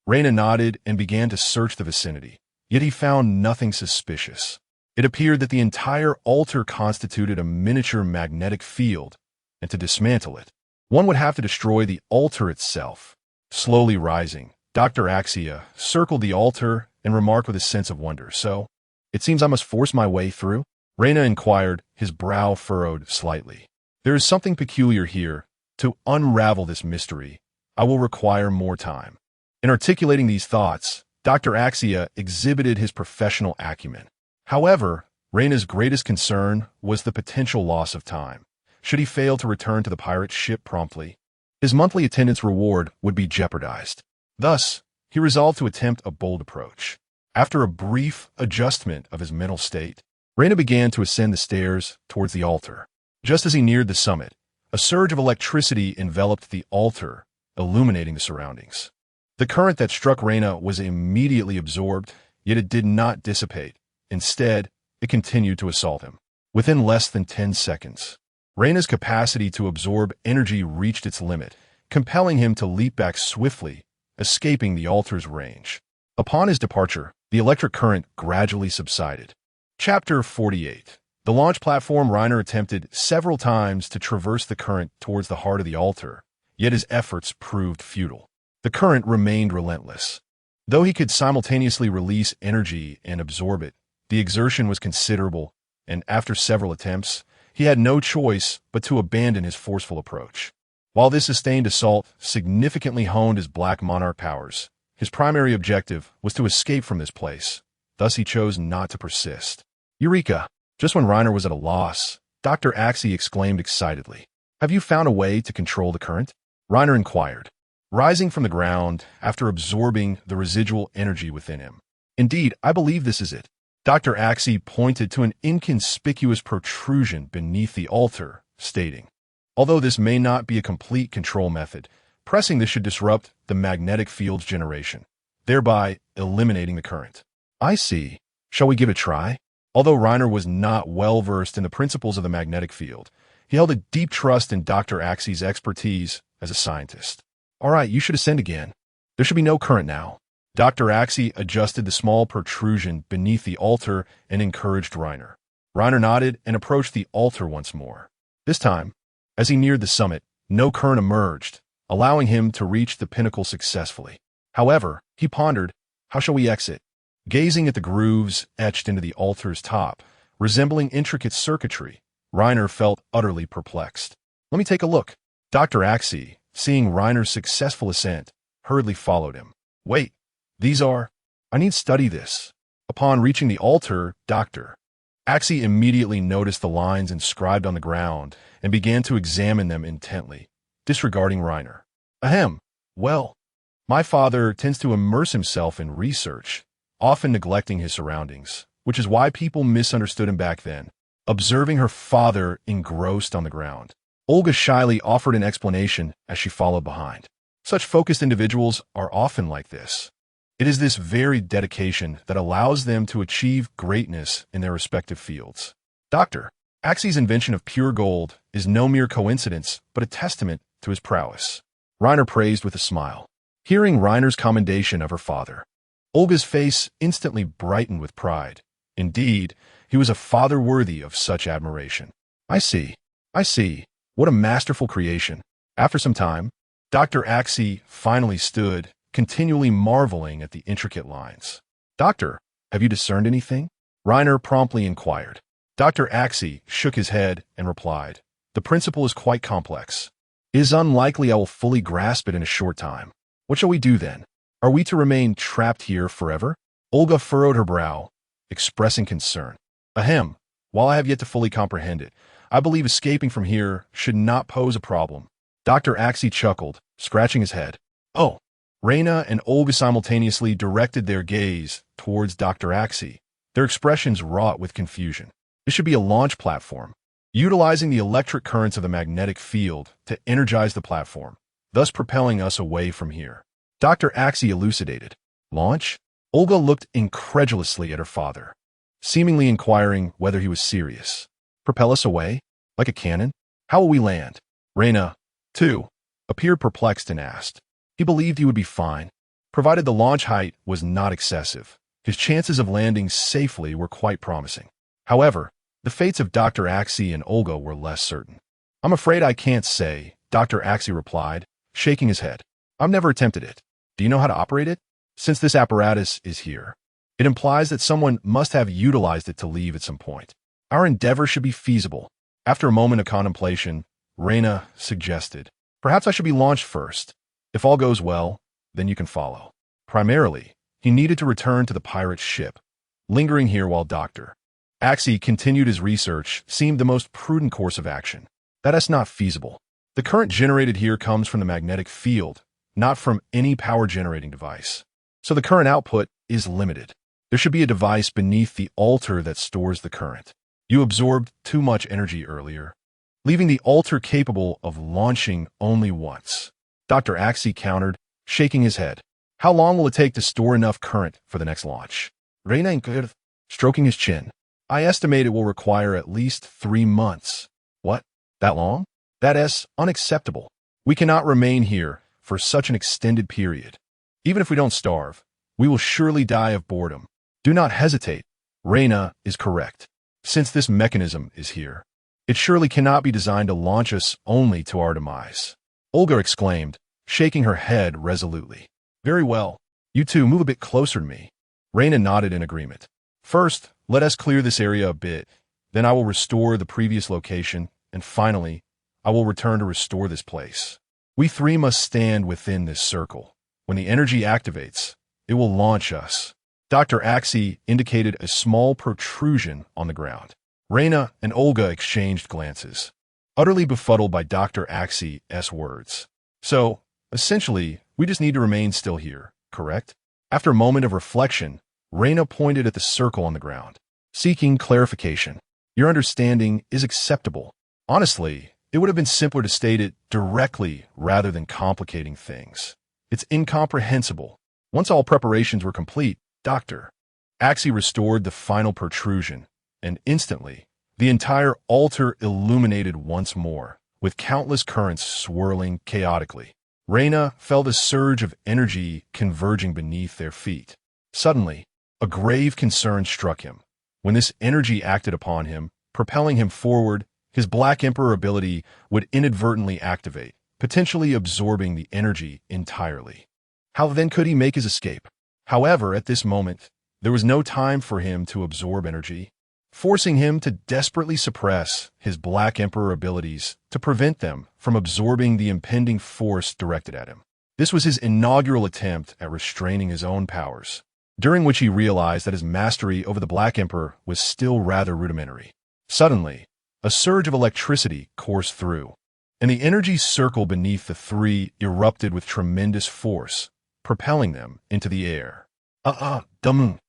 Speaker 2: Raina nodded and began to search the vicinity, yet he found nothing suspicious. It appeared that the entire altar constituted a miniature magnetic field, and to dismantle it, one would have to destroy the altar itself. Slowly rising, Dr. Axia circled the altar and remarked with a sense of wonder, so, it seems I must force my way through? Raina inquired, his brow furrowed slightly. There is something peculiar here. To unravel this mystery, I will require more time. In articulating these thoughts, Dr. Axia exhibited his professional acumen. However, Raina's greatest concern was the potential loss of time. Should he fail to return to the pirate ship promptly, his monthly attendance reward would be jeopardized. Thus, he resolved to attempt a bold approach. After a brief adjustment of his mental state, Raina began to ascend the stairs towards the altar. Just as he neared the summit, a surge of electricity enveloped the altar, illuminating the surroundings. The current that struck Raina was immediately absorbed, yet it did not dissipate. Instead, it continued to assault him. Within less than 10 seconds, Raina's capacity to absorb energy reached its limit, compelling him to leap back swiftly, escaping the altar's range. Upon his departure, the electric current gradually subsided. Chapter 48. The launch platform. Rainer attempted several times to traverse the current towards the heart of the altar, yet his efforts proved futile. The current remained relentless. Though he could simultaneously release energy and absorb it, the exertion was considerable, and after several attempts, he had no choice but to abandon his forceful approach. While this sustained assault significantly honed his Black Monarch powers, his primary objective was to escape from this place. Thus he chose not to persist. Eureka! Just when Rainer was at a loss, Dr. Axie exclaimed excitedly, Have you found a way to control the current? Rainer inquired, rising from the ground after absorbing the residual energy within him. Indeed, I believe this is it. Dr. Axie pointed to an inconspicuous protrusion beneath the altar, stating, Although this may not be a complete control method, pressing this should disrupt the magnetic field's generation, thereby eliminating the current. I see. Shall we give it a try? Although Rainer was not well versed in the principles of the magnetic field, he held a deep trust in Dr. Axie's expertise as a scientist. All right, you should ascend again. There should be no current now. Dr. Axie adjusted the small protrusion beneath the altar and encouraged Rainer. Rainer nodded and approached the altar once more. This time, as he neared the summit, no current emerged, allowing him to reach the pinnacle successfully. However, he pondered, how shall we exit? Gazing at the grooves etched into the altar's top, resembling intricate circuitry, Rainer felt utterly perplexed. Let me take a look. Dr. Axie, seeing Rainer's successful ascent, hurriedly followed him. Wait, these are... I need to study this. Upon reaching the altar, Dr. Axie immediately noticed the lines inscribed on the ground and began to examine them intently, disregarding Reiner. Ahem. Well, my father tends to immerse himself in research, often neglecting his surroundings, which is why people misunderstood him back then. Observing her father engrossed on the ground, Olga shyly offered an explanation as she followed behind. Such focused individuals are often like this. It is this very dedication that allows them to achieve greatness in their respective fields. Dr. Axie's invention of pure gold is no mere coincidence, but a testament to his prowess. Reiner praised with a smile. Hearing Reiner's commendation of her father, Olga's face instantly brightened with pride. Indeed, he was a father worthy of such admiration. I see. What a masterful creation. After some time, Dr. Axie finally stood, continually marveling at the intricate lines. Doctor, have you discerned anything? Reiner promptly inquired. Dr. Axie shook his head and replied, the principle is quite complex. It is unlikely I will fully grasp it in a short time. What shall we do then? Are we to remain trapped here forever? Olga furrowed her brow, expressing concern. Ahem. While I have yet to fully comprehend it, I believe escaping from here should not pose a problem. Dr. Axie chuckled, scratching his head. Oh. Reina and Olga simultaneously directed their gaze towards Dr. Axie, their expressions wrought with confusion. This should be a launch platform, utilizing the electric currents of the magnetic field to energize the platform, thus propelling us away from here. Dr. Axie elucidated. Launch? Olga looked incredulously at her father, seemingly inquiring whether he was serious. Propel us away? Like a cannon? How will we land? Reina, too, appeared perplexed and asked. He believed he would be fine, provided the launch height was not excessive. His chances of landing safely were quite promising. However, the fates of Dr. Axie and Olga were less certain. I'm afraid I can't say, Dr. Axie replied, shaking his head. I've never attempted it. Do you know how to operate it? Since this apparatus is here, it implies that someone must have utilized it to leave at some point. Our endeavor should be feasible. After a moment of contemplation, Reina suggested, perhaps I should be launched first. If all goes well, then you can follow. Primarily, he needed to return to the pirate ship. Lingering here while Dr. Axie continued his research seemed the most prudent course of action. That is not feasible. The current generated here comes from the magnetic field, not from any power-generating device. So the current output is limited. There should be a device beneath the altar that stores the current. You absorbed too much energy earlier, leaving the altar capable of launching only once. Dr. Axie countered, shaking his head. How long will it take to store enough current for the next launch? Reina and Kaido, stroking his chin. I estimate it will require at least 3 months. What? That long? That is unacceptable. We cannot remain here for such an extended period. Even if we don't starve, we will surely die of boredom. Do not hesitate. Reina is correct. Since this mechanism is here, it surely cannot be designed to launch us only to our demise. Olga exclaimed, shaking her head resolutely. Very well. You two move a bit closer to me. Reina nodded in agreement. First, let us clear this area a bit. Then I will restore the previous location, and finally, I will return to restore this place. We three must stand within this circle. When the energy activates, it will launch us. Dr. Axie indicated a small protrusion on the ground. Reina and Olga exchanged glances, utterly befuddled by Dr. Axie's words. So, essentially, we just need to remain still here, correct? After a moment of reflection, Reina pointed at the circle on the ground, seeking clarification. Your understanding is acceptable. Honestly, it would have been simpler to state it directly rather than complicating things. It's incomprehensible. Once all preparations were complete, Dr. Axie restored the final protrusion, and instantly, the entire altar illuminated once more, with countless currents swirling chaotically. Reina felt a surge of energy converging beneath their feet. Suddenly, a grave concern struck him. When this energy acted upon him, propelling him forward, his Black Emperor ability would inadvertently activate, potentially absorbing the energy entirely. How then could he make his escape? However, at this moment, there was no time for him to absorb energy, forcing him to desperately suppress his Black Emperor abilities to prevent them from absorbing the impending force directed at him. This was his inaugural attempt at restraining his own powers. during which he realized that his mastery over the Black Emperor was still rather rudimentary. Suddenly, a surge of electricity coursed through, and the energy circle beneath the three erupted with tremendous force, propelling them into the air. Damun!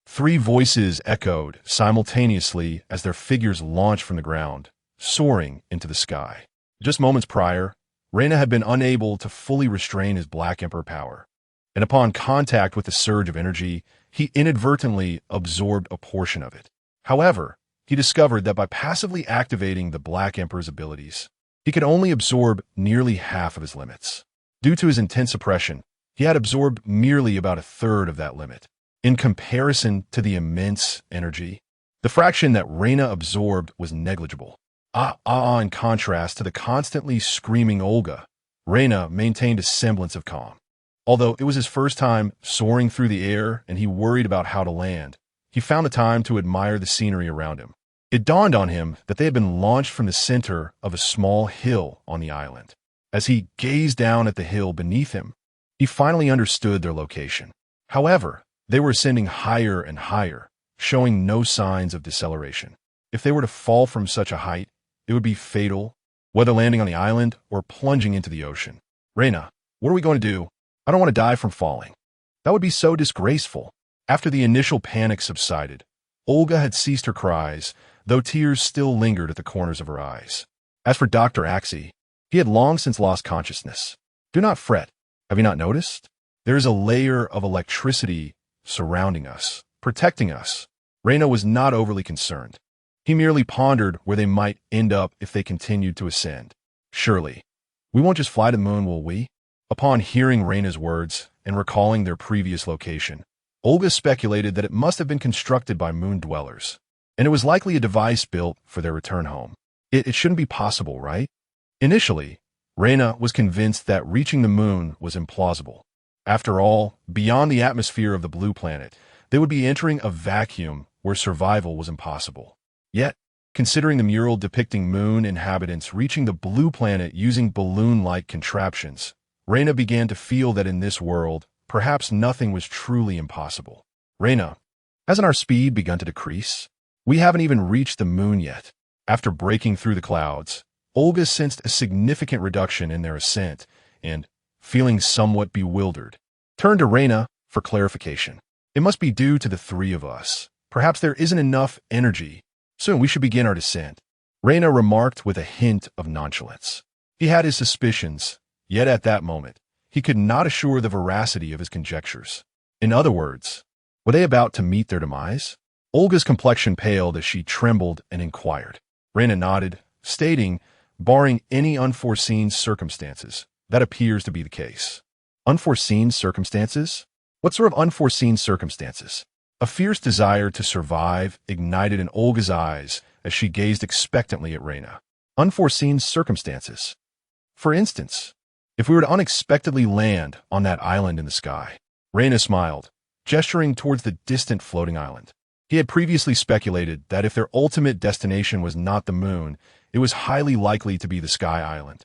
Speaker 2: Three voices echoed simultaneously as their figures launched from the ground, soaring into the sky. Just moments prior, Reina had been unable to fully restrain his Black Emperor power, and upon contact with the surge of energy, he inadvertently absorbed a portion of it. However, he discovered that by passively activating the Black Emperor's abilities, he could only absorb nearly half of his limits. Due to his intense suppression, he had absorbed merely about a third of that limit. In comparison to the immense energy, the fraction that Reina absorbed was negligible. In contrast to the constantly screaming Olga, Reina maintained a semblance of calm. Although it was his first time soaring through the air and he worried about how to land, he found the time to admire the scenery around him. It dawned on him that they had been launched from the center of a small hill on the island. As he gazed down at the hill beneath him, he finally understood their location. However, they were ascending higher and higher, showing no signs of deceleration. If they were to fall from such a height, it would be fatal, whether landing on the island or plunging into the ocean. Reina, what are we going to do? I don't want to die from falling. That would be so disgraceful. After the initial panic subsided, Olga had ceased her cries, though tears still lingered at the corners of her eyes. As for Dr. Axie, he had long since lost consciousness. Do not fret. Have you not noticed? There is a layer of electricity surrounding us, protecting us. Reina was not overly concerned. He merely pondered where they might end up if they continued to ascend. Surely, we won't just fly to the moon, will we? Upon hearing Reina's words and recalling their previous location, Olga speculated that it must have been constructed by moon dwellers, and it was likely a device built for their return home. It shouldn't be possible, right? Initially, Reina was convinced that reaching the moon was implausible. After all, beyond the atmosphere of the blue planet, they would be entering a vacuum where survival was impossible. Yet, considering the mural depicting moon inhabitants reaching the blue planet using balloon-like contraptions, Reina began to feel that in this world, perhaps nothing was truly impossible. Reina, hasn't our speed begun to decrease? We haven't even reached the moon yet. After breaking through the clouds, Olga sensed a significant reduction in their ascent and, feeling somewhat bewildered, turned to Reina for clarification. It must be due to the three of us. Perhaps there isn't enough energy. Soon we should begin our descent. Reina remarked with a hint of nonchalance. He had his suspicions, yet at that moment, he could not assure the veracity of his conjectures. In other words, were they about to meet their demise? Olga's complexion paled as she trembled and inquired. Reina nodded, stating, barring any unforeseen circumstances, that appears to be the case. Unforeseen circumstances? What sort of unforeseen circumstances? A fierce desire to survive ignited in Olga's eyes as she gazed expectantly at Reina. Unforeseen circumstances. For instance, if we were to unexpectedly land on that island in the sky. Reina smiled, gesturing towards the distant floating island. He had previously speculated that if their ultimate destination was not the moon, it was highly likely to be the Sky Island,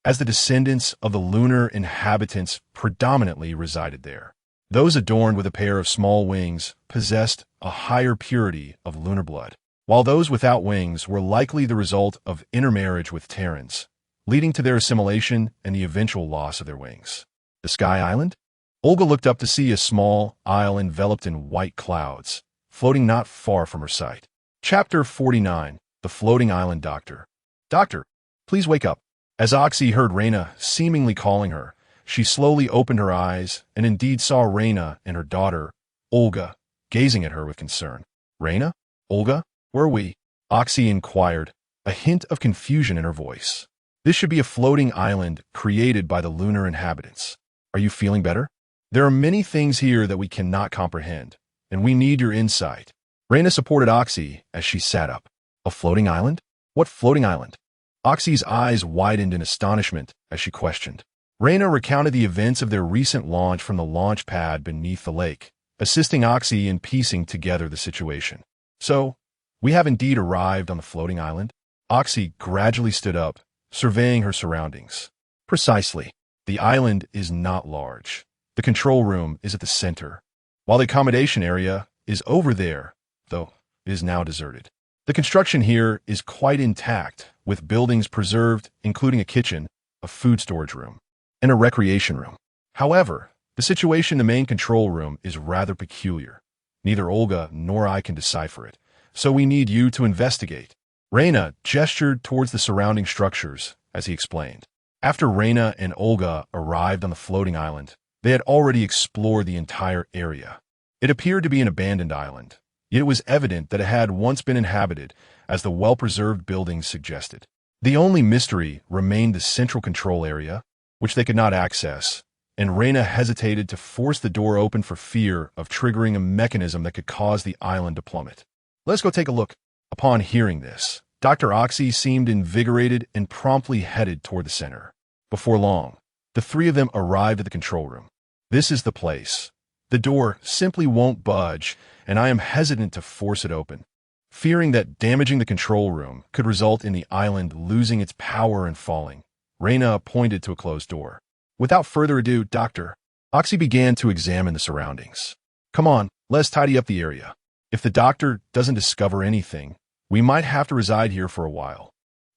Speaker 2: as the descendants of the lunar inhabitants predominantly resided there. Those adorned with a pair of small wings possessed a higher purity of lunar blood, while those without wings were likely the result of intermarriage with Terrans, leading to their assimilation and the eventual loss of their wings. The Sky Island? Olga looked up to see a small isle enveloped in white clouds, floating not far from her sight. Chapter 49, The Floating Island Doctor. Doctor, please wake up. As Oxy heard Reina seemingly calling her, she slowly opened her eyes and indeed saw Reina and her daughter, Olga, gazing at her with concern. Reina? Olga? Where are we? Oxy inquired, a hint of confusion in her voice. This should be a floating island created by the lunar inhabitants. Are you feeling better? There are many things here that we cannot comprehend, and we need your insight. Reina supported Oxy as she sat up. A floating island? What floating island? Oxy's eyes widened in astonishment as she questioned. Reina recounted the events of their recent launch from the launch pad beneath the lake, assisting Oxy in piecing together the situation. So, we have indeed arrived on the floating island? Oxy gradually stood up, surveying her surroundings. Precisely. The island is not large. The control room is at the center, while the accommodation area is over there, though it is now deserted. The construction here is quite intact, with buildings preserved, including a kitchen, a food storage room, and a recreation room. However, the situation in the main control room is rather peculiar. Neither Olga nor I can decipher it, so we need you to investigate. Reina gestured towards the surrounding structures, as he explained. After Reina and Olga arrived on the floating island, they had already explored the entire area. It appeared to be an abandoned island, yet it was evident that it had once been inhabited, as the well-preserved buildings suggested. The only mystery remained the central control area, which they could not access, and Reina hesitated to force the door open for fear of triggering a mechanism that could cause the island to plummet. Let's go take a look. Upon hearing this, Dr. Oxy seemed invigorated and promptly headed toward the center. Before long, the three of them arrived at the control room. This is the place. The door simply won't budge, and I am hesitant to force it open, fearing that damaging the control room could result in the island losing its power and falling. Reina pointed to a closed door. Without further ado, Dr. Oxy began to examine the surroundings. Come on, let's tidy up the area. If the doctor doesn't discover anything, we might have to reside here for a while.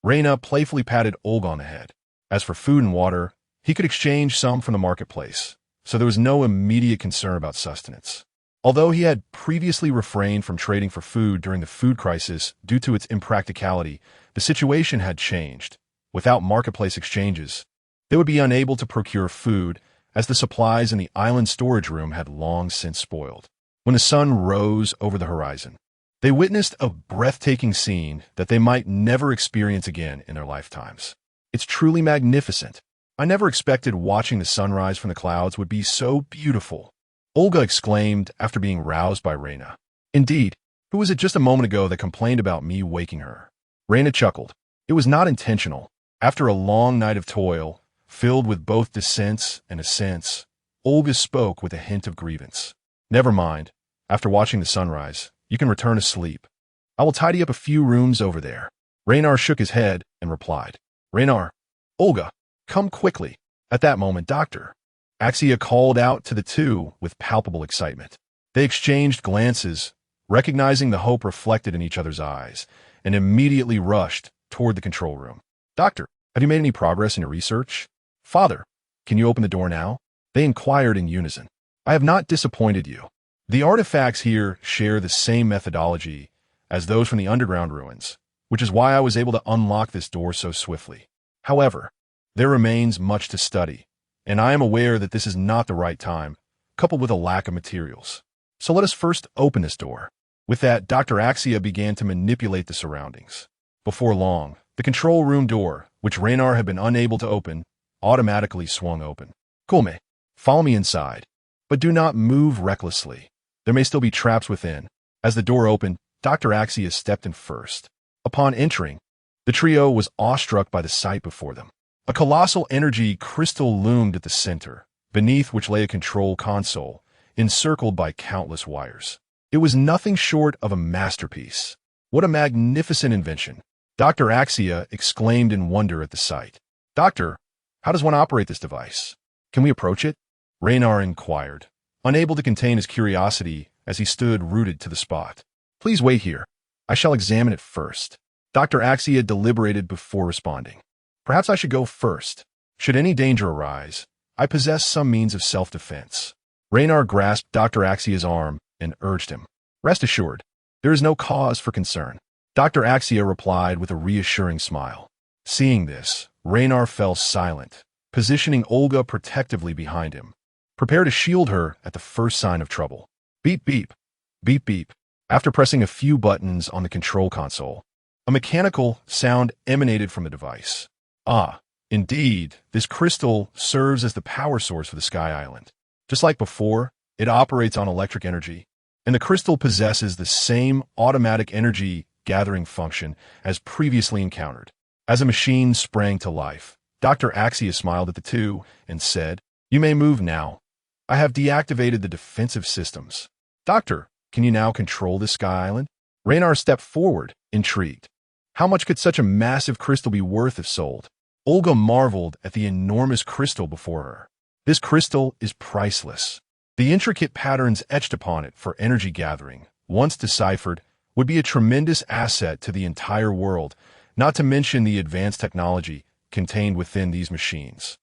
Speaker 2: Reina playfully patted Olga on the head. As for food and water, he could exchange some from the marketplace, so there was no immediate concern about sustenance. Although he had previously refrained from trading for food during the food crisis due to its impracticality, the situation had changed. Without marketplace exchanges, they would be unable to procure food, as the supplies in the island storage room had long since spoiled. When the sun rose over the horizon, they witnessed a breathtaking scene that they might never experience again in their lifetimes. It's truly magnificent. I never expected watching the sunrise from the clouds would be so beautiful, Olga exclaimed after being roused by Reina. Indeed, who was it just a moment ago that complained about me waking her? Reina chuckled. It was not intentional. After a long night of toil, filled with both dissents and ascents, Olga spoke with a hint of grievance. Never mind. After watching the sunrise, you can return to sleep. I will tidy up a few rooms over there. Raynar shook his head and replied. Raynar, Olga, come quickly. At that moment, Dr. Axia called out to the two with palpable excitement. They exchanged glances, recognizing the hope reflected in each other's eyes, and immediately rushed toward the control room. Doctor, have you made any progress in your research? Father, can you open the door now? They inquired in unison. I have not disappointed you. The artifacts here share the same methodology as those from the underground ruins, which is why I was able to unlock this door so swiftly. However, there remains much to study, and I am aware that this is not the right time, coupled with a lack of materials. So let us first open this door. With that, Dr. Axia began to manipulate the surroundings. Before long, the control room door, which Raynar had been unable to open, automatically swung open. Kulme, follow me inside, but do not move recklessly. There may still be traps within. As the door opened, Dr. Axia stepped in first. Upon entering, the trio was awestruck by the sight before them. A colossal energy crystal loomed at the center, beneath which lay a control console, encircled by countless wires. It was nothing short of a masterpiece. What a magnificent invention! Dr. Axia exclaimed in wonder at the sight. Doctor, how does one operate this device? Can we approach it? Raynar inquired, unable to contain his curiosity as he stood rooted to the spot. Please wait here. I shall examine it first. Dr. Axia deliberated before responding. Perhaps I should go first. Should any danger arise, I possess some means of self-defense. Raynar grasped Dr. Axia's arm and urged him. Rest assured, there is no cause for concern. Dr. Axia replied with a reassuring smile. Seeing this, Raynar fell silent, positioning Olga protectively behind him. Prepare to shield her at the first sign of trouble. Beep beep, beep beep. After pressing a few buttons on the control console, a mechanical sound emanated from the device. Ah, indeed, this crystal serves as the power source for the Sky Island. Just like before, it operates on electric energy, and the crystal possesses the same automatic energy gathering function as previously encountered. As a machine sprang to life, Dr. Axia smiled at the two and said, You may move now. I have deactivated the defensive systems. Doctor, can you now control this Sky Island? Raynar stepped forward, intrigued. How much could such a massive crystal be worth if sold? Olga marveled at the enormous crystal before her. This crystal is priceless. The intricate patterns etched upon it for energy gathering, once deciphered, would be a tremendous asset to the entire world, not to mention the advanced technology contained within these machines.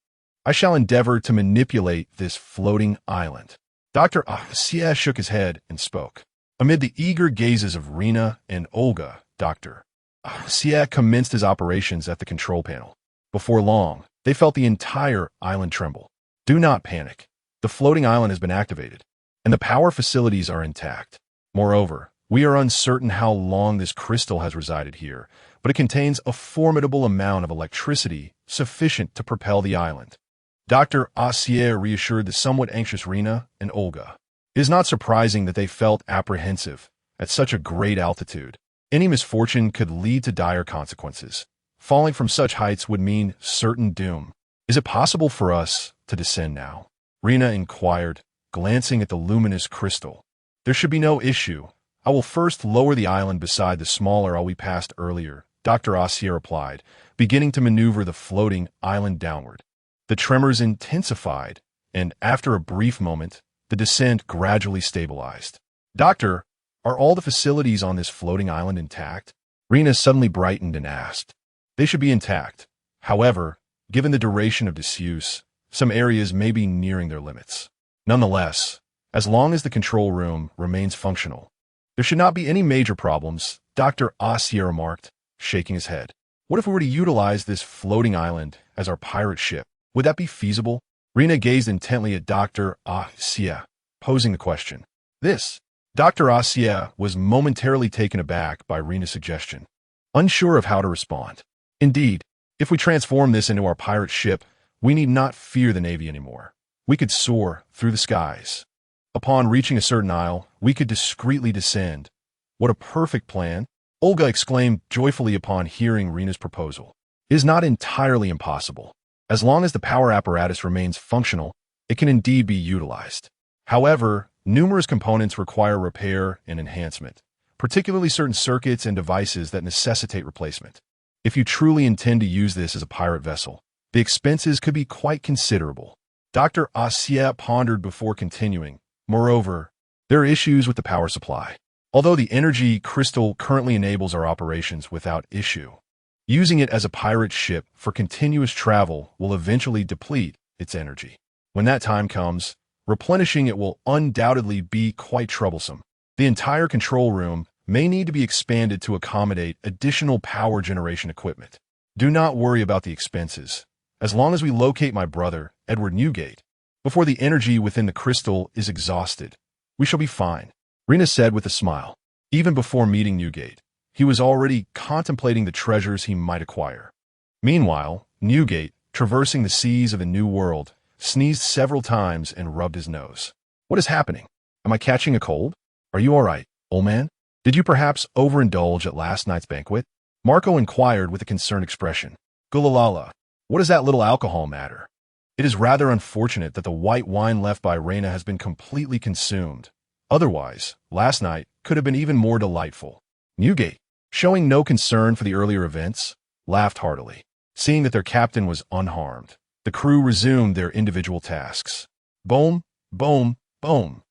Speaker 2: I shall endeavor to manipulate this floating island. Dr. Xie shook his head and spoke. Amid the eager gazes of Rina and Olga, Dr. Xie commenced his operations at the control panel. Before long, they felt the entire island tremble. Do not panic. The floating island has been activated, and the power facilities are intact. Moreover, we are uncertain how long this crystal has resided here, but it contains a formidable amount of electricity sufficient to propel the island. Dr. Xie reassured the somewhat anxious Rina and Olga. It is not surprising that they felt apprehensive at such a great altitude. Any misfortune could lead to dire consequences. Falling from such heights would mean certain doom. Is it possible for us to descend now? Rina inquired, glancing at the luminous crystal. There should be no issue. I will first lower the island beside the smaller isle we passed earlier, Dr. Xie replied, beginning to maneuver the floating island downward. The tremors intensified, and after a brief moment, the descent gradually stabilized. Doctor, are all the facilities on this floating island intact? Rina suddenly brightened and asked. They should be intact. However, given the duration of disuse, some areas may be nearing their limits. Nonetheless, as long as the control room remains functional, there should not be any major problems, Dr. Xie remarked, shaking his head. What if we were to utilize this floating island as our pirate ship? Would that be feasible? Rina gazed intently at Dr. Xie, posing the question. Dr. Xie was momentarily taken aback by Rina's suggestion, unsure of how to respond. Indeed, if we transform this into our pirate ship, we need not fear the Navy anymore. We could soar through the skies. Upon reaching a certain isle, we could discreetly descend. What a perfect plan! Olga exclaimed joyfully upon hearing Rina's proposal. It is not entirely impossible. As long as the power apparatus remains functional, it can indeed be utilized. However, numerous components require repair and enhancement, particularly certain circuits and devices that necessitate replacement. If you truly intend to use this as a pirate vessel, the expenses could be quite considerable. Dr. Xie pondered before continuing. Moreover, there are issues with the power supply. Although the energy crystal currently enables our operations without issue, using it as a pirate ship for continuous travel will eventually deplete its energy. When that time comes, replenishing it will undoubtedly be quite troublesome. The entire control room may need to be expanded to accommodate additional power generation equipment. Do not worry about the expenses. As long as we locate my brother, Edward Newgate, before the energy within the crystal is exhausted, we shall be fine, Rina said with a smile. Even before meeting Newgate, he was already contemplating the treasures he might acquire. Meanwhile, Newgate, traversing the seas of the New World, sneezed several times and rubbed his nose. What is happening? Am I catching a cold? Are you all right, old man? Did you perhaps overindulge at last night's banquet? Marco inquired with a concerned expression. Gulalala, what does that little alcohol matter? It is rather unfortunate that the white wine left by Reina has been completely consumed. Otherwise, last night could have been even more delightful. Newgate, showing no concern for the earlier events, laughed heartily. Seeing that their captain was unharmed, the crew resumed their individual tasks. Boom, boom, boom.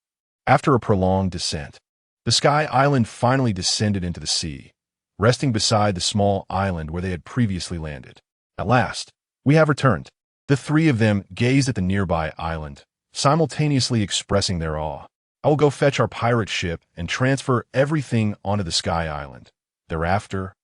Speaker 2: After a prolonged descent, the Sky Island finally descended into the sea, resting beside the small island where they had previously landed. At last, we have returned. The three of them gazed at the nearby island, simultaneously expressing their awe. I will go fetch our pirate ship and transfer everything onto the Sky Island. Thereafter,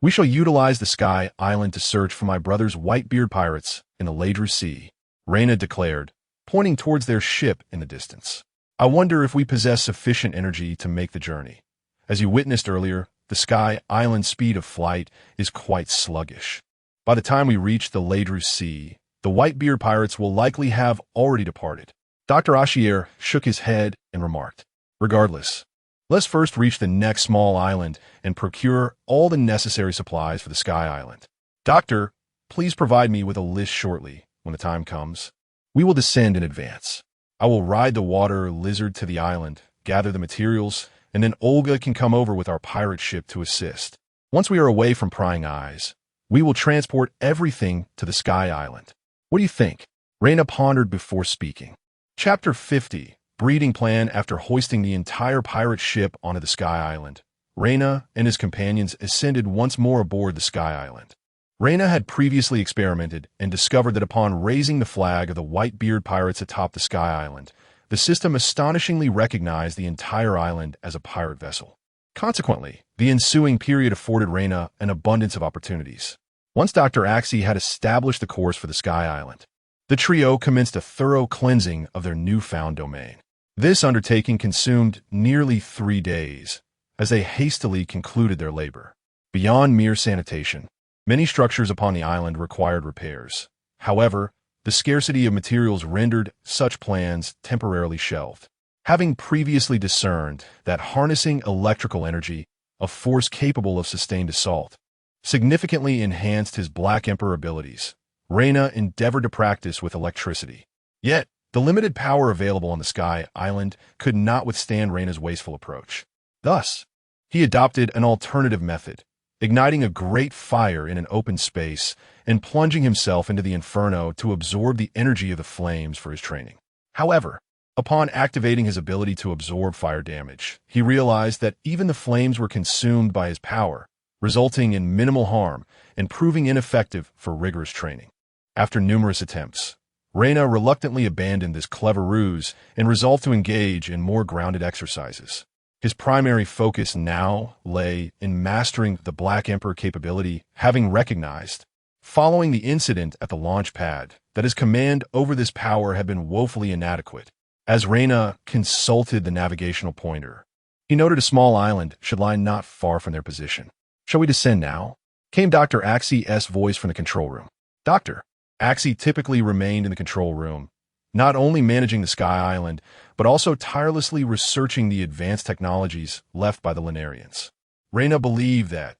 Speaker 2: we shall utilize the Sky Island to search for my brother's Whitebeard pirates in the Ladru Sea, Reyna declared, pointing towards their ship in the distance. I wonder if we possess sufficient energy to make the journey. As you witnessed earlier, the Sky Island's speed of flight is quite sluggish. By the time we reach the Ladru Sea, the Whitebeard pirates will likely have already departed. Dr. Ashier shook his head and remarked, regardless, let's first reach the next small island and procure all the necessary supplies for the Sky Island. Doctor, please provide me with a list shortly when the time comes. We will descend in advance. I will ride the water lizard to the island, gather the materials, and then Olga can come over with our pirate ship to assist. Once we are away from prying eyes, we will transport everything to the Sky Island. What do you think? Reyna pondered before speaking. Chapter 50, breeding plan after hoisting the entire pirate ship onto the Sky Island. Reina and his companions ascended once more aboard the Sky Island. Reina had previously experimented and discovered that upon raising the flag of the Whitebeard pirates atop the Sky Island, the system astonishingly recognized the entire island as a pirate vessel. Consequently, the ensuing period afforded Reina an abundance of opportunities. Once Dr. Axie had established the course for the Sky Island, the trio commenced a thorough cleansing of their newfound domain. This undertaking consumed nearly 3 days, as they hastily concluded their labor. Beyond mere sanitation, many structures upon the island required repairs. However, the scarcity of materials rendered such plans temporarily shelved. Having previously discerned that harnessing electrical energy, a force capable of sustained assault, significantly enhanced his Black Emperor abilities, Reina endeavored to practice with electricity. Yet, the limited power available on the Sky Island could not withstand Reina's wasteful approach. Thus, he adopted an alternative method, igniting a great fire in an open space and plunging himself into the inferno to absorb the energy of the flames for his training. However, upon activating his ability to absorb fire damage, he realized that even the flames were consumed by his power, resulting in minimal harm and proving ineffective for rigorous training. After numerous attempts, Reina reluctantly abandoned this clever ruse and resolved to engage in more grounded exercises. His primary focus now lay in mastering the Black Emperor capability, having recognized, following the incident at the launch pad, that his command over this power had been woefully inadequate. As Reina consulted the navigational pointer, he noted a small island should lie not far from their position. "Shall we descend now?" came Dr. Axie's voice from the control room. Dr. Axie typically remained in the control room, not only managing the Sky Island, but also tirelessly researching the advanced technologies left by the Linarians. Reina believed that,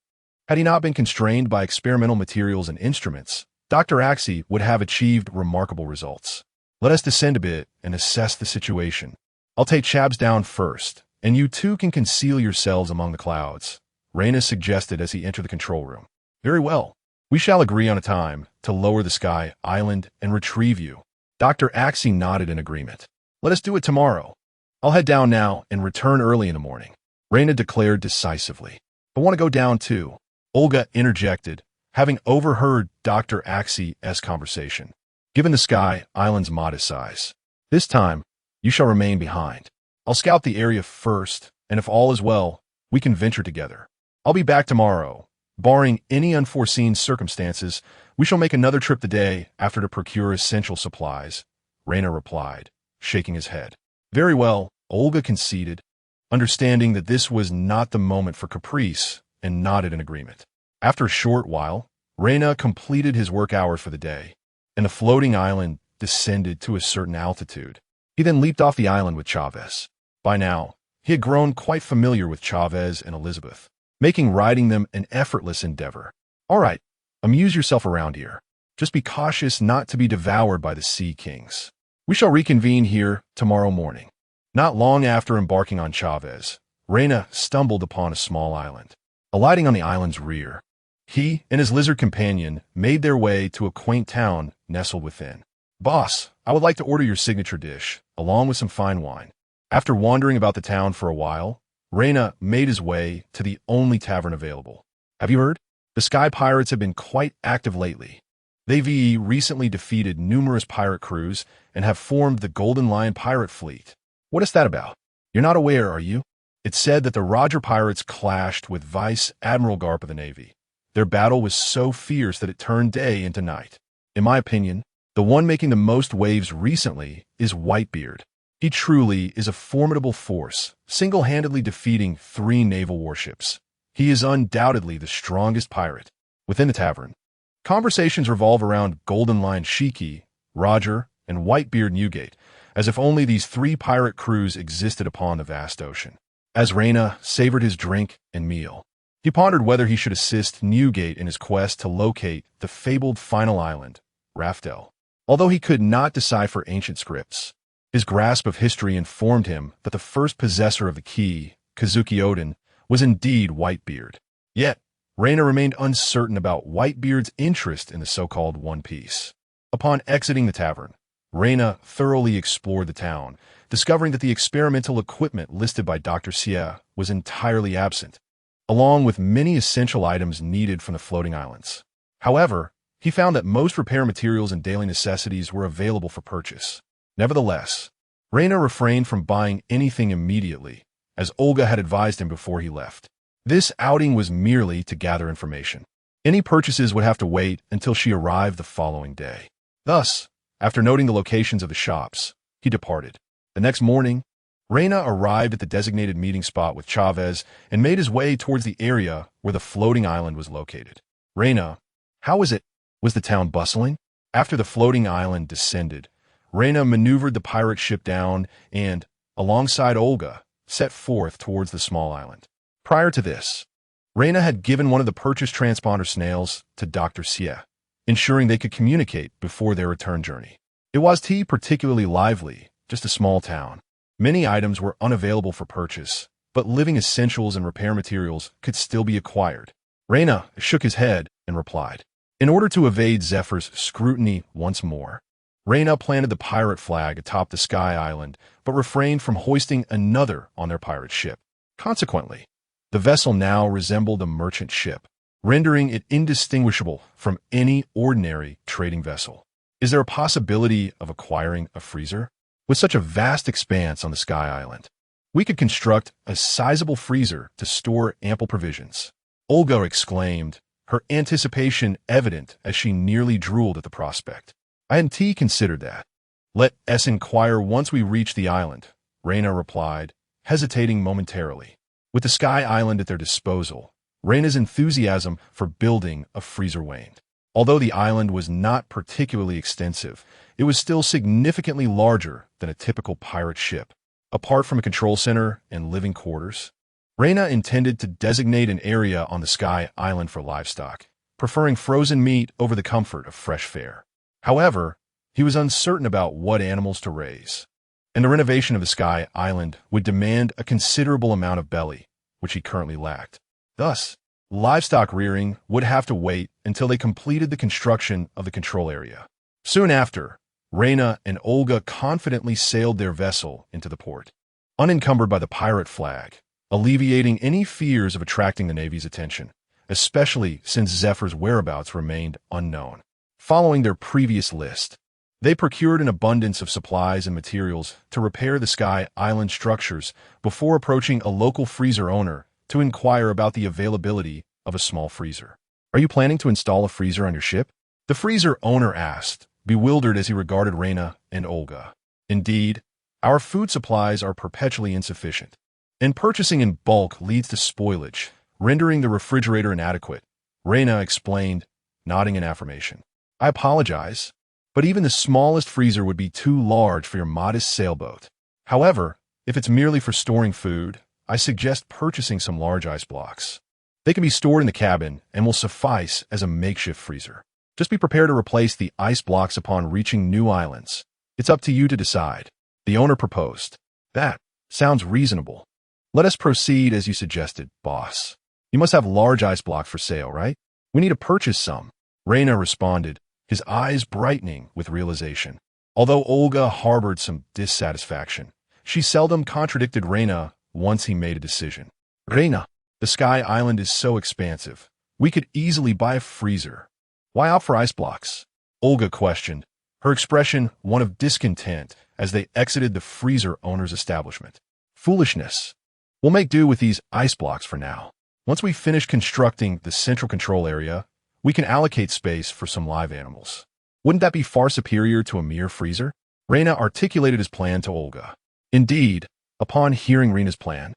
Speaker 2: had he not been constrained by experimental materials and instruments, Dr. Axie would have achieved remarkable results. "Let us descend a bit and assess the situation. I'll take Chabs down first, and you two can conceal yourselves among the clouds," Reina suggested as he entered the control room. "Very well. We shall agree on a time to lower the Sky Island and retrieve you." Dr. Axie nodded in agreement. "Let us do it tomorrow. I'll head down now and return early in the morning," Reina declared decisively. "I want to go down too," Olga interjected, having overheard Dr. Axie's conversation. "Given the Sky Island's modest size, this time you shall remain behind. I'll scout the area first, and if all is well, we can venture together. I'll be back tomorrow. Barring any unforeseen circumstances, we shall make another trip the day after to procure essential supplies," Reina replied, shaking his head. "Very well," Olga conceded, understanding that this was not the moment for caprice, and nodded in agreement. After a short while, Reina completed his work hours for the day, and the floating island descended to a certain altitude. He then leaped off the island with Chavez. By now, he had grown quite familiar with Chavez and Elizabeth, making riding them an effortless endeavor. "All right, amuse yourself around here. Just be cautious not to be devoured by the Sea Kings. We shall reconvene here tomorrow morning." Not long after embarking on Chavez, Reina stumbled upon a small island. Alighting on the island's rear, he and his lizard companion made their way to a quaint town nestled within. "Boss, I would like to order your signature dish, along with some fine wine." After wandering about the town for a while, Reina made his way to the only tavern available. "Have you heard? The Sky Pirates have been quite active lately. They've recently defeated numerous pirate crews and have formed the Golden Lion pirate fleet." "What is that about? You're not aware, are you?" It's said that the Roger pirates clashed with Vice Admiral Garp of the Navy. Their battle was so fierce that it turned day into night. In my opinion, the one making the most waves recently is Whitebeard. He truly is a formidable force, single-handedly defeating 3 naval warships. He is undoubtedly the strongest pirate. Within the tavern, conversations revolve around Golden Lion Shiki, Roger, and Whitebeard Newgate, as if only these 3 pirate crews existed upon the vast ocean. As Reina savored his drink and meal, he pondered whether he should assist Newgate in his quest to locate the fabled final island, Raftel. Although he could not decipher ancient scripts, his grasp of history informed him that the first possessor of the key, Kazuki Odin, was indeed Whitebeard. Yet, Reina remained uncertain about Whitebeard's interest in the so-called One Piece. Upon exiting the tavern, Reina thoroughly explored the town, discovering that the experimental equipment listed by Dr. Xie was entirely absent, along with many essential items needed from the floating islands. However, he found that most repair materials and daily necessities were available for purchase. Nevertheless, Reina refrained from buying anything immediately, as Olga had advised him before he left. This outing was merely to gather information. Any purchases would have to wait until she arrived the following day. Thus, after noting the locations of the shops, he departed. The next morning, Reina arrived at the designated meeting spot with Chavez and made his way towards the area where the floating island was located. Reina, how is it? Was the town bustling? After the floating island descended, Reina maneuvered the pirate ship down and, alongside Olga, set forth towards the small island. Prior to this, Reina had given one of the purchased transponder snails to Dr. Xie, ensuring they could communicate before their return journey. It was particularly lively, just a small town. Many items were unavailable for purchase, but living essentials and repair materials could still be acquired. Reina shook his head and replied. In order to evade Zephyr's scrutiny once more, Reina planted the pirate flag atop the Sky Island, but refrained from hoisting another on their pirate ship. Consequently, the vessel now resembled a merchant ship, rendering it indistinguishable from any ordinary trading vessel. Is there a possibility of acquiring a freezer? With such a vast expanse on the Sky Island, we could construct a sizable freezer to store ample provisions. Olga exclaimed, her anticipation evident as she nearly drooled at the prospect. I hadn't considered that. Let us inquire once we reach the island, Reina replied, hesitating momentarily. With the Sky Island at their disposal, Reina's enthusiasm for building a freezer waned. Although the island was not particularly extensive, it was still significantly larger than a typical pirate ship. Apart from a control center and living quarters, Reina intended to designate an area on the Sky Island for livestock, preferring frozen meat over the comfort of fresh fare. However, he was uncertain about what animals to raise, and the renovation of the Sky Island would demand a considerable amount of belly, which he currently lacked. Thus, livestock rearing would have to wait until they completed the construction of the control area. Soon after, Reina and Olga confidently sailed their vessel into the port, unencumbered by the pirate flag, alleviating any fears of attracting the Navy's attention, especially since Zephyr's whereabouts remained unknown. Following their previous list, they procured an abundance of supplies and materials to repair the Sky Island structures before approaching a local freezer owner to inquire about the availability of a small freezer. Are you planning to install a freezer on your ship? The freezer owner asked, bewildered as he regarded Reina and Olga. Indeed, our food supplies are perpetually insufficient, and purchasing in bulk leads to spoilage, rendering the refrigerator inadequate, Reina explained, nodding in affirmation. I apologize, but even the smallest freezer would be too large for your modest sailboat. However, if it's merely for storing food, I suggest purchasing some large ice blocks. They can be stored in the cabin and will suffice as a makeshift freezer. Just be prepared to replace the ice blocks upon reaching new islands. It's up to you to decide, the owner proposed. That sounds reasonable. Let us proceed as you suggested, boss. You must have large ice blocks for sale, right? We need to purchase some, Reina responded, his eyes brightening with realization. Although Olga harbored some dissatisfaction, she seldom contradicted Reina once he made a decision. Reina, the Sky Island is so expansive. We could easily buy a freezer. Why opt for ice blocks? Olga questioned, her expression one of discontent as they exited the freezer owner's establishment. Foolishness. We'll make do with these ice blocks for now. Once we finish constructing the central control area, we can allocate space for some live animals. Wouldn't that be far superior to a mere freezer? Reina articulated his plan to Olga. Indeed, upon hearing Reina's plan,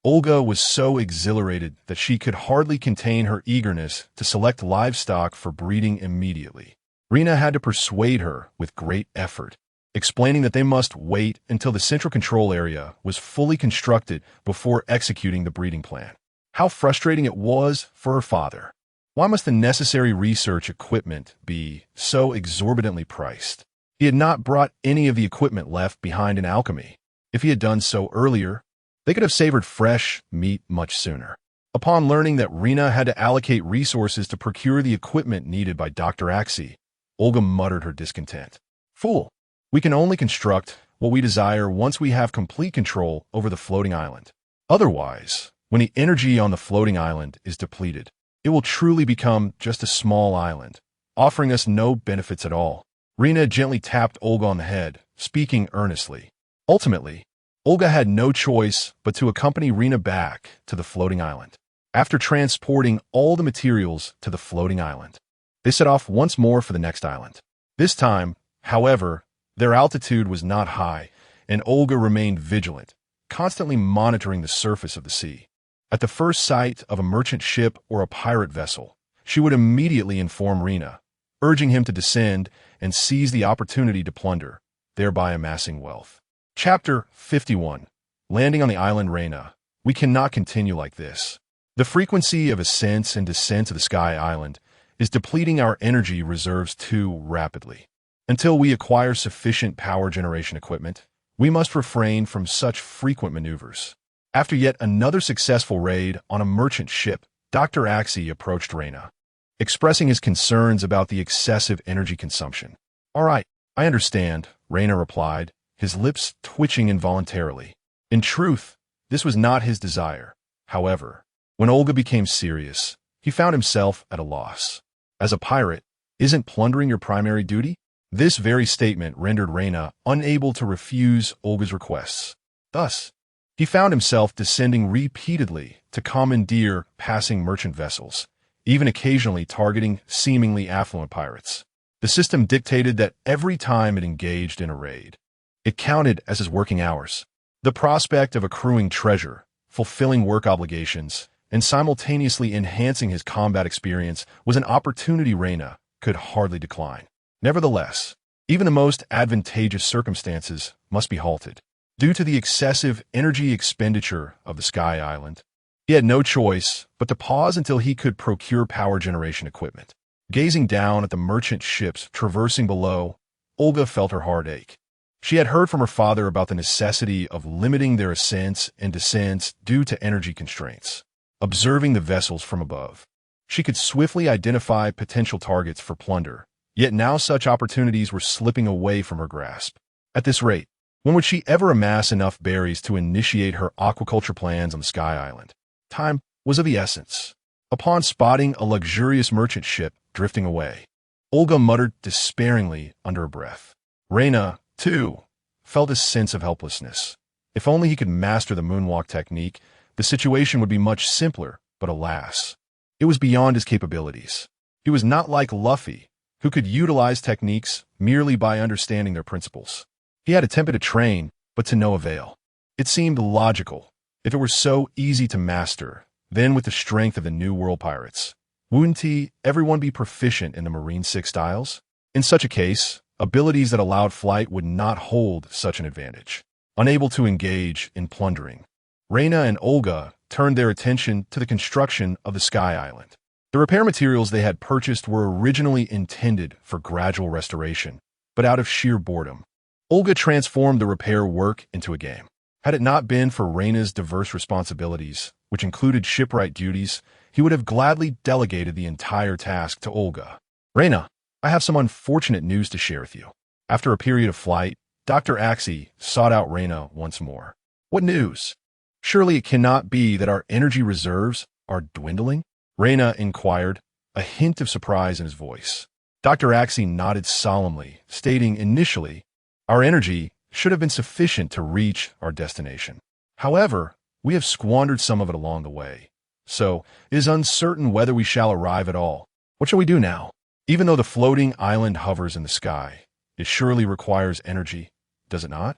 Speaker 2: Olga was so exhilarated that she could hardly contain her eagerness to select livestock for breeding immediately. Reina had to persuade her with great effort, explaining that they must wait until the central control area was fully constructed before executing the breeding plan. How frustrating it was for her father. Why must the necessary research equipment be so exorbitantly priced? He had not brought any of the equipment left behind in alchemy. If he had done so earlier, they could have savored fresh meat much sooner. Upon learning that Reina had to allocate resources to procure the equipment needed by Dr. Axie, Olga muttered her discontent. Fool! We can only construct what we desire once we have complete control over the floating island. Otherwise, when the energy on the floating island is depleted, it will truly become just a small island, offering us no benefits at all. Rina gently tapped Olga on the head, speaking earnestly. Ultimately, Olga had no choice but to accompany Rina back to the floating island. After transporting all the materials to the floating island, they set off once more for the next island. This time, however, their altitude was not high, and Olga remained vigilant, constantly monitoring the surface of the sea. At the first sight of a merchant ship or a pirate vessel, she would immediately inform Rina, urging him to descend and seize the opportunity to plunder, thereby amassing wealth. Chapter 51. Landing on the island Rena. We cannot continue like this. The frequency of ascents and descents of the Sky Island is depleting our energy reserves too rapidly. Until we acquire sufficient power generation equipment, we must refrain from such frequent maneuvers. After yet another successful raid on a merchant ship, Dr. Axie approached Rena, expressing his concerns about the excessive energy consumption. "All right, I understand," Rena replied, his lips twitching involuntarily. In truth, this was not his desire. However, when Olga became serious, he found himself at a loss. As a pirate, isn't plundering your primary duty? This very statement rendered Rena unable to refuse Olga's requests. Thus, he found himself descending repeatedly to commandeer passing merchant vessels, even occasionally targeting seemingly affluent pirates. The system dictated that every time it engaged in a raid, it counted as his working hours. The prospect of accruing treasure, fulfilling work obligations, and simultaneously enhancing his combat experience was an opportunity Rena could hardly decline. Nevertheless, even the most advantageous circumstances must be halted. Due to the excessive energy expenditure of the Sky Island, he had no choice but to pause until he could procure power generation equipment. Gazing down at the merchant ships traversing below, Olga felt her heart ache. She had heard from her father about the necessity of limiting their ascents and descents due to energy constraints. Observing the vessels from above, she could swiftly identify potential targets for plunder, yet now such opportunities were slipping away from her grasp. At this rate, when would she ever amass enough berries to initiate her aquaculture plans on the Sky Island? Time was of the essence. Upon spotting a luxurious merchant ship drifting away, Olga muttered despairingly under her breath. Rena, too, felt a sense of helplessness. If only he could master the moonwalk technique, the situation would be much simpler, but alas, it was beyond his capabilities. He was not like Luffy, who could utilize techniques merely by understanding their principles. He had attempted to train, but to no avail. It seemed logical. If it were so easy to master, then with the strength of the New World pirates, wouldn't everyone be proficient in the Marine Six styles? In such a case, abilities that allowed flight would not hold such an advantage. Unable to engage in plundering, Rena and Olga turned their attention to the construction of the Sky Island. The repair materials they had purchased were originally intended for gradual restoration, but out of sheer boredom, Olga transformed the repair work into a game. Had it not been for Rena's diverse responsibilities, which included shipwright duties, he would have gladly delegated the entire task to Olga. "Rena, I have some unfortunate news to share with you." After a period of flight, Dr. Axie sought out Rena once more. "What news? Surely it cannot be that our energy reserves are dwindling?" Rena inquired, a hint of surprise in his voice. Dr. Axie nodded solemnly, stating initially, "Our energy should have been sufficient to reach our destination. However, we have squandered some of it along the way, so it is uncertain whether we shall arrive at all. What shall we do now? Even though the floating island hovers in the sky, it surely requires energy, does it not?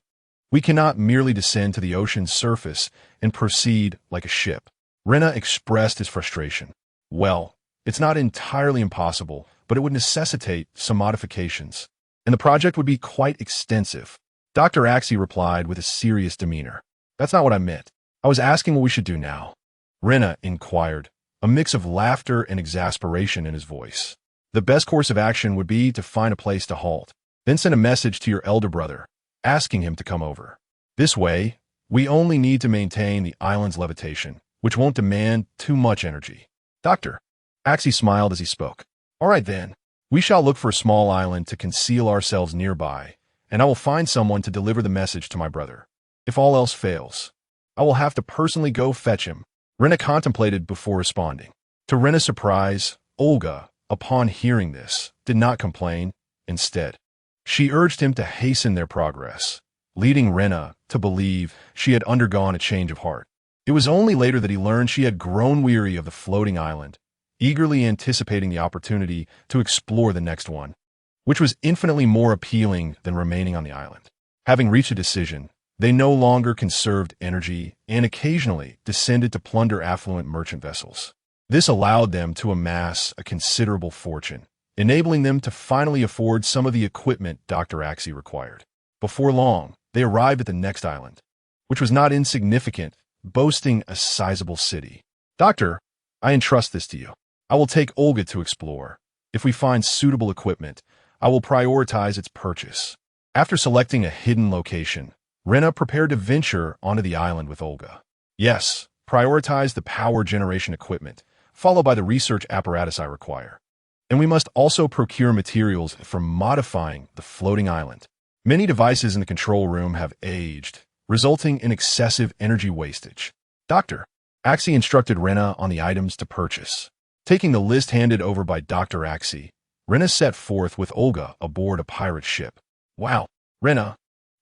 Speaker 2: We cannot merely descend to the ocean's surface and proceed like a ship." Rena expressed his frustration. "Well, it's not entirely impossible, but it would necessitate some modifications, and the project would be quite extensive." Dr. Axie replied with a serious demeanor. "That's not what I meant. I was asking what we should do now." Rena inquired, a mix of laughter and exasperation in his voice. "The best course of action would be to find a place to halt, then send a message to your elder brother, asking him to come over. This way, we only need to maintain the island's levitation, which won't demand too much energy." Dr. Axie smiled as he spoke. "All right then, we shall look for a small island to conceal ourselves nearby, and I will find someone to deliver the message to my brother. If all else fails, I will have to personally go fetch him." Rena contemplated before responding. To Rena's surprise, Olga, upon hearing this, did not complain. Instead, she urged him to hasten their progress, leading Rena to believe she had undergone a change of heart. It was only later that he learned she had grown weary of the floating island, eagerly anticipating the opportunity to explore the next one, which was infinitely more appealing than remaining on the island. Having reached a decision, they no longer conserved energy and occasionally descended to plunder affluent merchant vessels. This allowed them to amass a considerable fortune, enabling them to finally afford some of the equipment Dr. Axie required. Before long, they arrived at the next island, which was not insignificant, boasting a sizable city. "Doctor, I entrust this to you. I will take Olga to explore. If we find suitable equipment, I will prioritize its purchase." After selecting a hidden location, Rena prepared to venture onto the island with Olga. "Yes, prioritize the power generation equipment, followed by the research apparatus I require. And we must also procure materials for modifying the floating island. Many devices in the control room have aged, resulting in excessive energy wastage." Dr. Axie instructed Rena on the items to purchase. Taking the list handed over by Dr. Axie, Rena set forth with Olga aboard a pirate ship. "Wow, Rena,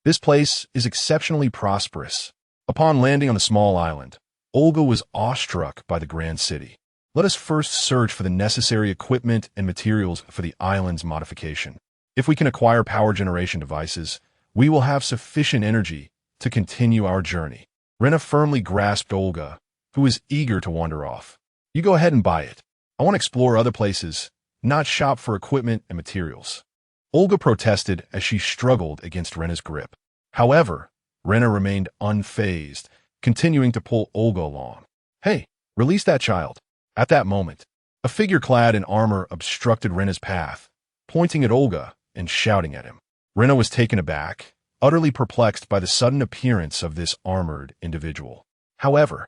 Speaker 2: this place is exceptionally prosperous." Upon landing on the small island, Olga was awestruck by the grand city. "Let us first search for the necessary equipment and materials for the island's modification. If we can acquire power generation devices, we will have sufficient energy to continue our journey." Rena firmly grasped Olga, who was eager to wander off. "You go ahead and buy it. I want to explore other places, not shop for equipment and materials." Olga protested as she struggled against Rena's grip. However, Rena remained unfazed, continuing to pull Olga along. "Hey, release that child." At that moment, a figure clad in armor obstructed Rena's path, pointing at Olga and shouting at him. Rena was taken aback, utterly perplexed by the sudden appearance of this armored individual. However,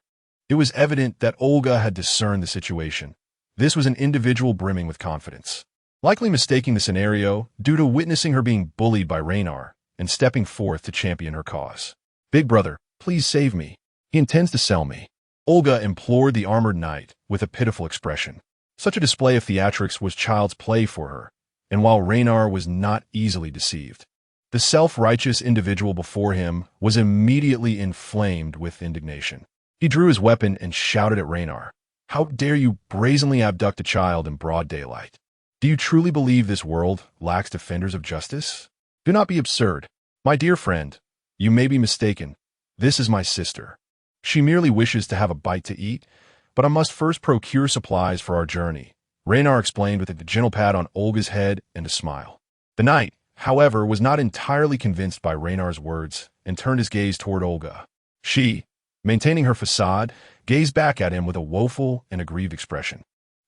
Speaker 2: it was evident that Olga had discerned the situation. This was an individual brimming with confidence, likely mistaking the scenario due to witnessing her being bullied by Raynar and stepping forth to champion her cause. "Big brother, please save me. He intends to sell me." Olga implored the armored knight with a pitiful expression. Such a display of theatrics was child's play for her, and while Raynar was not easily deceived, the self-righteous individual before him was immediately inflamed with indignation. He drew his weapon and shouted at Raynar, "How dare you brazenly abduct a child in broad daylight? Do you truly believe this world lacks defenders of justice? Do not be absurd. My dear friend, you may be mistaken. This is my sister. She merely wishes to have a bite to eat, but I must first procure supplies for our journey," Raynar explained with a gentle pat on Olga's head and a smile. The knight, however, was not entirely convinced by Raynar's words and turned his gaze toward Olga. She, maintaining her facade, gazed back at him with a woeful and aggrieved expression.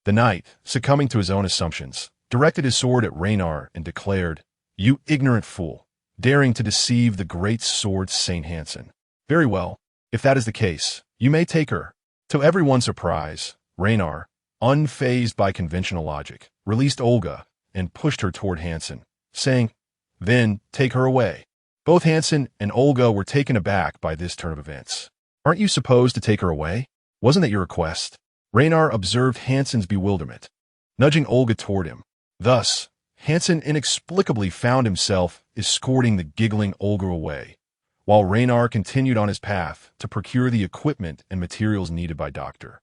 Speaker 2: The knight, succumbing to his own assumptions, directed his sword at Raynar and declared, "You ignorant fool, daring to deceive the great sword Saint Hansen. Very well, if that is the case, you may take her." To everyone's surprise, Raynar, unfazed by conventional logic, released Olga and pushed her toward Hansen, saying, "Then take her away." Both Hansen and Olga were taken aback by this turn of events. "Aren't you supposed to take her away? Wasn't that your request?" Raynar observed Hansen's bewilderment, nudging Olga toward him. Thus, Hansen inexplicably found himself escorting the giggling Olga away, while Raynar continued on his path to procure the equipment and materials needed by Dr.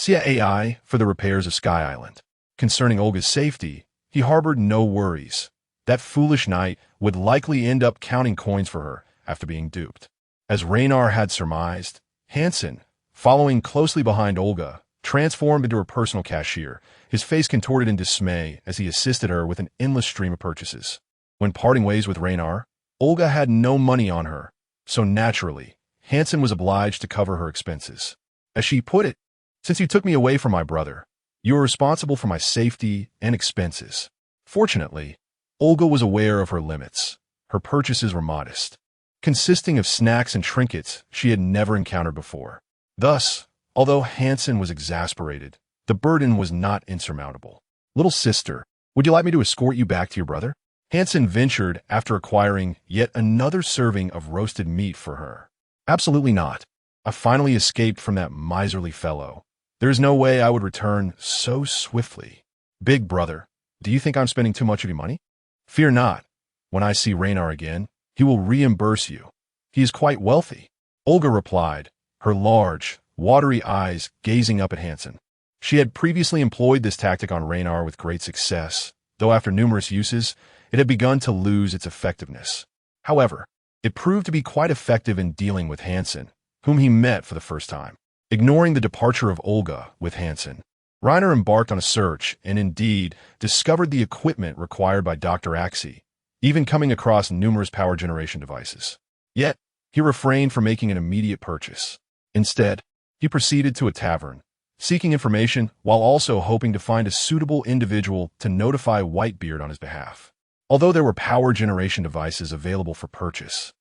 Speaker 2: AI for the repairs of Sky Island. Concerning Olga's safety, he harbored no worries. That foolish knight would likely end up counting coins for her after being duped. As Raynar had surmised, Hansen, following closely behind Olga, transformed into her personal cashier, his face contorted in dismay as he assisted her with an endless stream of purchases. When parting ways with Raynar, Olga had no money on her, so naturally, Hansen was obliged to cover her expenses. As she put it, "Since you took me away from my brother, you are responsible for my safety and expenses." Fortunately, Olga was aware of her limits. Her purchases were modest, consisting of snacks and trinkets she had never encountered before. Thus, although Hansen was exasperated, the burden was not insurmountable. "Little sister, would you like me to escort you back to your brother?" Hansen ventured after acquiring yet another serving of roasted meat for her. Absolutely not. I finally escaped from that miserly fellow. There is no way I would return so swiftly. Big brother, do you think I'm spending too much of your money? Fear not. When I see Raynar again, he will reimburse you. He is quite wealthy. Olga replied, her large, watery eyes gazing up at Hansen. She had previously employed this tactic on Raynar with great success, though after numerous uses, it had begun to lose its effectiveness. However, it proved to be quite effective in dealing with Hansen, whom he met for the first time. Ignoring the departure of Olga with Hansen, Reiner embarked on a search and indeed discovered the equipment required by Dr. Axie, even coming across numerous power generation devices. Yet, he refrained from making an immediate purchase. Instead, he proceeded to a tavern, seeking information while also hoping to find a suitable individual to notify Whitebeard on his behalf. Although there were power generation devices available for purchase,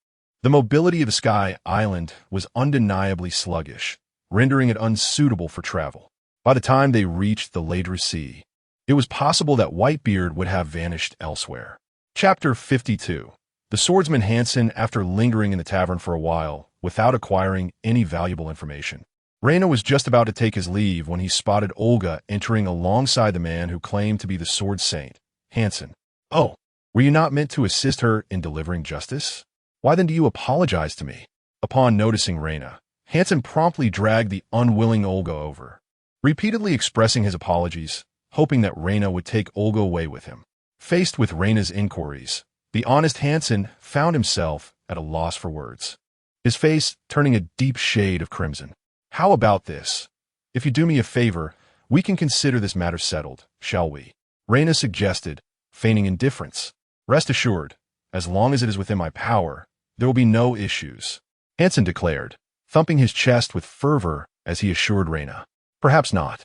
Speaker 2: the mobility of the Sky Island was undeniably sluggish, rendering it unsuitable for travel. By the time they reached the Ladra Sea, it was possible that Whitebeard would have vanished elsewhere. Chapter 52. The swordsman Hansen, after lingering in the tavern for a while without acquiring any valuable information. Reina was just about to take his leave when he spotted Olga entering alongside the man who claimed to be the sword saint, Hansen. Oh, were you not meant to assist her in delivering justice? Why then do you apologize to me? Upon noticing Reina, Hansen promptly dragged the unwilling Olga over, repeatedly expressing his apologies, hoping that Reina would take Olga away with him. Faced with Reina's inquiries, the honest Hansen found himself at a loss for words, his face turning a deep shade of crimson. How about this? If you do me a favor, we can consider this matter settled, shall we? Reina suggested, feigning indifference. Rest assured, as long as it is within my power, there will be no issues, Hansen declared, thumping his chest with fervor as he assured Reina. Perhaps not.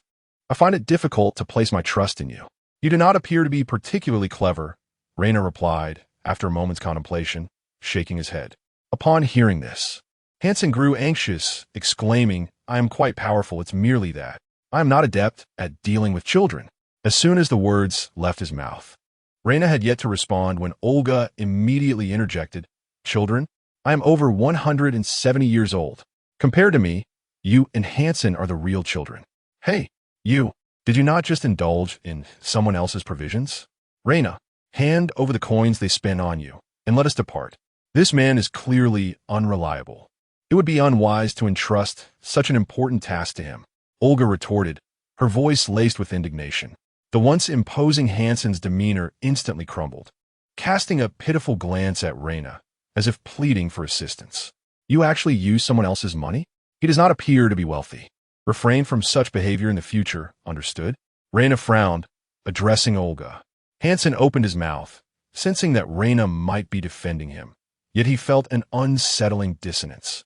Speaker 2: I find it difficult to place my trust in you. You do not appear to be particularly clever, Reina replied, after a moment's contemplation, shaking his head. Upon hearing this, Hansen grew anxious, exclaiming, I am quite powerful, it's merely that. I am not adept at dealing with children. As soon as the words left his mouth, Reina had yet to respond when Olga immediately interjected, Children? I am over 170 years old. Compared to me, you and Hansen are the real children. Hey, you, did you not just indulge in someone else's provisions? Reina, hand over the coins they spent on you, and let us depart. This man is clearly unreliable. It would be unwise to entrust such an important task to him, Olga retorted, her voice laced with indignation. The once imposing Hansen's demeanor instantly crumbled, casting a pitiful glance at Reina, as if pleading for assistance. You actually use someone else's money? He does not appear to be wealthy. Refrain from such behavior in the future, understood? Reina frowned, addressing Olga. Hansen opened his mouth, sensing that Reina might be defending him, yet he felt an unsettling dissonance.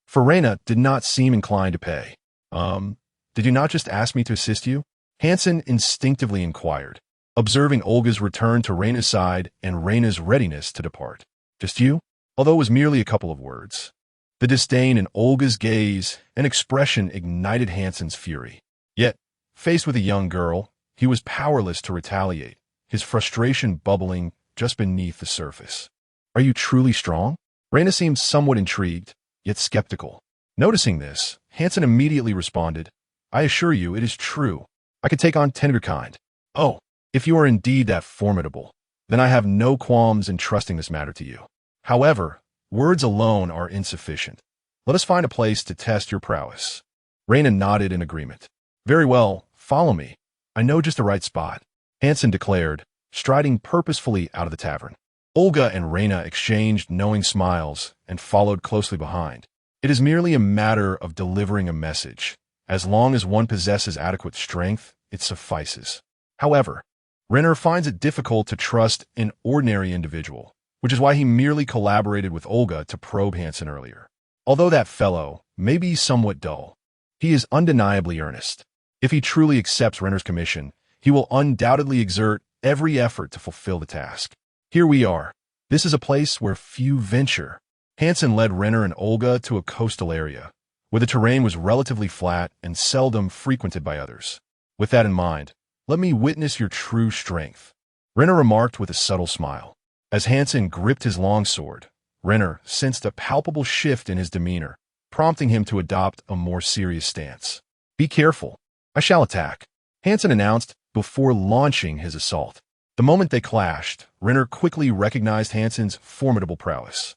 Speaker 2: For Reina did not seem inclined to pay. Did you not just ask me to assist you? Hansen instinctively inquired, observing Olga's return to Reina's side and Reina's readiness to depart. Just you? Although it was merely a couple of words. The disdain in Olga's gaze and expression ignited Hansen's fury. Yet, faced with a young girl, he was powerless to retaliate, his frustration bubbling just beneath the surface. Are you truly strong? Reina seemed somewhat intrigued, yet skeptical. Noticing this, Hansen immediately responded, I assure you it is true. I could take on 10 of your kind. Oh, if you are indeed that formidable, then I have no qualms in trusting this matter to you. However, words alone are insufficient. Let us find a place to test your prowess. Reina nodded in agreement. Very well, follow me. I know just the right spot, Hansen declared, striding purposefully out of the tavern. Olga and Reina exchanged knowing smiles and followed closely behind. It is merely a matter of delivering a message. As long as one possesses adequate strength, it suffices. However, Renner finds it difficult to trust an ordinary individual, which is why he merely collaborated with Olga to probe Hansen earlier. Although that fellow may be somewhat dull, he is undeniably earnest. If he truly accepts Renner's commission, he will undoubtedly exert every effort to fulfill the task. Here we are. This is a place where few venture. Hansen led Renner and Olga to a coastal area, where the terrain was relatively flat and seldom frequented by others. With that in mind, let me witness your true strength, Renner remarked with a subtle smile. As Hansen gripped his longsword, Renner sensed a palpable shift in his demeanor, prompting him to adopt a more serious stance. "Be careful. I shall attack," Hansen announced before launching his assault. The moment they clashed, Renner quickly recognized Hansen's formidable prowess.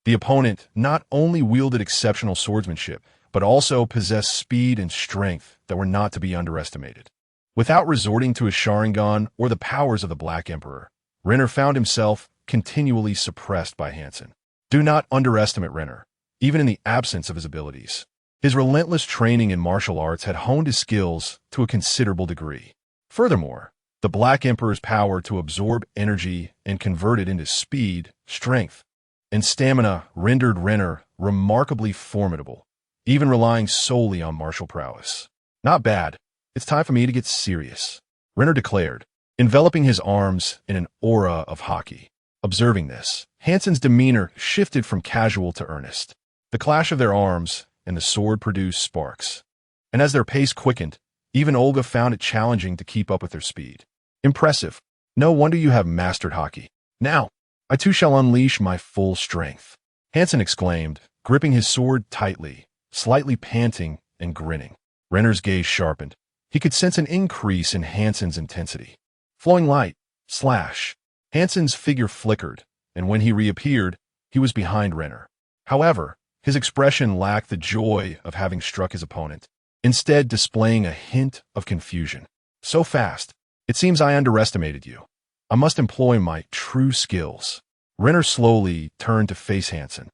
Speaker 2: The opponent not only wielded exceptional swordsmanship, but also possessed speed and strength that were not to be underestimated. Without resorting to his Sharingan or the powers of the Black Emperor, Renner found himself continually suppressed by Hansen. Do not underestimate Renner, even in the absence of his abilities. His relentless training in martial arts had honed his skills to a considerable degree. Furthermore, the Black Emperor's power to absorb energy and convert it into speed, strength, and stamina rendered Renner remarkably formidable, even relying solely on martial prowess. "Not bad. It's time for me to get serious," Renner declared, enveloping his arms in an aura of haki. Observing this, Hansen's demeanor shifted from casual to earnest. The clash of their arms and the sword produced sparks. And as their pace quickened, even Olga found it challenging to keep up with their speed. "Impressive. No wonder you have mastered haki. Now, I too shall unleash my full strength," Hansen exclaimed, gripping his sword tightly, slightly panting and grinning. Renner's gaze sharpened. He could sense an increase in Hansen's intensity. Flowing light, slash. Hansen's figure flickered, and when he reappeared, he was behind Renner. However, his expression lacked the joy of having struck his opponent, instead displaying a hint of confusion. "So fast. It seems I underestimated you. I must employ my true skills." Renner slowly turned to face Hansen.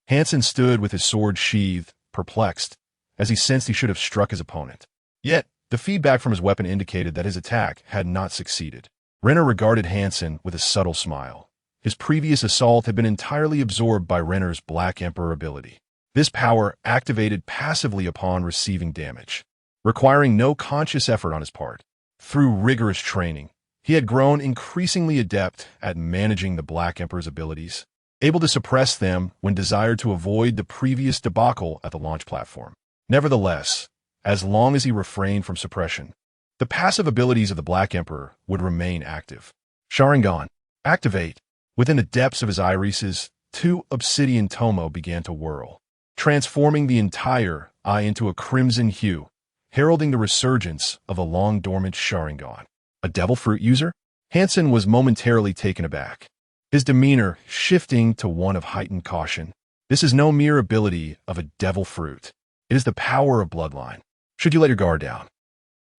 Speaker 2: Hansen stood with his sword sheathed, perplexed, as he sensed he should have struck his opponent. Yet, the feedback from his weapon indicated that his attack had not succeeded. Renner regarded Hansen with a subtle smile. His previous assault had been entirely absorbed by Renner's Black Emperor ability. This power activated passively upon receiving damage, requiring no conscious effort on his part. Through rigorous training, he had grown increasingly adept at managing the Black Emperor's abilities, able to suppress them when desired to avoid the previous debacle at the launch platform. Nevertheless, as long as he refrained from suppression, the passive abilities of the Black Emperor would remain active. Sharingan, activate. Within the depths of his irises, two obsidian tomo began to whirl, transforming the entire eye into a crimson hue, heralding the resurgence of a long-dormant Sharingan. A devil fruit user? Hansen was momentarily taken aback, his demeanor shifting to one of heightened caution. This is no mere ability of a devil fruit. It is the power of bloodline. Should you let your guard down,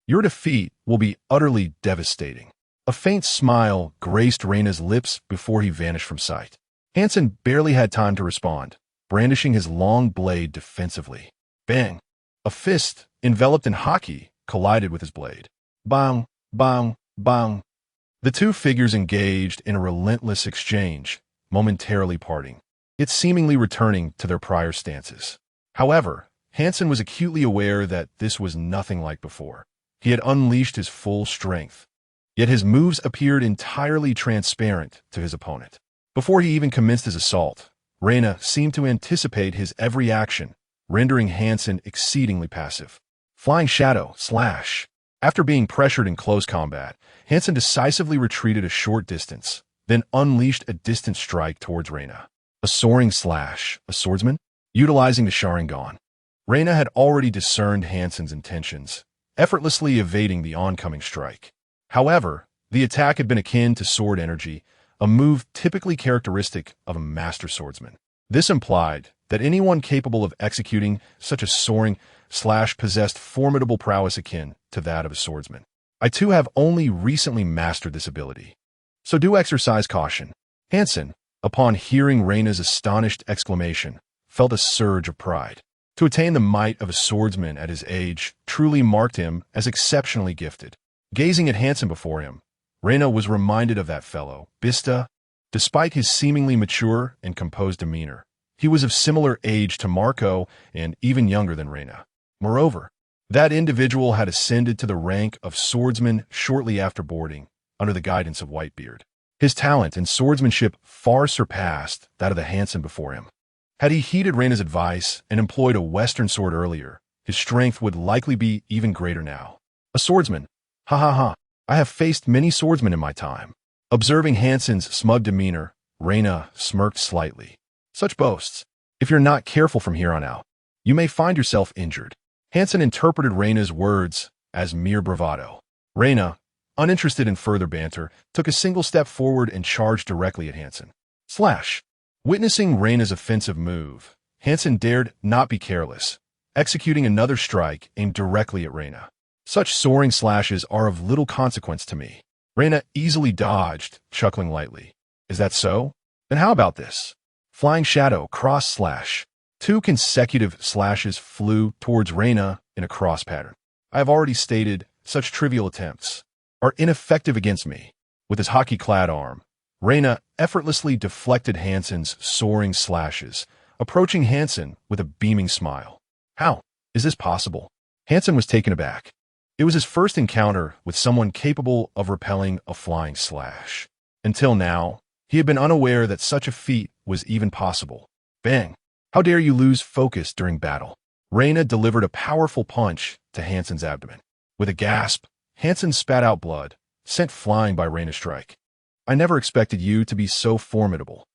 Speaker 2: your defeat will be utterly devastating. A faint smile graced Reina's lips before he vanished from sight. Hansen barely had time to respond, brandishing his long blade defensively. Bang! A fist, enveloped in haki, collided with his blade. Bang! Bang! Bang! The two figures engaged in a relentless exchange, momentarily parting, yet seemingly returning to their prior stances. However, Hansen was acutely aware that this was nothing like before. He had unleashed his full strength, yet his moves appeared entirely transparent to his opponent. Before he even commenced his assault, Reina seemed to anticipate his every action, rendering Hansen exceedingly passive. Flying Shadow, slash. After being pressured in close combat, Hansen decisively retreated a short distance, then unleashed a distant strike towards Reina. A soaring slash, a swordsman? Utilizing the Sharingan. Reina had already discerned Hansen's intentions, effortlessly evading the oncoming strike. However, the attack had been akin to sword energy, a move typically characteristic of a master swordsman. This implied that anyone capable of executing such a soaring slash possessed formidable prowess akin to that of a swordsman. I too have only recently mastered this ability, so do exercise caution. Hansen, upon hearing Reina's astonished exclamation, felt a surge of pride. To attain the might of a swordsman at his age truly marked him as exceptionally gifted. Gazing at Hansen before him, Reina was reminded of that fellow, Bista. Despite his seemingly mature and composed demeanor, he was of similar age to Marco and even younger than Reina. Moreover, that individual had ascended to the rank of swordsman shortly after boarding, under the guidance of Whitebeard. His talent and swordsmanship far surpassed that of the Hansen before him. Had he heeded Reina's advice and employed a Western sword earlier, his strength would likely be even greater now. A swordsman? Ha ha ha. I have faced many swordsmen in my time. Observing Hansen's smug demeanor, Reyna smirked slightly. Such boasts. If you're not careful from here on out, you may find yourself injured. Hansen interpreted Reyna's words as mere bravado. Reyna, uninterested in further banter, took a single step forward and charged directly at Hansen. Slash. Witnessing Reyna's offensive move, Hansen dared not be careless, executing another strike aimed directly at Reyna. Such soaring slashes are of little consequence to me. Reyna easily dodged, chuckling lightly. Is that so? Then how about this? Flying Shadow cross slash. 2 consecutive slashes flew towards Reyna in a cross pattern. I have already stated such trivial attempts are ineffective against me. With his hockey-clad arm, Reyna effortlessly deflected Hansen's soaring slashes, approaching Hansen with a beaming smile. How is this possible? Hansen was taken aback. It was his first encounter with someone capable of repelling a flying slash. Until now, he had been unaware that such a feat was even possible. Bang! How dare you lose focus during battle? Reyna delivered a powerful punch to Hansen's abdomen. With a gasp, Hansen spat out blood, sent flying by Reyna's strike. I never expected you to be so formidable.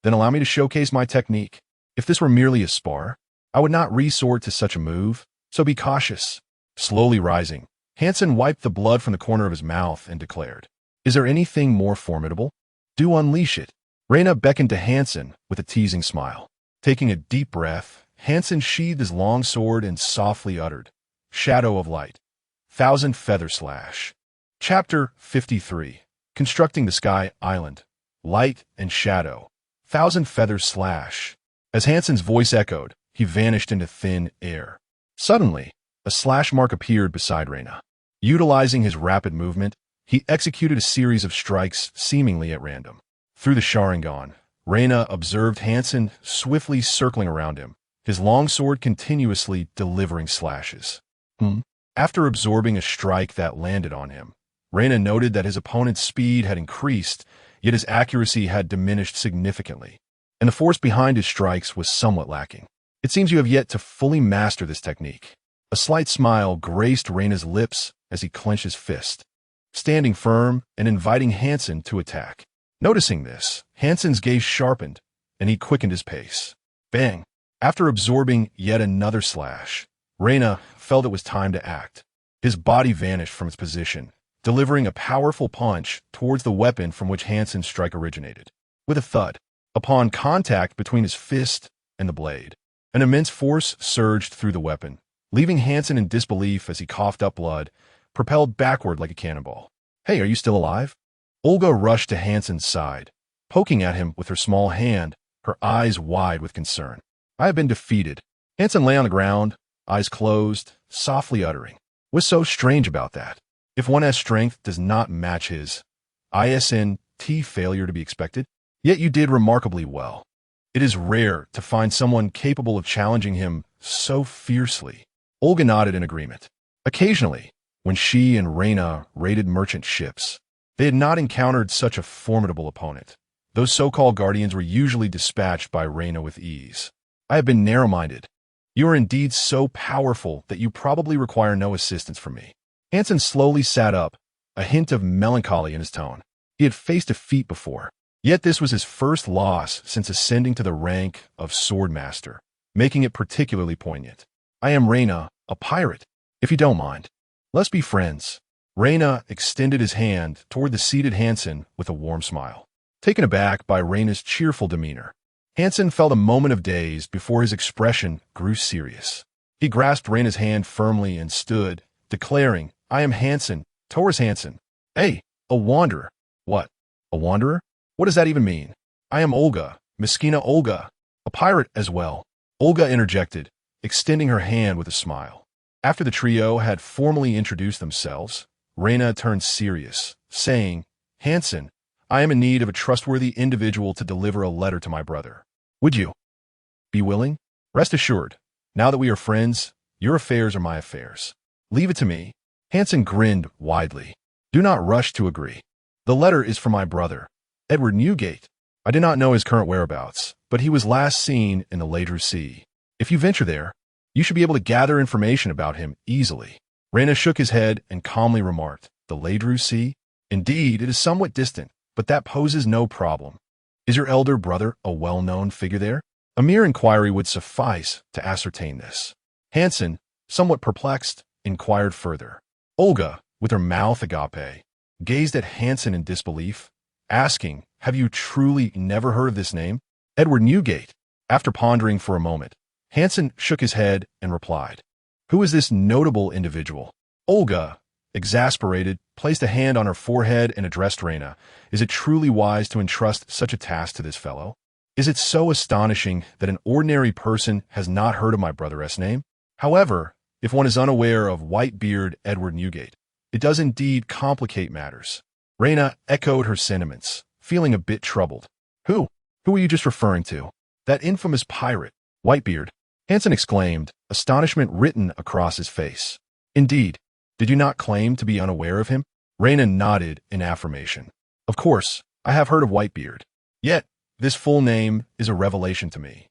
Speaker 2: Then allow me to showcase my technique. If this were merely a spar, I would not resort to such a move, so be cautious. Slowly rising, Hansen wiped the blood from the corner of his mouth and declared, Is there anything more formidable? Do unleash it. Reyna beckoned to Hansen with a teasing smile. Taking a deep breath, Hansen sheathed his long sword and softly uttered, Shadow of Light. 1,000 Feather Slash. Chapter 53. Constructing the Sky Island. Light and Shadow. 1,000 Feather Slash. As Hansen's voice echoed, he vanished into thin air. Suddenly, a slash mark appeared beside Reyna. Utilizing his rapid movement, he executed a series of strikes seemingly at random. Through the Sharingan, Reyna observed Hansen swiftly circling around him, his long sword continuously delivering slashes. After absorbing a strike that landed on him, Reyna noted that his opponent's speed had increased, yet his accuracy had diminished significantly, and the force behind his strikes was somewhat lacking. It seems you have yet to fully master this technique. A slight smile graced Reyna's lips as he clenched his fist, standing firm and inviting Hansen to attack. Noticing this, Hansen's gaze sharpened, and he quickened his pace. Bang! After absorbing yet another slash, Reyna felt it was time to act. His body vanished from its position, delivering a powerful punch towards the weapon from which Hansen's strike originated. With a thud, upon contact between his fist and the blade, an immense force surged through the weapon, leaving Hansen in disbelief as he coughed up blood, propelled backward like a cannonball. Hey, are you still alive? Olga rushed to Hansen's side, poking at him with her small hand, her eyes wide with concern. I have been defeated. Hansen lay on the ground, eyes closed, softly uttering. What's so strange about that? If one has strength does not match his ISNT failure to be expected, yet you did remarkably well. It is rare to find someone capable of challenging him so fiercely. Olga nodded in agreement. Occasionally, when she and Reyna raided merchant ships, they had not encountered such a formidable opponent. Those so-called guardians were usually dispatched by Reyna with ease. I have been narrow-minded. You are indeed so powerful that you probably require no assistance from me. Hansen slowly sat up, a hint of melancholy in his tone. He had faced defeat before, yet this was his first loss since ascending to the rank of Swordmaster, making it particularly poignant. I am Reyna, a pirate, if you don't mind. Let's be friends. Reyna extended his hand toward the seated Hansen with a warm smile. Taken aback by Reyna's cheerful demeanor, Hansen felt a moment of daze before his expression grew serious. He grasped Reyna's hand firmly and stood, declaring, I am Hansen, Torres Hansen. Hey, a wanderer. What? A wanderer? What does that even mean? I am Olga, Miskina Olga, a pirate as well. Olga interjected, extending her hand with a smile. After the trio had formally introduced themselves, Reyna turned serious, saying, Hansen, I am in need of a trustworthy individual to deliver a letter to my brother. Would you be willing? Rest assured, now that we are friends, your affairs are my affairs. Leave it to me. Hansen grinned widely. Do not rush to agree. The letter is for my brother, Edward Newgate. I did not know his current whereabouts, but he was last seen in the Ledru Sea. If you venture there, you should be able to gather information about him easily. Reyna shook his head and calmly remarked, The Ledru Sea? Indeed, it is somewhat distant, but that poses no problem. Is your elder brother a well-known figure there? A mere inquiry would suffice to ascertain this. Hansen, somewhat perplexed, inquired further. Olga, with her mouth agape, gazed at Hansen in disbelief, asking, "Have you truly never heard of this name?" Edward Newgate. After pondering for a moment, Hansen shook his head and replied, "Who is this notable individual?" Olga, exasperated, placed a hand on her forehead and addressed Reina. "Is it truly wise to entrust such a task to this fellow? Is it so astonishing that an ordinary person has not heard of my brother's name? However, if one is unaware of Whitebeard Edward Newgate, it does indeed complicate matters." Reina echoed her sentiments, feeling a bit troubled. Who were you just referring to? That infamous pirate, Whitebeard? Hansen exclaimed, astonishment written across his face. Indeed, did you not claim to be unaware of him? Reina nodded in affirmation. Of course, I have heard of Whitebeard. Yet, this full name is a revelation to me.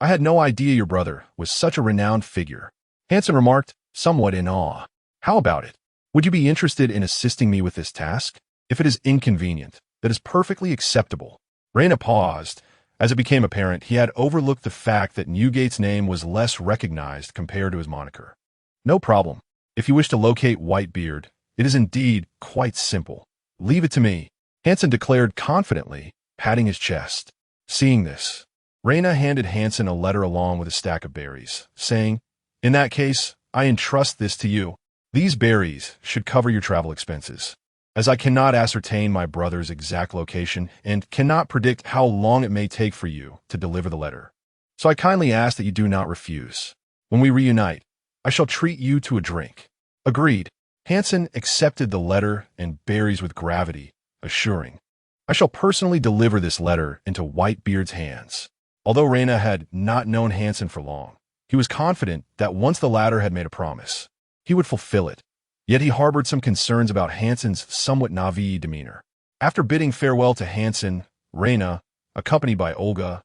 Speaker 2: I had no idea your brother was such a renowned figure. Hansen remarked, somewhat in awe. How about it? Would you be interested in assisting me with this task? If it is inconvenient, that is perfectly acceptable. Reina paused. As it became apparent, he had overlooked the fact that Newgate's name was less recognized compared to his moniker. No problem. If you wish to locate Whitebeard, it is indeed quite simple. Leave it to me, Hansen declared confidently, patting his chest. Seeing this, Reina handed Hansen a letter along with a stack of berries, saying, "In that case, I entrust this to you. These berries should cover your travel expenses. As I cannot ascertain my brother's exact location and cannot predict how long it may take for you to deliver the letter, so I kindly ask that you do not refuse. When we reunite, I shall treat you to a drink." Agreed. Hansen accepted the letter and berries with gravity, assuring, "I shall personally deliver this letter into Whitebeard's hands." Although Reina had not known Hansen for long, he was confident that once the latter had made a promise, he would fulfill it. Yet he harbored some concerns about Hansen's somewhat naive demeanor. After bidding farewell to Hansen, Reina, accompanied by Olga,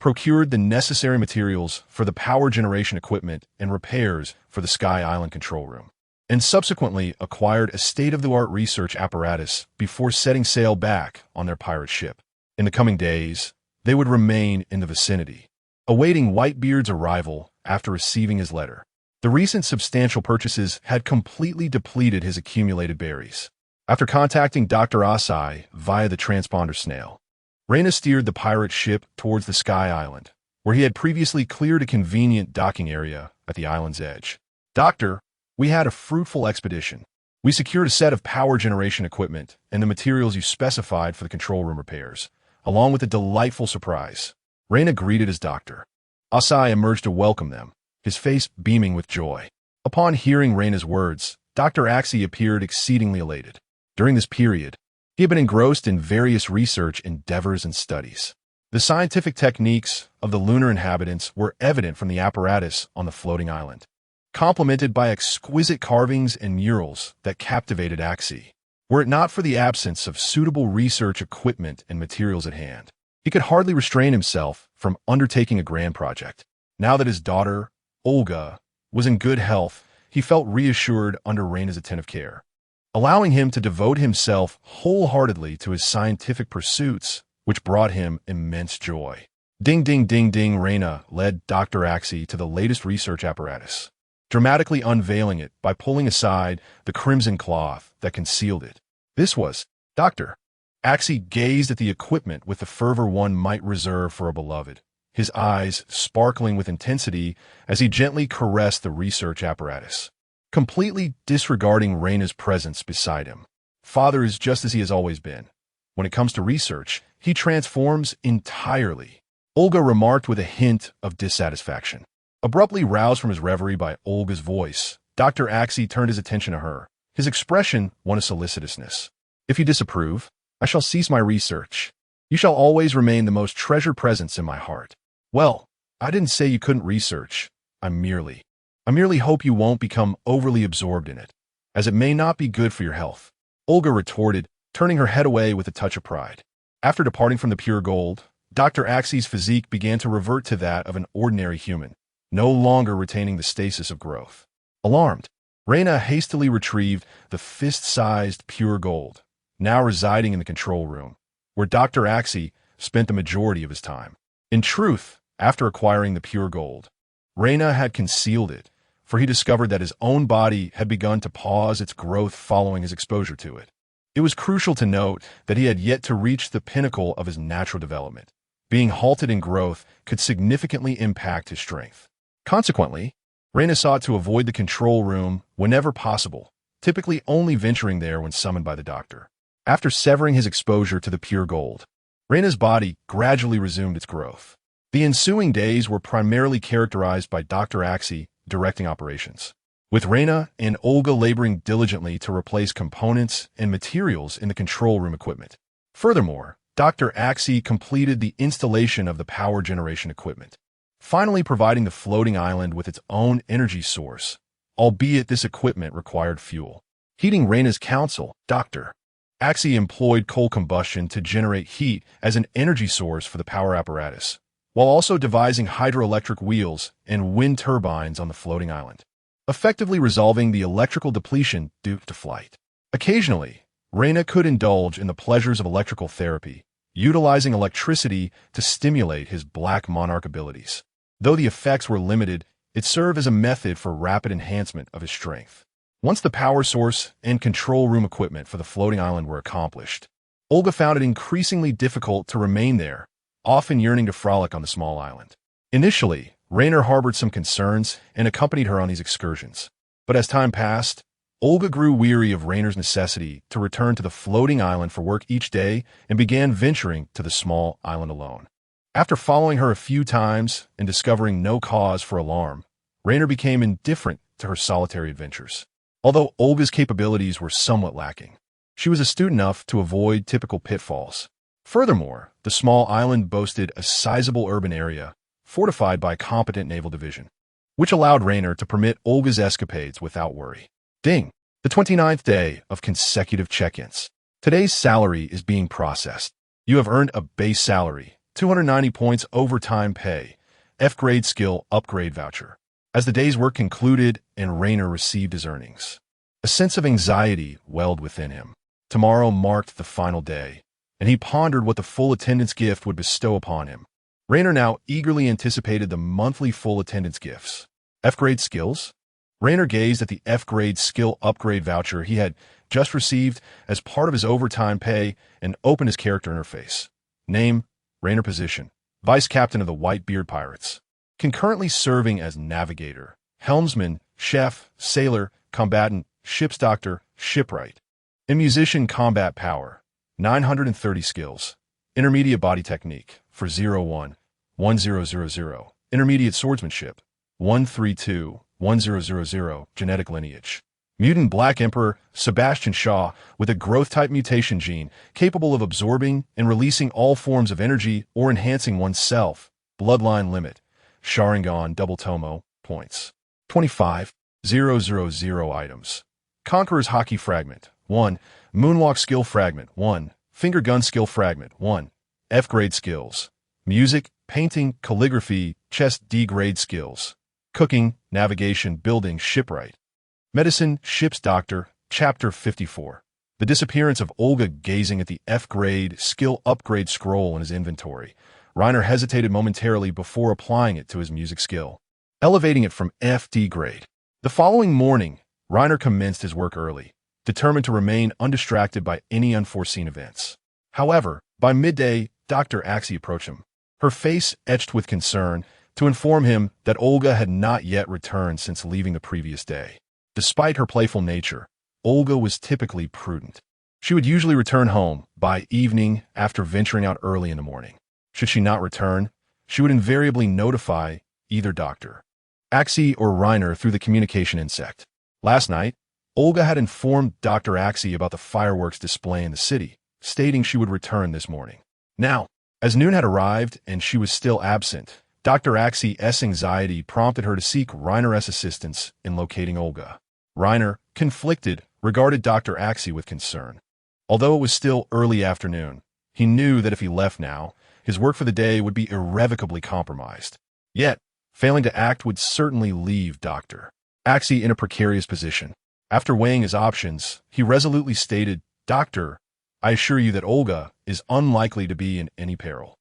Speaker 2: procured the necessary materials for the power generation equipment and repairs for the Sky Island control room, and subsequently acquired a state-of-the-art research apparatus before setting sail back on their pirate ship. In the coming days, they would remain in the vicinity, awaiting Whitebeard's arrival after receiving his letter. The recent substantial purchases had completely depleted his accumulated berries. After contacting Dr. Asai via the transponder snail, Reina steered the pirate ship towards the Sky Island, where he had previously cleared a convenient docking area at the island's edge. "Doctor, we had a fruitful expedition. We secured a set of power generation equipment and the materials you specified for the control room repairs, along with a delightful surprise." Reina greeted his doctor. Asai emerged to welcome them, his face beaming with joy. Upon hearing Reina's words, Dr. Axie appeared exceedingly elated. During this period, he had been engrossed in various research endeavors and studies. The scientific techniques of the lunar inhabitants were evident from the apparatus on the floating island, complemented by exquisite carvings and murals that captivated Axie. Were it not for the absence of suitable research equipment and materials at hand, he could hardly restrain himself from undertaking a grand project. Now that his daughter, Olga, was in good health, he felt reassured under Reina's attentive care, allowing him to devote himself wholeheartedly to his scientific pursuits, which brought him immense joy. Ding, ding, ding, ding. Reina led Dr. Axie to the latest research apparatus, dramatically unveiling it by pulling aside the crimson cloth that concealed it. This was Dr. Axie gazed at the equipment with the fervor one might reserve for a beloved, his eyes sparkling with intensity as he gently caressed the research apparatus, completely disregarding Reina's presence beside him. Father is just as he has always been. When it comes to research, he transforms entirely, Olga remarked with a hint of dissatisfaction. Abruptly roused from his reverie by Olga's voice, Dr. Axie turned his attention to her, his expression one of solicitousness. "If you disapprove, I shall cease my research. You shall always remain the most treasured presence in my heart." "Well, I didn't say you couldn't research. I merely hope you won't become overly absorbed in it, as it may not be good for your health," Olga retorted, turning her head away with a touch of pride. After departing from the pure gold, Dr. Axie's physique began to revert to that of an ordinary human, no longer retaining the stasis of growth. Alarmed, Reina hastily retrieved the fist-sized pure gold, now residing in the control room, where Dr. Axie spent the majority of his time. In truth, after acquiring the pure gold, Reina had concealed it, for he discovered that his own body had begun to pause its growth following his exposure to it. It was crucial to note that he had yet to reach the pinnacle of his natural development. Being halted in growth could significantly impact his strength. Consequently, Reina sought to avoid the control room whenever possible, typically only venturing there when summoned by the doctor. After severing his exposure to the pure gold, Reina's body gradually resumed its growth. The ensuing days were primarily characterized by Dr. Axie directing operations, with Reina and Olga laboring diligently to replace components and materials in the control room equipment. Furthermore, Dr. Axie completed the installation of the power generation equipment, finally providing the floating island with its own energy source, albeit this equipment required fuel. Heating Reina's council, Dr. Axie employed coal combustion to generate heat as an energy source for the power apparatus, while also devising hydroelectric wheels and wind turbines on the floating island, effectively resolving the electrical depletion due to flight. Occasionally, Reina could indulge in the pleasures of electrical therapy, utilizing electricity to stimulate his Black Monarch abilities. Though the effects were limited, it served as a method for rapid enhancement of his strength. Once the power source and control room equipment for the floating island were accomplished, Olga found it increasingly difficult to remain there, often yearning to frolic on the small island. Initially, Reina harbored some concerns and accompanied her on these excursions. But as time passed, Olga grew weary of Reina's necessity to return to the floating island for work each day and began venturing to the small island alone. After following her a few times and discovering no cause for alarm, Reina became indifferent to her solitary adventures. Although Olga's capabilities were somewhat lacking, she was astute enough to avoid typical pitfalls. Furthermore, the small island boasted a sizable urban area, fortified by a competent naval division, which allowed Reina to permit Olga's escapades without worry. Ding! The 29th day of consecutive check-ins. Today's salary is being processed. You have earned a base salary, 290 points overtime pay, F-grade skill upgrade voucher. As the day's work concluded and Reina received his earnings, a sense of anxiety welled within him. Tomorrow marked the final day, and he pondered what the full attendance gift would bestow upon him. Reina now eagerly anticipated the monthly full attendance gifts. F-grade skills? Reina gazed at the F-grade skill upgrade voucher he had just received as part of his overtime pay and opened his character interface. Name, Reina position, Vice Captain of the Whitebeard Pirates. Concurrently serving as navigator, helmsman, chef, sailor, combatant, ship's doctor, shipwright. In musician combat power, 930 skills. Intermediate body technique for 01, 1000. Intermediate swordsmanship, 132, 1000. Genetic lineage. Mutant Black Emperor Sebastian Shaw with a growth-type mutation gene capable of absorbing and releasing all forms of energy or enhancing oneself. Bloodline limit. Sharingan Double Tomo. Points. 25,000 items. Conqueror's Hockey Fragment. 1. Moonwalk Skill Fragment. 1. Finger Gun Skill Fragment. 1. F-grade skills. Music, painting, calligraphy, chess D-grade skills. Cooking, navigation, building, shipwright. Medicine, ship's doctor, chapter 54. The disappearance of Olga gazing at the F-grade skill upgrade scroll in his inventory. Reiner hesitated momentarily before applying it to his music skill, elevating it from FD grade. The following morning, Reiner commenced his work early, determined to remain undistracted by any unforeseen events. However, by midday, Dr. Axie approached him, her face etched with concern, to inform him that Olga had not yet returned since leaving the previous day. Despite her playful nature, Olga was typically prudent. She would usually return home by evening after venturing out early in the morning. Should she not return, she would invariably notify either Dr. Axie or Reiner through the communication insect. Last night, Olga had informed Dr. Axie about the fireworks display in the city, stating she would return this morning. Now, as noon had arrived and she was still absent, Dr. Axie's anxiety prompted her to seek Reiner's assistance in locating Olga. Reiner, conflicted, regarded Dr. Axie with concern. Although it was still early afternoon, he knew that if he left now, his work for the day would be irrevocably compromised. Yet, failing to act would certainly leave Dr. Axie in a precarious position. After weighing his options, he resolutely stated, "Doctor, I assure you that Olga is unlikely to be in any peril.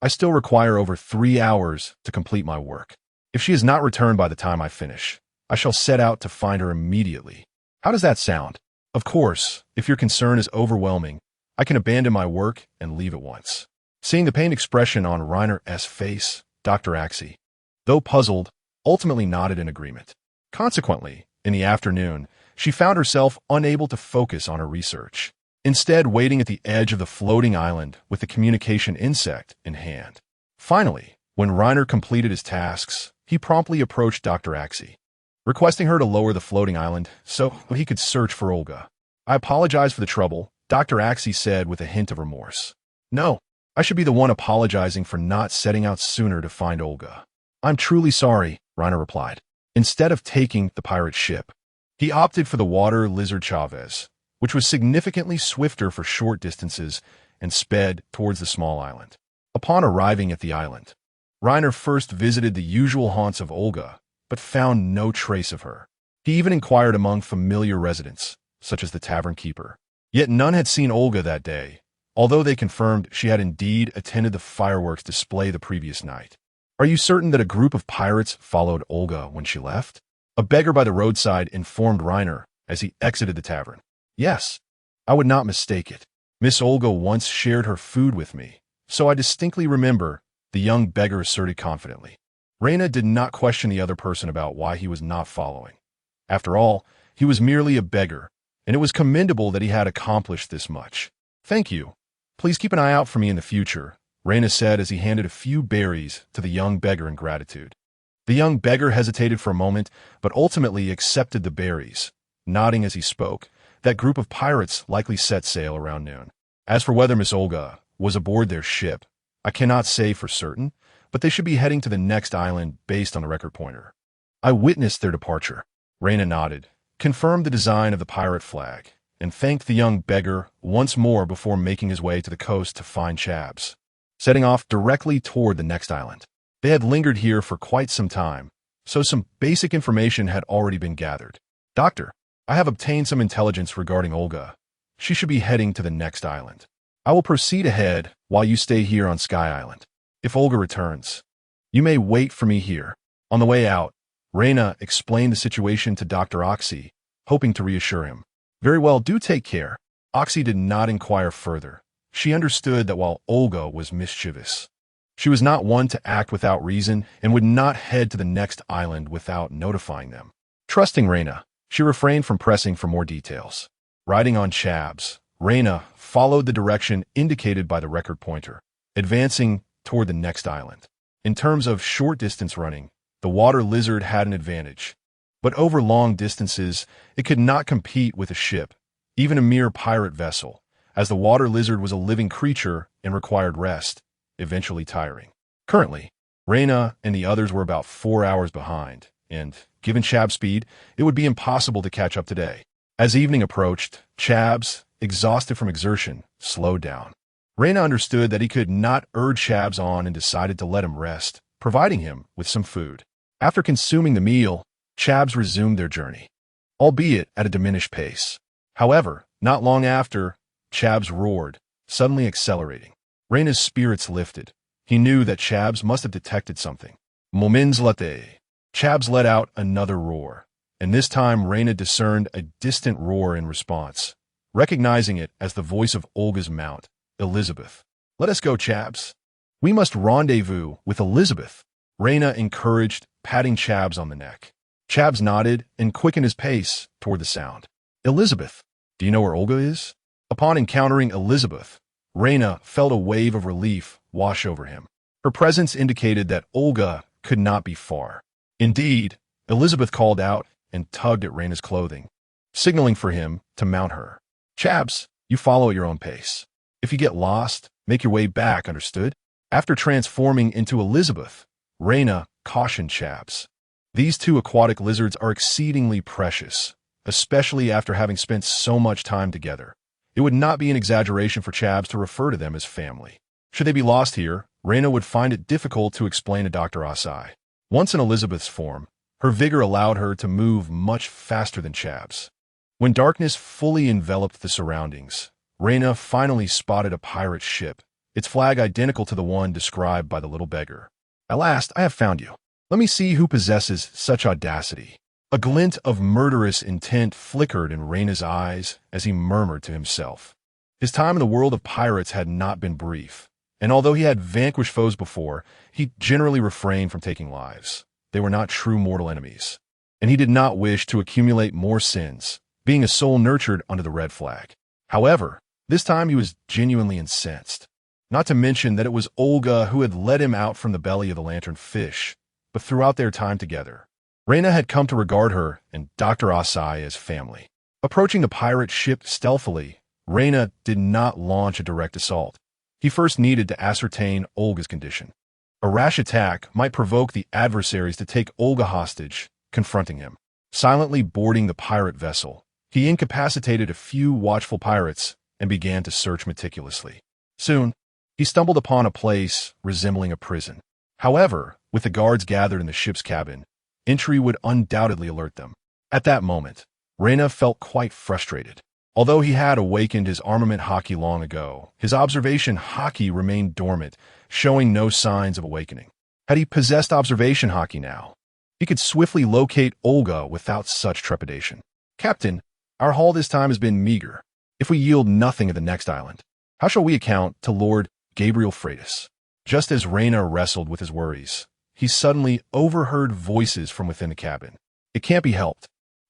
Speaker 2: I still require over 3 hours to complete my work. If she is not returned by the time I finish, I shall set out to find her immediately. How does that sound? Of course, if your concern is overwhelming, I can abandon my work and leave at once. Seeing the pained expression on Reiner's face, Dr. Axie, though puzzled, ultimately nodded in agreement. Consequently, in the afternoon, she found herself unable to focus on her research, instead waiting at the edge of the floating island with the communication insect in hand. Finally, when Reiner completed his tasks, he promptly approached Dr. Axie, requesting her to lower the floating island so he could search for Olga. I apologize for the trouble, Dr. Axie said with a hint of remorse. No, I should be the one apologizing for not setting out sooner to find Olga. I'm truly sorry, Reiner replied. Instead of taking the pirate ship, he opted for the water lizard Chavez, which was significantly swifter for short distances and sped towards the small island. Upon arriving at the island, Reiner first visited the usual haunts of Olga, but found no trace of her. He even inquired among familiar residents, such as the tavern keeper. Yet none had seen Olga that day, although they confirmed she had indeed attended the fireworks display the previous night. Are you certain that a group of pirates followed Olga when she left? A beggar by the roadside informed Reiner as he exited the tavern. Yes, I would not mistake it. Miss Olga once shared her food with me, so I distinctly remember, the young beggar asserted confidently. Reina did not question the other person about why he was not following. After all, he was merely a beggar, and it was commendable that he had accomplished this much. Thank you. Please keep an eye out for me in the future, Reina said as he handed a few berries to the young beggar in gratitude. The young beggar hesitated for a moment, but ultimately accepted the berries, nodding as he spoke. That group of pirates likely set sail around noon. As for whether Miss Olga was aboard their ship, I cannot say for certain, but they should be heading to the next island based on the record pointer. I witnessed their departure. Reina nodded, confirmed the design of the pirate flag, and thanked the young beggar once more before making his way to the coast to find Chabs, setting off directly toward the next island. They had lingered here for quite some time, so some basic information had already been gathered. Doctor, I have obtained some intelligence regarding Olga. She should be heading to the next island. I will proceed ahead while you stay here on Sky Island. If Olga returns, you may wait for me here. On the way out, Reina explained the situation to Dr. Oxy, hoping to reassure him. Very well, do take care. Oxy did not inquire further. She understood that while Olga was mischievous, she was not one to act without reason and would not head to the next island without notifying them. Trusting Reina, she refrained from pressing for more details. Riding on Chabs, Reina followed the direction indicated by the record pointer, advancing toward the next island. In terms of short-distance running, the water lizard had an advantage. But over long distances, it could not compete with a ship, even a mere pirate vessel, as the water lizard was a living creature and required rest, eventually tiring. Currently, Reina and the others were about 4 hours behind, and, given Chab's speed, it would be impossible to catch up today. As evening approached, Chabs, exhausted from exertion, slowed down. Reina understood that he could not urge Chabs on and decided to let him rest, providing him with some food. After consuming the meal, Chabs resumed their journey, albeit at a diminished pace. However, not long after, Chabs roared, suddenly accelerating. Reina's spirits lifted. He knew that Chabs must have detected something. Moments later, Chabs let out another roar, and this time Reina discerned a distant roar in response, recognizing it as the voice of Olga's mount, Elizabeth. Let us go, Chabs. We must rendezvous with Elizabeth, Reina encouraged, patting Chabs on the neck. Chabs nodded and quickened his pace toward the sound. Elizabeth, do you know where Olga is? Upon encountering Elizabeth, Reina felt a wave of relief wash over him. Her presence indicated that Olga could not be far. Indeed, Elizabeth called out and tugged at Reina's clothing, signaling for him to mount her. Chabs, you follow at your own pace. If you get lost, make your way back, understood? After transforming into Elizabeth, Reina cautioned Chabs. These two aquatic lizards are exceedingly precious, especially after having spent so much time together. It would not be an exaggeration for Chabs to refer to them as family. Should they be lost here, Reina would find it difficult to explain to Dr. Asai. Once in Elizabeth's form, her vigor allowed her to move much faster than Chabs. When darkness fully enveloped the surroundings, Reyna finally spotted a pirate ship, its flag identical to the one described by the little beggar. At last, I have found you. Let me see who possesses such audacity. A glint of murderous intent flickered in Reyna's eyes as he murmured to himself. His time in the world of pirates had not been brief, and although he had vanquished foes before, he generally refrained from taking lives. They were not true mortal enemies, and he did not wish to accumulate more sins, being a soul nurtured under the red flag. However, this time he was genuinely incensed. Not to mention that it was Olga who had led him out from the belly of the lantern fish, but throughout their time together, Reyna had come to regard her and Dr. Asai as family. Approaching the pirate ship stealthily, Reyna did not launch a direct assault. He first needed to ascertain Olga's condition. A rash attack might provoke the adversaries to take Olga hostage, confronting him. Silently boarding the pirate vessel, he incapacitated a few watchful pirates and began to search meticulously. Soon, he stumbled upon a place resembling a prison. However, with the guards gathered in the ship's cabin, entry would undoubtedly alert them. At that moment, Reyna felt quite frustrated. Although he had awakened his armament haki long ago, his observation haki remained dormant, showing no signs of awakening. Had he possessed observation haki now, he could swiftly locate Olga without such trepidation. Captain, our haul this time has been meager. If we yield nothing at the next island, how shall we account to Lord Gabriel Freitas? Just as Reyna wrestled with his worries, he suddenly overheard voices from within the cabin. It can't be helped.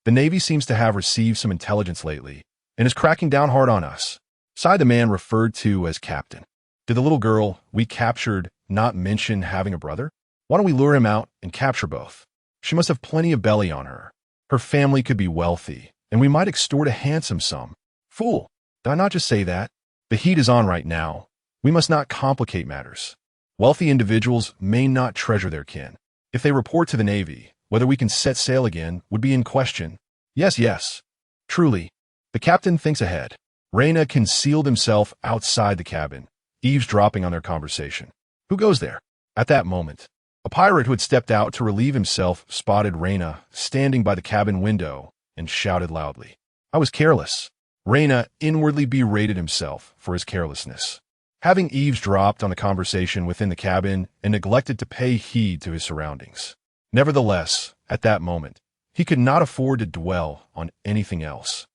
Speaker 2: The Navy seems to have received some intelligence lately and is cracking down hard on us, sighed the man referred to as Captain. Did the little girl we captured not mention having a brother? Why don't we lure him out and capture both? She must have plenty of belly on her. Her family could be wealthy, and we might extort a handsome sum. Fool, did I not just say that? The heat is on right now. We must not complicate matters. Wealthy individuals may not treasure their kin. If they report to the Navy, whether we can set sail again would be in question. Yes. Truly, the captain thinks ahead. Reyna concealed himself outside the cabin, eavesdropping on their conversation. Who goes there? At that moment, a pirate who had stepped out to relieve himself spotted Reyna standing by the cabin window and shouted loudly. I was careless. Reyna inwardly berated himself for his carelessness. Having eavesdropped on the conversation within the cabin and neglected to pay heed to his surroundings. Nevertheless, at that moment, he could not afford to dwell on anything else.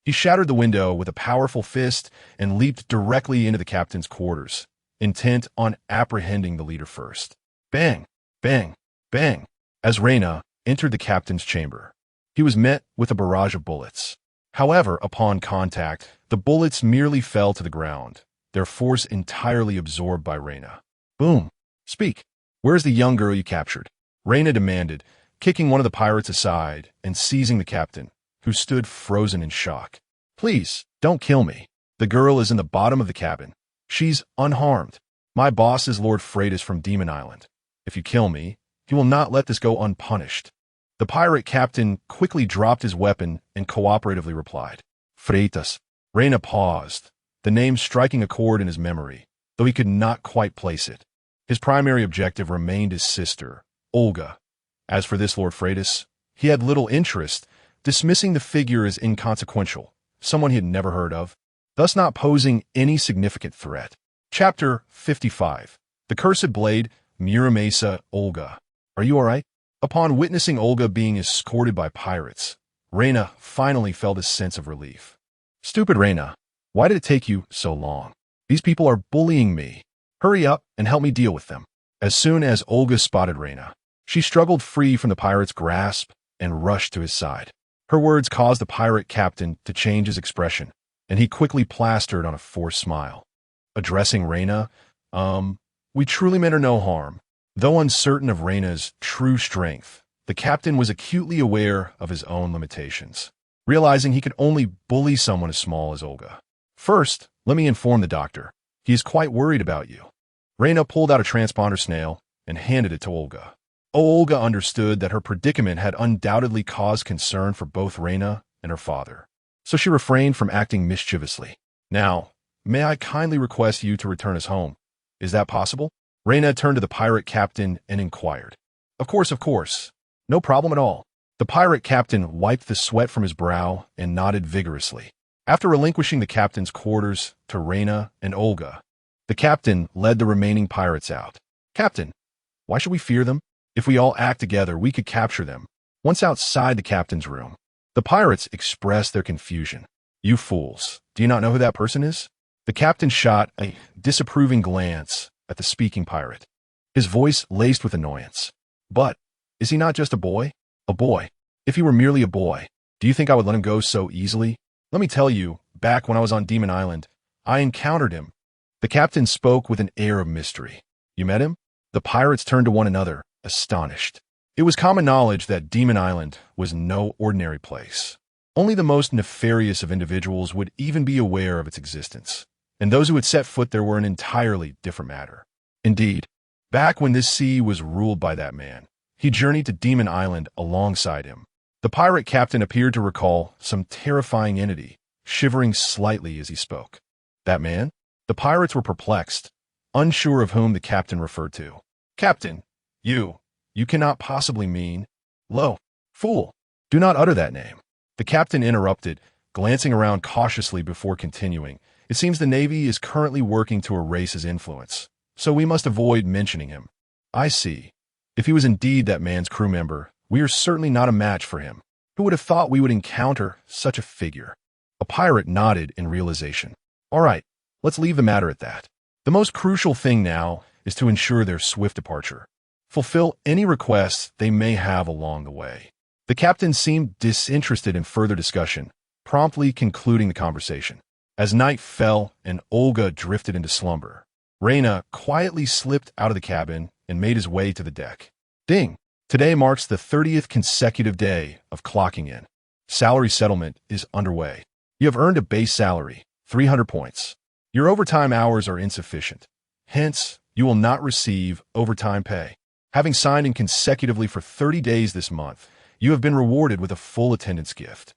Speaker 2: He shattered the window with a powerful fist and leaped directly into the captain's quarters, intent on apprehending the leader first. Bang, bang, bang. As Reyna entered the captain's chamber, he was met with a barrage of bullets. However, upon contact, the bullets merely fell to the ground, their force entirely absorbed by Reyna. Boom. Speak. Where is the young girl you captured? Reyna demanded, kicking one of the pirates aside and seizing the captain, who stood frozen in shock. Please, don't kill me. The girl is in the bottom of the cabin. She's unharmed. My boss is Lord Freitas from Demon Island. If you kill me, he will not let this go unpunished. The pirate captain quickly dropped his weapon and cooperatively replied. Freitas. Reyna paused, the name striking a chord in his memory, though he could not quite place it. His primary objective remained his sister, Olga. As for this Lord Freitas, he had little interest, dismissing the figure as inconsequential, someone he had never heard of, thus not posing any significant threat. Chapter 55. The Cursed Blade, Muramasa, Olga. Are you all right? Upon witnessing Olga being escorted by pirates, Reyna finally felt a sense of relief. Stupid Reyna, why did it take you so long? These people are bullying me. Hurry up and help me deal with them. As soon as Olga spotted Reyna, she struggled free from the pirate's grasp and rushed to his side. Her words caused the pirate captain to change his expression, and he quickly plastered on a forced smile. Addressing Reyna, we truly meant her no harm. Though uncertain of Reyna's true strength, the captain was acutely aware of his own limitations, realizing he could only bully someone as small as Olga. First, let me inform the doctor. He is quite worried about you. Reyna pulled out a transponder snail and handed it to Olga. Olga understood that her predicament had undoubtedly caused concern for both Reyna and her father, so she refrained from acting mischievously. Now, may I kindly request you to return us home? Is that possible? Reyna turned to the pirate captain and inquired. Of course. No problem at all. The pirate captain wiped the sweat from his brow and nodded vigorously. After relinquishing the captain's quarters to Reina and Olga, the captain led the remaining pirates out. Captain, why should we fear them? If we all act together, we could capture them. Once outside the captain's room, the pirates expressed their confusion. You fools, do you not know who that person is? The captain shot a disapproving glance at the speaking pirate, his voice laced with annoyance. But is he not just a boy? A boy. If he were merely a boy, do you think I would let him go so easily? Let me tell you, back when I was on Demon Island, I encountered him. The captain spoke with an air of mystery. You met him? The pirates turned to one another, astonished. It was common knowledge that Demon Island was no ordinary place. Only the most nefarious of individuals would even be aware of its existence, and those who had set foot there were an entirely different matter. Indeed, back when this sea was ruled by that man, he journeyed to Demon Island alongside him. The pirate captain appeared to recall some terrifying entity, shivering slightly as he spoke. That man? The pirates were perplexed, unsure of whom the captain referred to. Captain, you cannot possibly mean... Lo, fool, do not utter that name. The captain interrupted, glancing around cautiously before continuing. It seems the Navy is currently working to erase his influence, so we must avoid mentioning him. I see. If he was indeed that man's crew member, we are certainly not a match for him. Who would have thought we would encounter such a figure? A pirate nodded in realization. All right, let's leave the matter at that. The most crucial thing now is to ensure their swift departure. Fulfill any requests they may have along the way. The captain seemed disinterested in further discussion, promptly concluding the conversation. As night fell and Olga drifted into slumber, Reina quietly slipped out of the cabin and made his way to the deck. Ding! Today marks the 30th consecutive day of clocking in. Salary settlement is underway. You have earned a base salary, 300 points. Your overtime hours are insufficient. Hence, you will not receive overtime pay. Having signed in consecutively for 30 days this month, you have been rewarded with a full attendance gift.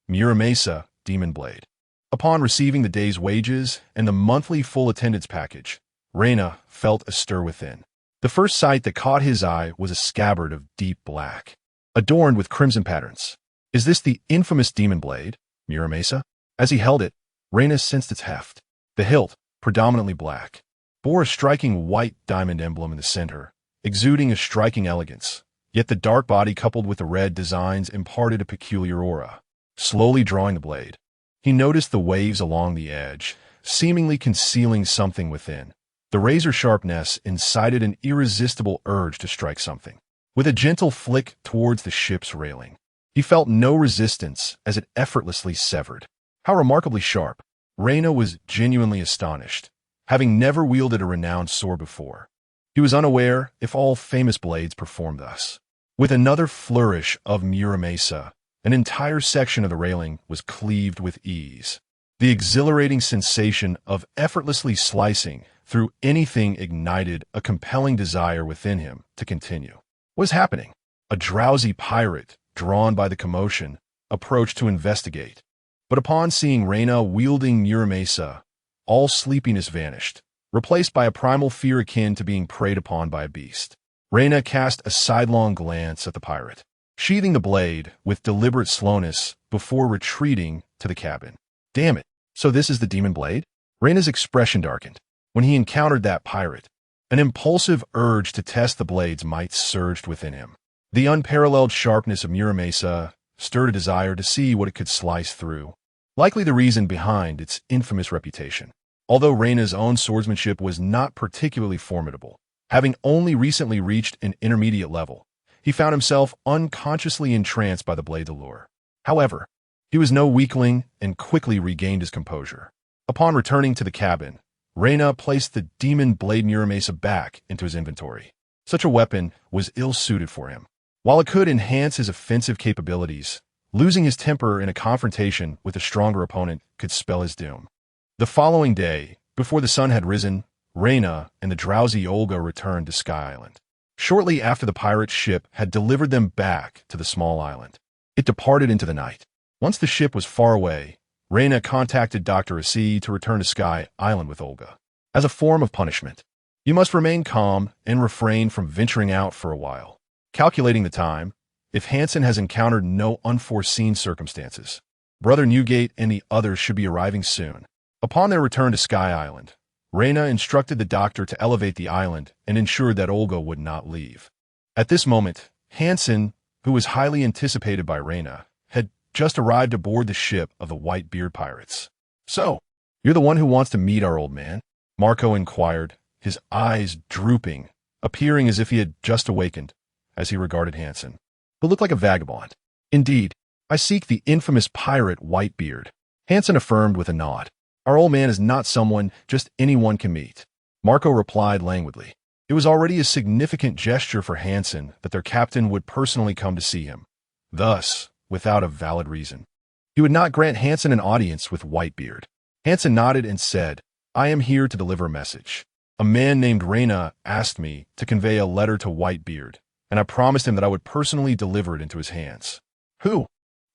Speaker 2: Muramesa, Demon Blade. Upon receiving the day's wages and the monthly full attendance package, Reina felt a stir within. The first sight that caught his eye was a scabbard of deep black, adorned with crimson patterns. Is this the infamous Demon Blade, Muramesa? As he held it, Reina sensed its heft. The hilt, predominantly black, bore a striking white diamond emblem in the center, exuding a striking elegance. Yet the dark body coupled with the red designs imparted a peculiar aura. Slowly drawing the blade, he noticed the waves along the edge, seemingly concealing something within. The razor sharpness incited an irresistible urge to strike something. With a gentle flick towards the ship's railing, he felt no resistance as it effortlessly severed. How remarkably sharp! Reina was genuinely astonished, having never wielded a renowned sword before. He was unaware if all famous blades performed thus. With another flourish of Muramesa, an entire section of the railing was cleaved with ease. The exhilarating sensation of effortlessly slicing through anything ignited a compelling desire within him to continue. What was happening? A drowsy pirate, drawn by the commotion, approached to investigate. But upon seeing Reina wielding Muramesa, all sleepiness vanished, replaced by a primal fear akin to being preyed upon by a beast. Reina cast a sidelong glance at the pirate, sheathing the blade with deliberate slowness before retreating to the cabin. Damn it, so this is the Demon Blade? Reina's expression darkened. When he encountered that pirate, an impulsive urge to test the blade's might surged within him. The unparalleled sharpness of Muramesa stirred a desire to see what it could slice through, likely the reason behind its infamous reputation. Although Reina's own swordsmanship was not particularly formidable, having only recently reached an intermediate level, he found himself unconsciously entranced by the blade's allure. However, he was no weakling and quickly regained his composure. Upon returning to the cabin, Reina placed the Demon Blade Muramesa back into his inventory. Such a weapon was ill-suited for him. While it could enhance his offensive capabilities, losing his temper in a confrontation with a stronger opponent could spell his doom. The following day, before the sun had risen, Reina and the drowsy Olga returned to Sky Island. Shortly after the pirate ship had delivered them back to the small island, it departed into the night. Once the ship was far away, Reina contacted Dr. Asi to return to Sky Island with Olga. As a form of punishment, you must remain calm and refrain from venturing out for a while. Calculating the time, if Hansen has encountered no unforeseen circumstances, Brother Newgate and the others should be arriving soon. Upon their return to Sky Island, Reyna instructed the doctor to elevate the island and ensured that Olga would not leave. At this moment, Hansen, who was highly anticipated by Reyna, had just arrived aboard the ship of the Whitebeard pirates. "So, you're the one who wants to meet our old man?" Marco inquired, his eyes drooping, appearing as if he had just awakened, as he regarded Hansen, who looked like a vagabond. "Indeed, I seek the infamous pirate Whitebeard," Hansen affirmed with a nod. "Our old man is not someone just anyone can meet." Marco replied languidly. It was already a significant gesture for Hansen that their captain would personally come to see him. Thus, without a valid reason, he would not grant Hansen an audience with Whitebeard. Hansen nodded and said, "I am here to deliver a message. A man named Reyna asked me to convey a letter to Whitebeard, and I promised him that I would personally deliver it into his hands." "Who?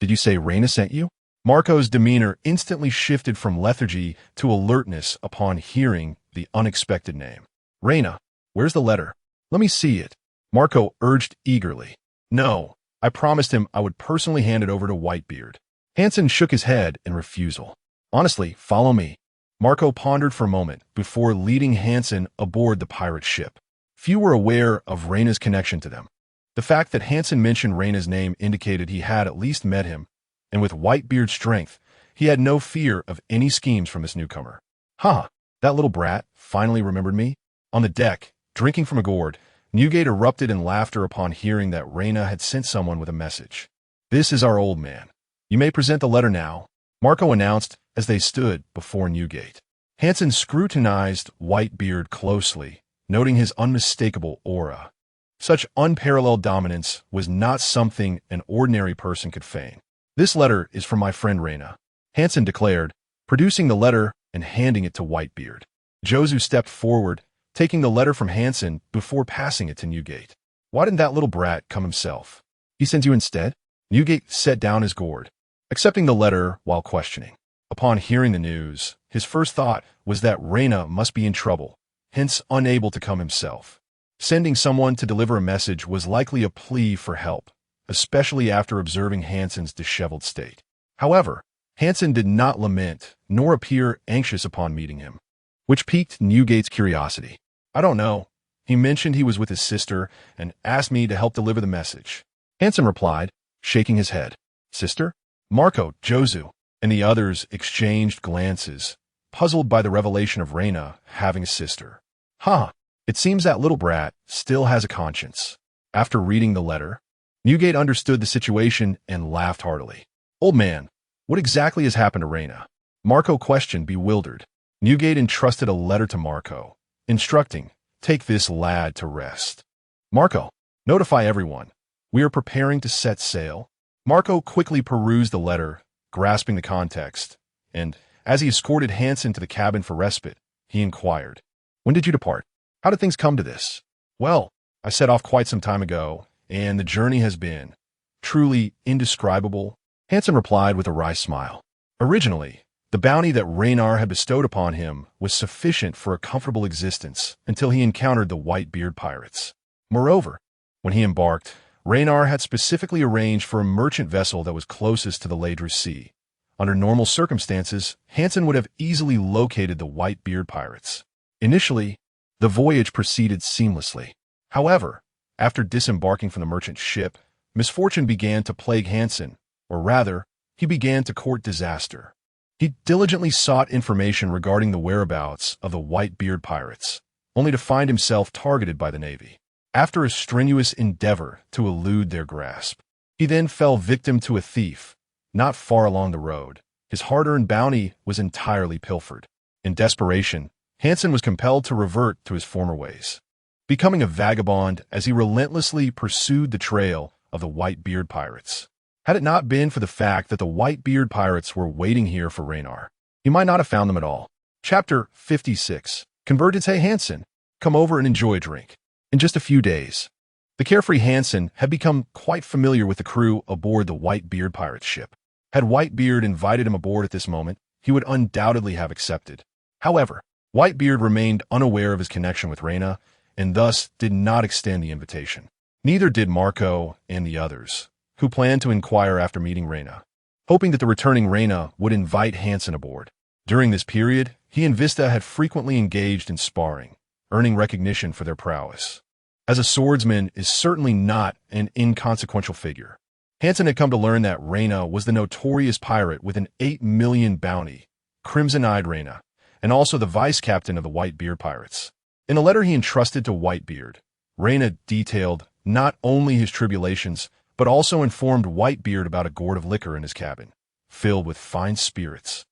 Speaker 2: Did you say Reyna sent you?" Marco's demeanor instantly shifted from lethargy to alertness upon hearing the unexpected name. "Reyna, where's the letter? Let me see it," Marco urged eagerly. "No, I promised him I would personally hand it over to Whitebeard." Hansen shook his head in refusal. "Honestly, follow me." Marco pondered for a moment before leading Hansen aboard the pirate ship. Few were aware of Reyna's connection to them. The fact that Hansen mentioned Reyna's name indicated he had at least met him, and with Whitebeard's strength, he had no fear of any schemes from this newcomer. "Huh, that little brat finally remembered me?" On the deck, drinking from a gourd, Newgate erupted in laughter upon hearing that Reyna had sent someone with a message. "This is our old man. You may present the letter now," Marco announced as they stood before Newgate. Hansen scrutinized Whitebeard closely, noting his unmistakable aura. Such unparalleled dominance was not something an ordinary person could feign. "This letter is from my friend Reyna," Hansen declared, producing the letter and handing it to Whitebeard. Jozu stepped forward, taking the letter from Hansen before passing it to Newgate. "Why didn't that little brat come himself? He sent you instead?" Newgate set down his gourd, accepting the letter while questioning. Upon hearing the news, his first thought was that Reyna must be in trouble, hence unable to come himself. Sending someone to deliver a message was likely a plea for help, especially after observing Hansen's disheveled state. However, Hansen did not lament nor appear anxious upon meeting him, which piqued Newgate's curiosity. "I don't know. He mentioned he was with his sister and asked me to help deliver the message," Hansen replied, shaking his head. "Sister?" Marco, Jozu, and the others exchanged glances, puzzled by the revelation of Reyna having a sister. "Huh, it seems that little brat still has a conscience." After reading the letter, Newgate understood the situation and laughed heartily. "Old man, what exactly has happened to Reyna?" Marco questioned, bewildered. Newgate entrusted a letter to Marco, instructing, "Take this lad to rest. Marco, notify everyone. We are preparing to set sail." Marco quickly perused the letter, grasping the context, and, as he escorted Hansen to the cabin for respite, he inquired, "When did you depart? How did things come to this?" "Well, I set off quite some time ago, and the journey has been truly indescribable," Hansen replied with a wry smile. Originally, the bounty that Reynar had bestowed upon him was sufficient for a comfortable existence until he encountered the Whitebeard pirates. Moreover, when he embarked, Reynar had specifically arranged for a merchant vessel that was closest to the Ladru Sea. Under normal circumstances, Hansen would have easily located the Whitebeard pirates. Initially, the voyage proceeded seamlessly. However, after disembarking from the merchant ship, misfortune began to plague Hansen, or rather, he began to court disaster. He diligently sought information regarding the whereabouts of the Whitebeard pirates, only to find himself targeted by the Navy. After a strenuous endeavor to elude their grasp, he then fell victim to a thief. Not far along the road, his hard-earned bounty was entirely pilfered. In desperation, Hansen was compelled to revert to his former ways, becoming a vagabond as he relentlessly pursued the trail of the Whitebeard pirates. Had it not been for the fact that the Whitebeard pirates were waiting here for Reynar, he might not have found them at all. Chapter 56. Converted to Hansen. Come over and enjoy a drink. In just a few days, the carefree Hansen had become quite familiar with the crew aboard the Whitebeard pirate ship. Had Whitebeard invited him aboard at this moment, he would undoubtedly have accepted. However, Whitebeard remained unaware of his connection with Reyna, and thus did not extend the invitation. Neither did Marco and the others, who planned to inquire after meeting Reyna. hoping that the returning Reina would invite Hansen aboard. During this period, he and Vista had frequently engaged in sparring, earning recognition for their prowess. As a swordsman is certainly not an inconsequential figure. Hansen had come to learn that Reina was the notorious pirate with an 8 million bounty, Crimson-Eyed Reina, and also the vice-captain of the Whitebeard pirates. In a letter he entrusted to Whitebeard, Reina detailed not only his tribulations, but also informed Whitebeard about a gourd of liquor in his cabin, filled with fine spirits,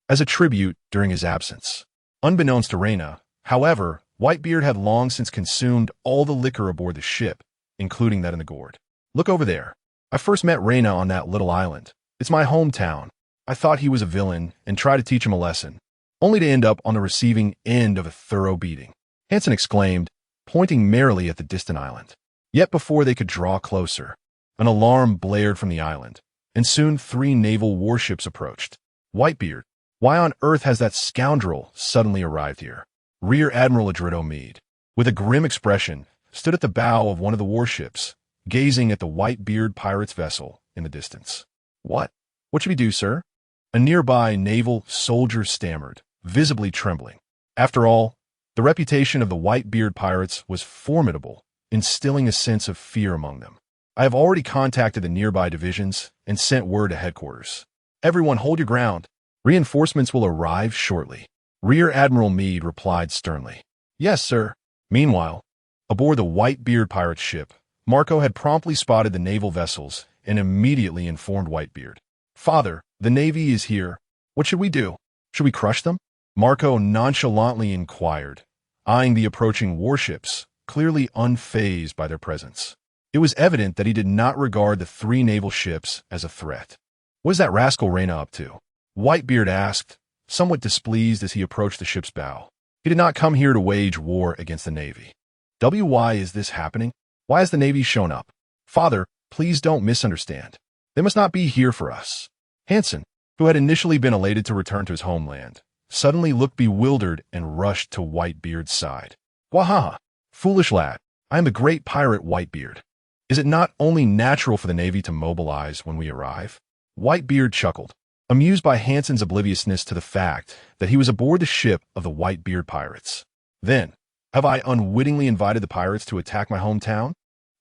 Speaker 2: as a tribute during his absence. Unbeknownst to Reina, however, Whitebeard had long since consumed all the liquor aboard the ship, including that in the gourd. Look over there. I first met Reina on that little island. It's my hometown. I thought he was a villain and tried to teach him a lesson, only to end up on the receiving end of a thorough beating. Hansen exclaimed, pointing merrily at the distant island. Yet before they could draw closer, an alarm blared from the island, and soon 3 naval warships approached. Whitebeard, why on earth has that scoundrel suddenly arrived here? Rear Admiral Adrito Meade, with a grim expression, stood at the bow of one of the warships, gazing at the Whitebeard pirate's vessel in the distance. What should we do, sir? A nearby naval soldier stammered, visibly trembling. After all, the reputation of the Whitebeard pirates was formidable, instilling a sense of fear among them. I have already contacted the nearby divisions and sent word to headquarters. Everyone hold your ground. Reinforcements will arrive shortly. Rear Admiral Meade replied sternly. Yes, sir. Meanwhile, aboard the Whitebeard pirate ship, Marco had promptly spotted the naval vessels and immediately informed Whitebeard. Father, the Navy is here. What should we do? Should we crush them? Marco nonchalantly inquired, eyeing the approaching warships, clearly unfazed by their presence. It was evident that he did not regard the 3 naval ships as a threat. What is that rascal Reina up to? Whitebeard asked, somewhat displeased as he approached the ship's bow. He did not come here to wage war against the Navy. Why is this happening? Why has the Navy shown up? Father, please don't misunderstand. They must not be here for us. Hansen, who had initially been elated to return to his homeland, suddenly looked bewildered and rushed to Whitebeard's side. Wahaha! Foolish lad, I am the great pirate Whitebeard. Is it not only natural for the Navy to mobilize when we arrive? Whitebeard chuckled, amused by Hansen's obliviousness to the fact that he was aboard the ship of the Whitebeard pirates. Then, have I unwittingly invited the pirates to attack my hometown?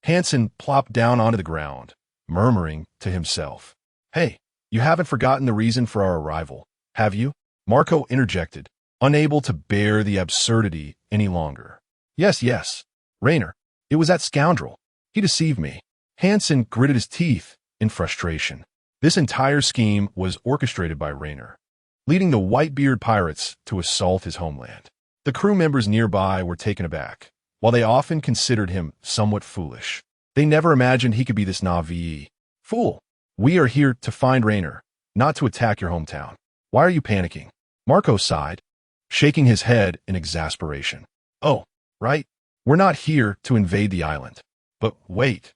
Speaker 2: Hansen plopped down onto the ground, murmuring to himself. Hey, you haven't forgotten the reason for our arrival, have you? Marco interjected, unable to bear the absurdity any longer. Yes, Rainer, it was that scoundrel. He deceived me. Hansen gritted his teeth in frustration. This entire scheme was orchestrated by Rainer, leading the Whitebeard pirates to assault his homeland. The crew members nearby were taken aback, while they often considered him somewhat foolish. They never imagined he could be this naive. Fool, we are here to find Rainer, not to attack your hometown. Why are you panicking? Marco sighed, shaking his head in exasperation. Oh, right, we're not here to invade the island. But wait,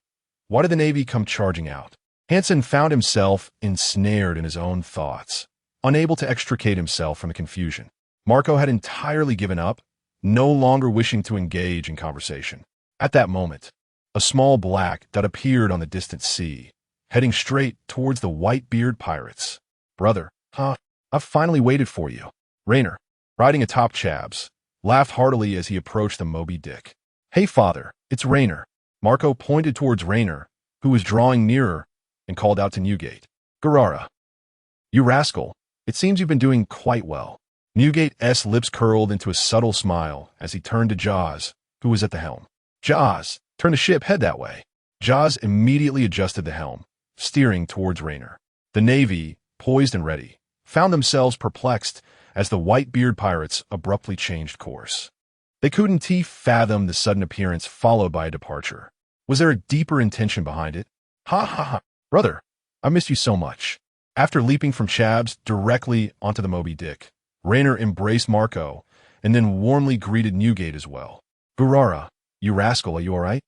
Speaker 2: why did the Navy come charging out? Hansen found himself ensnared in his own thoughts, unable to extricate himself from the confusion. Marco had entirely given up, no longer wishing to engage in conversation. At that moment, a small black dot appeared on the distant sea, heading straight towards the Whitebeard pirates. Brother, I've finally waited for you. Rainer, riding atop Chabs, laughed heartily as he approached the Moby Dick. Hey, father, it's Rainer. Marco pointed towards Rainer, who was drawing nearer, and called out to Newgate. Garara. You rascal, it seems you've been doing quite well. Newgate's lips curled into a subtle smile as he turned to Jaws, who was at the helm. Jaws, turn the ship head that way. Jaws immediately adjusted the helm, steering towards Rainer. The Navy, poised and ready, found themselves perplexed as the Whitebeard pirates abruptly changed course. They couldn't fathom the sudden appearance followed by a departure. Was there a deeper intention behind it? Ha, brother, I missed you so much. After leaping from Chabs directly onto the Moby Dick, Rainer embraced Marco and then warmly greeted Newgate as well. Gurara, you rascal, are you all right?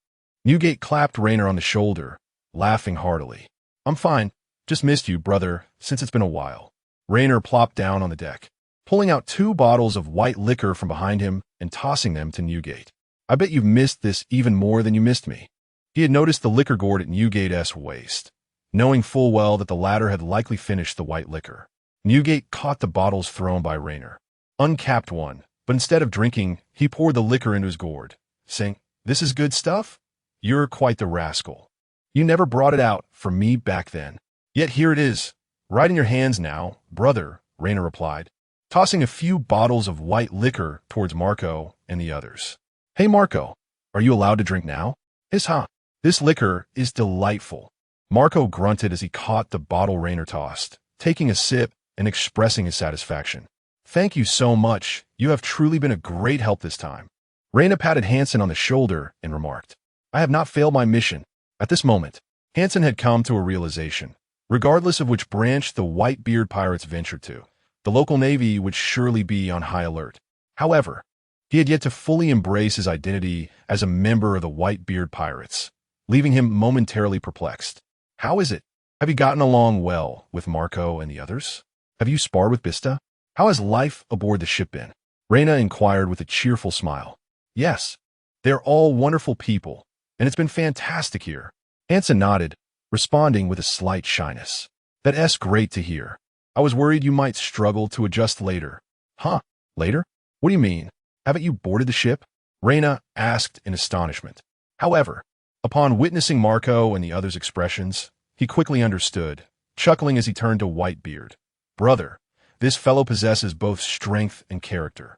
Speaker 2: Newgate clapped Rainer on the shoulder, laughing heartily. I'm fine, just missed you, brother, since it's been a while. Rainer plopped down on the deck, pulling out 2 bottles of white liquor from behind him and tossing them to Newgate. I bet you've missed this even more than you missed me. He had noticed the liquor gourd at Newgate's waist, knowing full well that the latter had likely finished the white liquor. Newgate caught the bottles thrown by Raynor, uncapped one, but instead of drinking, he poured the liquor into his gourd, saying, "This is good stuff? You're quite the rascal. You never brought it out for me back then. Yet here it is, right in your hands now, brother," Raynor replied, tossing a few bottles of white liquor towards Marco and the others. "Hey Marco, are you allowed to drink now?" This liquor is delightful." Marco grunted as he caught the bottle Raynor tossed, taking a sip and expressing his satisfaction. "Thank you so much. You have truly been a great help this time." Raynor patted Hansen on the shoulder and remarked, "I have not failed my mission." At this moment, Hansen had come to a realization. Regardless of which branch the Whitebeard pirates ventured to, the local navy would surely be on high alert. However, he had yet to fully embrace his identity as a member of the Whitebeard pirates, leaving him momentarily perplexed. "How is it? Have you gotten along well with Marco and the others? Have you sparred with Bista? How has life aboard the ship been?" Raynor inquired with a cheerful smile. "Yes, they're all wonderful people, and it's been fantastic here." Hansen nodded, responding with a slight shyness. "That's great to hear. I was worried you might struggle to adjust later." Later? What do you mean? Haven't you boarded the ship?" Raynor asked in astonishment. However, upon witnessing Marco and the others' expressions, he quickly understood, chuckling as he turned to Whitebeard. "Brother, this fellow possesses both strength and character.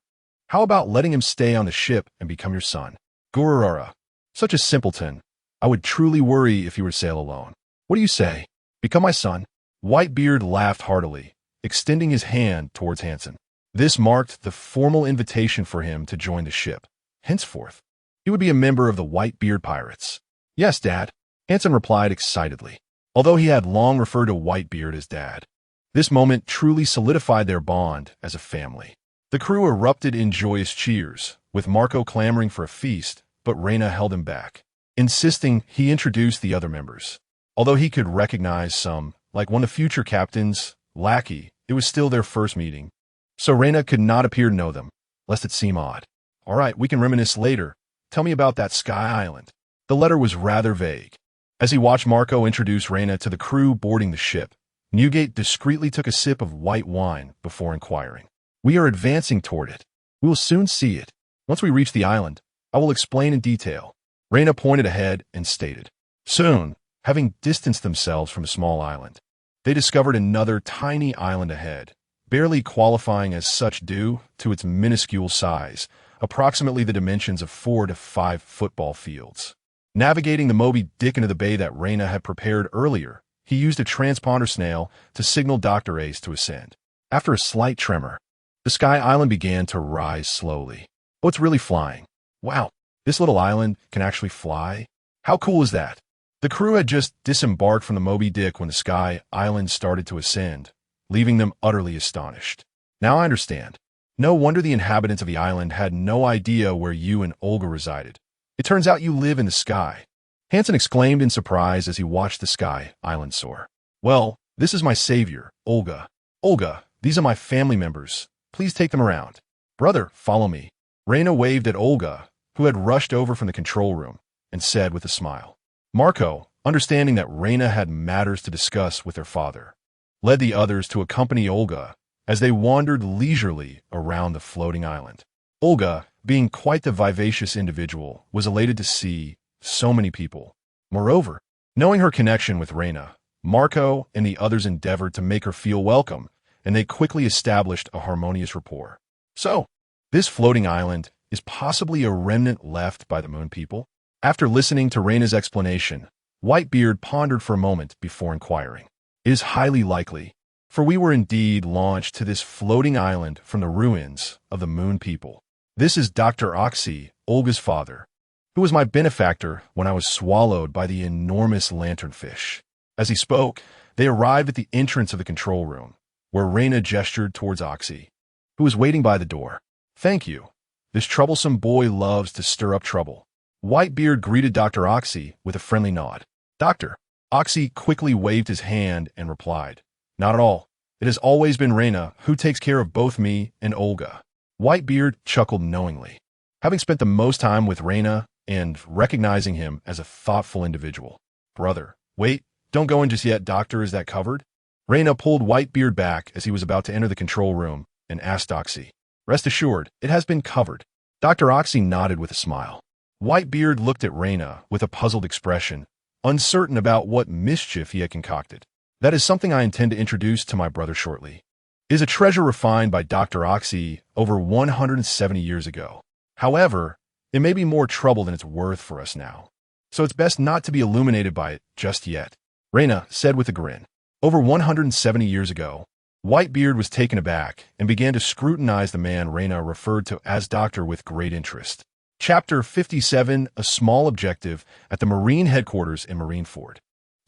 Speaker 2: How about letting him stay on the ship and become your son?" "Gururara, such a simpleton. I would truly worry if he were to sail alone. What do you say? Become my son?" Whitebeard laughed heartily, extending his hand towards Hansen. This marked the formal invitation for him to join the ship. Henceforth, he would be a member of the Whitebeard pirates. "Yes, Dad," Hansen replied excitedly, although he had long referred to Whitebeard as Dad. This moment truly solidified their bond as a family. The crew erupted in joyous cheers, with Marco clamoring for a feast, but Raynor held him back, insisting he introduce the other members. Although he could recognize some, like one of the future captains, Lackey, it was still their first meeting, so Raynor could not appear to know them, lest it seem odd. "All right, we can reminisce later. Tell me about that Sky Island." The letter was rather vague. As he watched Marco introduce Raynor to the crew boarding the ship, Newgate discreetly took a sip of white wine before inquiring, "We are advancing toward it. We will soon see it. Once we reach the island, I will explain in detail." Raynor pointed ahead and stated. Soon, having distanced themselves from a small island, they discovered another tiny island ahead, barely qualifying as such due to its minuscule size, approximately the dimensions of 4 to 5 football fields. Navigating the Moby Dick into the bay that Raynor had prepared earlier, he used a transponder snail to signal Dr. Ace to ascend. After a slight tremor, the Sky Island began to rise slowly. "Oh, it's really flying. Wow, this little island can actually fly? How cool is that?" The crew had just disembarked from the Moby Dick when the Sky Island started to ascend, leaving them utterly astonished. "Now I understand. No wonder the inhabitants of the island had no idea where you and Olga resided. It turns out you live in the sky," Hansen exclaimed in surprise as he watched the Sky Island soar. "Well, this is my savior, Olga. Olga, these are my family members. Please take them around." "Brother, follow me." Raynor waved at Olga, who had rushed over from the control room, and said with a smile. Marco, understanding that Raynor had matters to discuss with her father, led the others to accompany Olga as they wandered leisurely around the floating island. Olga, being quite the vivacious individual, was elated to see so many people. Moreover, knowing her connection with Raynor, Marco and the others endeavored to make her feel welcome, and they quickly established a harmonious rapport. "So, this floating island is possibly a remnant left by the Moon People?" After listening to Raynor's explanation, Whitebeard pondered for a moment before inquiring. "It is highly likely, for we were indeed launched to this floating island from the ruins of the Moon People. This is Dr. Oxy, Olga's father, who was my benefactor when I was swallowed by the enormous lanternfish." As he spoke, they arrived at the entrance of the control room, where Raynor gestured towards Oxy, who was waiting by the door. "Thank you. This troublesome boy loves to stir up trouble." Whitebeard greeted Dr. Oxy with a friendly nod. "Doctor." Oxy quickly waved his hand and replied, "Not at all. It has always been Raynor who takes care of both me and Olga." Whitebeard chuckled knowingly, having spent the most time with Raynor and recognizing him as a thoughtful individual. "Brother, wait, Don't go in just yet, Doctor. Is that covered? Reyna pulled Whitebeard back as he was about to enter the control room and asked Oxy. Rest assured, it has been covered. Dr. Oxy nodded with a smile. Whitebeard looked at Reyna with a puzzled expression, uncertain about what mischief he had concocted. That is something I intend to introduce to my brother shortly. It is a treasure refined by Dr. Oxy over 170 years ago. However, it may be more trouble than it's worth for us now. So it's best not to be illuminated by it just yet, Reyna said with a grin. Over 170 years ago, Whitebeard was taken aback and began to scrutinize the man Reyna referred to as Doctor with great interest. Chapter 57, A Small Objective at the Marine Headquarters in Marineford.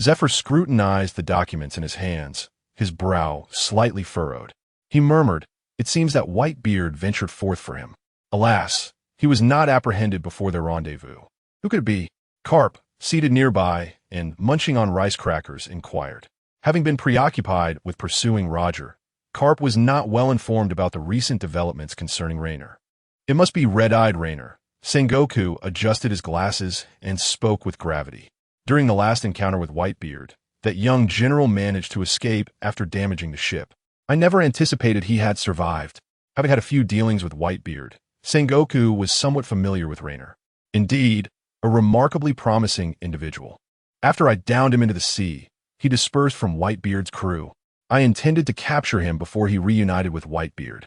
Speaker 2: Zephyr scrutinized the documents in his hands, his brow slightly furrowed. He murmured, "It seems that Whitebeard ventured forth for him." Alas, he was not apprehended before their rendezvous. Who could it be? Carp, seated nearby and munching on rice crackers, inquired. Having been preoccupied with pursuing Roger, Carp was not well informed about the recent developments concerning Raynor. It must be red-eyed Raynor. Sengoku adjusted his glasses and spoke with gravity. During the last encounter with Whitebeard, that young general managed to escape after damaging the ship. I never anticipated he had survived. Having had a few dealings with Whitebeard, Sengoku was somewhat familiar with Raynor. Indeed, a remarkably promising individual. After I downed him into the sea, he dispersed from Whitebeard's crew. I intended to capture him before he reunited with Whitebeard.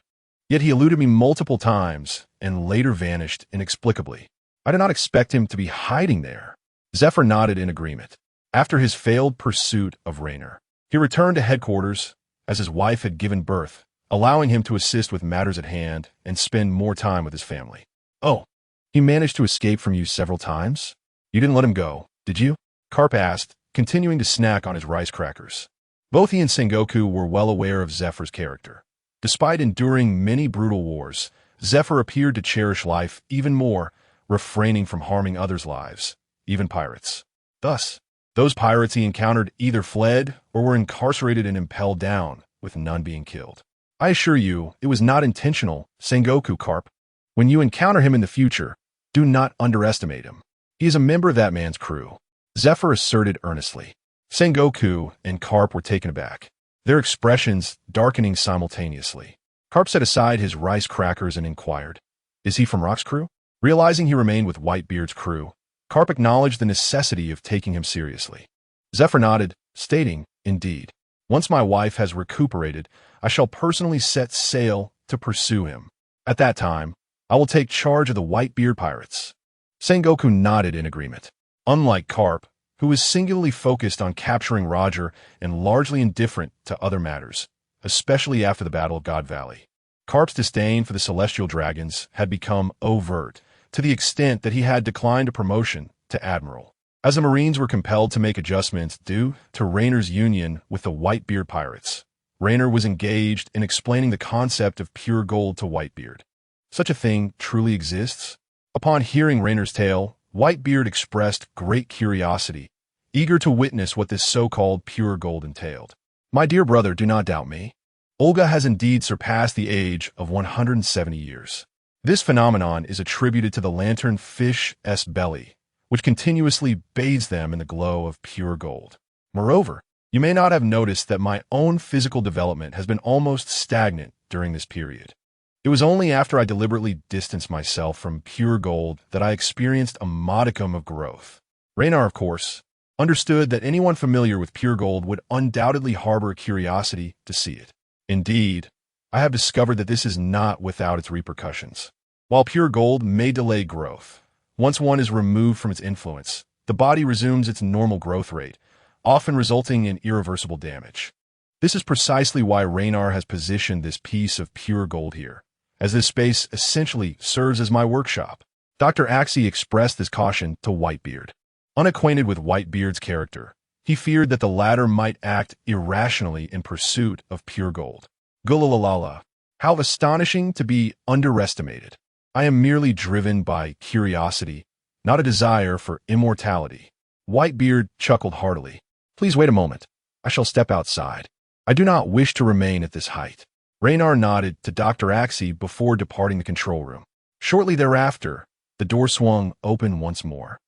Speaker 2: Yet he eluded me multiple times and later vanished inexplicably. I did not expect him to be hiding there. Zephyr nodded in agreement. After his failed pursuit of Raynor, he returned to headquarters as his wife had given birth, allowing him to assist with matters at hand and spend more time with his family. Oh, he managed to escape from you several times? You didn't let him go, did you? Carp asked, continuing to snack on his rice crackers. Both he and Sengoku were well aware of Zephyr's character. Despite enduring many brutal wars, Zephyr appeared to cherish life even more, refraining from harming others' lives, even pirates. Thus, those pirates he encountered either fled or were incarcerated and impelled down, with none being killed. I assure you, it was not intentional, Sengoku Carp. When you encounter him in the future, do not underestimate him. He is a member of that man's crew, Zephyr asserted earnestly. Sengoku and Carp were taken aback, their expressions darkening simultaneously. Carp set aside his rice crackers and inquired, "Is he from Rock's crew?" Realizing he remained with Whitebeard's crew, Carp acknowledged the necessity of taking him seriously. Zephyr nodded, stating, "Indeed. Once my wife has recuperated, I shall personally set sail to pursue him. At that time, I will take charge of the Whitebeard pirates." Sengoku nodded in agreement. Unlike Carp, who was singularly focused on capturing Roger and largely indifferent to other matters, especially after the Battle of God Valley, Carp's disdain for the celestial dragons had become overt, to the extent that he had declined a promotion to admiral. As the Marines were compelled to make adjustments due to Raynor's union with the Whitebeard pirates, Raynor was engaged in explaining the concept of pure gold to Whitebeard. Such a thing truly exists? Upon hearing Raynor's tale, Whitebeard expressed great curiosity, eager to witness what this so-called pure gold entailed. "My dear brother, do not doubt me. Olga has indeed surpassed the age of 170 years. This phenomenon is attributed to the lantern fish's belly, which continuously bathes them in the glow of pure gold. Moreover, you may not have noticed that my own physical development has been almost stagnant during this period. It was only after I deliberately distanced myself from pure gold that I experienced a modicum of growth." Raynor, of course, understood that anyone familiar with pure gold would undoubtedly harbor a curiosity to see it. Indeed, I have discovered that this is not without its repercussions. While pure gold may delay growth, once one is removed from its influence, the body resumes its normal growth rate, often resulting in irreversible damage. This is precisely why Raynor has positioned this piece of pure gold here, as this space essentially serves as my workshop. Dr. Axie expressed this caution to Whitebeard. Unacquainted with Whitebeard's character, he feared that the latter might act irrationally in pursuit of pure gold. Gulalala, how astonishing to be underestimated. I am merely driven by curiosity, not a desire for immortality. Whitebeard chuckled heartily. Please wait a moment. I shall step outside. I do not wish to remain at this height. Raynor nodded to Dr. Axie before departing the control room. Shortly thereafter, the door swung open once more,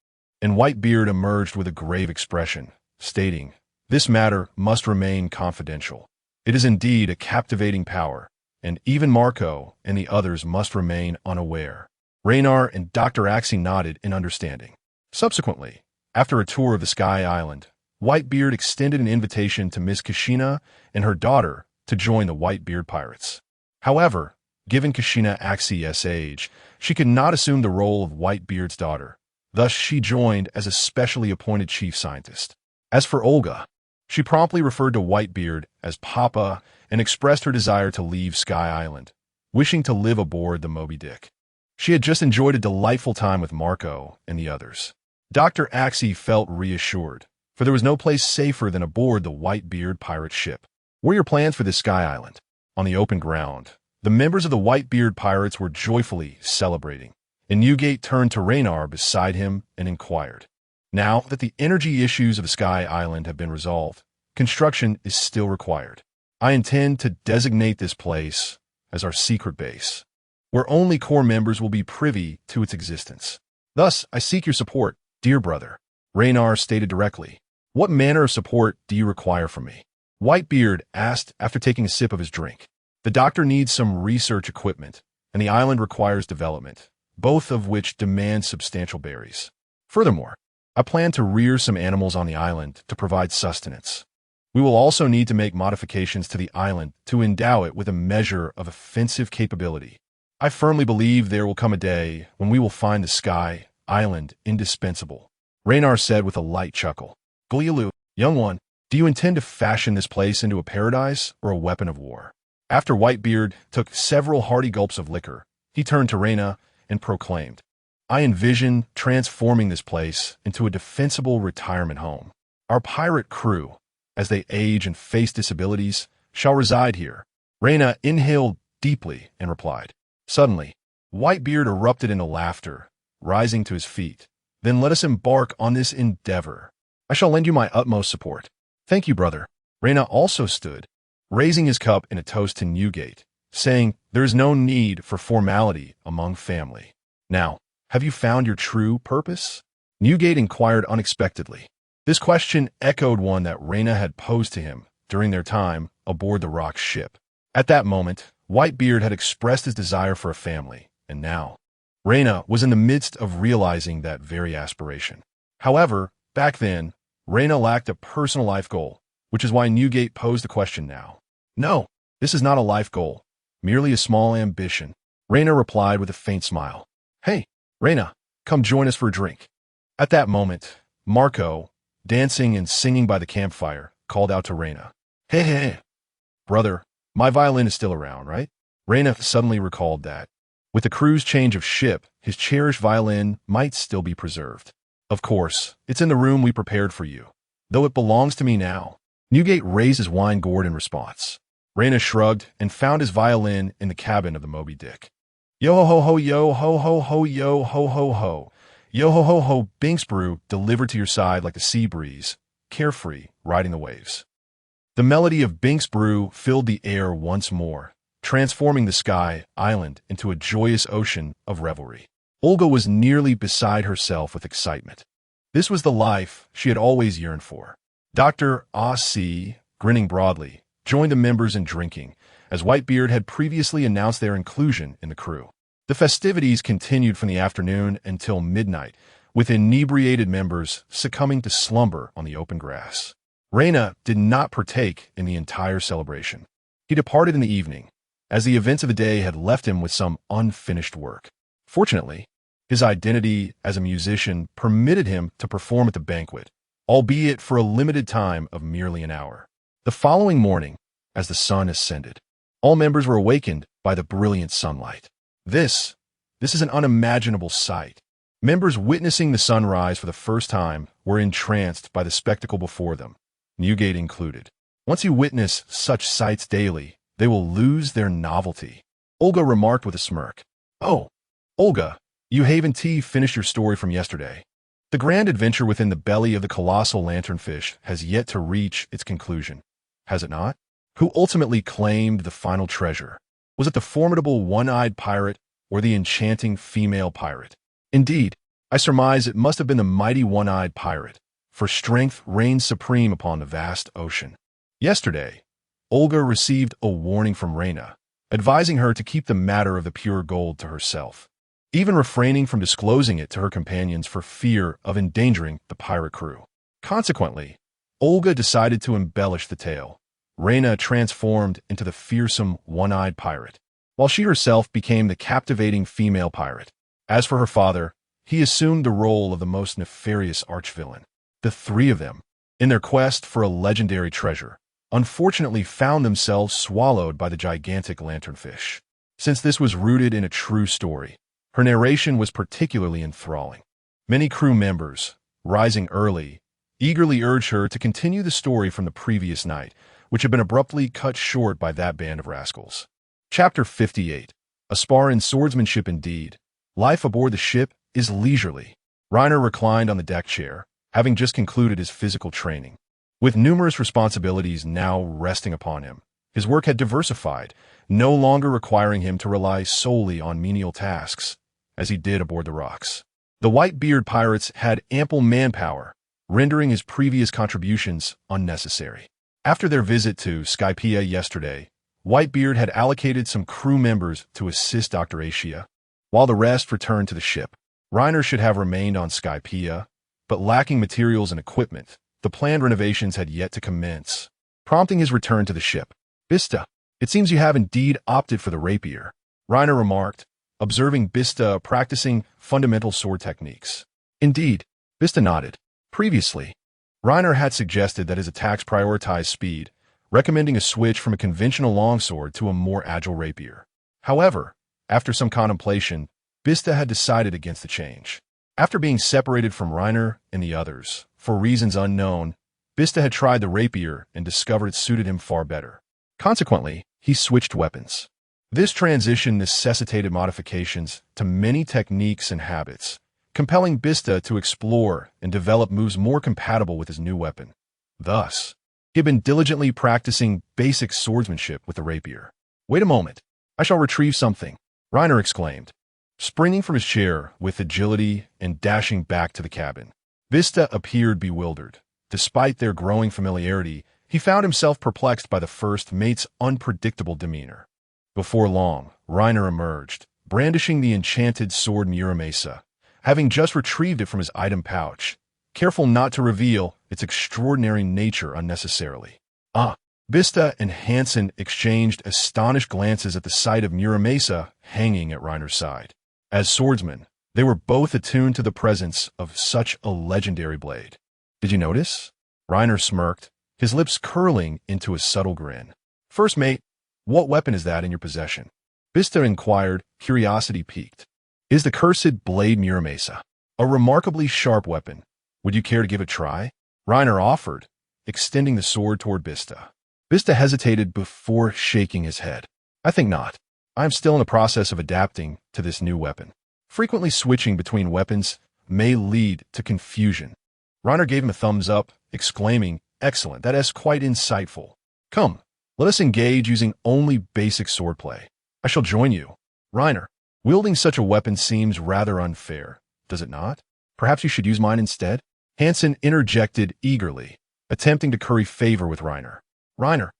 Speaker 2: and Whitebeard emerged with a grave expression, stating, This matter must remain confidential. It is indeed a captivating power, and even Marco and the others must remain unaware. Raynar and Dr. Axie nodded in understanding. Subsequently, after a tour of the Sky Island, Whitebeard extended an invitation to Miss Kushina and her daughter to join the Whitebeard pirates. However, given Kushina Axie's age, she could not assume the role of Whitebeard's daughter. Thus, she joined as a specially appointed chief scientist. As for Olga, she promptly referred to Whitebeard as Papa and expressed her desire to leave Sky Island, wishing to live aboard the Moby Dick. She had just enjoyed a delightful time with Marco and the others. Dr. Axie felt reassured, for there was no place safer than aboard the Whitebeard pirate ship. What are your plans for this Sky Island? On the open ground, the members of the Whitebeard pirates were joyfully celebrating, and Newgate turned to Raynar beside him and inquired. Now that the energy issues of the Sky Island have been resolved, construction is still required. I intend to designate this place as our secret base, where only core members will be privy to its existence. Thus, I seek your support, dear brother. Raynar stated directly. What manner of support do you require from me? Whitebeard asked after taking a sip of his drink. The doctor needs some research equipment, and the island requires development, both of which demand substantial berries. Furthermore, I plan to rear some animals on the island to provide sustenance. We will also need to make modifications to the island to endow it with a measure of offensive capability. I firmly believe there will come a day when we will find the Sky Island indispensable. Raynar said with a light chuckle. Gulyalu, young one, do you intend to fashion this place into a paradise or a weapon of war? After Whitebeard took several hearty gulps of liquor, he turned to Rayna and proclaimed, I envision transforming this place into a defensible retirement home. Our pirate crew, as they age and face disabilities, shall reside here. Rayna inhaled deeply and replied. Suddenly, Whitebeard erupted into laughter, rising to his feet. Then let us embark on this endeavor. I shall lend you my utmost support. Thank you, brother. Rayna also stood, raising his cup in a toast to Newgate, saying, there is no need for formality among family. Now, have you found your true purpose? Newgate inquired unexpectedly. This question echoed one that Rayna had posed to him during their time aboard the Rock's ship. At that moment, Whitebeard had expressed his desire for a family, and now, Rayna was in the midst of realizing that very aspiration. However, back then, Rayna lacked a personal life goal, which is why Newgate posed the question now. No, this is not a life goal, merely a small ambition. Rayna replied with a faint smile. Hey, Rayna, come join us for a drink. At that moment, Marco, dancing and singing by the campfire, called out to Rayna. Hey, brother, my violin is still around, right? Rayna suddenly recalled that, with the crew's change of ship, his cherished violin might still be preserved. Of course, it's in the room we prepared for you, though it belongs to me now. Newgate raised his wine gourd in response. Rayna shrugged and found his violin in the cabin of the Moby Dick. Yo ho ho yo ho ho ho yo ho ho ho. Yo ho ho ho, Binks brew delivered to your side like the sea breeze, carefree, riding the waves. The melody of Binks brew filled the air once more, transforming the Sky Island into a joyous ocean of revelry. Olga was nearly beside herself with excitement. This was the life she had always yearned for. Dr. Aussie, grinning broadly, joined the members in drinking, as Whitebeard had previously announced their inclusion in the crew. The festivities continued from the afternoon until midnight, with inebriated members succumbing to slumber on the open grass. Rayna did not partake in the entire celebration. He departed in the evening, as the events of the day had left him with some unfinished work. Fortunately, his identity as a musician permitted him to perform at the banquet, albeit for a limited time of merely an hour. The following morning, as the sun ascended, all members were awakened by the brilliant sunlight. This is an unimaginable sight. Members witnessing the sunrise for the first time were entranced by the spectacle before them, Newgate included. Once you witness such sights daily, they will lose their novelty. Olga remarked with a smirk. Oh, Olga, you haven't finished your story from yesterday. The grand adventure within the belly of the colossal lanternfish has yet to reach its conclusion, has it not? Who ultimately claimed the final treasure? Was it the formidable one-eyed pirate or the enchanting female pirate? Indeed, I surmise it must have been the mighty one-eyed pirate, for strength reigns supreme upon the vast ocean. Yesterday, Olga received a warning from Reina, advising her to keep the matter of the pure gold to herself, even refraining from disclosing it to her companions for fear of endangering the pirate crew. Consequently, Olga decided to embellish the tale. Reina transformed into the fearsome, one-eyed pirate, while she herself became the captivating female pirate. As for her father, he assumed the role of the most nefarious archvillain. The three of them, in their quest for a legendary treasure, unfortunately found themselves swallowed by the gigantic lanternfish. Since this was rooted in a true story, her narration was particularly enthralling. Many crew members, rising early, eagerly urged her to continue the story from the previous night, which had been abruptly cut short by that band of rascals. Chapter 58. A spar in swordsmanship indeed. Life aboard the ship is leisurely. Reiner reclined on the deck chair, having just concluded his physical training. With numerous responsibilities now resting upon him, his work had diversified, no longer requiring him to rely solely on menial tasks, as he did aboard the rocks. The Whitebeard pirates had ample manpower, rendering his previous contributions unnecessary. After their visit to Skypiea yesterday, Whitebeard had allocated some crew members to assist Dr. Asia, while the rest returned to the ship. Reiner should have remained on Skypiea, but lacking materials and equipment, the planned renovations had yet to commence, prompting his return to the ship. Bista, it seems you have indeed opted for the rapier, Reiner remarked, observing Bista practicing fundamental sword techniques. Indeed, Bista nodded. Previously, Reiner had suggested that his attacks prioritize speed, recommending a switch from a conventional longsword to a more agile rapier. However, after some contemplation, Bista had decided against the change. After being separated from Reiner and the others, for reasons unknown, Bista had tried the rapier and discovered it suited him far better. Consequently, he switched weapons. This transition necessitated modifications to many techniques and habits, compelling Bista to explore and develop moves more compatible with his new weapon. Thus, he had been diligently practicing basic swordsmanship with the rapier. Wait a moment, I shall retrieve something, Reiner exclaimed, springing from his chair with agility and dashing back to the cabin. Bista appeared bewildered. Despite their growing familiarity, he found himself perplexed by the first mate's unpredictable demeanor. Before long, Reiner emerged, brandishing the enchanted sword Muramasa, having just retrieved it from his item pouch, careful not to reveal its extraordinary nature unnecessarily. Bista and Hansen exchanged astonished glances at the sight of Muramasa hanging at Reiner's side. As swordsmen, they were both attuned to the presence of such a legendary blade. Did you notice? Reiner smirked, his lips curling into a subtle grin. First mate, what weapon is that in your possession? Bista inquired, curiosity piqued. Is the cursed blade Muramasa. A remarkably sharp weapon. Would you care to give it a try? Reiner offered, extending the sword toward Bista. Bista hesitated before shaking his head. I think not. I am still in the process of adapting to this new weapon. Frequently switching between weapons may lead to confusion. Reiner gave him a thumbs up, exclaiming, Excellent, that is quite insightful. Come, let us engage using only basic swordplay. I shall join you. Reiner, wielding such a weapon seems rather unfair, does it not? Perhaps you should use mine instead? Hansen interjected eagerly, attempting to curry favor with Reiner. Reiner,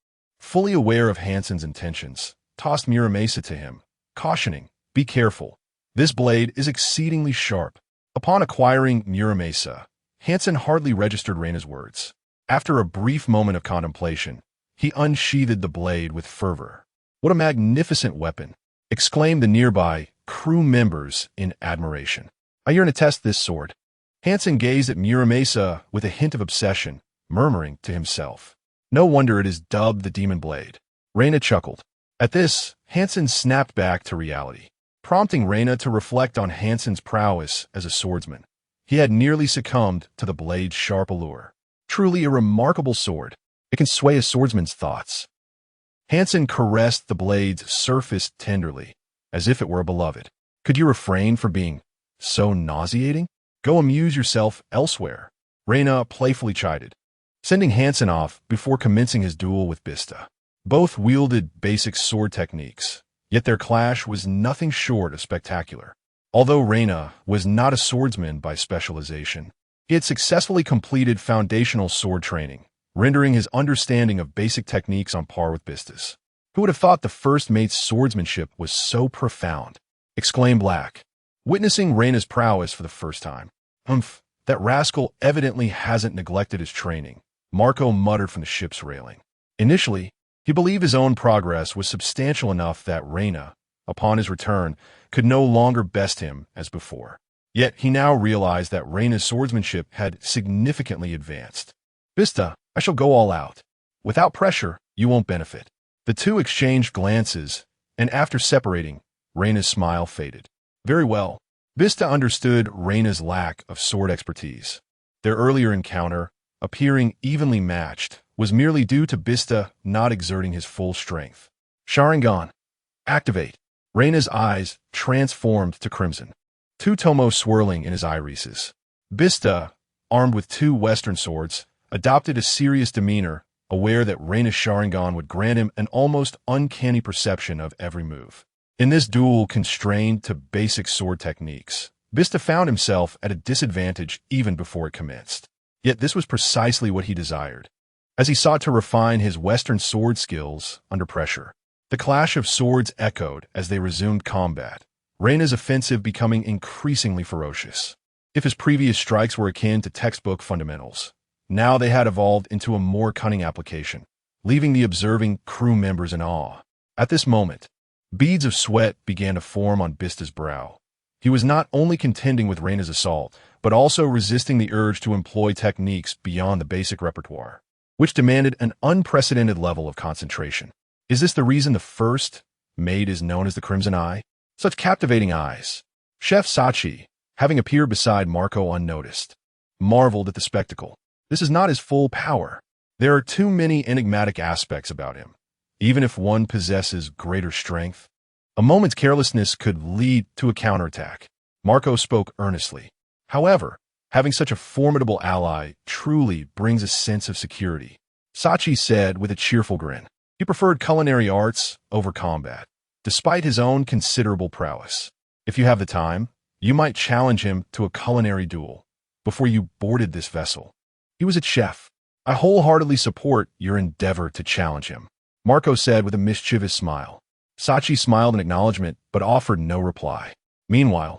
Speaker 2: fully aware of Hansen's intentions, tossed Muramasa to him, cautioning, Be careful. This blade is exceedingly sharp. Upon acquiring Muramasa, Hansen hardly registered Reina's words. After a brief moment of contemplation, he unsheathed the blade with fervor. What a magnificent weapon! Exclaimed the nearby crew members in admiration. I yearn to test this sword. Hansen gazed at Muramasa with a hint of obsession, murmuring to himself. No wonder it is dubbed the Demon Blade. Reina chuckled. At this, Hansen snapped back to reality, prompting Reina to reflect on Hansen's prowess as a swordsman. He had nearly succumbed to the blade's sharp allure. Truly a remarkable sword. It can sway a swordsman's thoughts. Hansen caressed the blade's surface tenderly, as if it were a beloved. Could you refrain from being so nauseating? Go amuse yourself elsewhere. Reina playfully chided, sending Hansen off before commencing his duel with Bista. Both wielded basic sword techniques, yet their clash was nothing short of spectacular. Although Reina was not a swordsman by specialization, He had successfully completed foundational sword training, rendering his understanding of basic techniques on par with Bista's. Who would have thought the first mate's swordsmanship was so profound? Exclaimed Black, witnessing Reina's prowess for the first time. That rascal evidently hasn't neglected his training, Marco muttered from the ship's railing. Initially, he believed his own progress was substantial enough that Reina, upon his return, could no longer best him as before. Yet he now realized that Reina's swordsmanship had significantly advanced. Bista, I shall go all out. Without pressure, you won't benefit. The two exchanged glances, and after separating, Reina's smile faded. Very well. Bista understood Reina's lack of sword expertise. Their earlier encounter, appearing evenly matched, was merely due to Bista not exerting his full strength. Sharingan. Activate. Reina's eyes transformed to crimson, two tomo swirling in his irises. Bista, armed with two Western swords, adopted a serious demeanor, aware that Reina's Sharingan would grant him an almost uncanny perception of every move. In this duel constrained to basic sword techniques, Bista found himself at a disadvantage even before it commenced. Yet this was precisely what he desired. As he sought to refine his Western sword skills under pressure, the clash of swords echoed as they resumed combat, Reina's offensive becoming increasingly ferocious. If his previous strikes were akin to textbook fundamentals, now they had evolved into a more cunning application, leaving the observing crew members in awe. At this moment, beads of sweat began to form on Bista's brow. He was not only contending with Reina's assault, but also resisting the urge to employ techniques beyond the basic repertoire, which demanded an unprecedented level of concentration. Is this the reason the first mate is known as the Crimson Eye? Such captivating eyes. Chef Sachi, having appeared beside Marco unnoticed, marveled at the spectacle. This is not his full power. There are too many enigmatic aspects about him. Even if one possesses greater strength, a moment's carelessness could lead to a counterattack. Marco spoke earnestly. However, having such a formidable ally truly brings a sense of security, Sachi said with a cheerful grin. He preferred culinary arts over combat, despite his own considerable prowess. If you have the time, you might challenge him to a culinary duel before you boarded this vessel. He was a chef. I wholeheartedly support your endeavor to challenge him, Marco said with a mischievous smile. Sachi smiled in acknowledgement, but offered no reply. Meanwhile,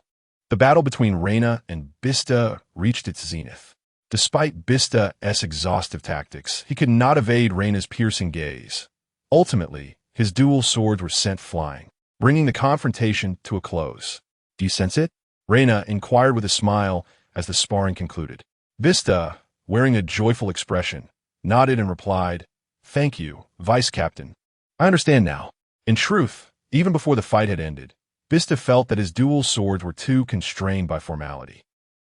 Speaker 2: the battle between Reina and Bista reached its zenith. Despite Bista's exhaustive tactics, he could not evade Reina's piercing gaze. Ultimately, his dual swords were sent flying, bringing the confrontation to a close. Do you sense it? Reina inquired with a smile as the sparring concluded. Bista, wearing a joyful expression, nodded and replied, Thank you, Vice Captain. I understand now. In truth, even before the fight had ended, Bista felt that his dual swords were too constrained by formality.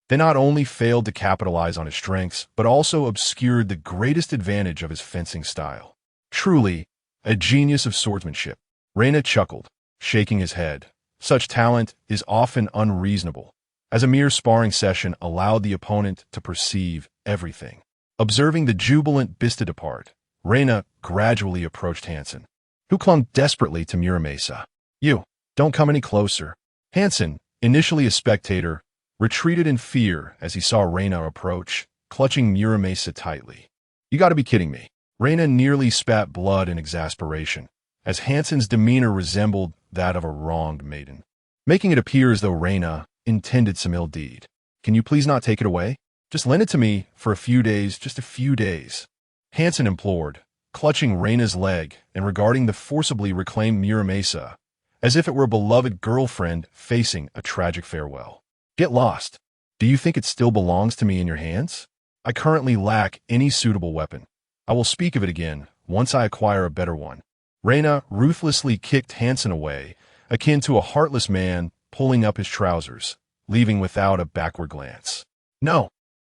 Speaker 2: They not only failed to capitalize on his strengths, but also obscured the greatest advantage of his fencing style. Truly, a genius of swordsmanship. Reina chuckled, shaking his head. Such talent is often unreasonable, as a mere sparring session allowed the opponent to perceive everything. Observing the jubilant Bista depart, Reina gradually approached Hansen, who clung desperately to Muramasa. You, don't come any closer. Hansen, initially a spectator, retreated in fear as he saw Reina approach, clutching Muramasa tightly. You gotta be kidding me. Reina nearly spat blood in exasperation, as Hansen's demeanor resembled that of a wronged maiden, making it appear as though Reina intended some ill deed. Can you please not take it away? Just lend it to me for a few days, just a few days. Hansen implored, clutching Reina's leg and regarding the forcibly reclaimed Muramasa as if it were a beloved girlfriend facing a tragic farewell. Get lost. Do you think it still belongs to me in your hands? I currently lack any suitable weapon. I will speak of it again once I acquire a better one. Reina ruthlessly kicked Hansen away, akin to a heartless man pulling up his trousers, leaving without a backward glance. No!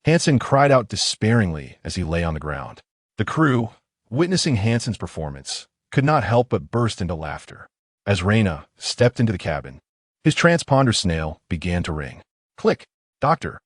Speaker 2: Hansen cried out despairingly as he lay on the ground. The crew, witnessing Hansen's performance, could not help but burst into laughter. As Reina stepped into the cabin, his transponder snail began to ring. Click! Doctor!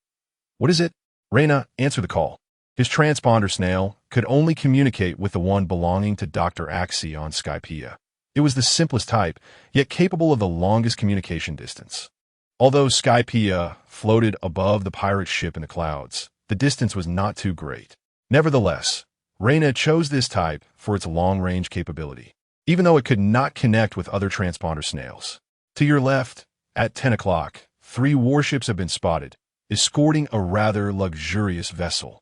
Speaker 2: What is it? Reina answered the call. His transponder snail could only communicate with the one belonging to Dr. Axie on Skypea. It was the simplest type, yet capable of the longest communication distance. Although Skypea floated above the pirate ship in the clouds, the distance was not too great. Nevertheless, Reina chose this type for its long-range capability, even though it could not connect with other transponder snails. To your left, at 10 o'clock, 3 warships have been spotted, escorting a rather luxurious vessel.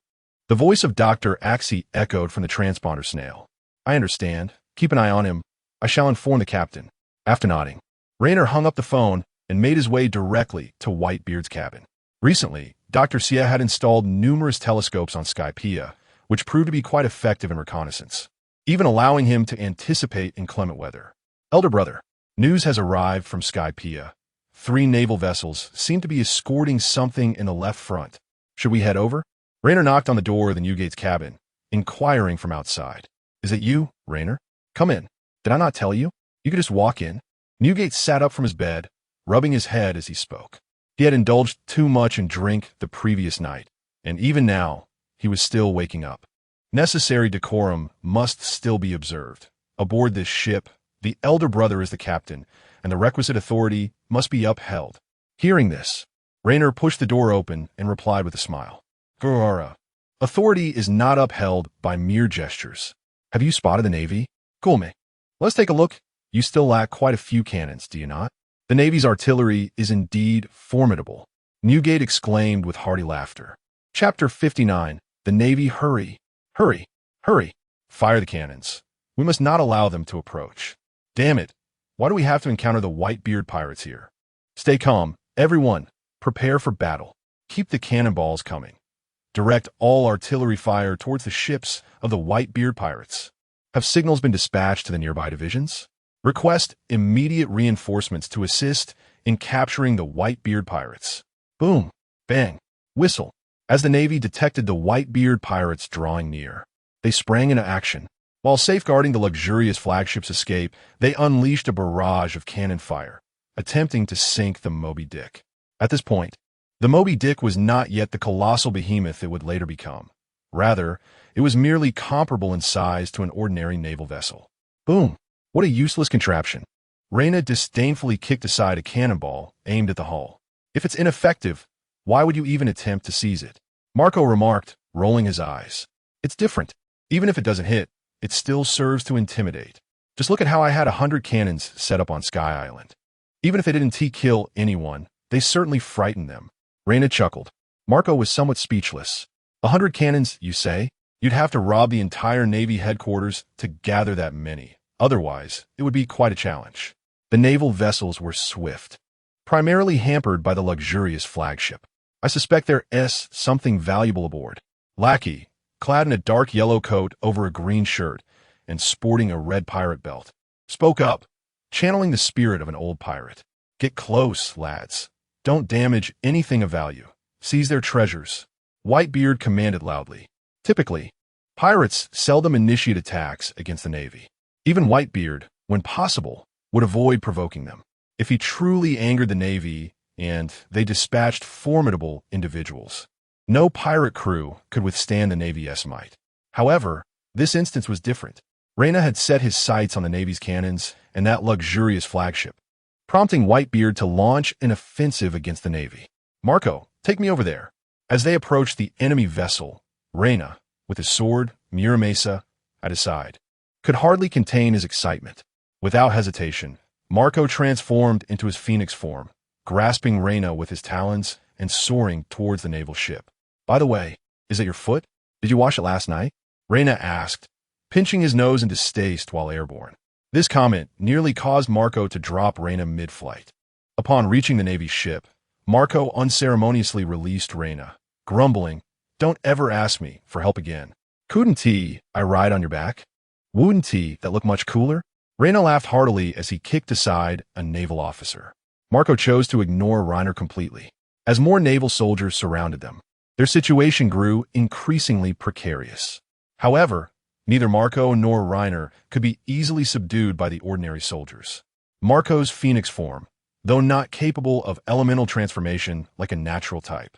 Speaker 2: The voice of Dr. Axie echoed from the transponder snail. I understand. Keep an eye on him. I shall inform the captain. After nodding, Raynor hung up the phone and made his way directly to Whitebeard's cabin. Recently, Dr. Sia had installed numerous telescopes on Skypiea, which proved to be quite effective in reconnaissance, even allowing him to anticipate inclement weather. Elder brother, news has arrived from Skypiea. 3 naval vessels seem to be escorting something in the left front. Should we head over? Raynor knocked on the door of the Newgate's cabin, inquiring from outside. Is it you, Raynor? Come in. Did I not tell you? You could just walk in. Newgate sat up from his bed, rubbing his head as he spoke. He had indulged too much in drink the previous night, and even now, he was still waking up. Necessary decorum must still be observed. Aboard this ship, the elder brother is the captain, and the requisite authority must be upheld. Hearing this, Raynor pushed the door open and replied with a smile. Gurara, authority is not upheld by mere gestures. Have you spotted the Navy? Gulme. Let's take a look. You still lack quite a few cannons, do you not? The Navy's artillery is indeed formidable, Newgate exclaimed with hearty laughter. Chapter 59. The Navy, hurry, hurry, hurry. Fire the cannons. We must not allow them to approach. Damn it. Why do we have to encounter the Whitebeard pirates here? Stay calm, everyone. Prepare for battle. Keep the cannonballs coming. Direct all artillery fire towards the ships of the Whitebeard pirates. Have signals been dispatched to the nearby divisions? Request immediate reinforcements to assist in capturing the Whitebeard pirates. Boom, bang, whistle. As the Navy detected the Whitebeard pirates drawing near, they sprang into action. While safeguarding the luxurious flagship's escape, they unleashed a barrage of cannon fire, attempting to sink the Moby Dick. At this point, the Moby Dick was not yet the colossal behemoth it would later become. Rather, it was merely comparable in size to an ordinary naval vessel. Boom! What a useless contraption. Reyna disdainfully kicked aside a cannonball aimed at the hull. If it's ineffective, why would you even attempt to seize it? Marco remarked, rolling his eyes. It's different. Even if it doesn't hit, it still serves to intimidate. Just look at how I had 100 cannons set up on Sky Island. Even if they didn't kill anyone, they certainly frightened them. Reyna chuckled. Marco was somewhat speechless. 100 cannons, you say? You'd have to rob the entire Navy headquarters to gather that many. Otherwise, it would be quite a challenge. The naval vessels were swift, primarily hampered by the luxurious flagship. I suspect there's something valuable aboard. Lackey, clad in a dark yellow coat over a green shirt and sporting a red pirate belt, spoke up, channeling the spirit of an old pirate. Get close, lads. Don't damage anything of value. Seize their treasures. Whitebeard commanded loudly. Typically, pirates seldom initiate attacks against the Navy. Even Whitebeard, when possible, would avoid provoking them. If he truly angered the Navy and they dispatched formidable individuals, no pirate crew could withstand the Navy's might. However, this instance was different. Reyna had set his sights on the Navy's cannons and that luxurious flagship, prompting Whitebeard to launch an offensive against the Navy. Marco, take me over there. As they approached the enemy vessel, Reyna, with his sword, Muramesa, at his side, could hardly contain his excitement. Without hesitation, Marco transformed into his phoenix form, grasping Reyna with his talons and soaring towards the naval ship. By the way, is it your foot? Did you wash it last night? Reyna asked, pinching his nose in distaste while airborne. This comment nearly caused Marco to drop Reyna mid-flight. Upon reaching the Navy's ship, Marco unceremoniously released Reyna, grumbling, Don't ever ask me for help again. Couldn't I ride on your back? Wouldn't that look much cooler? Reyna laughed heartily as he kicked aside a naval officer. Marco chose to ignore Reiner completely. As more naval soldiers surrounded them, their situation grew increasingly precarious. However, neither Marco nor Reiner could be easily subdued by the ordinary soldiers. Marco's phoenix form, though not capable of elemental transformation like a natural type,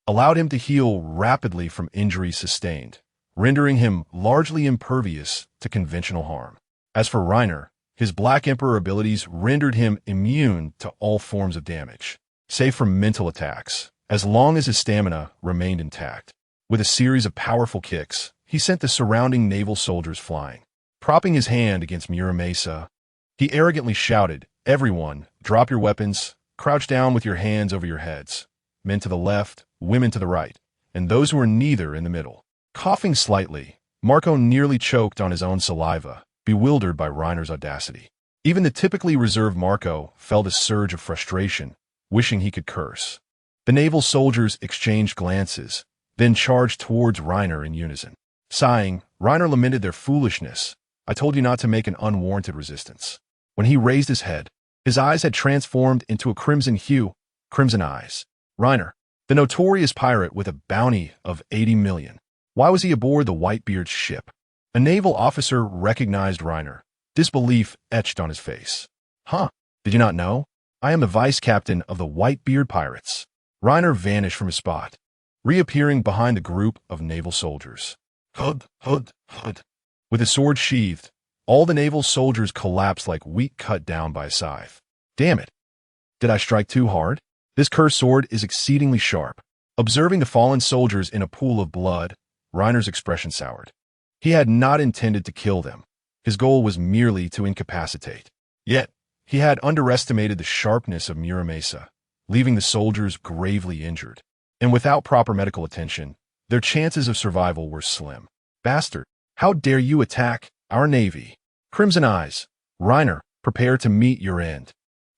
Speaker 2: allowed him to heal rapidly from injuries sustained, rendering him largely impervious to conventional harm. As for Reiner, his Black Emperor abilities rendered him immune to all forms of damage, save from mental attacks, as long as his stamina remained intact. With a series of powerful kicks, he sent the surrounding naval soldiers flying. Propping his hand against Muramesa, he arrogantly shouted, "Everyone, drop your weapons, crouch down with your hands over your heads. Men to the left, women to the right, and those who are neither in the middle." Coughing slightly, Marco nearly choked on his own saliva, bewildered by Reiner's audacity. Even the typically reserved Marco felt a surge of frustration, wishing he could curse. The naval soldiers exchanged glances, then charged towards Reiner in unison. Sighing, Reiner lamented their foolishness. "I told you not to make an unwarranted resistance." When he raised his head, his eyes had transformed into a crimson hue, crimson eyes. Reiner, the notorious pirate with a bounty of 80 million. Why was he aboard the Whitebeard's ship? A naval officer recognized Reiner, disbelief etched on his face. "Huh, did you not know? I am the vice captain of the Whitebeard pirates." Reiner vanished from his spot, reappearing behind the group of naval soldiers. Hud, hud, hud. With his sword sheathed, all the naval soldiers collapsed like wheat cut down by a scythe. Damn it. Did I strike too hard? This cursed sword is exceedingly sharp. Observing the fallen soldiers in a pool of blood, Reiner's expression soured. He had not intended to kill them. His goal was merely to incapacitate. Yet, he had underestimated the sharpness of Muramesa, leaving the soldiers gravely injured. And without proper medical attention, their chances of survival were slim. "Bastard, how dare you attack our navy?" "Crimson eyes, Reiner, prepare to meet your end,"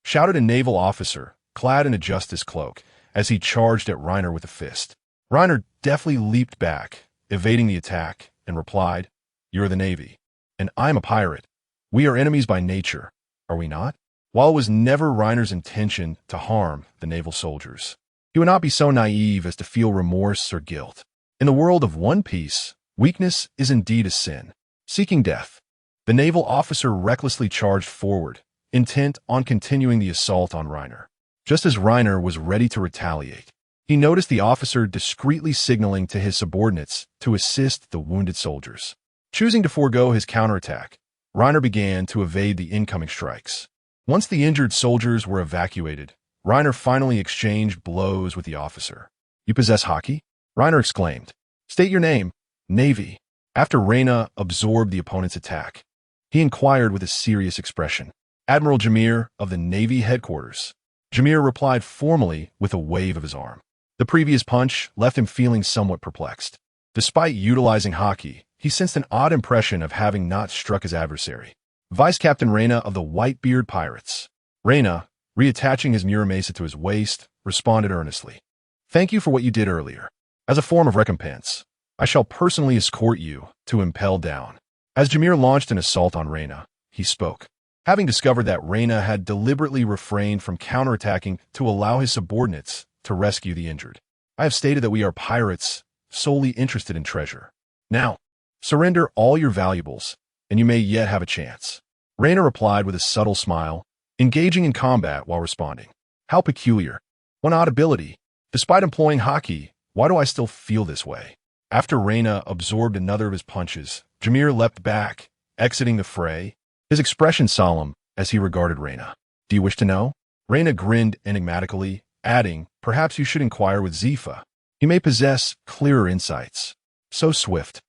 Speaker 2: shouted a naval officer, clad in a justice cloak, as he charged at Reiner with a fist. Reiner deftly leaped back, evading the attack, and replied, "You're the Navy, and I'm a pirate. We are enemies by nature, are we not?" While it was never Reiner's intention to harm the naval soldiers, he would not be so naive as to feel remorse or guilt. In the world of One Piece, weakness is indeed a sin. Seeking death, the naval officer recklessly charged forward, intent on continuing the assault on Reiner. Just as Reiner was ready to retaliate, he noticed the officer discreetly signaling to his subordinates to assist the wounded soldiers. Choosing to forego his counterattack, Reiner began to evade the incoming strikes. Once the injured soldiers were evacuated, Reiner finally exchanged blows with the officer. "You possess haki?" Reiner exclaimed. "State your name." "Navy." After Reina absorbed the opponent's attack, he inquired with a serious expression. "Admiral Jameer of the Navy headquarters." Jameer replied formally with a wave of his arm. The previous punch left him feeling somewhat perplexed. Despite utilizing haki, he sensed an odd impression of having not struck his adversary. "Vice Captain Reina of the Whitebeard Pirates." Reina, reattaching his Muramesa to his waist, responded earnestly. "Thank you for what you did earlier. As a form of recompense, I shall personally escort you to Impel Down." As Jameer launched an assault on Reina, he spoke. Having discovered that Reina had deliberately refrained from counterattacking to allow his subordinates to rescue the injured. "I have stated that we are pirates, solely interested in treasure. Now, surrender all your valuables, and you may yet have a chance." Reina replied with a subtle smile, engaging in combat while responding. "How peculiar. One odd ability. Despite employing haki, why do I still feel this way?" After Reina absorbed another of his punches, Jameer leapt back, exiting the fray, his expression solemn as he regarded Reina. "Do you wish to know?" Reina grinned enigmatically, adding, "Perhaps you should inquire with Zifa. He may possess clearer insights." "So swift."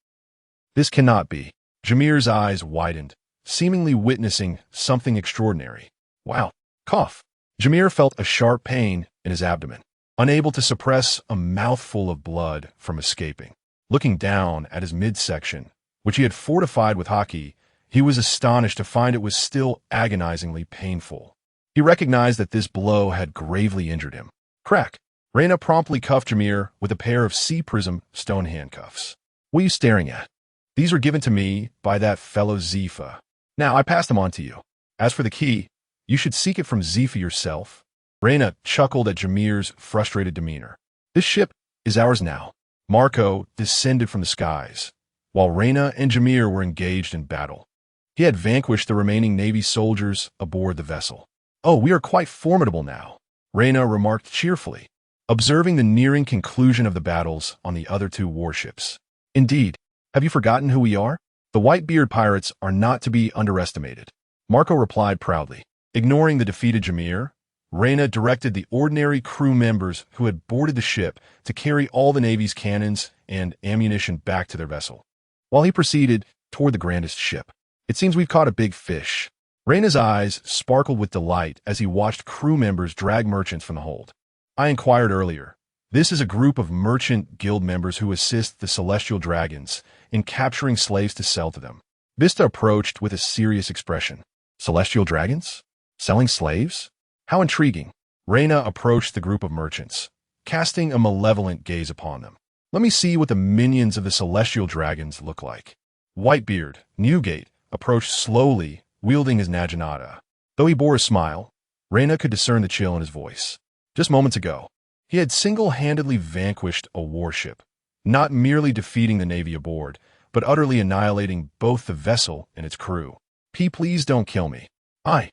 Speaker 2: "This cannot be." Jameer's eyes widened, seemingly witnessing something extraordinary. "Wow." Cough. Jameer felt a sharp pain in his abdomen, unable to suppress a mouthful of blood from escaping. Looking down at his midsection, which he had fortified with haki, he was astonished to find it was still agonizingly painful. He recognized that this blow had gravely injured him. Crack. Reina promptly cuffed Jameer with a pair of sea prism stone handcuffs. "What are you staring at?" "These were given to me by that fellow Zifa. Now I pass them on to you. As for the key, you should seek it from Zifa yourself." Reina chuckled at Jameer's frustrated demeanor. "This ship is ours now." Marco descended from the skies, while Reina and Jameer were engaged in battle. He had vanquished the remaining Navy soldiers aboard the vessel. "Oh, we are quite formidable now," Reina remarked cheerfully, observing the nearing conclusion of the battles on the other two warships. "Indeed. Have you forgotten who we are? The Whitebeard pirates are not to be underestimated," Marco replied proudly. Ignoring the defeated Jameer, Reyna directed the ordinary crew members who had boarded the ship to carry all the Navy's cannons and ammunition back to their vessel, while he proceeded toward the grandest ship. It seems we've caught a big fish. Reyna's eyes sparkled with delight as he watched crew members drag merchants from the hold. I inquired earlier. This is a group of merchant guild members who assist the celestial dragons in capturing slaves to sell to them. Vista approached with a serious expression. Celestial dragons? Selling slaves? How intriguing. Reyna approached the group of merchants, casting a malevolent gaze upon them. Let me see what the minions of the celestial dragons look like. Whitebeard, Newgate, approached slowly, wielding his naginata. Though he bore a smile, Reyna could discern the chill in his voice. Just moments ago, he had single-handedly vanquished a warship, not merely defeating the Navy aboard, but utterly annihilating both the vessel and its crew. Please don't kill me. I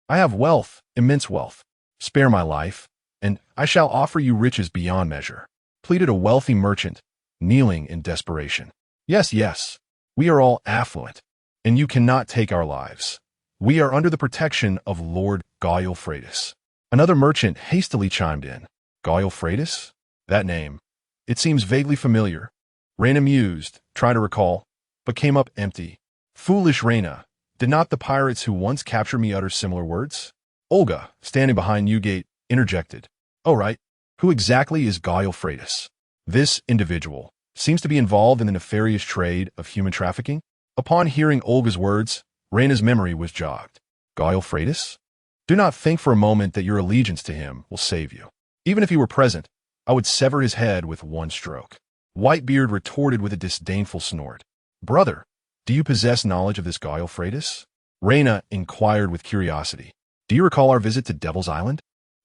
Speaker 2: have wealth, immense wealth. Spare my life, and I shall offer you riches beyond measure, pleaded a wealthy merchant, kneeling in desperation. Yes, we are all affluent, and you cannot take our lives. We are under the protection of Lord Freitas. Another merchant hastily chimed in. Freitas? That name. It seems vaguely familiar. Reyna mused, trying to recall, but came up empty. Foolish Reyna. Did not the pirates who once captured me utter similar words? Olga, standing behind Newgate, interjected. Oh right, who exactly is Freitas? This individual seems to be involved in the nefarious trade of human trafficking. Upon hearing Olga's words, Reyna's memory was jogged. Freitas? Do not think for a moment that your allegiance to him will save you. Even if he were present, I would sever his head with one stroke. Whitebeard retorted with a disdainful snort. Brother, do you possess knowledge of this Freitas? Reyna inquired with curiosity. Do you recall our visit to Devil's Island?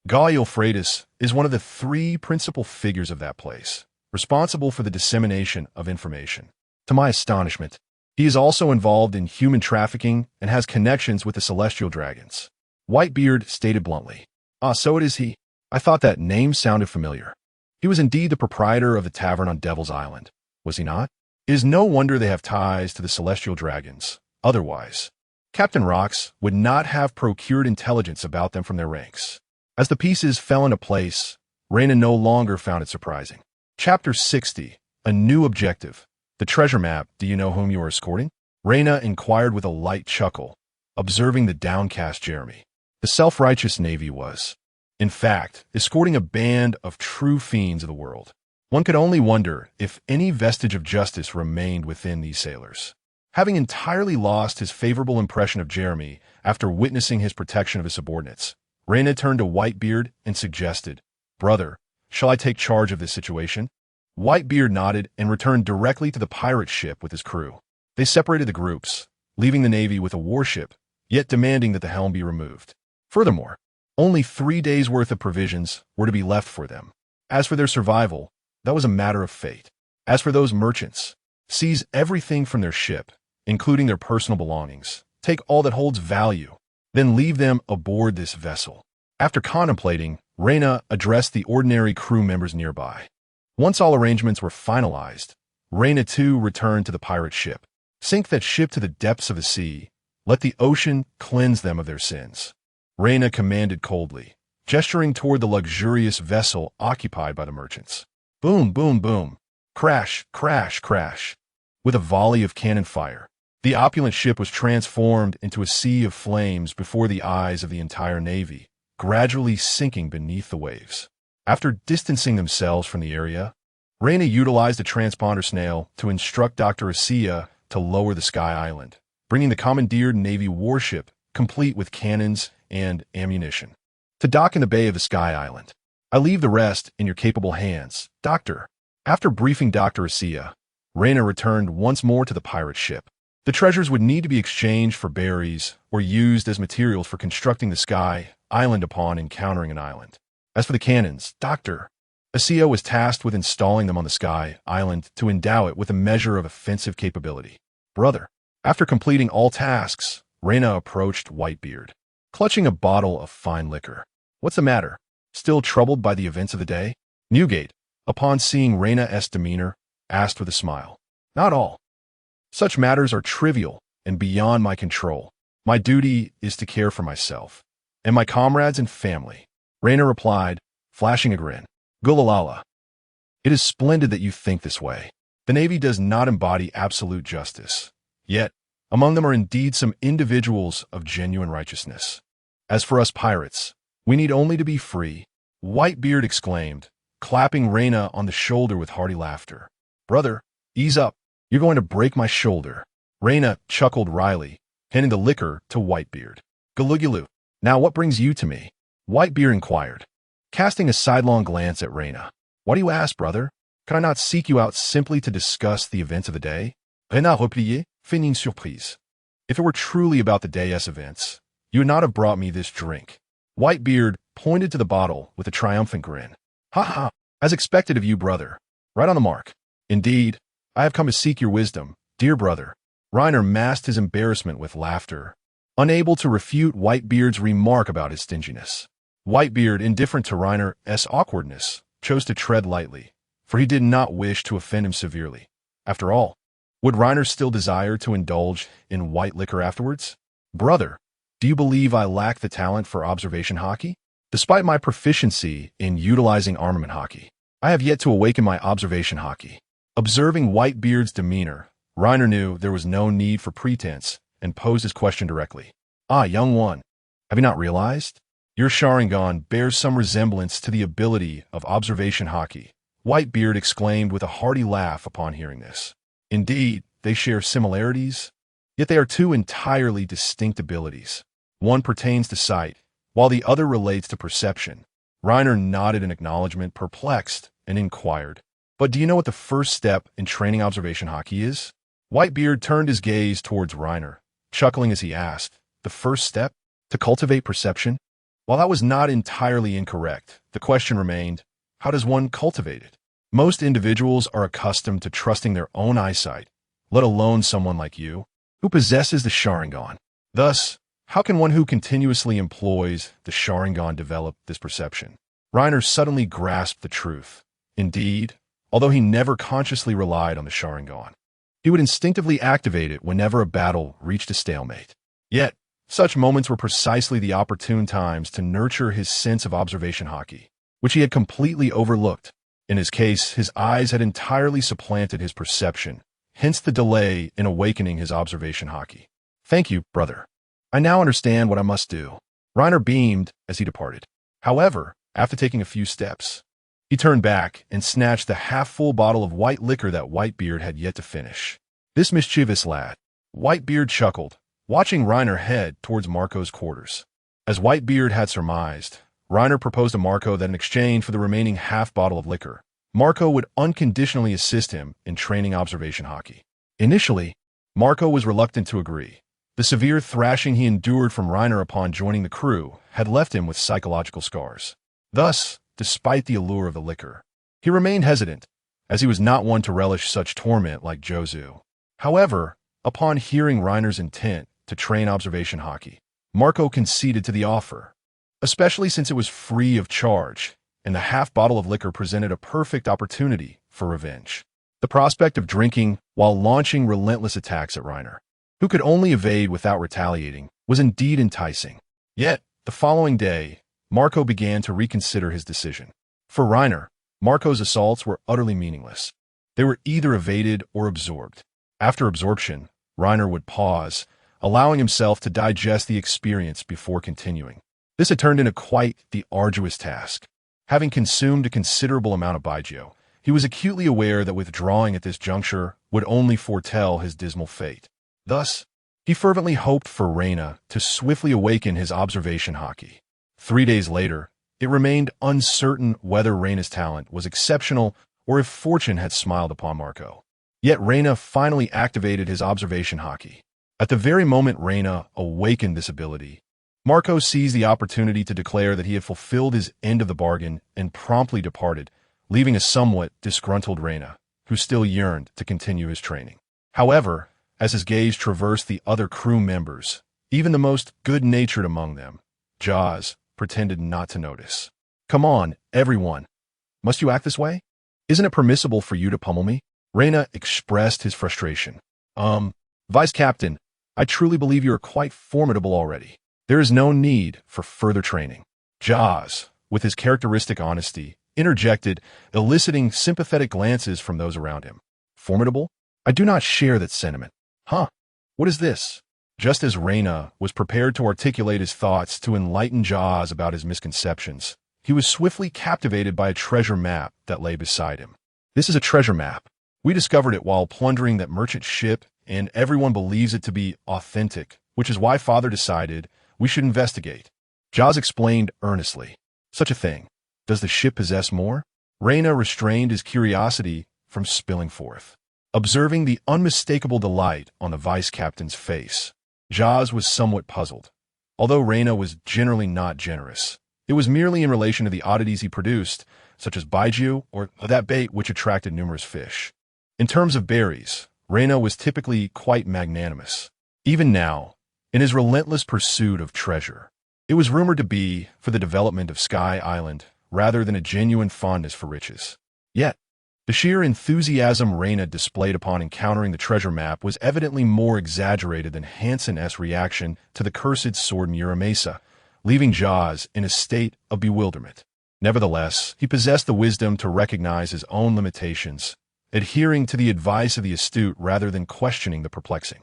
Speaker 2: Freitas is one of the three principal figures of that place, responsible for the dissemination of information. To my astonishment, he is also involved in human trafficking and has connections with the celestial dragons. Whitebeard stated bluntly. So it is he. I thought that name sounded familiar. He was indeed the proprietor of the tavern on Devil's Island, was he not? It is no wonder they have ties to the celestial dragons. Otherwise, Captain Rox would not have procured intelligence about them from their ranks. As the pieces fell into place, Reyna no longer found it surprising. Chapter 60. A new objective. The treasure map. Do you know whom you are escorting? Reyna inquired with a light chuckle, observing the downcast Jeremy. The self-righteous Navy was, in fact, escorting a band of true fiends of the world. One could only wonder if any vestige of justice remained within these sailors. Having entirely lost his favorable impression of Jeremy after witnessing his protection of his subordinates, Reyna turned to Whitebeard and suggested, Brother, shall I take charge of this situation? Whitebeard nodded and returned directly to the pirate ship with his crew. They separated the groups, leaving the Navy with a warship, yet demanding that the helm be removed. Furthermore, only 3 days' worth of provisions were to be left for them. As for their survival, that was a matter of fate. As for those merchants, seize everything from their ship, including their personal belongings. Take all that holds value, then leave them aboard this vessel. After contemplating, Reyna addressed the ordinary crew members nearby. Once all arrangements were finalized, Reyna too returned to the pirate ship. Sink that ship to the depths of the sea. Let the ocean cleanse them of their sins. Reyna commanded coldly, gesturing toward the luxurious vessel occupied by the merchants. Boom, boom, boom. Crash, crash, crash. With a volley of cannon fire, the opulent ship was transformed into a sea of flames before the eyes of the entire Navy, gradually sinking beneath the waves. After distancing themselves from the area, Reyna utilized a transponder snail to instruct Dr. Asiya to lower the Sky Island, bringing the commandeered Navy warship complete with cannons and ammunition to dock in the bay of the Sky Island. I leave the rest in your capable hands, Doctor. After briefing Dr. Asiya, Reyna returned once more to the pirate ship. The treasures would need to be exchanged for berries or used as materials for constructing the Sky Island upon encountering an island. As for the cannons, Dr. Asiya was tasked with installing them on the Sky Island to endow it with a measure of offensive capability. Brother, after completing all tasks, Reyna approached Whitebeard, clutching a bottle of fine liquor. What's the matter? Still troubled by the events of the day? Newgate, upon seeing Reyna's demeanor, asked with a smile. Not all. Such matters are trivial and beyond my control. My duty is to care for myself and my comrades and family. Reina replied, flashing a grin. Gulalala. It is splendid that you think this way. The Navy does not embody absolute justice. Yet, among them are indeed some individuals of genuine righteousness. As for us pirates, we need only to be free. Whitebeard exclaimed, clapping Reina on the shoulder with hearty laughter. Brother, ease up. You're going to break my shoulder. Reina chuckled wryly, handing the liquor to Whitebeard. Galugulu. Now what brings you to me? Whitebeard inquired, casting a sidelong glance at Reina. Why do you ask, brother? Can I not seek you out simply to discuss the events of the day? Reina replié, feigning surprise. If it were truly about the day's events, you would not have brought me this drink. Whitebeard pointed to the bottle with a triumphant grin. Ha ha, as expected of you, brother. Right on the mark. Indeed, I have come to seek your wisdom, dear brother. Reiner masked his embarrassment with laughter, unable to refute Whitebeard's remark about his stinginess. Whitebeard, indifferent to Reiner's awkwardness, chose to tread lightly, for he did not wish to offend him severely. After all, would Reiner still desire to indulge in white liquor afterwards? Brother, do you believe I lack the talent for observation hockey? Despite my proficiency in utilizing armament hockey, I have yet to awaken my observation hockey. Observing Whitebeard's demeanor, Reiner knew there was no need for pretense and posed his question directly. Ah, young one, have you not realized? Your Sharingan bears some resemblance to the ability of observation hockey. Whitebeard exclaimed with a hearty laugh upon hearing this. Indeed, they share similarities, yet they are two entirely distinct abilities. One pertains to sight, while the other relates to perception. Reiner nodded in acknowledgement, perplexed, and inquired, but do you know what the first step in training observation hockey is? Whitebeard turned his gaze towards Reiner, chuckling as he asked, the first step? To cultivate perception? While that was not entirely incorrect, the question remained, how does one cultivate it? Most individuals are accustomed to trusting their own eyesight, let alone someone like you, who possesses the Sharingan. Thus, how can one who continuously employs the Sharingan develop this perception? Reiner suddenly grasped the truth. Indeed, although he never consciously relied on the Sharingan, he would instinctively activate it whenever a battle reached a stalemate. Yet, such moments were precisely the opportune times to nurture his sense of observation hockey, which he had completely overlooked. In his case, his eyes had entirely supplanted his perception, hence the delay in awakening his observation hockey. Thank you, brother. I now understand what I must do. Reiner beamed as he departed. However, after taking a few steps, he turned back and snatched the half-full bottle of white liquor that Whitebeard had yet to finish. This mischievous lad. Whitebeard chuckled, watching Reiner head towards Marco's quarters. As Whitebeard had surmised, Reiner proposed to Marco that in exchange for the remaining half-bottle of liquor, Marco would unconditionally assist him in training observation hockey. Initially, Marco was reluctant to agree. The severe thrashing he endured from Reiner upon joining the crew had left him with psychological scars. Thus, despite the allure of the liquor, he remained hesitant, as he was not one to relish such torment like Jozu. However, upon hearing Reiner's intent to train observation hockey, Marco conceded to the offer, especially since it was free of charge, and the half-bottle of liquor presented a perfect opportunity for revenge. The prospect of drinking while launching relentless attacks at Reiner, who could only evade without retaliating, was indeed enticing. Yet, the following day, Marco began to reconsider his decision. For Reiner, Marco's assaults were utterly meaningless. They were either evaded or absorbed. After absorption, Reiner would pause, allowing himself to digest the experience before continuing. This had turned into quite the arduous task. Having consumed a considerable amount of Baijiu, he was acutely aware that withdrawing at this juncture would only foretell his dismal fate. Thus, he fervently hoped for Reina to swiftly awaken his observation hockey. 3 days later, it remained uncertain whether Reina's talent was exceptional or if fortune had smiled upon Marco. Yet Reina finally activated his observation hockey. At the very moment Reina awakened this ability, Marco seized the opportunity to declare that he had fulfilled his end of the bargain and promptly departed, leaving a somewhat disgruntled Reina, who still yearned to continue his training. However, as his gaze traversed the other crew members, even the most good-natured among them, Jaws pretended not to notice. Come on, everyone. Must you act this way? Isn't it permissible for you to pummel me? Reina expressed his frustration. Vice Captain, I truly believe you are quite formidable already. There is no need for further training. Jaws, with his characteristic honesty, interjected, eliciting sympathetic glances from those around him. Formidable? I do not share that sentiment. Huh? What is this? Just as Reina was prepared to articulate his thoughts to enlighten Jaws about his misconceptions, he was swiftly captivated by a treasure map that lay beside him. This is a treasure map. We discovered it while plundering that merchant ship, and everyone believes it to be authentic, which is why Father decided we should investigate. Jaws explained earnestly. Such a thing. Does the ship possess more? Reina restrained his curiosity from spilling forth. Observing the unmistakable delight on the vice captain's face, Jaws was somewhat puzzled. Although Reina was generally not generous, it was merely in relation to the oddities he produced, such as baijiu or that bait which attracted numerous fish. In terms of berries, Reina was typically quite magnanimous. Even now, in his relentless pursuit of treasure, it was rumored to be for the development of Sky Island rather than a genuine fondness for riches. Yet, the sheer enthusiasm Reina displayed upon encountering the treasure map was evidently more exaggerated than Hansen's reaction to the cursed sword in Uramesa, leaving Jaws in a state of bewilderment. Nevertheless, he possessed the wisdom to recognize his own limitations, adhering to the advice of the astute rather than questioning the perplexing.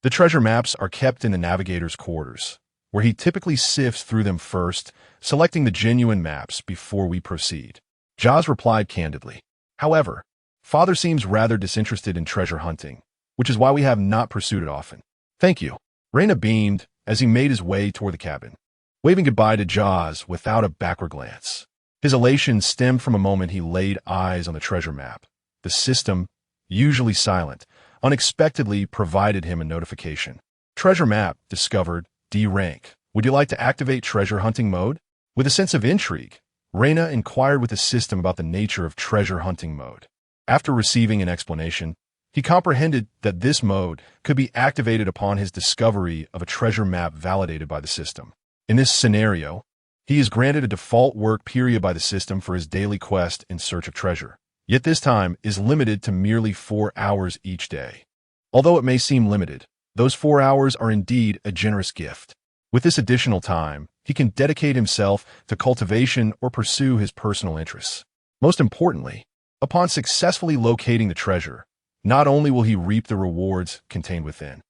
Speaker 2: The treasure maps are kept in the navigator's quarters, where he typically sifts through them first, selecting the genuine maps before we proceed. Jaws replied candidly. However, Father seems rather disinterested in treasure hunting, which is why we have not pursued it often. Thank you. Reina beamed as he made his way toward the cabin, waving goodbye to Jaws without a backward glance. His elation stemmed from a moment he laid eyes on the treasure map. The system, usually silent, unexpectedly provided him a notification. Treasure map discovered, D rank. Would you like to activate treasure hunting mode? With a sense of intrigue, Reina inquired with the system about the nature of treasure hunting mode. After receiving an explanation, he comprehended that this mode could be activated upon his discovery of a treasure map validated by the system. In this scenario, he is granted a default work period by the system for his daily quest in search of treasure. Yet this time is limited to merely 4 hours each day. Although it may seem limited, those 4 hours are indeed a generous gift. With this additional time, he can dedicate himself to cultivation or pursue his personal interests. Most importantly, upon successfully locating the treasure, not only will he reap the rewards contained within,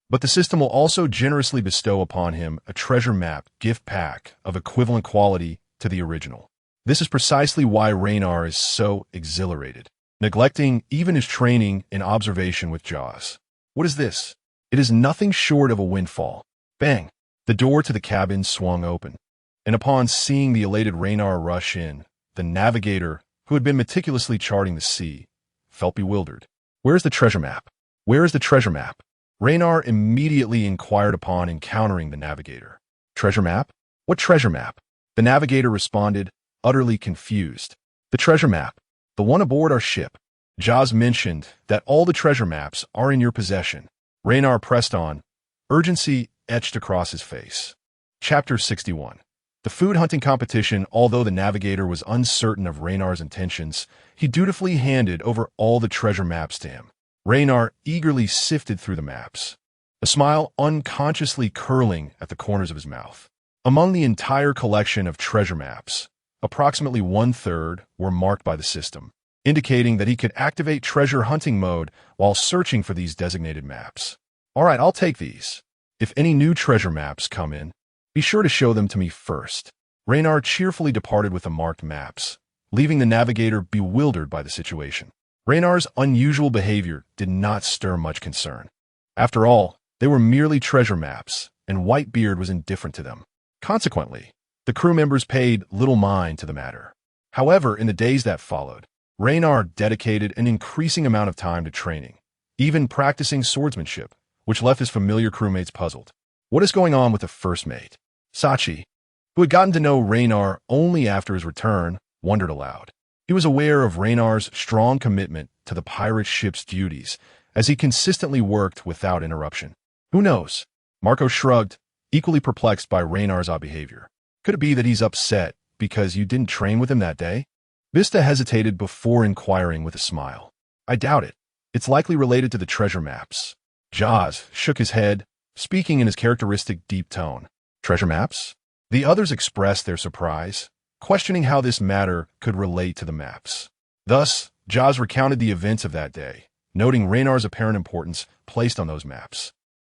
Speaker 2: but the system will also generously bestow upon him a treasure map gift pack of equivalent quality to the original. This is precisely why Reina is so exhilarated, neglecting even his training in observation with Jaws. What is this? It is nothing short of a windfall. Bang! The door to the cabin swung open, and upon seeing the elated Reina rush in, the navigator, who had been meticulously charting the sea, felt bewildered. Where is the treasure map? Where is the treasure map? Reina immediately inquired upon encountering the navigator. Treasure map? What treasure map? The navigator responded, utterly confused. The treasure map, the one aboard our ship. Jaws mentioned that all the treasure maps are in your possession. Reina pressed on, urgency etched across his face. Chapter 61. The food hunting competition. Although the navigator was uncertain of Reina's intentions, he dutifully handed over all the treasure maps to him. Reina eagerly sifted through the maps, a smile unconsciously curling at the corners of his mouth. Among the entire collection of treasure maps, approximately 1/3 were marked by the system, indicating that he could activate treasure hunting mode while searching for these designated maps. All right, I'll take these. If any new treasure maps come in, be sure to show them to me first. Reina cheerfully departed with the marked maps, leaving the navigator bewildered by the situation. Reina's unusual behavior did not stir much concern. After all, they were merely treasure maps, and Whitebeard was indifferent to them. Consequently, the crew members paid little mind to the matter. However, in the days that followed, Reina dedicated an increasing amount of time to training, even practicing swordsmanship, which left his familiar crewmates puzzled. What is going on with the first mate? Sachi, who had gotten to know Reina only after his return, wondered aloud. He was aware of Reina's strong commitment to the pirate ship's duties, as he consistently worked without interruption. Who knows? Marco shrugged, equally perplexed by Reina's odd behavior. Could it be that he's upset because you didn't train with him that day? Vista hesitated before inquiring with a smile. I doubt it. It's likely related to the treasure maps. Jaws shook his head, speaking in his characteristic deep tone. Treasure maps? The others expressed their surprise. questioning how this matter could relate to the maps. Thus, Jaws recounted the events of that day, noting Reynar's apparent importance placed on those maps.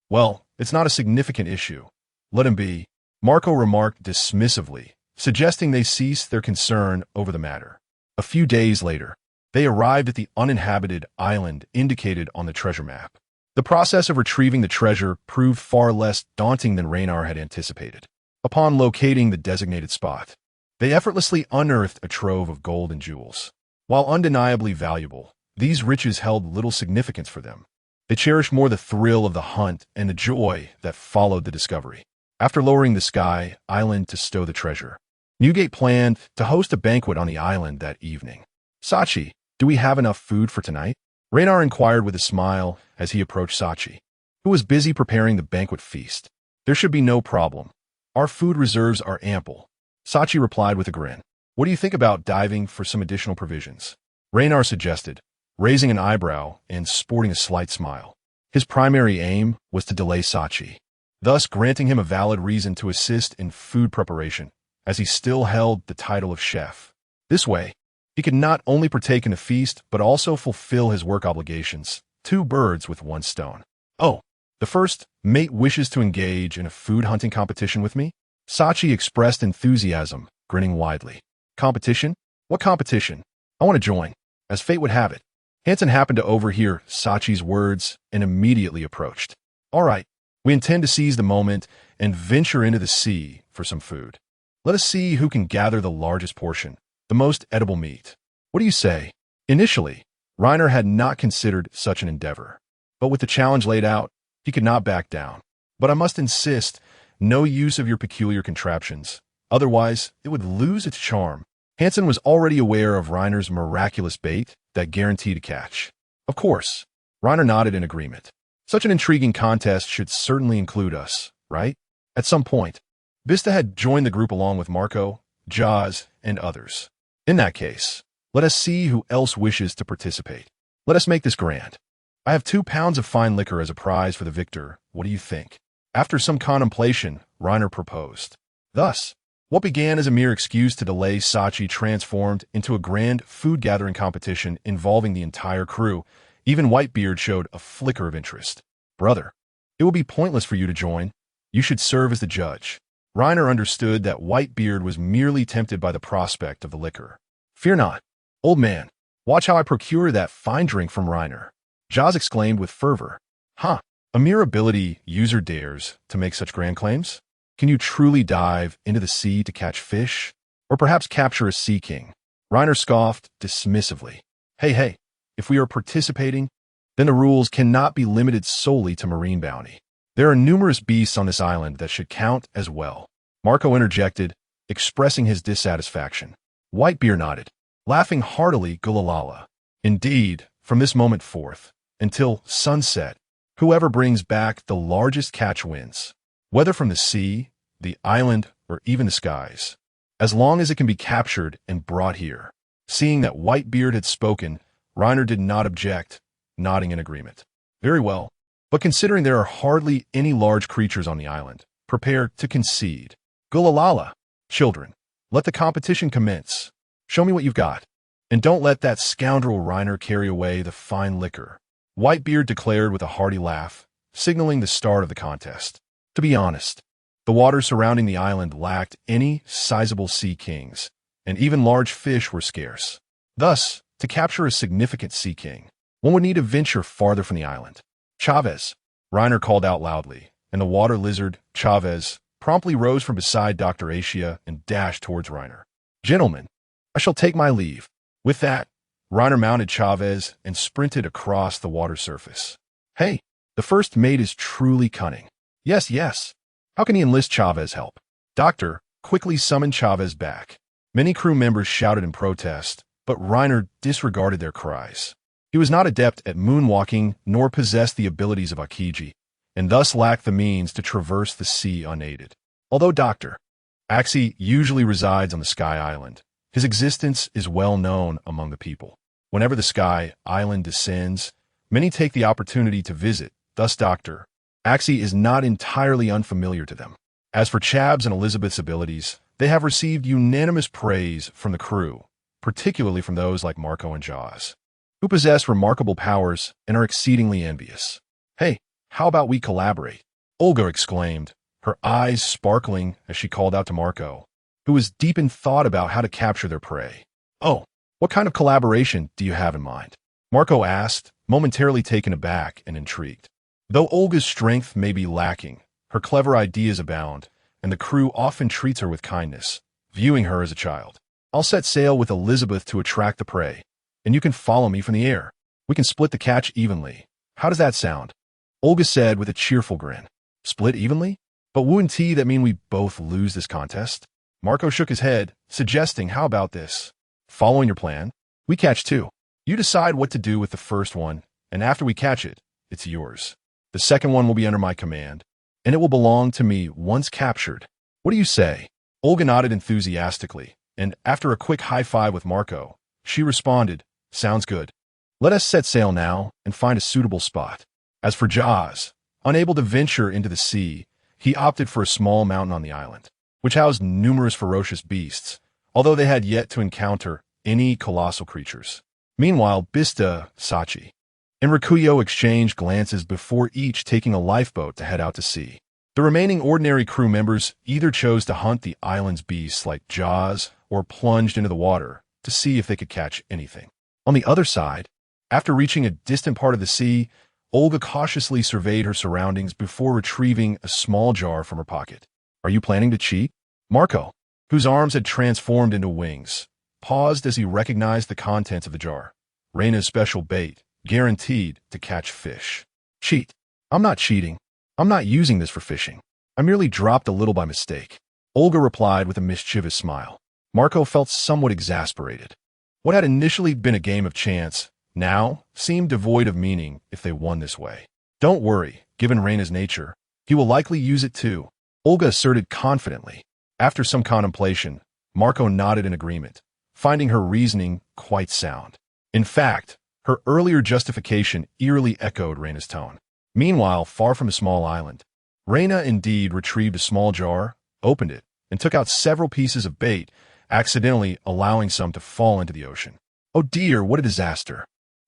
Speaker 2: Well, it's not a significant issue. Let him be, Marco remarked dismissively, suggesting they cease their concern over the matter. A few days later, they arrived at the uninhabited island indicated on the treasure map. The process of retrieving the treasure proved far less daunting than Raynar had anticipated. Upon locating the designated spot, they effortlessly unearthed a trove of gold and jewels. While undeniably valuable, these riches held little significance for them. They cherished more the thrill of the hunt and the joy that followed the discovery. After lowering the Sky Island to stow the treasure, Newgate planned to host a banquet on the island that evening. Sachi, do we have enough food for tonight? Raynar inquired with a smile as he approached Sachi, who was busy preparing the banquet feast. There should be no problem. Our food reserves are ample. Sachi replied with a grin. What do you think about diving for some additional provisions? Raynar suggested, raising an eyebrow and sporting a slight smile. His primary aim was to delay Sachi, thus granting him a valid reason to assist in food preparation, as he still held the title of chef. This way, he could not only partake in the feast, but also fulfill his work obligations, 2 birds with 1 stone. Oh, the first mate wishes to engage in a food hunting competition with me? Sachi expressed enthusiasm, grinning widely. Competition? What competition? I want to join. As fate would have it, Hansen happened to overhear Sachi's words and immediately approached. All right, we intend to seize the moment and venture into the sea for some food. Let us see who can gather the largest portion, the most edible meat. What do you say? Initially, Reiner had not considered such an endeavor, but with the challenge laid out, he could not back down. But I must insist, no use of your peculiar contraptions, otherwise it would lose its charm. Hansen was already aware of Reiner's miraculous bait that guaranteed a catch. Of course, Reiner nodded in agreement. Such an intriguing contest should certainly include us, right? At some point, Vista had joined the group along with Marco, Jaws, and others. In that case, let us see who else wishes to participate. Let us make this grand. I have 2 pounds of fine liquor as a prize for the victor. What do you think? After some contemplation, Reiner proposed. Thus, what began as a mere excuse to delay Sachi transformed into a grand food-gathering competition involving the entire crew. Even Whitebeard showed a flicker of interest. Brother, it will be pointless for you to join. You should serve as the judge. Reiner understood that Whitebeard was merely tempted by the prospect of the liquor. Fear not, old man. Watch how I procure that fine drink from Reiner. Jaws exclaimed with fervor. Huh, a mere ability user dares to make such grand claims? Can you truly dive into the sea to catch fish? Or perhaps capture a sea king? Reiner scoffed dismissively. Hey, if we are participating, then the rules cannot be limited solely to marine bounty. There are numerous beasts on this island that should count as well. Marco interjected, expressing his dissatisfaction. Whitebeard nodded, laughing heartily gulalala. Indeed, from this moment forth, until sunset, whoever brings back the largest catch wins, whether from the sea, the island, or even the skies, as long as it can be captured and brought here. Seeing that Whitebeard had spoken, Reiner did not object, nodding in agreement. Very well. But considering there are hardly any large creatures on the island, prepare to concede. Gulalala, children, let the competition commence. Show me what you've got. And don't let that scoundrel Reiner carry away the fine liquor. Whitebeard declared with a hearty laugh, signaling the start of the contest. To be honest, the waters surrounding the island lacked any sizable sea kings, and even large fish were scarce. Thus, to capture a significant sea king, one would need to venture farther from the island. Chavez, Reiner called out loudly, and the water lizard, Chavez, promptly rose from beside Dr. Asia and dashed towards Reiner. Gentlemen, I shall take my leave. With that, Reiner mounted Chavez and sprinted across the water surface. Hey, the first mate is truly cunning. Yes. How can he enlist Chavez help? Doctor quickly summoned Chavez back. Many crew members shouted in protest, but Reiner disregarded their cries. He was not adept at moonwalking nor possessed the abilities of Akiji, and thus lacked the means to traverse the sea unaided. Although Dr. Axie usually resides on the Sky Island, his existence is well known among the people. Whenever the Sky Island descends, many take the opportunity to visit, thus Dr. Axie is not entirely unfamiliar to them. As for Chab's and Elizabeth's abilities, They have received unanimous praise from the crew, particularly from those like Marco and Jaws, who possess remarkable powers and are exceedingly envious. Hey, how about we collaborate? Olga exclaimed, her eyes sparkling as she called out to Marco, who was deep in thought about how to capture their prey. Oh, what kind of collaboration do you have in mind? Marco asked, momentarily taken aback and intrigued. Though Olga's strength may be lacking, her clever ideas abound, and the crew often treats her with kindness, viewing her as a child. I'll set sail with Elizabeth to attract the prey, and you can follow me from the air. We can split the catch evenly. How does that sound? Olga said with a cheerful grin. Split evenly? But wouldn't that mean we both lose this contest? Marco shook his head, suggesting, how about this? Following your plan, we catch two. You decide what to do with the first one, and after we catch it, it's yours. The second one will be under my command, and it will belong to me once captured. What do you say? Olga nodded enthusiastically, and after a quick high five with Marco, she responded, sounds good. Let us set sail now and find a suitable spot. As for Jaws, unable to venture into the sea, he opted for a small mountain on the island, which housed numerous ferocious beasts, although they had yet to encounter any colossal creatures. Meanwhile, Bista, Sachi, and Rikuyo exchanged glances before each taking a lifeboat to head out to sea. The remaining ordinary crew members either chose to hunt the island's beasts like Jaws or plunged into the water to see if they could catch anything. On the other side, after reaching a distant part of the sea, Olga cautiously surveyed her surroundings before retrieving a small jar from her pocket. Are you planning to cheat? Marco, whose arms had transformed into wings, paused as he recognized the contents of the jar. Reina's special bait, guaranteed to catch fish. Cheat? I'm not cheating. I'm not using this for fishing. I merely dropped a little by mistake. Olga replied with a mischievous smile. Marco felt somewhat exasperated. What had initially been a game of chance now seemed devoid of meaning if they won this way. Don't worry, given Reina's nature, he will likely use it too, Olga asserted confidently. After some contemplation, Marco nodded in agreement, finding her reasoning quite sound. In fact, her earlier justification eerily echoed Reina's tone. Meanwhile, far from a small island, Reina indeed retrieved a small jar, opened it, and took out several pieces of bait, accidentally allowing some to fall into the ocean. Oh dear, what a disaster.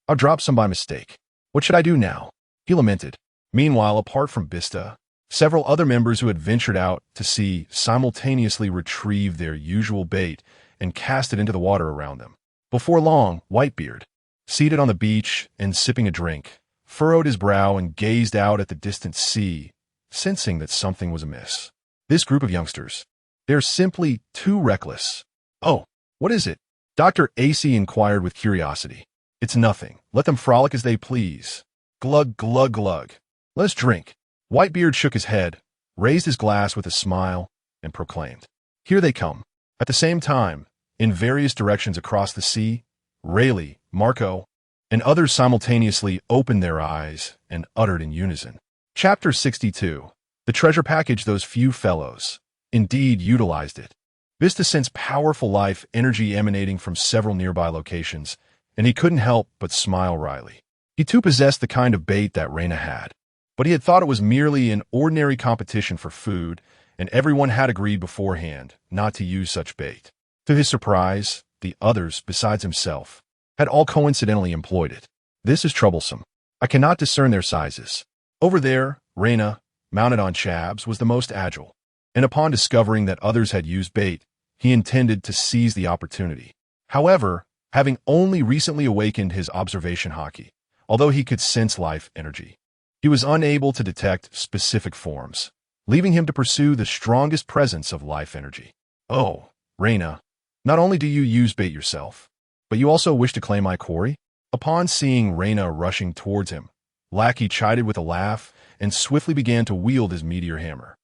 Speaker 2: I dropped some by mistake. What should I do now? He lamented. Meanwhile, apart from Bista, several other members who had ventured out to sea simultaneously retrieved their usual bait and cast it into the water around them. Before long, Whitebeard, seated on the beach and sipping a drink, furrowed his brow and gazed out at the distant sea, sensing that something was amiss. This group of youngsters, they're simply too reckless. Oh, what is it? Dr. AC inquired with curiosity. It's nothing. Let them frolic as they please. Glug, glug, glug. Let us drink. Whitebeard shook his head, raised his glass with a smile, and proclaimed, Here they come. At the same time, in various directions across the sea, Rayleigh, Marco, and others simultaneously opened their eyes and uttered in unison. Chapter 62. The treasure package. Those few fellows indeed utilized it. Vista sensed powerful life energy emanating from several nearby locations, and he couldn't help but smile wryly. He too possessed the kind of bait that Reina had, but he had thought it was merely an ordinary competition for food, and everyone had agreed beforehand not to use such bait. To his surprise, the others, besides himself, had all coincidentally employed it. This is troublesome. I cannot discern their sizes. Over there, Reina, mounted on Chabs, was the most agile, and upon discovering that others had used bait, he intended to seize the opportunity. However, having only recently awakened his observation haki, although he could sense life energy, he was unable to detect specific forms, leaving him to pursue the strongest presence of life energy. Oh, Reina, not only do you use bait yourself, but you also wish to claim my quarry? Upon seeing Reina rushing towards him, Lackey chided with a laugh and swiftly began to wield his meteor hammer.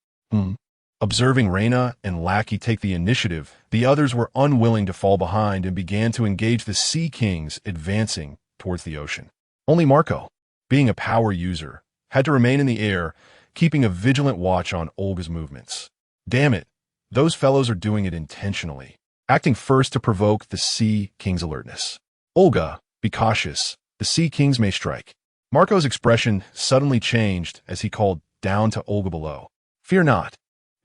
Speaker 2: Observing Reina and Lackey take the initiative, the others were unwilling to fall behind and began to engage the Sea Kings advancing towards the ocean. Only Marco, being a power user, had to remain in the air, keeping a vigilant watch on Olga's movements. Damn it, those fellows are doing it intentionally, acting first to provoke the Sea King's alertness. Olga, be cautious, the Sea Kings may strike. Marco's expression suddenly changed as he called down to Olga below. Fear not.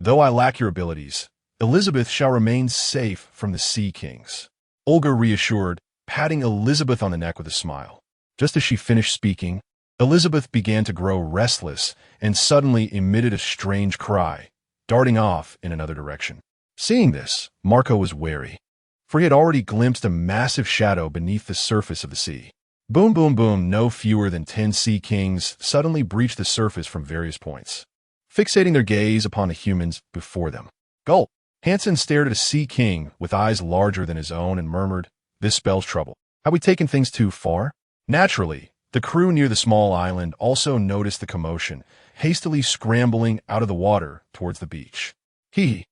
Speaker 2: Though I lack your abilities, Elizabeth shall remain safe from the Sea Kings. Olga reassured, patting Elizabeth on the neck with a smile. Just as she finished speaking, Elizabeth began to grow restless and suddenly emitted a strange cry, darting off in another direction. Seeing this, Marco was wary, for he had already glimpsed a massive shadow beneath the surface of the sea. Boom, boom, boom, no fewer than 10 Sea Kings suddenly breached the surface from various points, fixating their gaze upon the humans before them. Gulp! Hansen stared at a Sea King with eyes larger than his own and murmured, "This spells trouble. Have we taken things too far?" Naturally, the crew near the small island also noticed the commotion, hastily scrambling out of the water towards the beach. Then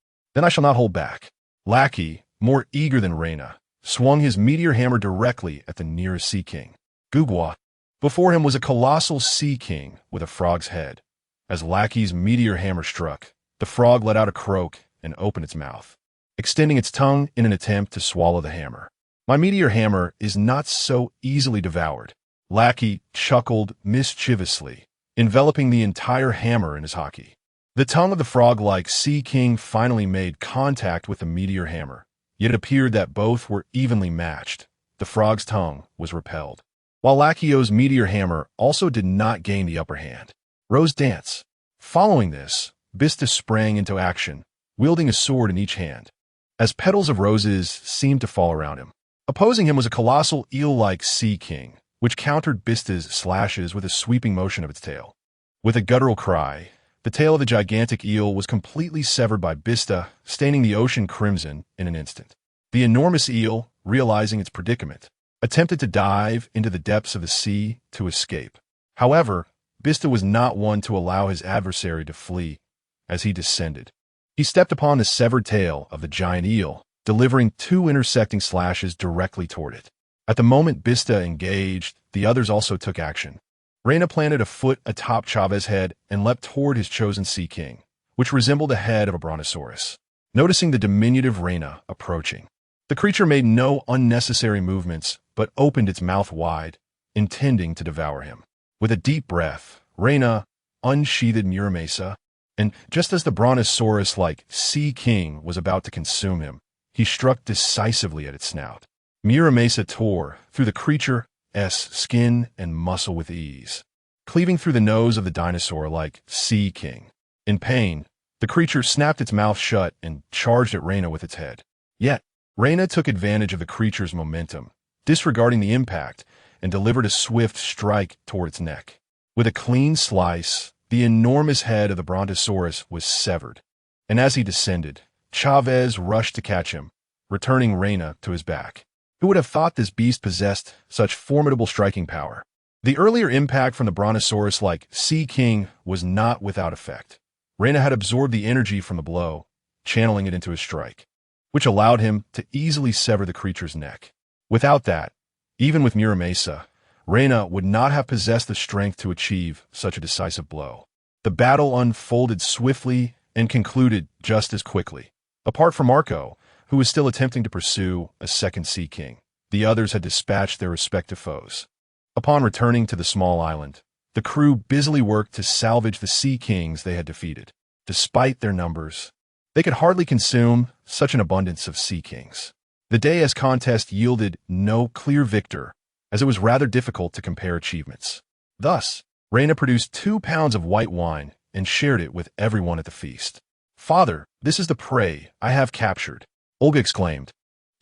Speaker 2: I shall not hold back. Lackey, more eager than Reyna, swung his meteor hammer directly at the nearest Sea King. Gugwa. Before him was a colossal Sea King with a frog's head. As Lackey's meteor hammer struck, the frog let out a croak and opened its mouth, extending its tongue in an attempt to swallow the hammer. My meteor hammer is not so easily devoured. Lackey chuckled mischievously, enveloping the entire hammer in his haki. The tongue of the frog-like Sea King finally made contact with the meteor hammer, yet it appeared that both were evenly matched. The frog's tongue was repelled, while Lackio's meteor hammer also did not gain the upper hand. Rose dance. Following this, Bista sprang into action, wielding a sword in each hand, as petals of roses seemed to fall around him. Opposing him was a colossal eel-like Sea King, which countered Bista's slashes with a sweeping motion of its tail. With a guttural cry, the tail of the gigantic eel was completely severed by Bista, staining the ocean crimson in an instant. The enormous eel, realizing its predicament, attempted to dive into the depths of the sea to escape. However, Bista was not one to allow his adversary to flee. As he descended, he stepped upon the severed tail of the giant eel, delivering 2 intersecting slashes directly toward it. At the moment Bista engaged, the others also took action. Reyna planted a foot atop Chavez's head and leapt toward his chosen Sea King, which resembled the head of a brontosaurus. Noticing the diminutive Reyna approaching, the creature made no unnecessary movements, but opened its mouth wide, intending to devour him. With a deep breath, Reyna unsheathed Muramesa, and just as the brontosaurus-like Sea King was about to consume him, he struck decisively at its snout. Muramesa tore through the creature's skin and muscle with ease, cleaving through the nose of the dinosaur-like Sea King. In pain, the creature snapped its mouth shut and charged at Reyna with its head. Yet, Reyna took advantage of the creature's momentum, disregarding the impact, and delivered a swift strike toward its neck. With a clean slice, the enormous head of the brontosaurus was severed, and as he descended, Chavez rushed to catch him, returning Reyna to his back. Who would have thought this beast possessed such formidable striking power? The earlier impact from the brontosaurus-like Sea King was not without effect. Reyna had absorbed the energy from the blow, channeling it into his strike, which allowed him to easily sever the creature's neck. Without that, even with Muramesa, Reyna would not have possessed the strength to achieve such a decisive blow. The battle unfolded swiftly and concluded just as quickly. Apart from Marco, who was still attempting to pursue a second Sea King, the others had dispatched their respective foes. Upon returning to the small island, the crew busily worked to salvage the Sea Kings they had defeated. Despite their numbers, they could hardly consume such an abundance of Sea Kings. The day-as contest yielded no clear victor, as it was rather difficult to compare achievements. Thus, Reyna produced 2 pounds of white wine and shared it with everyone at the feast. "Father, this is the prey I have captured," Olga exclaimed,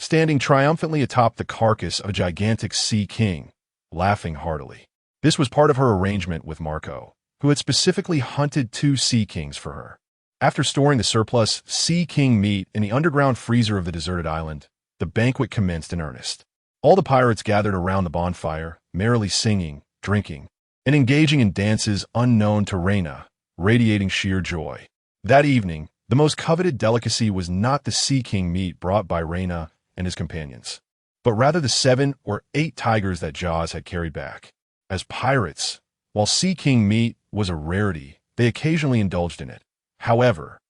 Speaker 2: standing triumphantly atop the carcass of a gigantic Sea King, laughing heartily. This was part of her arrangement with Marco, who had specifically hunted 2 Sea Kings for her. After storing the surplus Sea King meat in the underground freezer of the deserted island, the banquet commenced in earnest. All the pirates gathered around the bonfire, merrily singing, drinking, and engaging in dances unknown to Reyna, radiating sheer joy. That evening, the most coveted delicacy was not the Sea King meat brought by Reyna and his companions, but rather the 7 or 8 tigers that Jaws had carried back. As pirates, while Sea King meat was a rarity, they occasionally indulged in it. However,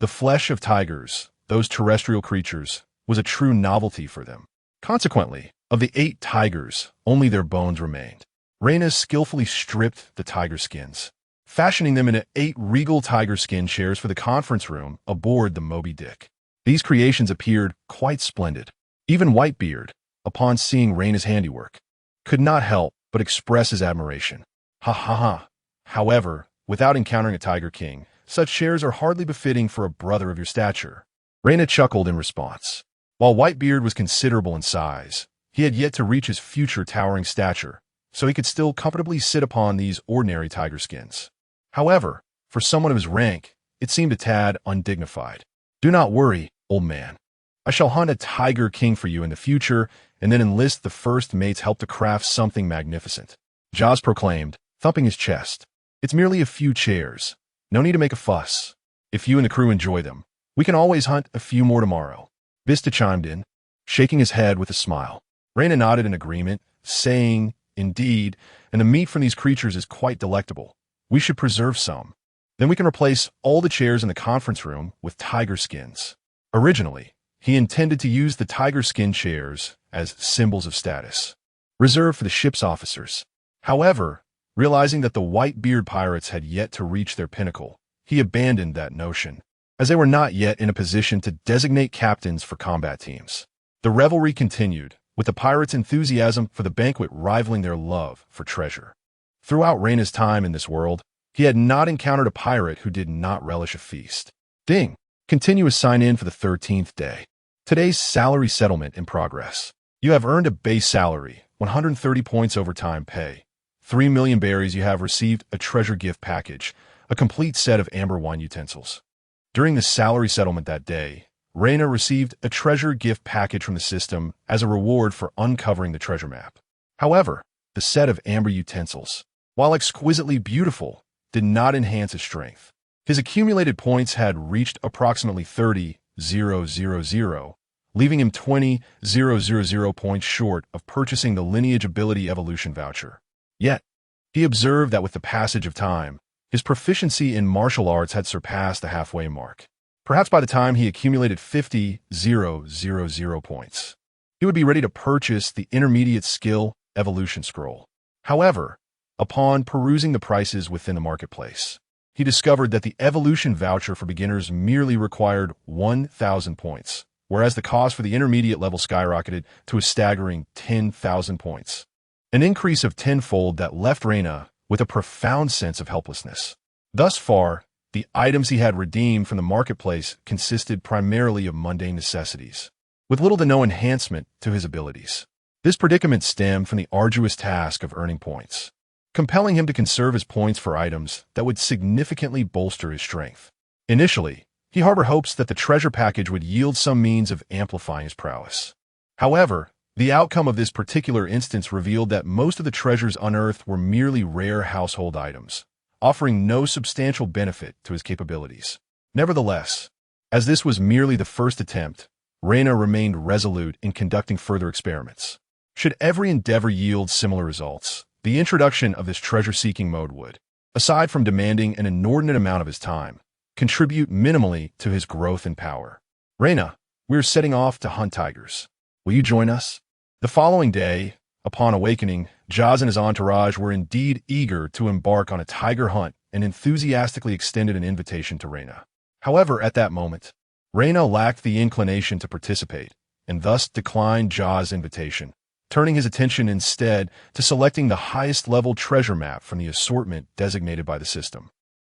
Speaker 2: the flesh of tigers, those terrestrial creatures, was a true novelty for them. Consequently, of the 8 tigers, only their bones remained. Reyna skillfully stripped the tiger skins, fashioning them into 8 regal tiger skin chairs for the conference room aboard the Moby Dick. These creations appeared quite splendid. Even Whitebeard, upon seeing Reina's handiwork, could not help but express his admiration. Ha ha ha. However, without encountering a Tiger King, such shares are hardly befitting for a brother of your stature. Reina chuckled in response. While Whitebeard was considerable in size, he had yet to reach his future towering stature, so he could still comfortably sit upon these ordinary tiger skins. However, for someone of his rank, it seemed a tad undignified. Do not worry, old man. I shall hunt a Tiger King for you in the future and then enlist the first mate's help to craft something magnificent. Jaws proclaimed, thumping his chest. It's merely a few chairs. No need to make a fuss. If you and the crew enjoy them, we can always hunt a few more tomorrow. Vista chimed in, shaking his head with a smile. Reina nodded in agreement, saying, Indeed, and the meat from these creatures is quite delectable. We should preserve some. Then we can replace all the chairs in the conference room with tiger skins. Originally, he intended to use the tiger skin chairs as symbols of status, reserved for the ship's officers. However, realizing that the Whitebeard pirates had yet to reach their pinnacle, he abandoned that notion, as they were not yet in a position to designate captains for combat teams. The revelry continued, with the pirates' enthusiasm for the banquet rivaling their love for treasure. Throughout Reina's time in this world, he had not encountered a pirate who did not relish a feast. Ding! Continuous sign-in for the 13th day. Today's salary settlement in progress. You have earned a base salary, 130 points overtime pay. 3 million berries. You have received a treasure gift package, a complete set of amber wine utensils. During the salary settlement that day, Reina received a treasure gift package from the system as a reward for uncovering the treasure map. However, the set of amber utensils, while exquisitely beautiful, did not enhance his strength. His accumulated points had reached approximately 30,000, leaving him 20,000 points short of purchasing the lineage ability evolution voucher. Yet, he observed that with the passage of time, his proficiency in martial arts had surpassed the halfway mark. Perhaps by the time he accumulated 50,000 points, he would be ready to purchase the intermediate skill evolution scroll. However, upon perusing the prices within the marketplace, he discovered that the evolution voucher for beginners merely required 1,000 points, whereas the cost for the intermediate level skyrocketed to a staggering 10,000 points. An increase of tenfold that left Reina with a profound sense of helplessness. Thus far, the items he had redeemed from the marketplace consisted primarily of mundane necessities, with little to no enhancement to his abilities. This predicament stemmed from the arduous task of earning points, compelling him to conserve his points for items that would significantly bolster his strength. Initially, he harbored hopes that the treasure package would yield some means of amplifying his prowess. However, the outcome of this particular instance revealed that most of the treasures unearthed were merely rare household items, offering no substantial benefit to his capabilities. Nevertheless, as this was merely the first attempt, Reina remained resolute in conducting further experiments. Should every endeavor yield similar results, the introduction of this treasure-seeking mode would, aside from demanding an inordinate amount of his time, contribute minimally to his growth and power. Reina, we are setting off to hunt tigers. Will you join us? The following day, upon awakening, Jaws and his entourage were indeed eager to embark on a tiger hunt and enthusiastically extended an invitation to Reina. However, at that moment, Reina lacked the inclination to participate, and thus declined Jaws' invitation, turning his attention instead to selecting the highest-level treasure map from the assortment designated by the system.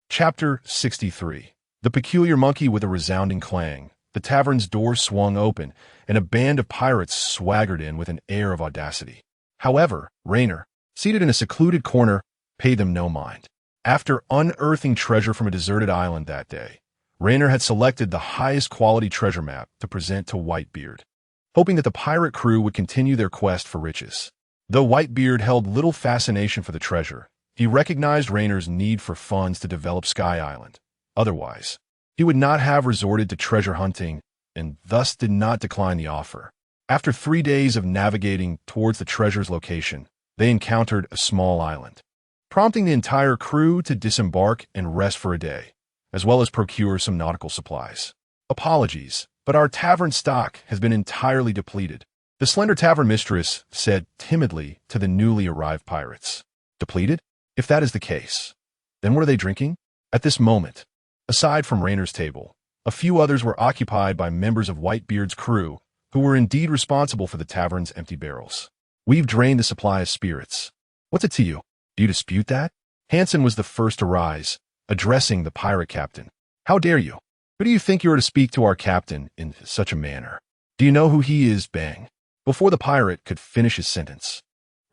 Speaker 2: Chapter 63. The Peculiar Monkey. With a resounding clang, the tavern's door swung open, and a band of pirates swaggered in with an air of audacity. However, Reina, seated in a secluded corner, paid them no mind. After unearthing treasure from a deserted island that day, Reina had selected the highest quality treasure map to present to Whitebeard, hoping that the pirate crew would continue their quest for riches. Though Whitebeard held little fascination for the treasure, he recognized Reina's need for funds to develop Sky Island. Otherwise, he would not have resorted to treasure hunting and thus did not decline the offer. After 3 days of navigating towards the treasure's location, they encountered a small island, prompting the entire crew to disembark and rest for a day, as well as procure some nautical supplies. Apologies, but our tavern stock has been entirely depleted, the slender tavern mistress said timidly to the newly arrived pirates. Depleted? If that is the case, then what are they drinking? At this moment, aside from Reina's table, A few others were occupied by members of Whitebeard's crew, who were indeed responsible for the tavern's empty barrels. We've drained the supply of spirits. What's it to you? Do you dispute that? Hansen was the first to rise, addressing the pirate captain. How dare you? Who do you think you are to speak to our captain in such a manner? Do you know who he is, Bang? Before the pirate could finish his sentence,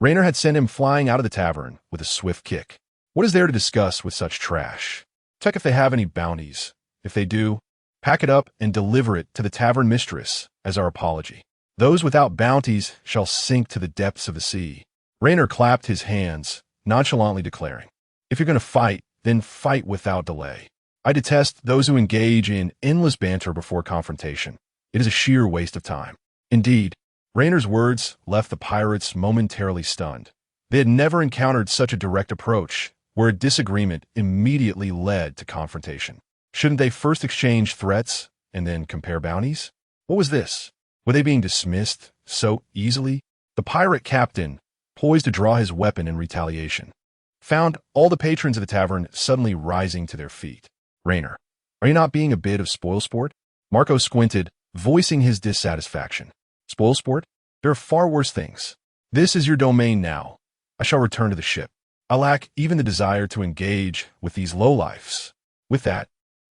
Speaker 2: Raynor had sent him flying out of the tavern with a swift kick. What is there to discuss with such trash? Check if they have any bounties. If they do, pack it up and deliver it to the tavern mistress as our apology. Those without bounties shall sink to the depths of the sea. Raynor clapped his hands, nonchalantly declaring, if you're going to fight, then fight without delay. I detest those who engage in endless banter before confrontation. It is a sheer waste of time. Indeed, Raynor's words left the pirates momentarily stunned. They had never encountered such a direct approach, where a disagreement immediately led to confrontation. Shouldn't they first exchange threats and then compare bounties? What was this? Were they being dismissed so easily? The pirate captain, poised to draw his weapon in retaliation, found all the patrons of the tavern suddenly rising to their feet. Raynor, are you not being a bit of spoilsport? Marco squinted, voicing his dissatisfaction. Spoilsport? There are far worse things. This is your domain now. I shall return to the ship. I lack even the desire to engage with these lowlifes. With that,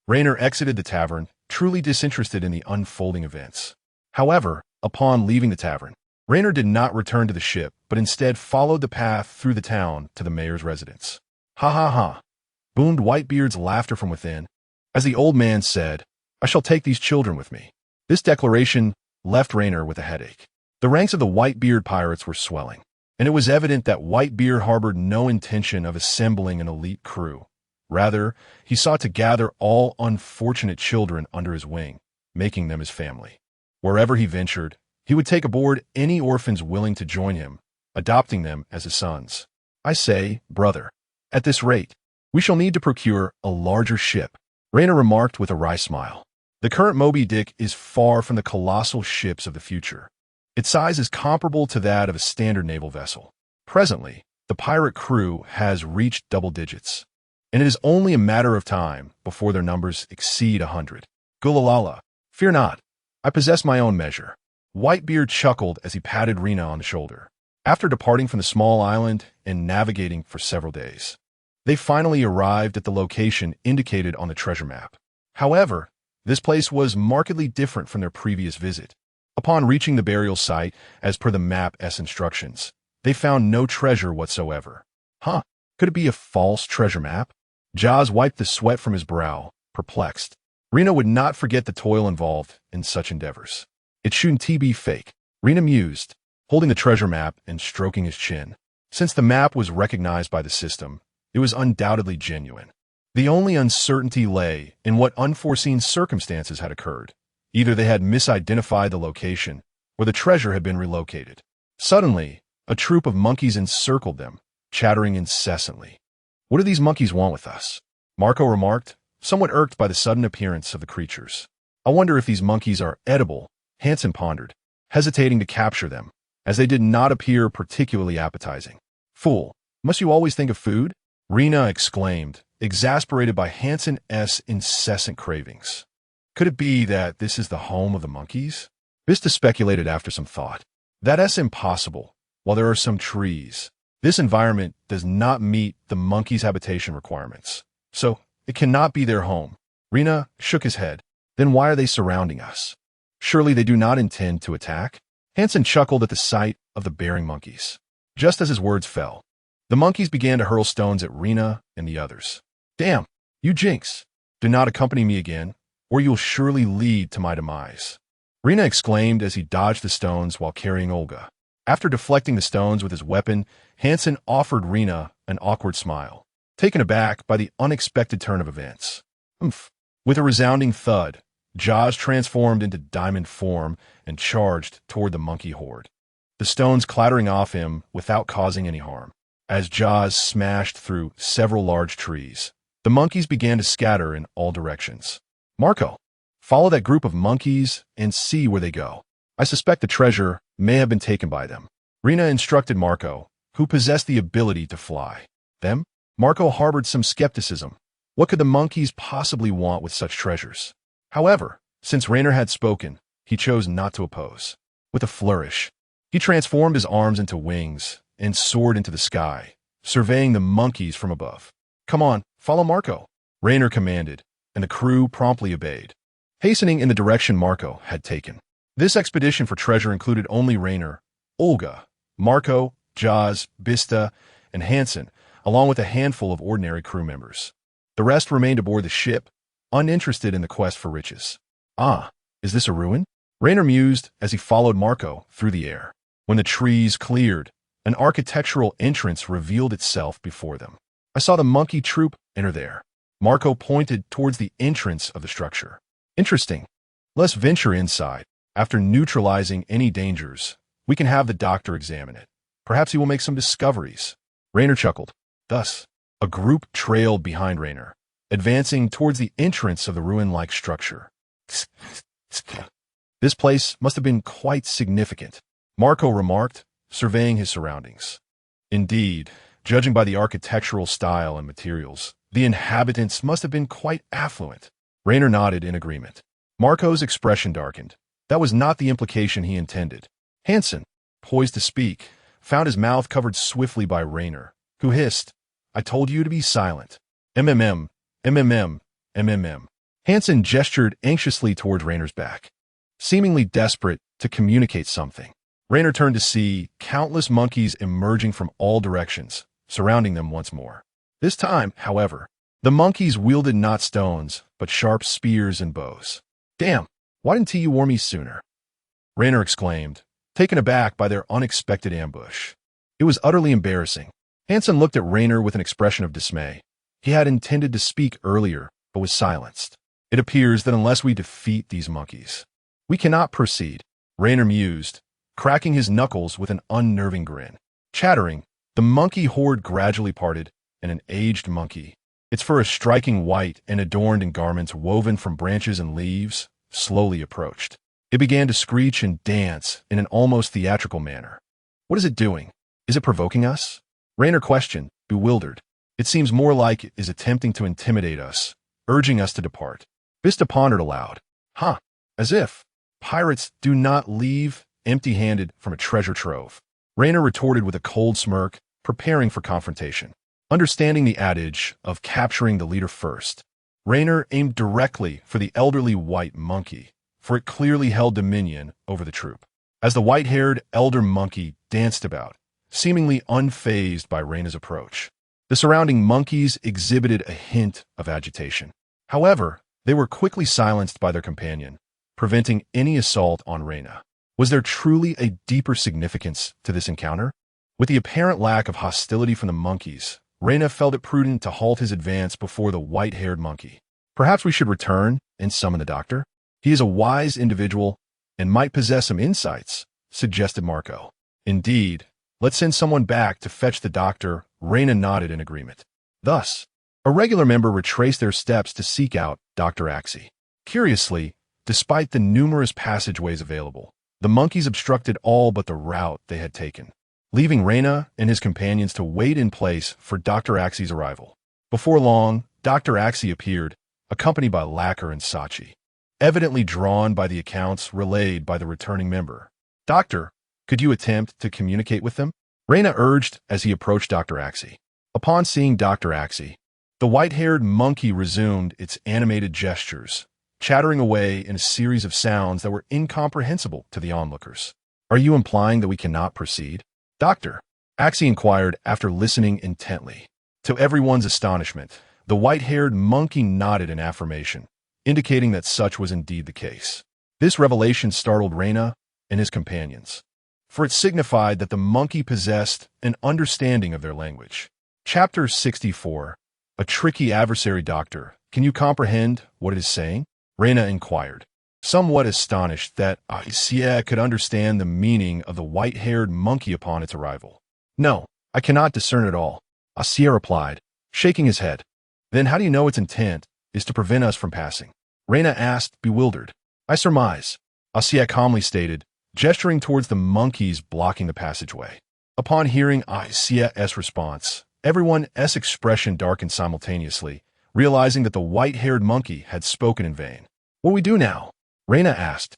Speaker 2: Raynor exited the tavern, truly disinterested in the unfolding events. However, upon leaving the tavern, Raynor did not return to the ship, but instead followed the path through the town to the mayor's residence. Ha ha ha, boomed Whitebeard's laughter from within, as the old man said, I shall take these children with me. This declaration left Raynor with a headache. The ranks of the Whitebeard pirates were swelling, and it was evident that Whitebeard harbored no intention of assembling an elite crew. Rather, he sought to gather all unfortunate children under his wing, making them his family. Wherever he ventured, he would take aboard any orphans willing to join him, adopting them as his sons. I say, brother, at this rate, we shall need to procure a larger ship, Raynor remarked with a wry smile. The current Moby Dick is far from the colossal ships of the future. Its size is comparable to that of a standard naval vessel. Presently, the pirate crew has reached double digits, and it is only a matter of time before their numbers exceed 100. Gulalala, fear not. I possess my own measure. Whitebeard chuckled as he patted Rena on the shoulder. After departing from the small island and navigating for several days, they finally arrived at the location indicated on the treasure map. However, this place was markedly different from their previous visit. Upon reaching the burial site, as per the map's instructions, they found no treasure whatsoever. Huh, could it be a false treasure map? Jaws wiped the sweat from his brow, perplexed. Rena would not forget the toil involved in such endeavors. It shouldn't be fake, Rena mused, holding the treasure map and stroking his chin. Since the map was recognized by the system, it was undoubtedly genuine. The only uncertainty lay in what unforeseen circumstances had occurred. Either they had misidentified the location, or the treasure had been relocated. Suddenly, a troop of monkeys encircled them, chattering incessantly. What do these monkeys want with us? Marco remarked, somewhat irked by the sudden appearance of the creatures. I wonder if these monkeys are edible, Hansen pondered, hesitating to capture them, as they did not appear particularly appetizing. Fool, must you always think of food? Rena exclaimed, exasperated by Hansen's incessant cravings. Could it be that this is the home of the monkeys? Vista speculated after some thought. That's impossible. While there are some trees, this environment does not meet the monkeys' habitation requirements, so it cannot be their home. Rena shook his head. Then why are they surrounding us? Surely they do not intend to attack? Hansen chuckled at the sight of the bearing monkeys. Just as his words fell, the monkeys began to hurl stones at Rena and the others. Damn, you jinx. Do not accompany me again, or you'll surely lead to my demise. Rena exclaimed as he dodged the stones while carrying Olga. After deflecting the stones with his weapon, Hansen offered Rena an awkward smile, taken aback by the unexpected turn of events. Oomph. With a resounding thud, Jaws transformed into diamond form and charged toward the monkey horde, the stones clattering off him without causing any harm. As Jaws smashed through several large trees, the monkeys began to scatter in all directions. Marco, follow that group of monkeys and see where they go. I suspect the treasure may have been taken by them. Rena instructed Marco, who possessed the ability to fly. Them? Marco harbored some skepticism. What could the monkeys possibly want with such treasures? However, since Rainer had spoken, he chose not to oppose. With a flourish, he transformed his arms into wings and soared into the sky, surveying the monkeys from above. "Come on, follow Marco," Rainer commanded, and the crew promptly obeyed, hastening in the direction Marco had taken. This expedition for treasure included only Rainer, Olga, Marco, Jaz, Bista, and Hansen, along with a handful of ordinary crew members. The rest remained aboard the ship, uninterested in the quest for riches. "Ah, is this a ruin?" Rainer mused as he followed Marco through the air. When the trees cleared, an architectural entrance revealed itself before them. "I saw the monkey troop enter there." Marco pointed towards the entrance of the structure. "Interesting. Let's venture inside. After neutralizing any dangers, we can have the doctor examine it. Perhaps he will make some discoveries." Rainer chuckled. Thus, a group trailed behind Rainer, advancing towards the entrance of the ruin-like structure. "This place must have been quite significant," Marco remarked, surveying his surroundings. "Indeed, judging by the architectural style and materials, the inhabitants must have been quite affluent." Rainer nodded in agreement. Marco's expression darkened. That was not the implication he intended. Hansen, poised to speak, found his mouth covered swiftly by Rainer, who hissed, "I told you to be silent." "MMM, MMM, MMM." Hansen gestured anxiously towards Rainer's back, seemingly desperate to communicate something. Rainer turned to see countless monkeys emerging from all directions, surrounding them once more. This time, however, the monkeys wielded not stones, but sharp spears and bows. "Damn, why didn't you warn me sooner?" Rainer exclaimed, taken aback by their unexpected ambush. It was utterly embarrassing. Hansen looked at Rainer with an expression of dismay. He had intended to speak earlier, but was silenced. "It appears that unless we defeat these monkeys, we cannot proceed," Rainer mused, cracking his knuckles with an unnerving grin. Chattering, the monkey horde gradually parted, and an aged monkey, its fur a striking white and adorned in garments woven from branches and leaves, slowly approached. It began to screech and dance in an almost theatrical manner. "What is it doing? Is it provoking us?" Rainer questioned, bewildered. "It seems more like it is attempting to intimidate us, urging us to depart." Bista pondered aloud. "Huh, as if pirates do not leave empty-handed from a treasure trove." Rainer retorted with a cold smirk, preparing for confrontation. Understanding the adage of capturing the leader first, Rainer aimed directly for the elderly white monkey, for it clearly held dominion over the troop. As the white-haired elder monkey danced about, seemingly unfazed by Rainer's approach, the surrounding monkeys exhibited a hint of agitation. However, they were quickly silenced by their companion, preventing any assault on Rainer. Was there truly a deeper significance to this encounter? With the apparent lack of hostility from the monkeys, Rainer felt it prudent to halt his advance before the white-haired monkey. "Perhaps we should return and summon the doctor? He is a wise individual and might possess some insights," suggested Marco. "Indeed, let's send someone back to fetch the doctor." Rainer nodded in agreement. Thus, a regular member retraced their steps to seek out Dr. Axie. Curiously, despite the numerous passageways available, the monkeys obstructed all but the route they had taken, leaving Rainer and his companions to wait in place for Dr. Axie's arrival. Before long, Dr. Axie appeared, accompanied by Lacquer and Sachi, evidently drawn by the accounts relayed by the returning member. "Doctor, could you attempt to communicate with them?" Rainer urged as he approached Dr. Axie. Upon seeing Dr. Axie, the white-haired monkey resumed its animated gestures, chattering away in a series of sounds that were incomprehensible to the onlookers. "Are you implying that we cannot proceed, Doctor?" Axie inquired after listening intently. To everyone's astonishment, the white-haired monkey nodded in affirmation, indicating that such was indeed the case. This revelation startled Rainer and his companions, for it signified that the monkey possessed an understanding of their language. Chapter 64. A tricky adversary. "Doctor, can you comprehend what it is saying?" Rainer inquired, somewhat astonished that Axie could understand the meaning of the white-haired monkey upon its arrival. "No, I cannot discern it all," Axie replied, shaking his head. "Then how do you know its intent is to prevent us from passing?" Rainer asked, bewildered. "I surmise," Axie calmly stated, gesturing towards the monkeys blocking the passageway. Upon hearing Axie's response, everyone's expression darkened simultaneously, realizing that the white-haired monkey had spoken in vain. What do we do now? Reina asked,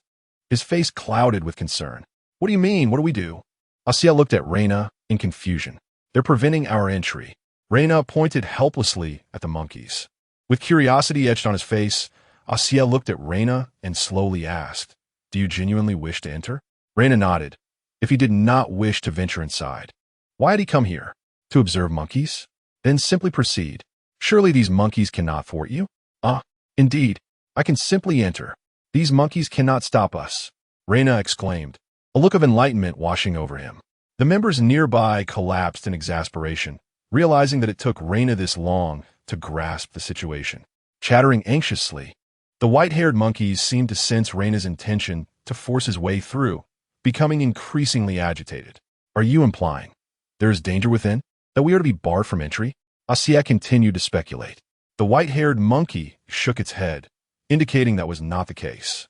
Speaker 2: his face clouded with concern. What do you mean? What do we do? Asiel looked at Reina in confusion. They're preventing our entry. Reina pointed helplessly at the monkeys. With curiosity etched on his face, Asiel looked at Reina and slowly asked, do you genuinely wish to enter? Reina nodded. If he did not wish to venture inside, why had he come here? To observe monkeys? Then simply proceed. Surely these monkeys cannot thwart you? Indeed. I can simply enter. These monkeys cannot stop us, Reina exclaimed, a look of enlightenment washing over him. The members nearby collapsed in exasperation, realizing that it took Reina this long to grasp the situation. Chattering anxiously, the white-haired monkeys seemed to sense Reina's intention to force his way through, becoming increasingly agitated. Are you implying there is danger within? That we are to be barred from entry? Asiel continued to speculate. The white-haired monkey shook its head, indicating that was not the case.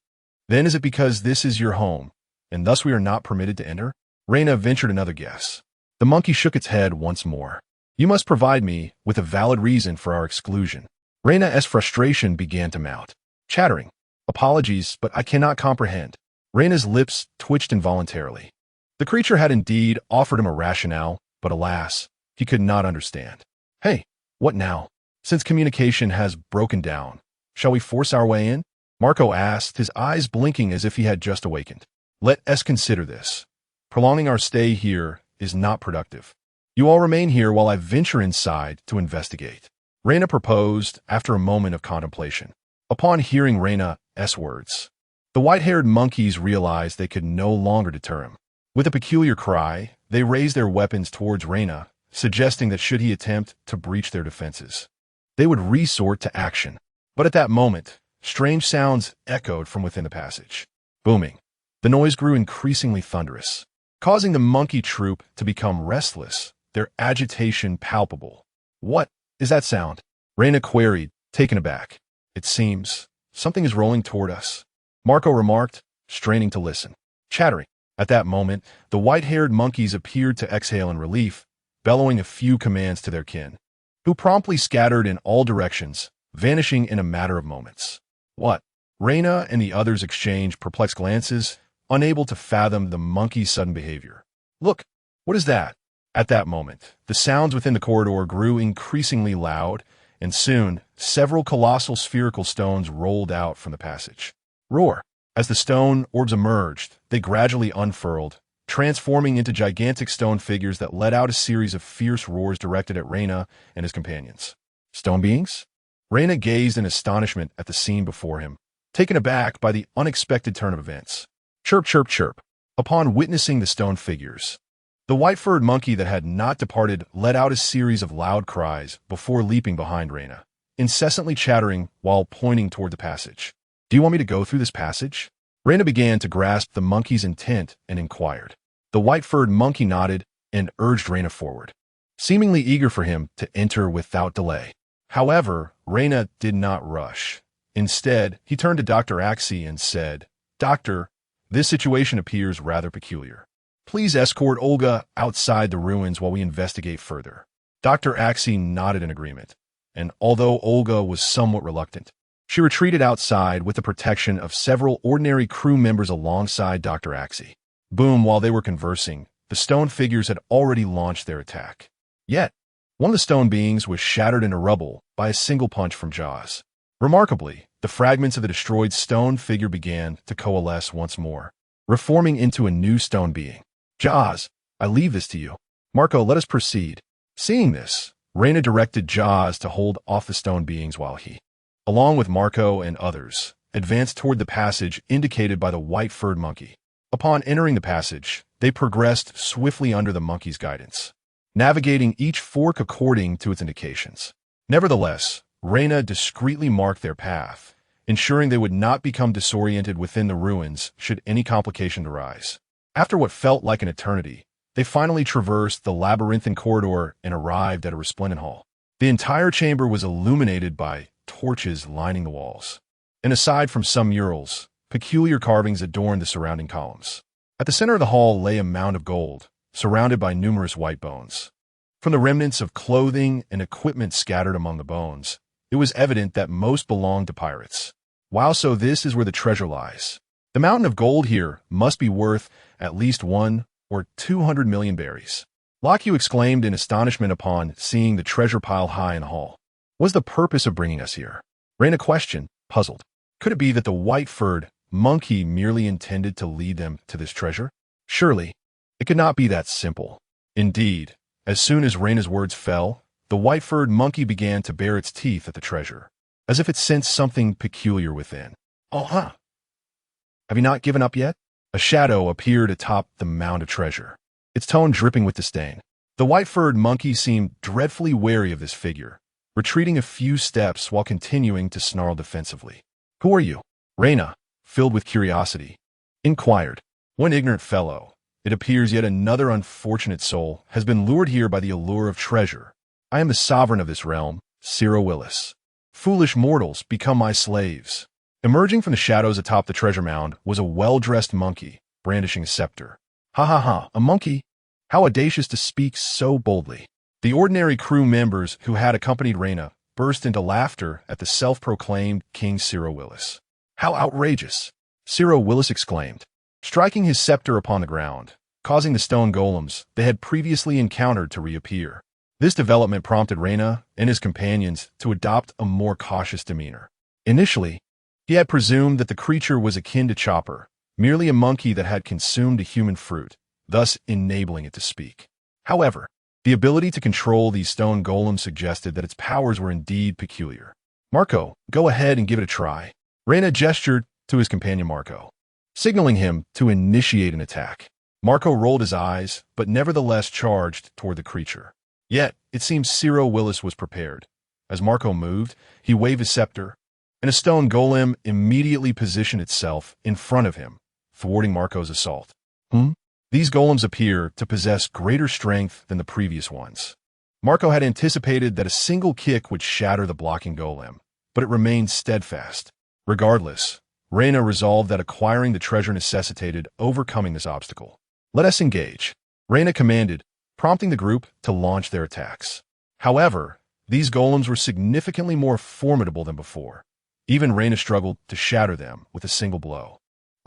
Speaker 2: Then is it because this is your home, and thus we are not permitted to enter? Reina ventured another guess. The monkey shook its head once more. You must provide me with a valid reason for our exclusion. Reina's frustration began to mount. Chattering. Apologies, but I cannot comprehend. Reina's lips twitched involuntarily. The creature had indeed offered him a rationale, but alas, he could not understand. Hey, what now? Since communication has broken down, shall we force our way in? Marco asked, his eyes blinking as if he had just awakened. Let us consider this. Prolonging our stay here is not productive. You all remain here while I venture inside to investigate. Reina proposed after a moment of contemplation. Upon hearing Reina's words, the white-haired monkeys realized they could no longer deter him. With a peculiar cry, they raised their weapons towards Reina, suggesting that should he attempt to breach their defenses, they would resort to action. But at that moment, strange sounds echoed from within the passage. Booming. The noise grew increasingly thunderous, causing the monkey troop to become restless, their agitation palpable. What is that sound? Reina queried, taken aback. It seems something is rolling toward us, Marco remarked, straining to listen. Chattering. At that moment, the white-haired monkeys appeared to exhale in relief, bellowing a few commands to their kin, who promptly scattered in all directions, vanishing in a matter of moments. What? Reina and the others exchanged perplexed glances, unable to fathom the monkey's sudden behavior. Look, what is that? At that moment, the sounds within the corridor grew increasingly loud, and soon, several colossal spherical stones rolled out from the passage. Roar! As the stone orbs emerged, they gradually unfurled, transforming into gigantic stone figures that let out a series of fierce roars directed at Reina and his companions. Stone beings? Reina gazed in astonishment at the scene before him, taken aback by the unexpected turn of events. Chirp, chirp, chirp. Upon witnessing the stone figures, the white-furred monkey that had not departed let out a series of loud cries before leaping behind Reina, incessantly chattering while pointing toward the passage. Do you want me to go through this passage? Reina began to grasp the monkey's intent and inquired. The white-furred monkey nodded and urged Reina forward, seemingly eager for him to enter without delay. However, Reina did not rush. Instead, he turned to Dr. Axie and said, Doctor, this situation appears rather peculiar. Please escort Olga outside the ruins while we investigate further. Dr. Axie nodded in agreement, and although Olga was somewhat reluctant, she retreated outside with the protection of several ordinary crew members alongside Dr. Axie. Boom, while they were conversing, the stone figures had already launched their attack. Yet, one of the stone beings was shattered into rubble by a single punch from Jaws. Remarkably, the fragments of the destroyed stone figure began to coalesce once more, reforming into a new stone being. Jaws, I leave this to you. Marco, let us proceed. Seeing this, Reina directed Jaws to hold off the stone beings while he, along with Marco and others, advanced toward the passage indicated by the white-furred monkey. Upon entering the passage, they progressed swiftly under the monkey's guidance, navigating each fork according to its indications. Nevertheless, Reina discreetly marked their path, ensuring they would not become disoriented within the ruins should any complication arise. After what felt like an eternity, they finally traversed the labyrinthine corridor and arrived at a resplendent hall. The entire chamber was illuminated by torches lining the walls, and aside from some murals, peculiar carvings adorned the surrounding columns. At the center of the hall lay a mound of gold, surrounded by numerous white bones. From the remnants of clothing and equipment scattered among the bones, it was evident that most belonged to pirates. Wow, so this is where the treasure lies. The mountain of gold here must be worth at least 1 or 200 million berries. Lakyu exclaimed in astonishment upon seeing the treasure pile high in the hall. What's the purpose of bringing us here? Reina questioned, puzzled. Could it be that the white-furred monkey merely intended to lead them to this treasure? Surely, it could not be that simple. Indeed, as soon as Reina's words fell, the white-furred monkey began to bare its teeth at the treasure, as if it sensed something peculiar within. Oh, have you not given up yet? A shadow appeared atop the mound of treasure, its tone dripping with disdain. The white-furred monkey seemed dreadfully wary of this figure, retreating a few steps while continuing to snarl defensively. Who are you? Reina, filled with curiosity, inquired. One ignorant fellow. It appears yet another unfortunate soul has been lured here by the allure of treasure. I am the sovereign of this realm, Ciro Willis. Foolish mortals, become my slaves. Emerging from the shadows atop the treasure mound was a well-dressed monkey, brandishing a scepter. Ha ha ha, a monkey? How audacious to speak so boldly. The ordinary crew members who had accompanied Reina burst into laughter at the self-proclaimed King Ciro Willis. How outrageous! Ciro Willis exclaimed, striking his scepter upon the ground, causing the stone golems they had previously encountered to reappear. This development prompted Reina and his companions to adopt a more cautious demeanor. Initially, he had presumed that the creature was akin to Chopper, merely a monkey that had consumed a human fruit, thus enabling it to speak. However, the ability to control these stone golems suggested that its powers were indeed peculiar. Marco, go ahead and give it a try. Reina gestured to his companion Marco, signaling him to initiate an attack. Marco rolled his eyes, but nevertheless charged toward the creature. Yet, it seemed Ciro Willis was prepared. As Marco moved, he waved his scepter, and a stone golem immediately positioned itself in front of him, thwarting Marco's assault. These golems appear to possess greater strength than the previous ones. Marco had anticipated that a single kick would shatter the blocking golem, but it remained steadfast. Regardless, Reina resolved that acquiring the treasure necessitated overcoming this obstacle. Let us engage, Reina commanded, prompting the group to launch their attacks. However, these golems were significantly more formidable than before. Even Reina struggled to shatter them with a single blow.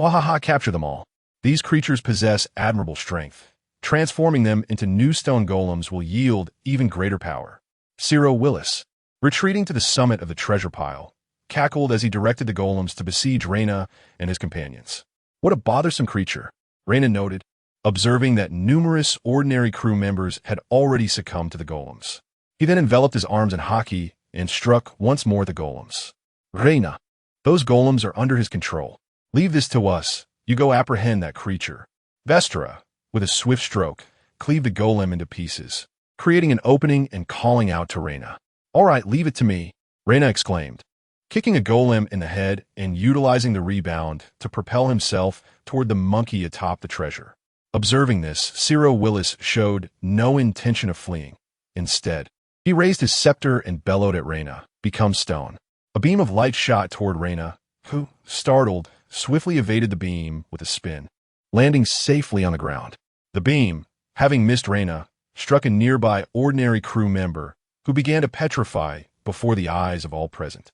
Speaker 2: Wahaha, capture them all. These creatures possess admirable strength. Transforming them into new stone golems will yield even greater power. Ciro Willis, retreating to the summit of the treasure pile, cackled as he directed the golems to besiege Reina and his companions. What a bothersome creature, Reina noted, observing that numerous ordinary crew members had already succumbed to the golems. He then enveloped his arms in haki and struck once more at the golems. Reina, those golems are under his control. Leave this to us. You go apprehend that creature. Vestra, with a swift stroke, cleaved the golem into pieces, creating an opening and calling out to Reina. All right, leave it to me, Reina exclaimed, kicking a golem in the head and utilizing the rebound to propel himself toward the monkey atop the treasure. Observing this, Ciro Willis showed no intention of fleeing. Instead, he raised his scepter and bellowed at Reina, become stone. A beam of light shot toward Reina, who, startled, swiftly evaded the beam with a spin, landing safely on the ground. The beam, having missed Reina, struck a nearby ordinary crew member who began to petrify before the eyes of all present,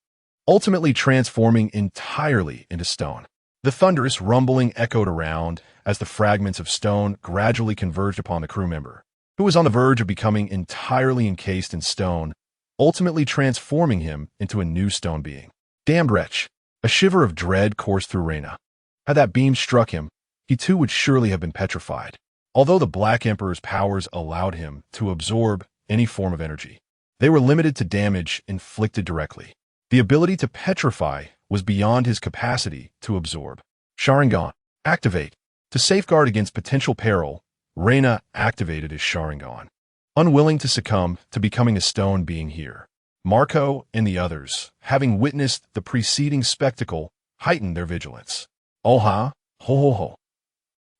Speaker 2: ultimately transforming entirely into stone. The thunderous rumbling echoed around as the fragments of stone gradually converged upon the crew member, who was on the verge of becoming entirely encased in stone, ultimately transforming him into a new stone being. Damned wretch! A shiver of dread coursed through Reina. Had that beam struck him, he too would surely have been petrified, although the Black Emperor's powers allowed him to absorb any form of energy. They were limited to damage inflicted directly. The ability to petrify was beyond his capacity to absorb. Sharingan, activate. To safeguard against potential peril, Reina activated his Sharingan, unwilling to succumb to becoming a stone being here. Marco and the others, having witnessed the preceding spectacle, heightened their vigilance. Oha, ho ho ho.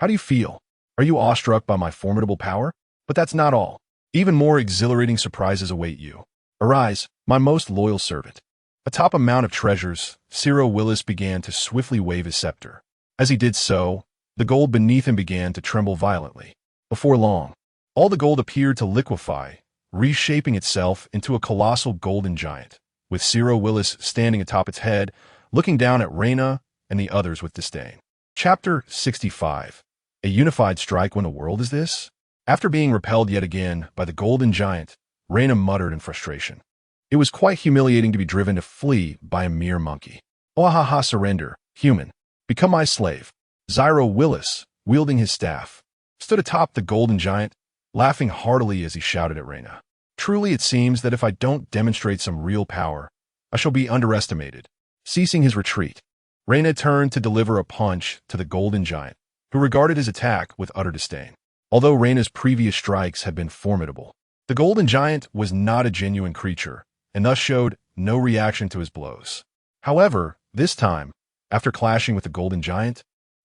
Speaker 2: How do you feel? Are you awestruck by my formidable power? But that's not all. Even more exhilarating surprises await you. Arise, my most loyal servant. Atop a mound of treasures, Ciro Willis began to swiftly wave his scepter. As he did so, the gold beneath him began to tremble violently. Before long, all the gold appeared to liquefy, reshaping itself into a colossal golden giant, with Ciro Willis standing atop its head, looking down at Reina and the others with disdain. Chapter 65. A unified strike when the world is this? After being repelled yet again by the Golden Giant, Reina muttered in frustration. It was quite humiliating to be driven to flee by a mere monkey. Oahaha, surrender, human. Become my slave. Zyro Willis, wielding his staff, stood atop the Golden Giant, laughing heartily as he shouted at Reina. Truly it seems that if I don't demonstrate some real power, I shall be underestimated. Ceasing his retreat, Reina turned to deliver a punch to the Golden Giant, who regarded his attack with utter disdain. Although Reina's previous strikes had been formidable, the Golden Giant was not a genuine creature, and thus showed no reaction to his blows. However, this time, after clashing with the Golden Giant,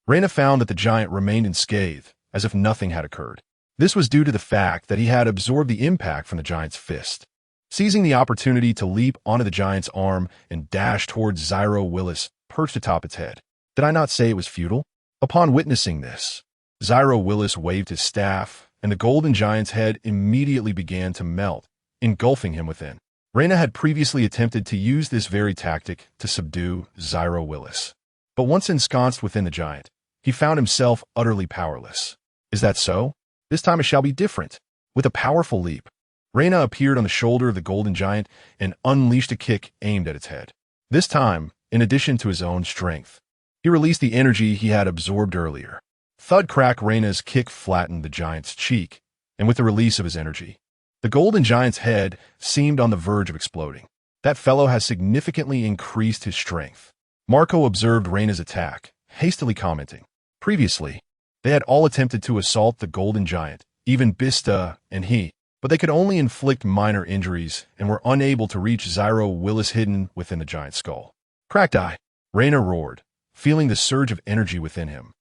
Speaker 2: Reina found that the giant remained unscathed, as if nothing had occurred. This was due to the fact that he had absorbed the impact from the giant's fist. Seizing the opportunity to leap onto the giant's arm and dash towards Zyro Willis, perched atop its head. Did I not say it was futile? Upon witnessing this, Zyro Willis waved his staff, and the Golden Giant's head immediately began to melt, engulfing him within. Reina had previously attempted to use this very tactic to subdue Zyro Willis. But once ensconced within the giant, he found himself utterly powerless. Is that so? This time it shall be different. With a powerful leap, Reina appeared on the shoulder of the Golden Giant and unleashed a kick aimed at its head. This time, in addition to his own strength, he released the energy he had absorbed earlier. Thud crack. Reina's kick flattened the giant's cheek, and with the release of his energy, the Golden Giant's head seemed on the verge of exploding. That fellow has significantly increased his strength. Marco observed Reina's attack, hastily commenting. Previously, they had all attempted to assault the Golden Giant, even Bista and he, but they could only inflict minor injuries and were unable to reach Zyro Willis hidden within the giant's skull. Cracked eye, Reina roared, feeling the surge of energy within him,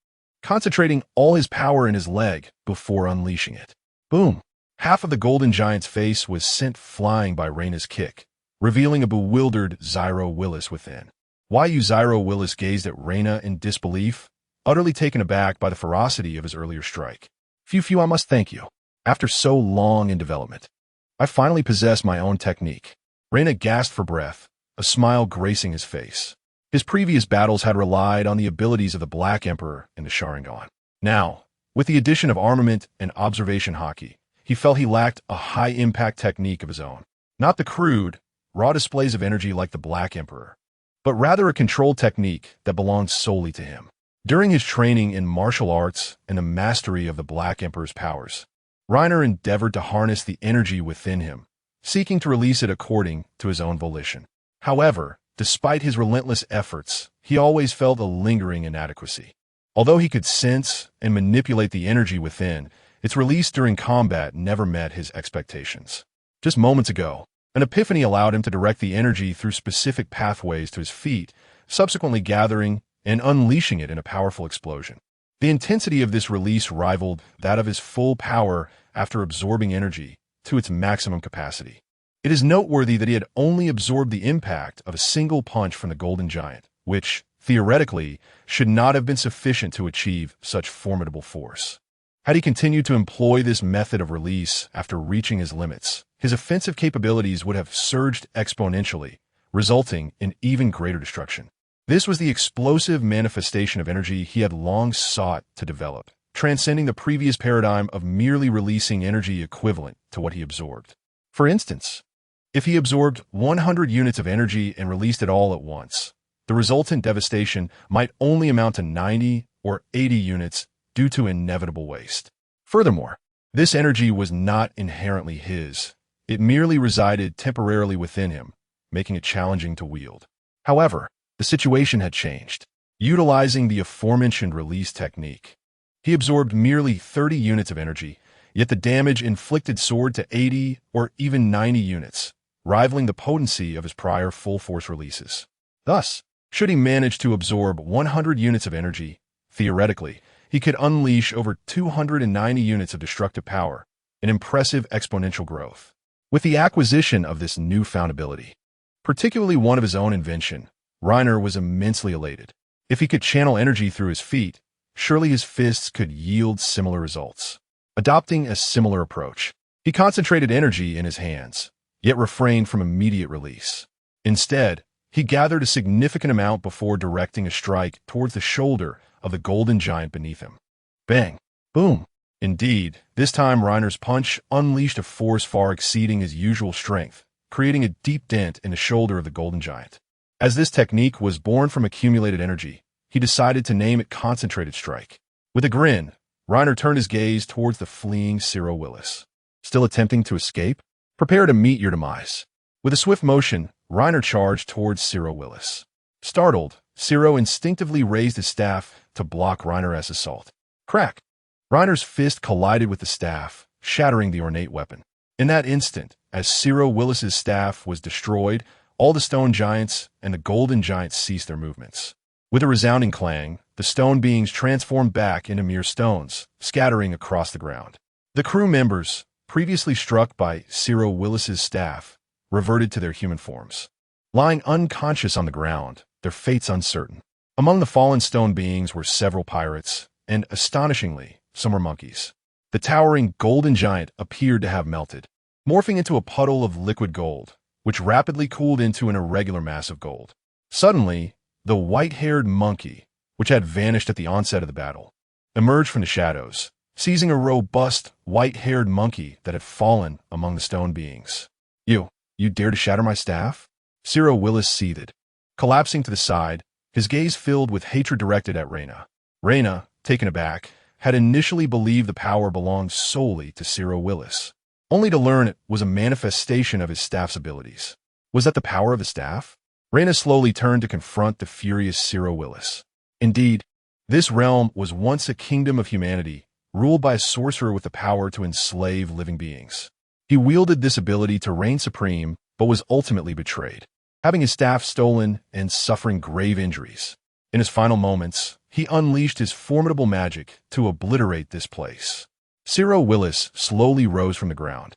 Speaker 2: concentrating all his power in his leg before unleashing it. Boom! Half of the Golden Giant's face was sent flying by Reina's kick, revealing a bewildered Zyro Willis within. Zyro Willis gazed at Reina in disbelief, utterly taken aback by the ferocity of his earlier strike. Phew, I must thank you. After so long in development, I finally possess my own technique. Reina gasped for breath, a smile gracing his face. His previous battles had relied on the abilities of the Black Emperor and the Sharingan. Now, with the addition of armament and observation haki, he felt he lacked a high-impact technique of his own. Not the crude, raw displays of energy like the Black Emperor, but rather a controlled technique that belonged solely to him. During his training in martial arts and the mastery of the Black Emperor's powers, Reiner endeavored to harness the energy within him, seeking to release it according to his own volition. However, despite his relentless efforts, he always felt a lingering inadequacy. Although he could sense and manipulate the energy within, its release during combat never met his expectations. Just moments ago, an epiphany allowed him to direct the energy through specific pathways to his feet, subsequently gathering and unleashing it in a powerful explosion. The intensity of this release rivaled that of his full power after absorbing energy to its maximum capacity. It is noteworthy that he had only absorbed the impact of a single punch from the Golden Giant, which, theoretically, should not have been sufficient to achieve such formidable force. Had he continued to employ this method of release after reaching his limits, his offensive capabilities would have surged exponentially, resulting in even greater destruction. This was the explosive manifestation of energy he had long sought to develop, transcending the previous paradigm of merely releasing energy equivalent to what he absorbed. For instance, if he absorbed 100 units of energy and released it all at once, the resultant devastation might only amount to 90 or 80 units due to inevitable waste. Furthermore, this energy was not inherently his. It merely resided temporarily within him, making it challenging to wield. However, the situation had changed. Utilizing the aforementioned release technique, he absorbed merely 30 units of energy, yet the damage inflicted soared to 80 or even 90 units, rivaling the potency of his prior full-force releases. Thus, should he manage to absorb 100 units of energy, theoretically, he could unleash over 290 units of destructive power, an impressive exponential growth. With the acquisition of this newfound ability, particularly one of his own invention, Reiner was immensely elated. If he could channel energy through his feet, surely his fists could yield similar results. Adopting a similar approach, he concentrated energy in his hands, yet refrained from immediate release. Instead, He gathered a significant amount before directing a strike towards the shoulder of the golden giant beneath him. Bang! Boom! Indeed, this time Reiner's punch unleashed a force far exceeding his usual strength, creating a deep dent in the shoulder of the golden giant. As this technique was born from accumulated energy, he decided to name it Concentrated Strike. With a grin, Reiner turned his gaze towards the fleeing Ciro Willis. Still attempting to escape? Prepare to meet your demise. With a swift motion, Reiner charged towards Ciro Willis. Startled, Ciro instinctively raised his staff to block Reiner's assault. Crack! Reiner's fist collided with the staff, shattering the ornate weapon. In that instant, as Ciro Willis's staff was destroyed, all the stone giants and the golden giant ceased their movements. With a resounding clang, the stone beings transformed back into mere stones, scattering across the ground. The crew members, previously struck by Ciro Willis's staff, reverted to their human forms. Lying unconscious on the ground, their fates uncertain. Among the fallen stone beings were several pirates, and, astonishingly, some were monkeys. The towering golden giant appeared to have melted, morphing into a puddle of liquid gold, which rapidly cooled into an irregular mass of gold. Suddenly, the white-haired monkey, which had vanished at the onset of the battle, emerged from the shadows, seizing a robust, white-haired monkey that had fallen among the stone beings. You dare to shatter my staff? Ciro Willis seethed. Collapsing to the side, his gaze filled with hatred directed at Reina. Reina, taken aback, had initially believed the power belonged solely to Ciro Willis, only to learn it was a manifestation of his staff's abilities. Was that the power of the staff? Reina slowly turned to confront the furious Ciro Willis. Indeed, this realm was once a kingdom of humanity, ruled by a sorcerer with the power to enslave living beings. He wielded this ability to reign supreme, but was ultimately betrayed, having his staff stolen and suffering grave injuries. In his final moments, he unleashed his formidable magic to obliterate this place. Ciro Willis slowly rose from the ground,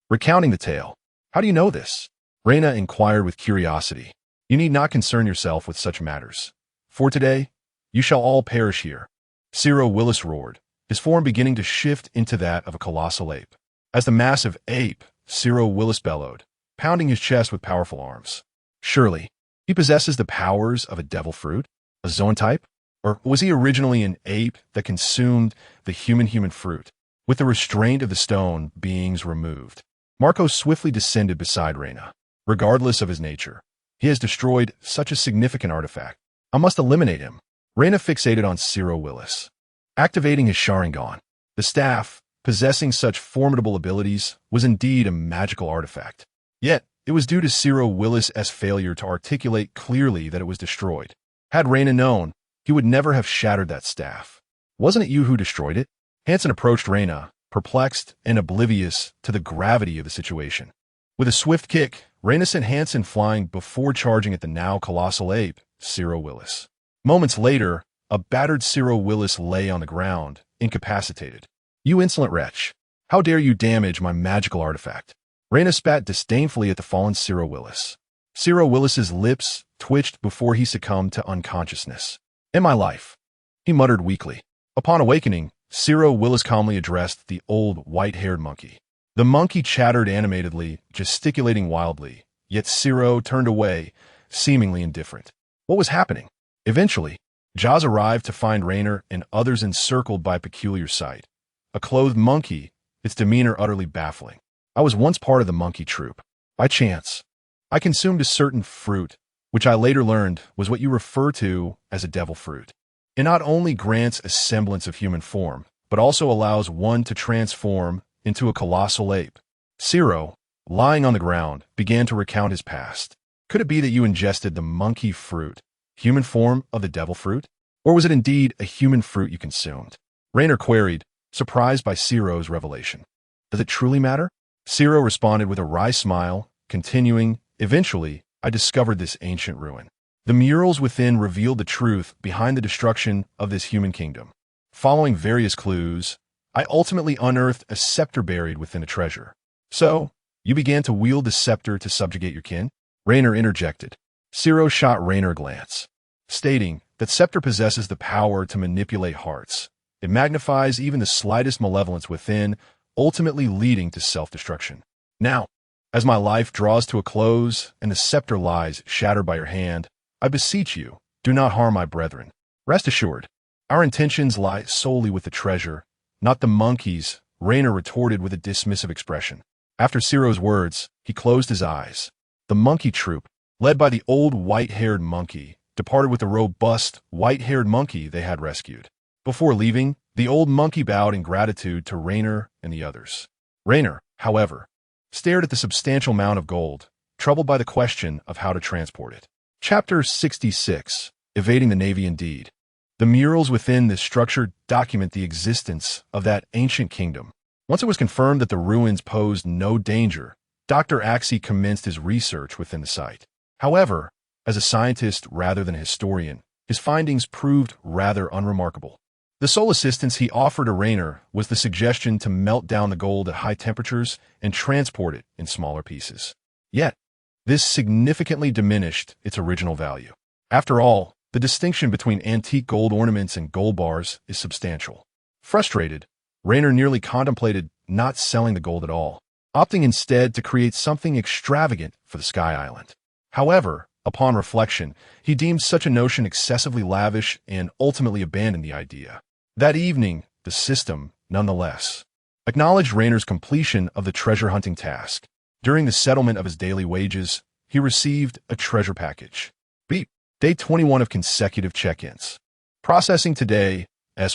Speaker 2: recounting the tale. How do you know this? Reina inquired with curiosity. You need not concern yourself with such matters. For today, you shall all perish here. Ciro Willis roared, his form beginning to shift into that of a colossal ape. As the massive ape, Ciro Willis bellowed, pounding his chest with powerful arms. Surely, he possesses the powers of a devil fruit, a zoantype? Or was he originally an ape that consumed the human fruit, with the restraint of the stone beings removed? Marco swiftly descended beside Reina. Regardless of his nature, he has destroyed such a significant artifact. I must eliminate him. Reina fixated on Ciro Willis. Activating his Sharingan, the staff, possessing such formidable abilities, was indeed a magical artifact. Yet, it was due to Ciro Willis's failure to articulate clearly that it was destroyed. Had Reina known, he would never have shattered that staff. Wasn't it you who destroyed it? Hansen approached Reina, perplexed and oblivious to the gravity of the situation. With a swift kick, Reina sent Hansen flying before charging at the now colossal ape, Ciro Willis. Moments later, a battered Ciro Willis lay on the ground, incapacitated. You insolent wretch! How dare you damage my magical artifact? Reina spat disdainfully at the fallen Ciro Willis. Ciro Willis's lips twitched before he succumbed to unconsciousness. In my life, he muttered weakly. Upon awakening, Ciro Willis calmly addressed the old white-haired monkey. The monkey chattered animatedly, gesticulating wildly, yet Ciro turned away, seemingly indifferent. What was happening? Eventually, Jaws arrived to find Rainer and others encircled by a peculiar sight. A clothed monkey, its demeanor utterly baffling. I was once part of the monkey troop. By chance, I consumed a certain fruit, which I later learned was what you refer to as a devil fruit. It not only grants a semblance of human form, but also allows one to transform into a colossal ape. Ciro, lying on the ground, began to recount his past. Could it be that you ingested the monkey fruit, human form of the devil fruit? Or was it indeed a human fruit you consumed? Rainer queried, surprised by Ciro's revelation. Does it truly matter? Ciro responded with a wry smile, continuing, eventually, I discovered this ancient ruin. The murals within revealed the truth behind the destruction of this human kingdom. Following various clues, I ultimately unearthed a scepter buried within a treasure. So, you began to wield the scepter to subjugate your kin? Rainer interjected. Ciro shot Rainer a glance, stating that scepter possesses the power to manipulate hearts. It magnifies even the slightest malevolence within, ultimately leading to self-destruction. Now, As my life draws to a close and the scepter lies shattered by your hand, I beseech you, do not harm my brethren. Rest assured, our intentions lie solely with the treasure, not the monkeys, Rainer retorted with a dismissive expression. After Ciro's words, he closed his eyes. The monkey troop, led by the old white-haired monkey, departed with the robust, white-haired monkey they had rescued. Before leaving, the old monkey bowed in gratitude to Rainer and the others. Rainer, however, stared at the substantial amount of gold, troubled by the question of how to transport it. Chapter 66. Evading the Navy Indeed. The murals within this structure document the existence of that ancient kingdom. Once it was confirmed that the ruins posed no danger, Dr. Axie commenced his research within the site. However, as a scientist rather than a historian, his findings proved rather unremarkable. The sole assistance he offered to Rainer was the suggestion to melt down the gold at high temperatures and transport it in smaller pieces. Yet, this significantly diminished its original value. After all, the distinction between antique gold ornaments and gold bars is substantial. Frustrated, Rainer nearly contemplated not selling the gold at all, opting instead to create something extravagant for the Sky Island. However, upon reflection, he deemed such a notion excessively lavish and ultimately abandoned the idea. That evening, the system, nonetheless, acknowledged Rainer's completion of the treasure-hunting task. During the settlement of his daily wages, he received a treasure package. Beep. Day 21 of consecutive check-ins. Processing today,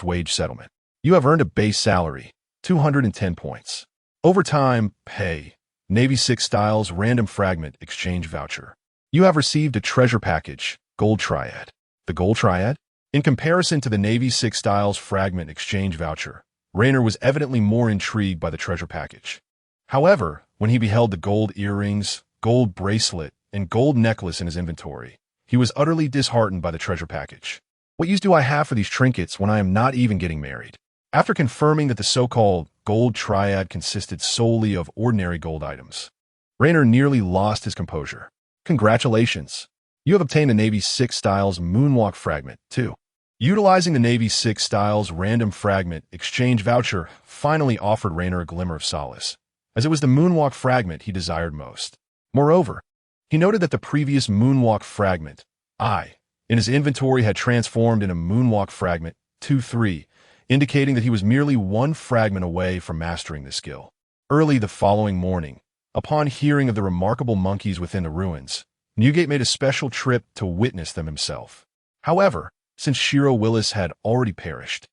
Speaker 2: wage settlement. You have earned a base salary, 210 points. Overtime, pay. Navy 6 Styles Random Fragment Exchange Voucher. You have received a treasure package, Gold Triad. The Gold Triad? In comparison to the Navy 6 Styles Fragment Exchange Voucher, Rainer was evidently more intrigued by the treasure package. However, when he beheld the gold earrings, gold bracelet, and gold necklace in his inventory, he was utterly disheartened by the treasure package. What use do I have for these trinkets when I am not even getting married? After confirming that the so-called Gold Triad consisted solely of ordinary gold items, Rainer nearly lost his composure. Congratulations! You have obtained the Navy 6 Styles Moonwalk Fragment, too. Utilizing the Navy 6 Styles Random Fragment Exchange Voucher finally offered Rainer a glimmer of solace, as it was the Moonwalk Fragment he desired most. Moreover, he noted that the previous Moonwalk Fragment, in his inventory had transformed into Moonwalk Fragment 2-3, indicating that he was merely one fragment away from mastering the skill. Early the following morning, upon hearing of the remarkable monkeys within the ruins, Newgate made a special trip to witness them himself. However, since Shiro Willis had already perished,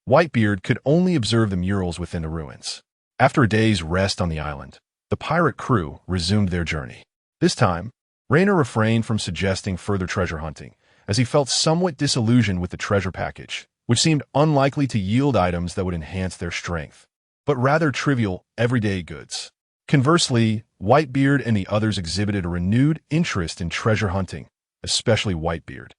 Speaker 2: Whitebeard could only observe the murals within the ruins. After a day's rest on the island, the pirate crew resumed their journey. This time, Rainer refrained from suggesting further treasure hunting, as he felt somewhat disillusioned with the treasure package, which seemed unlikely to yield items that would enhance their strength, but rather trivial, everyday goods. Conversely, Whitebeard and the others exhibited a renewed interest in treasure hunting, especially Whitebeard,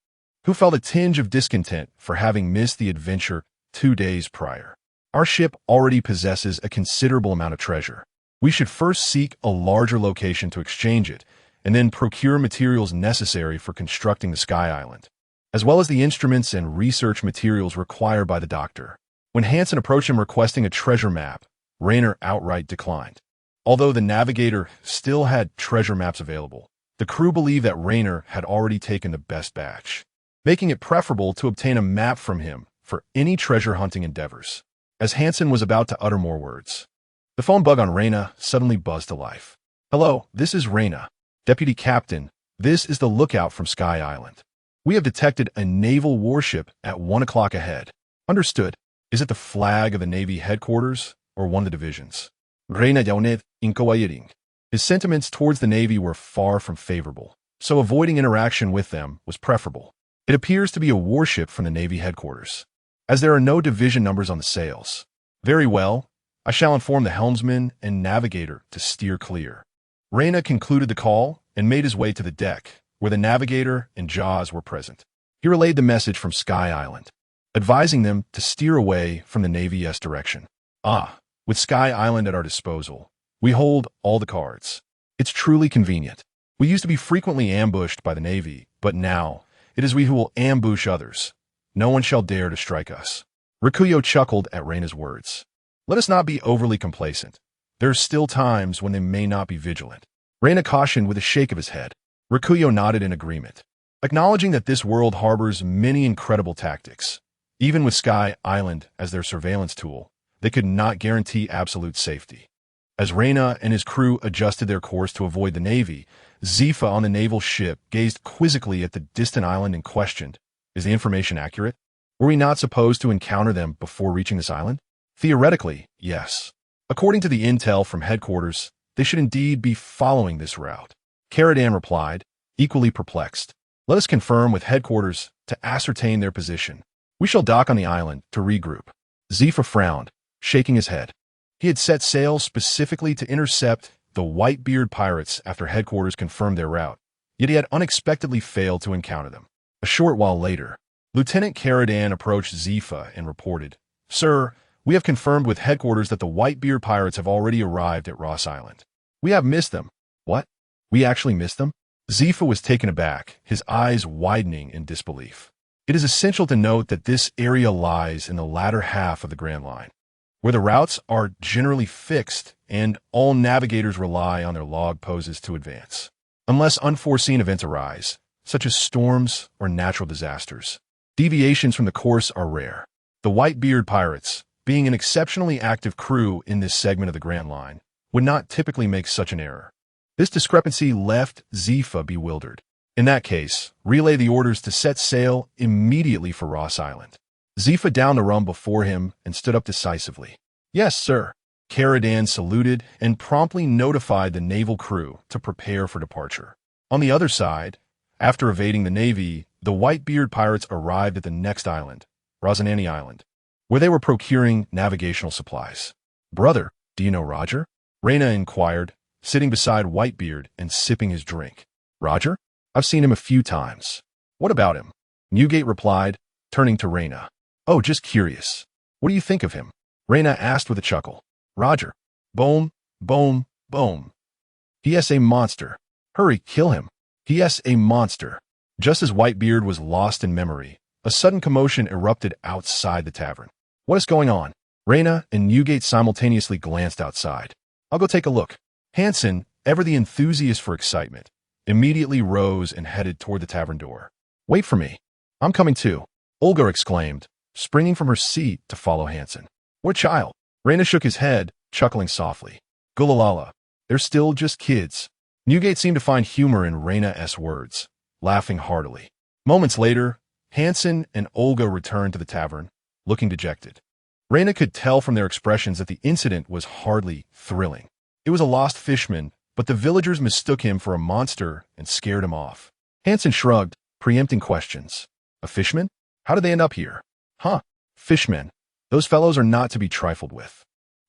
Speaker 2: who felt a tinge of discontent for having missed the adventure 2 days prior. Our ship already possesses a considerable amount of treasure. We should first seek a larger location to exchange it, and then procure materials necessary for constructing the Sky Island, as well as the instruments and research materials required by the doctor. When Hansen approached him requesting a treasure map, Rainer outright declined. Although the navigator still had treasure maps available, the crew believed that Rainer had already taken the best batch, making it preferable to obtain a map from him for any treasure hunting endeavors. As Hansen was about to utter more words, the phone bug on Raina suddenly buzzed to life. Hello, this is Raina. Deputy Captain, this is the lookout from Sky Island. We have detected a naval warship at 1 o'clock ahead. Understood. Is it the flag of the Navy headquarters or one of the divisions? Reina Jaunet Incoairing. His sentiments towards the Navy were far from favorable, so avoiding interaction with them was preferable. It appears to be a warship from the Navy headquarters, as there are no division numbers on the sails. Very well, I shall inform the helmsman and navigator to steer clear. Raina concluded the call and made his way to the deck, where the navigator and Jaws were present. He relayed the message from Sky Island, advising them to steer away from the Navy-S direction. With Sky Island at our disposal, we hold all the cards. It's truly convenient. We used to be frequently ambushed by the Navy, but now it is we who will ambush others. No one shall dare to strike us. Rikuyo chuckled at Reina's words. Let us not be overly complacent. There are still times when they may not be vigilant. Reina cautioned with a shake of his head. Rikuyo nodded in agreement, acknowledging that this world harbors many incredible tactics. Even with Sky Island as their surveillance tool, they could not guarantee absolute safety. As Reina and his crew adjusted their course to avoid the Navy, Zifa on the naval ship gazed quizzically at the distant island and questioned, "Is the information accurate? Were we not supposed to encounter them before reaching this island?" Theoretically, yes. According to the intel from headquarters, they should indeed be following this route. Karadan replied, equally perplexed. "Let us confirm with headquarters to ascertain their position. We shall dock on the island to regroup." Zifa frowned, shaking his head. He had set sail specifically to intercept the Whitebeard pirates after headquarters confirmed their route, yet he had unexpectedly failed to encounter them. A short while later, Lieutenant Karadan approached Zifa and reported, "Sir, we have confirmed with headquarters that the Whitebeard pirates have already arrived at Ross Island. We have missed them." "What? We actually missed them?" Zifa was taken aback, his eyes widening in disbelief. It is essential to note that this area lies in the latter half of the Grand Line, where the routes are generally fixed and all navigators rely on their log poses to advance, unless unforeseen events arise, such as storms or natural disasters. Deviations from the course are rare. The Whitebeard pirates, being an exceptionally active crew in this segment of the Grand Line, would not typically make such an error. This discrepancy left Zifa bewildered. In that case, relay the orders to set sail immediately for Ross Island. Zifa downed the rum before him and stood up decisively. "Yes, sir." Karadan saluted and promptly notified the naval crew to prepare for departure. On the other side, after evading the Navy, the Whitebeard pirates arrived at the next island, Rosanani Island, where they were procuring navigational supplies. "Brother, do you know Roger?" Reina inquired, sitting beside Whitebeard and sipping his drink. "Roger? I've seen him a few times." "What about him?" Newgate replied, turning to Reina. "Oh, just curious. What do you think of him?" Reina asked with a chuckle. "Roger. Boom, boom, boom. He is a monster. Hurry, kill him. He is a monster." Just as Whitebeard was lost in memory, a sudden commotion erupted outside the tavern. "What is going on?" Reina and Newgate simultaneously glanced outside. "I'll go take a look." Hansen, ever the enthusiast for excitement, immediately rose and headed toward the tavern door. "Wait for me. I'm coming too," Olga exclaimed, springing from her seat to follow Hansen. "What child?" Reina shook his head, chuckling softly. "Gulalala. They're still just kids." Newgate seemed to find humor in Reina's words, laughing heartily. Moments later, Hansen and Olga returned to the tavern, looking dejected. Reina could tell from their expressions that the incident was hardly thrilling. It was a lost fishman, but the villagers mistook him for a monster and scared him off. Hansen shrugged, preempting questions. "A fishman? How did they end up here?" "Huh, fishmen. Those fellows are not to be trifled with.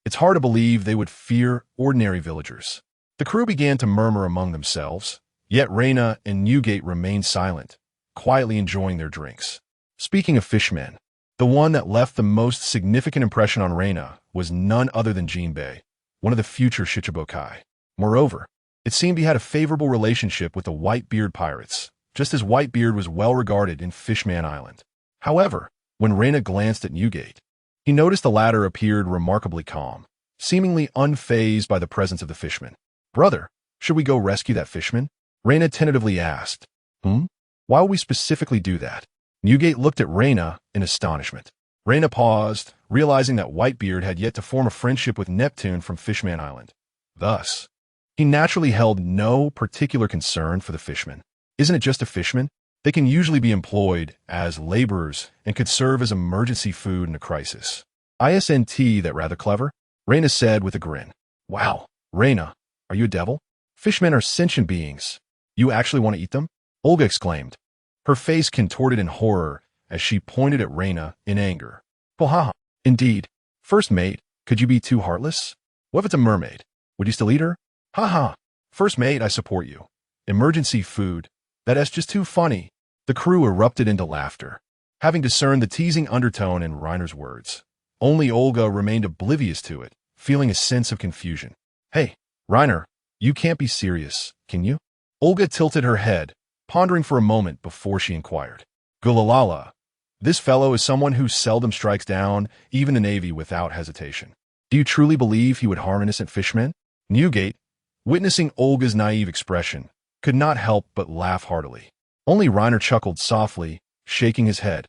Speaker 2: It's hard to believe they would fear ordinary villagers." The crew began to murmur among themselves, yet Reina and Newgate remained silent, quietly enjoying their drinks. Speaking of fishmen, the one that left the most significant impression on Reina was none other than Jinbei, one of the future Shichibukai. Moreover, it seemed he had a favorable relationship with the Whitebeard pirates, just as Whitebeard was well regarded in Fishman Island. However, when Reina glanced at Newgate, he noticed the latter appeared remarkably calm, seemingly unfazed by the presence of the fishman. "Brother, should we go rescue that fishman?" Reina tentatively asked. Why will we specifically do that?" Newgate looked at Reina in astonishment. Reina paused, realizing that Whitebeard had yet to form a friendship with Neptune from Fishman Island. Thus, he naturally held no particular concern for the fishmen. Isn't it just a fishman? They can usually be employed as laborers and could serve as emergency food in a crisis. "Isn't that rather clever?" Reina said with a grin. "Wow, Reina, are you a devil? Fishmen are sentient beings. You actually want to eat them?" Olga exclaimed. Her face contorted in horror as she pointed at Reina in anger. "Pohaha, indeed. First mate, could you be too heartless? What if it's a mermaid? Would you still eat her? Ha ha. First mate, I support you. Emergency food. That is just too funny." The crew erupted into laughter, having discerned the teasing undertone in Reiner's words. Only Olga remained oblivious to it, feeling a sense of confusion. "Hey, Reiner, you can't be serious, can you?" Olga tilted her head, pondering for a moment before she inquired. "Gulalala, this fellow is someone who seldom strikes down even the Navy without hesitation. Do you truly believe he would harm innocent fishmen?" Newgate, witnessing Olga's naive expression, could not help but laugh heartily. Only Reiner chuckled softly, shaking his head,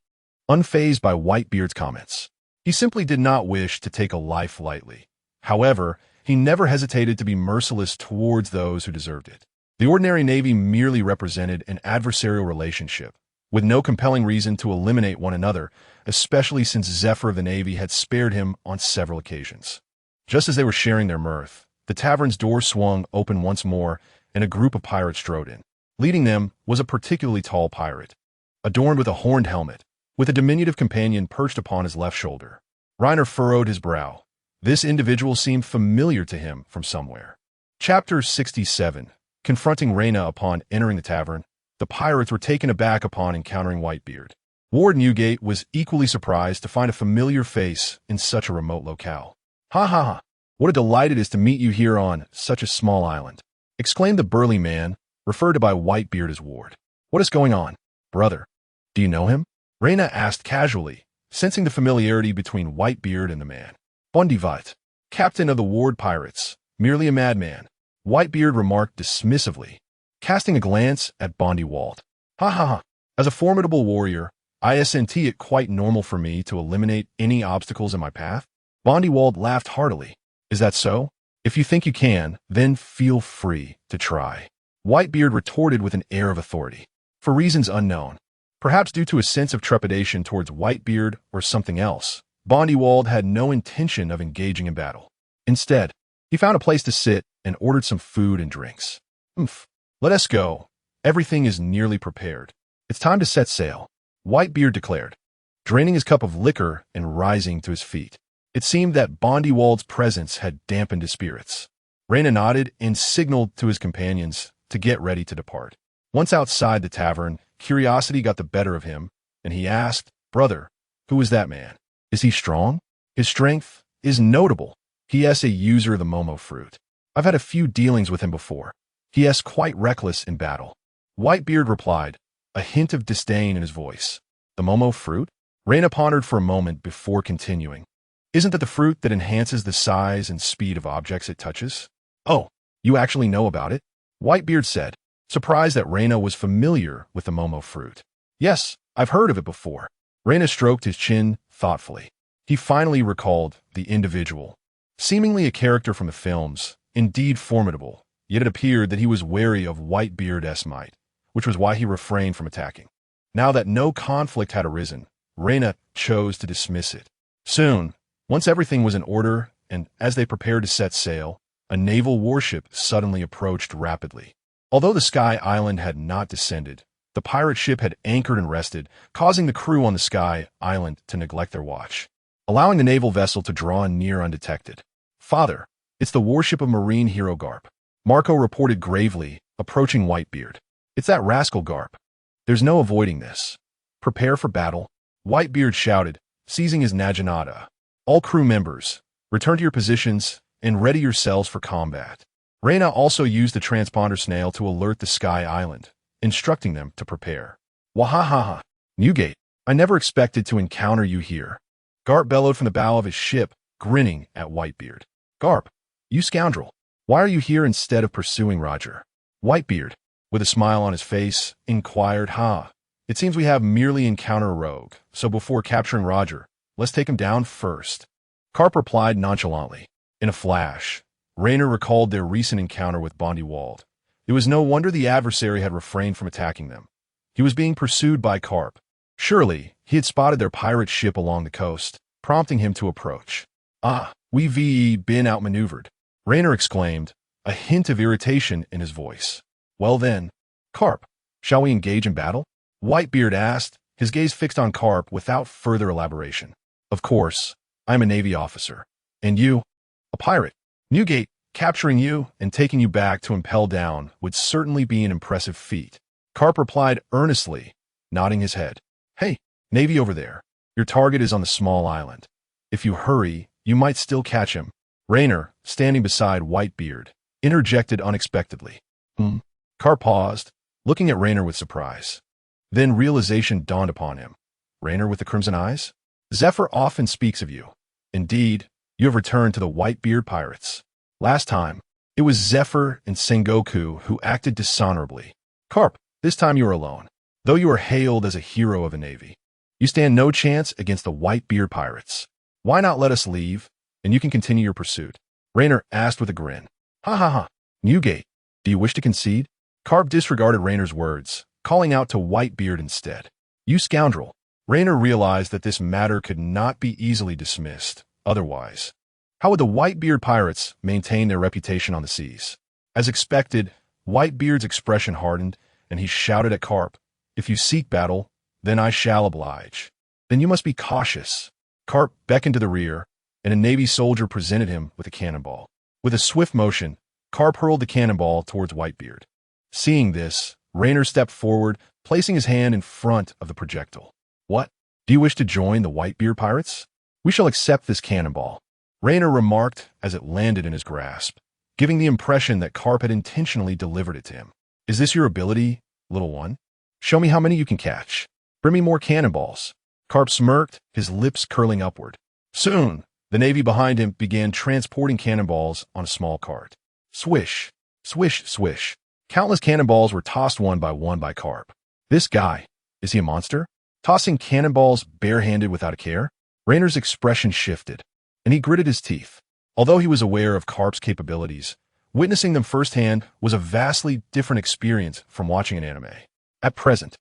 Speaker 2: unfazed by Whitebeard's comments. He simply did not wish to take a life lightly. However, he never hesitated to be merciless towards those who deserved it. The ordinary Navy merely represented an adversarial relationship, with no compelling reason to eliminate one another, especially since Zephyr of the Navy had spared him on several occasions. Just as they were sharing their mirth, the tavern's door swung open once more, and a group of pirates strode in. Leading them was a particularly tall pirate, adorned with a horned helmet, with a diminutive companion perched upon his left shoulder. Reiner furrowed his brow. This individual seemed familiar to him from somewhere. Chapter 67. Confronting Reyna. Upon entering the tavern, the pirates were taken aback upon encountering Whitebeard. Ward Newgate was equally surprised to find a familiar face in such a remote locale. "Ha ha ha! What a delight it is to meet you here on such a small island," exclaimed the burly man, referred to by Whitebeard as Ward. "What is going on, brother? Do you know him?" Reyna asked casually, sensing the familiarity between Whitebeard and the man. "Bondivite, captain of the Ward pirates, merely a madman," Whitebeard remarked dismissively, casting a glance at Bondywald. "Ha ha ha! As a formidable warrior, I isn't it quite normal for me to eliminate any obstacles in my path?" Bondywald laughed heartily. "Is that so? If you think you can, then feel free to try," Whitebeard retorted with an air of authority. For reasons unknown, perhaps due to a sense of trepidation towards Whitebeard or something else, Bondywald had no intention of engaging in battle. Instead, he found a place to sit and ordered some food and drinks. "Let us go. Everything is nearly prepared. It's time to set sail," Whitebeard declared, draining his cup of liquor and rising to his feet. It seemed that Bondywald's presence had dampened his spirits. Reyna nodded and signaled to his companions to get ready to depart. Once outside the tavern, curiosity got the better of him, and he asked, "Brother, who is that man? Is he strong? His strength is notable. He is a user of the Momo fruit. I've had a few dealings with him before. He is quite reckless in battle." Whitebeard replied, a hint of disdain in his voice. "The Momo fruit?" Reyna pondered for a moment before continuing. "Isn't that the fruit that enhances the size and speed of objects it touches?" "Oh, you actually know about it?" Whitebeard said, surprised that Reyna was familiar with the Momo fruit. "Yes, I've heard of it before." Reyna stroked his chin thoughtfully. He finally recalled the individual. Seemingly a character from the films, indeed formidable, yet it appeared that he was wary of Whitebeard's might, which was why he refrained from attacking. Now that no conflict had arisen, Reyna chose to dismiss it. Soon, once everything was in order, and as they prepared to set sail, a naval warship suddenly approached rapidly. Although the Sky Island had not descended, the pirate ship had anchored and rested, causing the crew on the Sky Island to neglect their watch, allowing the naval vessel to draw near undetected. "Father, it's the warship of Marine hero Garp," Marco reported gravely, approaching Whitebeard. "It's that rascal Garp. There's no avoiding this. Prepare for battle," Whitebeard shouted, seizing his naginata. "All crew members, return to your positions and ready yourselves for combat." Reyna also used the transponder snail to alert the Sky Island, instructing them to prepare. "Wahahaha, Newgate, I never expected to encounter you here," Garp bellowed from the bow of his ship, grinning at Whitebeard. "Garp, you scoundrel, why are you here instead of pursuing Roger?" Whitebeard, with a smile on his face, inquired. It seems we have merely encountered a rogue, so before capturing Roger, let's take him down first," Garp replied nonchalantly. In a flash, Reyna recalled their recent encounter with Bondywald. It was no wonder the adversary had refrained from attacking them. He was being pursued by Garp. Surely, he had spotted their pirate ship along the coast, prompting him to approach. We've been outmaneuvered," Reyna exclaimed, a hint of irritation in his voice. "Well then, Garp, shall we engage in battle?" Whitebeard asked, his gaze fixed on Garp without further elaboration. "Of course, I'm a Navy officer. And you? A pirate. Newgate, capturing you and taking you back to Impel Down would certainly be an impressive feat," Garp replied earnestly, nodding his head. "Hey, Navy over there, your target is on the small island. If you hurry, you might still catch him." Reyna, standing beside Whitebeard, interjected unexpectedly. Garp paused, looking at Reyna with surprise. Then realization dawned upon him. "Reyna with the crimson eyes? Zephyr often speaks of you. Indeed, you have returned to the Whitebeard pirates. Last time, It was Zephyr and Sengoku who acted dishonorably. Carp, this time you are alone. Though you are hailed as a hero of the Navy, you stand no chance against the Whitebeard pirates. Why not let us leave, and you can continue your pursuit? Rainer asked with a grin. Ha ha ha. Newgate, do you wish to concede? Carp disregarded Rainer's words, calling out to Whitebeard instead. You scoundrel. Rainer realized that this matter could not be easily dismissed, otherwise. How would the Whitebeard pirates maintain their reputation on the seas? As expected, Whitebeard's expression hardened, and he shouted at Carp, If you seek battle, then I shall oblige. Then you must be cautious. Carp beckoned to the rear, and a Navy soldier presented him with a cannonball. With a swift motion, Carp hurled the cannonball towards Whitebeard. Seeing this, Rainer stepped forward, placing his hand in front of the projectile. What? Do you wish to join the Whitebeard pirates? We shall accept this cannonball, Rainer remarked as it landed in his grasp, giving the impression that Carp had intentionally delivered it to him. Is this your ability, little one? Show me how many you can catch. Bring me more cannonballs. Carp smirked, his lips curling upward. Soon, the Navy behind him began transporting cannonballs on a small cart. Swish, swish, swish. Countless cannonballs were tossed one by Carp. This guy, is he a monster? Tossing cannonballs barehanded without a care? Rainer's expression shifted, and he gritted his teeth. Although he was aware of Carp's capabilities, witnessing them firsthand was a vastly different experience from watching an anime. At present,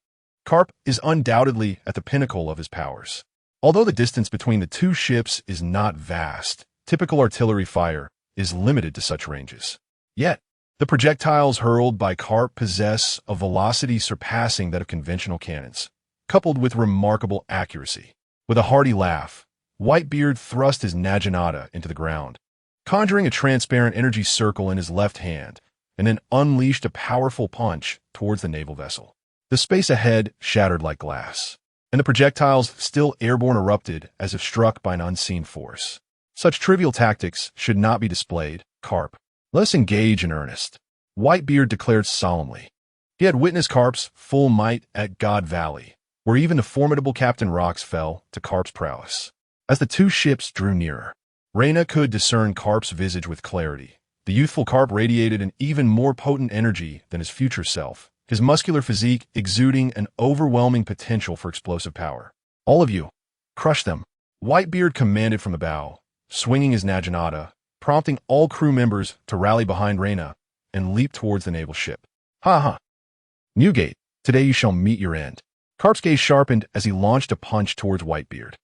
Speaker 2: Carp is undoubtedly at the pinnacle of his powers. Although the distance between the two ships is not vast, typical artillery fire is limited to such ranges. Yet, the projectiles hurled by Carp possess a velocity surpassing that of conventional cannons, coupled with remarkable accuracy. With a hearty laugh, Whitebeard thrust his naginata into the ground, conjuring a transparent energy circle in his left hand, and then unleashed a powerful punch towards the naval vessel. The space ahead shattered like glass, and the projectiles still airborne erupted as if struck by an unseen force. Such trivial tactics should not be displayed, Carp. Let us engage in earnest, Whitebeard declared solemnly. He had witnessed Carp's full might at God Valley, where even the formidable Captain Rocks fell to Carp's prowess. As the two ships drew nearer, Raina could discern Carp's visage with clarity. The youthful Carp radiated an even more potent energy than his future self, his muscular physique exuding an overwhelming potential for explosive power. All of you, crush them, Whitebeard commanded from the bow, swinging his naginata, prompting all crew members to rally behind Raina and leap towards the naval ship. Ha ha! Newgate, today you shall meet your end. Carp's gaze sharpened as he launched a punch towards Whitebeard.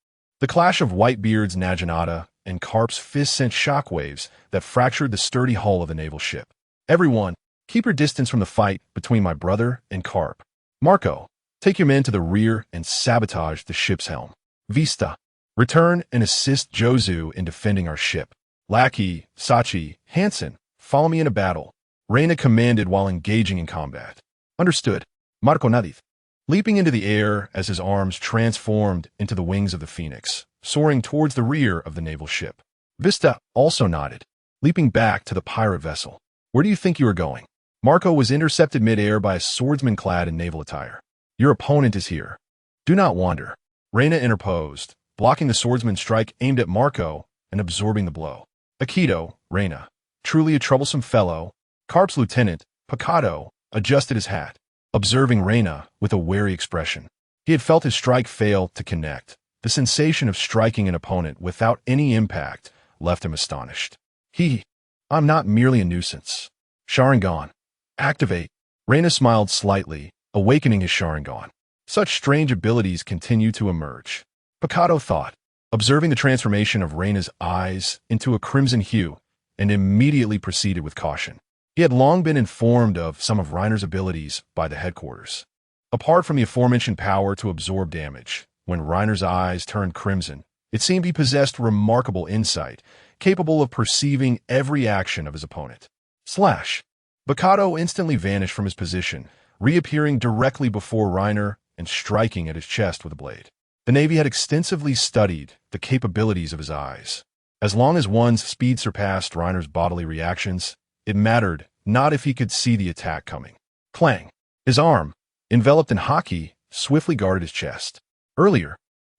Speaker 2: The clash of Whitebeard's naginata and Carp's fist sent shockwaves that fractured the sturdy hull of the naval ship. Everyone, keep your distance from the fight between my brother and Carp. Marco, take your men to the rear and sabotage the ship's helm. Vista, return and assist Jozu in defending our ship. Lackey, Sachi, Hansen, follow me in a battle, Raina commanded while engaging in combat. Understood. Marco Nadith, leaping into the air as his arms transformed into the wings of the Phoenix, soaring towards the rear of the naval ship. Vista also nodded, leaping back to the pirate vessel. Where do you think you are going? Marco was intercepted mid-air by a swordsman clad in naval attire. Your opponent is here. Do not wander. Raina interposed, blocking the swordsman's strike aimed at Marco and absorbing the blow. Aikido, Raina, truly a troublesome fellow. Carp's lieutenant, Picado, adjusted his hat, observing Raina with a wary expression. He had felt his strike fail to connect. The sensation of striking an opponent without any impact left him astonished. I'm not merely a nuisance. Sharingan. Activate. Raina smiled slightly, awakening his Sharingan. Such strange abilities continue to emerge, Picado thought, observing the transformation of Raina's eyes into a crimson hue, and immediately proceeded with caution. He had long been informed of some of Reiner's abilities by the headquarters. Apart from the aforementioned power to absorb damage, when Reiner's eyes turned crimson, it seemed he possessed remarkable insight, capable of perceiving every action of his opponent. Slash! Picado instantly vanished from his position, reappearing directly before Reiner and striking at his chest with a blade. The Navy had extensively studied the capabilities of his eyes. As long as one's speed surpassed Reiner's bodily reactions, it mattered not if he could see the attack coming. Clang! His arm, enveloped in haki, swiftly guarded his chest. Earlier,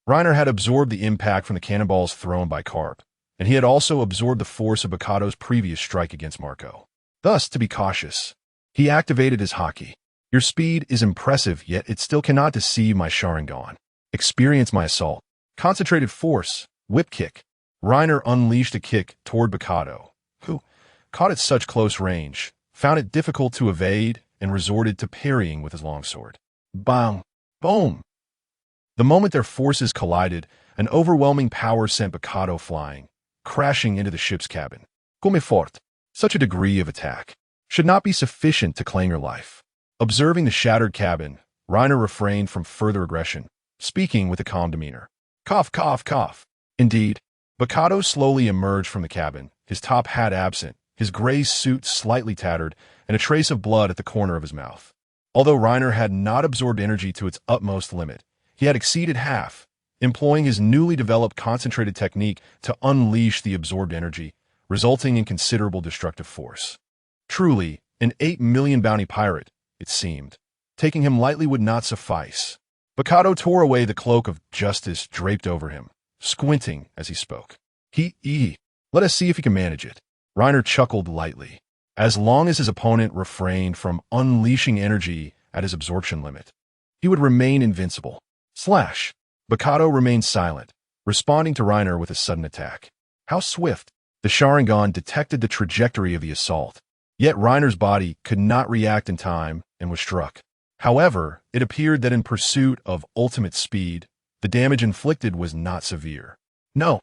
Speaker 2: Reiner had absorbed the impact from the cannonballs thrown by Carp, and he had also absorbed the force of Picado's previous strike against Marco. Thus, to be cautious, he activated his haki. Your speed is impressive, yet it still cannot deceive my Sharingan. Experience my assault. Concentrated force. Whip kick. Reiner unleashed a kick toward Mikado, who, caught at such close range, found it difficult to evade and resorted to parrying with his longsword. Bang! Boom! The moment their forces collided, an overwhelming power sent Mikado flying, crashing into the ship's cabin. Come fort. Such a degree of attack should not be sufficient to claim your life. Observing the shattered cabin, Reiner refrained from further aggression, speaking with a calm demeanor. Cough, cough, cough. Indeed, Mikado slowly emerged from the cabin, his top hat absent, his gray suit slightly tattered, and a trace of blood at the corner of his mouth. Although Reiner had not absorbed energy to its utmost limit, he had exceeded half, employing his newly developed concentrated technique to unleash the absorbed energy, resulting in considerable destructive force. Truly, an 8 million bounty pirate, it seemed. Taking him lightly would not suffice. Mikado tore away the cloak of justice draped over him, squinting as he spoke. Let us see if he can manage it. Reiner chuckled lightly. As long as his opponent refrained from unleashing energy at his absorption limit, he would remain invincible. Slash! Mikado remained silent, responding to Reiner with a sudden attack. How swift! The Sharingan detected the trajectory of the assault. Yet Reiner's body could not react in time and was struck. However, it appeared that in pursuit of ultimate speed, the damage inflicted was not severe. No.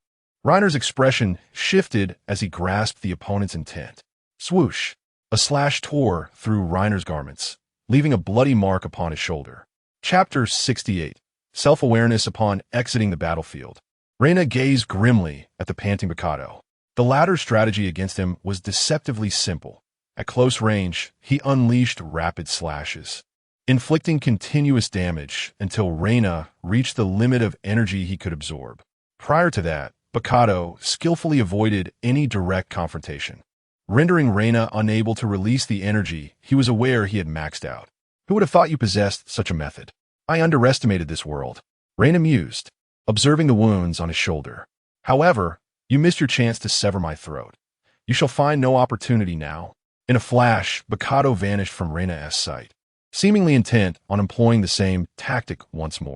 Speaker 2: Reiner's expression shifted as he grasped the opponent's intent. Swoosh! A slash tore through Reiner's garments, leaving a bloody mark upon his shoulder. Chapter 68. Self-awareness upon exiting the battlefield. Reina gazed grimly at the panting Mikado. The latter's strategy against him was deceptively simple. At close range, he unleashed rapid slashes, inflicting continuous damage until Reina reached the limit of energy he could absorb. Prior to that, Mikado skillfully avoided any direct confrontation, rendering Reina unable to release the energy he was aware he had maxed out. Who would have thought you possessed such a method? I underestimated this world. Reina mused, observing the wounds on his shoulder. However, you missed your chance to sever my throat. You shall find no opportunity now. In a flash, Mikado vanished from Reina's sight, seemingly intent on employing the same tactic once more.